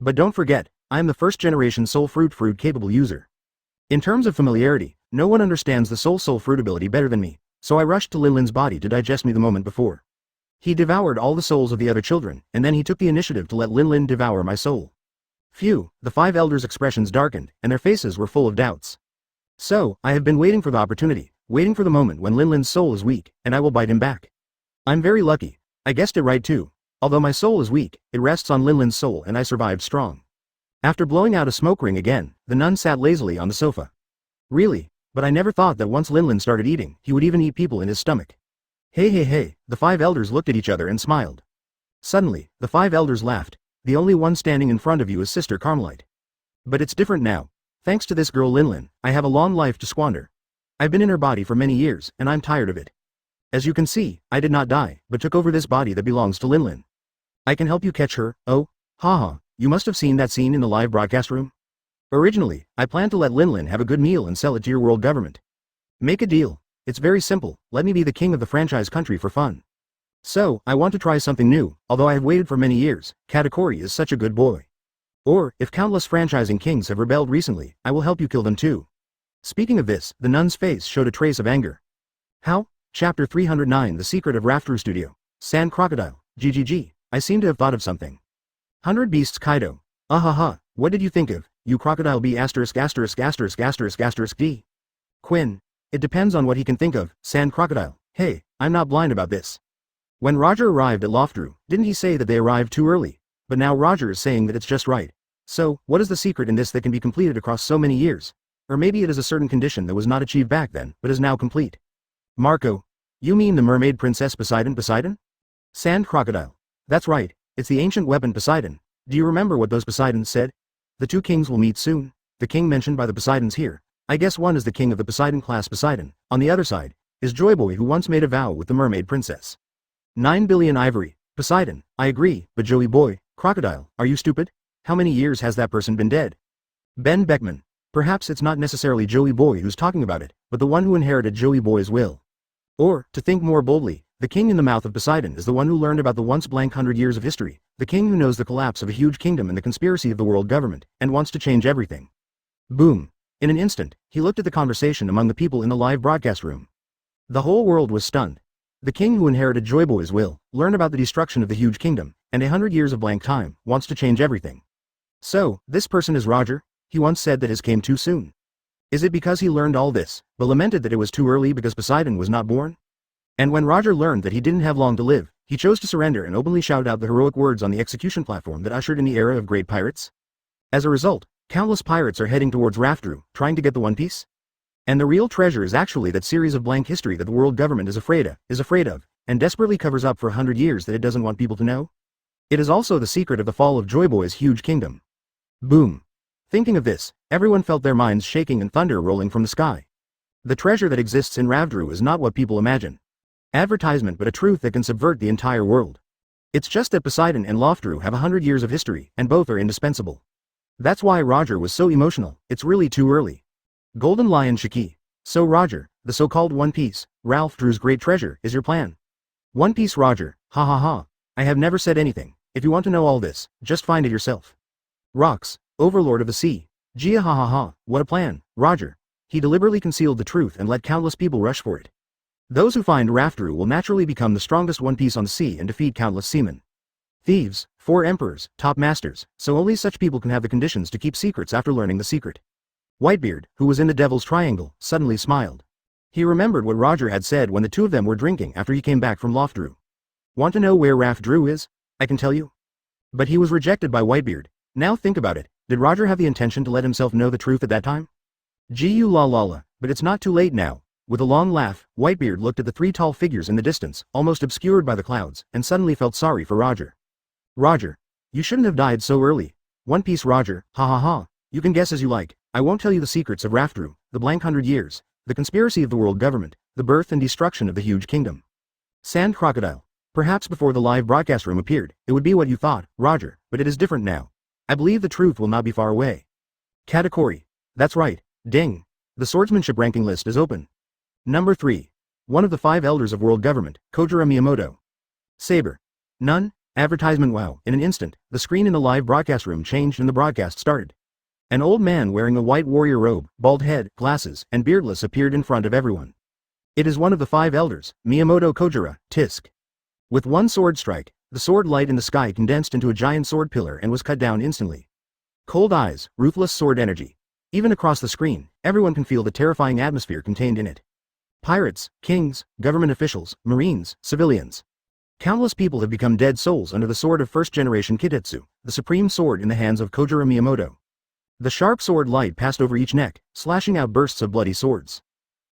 But don't forget, I am the first generation soul fruit capable user. In terms of familiarity, no one understands the soul fruit ability better than me, so I rushed to Linlin's body to digest me the moment before. He devoured all the souls of the other children, and then he took the initiative to let Lin Lin devour my soul. Phew, the 5 elders' expressions darkened, and their faces were full of doubts. So, I have been waiting for the opportunity, waiting for the moment when Lin Lin's soul is weak, and I will bite him back. I'm very lucky. I guessed it right too. Although my soul is weak, it rests on Lin Lin's soul and I survived strong. After blowing out a smoke ring again, the nun sat lazily on the sofa. Really? But I never thought that once Lin Lin started eating, he would even eat people in his stomach. Hey, the 5 elders looked at each other and smiled. Suddenly, the 5 elders laughed. The only one standing in front of you is Sister Carmelite. But it's different now. Thanks to this girl Lin Lin, I have a long life to squander. I've been in her body for many years, and I'm tired of it. As you can see, I did not die, but took over this body that belongs to Lin Lin. I can help you catch her. Oh, haha, you must have seen that scene in the live broadcast room. Originally, I planned to let Lin Lin have a good meal and sell it to your world government. Make a deal. It's very simple, let me be the king of the franchise country for fun. So, I want to try something new, although I have waited for many years. Katakuri is such a good boy. Or, if countless franchising kings have rebelled recently, I will help you kill them too. Speaking of this, the nun's face showed a trace of anger. How? Chapter 309 The Secret of Raftel Studio. Sand Crocodile. GGG. I seem to have thought of something. 100 Beasts Kaido. What did you think of, you crocodile B********************** D? Quinn. It depends on what he can think of, Sand Crocodile. Hey, I'm not blind about this. When Roger arrived at Loftru, didn't he say that they arrived too early? But now Roger is saying that it's just right. So, what is the secret in this that can be completed across so many years? Or maybe it is a certain condition that was not achieved back then, but is now complete. Marco. You mean the mermaid princess Poseidon? Sand Crocodile. That's right, it's the ancient weapon Poseidon. Do you remember what those Poseidons said? The 2 kings will meet soon. The king mentioned by the Poseidons here. I guess one is the king of the Poseidon class Poseidon. On the other side, is Joyboy who once made a vow with the mermaid princess. 9 billion ivory. Poseidon. I agree, but Joey boy, crocodile, are you stupid? How many years has that person been dead? Ben Beckman. Perhaps it's not necessarily Joey boy who's talking about it, but the one who inherited Joey boy's will. Or, to think more boldly, the king in the mouth of Poseidon is the one who learned about the once blank 100 years of history, the king who knows the collapse of a huge kingdom and the conspiracy of the world government, and wants to change everything. Boom. In an instant, he looked at the conversation among the people in the live broadcast room. The whole world was stunned. The king who inherited Joyboy's will, learned about the destruction of the huge kingdom, and 100 years of blank time, wants to change everything. So, this person is Roger? He once said that his came too soon. Is it because he learned all this, but lamented that it was too early because Poseidon was not born? And when Roger learned that he didn't have long to live, he chose to surrender and openly shout out the heroic words on the execution platform that ushered in the era of great pirates? As a result, countless pirates are heading towards Raftel, trying to get the One Piece? And the real treasure is actually that series of blank history that the world government is afraid of, and desperately covers up for 100 years that it doesn't want people to know? It is also the secret of the fall of Joyboy's huge kingdom. Boom. Thinking of this, everyone felt their minds shaking and thunder rolling from the sky. The treasure that exists in Raftel is not what people imagine. Advertisement, but a truth that can subvert the entire world. It's just that Poseidon and Loftru have 100 years of history, and both are indispensable. That's why Roger was so emotional. It's really too early. Golden Lion Shiki. So Roger, the so-called One Piece, Ralph Drew's great treasure, is your plan. One Piece Roger, ha. I have never said anything. If you want to know all this, just find it yourself. Rocks, Overlord of the Sea. Gia ha, what a plan, Roger. He deliberately concealed the truth and let countless people rush for it. Those who find Raftel will naturally become the strongest One Piece on the sea and defeat countless seamen. Thieves, 4 emperors, top masters, so only such people can have the conditions to keep secrets after learning the secret. Whitebeard, who was in the Devil's Triangle, suddenly smiled. He remembered what Roger had said when the 2 of them were drinking after he came back from Loftru. Want to know where Raftel is? I can tell you. But he was rejected by Whitebeard. Now think about it, did Roger have the intention to let himself know the truth at that time? Gu la la, but it's not too late now. With a long laugh, Whitebeard looked at the 3 tall figures in the distance, almost obscured by the clouds, and suddenly felt sorry for Roger. Roger. You shouldn't have died so early. One Piece Roger, ha. You can guess as you like. I won't tell you the secrets of Raftel, the blank 100 years, the conspiracy of the world government, the birth and destruction of the huge kingdom. Sand Crocodile. Perhaps before the live broadcast room appeared, it would be what you thought, Roger, but it is different now. I believe the truth will not be far away. Katakuri. That's right, ding. The swordsmanship ranking list is open. Number 3. One of the 5 elders of world government, Kojiro Miyamoto. Saber. None. Advertisement. Wow. In an instant, the screen in the live broadcast room changed and the broadcast started. An old man wearing a white warrior robe, bald head, glasses, and beardless appeared in front of everyone. It is one of the 5 elders, Miyamoto Kojiro, Tisk. With one sword strike, the sword light in the sky condensed into a giant sword pillar and was cut down instantly. Cold eyes, ruthless sword energy. Even across the screen, everyone can feel the terrifying atmosphere contained in it. Pirates, kings, government officials, marines, civilians. Countless people have become dead souls under the sword of first-generation Kitetsu, the supreme sword in the hands of Kojiro Yamato. The sharp sword light passed over each neck, slashing out bursts of bloody swords.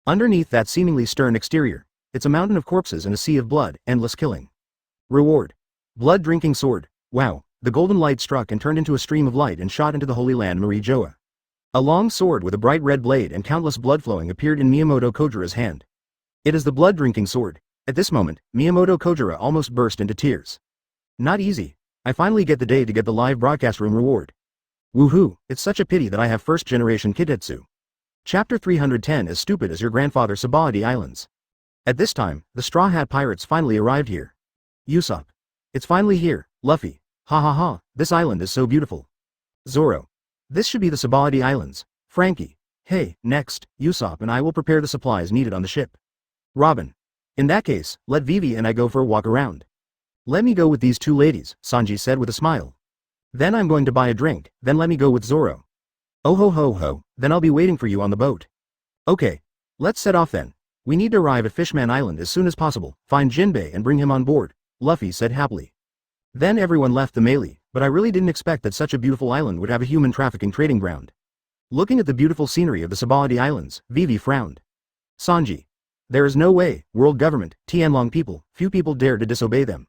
Underneath that seemingly stern exterior, it's a mountain of corpses and a sea of blood, endless killing. Reward. Blood-drinking sword. Wow, the golden light struck and turned into a stream of light and shot into the Holy Land Marie Joa. A long sword with a bright red blade and countless blood flowing appeared in Miyamoto Kojiro's hand. It is the blood-drinking sword. At this moment, Miyamoto Kojiro almost burst into tears. Not easy. I finally get the day to get the live broadcast room reward. Woohoo, it's such a pity that I have first-generation Kitetsu. Chapter 310 As stupid as your grandfather Sabaody Islands. At this time, the Straw Hat Pirates finally arrived here. Usopp. It's finally here, Luffy. Ha ha ha, this island is so beautiful. Zoro. This should be the Sabaody Islands. Frankie. Hey, next, Usopp and I will prepare the supplies needed on the ship. Robin. In that case, let Vivi and I go for a walk around. Let me go with these two ladies, Sanji said with a smile. Then I'm going to buy a drink, then let me go with Zoro. Oh ho ho ho, then I'll be waiting for you on the boat. Okay. Let's set off then. We need to arrive at Fishman Island as soon as possible, find Jinbei and bring him on board, Luffy said happily. Then everyone left the melee, but I really didn't expect that such a beautiful island would have a human trafficking trading ground. Looking at the beautiful scenery of the Sabaody Islands, Vivi frowned. Sanji. There is no way, world government, Tianlong people, few people dare to disobey them.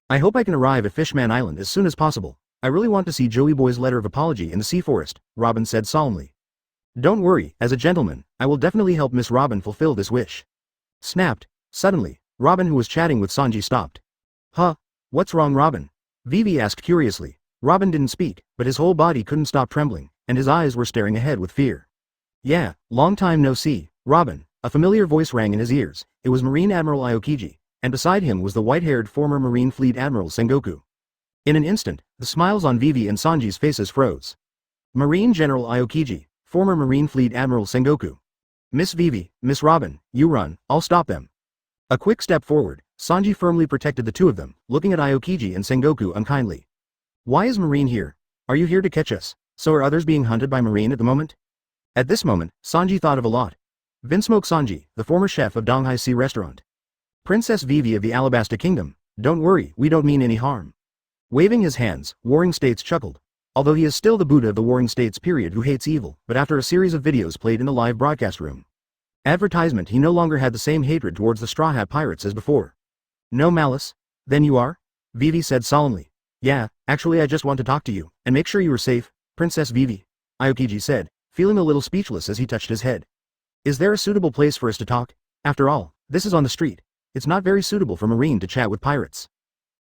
I hope I can arrive at Fishman Island as soon as possible. I really want to see Joey Boy's letter of apology in the sea forest, Robin said solemnly. Don't worry, as a gentleman, I will definitely help Miss Robin fulfill this wish. Snapped. Suddenly, Robin who was chatting with Sanji stopped. Huh? What's wrong Robin? Vivi asked curiously. Robin didn't speak, but his whole body couldn't stop trembling, and his eyes were staring ahead with fear. Yeah, long time no see, Robin. A familiar voice rang in his ears. It was Marine Admiral Aokiji, and beside him was the white-haired former Marine Fleet Admiral Sengoku. In an instant, the smiles on Vivi and Sanji's faces froze. Marine General Aokiji, former Marine Fleet Admiral Sengoku. Miss Vivi, Miss Robin, you run, I'll stop them. A quick step forward, Sanji firmly protected the two of them, looking at Aokiji and Sengoku unkindly. Why is Marine here? Are you here to catch us? So are others being hunted by Marine at the moment? At this moment, Sanji thought of a lot. Vinsmoke Sanji, the former chef of Donghai Sea Restaurant. Princess Vivi of the Alabasta Kingdom, don't worry, we don't mean any harm. Waving his hands, Warring States chuckled. Although he is still the Buddha of the Warring States period who hates evil, but after a series of videos played in the live broadcast room. Advertisement he no longer had the same hatred towards the Straw Hat Pirates as before. No malice? Then you are? Vivi said solemnly. Yeah, actually I just want to talk to you, and make sure you are safe, Princess Vivi. Aokiji said, feeling a little speechless as he touched his head. Is there a suitable place for us to talk? After all, this is on the street. It's not very suitable for Marine to chat with pirates.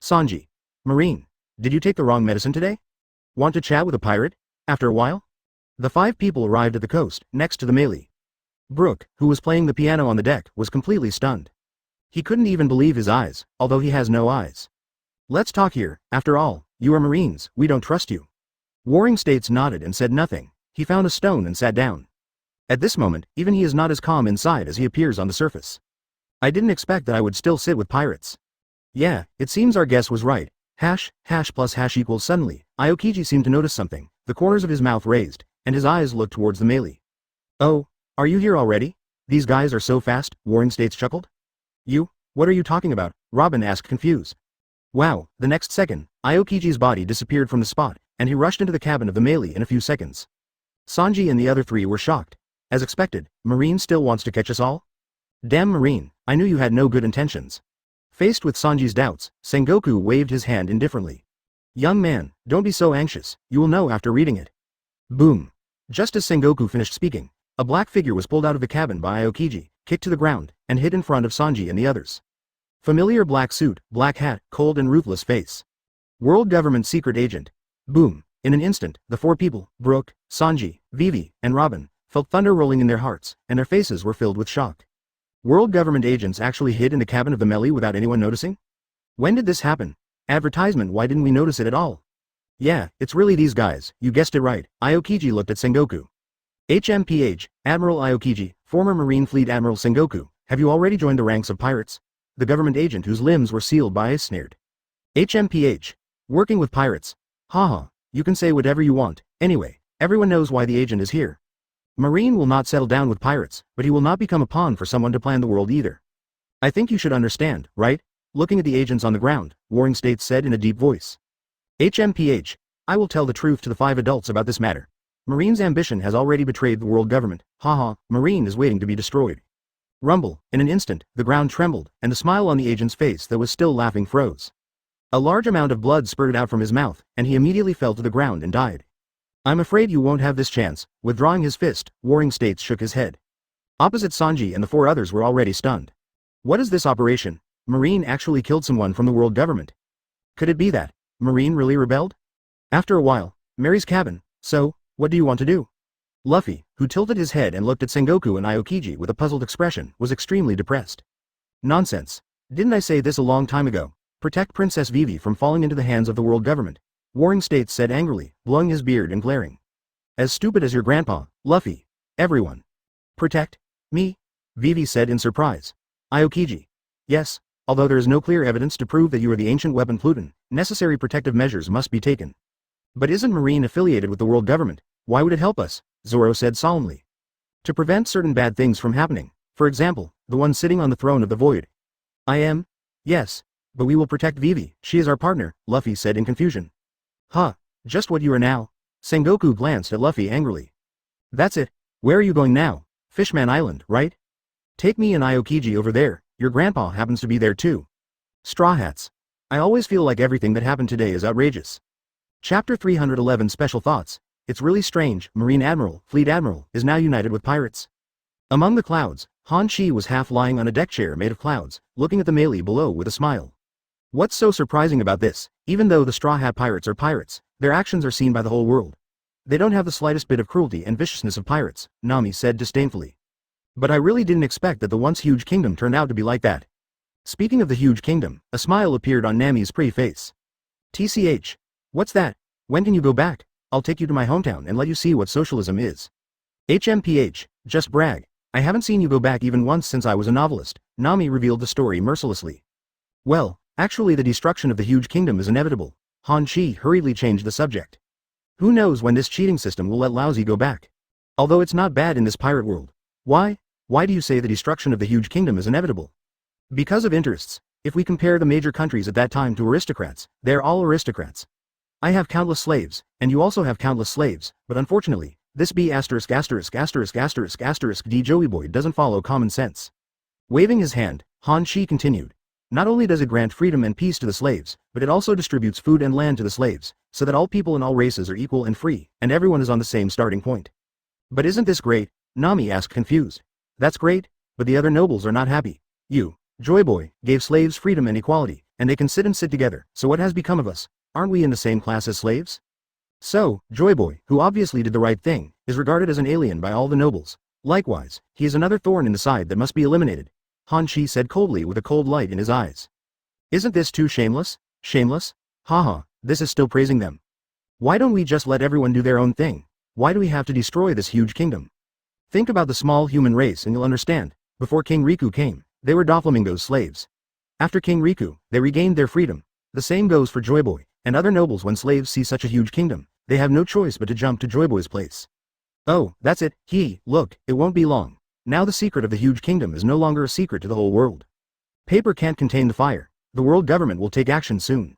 Sanji. Marine. Did you take the wrong medicine today? Want to chat with a pirate? After a while? The 5 people arrived at the coast, next to the melee. Brook, who was playing the piano on the deck, was completely stunned. He couldn't even believe his eyes, although he has no eyes. Let's talk here, after all, you are Marines, we don't trust you. Warring States nodded and said nothing. He found a stone and sat down. At this moment, even he is not as calm inside as he appears on the surface. I didn't expect that I would still sit with pirates. Yeah, it seems our guess was right. Hash plus hash equals suddenly, Aokiji seemed to notice something, the corners of his mouth raised, and his eyes looked towards the melee. Oh, are you here already? These guys are so fast, Warring States chuckled. You? What are you talking about? Robin asked confused. Wow, the next second, Aokiji's body disappeared from the spot, and he rushed into the cabin of the melee in a few seconds. Sanji and the other 3 were shocked. As expected, Marine still wants to catch us all? Damn Marine, I knew you had no good intentions. Faced with Sanji's doubts, Sengoku waved his hand indifferently. Young man, don't be so anxious, you will know after reading it. Boom. Just as Sengoku finished speaking, a black figure was pulled out of the cabin by Aokiji, kicked to the ground, and hid in front of Sanji and the others. Familiar black suit, black hat, cold and ruthless face. World Government Secret Agent. Boom. In an instant, the 4 people, Brook, Sanji, Vivi, and Robin, felt thunder rolling in their hearts, and their faces were filled with shock. World government agents actually hid in the cabin of the melee without anyone noticing? When did this happen? Advertisement, why didn't we notice it at all? Yeah, it's really these guys, you guessed it right, Aokiji looked at Sengoku. HMPH, Admiral Aokiji, former Marine Fleet Admiral Sengoku, have you already joined the ranks of pirates? the government agent whose limbs were sealed by ice snared. HMPH. Working with pirates. Haha, you can say whatever you want, anyway, everyone knows why the agent is here. Marine will not settle down with pirates, but he will not become a pawn for someone to plan the world either. I think you should understand, right? Looking at the agents on the ground, Warring States said in a deep voice. HMPH. I will tell the truth to the 5 adults about this matter. Marine's ambition has already betrayed the world government. Haha, Marine is waiting to be destroyed. Rumble, in an instant, the ground trembled, and the smile on the agent's face that was still laughing froze. A large amount of blood spurted out from his mouth, and he immediately fell to the ground and died. I'm afraid you won't have this chance. Withdrawing his fist, Warring States shook his head. Opposite Sanji and the 4 others were already stunned. What is this operation? Marine actually killed someone from the world government. Could it be that Marine really rebelled? After a while, Mary's cabin. So, what do you want to do? Luffy, who tilted his head and looked at Sengoku and Aokiji with a puzzled expression, was extremely depressed. Nonsense. Didn't I say this a long time ago? Protect Princess Vivi from falling into the hands of the world government. Warring States said angrily, blowing his beard and glaring. As stupid as your grandpa, Luffy. Everyone. Protect? Me? Vivi said in surprise. Aokiji. Yes, although there is no clear evidence to prove that you are the ancient weapon Pluton, necessary protective measures must be taken. But isn't Marine affiliated with the world government? Why would it help us? Zoro said solemnly. To prevent certain bad things from happening, for example, the one sitting on the throne of the void. I am? Yes. But we will protect Vivi, she is our partner, Luffy said in confusion. Huh, just what you are now? Sengoku glanced at Luffy angrily. That's it, where are you going now? Fishman Island, right? Take me and Aokiji over there, your grandpa happens to be there too. Straw Hats. I always feel like everything that happened today is outrageous. Chapter 311 Special Thoughts. It's really strange, Fleet Admiral, is now united with pirates. Among the clouds, Han Chi was half lying on a deck chair made of clouds, looking at the melee below with a smile. What's so surprising about this? Even though the Straw Hat Pirates are pirates, their actions are seen by the whole world. They don't have the slightest bit of cruelty and viciousness of pirates, Nami said disdainfully. But I really didn't expect that the once huge kingdom turned out to be like that. Speaking of the huge kingdom, a smile appeared on Nami's pretty face. TCH. What's that? When can you go back? I'll take you to my hometown and let you see what socialism is. HMPH, just brag. I haven't seen you go back even once since I was a novelist. Nami revealed the story mercilessly. Well, actually the destruction of the huge kingdom is inevitable. Han Chi hurriedly changed the subject. Who knows when this cheating system will let Laozi go back? Although it's not bad in this pirate world. Why? Why do you say the destruction of the huge kingdom is inevitable? Because of interests. If we compare the major countries at that time to aristocrats, they're all aristocrats. I have countless slaves, and you also have countless slaves, but unfortunately, this B************** D Joey boy doesn't follow common sense. Waving his hand, Han Chi continued. Not only does it grant freedom and peace to the slaves, but it also distributes food and land to the slaves, so that all people in all races are equal and free, and everyone is on the same starting point. But isn't this great? Nami asked confused. That's great, but the other nobles are not happy. You, Joy Boy, gave slaves freedom and equality, and they can sit together, so what has become of us? Aren't we in the same class as slaves? So, Joy Boy, who obviously did the right thing, is regarded as an alien by all the nobles. Likewise, he is another thorn in the side that must be eliminated. Han Chi said coldly with a cold light in his eyes. Isn't this too shameless? Shameless? Haha, this is still praising them. Why don't we just let everyone do their own thing? Why do we have to destroy this huge kingdom? Think about the small human race and you'll understand. Before King Riku came, they were Doflamingo's slaves. After King Riku, they regained their freedom. The same goes for Joy Boy, and other nobles. When slaves see such a huge kingdom, they have no choice but to jump to Joy Boy's place. Oh, that's it, look, it won't be long. Now the secret of the huge kingdom is no longer a secret to the whole world. Paper can't contain the fire. The world government will take action soon.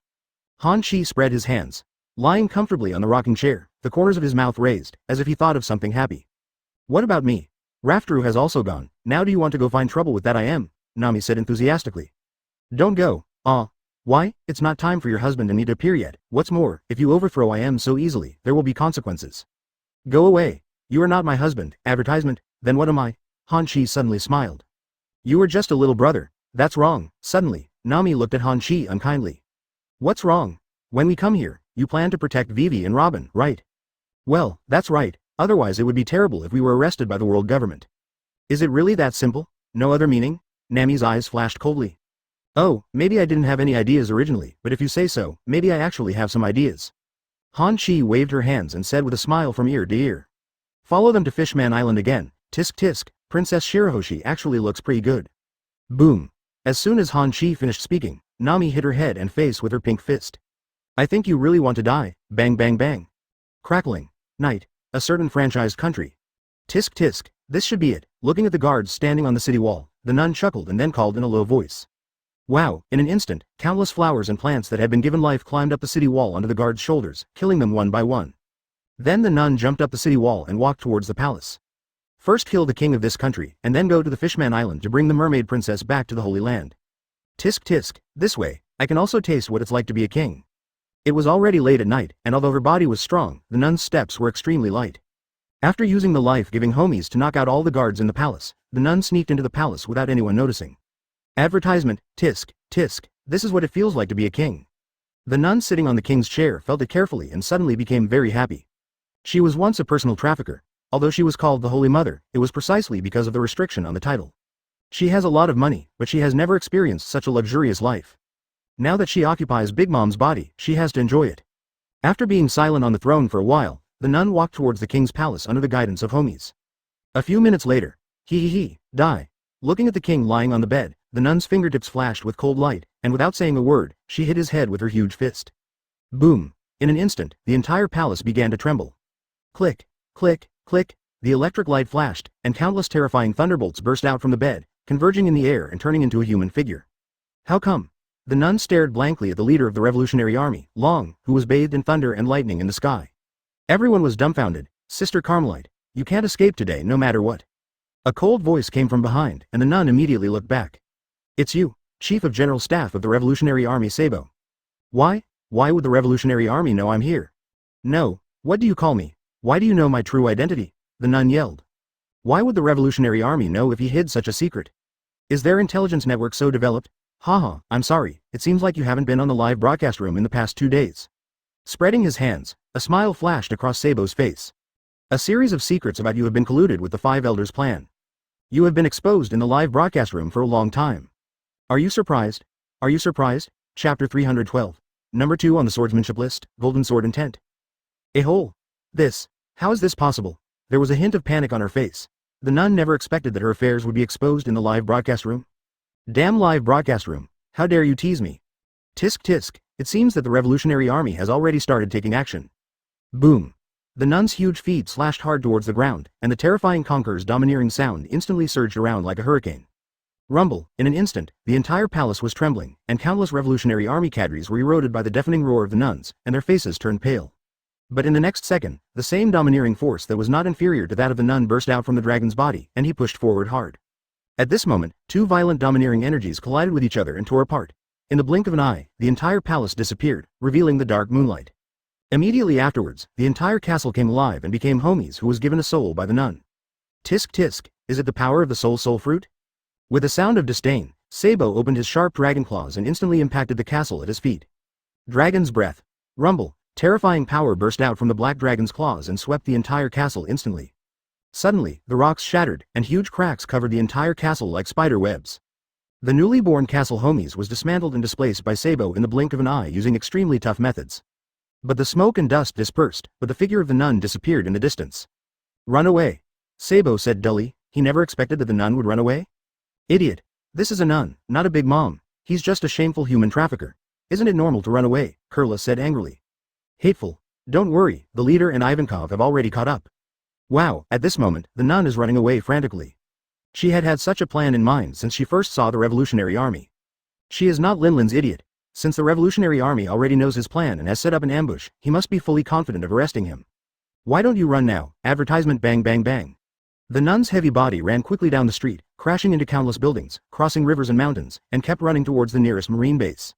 Han Chi spread his hands. Lying comfortably on the rocking chair, the corners of his mouth raised, as if he thought of something happy. What about me? Raftel has also gone. Now do you want to go find trouble with that? I am, Nami said enthusiastically. Don't go. Why? It's not time for your husband and me to appear yet. What's more, if you overthrow I am so easily, there will be consequences. Go away. You are not my husband. Advertisement. Then what am I? Han Chi suddenly smiled. You are just a little brother. That's wrong. Suddenly, Nami looked at Han Chi unkindly. What's wrong? When we come here, you plan to protect Vivi and Robin, right? Well, that's right. Otherwise it would be terrible if we were arrested by the world government. Is it really that simple? No other meaning? Nami's eyes flashed coldly. Oh, maybe I didn't have any ideas originally, but if you say so, maybe I actually have some ideas. Han Chi waved her hands and said with a smile from ear to ear. Follow them to Fishman Island again. Tisk tisk, Princess Shirahoshi actually looks pretty good. Boom. As soon as Han Chi finished speaking, Nami hit her head and face with her pink fist. I think you really want to die, bang bang bang. Crackling. Night. A certain franchised country. Tisk tisk, this should be it. Looking at the guards standing on the city wall, the nun chuckled and then called in a low voice. Wow, in an instant, countless flowers and plants that had been given life climbed up the city wall onto the guards' shoulders, killing them one by one. Then the nun jumped up the city wall and walked towards the palace. First kill the king of this country, and then go to the Fishman Island to bring the mermaid princess back to the Holy Land. Tisk tisk, this way, I can also taste what it's like to be a king. It was already late at night, and although her body was strong, the nun's steps were extremely light. After using the life-giving homies to knock out all the guards in the palace, the nun sneaked into the palace without anyone noticing. Advertisement, tisk, tisk, this is what it feels like to be a king. The nun sitting on the king's chair felt it carefully and suddenly became very happy. She was once a personal trafficker. Although she was called the Holy Mother, it was precisely because of the restriction on the title. She has a lot of money, but she has never experienced such a luxurious life. Now that she occupies Big Mom's body, she has to enjoy it. After being silent on the throne for a while, the nun walked towards the king's palace under the guidance of homies. A few minutes later, die. Looking at the king lying on the bed, the nun's fingertips flashed with cold light, and without saying a word, she hit his head with her huge fist. Boom! In an instant, the entire palace began to tremble. Click, click, click, the electric light flashed, and countless terrifying thunderbolts burst out from the bed, converging in the air and turning into a human figure. How come? The nun stared blankly at the leader of the Revolutionary Army, Long, who was bathed in thunder and lightning in the sky. Everyone was dumbfounded. Sister Carmelite, you can't escape today no matter what. A cold voice came from behind, and the nun immediately looked back. It's you, Chief of General Staff of the Revolutionary Army Sabo. Why? Why would the Revolutionary Army know I'm here? No, what do you call me? Why do you know my true identity? The nun yelled. Why would the Revolutionary Army know if he hid such a secret? Is their intelligence network so developed? Haha, I'm sorry, it seems like you haven't been on the live broadcast room in the past 2 days. Spreading his hands, a smile flashed across Sabo's face. A series of secrets about you have been colluded with the Five Elders' plan. You have been exposed in the live broadcast room for a long time. Are you surprised? Are you surprised? Chapter 312. Number 2 on the swordsmanship list, Golden Sword Intent. A hole. How is this possible? There was a hint of panic on her face. The nun never expected that her affairs would be exposed in the live broadcast room. Damn live broadcast room, how dare you tease me? Tisk tisk, it seems that the Revolutionary Army has already started taking action. Boom. The nun's huge feet slashed hard towards the ground, and the terrifying conqueror's domineering sound instantly surged around like a hurricane. Rumble, in an instant, the entire palace was trembling, and countless Revolutionary Army cadres were eroded by the deafening roar of the nuns, and their faces turned pale. But in the next second, the same domineering force that was not inferior to that of the nun burst out from the dragon's body, and he pushed forward hard. At this moment, 2 violent domineering energies collided with each other and tore apart. In the blink of an eye, the entire palace disappeared, revealing the dark moonlight. Immediately afterwards, the entire castle came alive and became homies who was given a soul by the nun. Tisk tisk, is it the power of the soul fruit? With a sound of disdain, Sabo opened his sharp dragon claws and instantly impacted the castle at his feet. Dragon's breath. Rumble, terrifying power burst out from the black dragon's claws and swept the entire castle instantly. Suddenly, the rocks shattered, and huge cracks covered the entire castle like spider webs. The newly born castle homies was dismantled and displaced by Sabo in the blink of an eye using extremely tough methods. But the smoke and dust dispersed, but the figure of the nun disappeared in the distance. Run away. Sabo said dully. He never expected that the nun would run away. Idiot. This is a nun, not a big mom. He's just a shameful human trafficker. Isn't it normal to run away? Kurla said angrily. Hateful. Don't worry, the leader and Ivankov have already caught up. Wow, at this moment, the nun is running away frantically. She had had such a plan in mind since she first saw the Revolutionary Army. She is not Linlin's idiot. Since the Revolutionary Army already knows his plan and has set up an ambush, he must be fully confident of arresting him. Why don't you run now? Advertisement bang bang bang. The nun's heavy body ran quickly down the street, crashing into countless buildings, crossing rivers and mountains, and kept running towards the nearest marine base.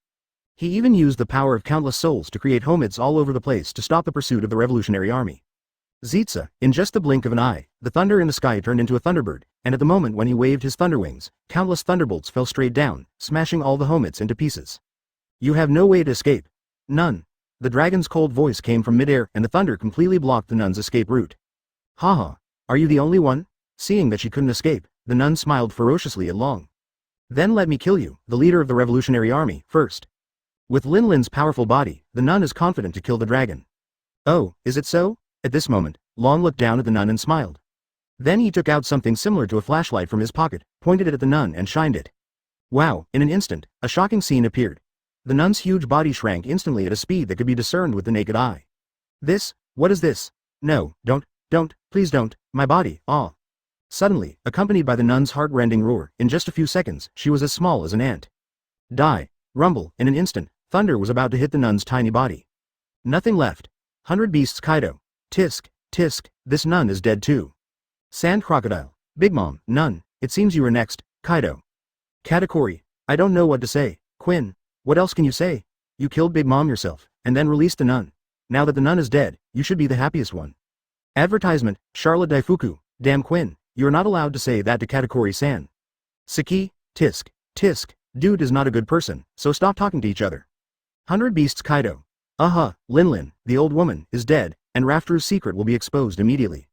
He even used the power of countless souls to create homids all over the place to stop the pursuit of the Revolutionary Army. Zitsa, in just the blink of an eye, the thunder in the sky turned into a thunderbird, and at the moment when he waved his thunder wings, countless thunderbolts fell straight down, smashing all the homids into pieces. You have no way to escape. None. The dragon's cold voice came from midair, and the thunder completely blocked the nun's escape route. Haha, are you the only one? Seeing that she couldn't escape, the nun smiled ferociously at Long. Then let me kill you, the leader of the Revolutionary Army, first. With Linlin's powerful body, the nun is confident to kill the dragon. Oh, is it so? At this moment, Long looked down at the nun and smiled. Then he took out something similar to a flashlight from his pocket, pointed it at the nun and shined it. Wow, in an instant, a shocking scene appeared. The nun's huge body shrank instantly at a speed that could be discerned with the naked eye. What is this? No, don't, please don't, my body, ah. Suddenly, accompanied by the nun's heart-rending roar, in just a few seconds, she was as small as an ant. Die. Rumble, in an instant, thunder was about to hit the nun's tiny body. Nothing left. 100 Beasts Kaido. Tisk, tisk, this nun is dead too. Sand Crocodile. Big Mom, nun, it seems you were next, Kaido. Katakuri. I don't know what to say, Quinn. What else can you say? You killed Big Mom yourself, and then released the nun. Now that the nun is dead, you should be the happiest one. Advertisement, Charlotte Daifuku. Damn Quinn, you're not allowed to say that to Katakuri-san. Saki, tisk, tisk, dude is not a good person, so stop talking to each other. 100 Beasts Kaido. Lin, the old woman, is dead, and Raftel's secret will be exposed immediately.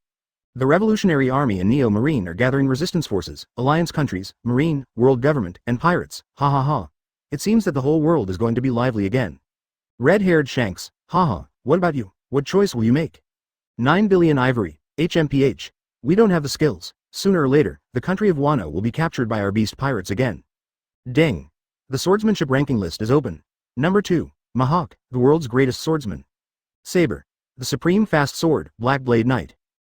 The Revolutionary Army and Neo Marine are gathering resistance forces, alliance countries, Marine, world government, and pirates, ha ha ha. It seems that the whole world is going to be lively again. Red-haired Shanks, haha, what about you? What choice will you make? 9 billion ivory, HMPH. We don't have the skills. Sooner or later, the country of Wano will be captured by our beast pirates again. Ding. The swordsmanship ranking list is open. Number 2, Mihawk, the world's greatest swordsman. Saber, the supreme fast sword, Black Blade Knight.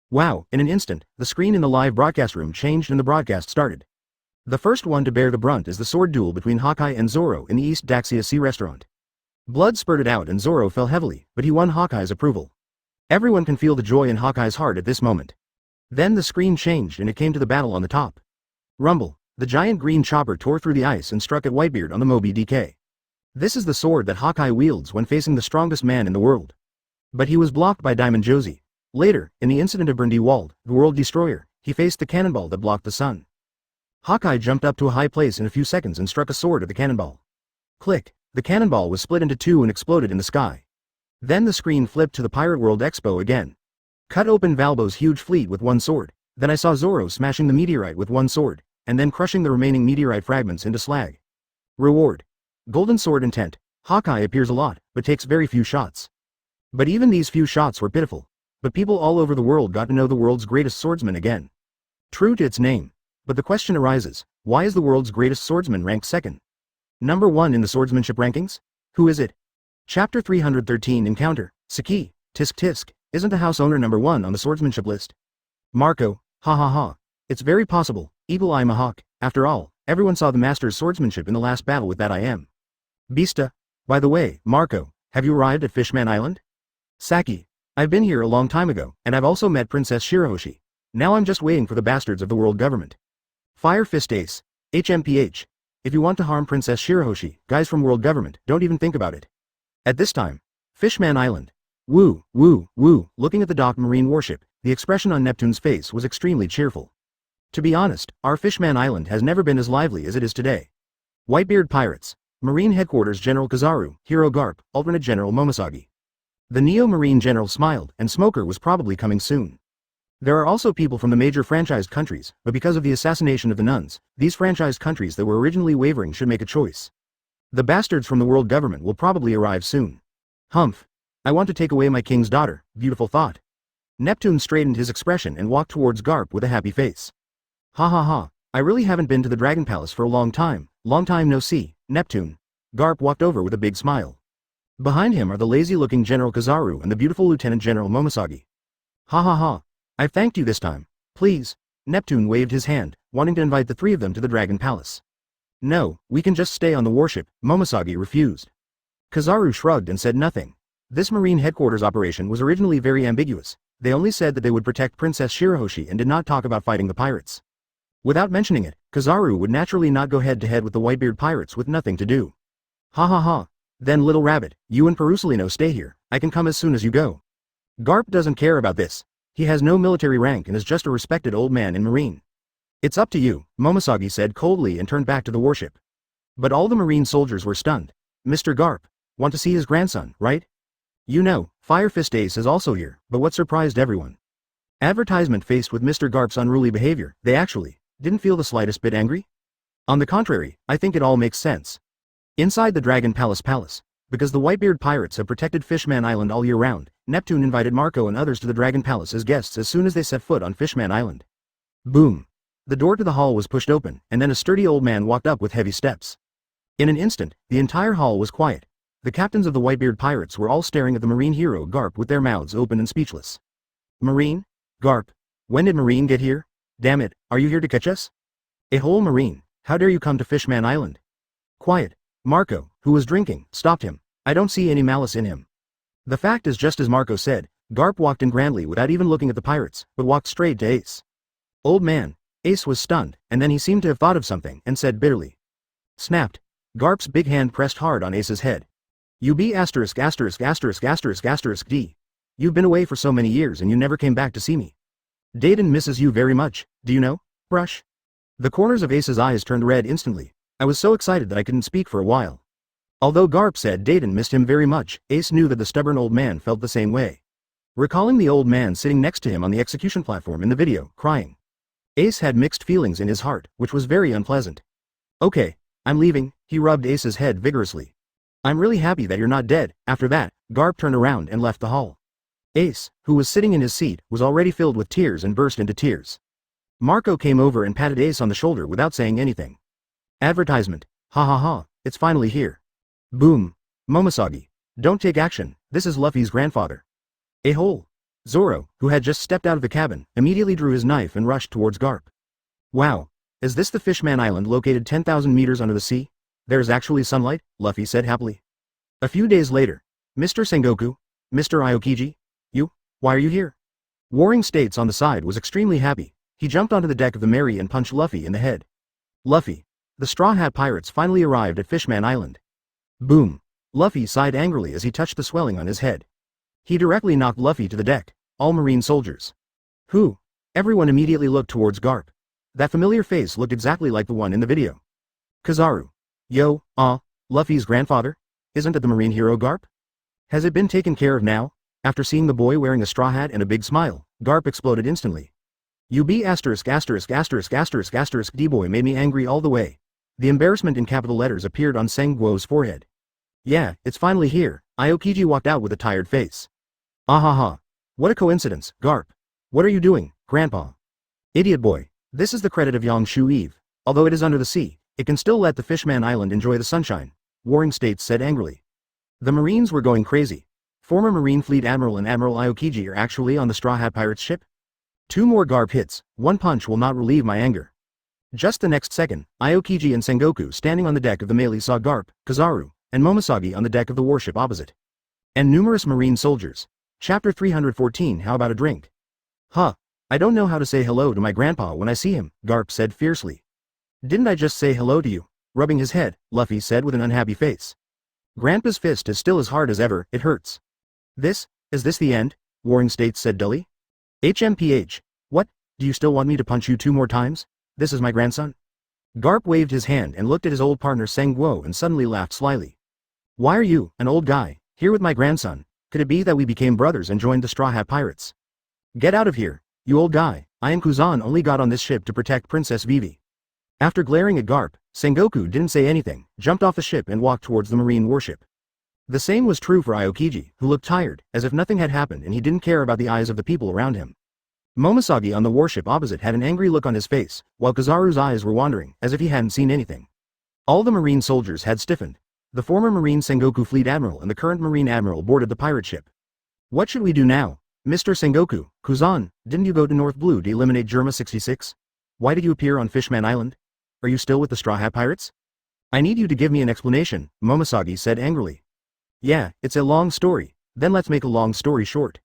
Wow, in an instant, the screen in the live broadcast room changed and the broadcast started. The first one to bear the brunt is the sword duel between Hawkeye and Zoro in the East Daxia Sea restaurant. Blood spurted out and Zoro fell heavily, but he won Hawkeye's approval. Everyone can feel the joy in Hawkeye's heart at this moment. Then the screen changed and it came to the battle on the top. Rumble, the giant green chopper tore through the ice and struck at Whitebeard on the Moby DK. This is the sword that Hawkeye wields when facing the strongest man in the world. But he was blocked by Diamond Josie. Later, in the incident of Brindywald, the world destroyer, he faced the cannonball that blocked the sun. Hawkeye jumped up to a high place in a few seconds and struck a sword at the cannonball. Click, the cannonball was split into two and exploded in the sky. Then the screen flipped to the Pirate World Expo again. Cut open Valbo's huge fleet with one sword, then I saw Zoro smashing the meteorite with one sword, and then crushing the remaining meteorite fragments into slag. Reward. Golden Sword Intent. Hawkeye appears a lot, but takes very few shots. But even these few shots were pitiful. But people all over the world got to know the world's greatest swordsman again. True to its name. But the question arises, why is the world's greatest swordsman ranked second? Number 1 in the swordsmanship rankings? Who is it? Chapter 313 Encounter, Saki, tisk tisk, isn't the house owner number 1 on the swordsmanship list? Marco, ha ha ha. It's very possible, Eagle Eye Mihawk, after all, everyone saw the master's swordsmanship in the last battle with that I am. Beasta. By the way, Marco, have you arrived at Fishman Island? Saki. I've been here a long time ago, and I've also met Princess Shirahoshi. Now I'm just waiting for the bastards of the world government. Fire Fist Ace. HMPH. If you want to harm Princess Shirahoshi, guys from world government, don't even think about it. At this time, Fishman Island. Woo, woo, woo, looking at the docked marine warship, the expression on Neptune's face was extremely cheerful. To be honest, our Fishman Island has never been as lively as it is today. Whitebeard Pirates. Marine Headquarters General Kizaru, Hero Garp, Alternate General Momosagi. The Neo-Marine General smiled, and Smoker was probably coming soon. There are also people from the major franchised countries, but because of the assassination of the nuns, these franchised countries that were originally wavering should make a choice. The bastards from the world government will probably arrive soon. Humph. I want to take away my king's daughter, beautiful thought. Neptune straightened his expression and walked towards Garp with a happy face. Ha ha ha, I really haven't been to the Dragon Palace for a long time no see, Neptune. Garp walked over with a big smile. Behind him are the lazy-looking General Kizaru and the beautiful Lieutenant General Momosagi. Ha ha ha, I've thanked you this time. Please. Neptune waved his hand, wanting to invite the three of them to the Dragon Palace. No, we can just stay on the warship, Momosagi refused. Kizaru shrugged and said nothing. This marine headquarters operation was originally very ambiguous. They only said that they would protect Princess Shirahoshi and did not talk about fighting the pirates. Without mentioning it, Kizaru would naturally not go head-to-head with the Whitebeard pirates with nothing to do. Ha ha ha. Then Little Rabbit, you and Perusolino stay here, I can come as soon as you go. Garp doesn't care about this. He has no military rank and is just a respected old man in Marine. It's up to you, Momosagi said coldly and turned back to the warship. But all the Marine soldiers were stunned. Mr. Garp, want to see his grandson, right? You know, Fire Fist Ace is also here, but what surprised everyone? Advertisement faced with Mr. Garp's unruly behavior, they actually didn't feel the slightest bit angry? On the contrary, I think it all makes sense. Inside the Dragon Palace, because the Whitebeard pirates have protected Fishman Island all year round, Neptune invited Marco and others to the Dragon Palace as guests as soon as they set foot on Fishman Island. Boom. The door to the hall was pushed open, and then a sturdy old man walked up with heavy steps. In an instant, the entire hall was quiet. The captains of the Whitebeard pirates were all staring at the marine hero Garp with their mouths open and speechless. Marine? Garp? When did Marine get here? Damn it, are you here to catch us? A whole Marine, how dare you come to Fishman Island? Quiet. Marco, who was drinking, stopped him. I don't see any malice in him. The fact is just as Marco said, Garp walked in grandly without even looking at the pirates, but walked straight to Ace. Old man. Ace was stunned, and then he seemed to have thought of something, and said bitterly. Snapped. Garp's big hand pressed hard on Ace's head. You be asterisk asterisk asterisk asterisk asterisk D. You've been away for so many years and you never came back to see me. Dayton misses you very much, do you know, Brush? The corners of Ace's eyes turned red instantly. I was so excited that I couldn't speak for a while. Although Garp said Dayton missed him very much, Ace knew that the stubborn old man felt the same way. Recalling the old man sitting next to him on the execution platform in the video, crying. Ace had mixed feelings in his heart, which was very unpleasant. Okay, I'm leaving, he rubbed Ace's head vigorously. I'm really happy that you're not dead. After that, Garp turned around and left the hall. Ace, who was sitting in his seat, was already filled with tears and burst into tears. Marco came over and patted Ace on the shoulder without saying anything. Advertisement. Ha ha ha, it's finally here. Boom. Momoshagi. Don't take action, this is Luffy's grandfather. A hole. Zoro, who had just stepped out of the cabin, immediately drew his knife and rushed towards Garp. Wow. Is this the Fishman Island located 10,000 meters under the sea? There's actually sunlight, Luffy said happily. A few days later. Mr. Sengoku? Mr. Aokiji? You? Why are you here? Warring States on the side was extremely happy. He jumped onto the deck of the Mary and punched Luffy in the head. Luffy. The Straw Hat Pirates finally arrived at Fishman Island. Boom. Luffy sighed angrily as he touched the swelling on his head. He directly knocked Luffy to the deck. All marine soldiers. Who? Everyone immediately looked towards Garp. That familiar face looked exactly like the one in the video. Kizaru. Yo, Luffy's grandfather? Isn't it the marine hero Garp? Has it been taken care of now? After seeing the boy wearing a straw hat and a big smile, Garp exploded instantly. You be asterisk asterisk asterisk asterisk asterisk D-boy made me angry all the way. The embarrassment in capital letters appeared on Sengoku's forehead. Yeah, it's finally here. Aokiji walked out with a tired face. Ahaha. What a coincidence, Garp. What are you doing, Grandpa? Idiot boy. This is the credit of Yangshu Eve. Although it is under the sea, it can still let the Fishman Island enjoy the sunshine, Warring States said angrily. The Marines were going crazy. Former Marine Fleet Admiral and Admiral Aokiji are actually on the Straw Hat Pirates ship? 2 more Garp hits, one punch will not relieve my anger. Just the next second, Aokiji and Sengoku standing on the deck of the Melee saw Garp, Kizaru, and Momoshagi on the deck of the warship opposite. And numerous Marine soldiers. Chapter 314 How about a drink? Huh. I don't know how to say hello to my grandpa when I see him, Garp said fiercely. Didn't I just say hello to you? Rubbing his head, Luffy said with an unhappy face. Grandpa's fist is still as hard as ever, it hurts. Is this the end? Warring States said dully. HMPH. What? Do you still want me to punch you 2 more times? This is my grandson? Garp waved his hand and looked at his old partner Sengoku and suddenly laughed slyly. Why are you, an old guy, here with my grandson? Could it be that we became brothers and joined the Straw Hat Pirates? Get out of here, you old guy. I and Kuzan only got on this ship to protect Princess Vivi. After glaring at Garp, Sengoku didn't say anything, jumped off the ship and walked towards the marine warship. The same was true for Aokiji, who looked tired, as if nothing had happened and he didn't care about the eyes of the people around him. Momoshagi on the warship opposite had an angry look on his face, while Kizaru's eyes were wandering, as if he hadn't seen anything. All the marine soldiers had stiffened. The former Marine Sengoku Fleet Admiral and the current Marine Admiral boarded the pirate ship. What should we do now? Mr. Sengoku, Kuzan, didn't you go to North Blue to eliminate Germa 66? Why did you appear on Fishman Island? Are you still with the Straw Hat Pirates? I need you to give me an explanation, Momoshagi said angrily. Yeah, it's a long story, then let's make a long story short.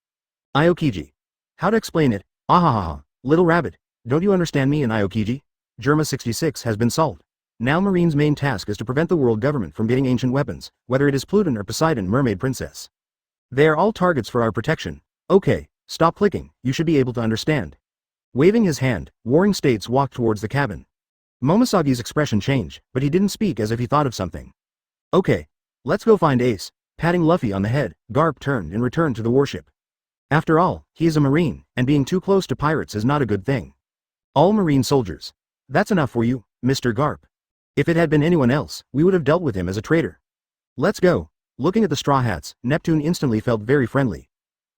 Aokiji. How to explain it? Ahahaha, little rabbit, don't you understand me and Aokiji? Germa 66 has been solved. Now Marine's main task is to prevent the world government from getting ancient weapons, whether it is Pluton or Poseidon Mermaid Princess. They are all targets for our protection. Okay, stop clicking, you should be able to understand. Waving his hand, Warring States walked towards the cabin. Momosagi's expression changed, but he didn't speak as if he thought of something. Okay, let's go find Ace. Patting Luffy on the head, Garp turned and returned to the warship. After all, he is a Marine, and being too close to pirates is not a good thing. All Marine soldiers. That's enough for you, Mr. Garp. If it had been anyone else, we would have dealt with him as a traitor. Let's go. Looking at the Straw Hats, Neptune instantly felt very friendly.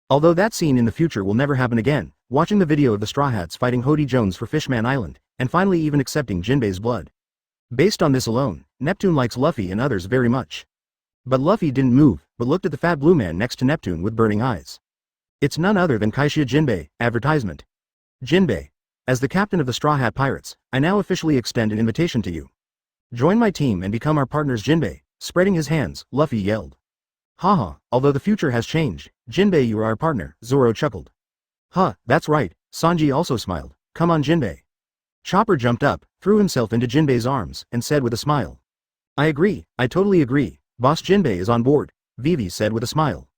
Although that scene in the future will never happen again, watching the video of the Straw Hats fighting Hody Jones for Fishman Island, and finally even accepting Jinbei's blood. Based on this alone, Neptune likes Luffy and others very much. But Luffy didn't move, but looked at the fat blue man next to Neptune with burning eyes. It's none other than Kaishia Jinbei, advertisement. Jinbei. As the captain of the Straw Hat Pirates, I now officially extend an invitation to you. Join my team and become our partners. Jinbei, spreading his hands, Luffy yelled. Haha, although the future has changed, Jinbei, you are our partner, Zoro chuckled. Huh, that's right, Sanji also smiled. Come on Jinbei. Chopper jumped up, threw himself into Jinbei's arms, and said with a smile. I agree, I totally agree, Boss Jinbei is on board, Vivi said with a smile.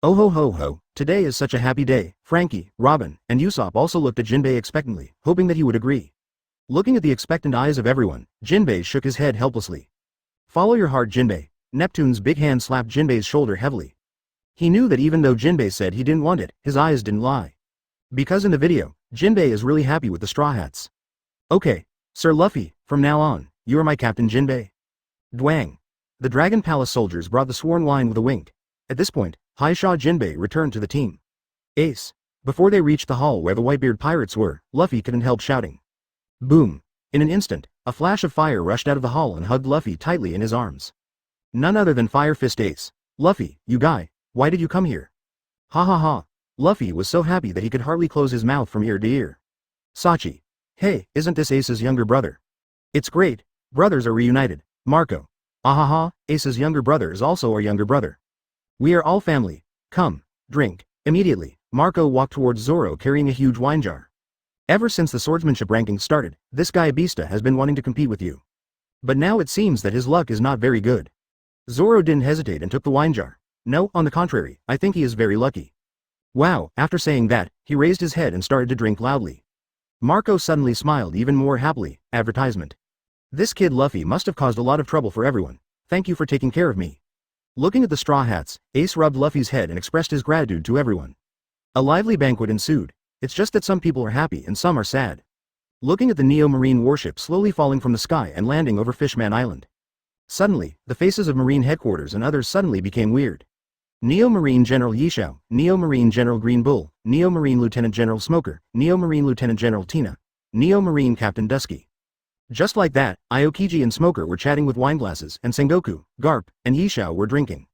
Oh ho ho ho, today is such a happy day. Frankie, Robin, and Usopp also looked at Jinbei expectantly, hoping that he would agree. Looking at the expectant eyes of everyone, Jinbei shook his head helplessly. Follow your heart Jinbei. Neptune's big hand slapped Jinbei's shoulder heavily. He knew that even though Jinbei said he didn't want it, his eyes didn't lie. Because in the video, Jinbei is really happy with the Straw Hats. Okay, Sir Luffy, from now on, you are my captain Jinbei. Dwang. The Dragon Palace soldiers brought the sworn line with a wink. At this point, Haisha Jinbei returned to the team. Ace. Before they reached the hall where the Whitebeard pirates were, Luffy couldn't help shouting. Boom. In an instant, a flash of fire rushed out of the hall and hugged Luffy tightly in his arms. None other than Fire Fist Ace. Luffy, you guy, why did you come here? Ha ha ha. Luffy was so happy that he could hardly close his mouth from ear to ear. Sachi. Hey, isn't this Ace's younger brother? It's great, brothers are reunited. Marco. Ahaha, Ace's younger brother is also our younger brother. We are all family. Come, drink. Immediately, Marco walked towards Zoro carrying a huge wine jar. Ever since the swordsmanship ranking started, this guy Beasta has been wanting to compete with you. But now it seems that his luck is not very good. Zoro didn't hesitate and took the wine jar. No, on the contrary, I think he is very lucky. Wow, after saying that, he raised his head and started to drink loudly. Marco suddenly smiled even more happily, advertisement. This kid Luffy must have caused a lot of trouble for everyone. Thank you for taking care of me. Looking at the Straw Hats, Ace rubbed Luffy's head and expressed his gratitude to everyone. A lively banquet ensued. It's just that some people are happy and some are sad. Looking at the Neo Marine warship slowly falling from the sky and landing over Fishman Island. Suddenly, the faces of Marine headquarters and others suddenly became weird. Neo Marine General Yishao, Neo Marine General Green Bull, Neo Marine Lieutenant General Smoker, Neo Marine Lieutenant General Tina, Neo Marine Captain Dusky. Just like that, Aokiji and Smoker were chatting with wineglasses, and Sengoku, Garp, and Yishao were drinking.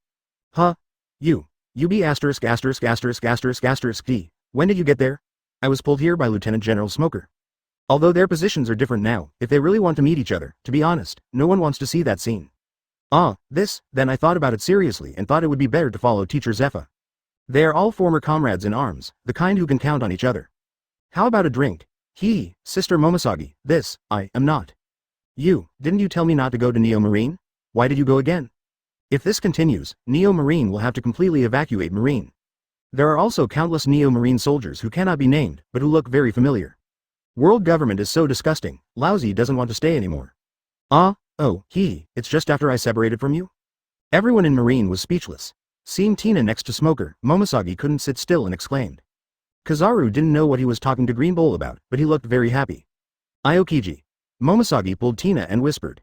Huh? You be asterisk asterisk asterisk asterisk asterisk D. When did you get there? I was pulled here by Lieutenant General Smoker. Although their positions are different now, if they really want to meet each other, to be honest, no one wants to see that scene. Then I thought about it seriously and thought it would be better to follow Teacher Zephyr. They are all former comrades in arms, the kind who can count on each other. How about a drink? Sister Momosagi, I am not. Didn't you tell me not to go to Neo Marine? Why did you go again? If this continues, Neo Marine will have to completely evacuate Marine. There are also countless Neo Marine soldiers who cannot be named, but who look very familiar. World government is so disgusting, Laozi doesn't want to stay anymore. It's just after I separated from you? Everyone in Marine was speechless. Seeing Tina next to Smoker, Momosagi couldn't sit still and exclaimed. Kizaru didn't know what he was talking to Green Bull about, but he looked very happy. Aokiji. Momosagi pulled Tina and whispered.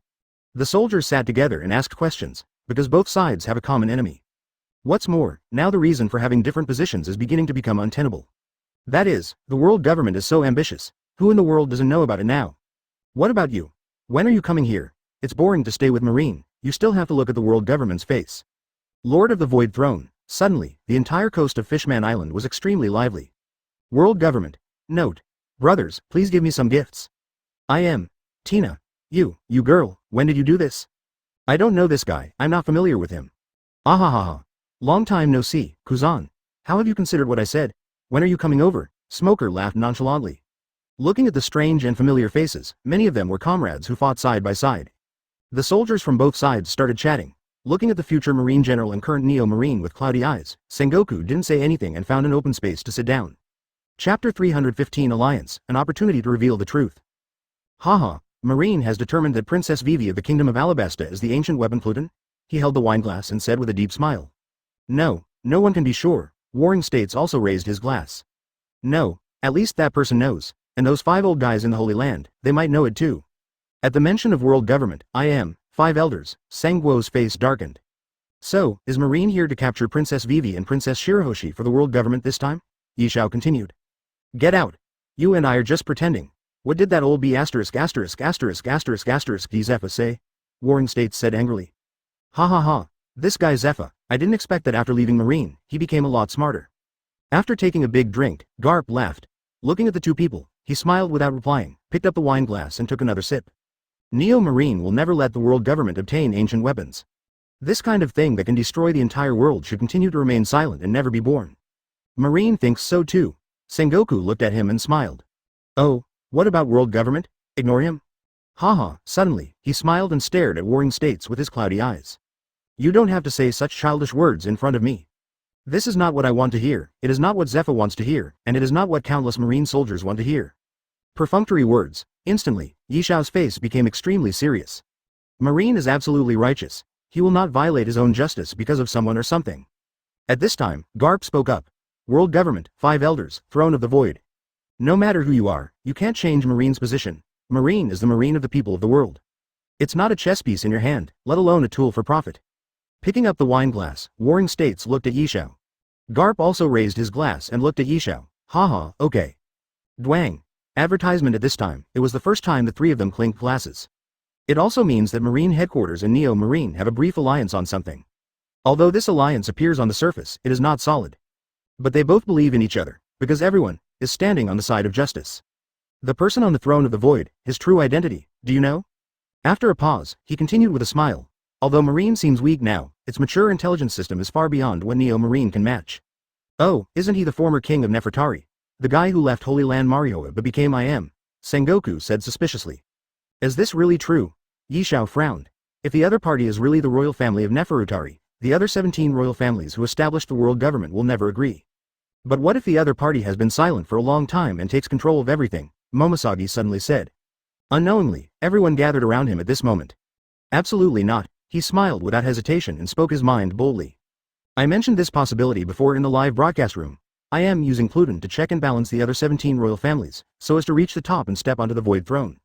The soldiers sat together and asked questions, because both sides have a common enemy. What's more, now the reason for having different positions is beginning to become untenable. That is, the world government is so ambitious. Who in the world doesn't know about it now? What about you? When are you coming here? It's boring to stay with Marine, you still have to look at the world government's face. Lord of the Void Throne. Suddenly, the entire coast of Fishman Island was extremely lively. World government. Note. Brothers, please give me some gifts. I am. Tina. You girl, when did you do this? I don't know this guy, I'm not familiar with him. Ahahaha. Long time no see, Kuzan. How have you considered what I said? When are you coming over? Smoker laughed nonchalantly. Looking at the strange and familiar faces, many of them were comrades who fought side by side. The soldiers from both sides started chatting. Looking at the future Marine General and current Neo Marine with cloudy eyes, Sengoku didn't say anything and found an open space to sit down. Chapter 315 Alliance, an opportunity to reveal the truth. Haha, Marine has determined that Princess Vivi of the Kingdom of Alabasta is the ancient weapon Pluton? He held the wineglass and said with a deep smile. No one can be sure. Warring States also raised his glass. No, at least that person knows. And those 5 old guys in the Holy Land, they might know it too. At the mention of world government, 5 elders, Sanguo's face darkened. So, is Marine here to capture Princess Vivi and Princess Shirahoshi for the world government this time? Yishao continued. Get out. You and I are just pretending. What did that old B** Zephyr say? Warring States said angrily. Ha ha ha. This guy Zephyr, I didn't expect that after leaving Marine, he became a lot smarter. After taking a big drink, Garp laughed. Looking at the two people, he smiled without replying, picked up the wine glass and took another sip. Neo Marine will never let the world government obtain ancient weapons. This kind of thing that can destroy the entire world should continue to remain silent and never be born. Marine thinks so too. Sengoku looked at him and smiled. Oh, what about world government? Ignore him? Haha, suddenly, he smiled and stared at Warring States with his cloudy eyes. You don't have to say such childish words in front of me. This is not what I want to hear, it is not what Zephyr wants to hear, and it is not what countless Marine soldiers want to hear. Perfunctory words. Instantly, Yishao's face became extremely serious. Marine is absolutely righteous. He will not violate his own justice because of someone or something. At this time, Garp spoke up. World government, 5 elders, throne of the void. No matter who you are, you can't change Marine's position. Marine is the Marine of the people of the world. It's not a chess piece in your hand, let alone a tool for profit. Picking up the wine glass, Warring States looked at Yishao. Garp also raised his glass and looked at Yishao. Haha, okay. Dwang. Advertisement at this time, it was the first time the three of them clinked glasses. It also means that Marine Headquarters and Neo Marine have a brief alliance on something. Although this alliance appears on the surface, it is not solid. But they both believe in each other, because everyone is standing on the side of justice. The person on the throne of the void, his true identity, do you know? After a pause, he continued with a smile. Although Marine seems weak now, its mature intelligence system is far beyond what Neo Marine can match. Oh, isn't he the former king of Nefertari? The guy who left Holy Land Marioa but became I.M. Sengoku said suspiciously. Is this really true? Yishao frowned. If the other party is really the royal family of Nefertari, the other 17 royal families who established the world government will never agree. But what if the other party has been silent for a long time and takes control of everything? Momosagi suddenly said. Unknowingly, everyone gathered around him at this moment. Absolutely not. He smiled without hesitation and spoke his mind boldly. I mentioned this possibility before in the live broadcast room. I am using Pluton to check and balance the other 17 royal families, so as to reach the top and step onto the void throne.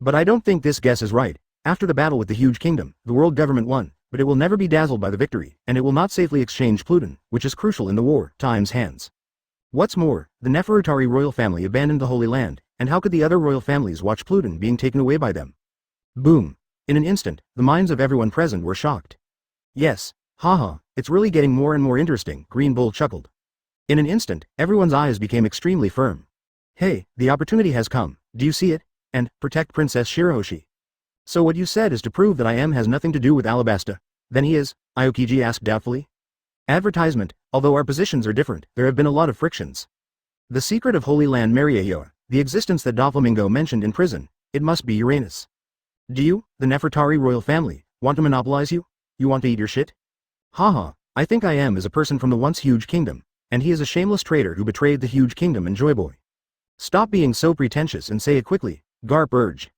But I don't think this guess is right. After the battle with the huge kingdom, the world government won, but it will never be dazzled by the victory, and it will not safely exchange Pluton, which is crucial in the war, times hands. What's more, the Nefertari royal family abandoned the Holy Land, and how could the other royal families watch Pluton being taken away by them? Boom. In an instant, the minds of everyone present were shocked. Yes, haha, it's really getting more and more interesting, Green Bull chuckled. In an instant, everyone's eyes became extremely firm. Hey, the opportunity has come, do you see it? And, protect Princess Shirahoshi. So what you said is to prove that I am has nothing to do with Alabasta. Then he is, Aokiji asked doubtfully. Advertisement, although our positions are different, there have been a lot of frictions. The secret of Holy Land Mariayoa, the existence that Doflamingo mentioned in prison, it must be Uranus. Do you, the Nefertari royal family, want to monopolize you? You want to eat your shit? Haha, I think I am is a person from the once huge kingdom, and he is a shameless traitor who betrayed the huge kingdom and Joyboy. Stop being so pretentious and say it quickly, Garp urged.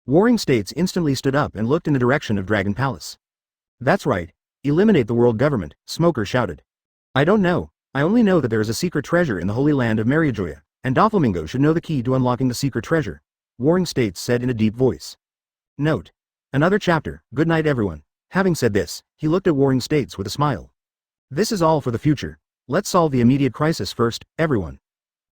Warring States instantly stood up and looked in the direction of Dragon Palace. That's right, eliminate the world government, Smoker shouted. I don't know, I only know that there is a secret treasure in the Holy Land of Mariajoya, and Doflamingo should know the key to unlocking the secret treasure, Warring States said in a deep voice. Note. Another chapter, good night everyone. Having said this, he looked at Warring States with a smile. This is all for the future. Let's solve the immediate crisis first, everyone.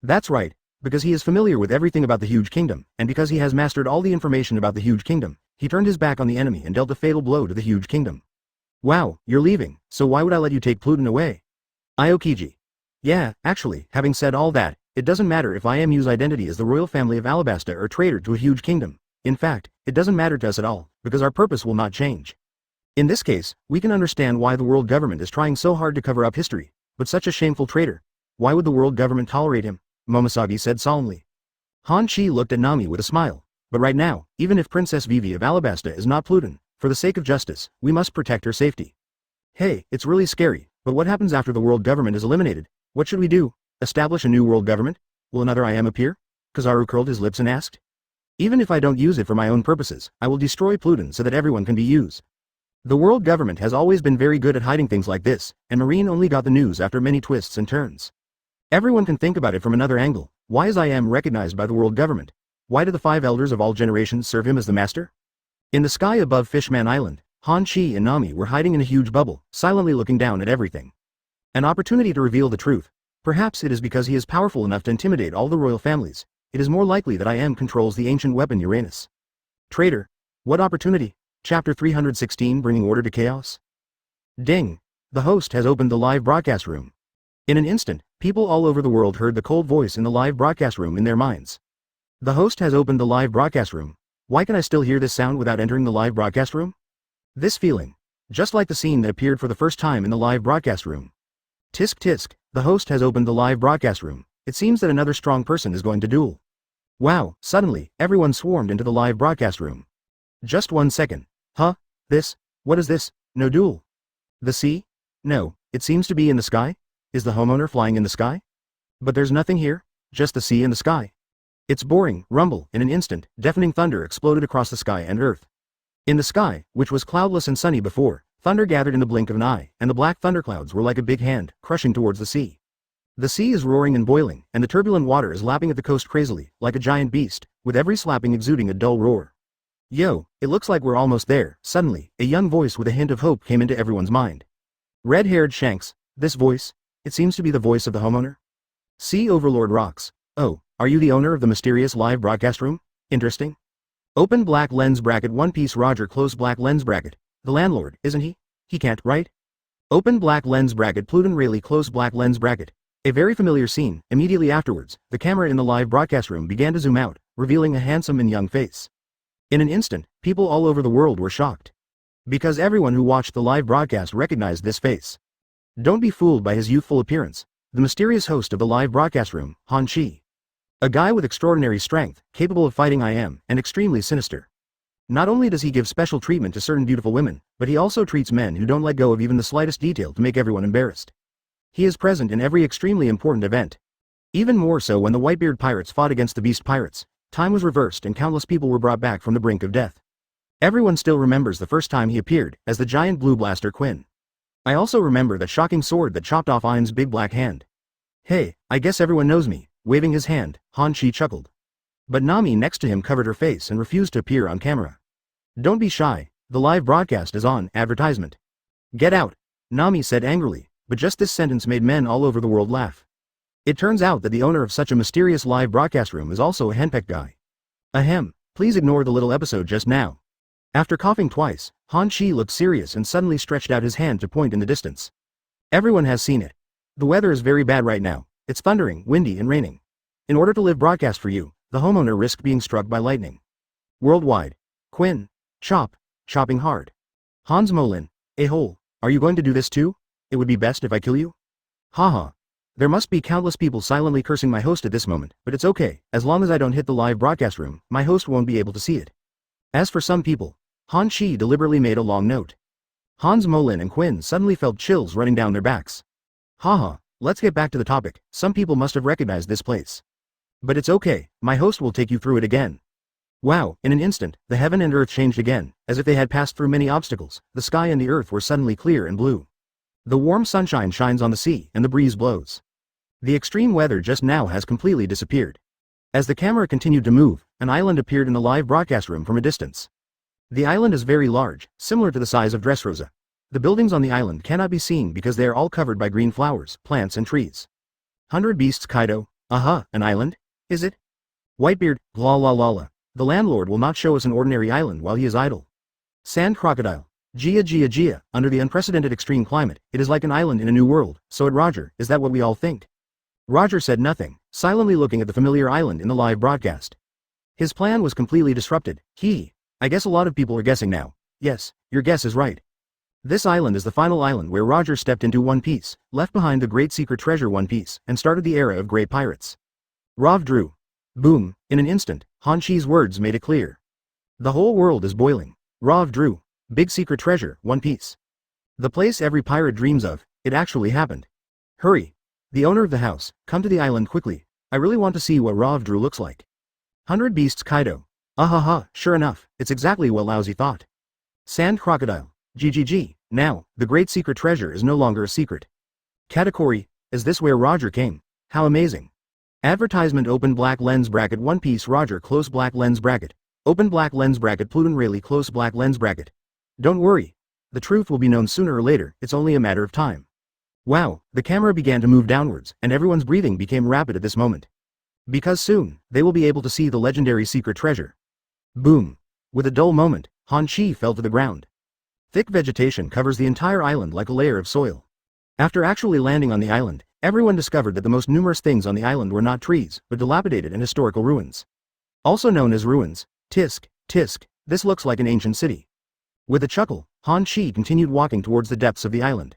That's right, because he is familiar with everything about the huge kingdom, and because he has mastered all the information about the huge kingdom, he turned his back on the enemy and dealt a fatal blow to the huge kingdom. Wow, you're leaving, so why would I let you take Pluton away? Aokiji. Yeah, actually, having said all that, it doesn't matter if IMU's identity is the royal family of Alabasta or traitor to a huge kingdom. In fact, it doesn't matter to us at all, because our purpose will not change. In this case, we can understand why the world government is trying so hard to cover up history, but such a shameful traitor. Why would the world government tolerate him? Momosagi said solemnly. Han Chi looked at Nami with a smile. But right now, even if Princess Vivi of Alabasta is not Pluton, for the sake of justice, we must protect her safety. Hey, it's really scary, but what happens after the world government is eliminated? What should we do? Establish a new world government? Will another IM appear? Kizaru curled his lips and asked. Even if I don't use it for my own purposes, I will destroy Pluton so that everyone can be used. The world government has always been very good at hiding things like this, and Marine only got the news after many twists and turns. Everyone can think about it from another angle. Why is IM recognized by the world government? Why do the 5 elders of all generations serve him as the master? In the sky above Fishman Island, Han Chi and Nami were hiding in a huge bubble, silently looking down at everything. An opportunity to reveal the truth. Perhaps it is because he is powerful enough to intimidate all the royal families. it is more likely that I am controls the ancient weapon Uranus. Traitor. What opportunity? Chapter 316 Bringing Order to Chaos? Ding. The host has opened the live broadcast room. In an instant, people all over the world heard the cold voice in the live broadcast room in their minds. The host has opened the live broadcast room. Why can I still hear this sound without entering the live broadcast room? This feeling. Just like the scene that appeared for the first time in the live broadcast room. Tisk tisk, the host has opened the live broadcast room. It seems that another strong person is going to duel. Wow, suddenly, everyone swarmed into the live broadcast room. Just 1 second. Huh? This? What is this? No duel. The sea? No, it seems to be in the sky? Is the homeowner flying in the sky? But there's nothing here, just the sea and the sky. It's boring, rumble, in an instant, deafening thunder exploded across the sky and earth. In the sky, which was cloudless and sunny before, thunder gathered in the blink of an eye, and the black thunderclouds were like a big hand, crushing towards the sea. The sea is roaring and boiling, and the turbulent water is lapping at the coast crazily, like a giant beast, with every slapping exuding a dull roar. Yo, it looks like we're almost there. Suddenly, a young voice with a hint of hope came into everyone's mind. Red-haired Shanks, this voice, it seems to be the voice of the homeowner. Sea Overlord rocks. Oh, are you the owner of the mysterious live broadcast room? Interesting. Open black lens bracket One Piece Roger close black lens bracket. The landlord, isn't he? He can't, right? Open black lens bracket Pluton Rayleigh close black lens bracket. A very familiar scene. Immediately afterwards, the camera in the live broadcast room began to zoom out, revealing a handsome and young face. In an instant, people all over the world were shocked. Because everyone who watched the live broadcast recognized this face. Don't be fooled by his youthful appearance. The mysterious host of the live broadcast room, Han Chi. A guy with extraordinary strength, capable of fighting and extremely sinister. Not only does he give special treatment to certain beautiful women, but he also treats men who don't let go of even the slightest detail to make everyone embarrassed. He is present in every extremely important event. Even more so when the Whitebeard pirates fought against the Beast Pirates, time was reversed and countless people were brought back from the brink of death. Everyone still remembers the first time he appeared, as the giant blue blaster Quinn. I also remember that shocking sword that chopped off Ain's big black hand. Hey, I guess everyone knows me. Waving his hand, Han Chi chuckled. But Nami next to him covered her face and refused to appear on camera. Don't be shy, the live broadcast is on. Advertisement. Get out, Nami said angrily, but just this sentence made men all over the world laugh. It turns out that the owner of such a mysterious live broadcast room is also a henpecked guy. Ahem, please ignore the little episode just now. After coughing twice, Han Chi looked serious and suddenly stretched out his hand to point in the distance. Everyone has seen it. The weather is very bad right now. It's thundering, windy and raining. In order to live broadcast for you, the homeowner risked being struck by lightning. Worldwide. Quinn. Chopping hard. Hans Molin. A-hole, are you going to do this too? It would be best if I kill you? Haha. There must be countless people silently cursing my host at this moment, but it's okay, as long as I don't hit the live broadcast room, my host won't be able to see it. As for some people, Han Chi deliberately made a long note. Hans Molin and Quinn suddenly felt chills running down their backs. Haha. Let's get back to the topic. Some people must have recognized this place. But it's okay, my host will take you through it again. Wow, in an instant, the heaven and earth changed again, as if they had passed through many obstacles. The sky and the earth were suddenly clear and blue. The warm sunshine shines on the sea, and the breeze blows. The extreme weather just now has completely disappeared. As the camera continued to move, an island appeared in the live broadcast room from a distance. The island is very large, similar to the size of Dressrosa. The buildings on the island cannot be seen because they are all covered by green flowers, plants and trees. 100 Beasts Kaido. Aha, an island? Is it? Whitebeard, la la la la. The landlord will not show us an ordinary island while he is idle. Sand Crocodile. Gia. Under the unprecedented extreme climate, it is like an island in a new world. So at Roger, is that what we all think? Roger said nothing, silently looking at the familiar island in the live broadcast. His plan was completely disrupted. I guess a lot of people are guessing now. Yes, your guess is right. This island is the final island where Roger stepped into One Piece, left behind the great secret treasure One Piece, and started the era of great pirates. Rav drew. Boom, in an instant, Han Chi's words made it clear. The whole world is boiling. Rav drew. Big secret treasure, One Piece. The place every pirate dreams of, it actually happened. Hurry. The owner of the house, come to the island quickly. I really want to see what Rav drew looks like. 100 Beasts Kaido. Sure enough, it's exactly what Laozi thought. Sand Crocodile. GGG, now, the great secret treasure is no longer a secret. Katakuri, is this where Roger came? How amazing. Advertisement open black lens bracket One Piece Roger close black lens bracket. Open black lens bracket Pluton Rayleigh close black lens bracket. Don't worry. The truth will be known sooner or later, it's only a matter of time. Wow, the camera began to move downwards, and everyone's breathing became rapid at this moment. Because soon, they will be able to see the legendary secret treasure. Boom. With a dull moment, Han Chi fell to the ground. Thick vegetation covers the entire island like a layer of soil. After actually landing on the island, everyone discovered that the most numerous things on the island were not trees, but dilapidated and historical ruins. Also known as ruins, tisk, this looks like an ancient city. With a chuckle, Han Chi continued walking towards the depths of the island.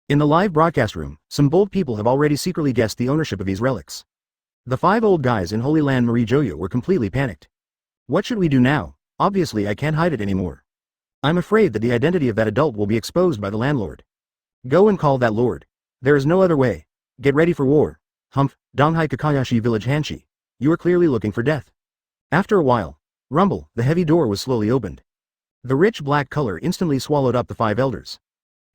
In the live broadcast room, some bold people have already secretly guessed the ownership of these relics. The 5 old guys in Holy Land Marie Joyo were completely panicked. What should we do now? Obviously I can't hide it anymore. I'm afraid that the identity of that adult will be exposed by the landlord. Go and call that lord. There is no other way. Get ready for war. Humph, Donghai Kakayashi Village Hanshi. You are clearly looking for death. After a while, rumble, the heavy door was slowly opened. The rich black color instantly swallowed up the 5 elders.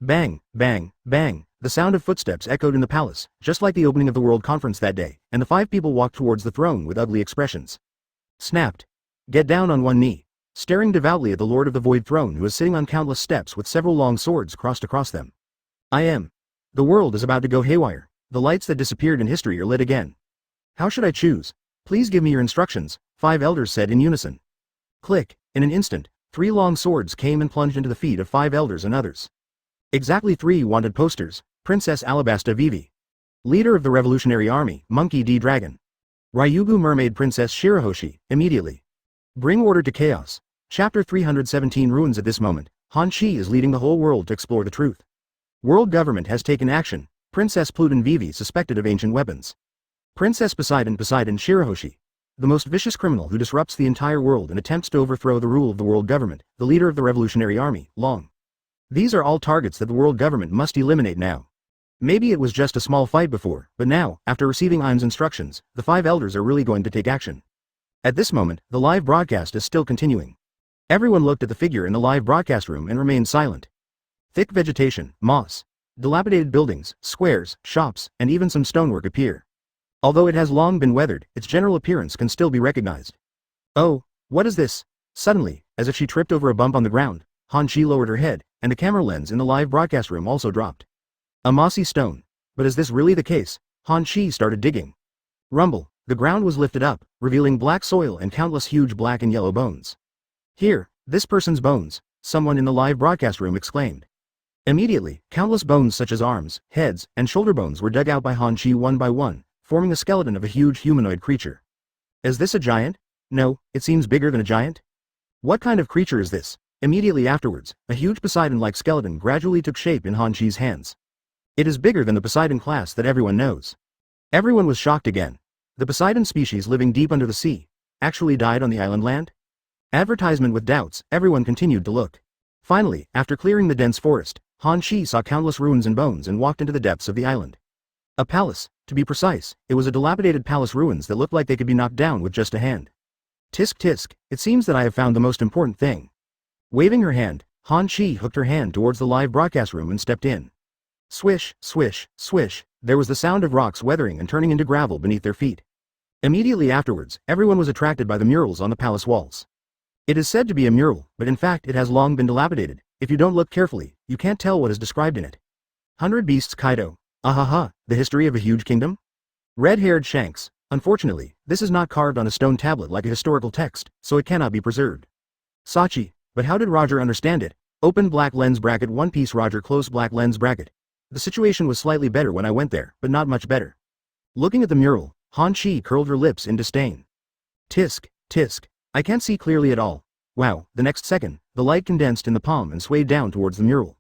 Bang, bang, bang, the sound of footsteps echoed in the palace, just like the opening of the World Conference that day, and the 5 people walked towards the throne with ugly expressions. Snapped. Get down on one knee. Staring devoutly at the Lord of the Void Throne who is sitting on countless steps with several long swords crossed across them. I am. The world is about to go haywire. The lights that disappeared in history are lit again. How should I choose? Please give me your instructions, 5 elders said in unison. Click, in an instant, 3 long swords came and plunged into the feet of 5 elders and others. Exactly 3 wanted posters, Princess Alabasta Vivi. Leader of the Revolutionary Army, Monkey D. Dragon. Ryugu Mermaid Princess Shirahoshi, immediately. Bring order to chaos. Chapter 317 Ruins. At this moment, Han Chi is leading the whole world to explore the truth. World government has taken action, Princess Pluton Vivi suspected of ancient weapons. Princess Poseidon Shirahoshi. The most vicious criminal who disrupts the entire world and attempts to overthrow the rule of the world government, the leader of the Revolutionary Army, Long. These are all targets that the world government must eliminate now. Maybe it was just a small fight before, but now, after receiving Im's instructions, the 5 elders are really going to take action. At this moment, the live broadcast is still continuing. Everyone looked at the figure in the live broadcast room and remained silent. Thick vegetation, moss, dilapidated buildings, squares, shops, and even some stonework appear. Although it has long been weathered, its general appearance can still be recognized. Oh, what is this? Suddenly, as if she tripped over a bump on the ground, Han Chi lowered her head, and the camera lens in the live broadcast room also dropped. A mossy stone. But is this really the case? Han Chi started digging. Rumble, the ground was lifted up, revealing black soil and countless huge black and yellow bones. Here, this person's bones, someone in the live broadcast room exclaimed. Immediately, countless bones such as arms, heads, and shoulder bones were dug out by Han Chi one by one, forming the skeleton of a huge humanoid creature. Is this a giant? No, it seems bigger than a giant. What kind of creature is this? Immediately afterwards, a huge Poseidon-like skeleton gradually took shape in Han Chi's hands. It is bigger than the Poseidon class that everyone knows. Everyone was shocked again. The Poseidon species living deep under the sea actually died on the island land? Advertisement with doubts, everyone continued to look. Finally, after clearing the dense forest, Han Chi saw countless ruins and bones and walked into the depths of the island. A palace, to be precise, it was a dilapidated palace ruins that looked like they could be knocked down with just a hand. Tisk, it seems that I have found the most important thing. Waving her hand, Han Chi hooked her hand towards the live broadcast room and stepped in. Swish, swish, swish, there was the sound of rocks weathering and turning into gravel beneath their feet. Immediately afterwards, everyone was attracted by the murals on the palace walls. It is said to be a mural, but in fact it has long been dilapidated. If you don't look carefully, you can't tell what is described in it. 100 Beasts Kaido. Ahaha, the history of a huge kingdom? Red-haired Shanks. Unfortunately, this is not carved on a stone tablet like a historical text, so it cannot be preserved. Sachi, but how did Roger understand it? Open black lens bracket One Piece Roger close black lens bracket. The situation was slightly better when I went there, but not much better. Looking at the mural, Han Chi curled her lips in disdain. Tisk, I can't see clearly at all. Wow, the next second, the light condensed in the palm and swayed down towards the mural.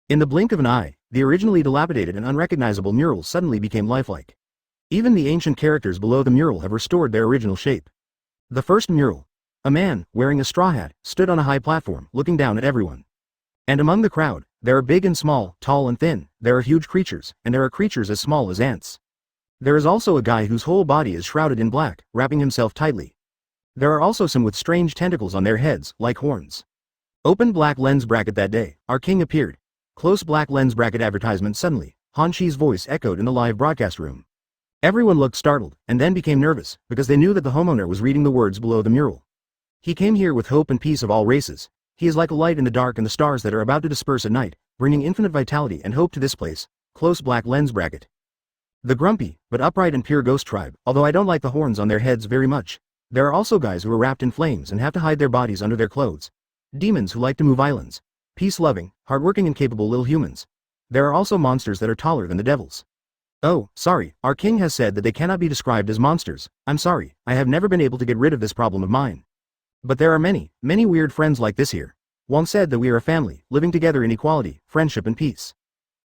In the blink of an eye, the originally dilapidated and unrecognizable mural suddenly became lifelike. Even the ancient characters below the mural have restored their original shape. The first mural. A man, wearing a straw hat, stood on a high platform, looking down at everyone. And among the crowd, there are big and small, tall and thin, there are huge creatures, and there are creatures as small as ants. There is also a guy whose whole body is shrouded in black, wrapping himself tightly. There are also some with strange tentacles on their heads, like horns. Open black lens bracket that day, our king appeared. Close black lens bracket advertisement. Suddenly, Han Chi's voice echoed in the live broadcast room. Everyone looked startled, and then became nervous, because they knew that the homeowner was reading the words below the mural. He came here with hope and peace of all races. He is like a light in the dark and the stars that are about to disperse at night, bringing infinite vitality and hope to this place. Close black lens bracket. The grumpy, but upright and pure ghost tribe, although I don't like the horns on their heads very much. There are also guys who are wrapped in flames and have to hide their bodies under their clothes. Demons who like to move islands. Peace-loving, hardworking and capable little humans. There are also monsters that are taller than the devils. Oh, sorry, our king has said that they cannot be described as monsters. I'm sorry, I have never been able to get rid of this problem of mine. But there are many, many weird friends like this here. Wong said that we are a family, living together in equality, friendship and peace.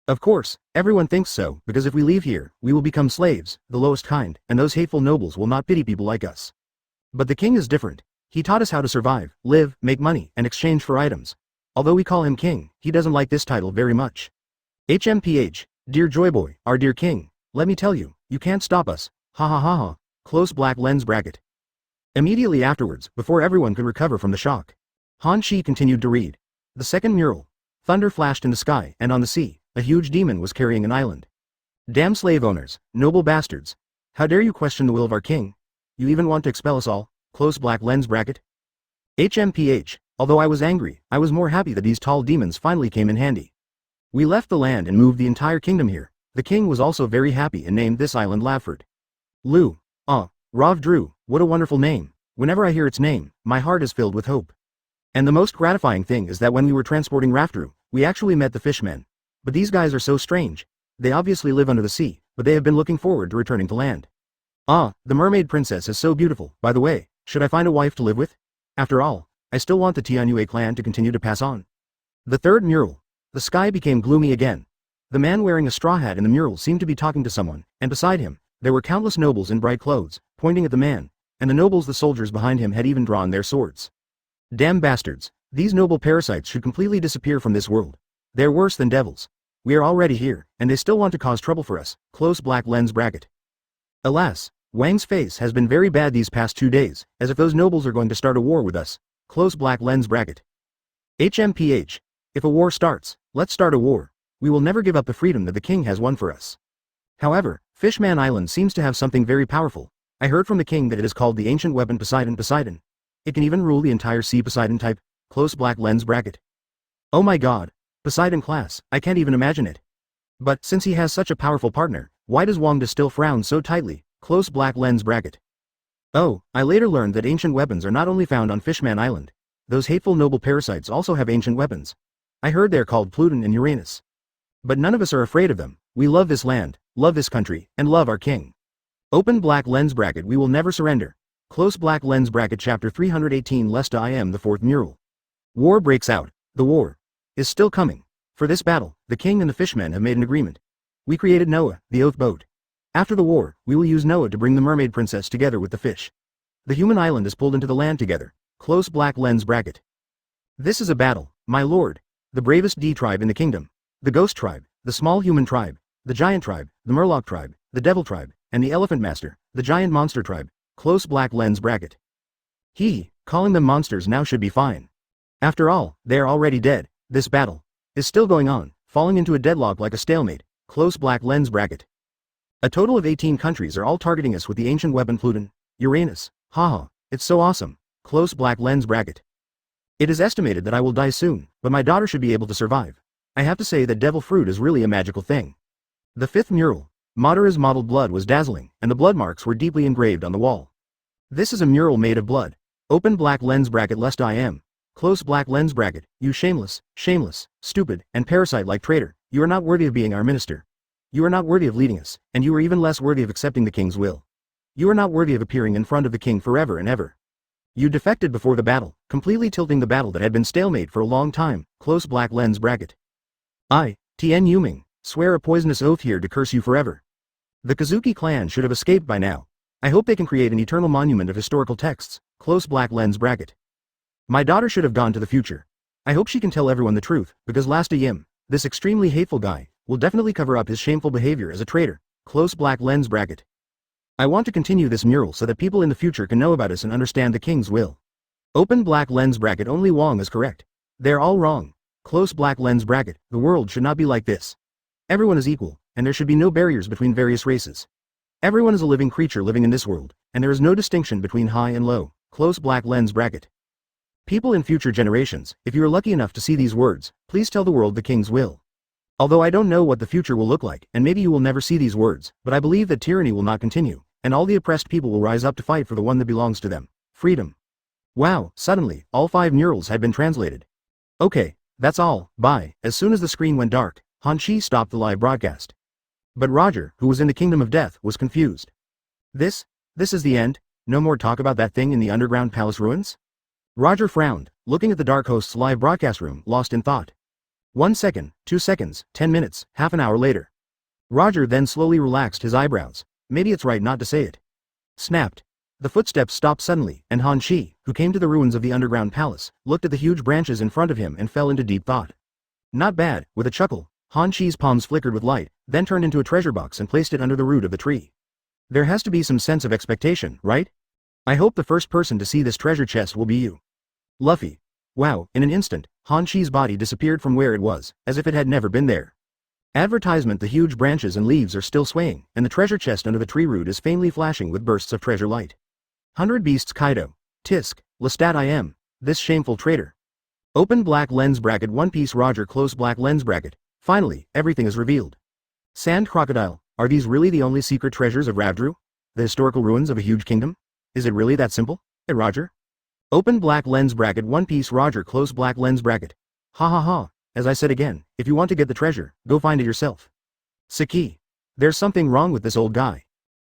Of course, everyone thinks so, because if we leave here, we will become slaves, the lowest kind, and those hateful nobles will not pity people like us. But the king is different. He taught us how to survive, live, make money, and exchange for items. Although we call him king, he doesn't like this title very much. HMPH, dear Joyboy, our dear king, let me tell you, you can't stop us, ha ha ha ha, close black lens bracket. Immediately afterwards, before everyone could recover from the shock, Han Shi continued to read. The second mural. Thunder flashed in the sky, and on the sea, a huge demon was carrying an island. Damn slave owners, noble bastards. How dare you question the will of our king? You even want to expel us all, close black lens bracket. HMPH, although I was angry, I was more happy that these tall demons finally came in handy. We left the land and moved the entire kingdom here. The king was also very happy and named this island Lavford. Lu. Rav Drew, what a wonderful name. Whenever I hear its name, my heart is filled with hope. And the most gratifying thing is that when we were transporting Raftel, we actually met the Fishmen. But these guys are so strange. They obviously live under the sea, but they have been looking forward to returning to land. The mermaid princess is so beautiful. By the way, should I find a wife to live with? After all, I still want the Tianue clan to continue to pass on. The third mural. The sky became gloomy again. The man wearing a straw hat in the mural seemed to be talking to someone, and beside him, there were countless nobles in bright clothes, pointing at the man, and the soldiers behind him had even drawn their swords. Damn bastards, these noble parasites should completely disappear from this world. They're worse than devils. We are already here, and they still want to cause trouble for us, close black lens bracket. Alas, Wang's face has been very bad these past 2 days, as if those nobles are going to start a war with us, close black lens bracket. HMPH, if a war starts, let's start a war. We will never give up the freedom that the king has won for us. However, Fishman Island seems to have something very powerful. I heard from the king that it is called the ancient weapon Poseidon. It can even rule the entire sea Poseidon type, close black lens bracket. Oh my god, Poseidon class, I can't even imagine it. But, since he has such a powerful partner, why does Wang still frown so tightly, close black lens bracket. Oh, I later learned that ancient weapons are not only found on Fishman Island. Those hateful noble parasites also have ancient weapons. I heard they're called Pluton and Uranus. But none of us are afraid of them. We love this land, love this country, and love our king. Open black lens bracket, we will never surrender. Close black lens bracket chapter 318 lest I am the fourth mural. War breaks out. The war is still coming. For this battle, the king and the fishmen have made an agreement. We created Noah, the oath boat. After the war, we will use Noah to bring the mermaid princess together with the fish. The human island is pulled into the land together. Close black lens bracket. This is a battle, my lord. The bravest D tribe in the kingdom. The ghost tribe, the small human tribe, the giant tribe, the murloc tribe, the devil tribe, and the elephant master, the giant monster tribe. Close black lens bracket. Calling them monsters now should be fine. After all, they are already dead. This battle is still going on, falling into a deadlock like a stalemate. Close black lens bracket. A total of 18 countries are all targeting us with the ancient weapon Pluton, Uranus. Haha, it's so awesome. Close black lens bracket. It is estimated that I will die soon, but my daughter should be able to survive. I have to say that devil fruit is really a magical thing. The fifth mural. Madara's modeled blood was dazzling, and the blood marks were deeply engraved on the wall. This is a mural made of blood. Open black lens bracket lest I am. Close black lens bracket, you shameless, stupid, and parasite-like traitor, you are not worthy of being our minister. You are not worthy of leading us, and you are even less worthy of accepting the king's will. You are not worthy of appearing in front of the king forever and ever. You defected before the battle, completely tilting the battle that had been stalemate for a long time. Close black lens bracket. I, Tien Yuming, swear a poisonous oath here to curse you forever. The Kazuki clan should have escaped by now. I hope they can create an eternal monument of historical texts. Close black lens bracket. My daughter should have gone to the future. I hope she can tell everyone the truth, because last Yim, this extremely hateful guy, will definitely cover up his shameful behavior as a traitor. Close black lens bracket. I want to continue this mural so that people in the future can know about us and understand the king's will. Open black lens bracket, only Wong is correct. They're all wrong. Close black lens bracket, the world should not be like this. Everyone is equal, and there should be no barriers between various races. Everyone is a living creature living in this world, and there is no distinction between high and low. Close black lens bracket. People in future generations, if you are lucky enough to see these words, please tell the world the king's will. Although I don't know what the future will look like, and maybe you will never see these words, but I believe that tyranny will not continue, and all the oppressed people will rise up to fight for the one that belongs to them. Freedom. Wow, suddenly, all 5 murals had been translated. Okay, that's all, bye. As soon as the screen went dark, Hanshi stopped the live broadcast. But Roger, who was in the Kingdom of Death, was confused. This is the end? No more talk about that thing in the underground palace ruins? Roger frowned, looking at the Dark Host's live broadcast room, lost in thought. 1 second, 2 seconds, 10 minutes, half an hour later. Roger then slowly relaxed his eyebrows. Maybe it's right not to say it. Snapped. The footsteps stopped suddenly, and Hanshi, who came to the ruins of the underground palace, looked at the huge branches in front of him and fell into deep thought. Not bad, with a chuckle, Hanshi's palms flickered with light, then turned into a treasure box and placed it under the root of the tree. There has to be some sense of expectation, right? I hope the first person to see this treasure chest will be you. Luffy. Wow, in an instant, Hanshi's body disappeared from where it was, as if it had never been there. Advertisement: the huge branches and leaves are still swaying, and the treasure chest under the tree root is faintly flashing with bursts of treasure light. 100 Beasts Kaido. Tisk, Lestat I am, this shameful traitor. Open black lens bracket One Piece Roger close black lens bracket. Finally, everything is revealed. Sand Crocodile, are these really the only secret treasures of Ravdru? The historical ruins of a huge kingdom? Is it really that simple? Hey Roger? Open black lens bracket One Piece Roger close black lens bracket. Ha ha ha, as I said again, if you want to get the treasure, go find it yourself. Saki. There's something wrong with this old guy.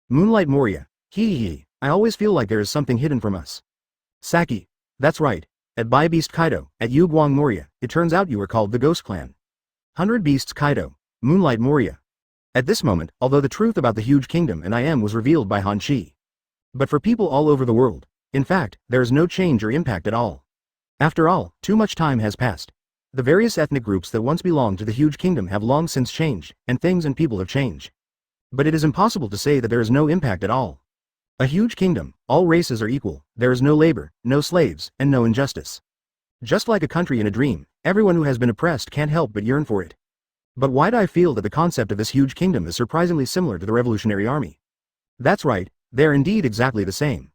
Moonlight Moria. Hee, I always feel like there is something hidden from us. Saki. That's right. At Bai Beast Kaido, at Yuguang Moria, it turns out you are called the Ghost Clan. 100 Beasts Kaido. Moonlight Moria. At this moment, although the truth about the huge kingdom and I am was revealed by Hanshi. But for people all over the world, in fact, there is no change or impact at all. After all, too much time has passed. The various ethnic groups that once belonged to the huge kingdom have long since changed, and things and people have changed. But it is impossible to say that there is no impact at all. A huge kingdom, all races are equal, there is no labor, no slaves, and no injustice. Just like a country in a dream, everyone who has been oppressed can't help but yearn for it. But why do I feel that the concept of this huge kingdom is surprisingly similar to the Revolutionary Army? That's right, they're indeed exactly the same.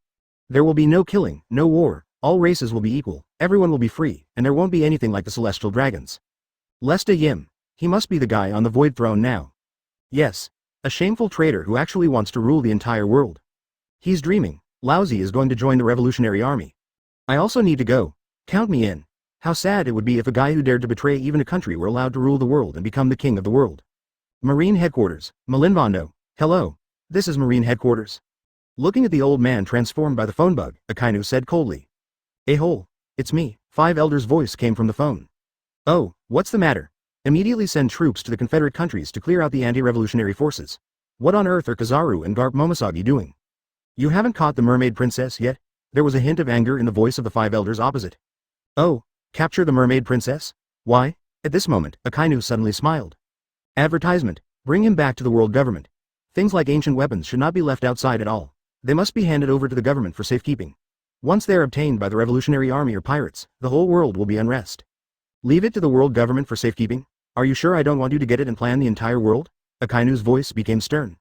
There will be no killing, no war, all races will be equal, everyone will be free, and there won't be anything like the Celestial Dragons. Lesta Yim. He must be the guy on the Void Throne now. Yes. A shameful traitor who actually wants to rule the entire world. He's dreaming. Laozi is going to join the Revolutionary Army. I also need to go. Count me in. How sad it would be if a guy who dared to betray even a country were allowed to rule the world and become the king of the world. Marine Headquarters. Malinvondo. Hello. This is Marine Headquarters. Looking at the old man transformed by the phone bug, Akynu said coldly. "Hole, it's me." 5 Elders' voice came from the phone. "Oh, what's the matter? Immediately send troops to the Confederate countries to clear out the anti-revolutionary forces. What on earth are Kizaru and Garp Momoshagi doing? You haven't caught the Mermaid Princess yet?" There was a hint of anger in the voice of the 5 Elders opposite. "Oh, capture the Mermaid Princess? Why?" At this moment, Akynu suddenly smiled. Advertisement: bring him back to the world government. Things like ancient weapons should not be left outside at all. They must be handed over to the government for safekeeping. Once they are obtained by the Revolutionary Army or pirates, the whole world will be unrest. Leave it to the world government for safekeeping? Are you sure I don't want you to get it and plan the entire world? Akainu's voice became stern.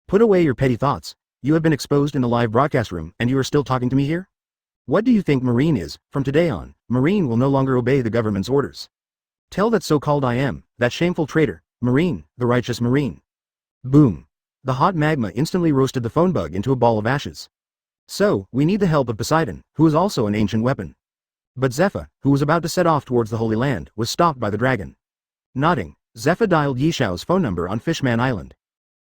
Put away your petty thoughts. You have been exposed in the live broadcast room, and you are still talking to me here? What do you think Marine is? From today on, Marine will no longer obey the government's orders. Tell that so-called I am, that shameful traitor, Marine, the righteous Marine. Boom. The hot magma instantly roasted the phone bug into a ball of ashes. So, we need the help of Poseidon, who is also an ancient weapon. But Zephyr, who was about to set off towards the Holy Land, was stopped by the dragon. Nodding, Zephyr dialed Yishao's phone number on Fishman Island.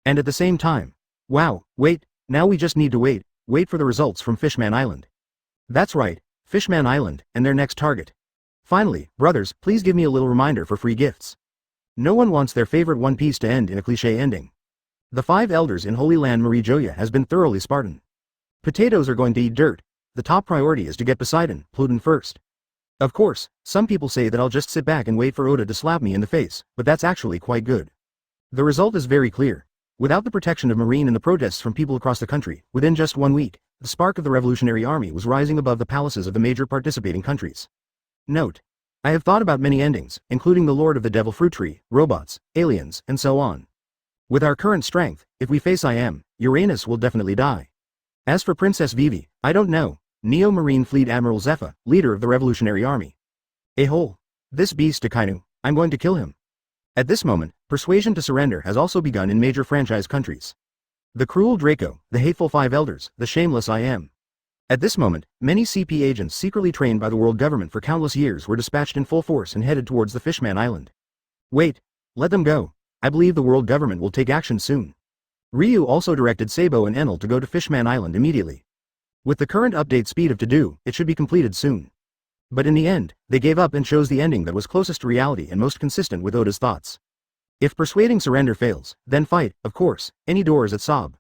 And at the same time, wow, wait, now we just need to wait for the results from Fishman Island. That's right, Fishman Island, and their next target. Finally, brothers, please give me a little reminder for free gifts. No one wants their favorite One Piece to end in a cliché ending. The 5 Elders in Holy Land Marijoya has been thoroughly Spartan. Potatoes are going to eat dirt. The top priority is to get Poseidon, Pluton first. Of course, some people say that I'll just sit back and wait for Oda to slap me in the face, but that's actually quite good. The result is very clear. Without the protection of Marine and the protests from people across the country, within just 1 week, the spark of the Revolutionary Army was rising above the palaces of the major participating countries. Note: I have thought about many endings, including the Lord of the Devil Fruit Tree, robots, aliens, and so on. With our current strength, if we face I am, Uranus will definitely die. As for Princess Vivi, I don't know. Neo Marine Fleet Admiral Zephyr, leader of the Revolutionary Army. Hole. This beast Akynu, I'm going to kill him. At this moment, persuasion to surrender has also begun in major franchise countries. The cruel Draco, the hateful Five Elders, the shameless I Am. At this moment, many CP agents secretly trained by the world government for countless years were dispatched in full force and headed towards the Fishman Island. Wait. Let them go. I believe the world government will take action soon. Ryu also directed Sabo and Enel to go to Fishman Island immediately. With the current update speed of to-do, it should be completed soon. But in the end, they gave up and chose the ending that was closest to reality and most consistent with Oda's thoughts. If persuading surrender fails, then fight, of course, any doors at Sob.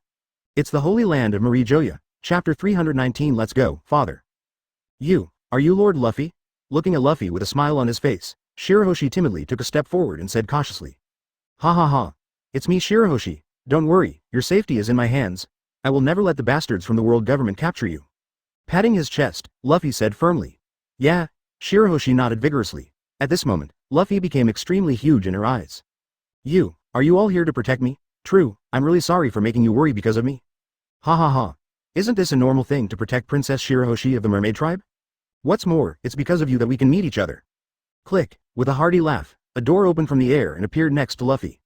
It's the Holy Land of Marie Joya, Chapter 319. Let's go, father. Are you Lord Luffy? Looking at Luffy with a smile on his face, Shirahoshi timidly took a step forward and said cautiously. Ha ha ha. It's me, Shirahoshi. Don't worry, your safety is in my hands. I will never let the bastards from the world government capture you. Patting his chest, Luffy said firmly. Yeah, Shirahoshi nodded vigorously. At this moment, Luffy became extremely huge in her eyes. Are you all here to protect me? True, I'm really sorry for making you worry because of me. Ha ha ha. Isn't this a normal thing to protect Princess Shirahoshi of the Mermaid Tribe? What's more, it's because of you that we can meet each other. Click. With a hearty laugh, a door opened from the air and appeared next to Luffy.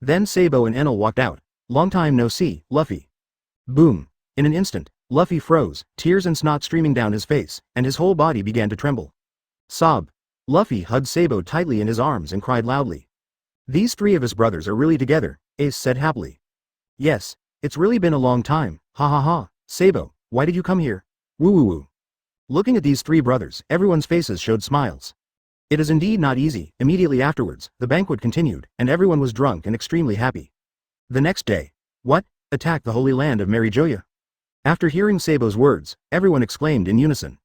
Then Sabo and Enel walked out. Long time no see, Luffy. Boom. In an instant, Luffy froze, tears and snot streaming down his face, and his whole body began to tremble. Sob. Luffy hugged Sabo tightly in his arms and cried loudly. These three of us brothers are really together, Ace said happily. Yes, it's really been a long time, ha ha ha. Sabo, why did you come here? Woo woo woo. Looking at these three brothers, everyone's faces showed smiles. It is indeed not easy. Immediately afterwards, the banquet continued, and everyone was drunk and extremely happy. The next day. What? Attack the Holy Land of Mary Joya? After hearing Sabo's words, everyone exclaimed in unison.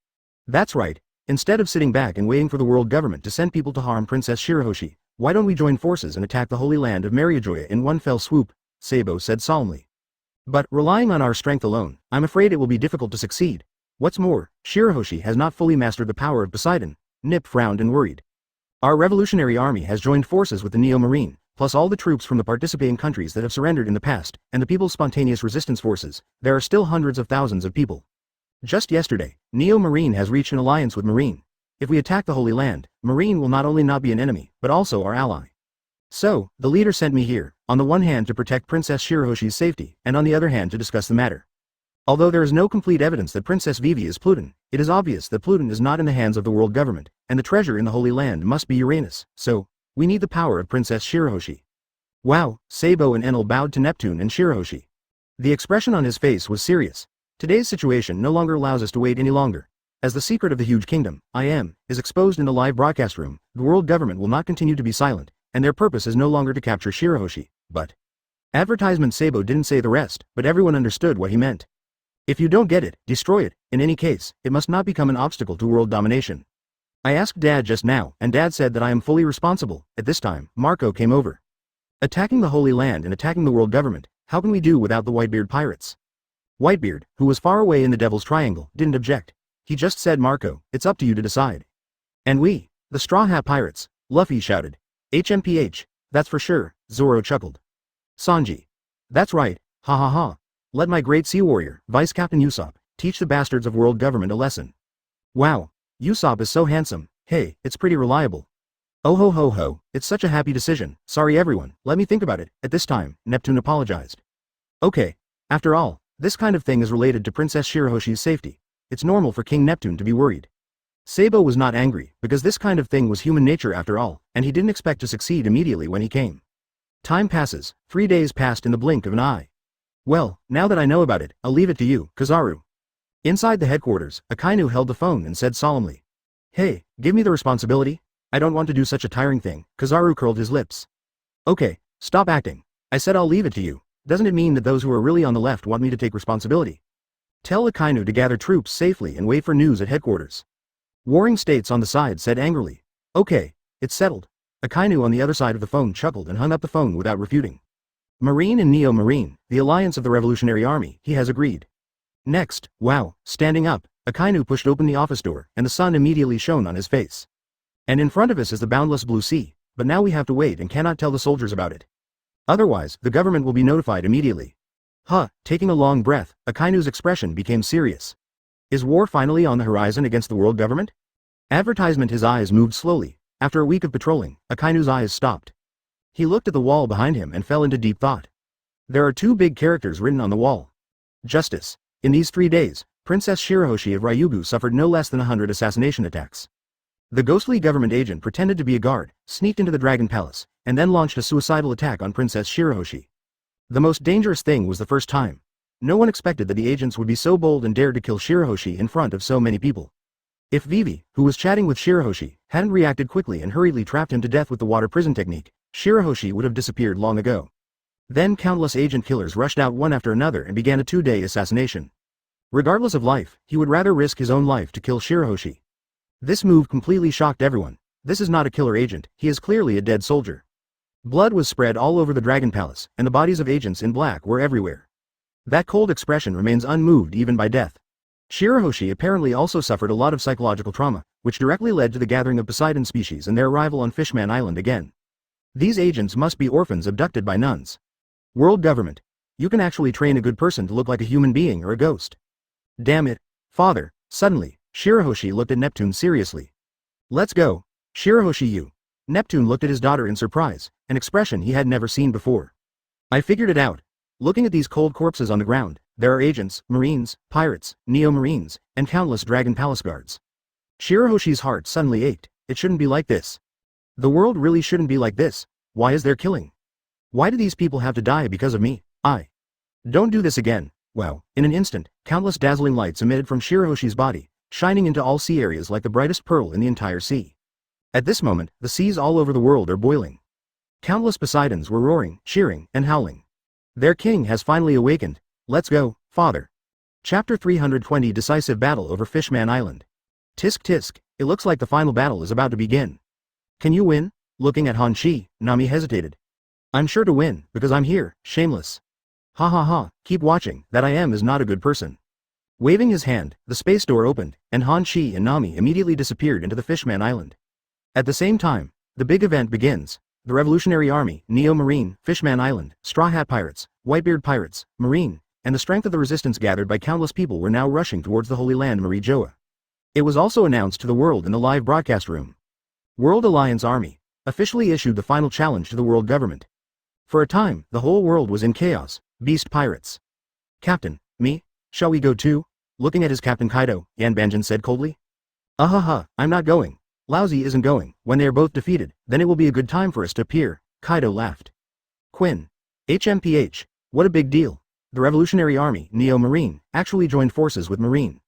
That's right. Instead of sitting back and waiting for the world government to send people to harm Princess Shirahoshi, why don't we join forces and attack the Holy Land of Mary Joya in one fell swoop? Sabo said solemnly. But, relying on our strength alone, I'm afraid it will be difficult to succeed. What's more, Shirahoshi has not fully mastered the power of Poseidon. Nip frowned and worried. Our revolutionary army has joined forces with the Neo Marine, plus all the troops from the participating countries that have surrendered in the past, and the People's Spontaneous Resistance Forces. There are still hundreds of thousands of people. Just yesterday, Neo Marine has reached an alliance with Marine. If we attack the Holy Land, Marine will not only not be an enemy, but also our ally. So, the leader sent me here, on the one hand to protect Princess Shirahoshi's safety, and on the other hand to discuss the matter. Although there is no complete evidence that Princess Vivi is Pluton, it is obvious that Pluton is not in the hands of the world government, and the treasure in the Holy Land must be Uranus, so, we need the power of Princess Shirahoshi. Wow, Sabo and Enel bowed to Neptune and Shirahoshi. The expression on his face was serious. Today's situation no longer allows us to wait any longer. As the secret of the huge kingdom, I Am, is exposed in the live broadcast room, the world government will not continue to be silent, and their purpose is no longer to capture Shirahoshi, but... Advertisement. Sabo didn't say the rest, but everyone understood what he meant. If you don't get it, destroy it. In any case, it must not become an obstacle to world domination. I asked Dad just now, and Dad said that I am fully responsible. At this time, Marco came over. Attacking the Holy Land and attacking the world government, how can we do without the Whitebeard pirates? Whitebeard, who was far away in the Devil's Triangle, didn't object. He just said, Marco, it's up to you to decide. And we, the Straw Hat Pirates, Luffy shouted. HMPH, that's for sure, Zoro chuckled. Sanji. That's right, ha ha ha. Let my great sea warrior, Vice Captain Usopp, teach the bastards of world government a lesson. Wow, Usopp is so handsome. Hey, it's pretty reliable. Oh ho ho ho, it's such a happy decision. Sorry everyone, let me think about it. At this time, Neptune apologized. Okay, after all, this kind of thing is related to Princess Shirahoshi's safety. It's normal for King Neptune to be worried. Sabo was not angry, because this kind of thing was human nature after all, and he didn't expect to succeed immediately when he came. Time passes. 3 days passed in the blink of an eye. Well, now that I know about it, I'll leave it to you, Kizaru. Inside the headquarters, Akynu held the phone and said solemnly. Hey, give me the responsibility. I don't want to do such a tiring thing. Kizaru curled his lips. Okay, stop acting. I said I'll leave it to you. Doesn't it mean that those who are really on the left want me to take responsibility? Tell Akynu to gather troops safely and wait for news at headquarters. Warring States on the side said angrily. Okay, it's settled. Akynu on the other side of the phone chuckled and hung up the phone without refuting. Marine and Neo Marine, the alliance of the Revolutionary Army, he has agreed. Next, wow, standing up, Akynu pushed open the office door, and the sun immediately shone on his face. And in front of us is the boundless blue sea, but now we have to wait and cannot tell the soldiers about it. Otherwise, the government will be notified immediately. Taking a long breath, Akainu's expression became serious. Is war finally on the horizon against the world government? Advertisement. His eyes moved slowly. After a week of patrolling, Akainu's eyes stopped. He looked at the wall behind him and fell into deep thought. There are two big characters written on the wall. Justice. In these 3 days, Princess Shirahoshi of Ryugu suffered no less than 100 assassination attacks. The ghostly government agent pretended to be a guard, sneaked into the Dragon Palace, and then launched a suicidal attack on Princess Shirahoshi. The most dangerous thing was the first time. No one expected that the agents would be so bold and dared to kill Shirahoshi in front of so many people. If Vivi, who was chatting with Shirahoshi, hadn't reacted quickly and hurriedly trapped him to death with the water prison technique, Shirahoshi would have disappeared long ago. Then countless agent killers rushed out one after another and began a 2-day assassination. Regardless of life, he would rather risk his own life to kill Shirahoshi. This move completely shocked everyone. This is not a killer agent, he is clearly a dead soldier. Blood was spread all over the Dragon Palace, and the bodies of agents in black were everywhere. That cold expression remains unmoved even by death. Shirahoshi apparently also suffered a lot of psychological trauma, which directly led to the gathering of Poseidon species and their arrival on Fishman Island again. These agents must be orphans abducted by nuns. World government. You can actually train a good person to look like a human being or a ghost. Damn it, father. Suddenly, Shirahoshi looked at Neptune seriously. Let's go, Shirahoshi you. Neptune looked at his daughter in surprise, an expression he had never seen before. I figured it out. Looking at these cold corpses on the ground, there are agents, marines, pirates, neo-marines, and countless Dragon Palace guards. Shirahoshi's heart suddenly ached. It shouldn't be like this. The world really shouldn't be like this. Why is there killing? Why do these people have to die because of me? Don't do this again. Wow. In an instant, countless dazzling lights emitted from Shirahoshi's body, shining into all sea areas like the brightest pearl in the entire sea. At this moment, the seas all over the world are boiling. Countless Poseidons were roaring, cheering, and howling. Their king has finally awakened. Let's go, father. Chapter 320 Decisive Battle over Fishman Island. Tisk tisk, it looks like the final battle is about to begin. Can you win? Looking at Hanshi, Nami hesitated. I'm sure to win, because I'm here, shameless. Ha ha ha, keep watching, that I am is not a good person. Waving his hand, the space door opened, and Hanshi and Nami immediately disappeared into the Fishman Island. At the same time, the big event begins. The Revolutionary Army, Neo-Marine, Fishman Island, Straw Hat Pirates, Whitebeard Pirates, Marine, and the strength of the resistance gathered by countless people were now rushing towards the Holy Land Marijoa. It was also announced to the world in the live broadcast room. World Alliance Army officially issued the final challenge to the world government. For a time, the whole world was in chaos. Beast Pirates. Captain, me? Shall we go too? Looking at his Captain Kaido, Yanbanjan said coldly. I'm not going. Laozi isn't going. When they are both defeated, then it will be a good time for us to appear, Kaido laughed. Quinn. HMPH. What a big deal. The Revolutionary Army, Neo-Marine, actually joined forces with Marine.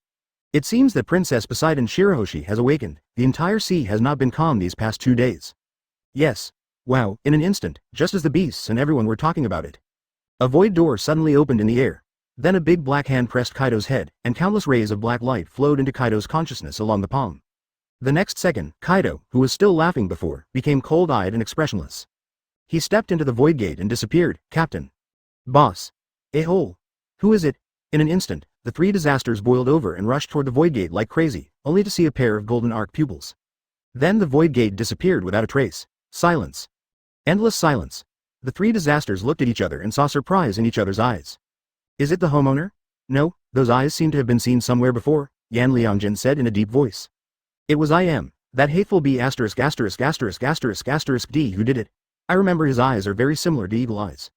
It seems that Princess Poseidon Shirahoshi has awakened. The entire sea has not been calm these past 2 days. Yes. Wow, in an instant, just as the beasts and everyone were talking about it. A void door suddenly opened in the air. Then a big black hand pressed Kaido's head, and countless rays of black light flowed into Kaido's consciousness along the palm. The next second, Kaido, who was still laughing before, became cold-eyed and expressionless. He stepped into the void gate and disappeared. Captain. Boss. A-hole. Who is it? In an instant, the 3 disasters boiled over and rushed toward the void gate like crazy, only to see a pair of golden arc pupils. Then the void gate disappeared without a trace. Silence. Endless silence. The 3 disasters looked at each other and saw surprise in each other's eyes. Is it the homeowner? No, those eyes seem to have been seen somewhere before, Yan Liangjin said in a deep voice. It was that hateful B*************** D who did it. I remember his eyes are very similar to eagle eyes.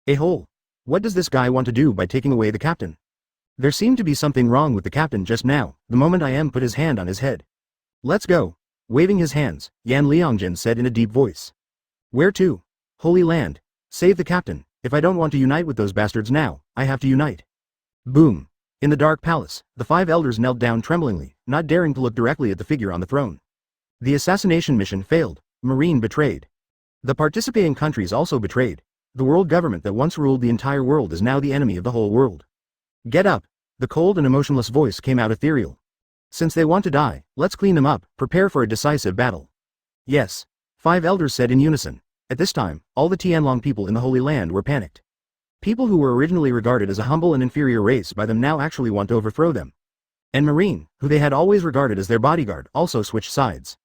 A-hole. What does this guy want to do by taking away the captain? There seemed to be something wrong with the captain just now, the moment I put his hand on his head. Let's go. Waving his hands, Yan Liangjin said in a deep voice. Where to? Holy Land. Save the captain. If I don't want to unite with those bastards now, I have to unite. Boom. In the dark palace, the 5 elders knelt down tremblingly, not daring to look directly at the figure on the throne. The assassination mission failed. Marine betrayed. The participating countries also betrayed. The world government that once ruled the entire world is now the enemy of the whole world. Get up. The cold and emotionless voice came out ethereal. Since they want to die, let's clean them up, prepare for a decisive battle. Yes. 5 elders said in unison. At this time, all the Tianlong people in the Holy Land were panicked. People who were originally regarded as a humble and inferior race by them now actually want to overthrow them. And Marine, who they had always regarded as their bodyguard, also switched sides.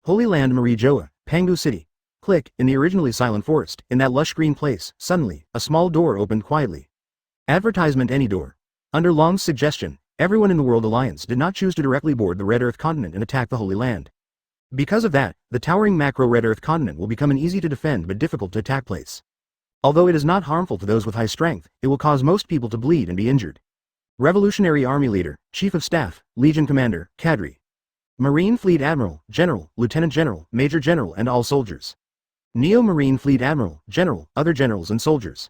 Holy Land Marijoa, Pangbu City. Click, in the originally silent forest, in that lush green place, suddenly, a small door opened quietly. Advertisement any door. Under Long's suggestion, everyone in the World Alliance did not choose to directly board the Red Earth continent and attack the Holy Land. Because of that, the towering macro-red Earth continent will become an easy-to-defend but difficult-to-attack place. Although it is not harmful to those with high strength, it will cause most people to bleed and be injured. Revolutionary Army Leader, Chief of Staff, Legion Commander, Cadre. Marine Fleet Admiral, General, Lieutenant General, Major General and all soldiers. Neo Marine Fleet Admiral, General, other generals and soldiers.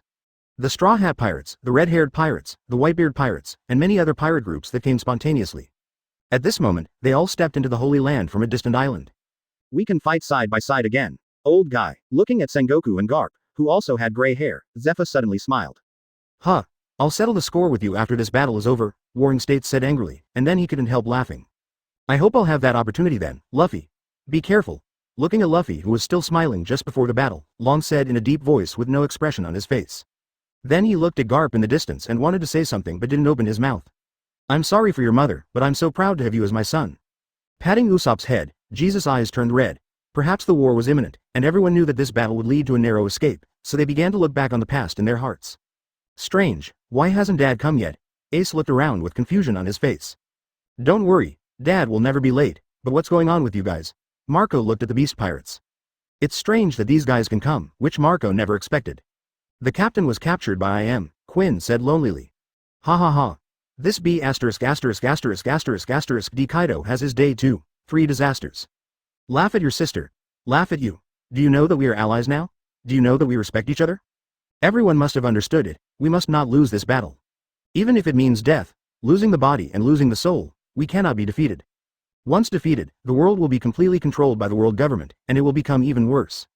The Straw Hat Pirates, the Red-Haired Pirates, the Whitebeard Pirates, and many other pirate groups that came spontaneously. At this moment, they all stepped into the Holy Land from a distant island. We can fight side by side again. Old guy, looking at Sengoku and Garp, who also had gray hair, Zephyr suddenly smiled. Huh. I'll settle the score with you after this battle is over, Warring States said angrily, and then he couldn't help laughing. I hope I'll have that opportunity then, Luffy. Be careful. Looking at Luffy who was still smiling just before the battle, Long said in a deep voice with no expression on his face. Then he looked at Garp in the distance and wanted to say something but didn't open his mouth. I'm sorry for your mother, but I'm so proud to have you as my son. Patting Usopp's head, Jesus' eyes turned red. Perhaps the war was imminent, and everyone knew that this battle would lead to a narrow escape, so they began to look back on the past in their hearts. Strange, why hasn't Dad come yet? Ace looked around with confusion on his face. Don't worry, Dad will never be late, but what's going on with you guys? Marco looked at the Beast Pirates. It's strange that these guys can come, which Marco never expected. The captain was captured by IM, Quinn said lonelily. Ha ha ha. This B************** D Kaido has his day too. 3 disasters. Laugh at your sister. Laugh at you. Do you know that we are allies now? Do you know that we respect each other? Everyone must have understood it, we must not lose this battle. Even if it means death, losing the body and losing the soul, we cannot be defeated. Once defeated, the world will be completely controlled by the world government, and it will become even worse.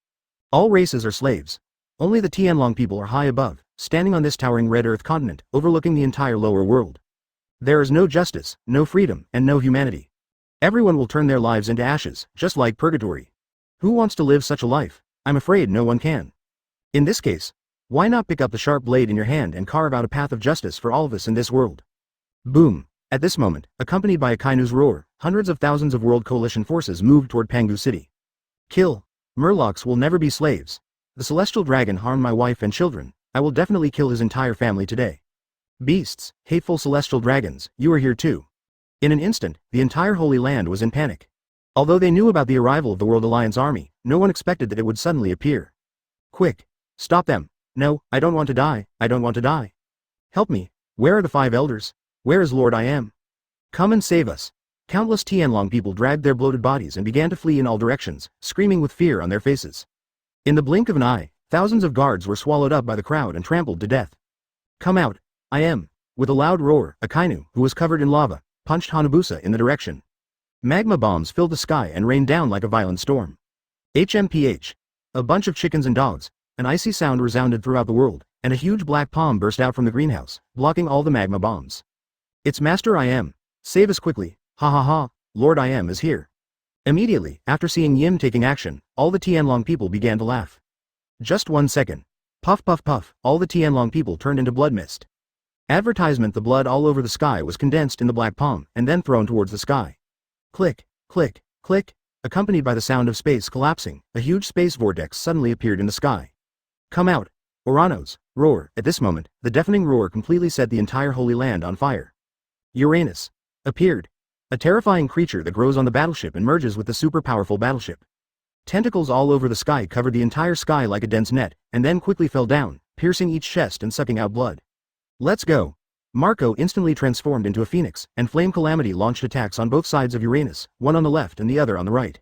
All races are slaves. Only the Tianlong people are high above, standing on this towering red earth continent, overlooking the entire lower world. There is no justice, no freedom, and no humanity. Everyone will turn their lives into ashes, just like purgatory. Who wants to live such a life? I'm afraid no one can. In this case, why not pick up the sharp blade in your hand and carve out a path of justice for all of us in this world? Boom. At this moment, accompanied by Akainu's roar, hundreds of thousands of World Coalition forces moved toward Pangu City. Kill. Murlocs will never be slaves. The celestial dragon harmed my wife and children. I will definitely kill his entire family today. Beasts, hateful celestial dragons, you are here too. In an instant, the entire Holy Land was in panic. Although they knew about the arrival of the World Alliance army, no one expected that it would suddenly appear. Quick. Stop them. No, I don't want to die, I don't want to die. Help me. Where are the 5 elders? Where is Lord I Am? Come and save us. Countless Tianlong people dragged their bloated bodies and began to flee in all directions, screaming with fear on their faces. In the blink of an eye, thousands of guards were swallowed up by the crowd and trampled to death. Come out, I am. With a loud roar, Akynu, who was covered in lava, punched Hanabusa in the direction. Magma bombs filled the sky and rained down like a violent storm. HMPH. A bunch of chickens and dogs, an icy sound resounded throughout the world, and a huge black palm burst out from the greenhouse, blocking all the magma bombs. It's Master I Am. Save us quickly, ha ha ha, Lord I Am is here. Immediately, after seeing Yim taking action, all the Tianlong people began to laugh. Just 1 second. Puff puff puff, all the Tianlong people turned into blood mist. Advertisement: the blood all over the sky was condensed in the black palm, and then thrown towards the sky. Click, click, click, accompanied by the sound of space collapsing, a huge space vortex suddenly appeared in the sky. Come out, Oranos, roar. At this moment, the deafening roar completely set the entire Holy Land on fire. Uranus appeared. A terrifying creature that grows on the battleship and merges with the super powerful battleship. Tentacles all over the sky covered the entire sky like a dense net, and then quickly fell down, piercing each chest and sucking out blood. Let's go. Marco instantly transformed into a phoenix, and Flame Calamity launched attacks on both sides of Uranus, one on the left and the other on the right.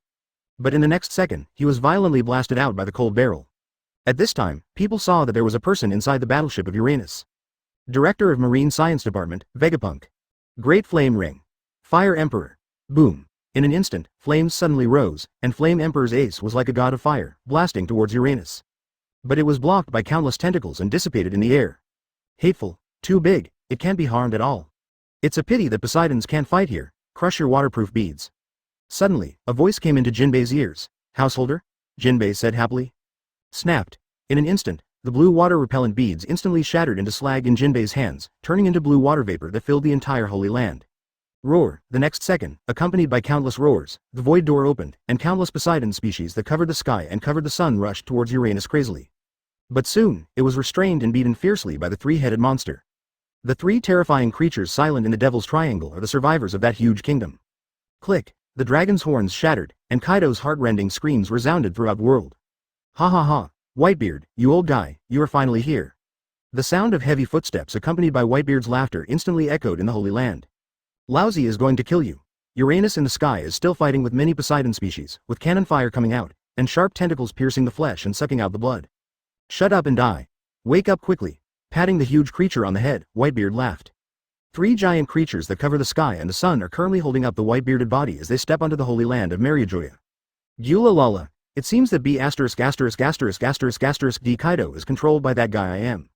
But in the next second, he was violently blasted out by the cold barrel. At this time, people saw that there was a person inside the battleship of Uranus. Director of Marine Science Department, Vegapunk. Great Flame Ring. Fire Emperor. Boom. In an instant, flames suddenly rose, and Flame Emperor's ace was like a god of fire, blasting towards Uranus. But it was blocked by countless tentacles and dissipated in the air. Hateful. Too big. It can't be harmed at all. It's a pity that Poseidons can't fight here. Crush your waterproof beads. Suddenly, a voice came into Jinbei's ears. Householder? Jinbei said happily. Snapped. In an instant, the blue water repellent beads instantly shattered into slag in Jinbei's hands, turning into blue water vapor that filled the entire Holy Land. Roar. The next second, accompanied by countless roars, the void door opened, and countless Poseidon species that covered the sky and covered the sun rushed towards Uranus crazily. But soon, it was restrained and beaten fiercely by the 3-headed monster. The 3 terrifying creatures silent in the Devil's Triangle are the survivors of that huge kingdom. Click. The dragon's horns shattered, and Kaido's heart-rending screams resounded throughout the world. Ha ha ha, Whitebeard, you old guy, you are finally here. The sound of heavy footsteps accompanied by Whitebeard's laughter instantly echoed in the Holy Land. Laozi is going to kill you. Uranus in the sky is still fighting with many Poseidon species, with cannon fire coming out, and sharp tentacles piercing the flesh and sucking out the blood. Shut up and die. Wake up quickly. Patting the huge creature on the head, Whitebeard laughed. 3 giant creatures that cover the sky and the sun are currently holding up the white-bearded body as they step onto the Holy Land of Mariajoya. Gula Lala, it seems that B************* D Kaido is controlled by that guy I am.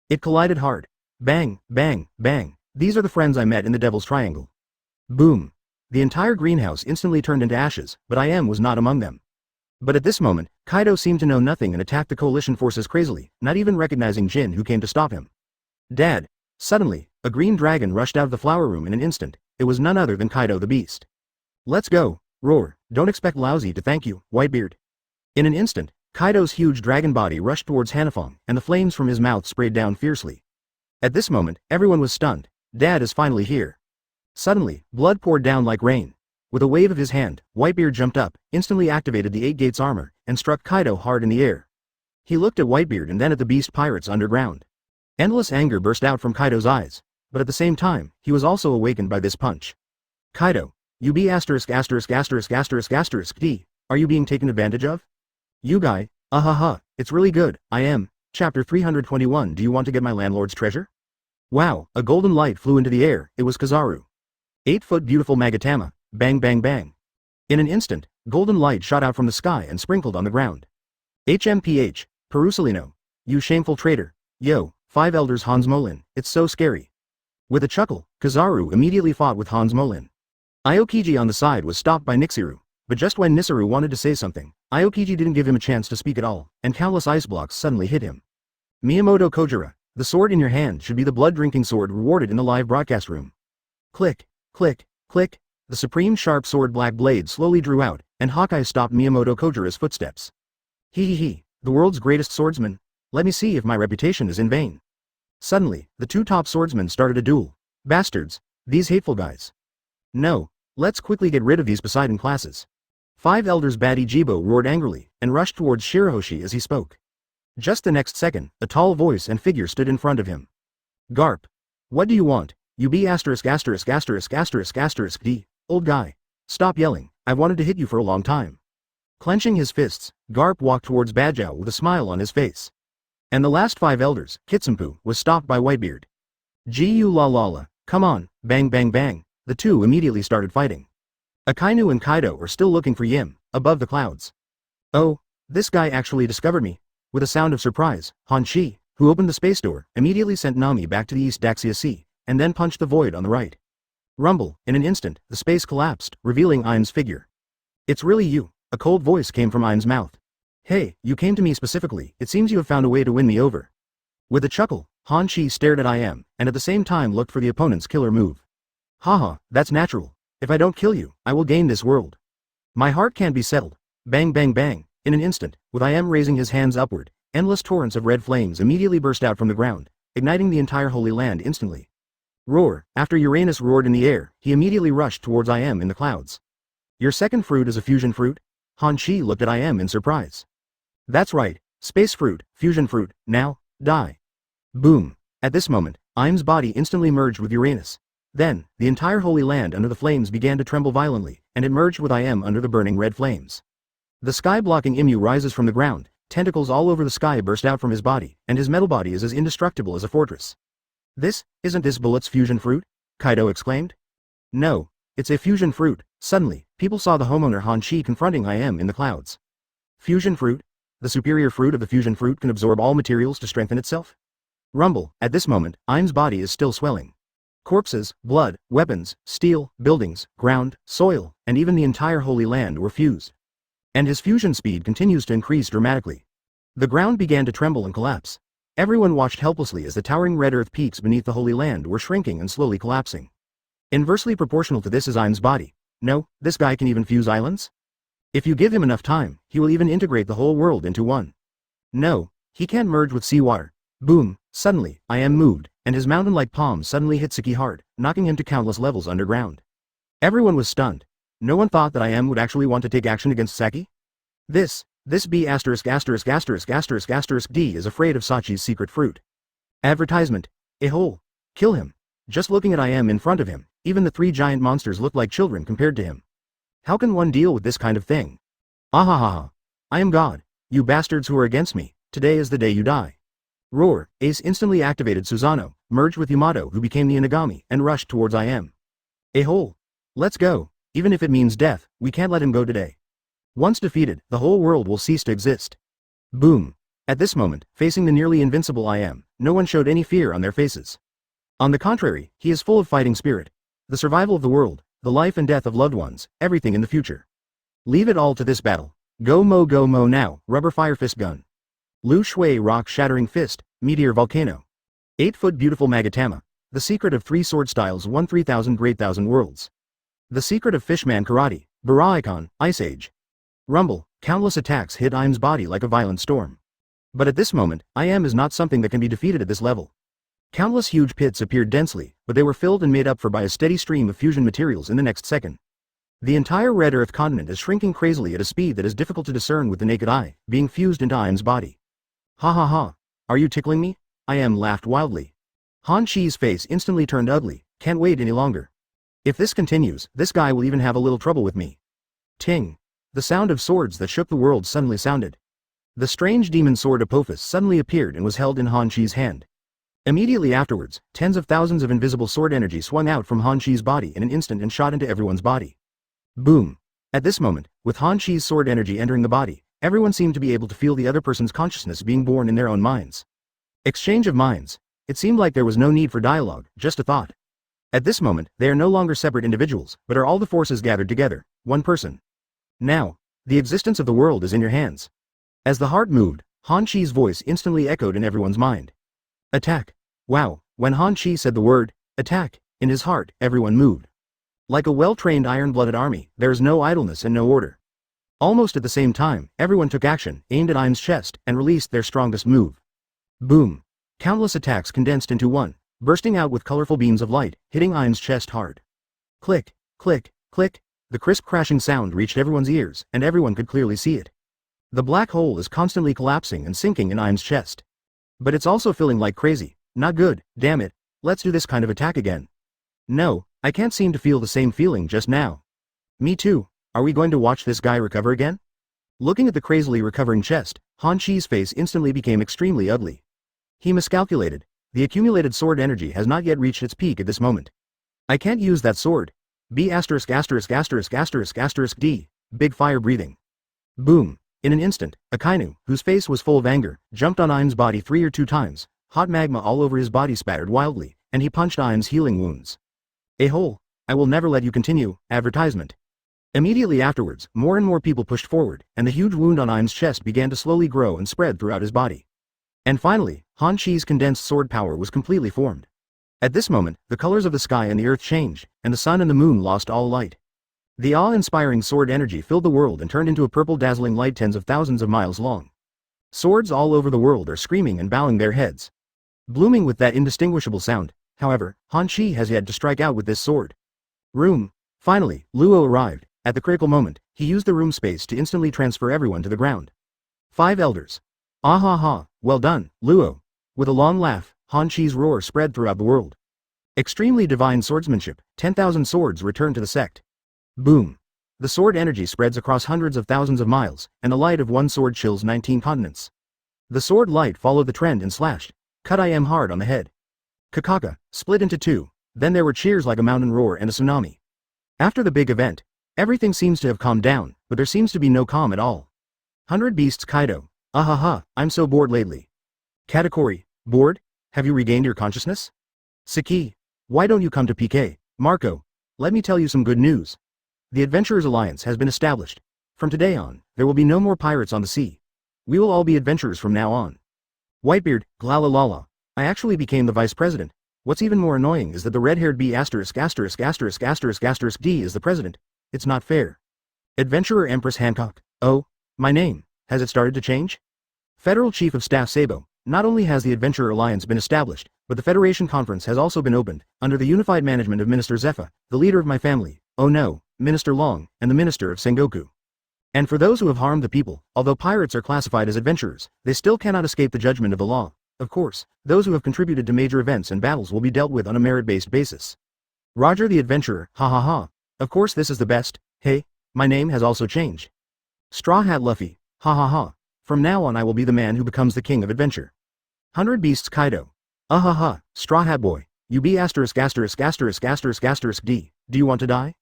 It collided hard. Bang, bang, bang. These are the friends I met in the Devil's Triangle. Boom. The entire greenhouse instantly turned into ashes, but I am was not among them. But at this moment, Kaido seemed to know nothing and attacked the coalition forces crazily, not even recognizing Jin who came to stop him. Dad. Suddenly, a green dragon rushed out of the flower room in an instant. It was none other than Kaido the Beast. Let's go. Roar. Don't expect Laozi to thank you, Whitebeard. In an instant, Kaido's huge dragon body rushed towards Hanifong, and the flames from his mouth sprayed down fiercely. At this moment, everyone was stunned. Dad is finally here. Suddenly, blood poured down like rain. With a wave of his hand, Whitebeard jumped up, instantly activated the 8 Gates armor, and struck Kaido hard in the air. He looked at Whitebeard and then at the Beast Pirates underground. Endless anger burst out from Kaido's eyes, but at the same time, he was also awakened by this punch. Kaido, you be *************************************************** D, are you being taken advantage of? You guy, it's really good, I am. Chapter 321 Do you want to get my landlord's treasure? Wow, a golden light flew into the air, it was Kizaru. 8-foot beautiful Magatama, bang bang bang. In an instant, golden light shot out from the sky and sprinkled on the ground. HMPH, Perusalino, you shameful traitor, yo, 5 elders Hans Molin, it's so scary. With a chuckle, Kizaru immediately fought with Hans Molin. Aokiji on the side was stopped by Nixiru, but just when Nisaru wanted to say something, Aokiji didn't give him a chance to speak at all, and countless ice blocks suddenly hit him. Miyamoto Kojira, the sword in your hand should be the blood-drinking sword rewarded in the live broadcast room. Click, click, click, the supreme sharp sword black blade slowly drew out, and Hawkeye stopped Miyamoto Kojira's footsteps. He, the world's greatest swordsman, let me see if my reputation is in vain. Suddenly, the 2 top swordsmen started a duel. Bastards, these hateful guys. No, let's quickly get rid of these Poseidon classes. 5 elders Batty Jibo roared angrily, and rushed towards Shirahoshi as he spoke. Just the next second, a tall voice and figure stood in front of him. Garp. What do you want? You be **************** D, old guy. Stop yelling, I've wanted to hit you for a long time. Clenching his fists, Garp walked towards Badjao with a smile on his face. And the last 5 elders, Kitsampu, was stopped by Whitebeard. Gu la la la, come on, bang bang bang, the 2 immediately started fighting. Akynu and Kaido are still looking for Yim, above the clouds. Oh, this guy actually discovered me. With a sound of surprise, Han Shi, who opened the space door, immediately sent Nami back to the East Daxia Sea, and then punched the void on the right. Rumble, in an instant, the space collapsed, revealing Ain's figure. It's really you, a cold voice came from Ain's mouth. Hey, you came to me specifically, it seems you have found a way to win me over. With a chuckle, Han Shi stared at Im, and at the same time looked for the opponent's killer move. Haha, that's natural. If I don't kill you, I will gain this world. My heart can't be settled. Bang bang bang, in an instant, with Im raising his hands upward, endless torrents of red flames immediately burst out from the ground, igniting the entire Holy Land instantly. Roar, after Uranus roared in the air, he immediately rushed towards Im in the clouds. Your second fruit is a fusion fruit? Han Shi looked at Im in surprise. That's right, space fruit, fusion fruit, now, die. Boom. At this moment, Im's body instantly merged with Uranus. Then, the entire Holy Land under the flames began to tremble violently, and it merged with Im under the burning red flames. The sky-blocking Imu rises from the ground, tentacles all over the sky burst out from his body, and his metal body is as indestructible as a fortress. Isn't this bullet's fusion fruit? Kaido exclaimed. No, it's a fusion fruit. Suddenly, people saw the homeowner Han Shi confronting Im in the clouds. Fusion fruit? The superior fruit of the fusion fruit can absorb all materials to strengthen itself? Rumble, at this moment, Im's body is still swelling. Corpses, blood, weapons, steel, buildings, ground, soil, and even the entire Holy Land were fused. And his fusion speed continues to increase dramatically. The ground began to tremble and collapse. Everyone watched helplessly as the towering red earth peaks beneath the Holy Land were shrinking and slowly collapsing. Inversely proportional to this is Im's body. No, this guy can even fuse islands? If you give him enough time, he will even integrate the whole world into one. No, he can't merge with seawater. Boom, suddenly, Im moved, and his mountain-like palm suddenly hit Saki hard, knocking him to countless levels underground. Everyone was stunned. No one thought that I am would actually want to take action against Saki? This B asterisk asterisk asterisk asterisk asterisk D is afraid of Sachi's secret fruit. Advertisement. A hole. Kill him. Just looking at I am in front of him, even the 3 giant monsters look like children compared to him. How can one deal with this kind of thing? Ahahaha. I am God. You bastards who are against me, today is the day you die. Roar. Ace instantly activated Susano, merged with Yamato who became the Inagami, and rushed towards I am. A hole. Let's go. Even if it means death, we can't let him go today. Once defeated, the whole world will cease to exist. Boom. At this moment, facing the nearly invincible I am, no one showed any fear on their faces. On the contrary, he is full of fighting spirit. The survival of the world, the life and death of loved ones, everything in the future. Leave it all to this battle. Go mo now, rubber fire fist gun. Lu Shui rock shattering fist, meteor volcano. 8-foot beautiful Magatama. The secret of 3 sword styles won 3000 great thousand worlds. The secret of Fishman karate, Baraikon, Ice Age. Rumble, countless attacks hit Im's body like a violent storm. But at this moment, I am is not something that can be defeated at this level. Countless huge pits appeared densely, but they were filled and made up for by a steady stream of fusion materials in the next second. The entire Red Earth continent is shrinking crazily at a speed that is difficult to discern with the naked eye, being fused into Im's body. Ha ha ha. Are you tickling me? I am laughed wildly. Han Chi's face instantly turned ugly, can't wait any longer. If this continues, this guy will even have a little trouble with me. Ting. The sound of swords that shook the world suddenly sounded. The strange demon sword Apophis suddenly appeared and was held in Han Chi's hand. Immediately afterwards, tens of thousands of invisible sword energy swung out from Han Chi's body in an instant and shot into everyone's body. Boom. At this moment, with Han Chi's sword energy entering the body, everyone seemed to be able to feel the other person's consciousness being born in their own minds. Exchange of minds. It seemed like there was no need for dialogue, just a thought. At this moment, they are no longer separate individuals, but are all the forces gathered together, one person. Now, the existence of the world is in your hands. As the heart moved, Han Chi's voice instantly echoed in everyone's mind. Attack. Wow, when Han Chi said the word, attack, in his heart, everyone moved. Like a well-trained iron-blooded army, there is no idleness and no order. Almost at the same time, everyone took action, aimed at Im's chest, and released their strongest move. Boom. Countless attacks condensed into one, bursting out with colorful beams of light, hitting Im's chest hard. Click, click, click. The crisp crashing sound reached everyone's ears, and everyone could clearly see it. The black hole is constantly collapsing and sinking in Im's chest. But it's also filling like crazy. Not good, damn it. Let's do this kind of attack again. No, I can't seem to feel the same feeling just now. Me too. Are we going to watch this guy recover again? Looking at the crazily recovering chest, Han Chi's face instantly became extremely ugly. He miscalculated. The accumulated sword energy has not yet reached its peak at this moment. I can't use that sword. B asterisk asterisk asterisk asterisk asterisk D. Big fire breathing. Boom. In an instant, Akynu, whose face was full of anger, jumped on Im's body 3 or 2 times, hot magma all over his body spattered wildly, and he punched Im's healing wounds. A hole. I will never let you continue, advertisement. Immediately afterwards, more and more people pushed forward, and the huge wound on Im's chest began to slowly grow and spread throughout his body. And finally, Han Chi's condensed sword power was completely formed. At this moment, the colors of the sky and the earth changed, and the sun and the moon lost all light. The awe-inspiring sword energy filled the world and turned into a purple dazzling light tens of thousands of miles long. Swords all over the world are screaming and bowing their heads. Blooming with that indistinguishable sound, however, Han Chi has yet to strike out with this sword. Room. Finally, Luo arrived. At the critical moment, he used the room space to instantly transfer everyone to the ground. 5 elders. Ah ha ha, well done, Luo. With a long laugh, Han Chi's roar spread throughout the world. Extremely divine swordsmanship, 10,000 swords returned to the sect. Boom. The sword energy spreads across hundreds of thousands of miles, and the light of one sword chills 19 continents. The sword light followed the trend and slashed, cut I am hard on the head. Kakaka, split into 2, then there were cheers like a mountain roar and a tsunami. After the big event, everything seems to have calmed down, but there seems to be no calm at all. 100 Beasts Kaido. Ahaha, I'm so bored lately. Katakuri, bored? Have you regained your consciousness? Saki, why don't you come to PK? Marco, let me tell you some good news. The Adventurers Alliance has been established. From today on, there will be no more pirates on the sea. We will all be adventurers from now on. Whitebeard, glalalala. I actually became the vice president. What's even more annoying is that the red-haired B asterisk asterisk asterisk asterisk asterisk D is the president. It's not fair. Adventurer Empress Hancock. Oh, my name. Has it started to change? Federal Chief of Staff Sabo. Not only has the Adventurer Alliance been established, but the Federation Conference has also been opened, under the unified management of Minister Zepha, the leader of my family. Oh no, Minister Long, and the Minister of Sengoku. And for those who have harmed the people, although pirates are classified as adventurers, they still cannot escape the judgment of the law. Of course, those who have contributed to major events and battles will be dealt with on a merit-based basis. Roger the Adventurer, ha ha ha. Of course this is the best. Hey, my name has also changed. Straw Hat Luffy, ha ha ha. From now on I will be the man who becomes the king of adventure. 100 Beasts Kaido. Ha ha, Straw Hat Boy, you be asterisk asterisk asterisk asterisk asterisk D, do you want to die?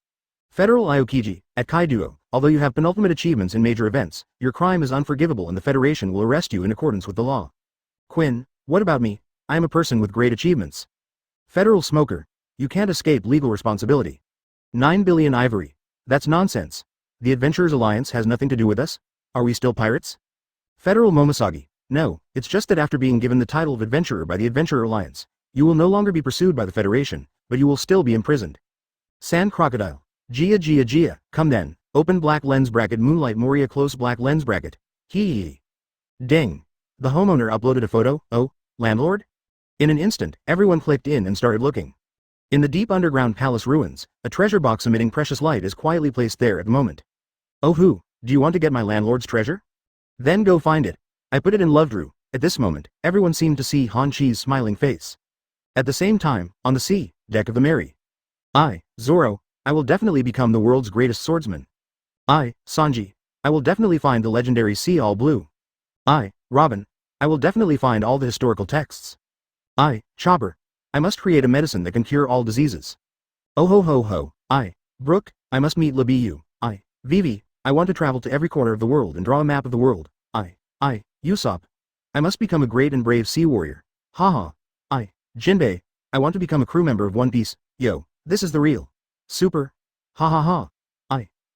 Federal Aokiji, at Kaido, although you have penultimate achievements in major events, your crime is unforgivable and the Federation will arrest you in accordance with the law. Quinn, what about me? I am a person with great achievements. Federal Smoker, you can't escape legal responsibility. 9 billion ivory. That's nonsense. The Adventurers Alliance has nothing to do with us? Are we still pirates? Federal Momoshagi, no, it's just that after being given the title of Adventurer by the Adventurer Alliance, you will no longer be pursued by the Federation, but you will still be imprisoned. Sand Crocodile. Gia, come then, open black lens bracket Moonlight Moria close black lens bracket. Hee. Ding. The homeowner uploaded a photo, oh, landlord? In an instant, everyone clicked in and started looking. In the deep underground palace ruins, a treasure box emitting precious light is quietly placed there at the moment. Oh who, do you want to get my landlord's treasure? Then go find it. I put it in Lovedrew. At this moment, everyone seemed to see Han Chi's smiling face. At the same time, on the sea, deck of the Mary. Zoro, I will definitely become the world's greatest swordsman. Sanji, I will definitely find the legendary sea all blue. Robin, I will definitely find all the historical texts. Chopper, I must create a medicine that can cure all diseases. Oh ho ho ho, Brooke, I must meet Labiyu. Vivi, I want to travel to every corner of the world and draw a map of the world. Usopp, I must become a great and brave sea warrior. Haha. Jinbei, I want to become a crew member of One Piece. Yo, this is the real. Super. Ha ha ha.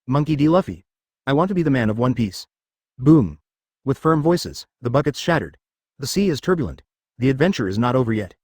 Monkey D. Luffy. I want to be the man of One Piece. Boom. With firm voices, the buckets shattered. The sea is turbulent. The adventure is not over yet.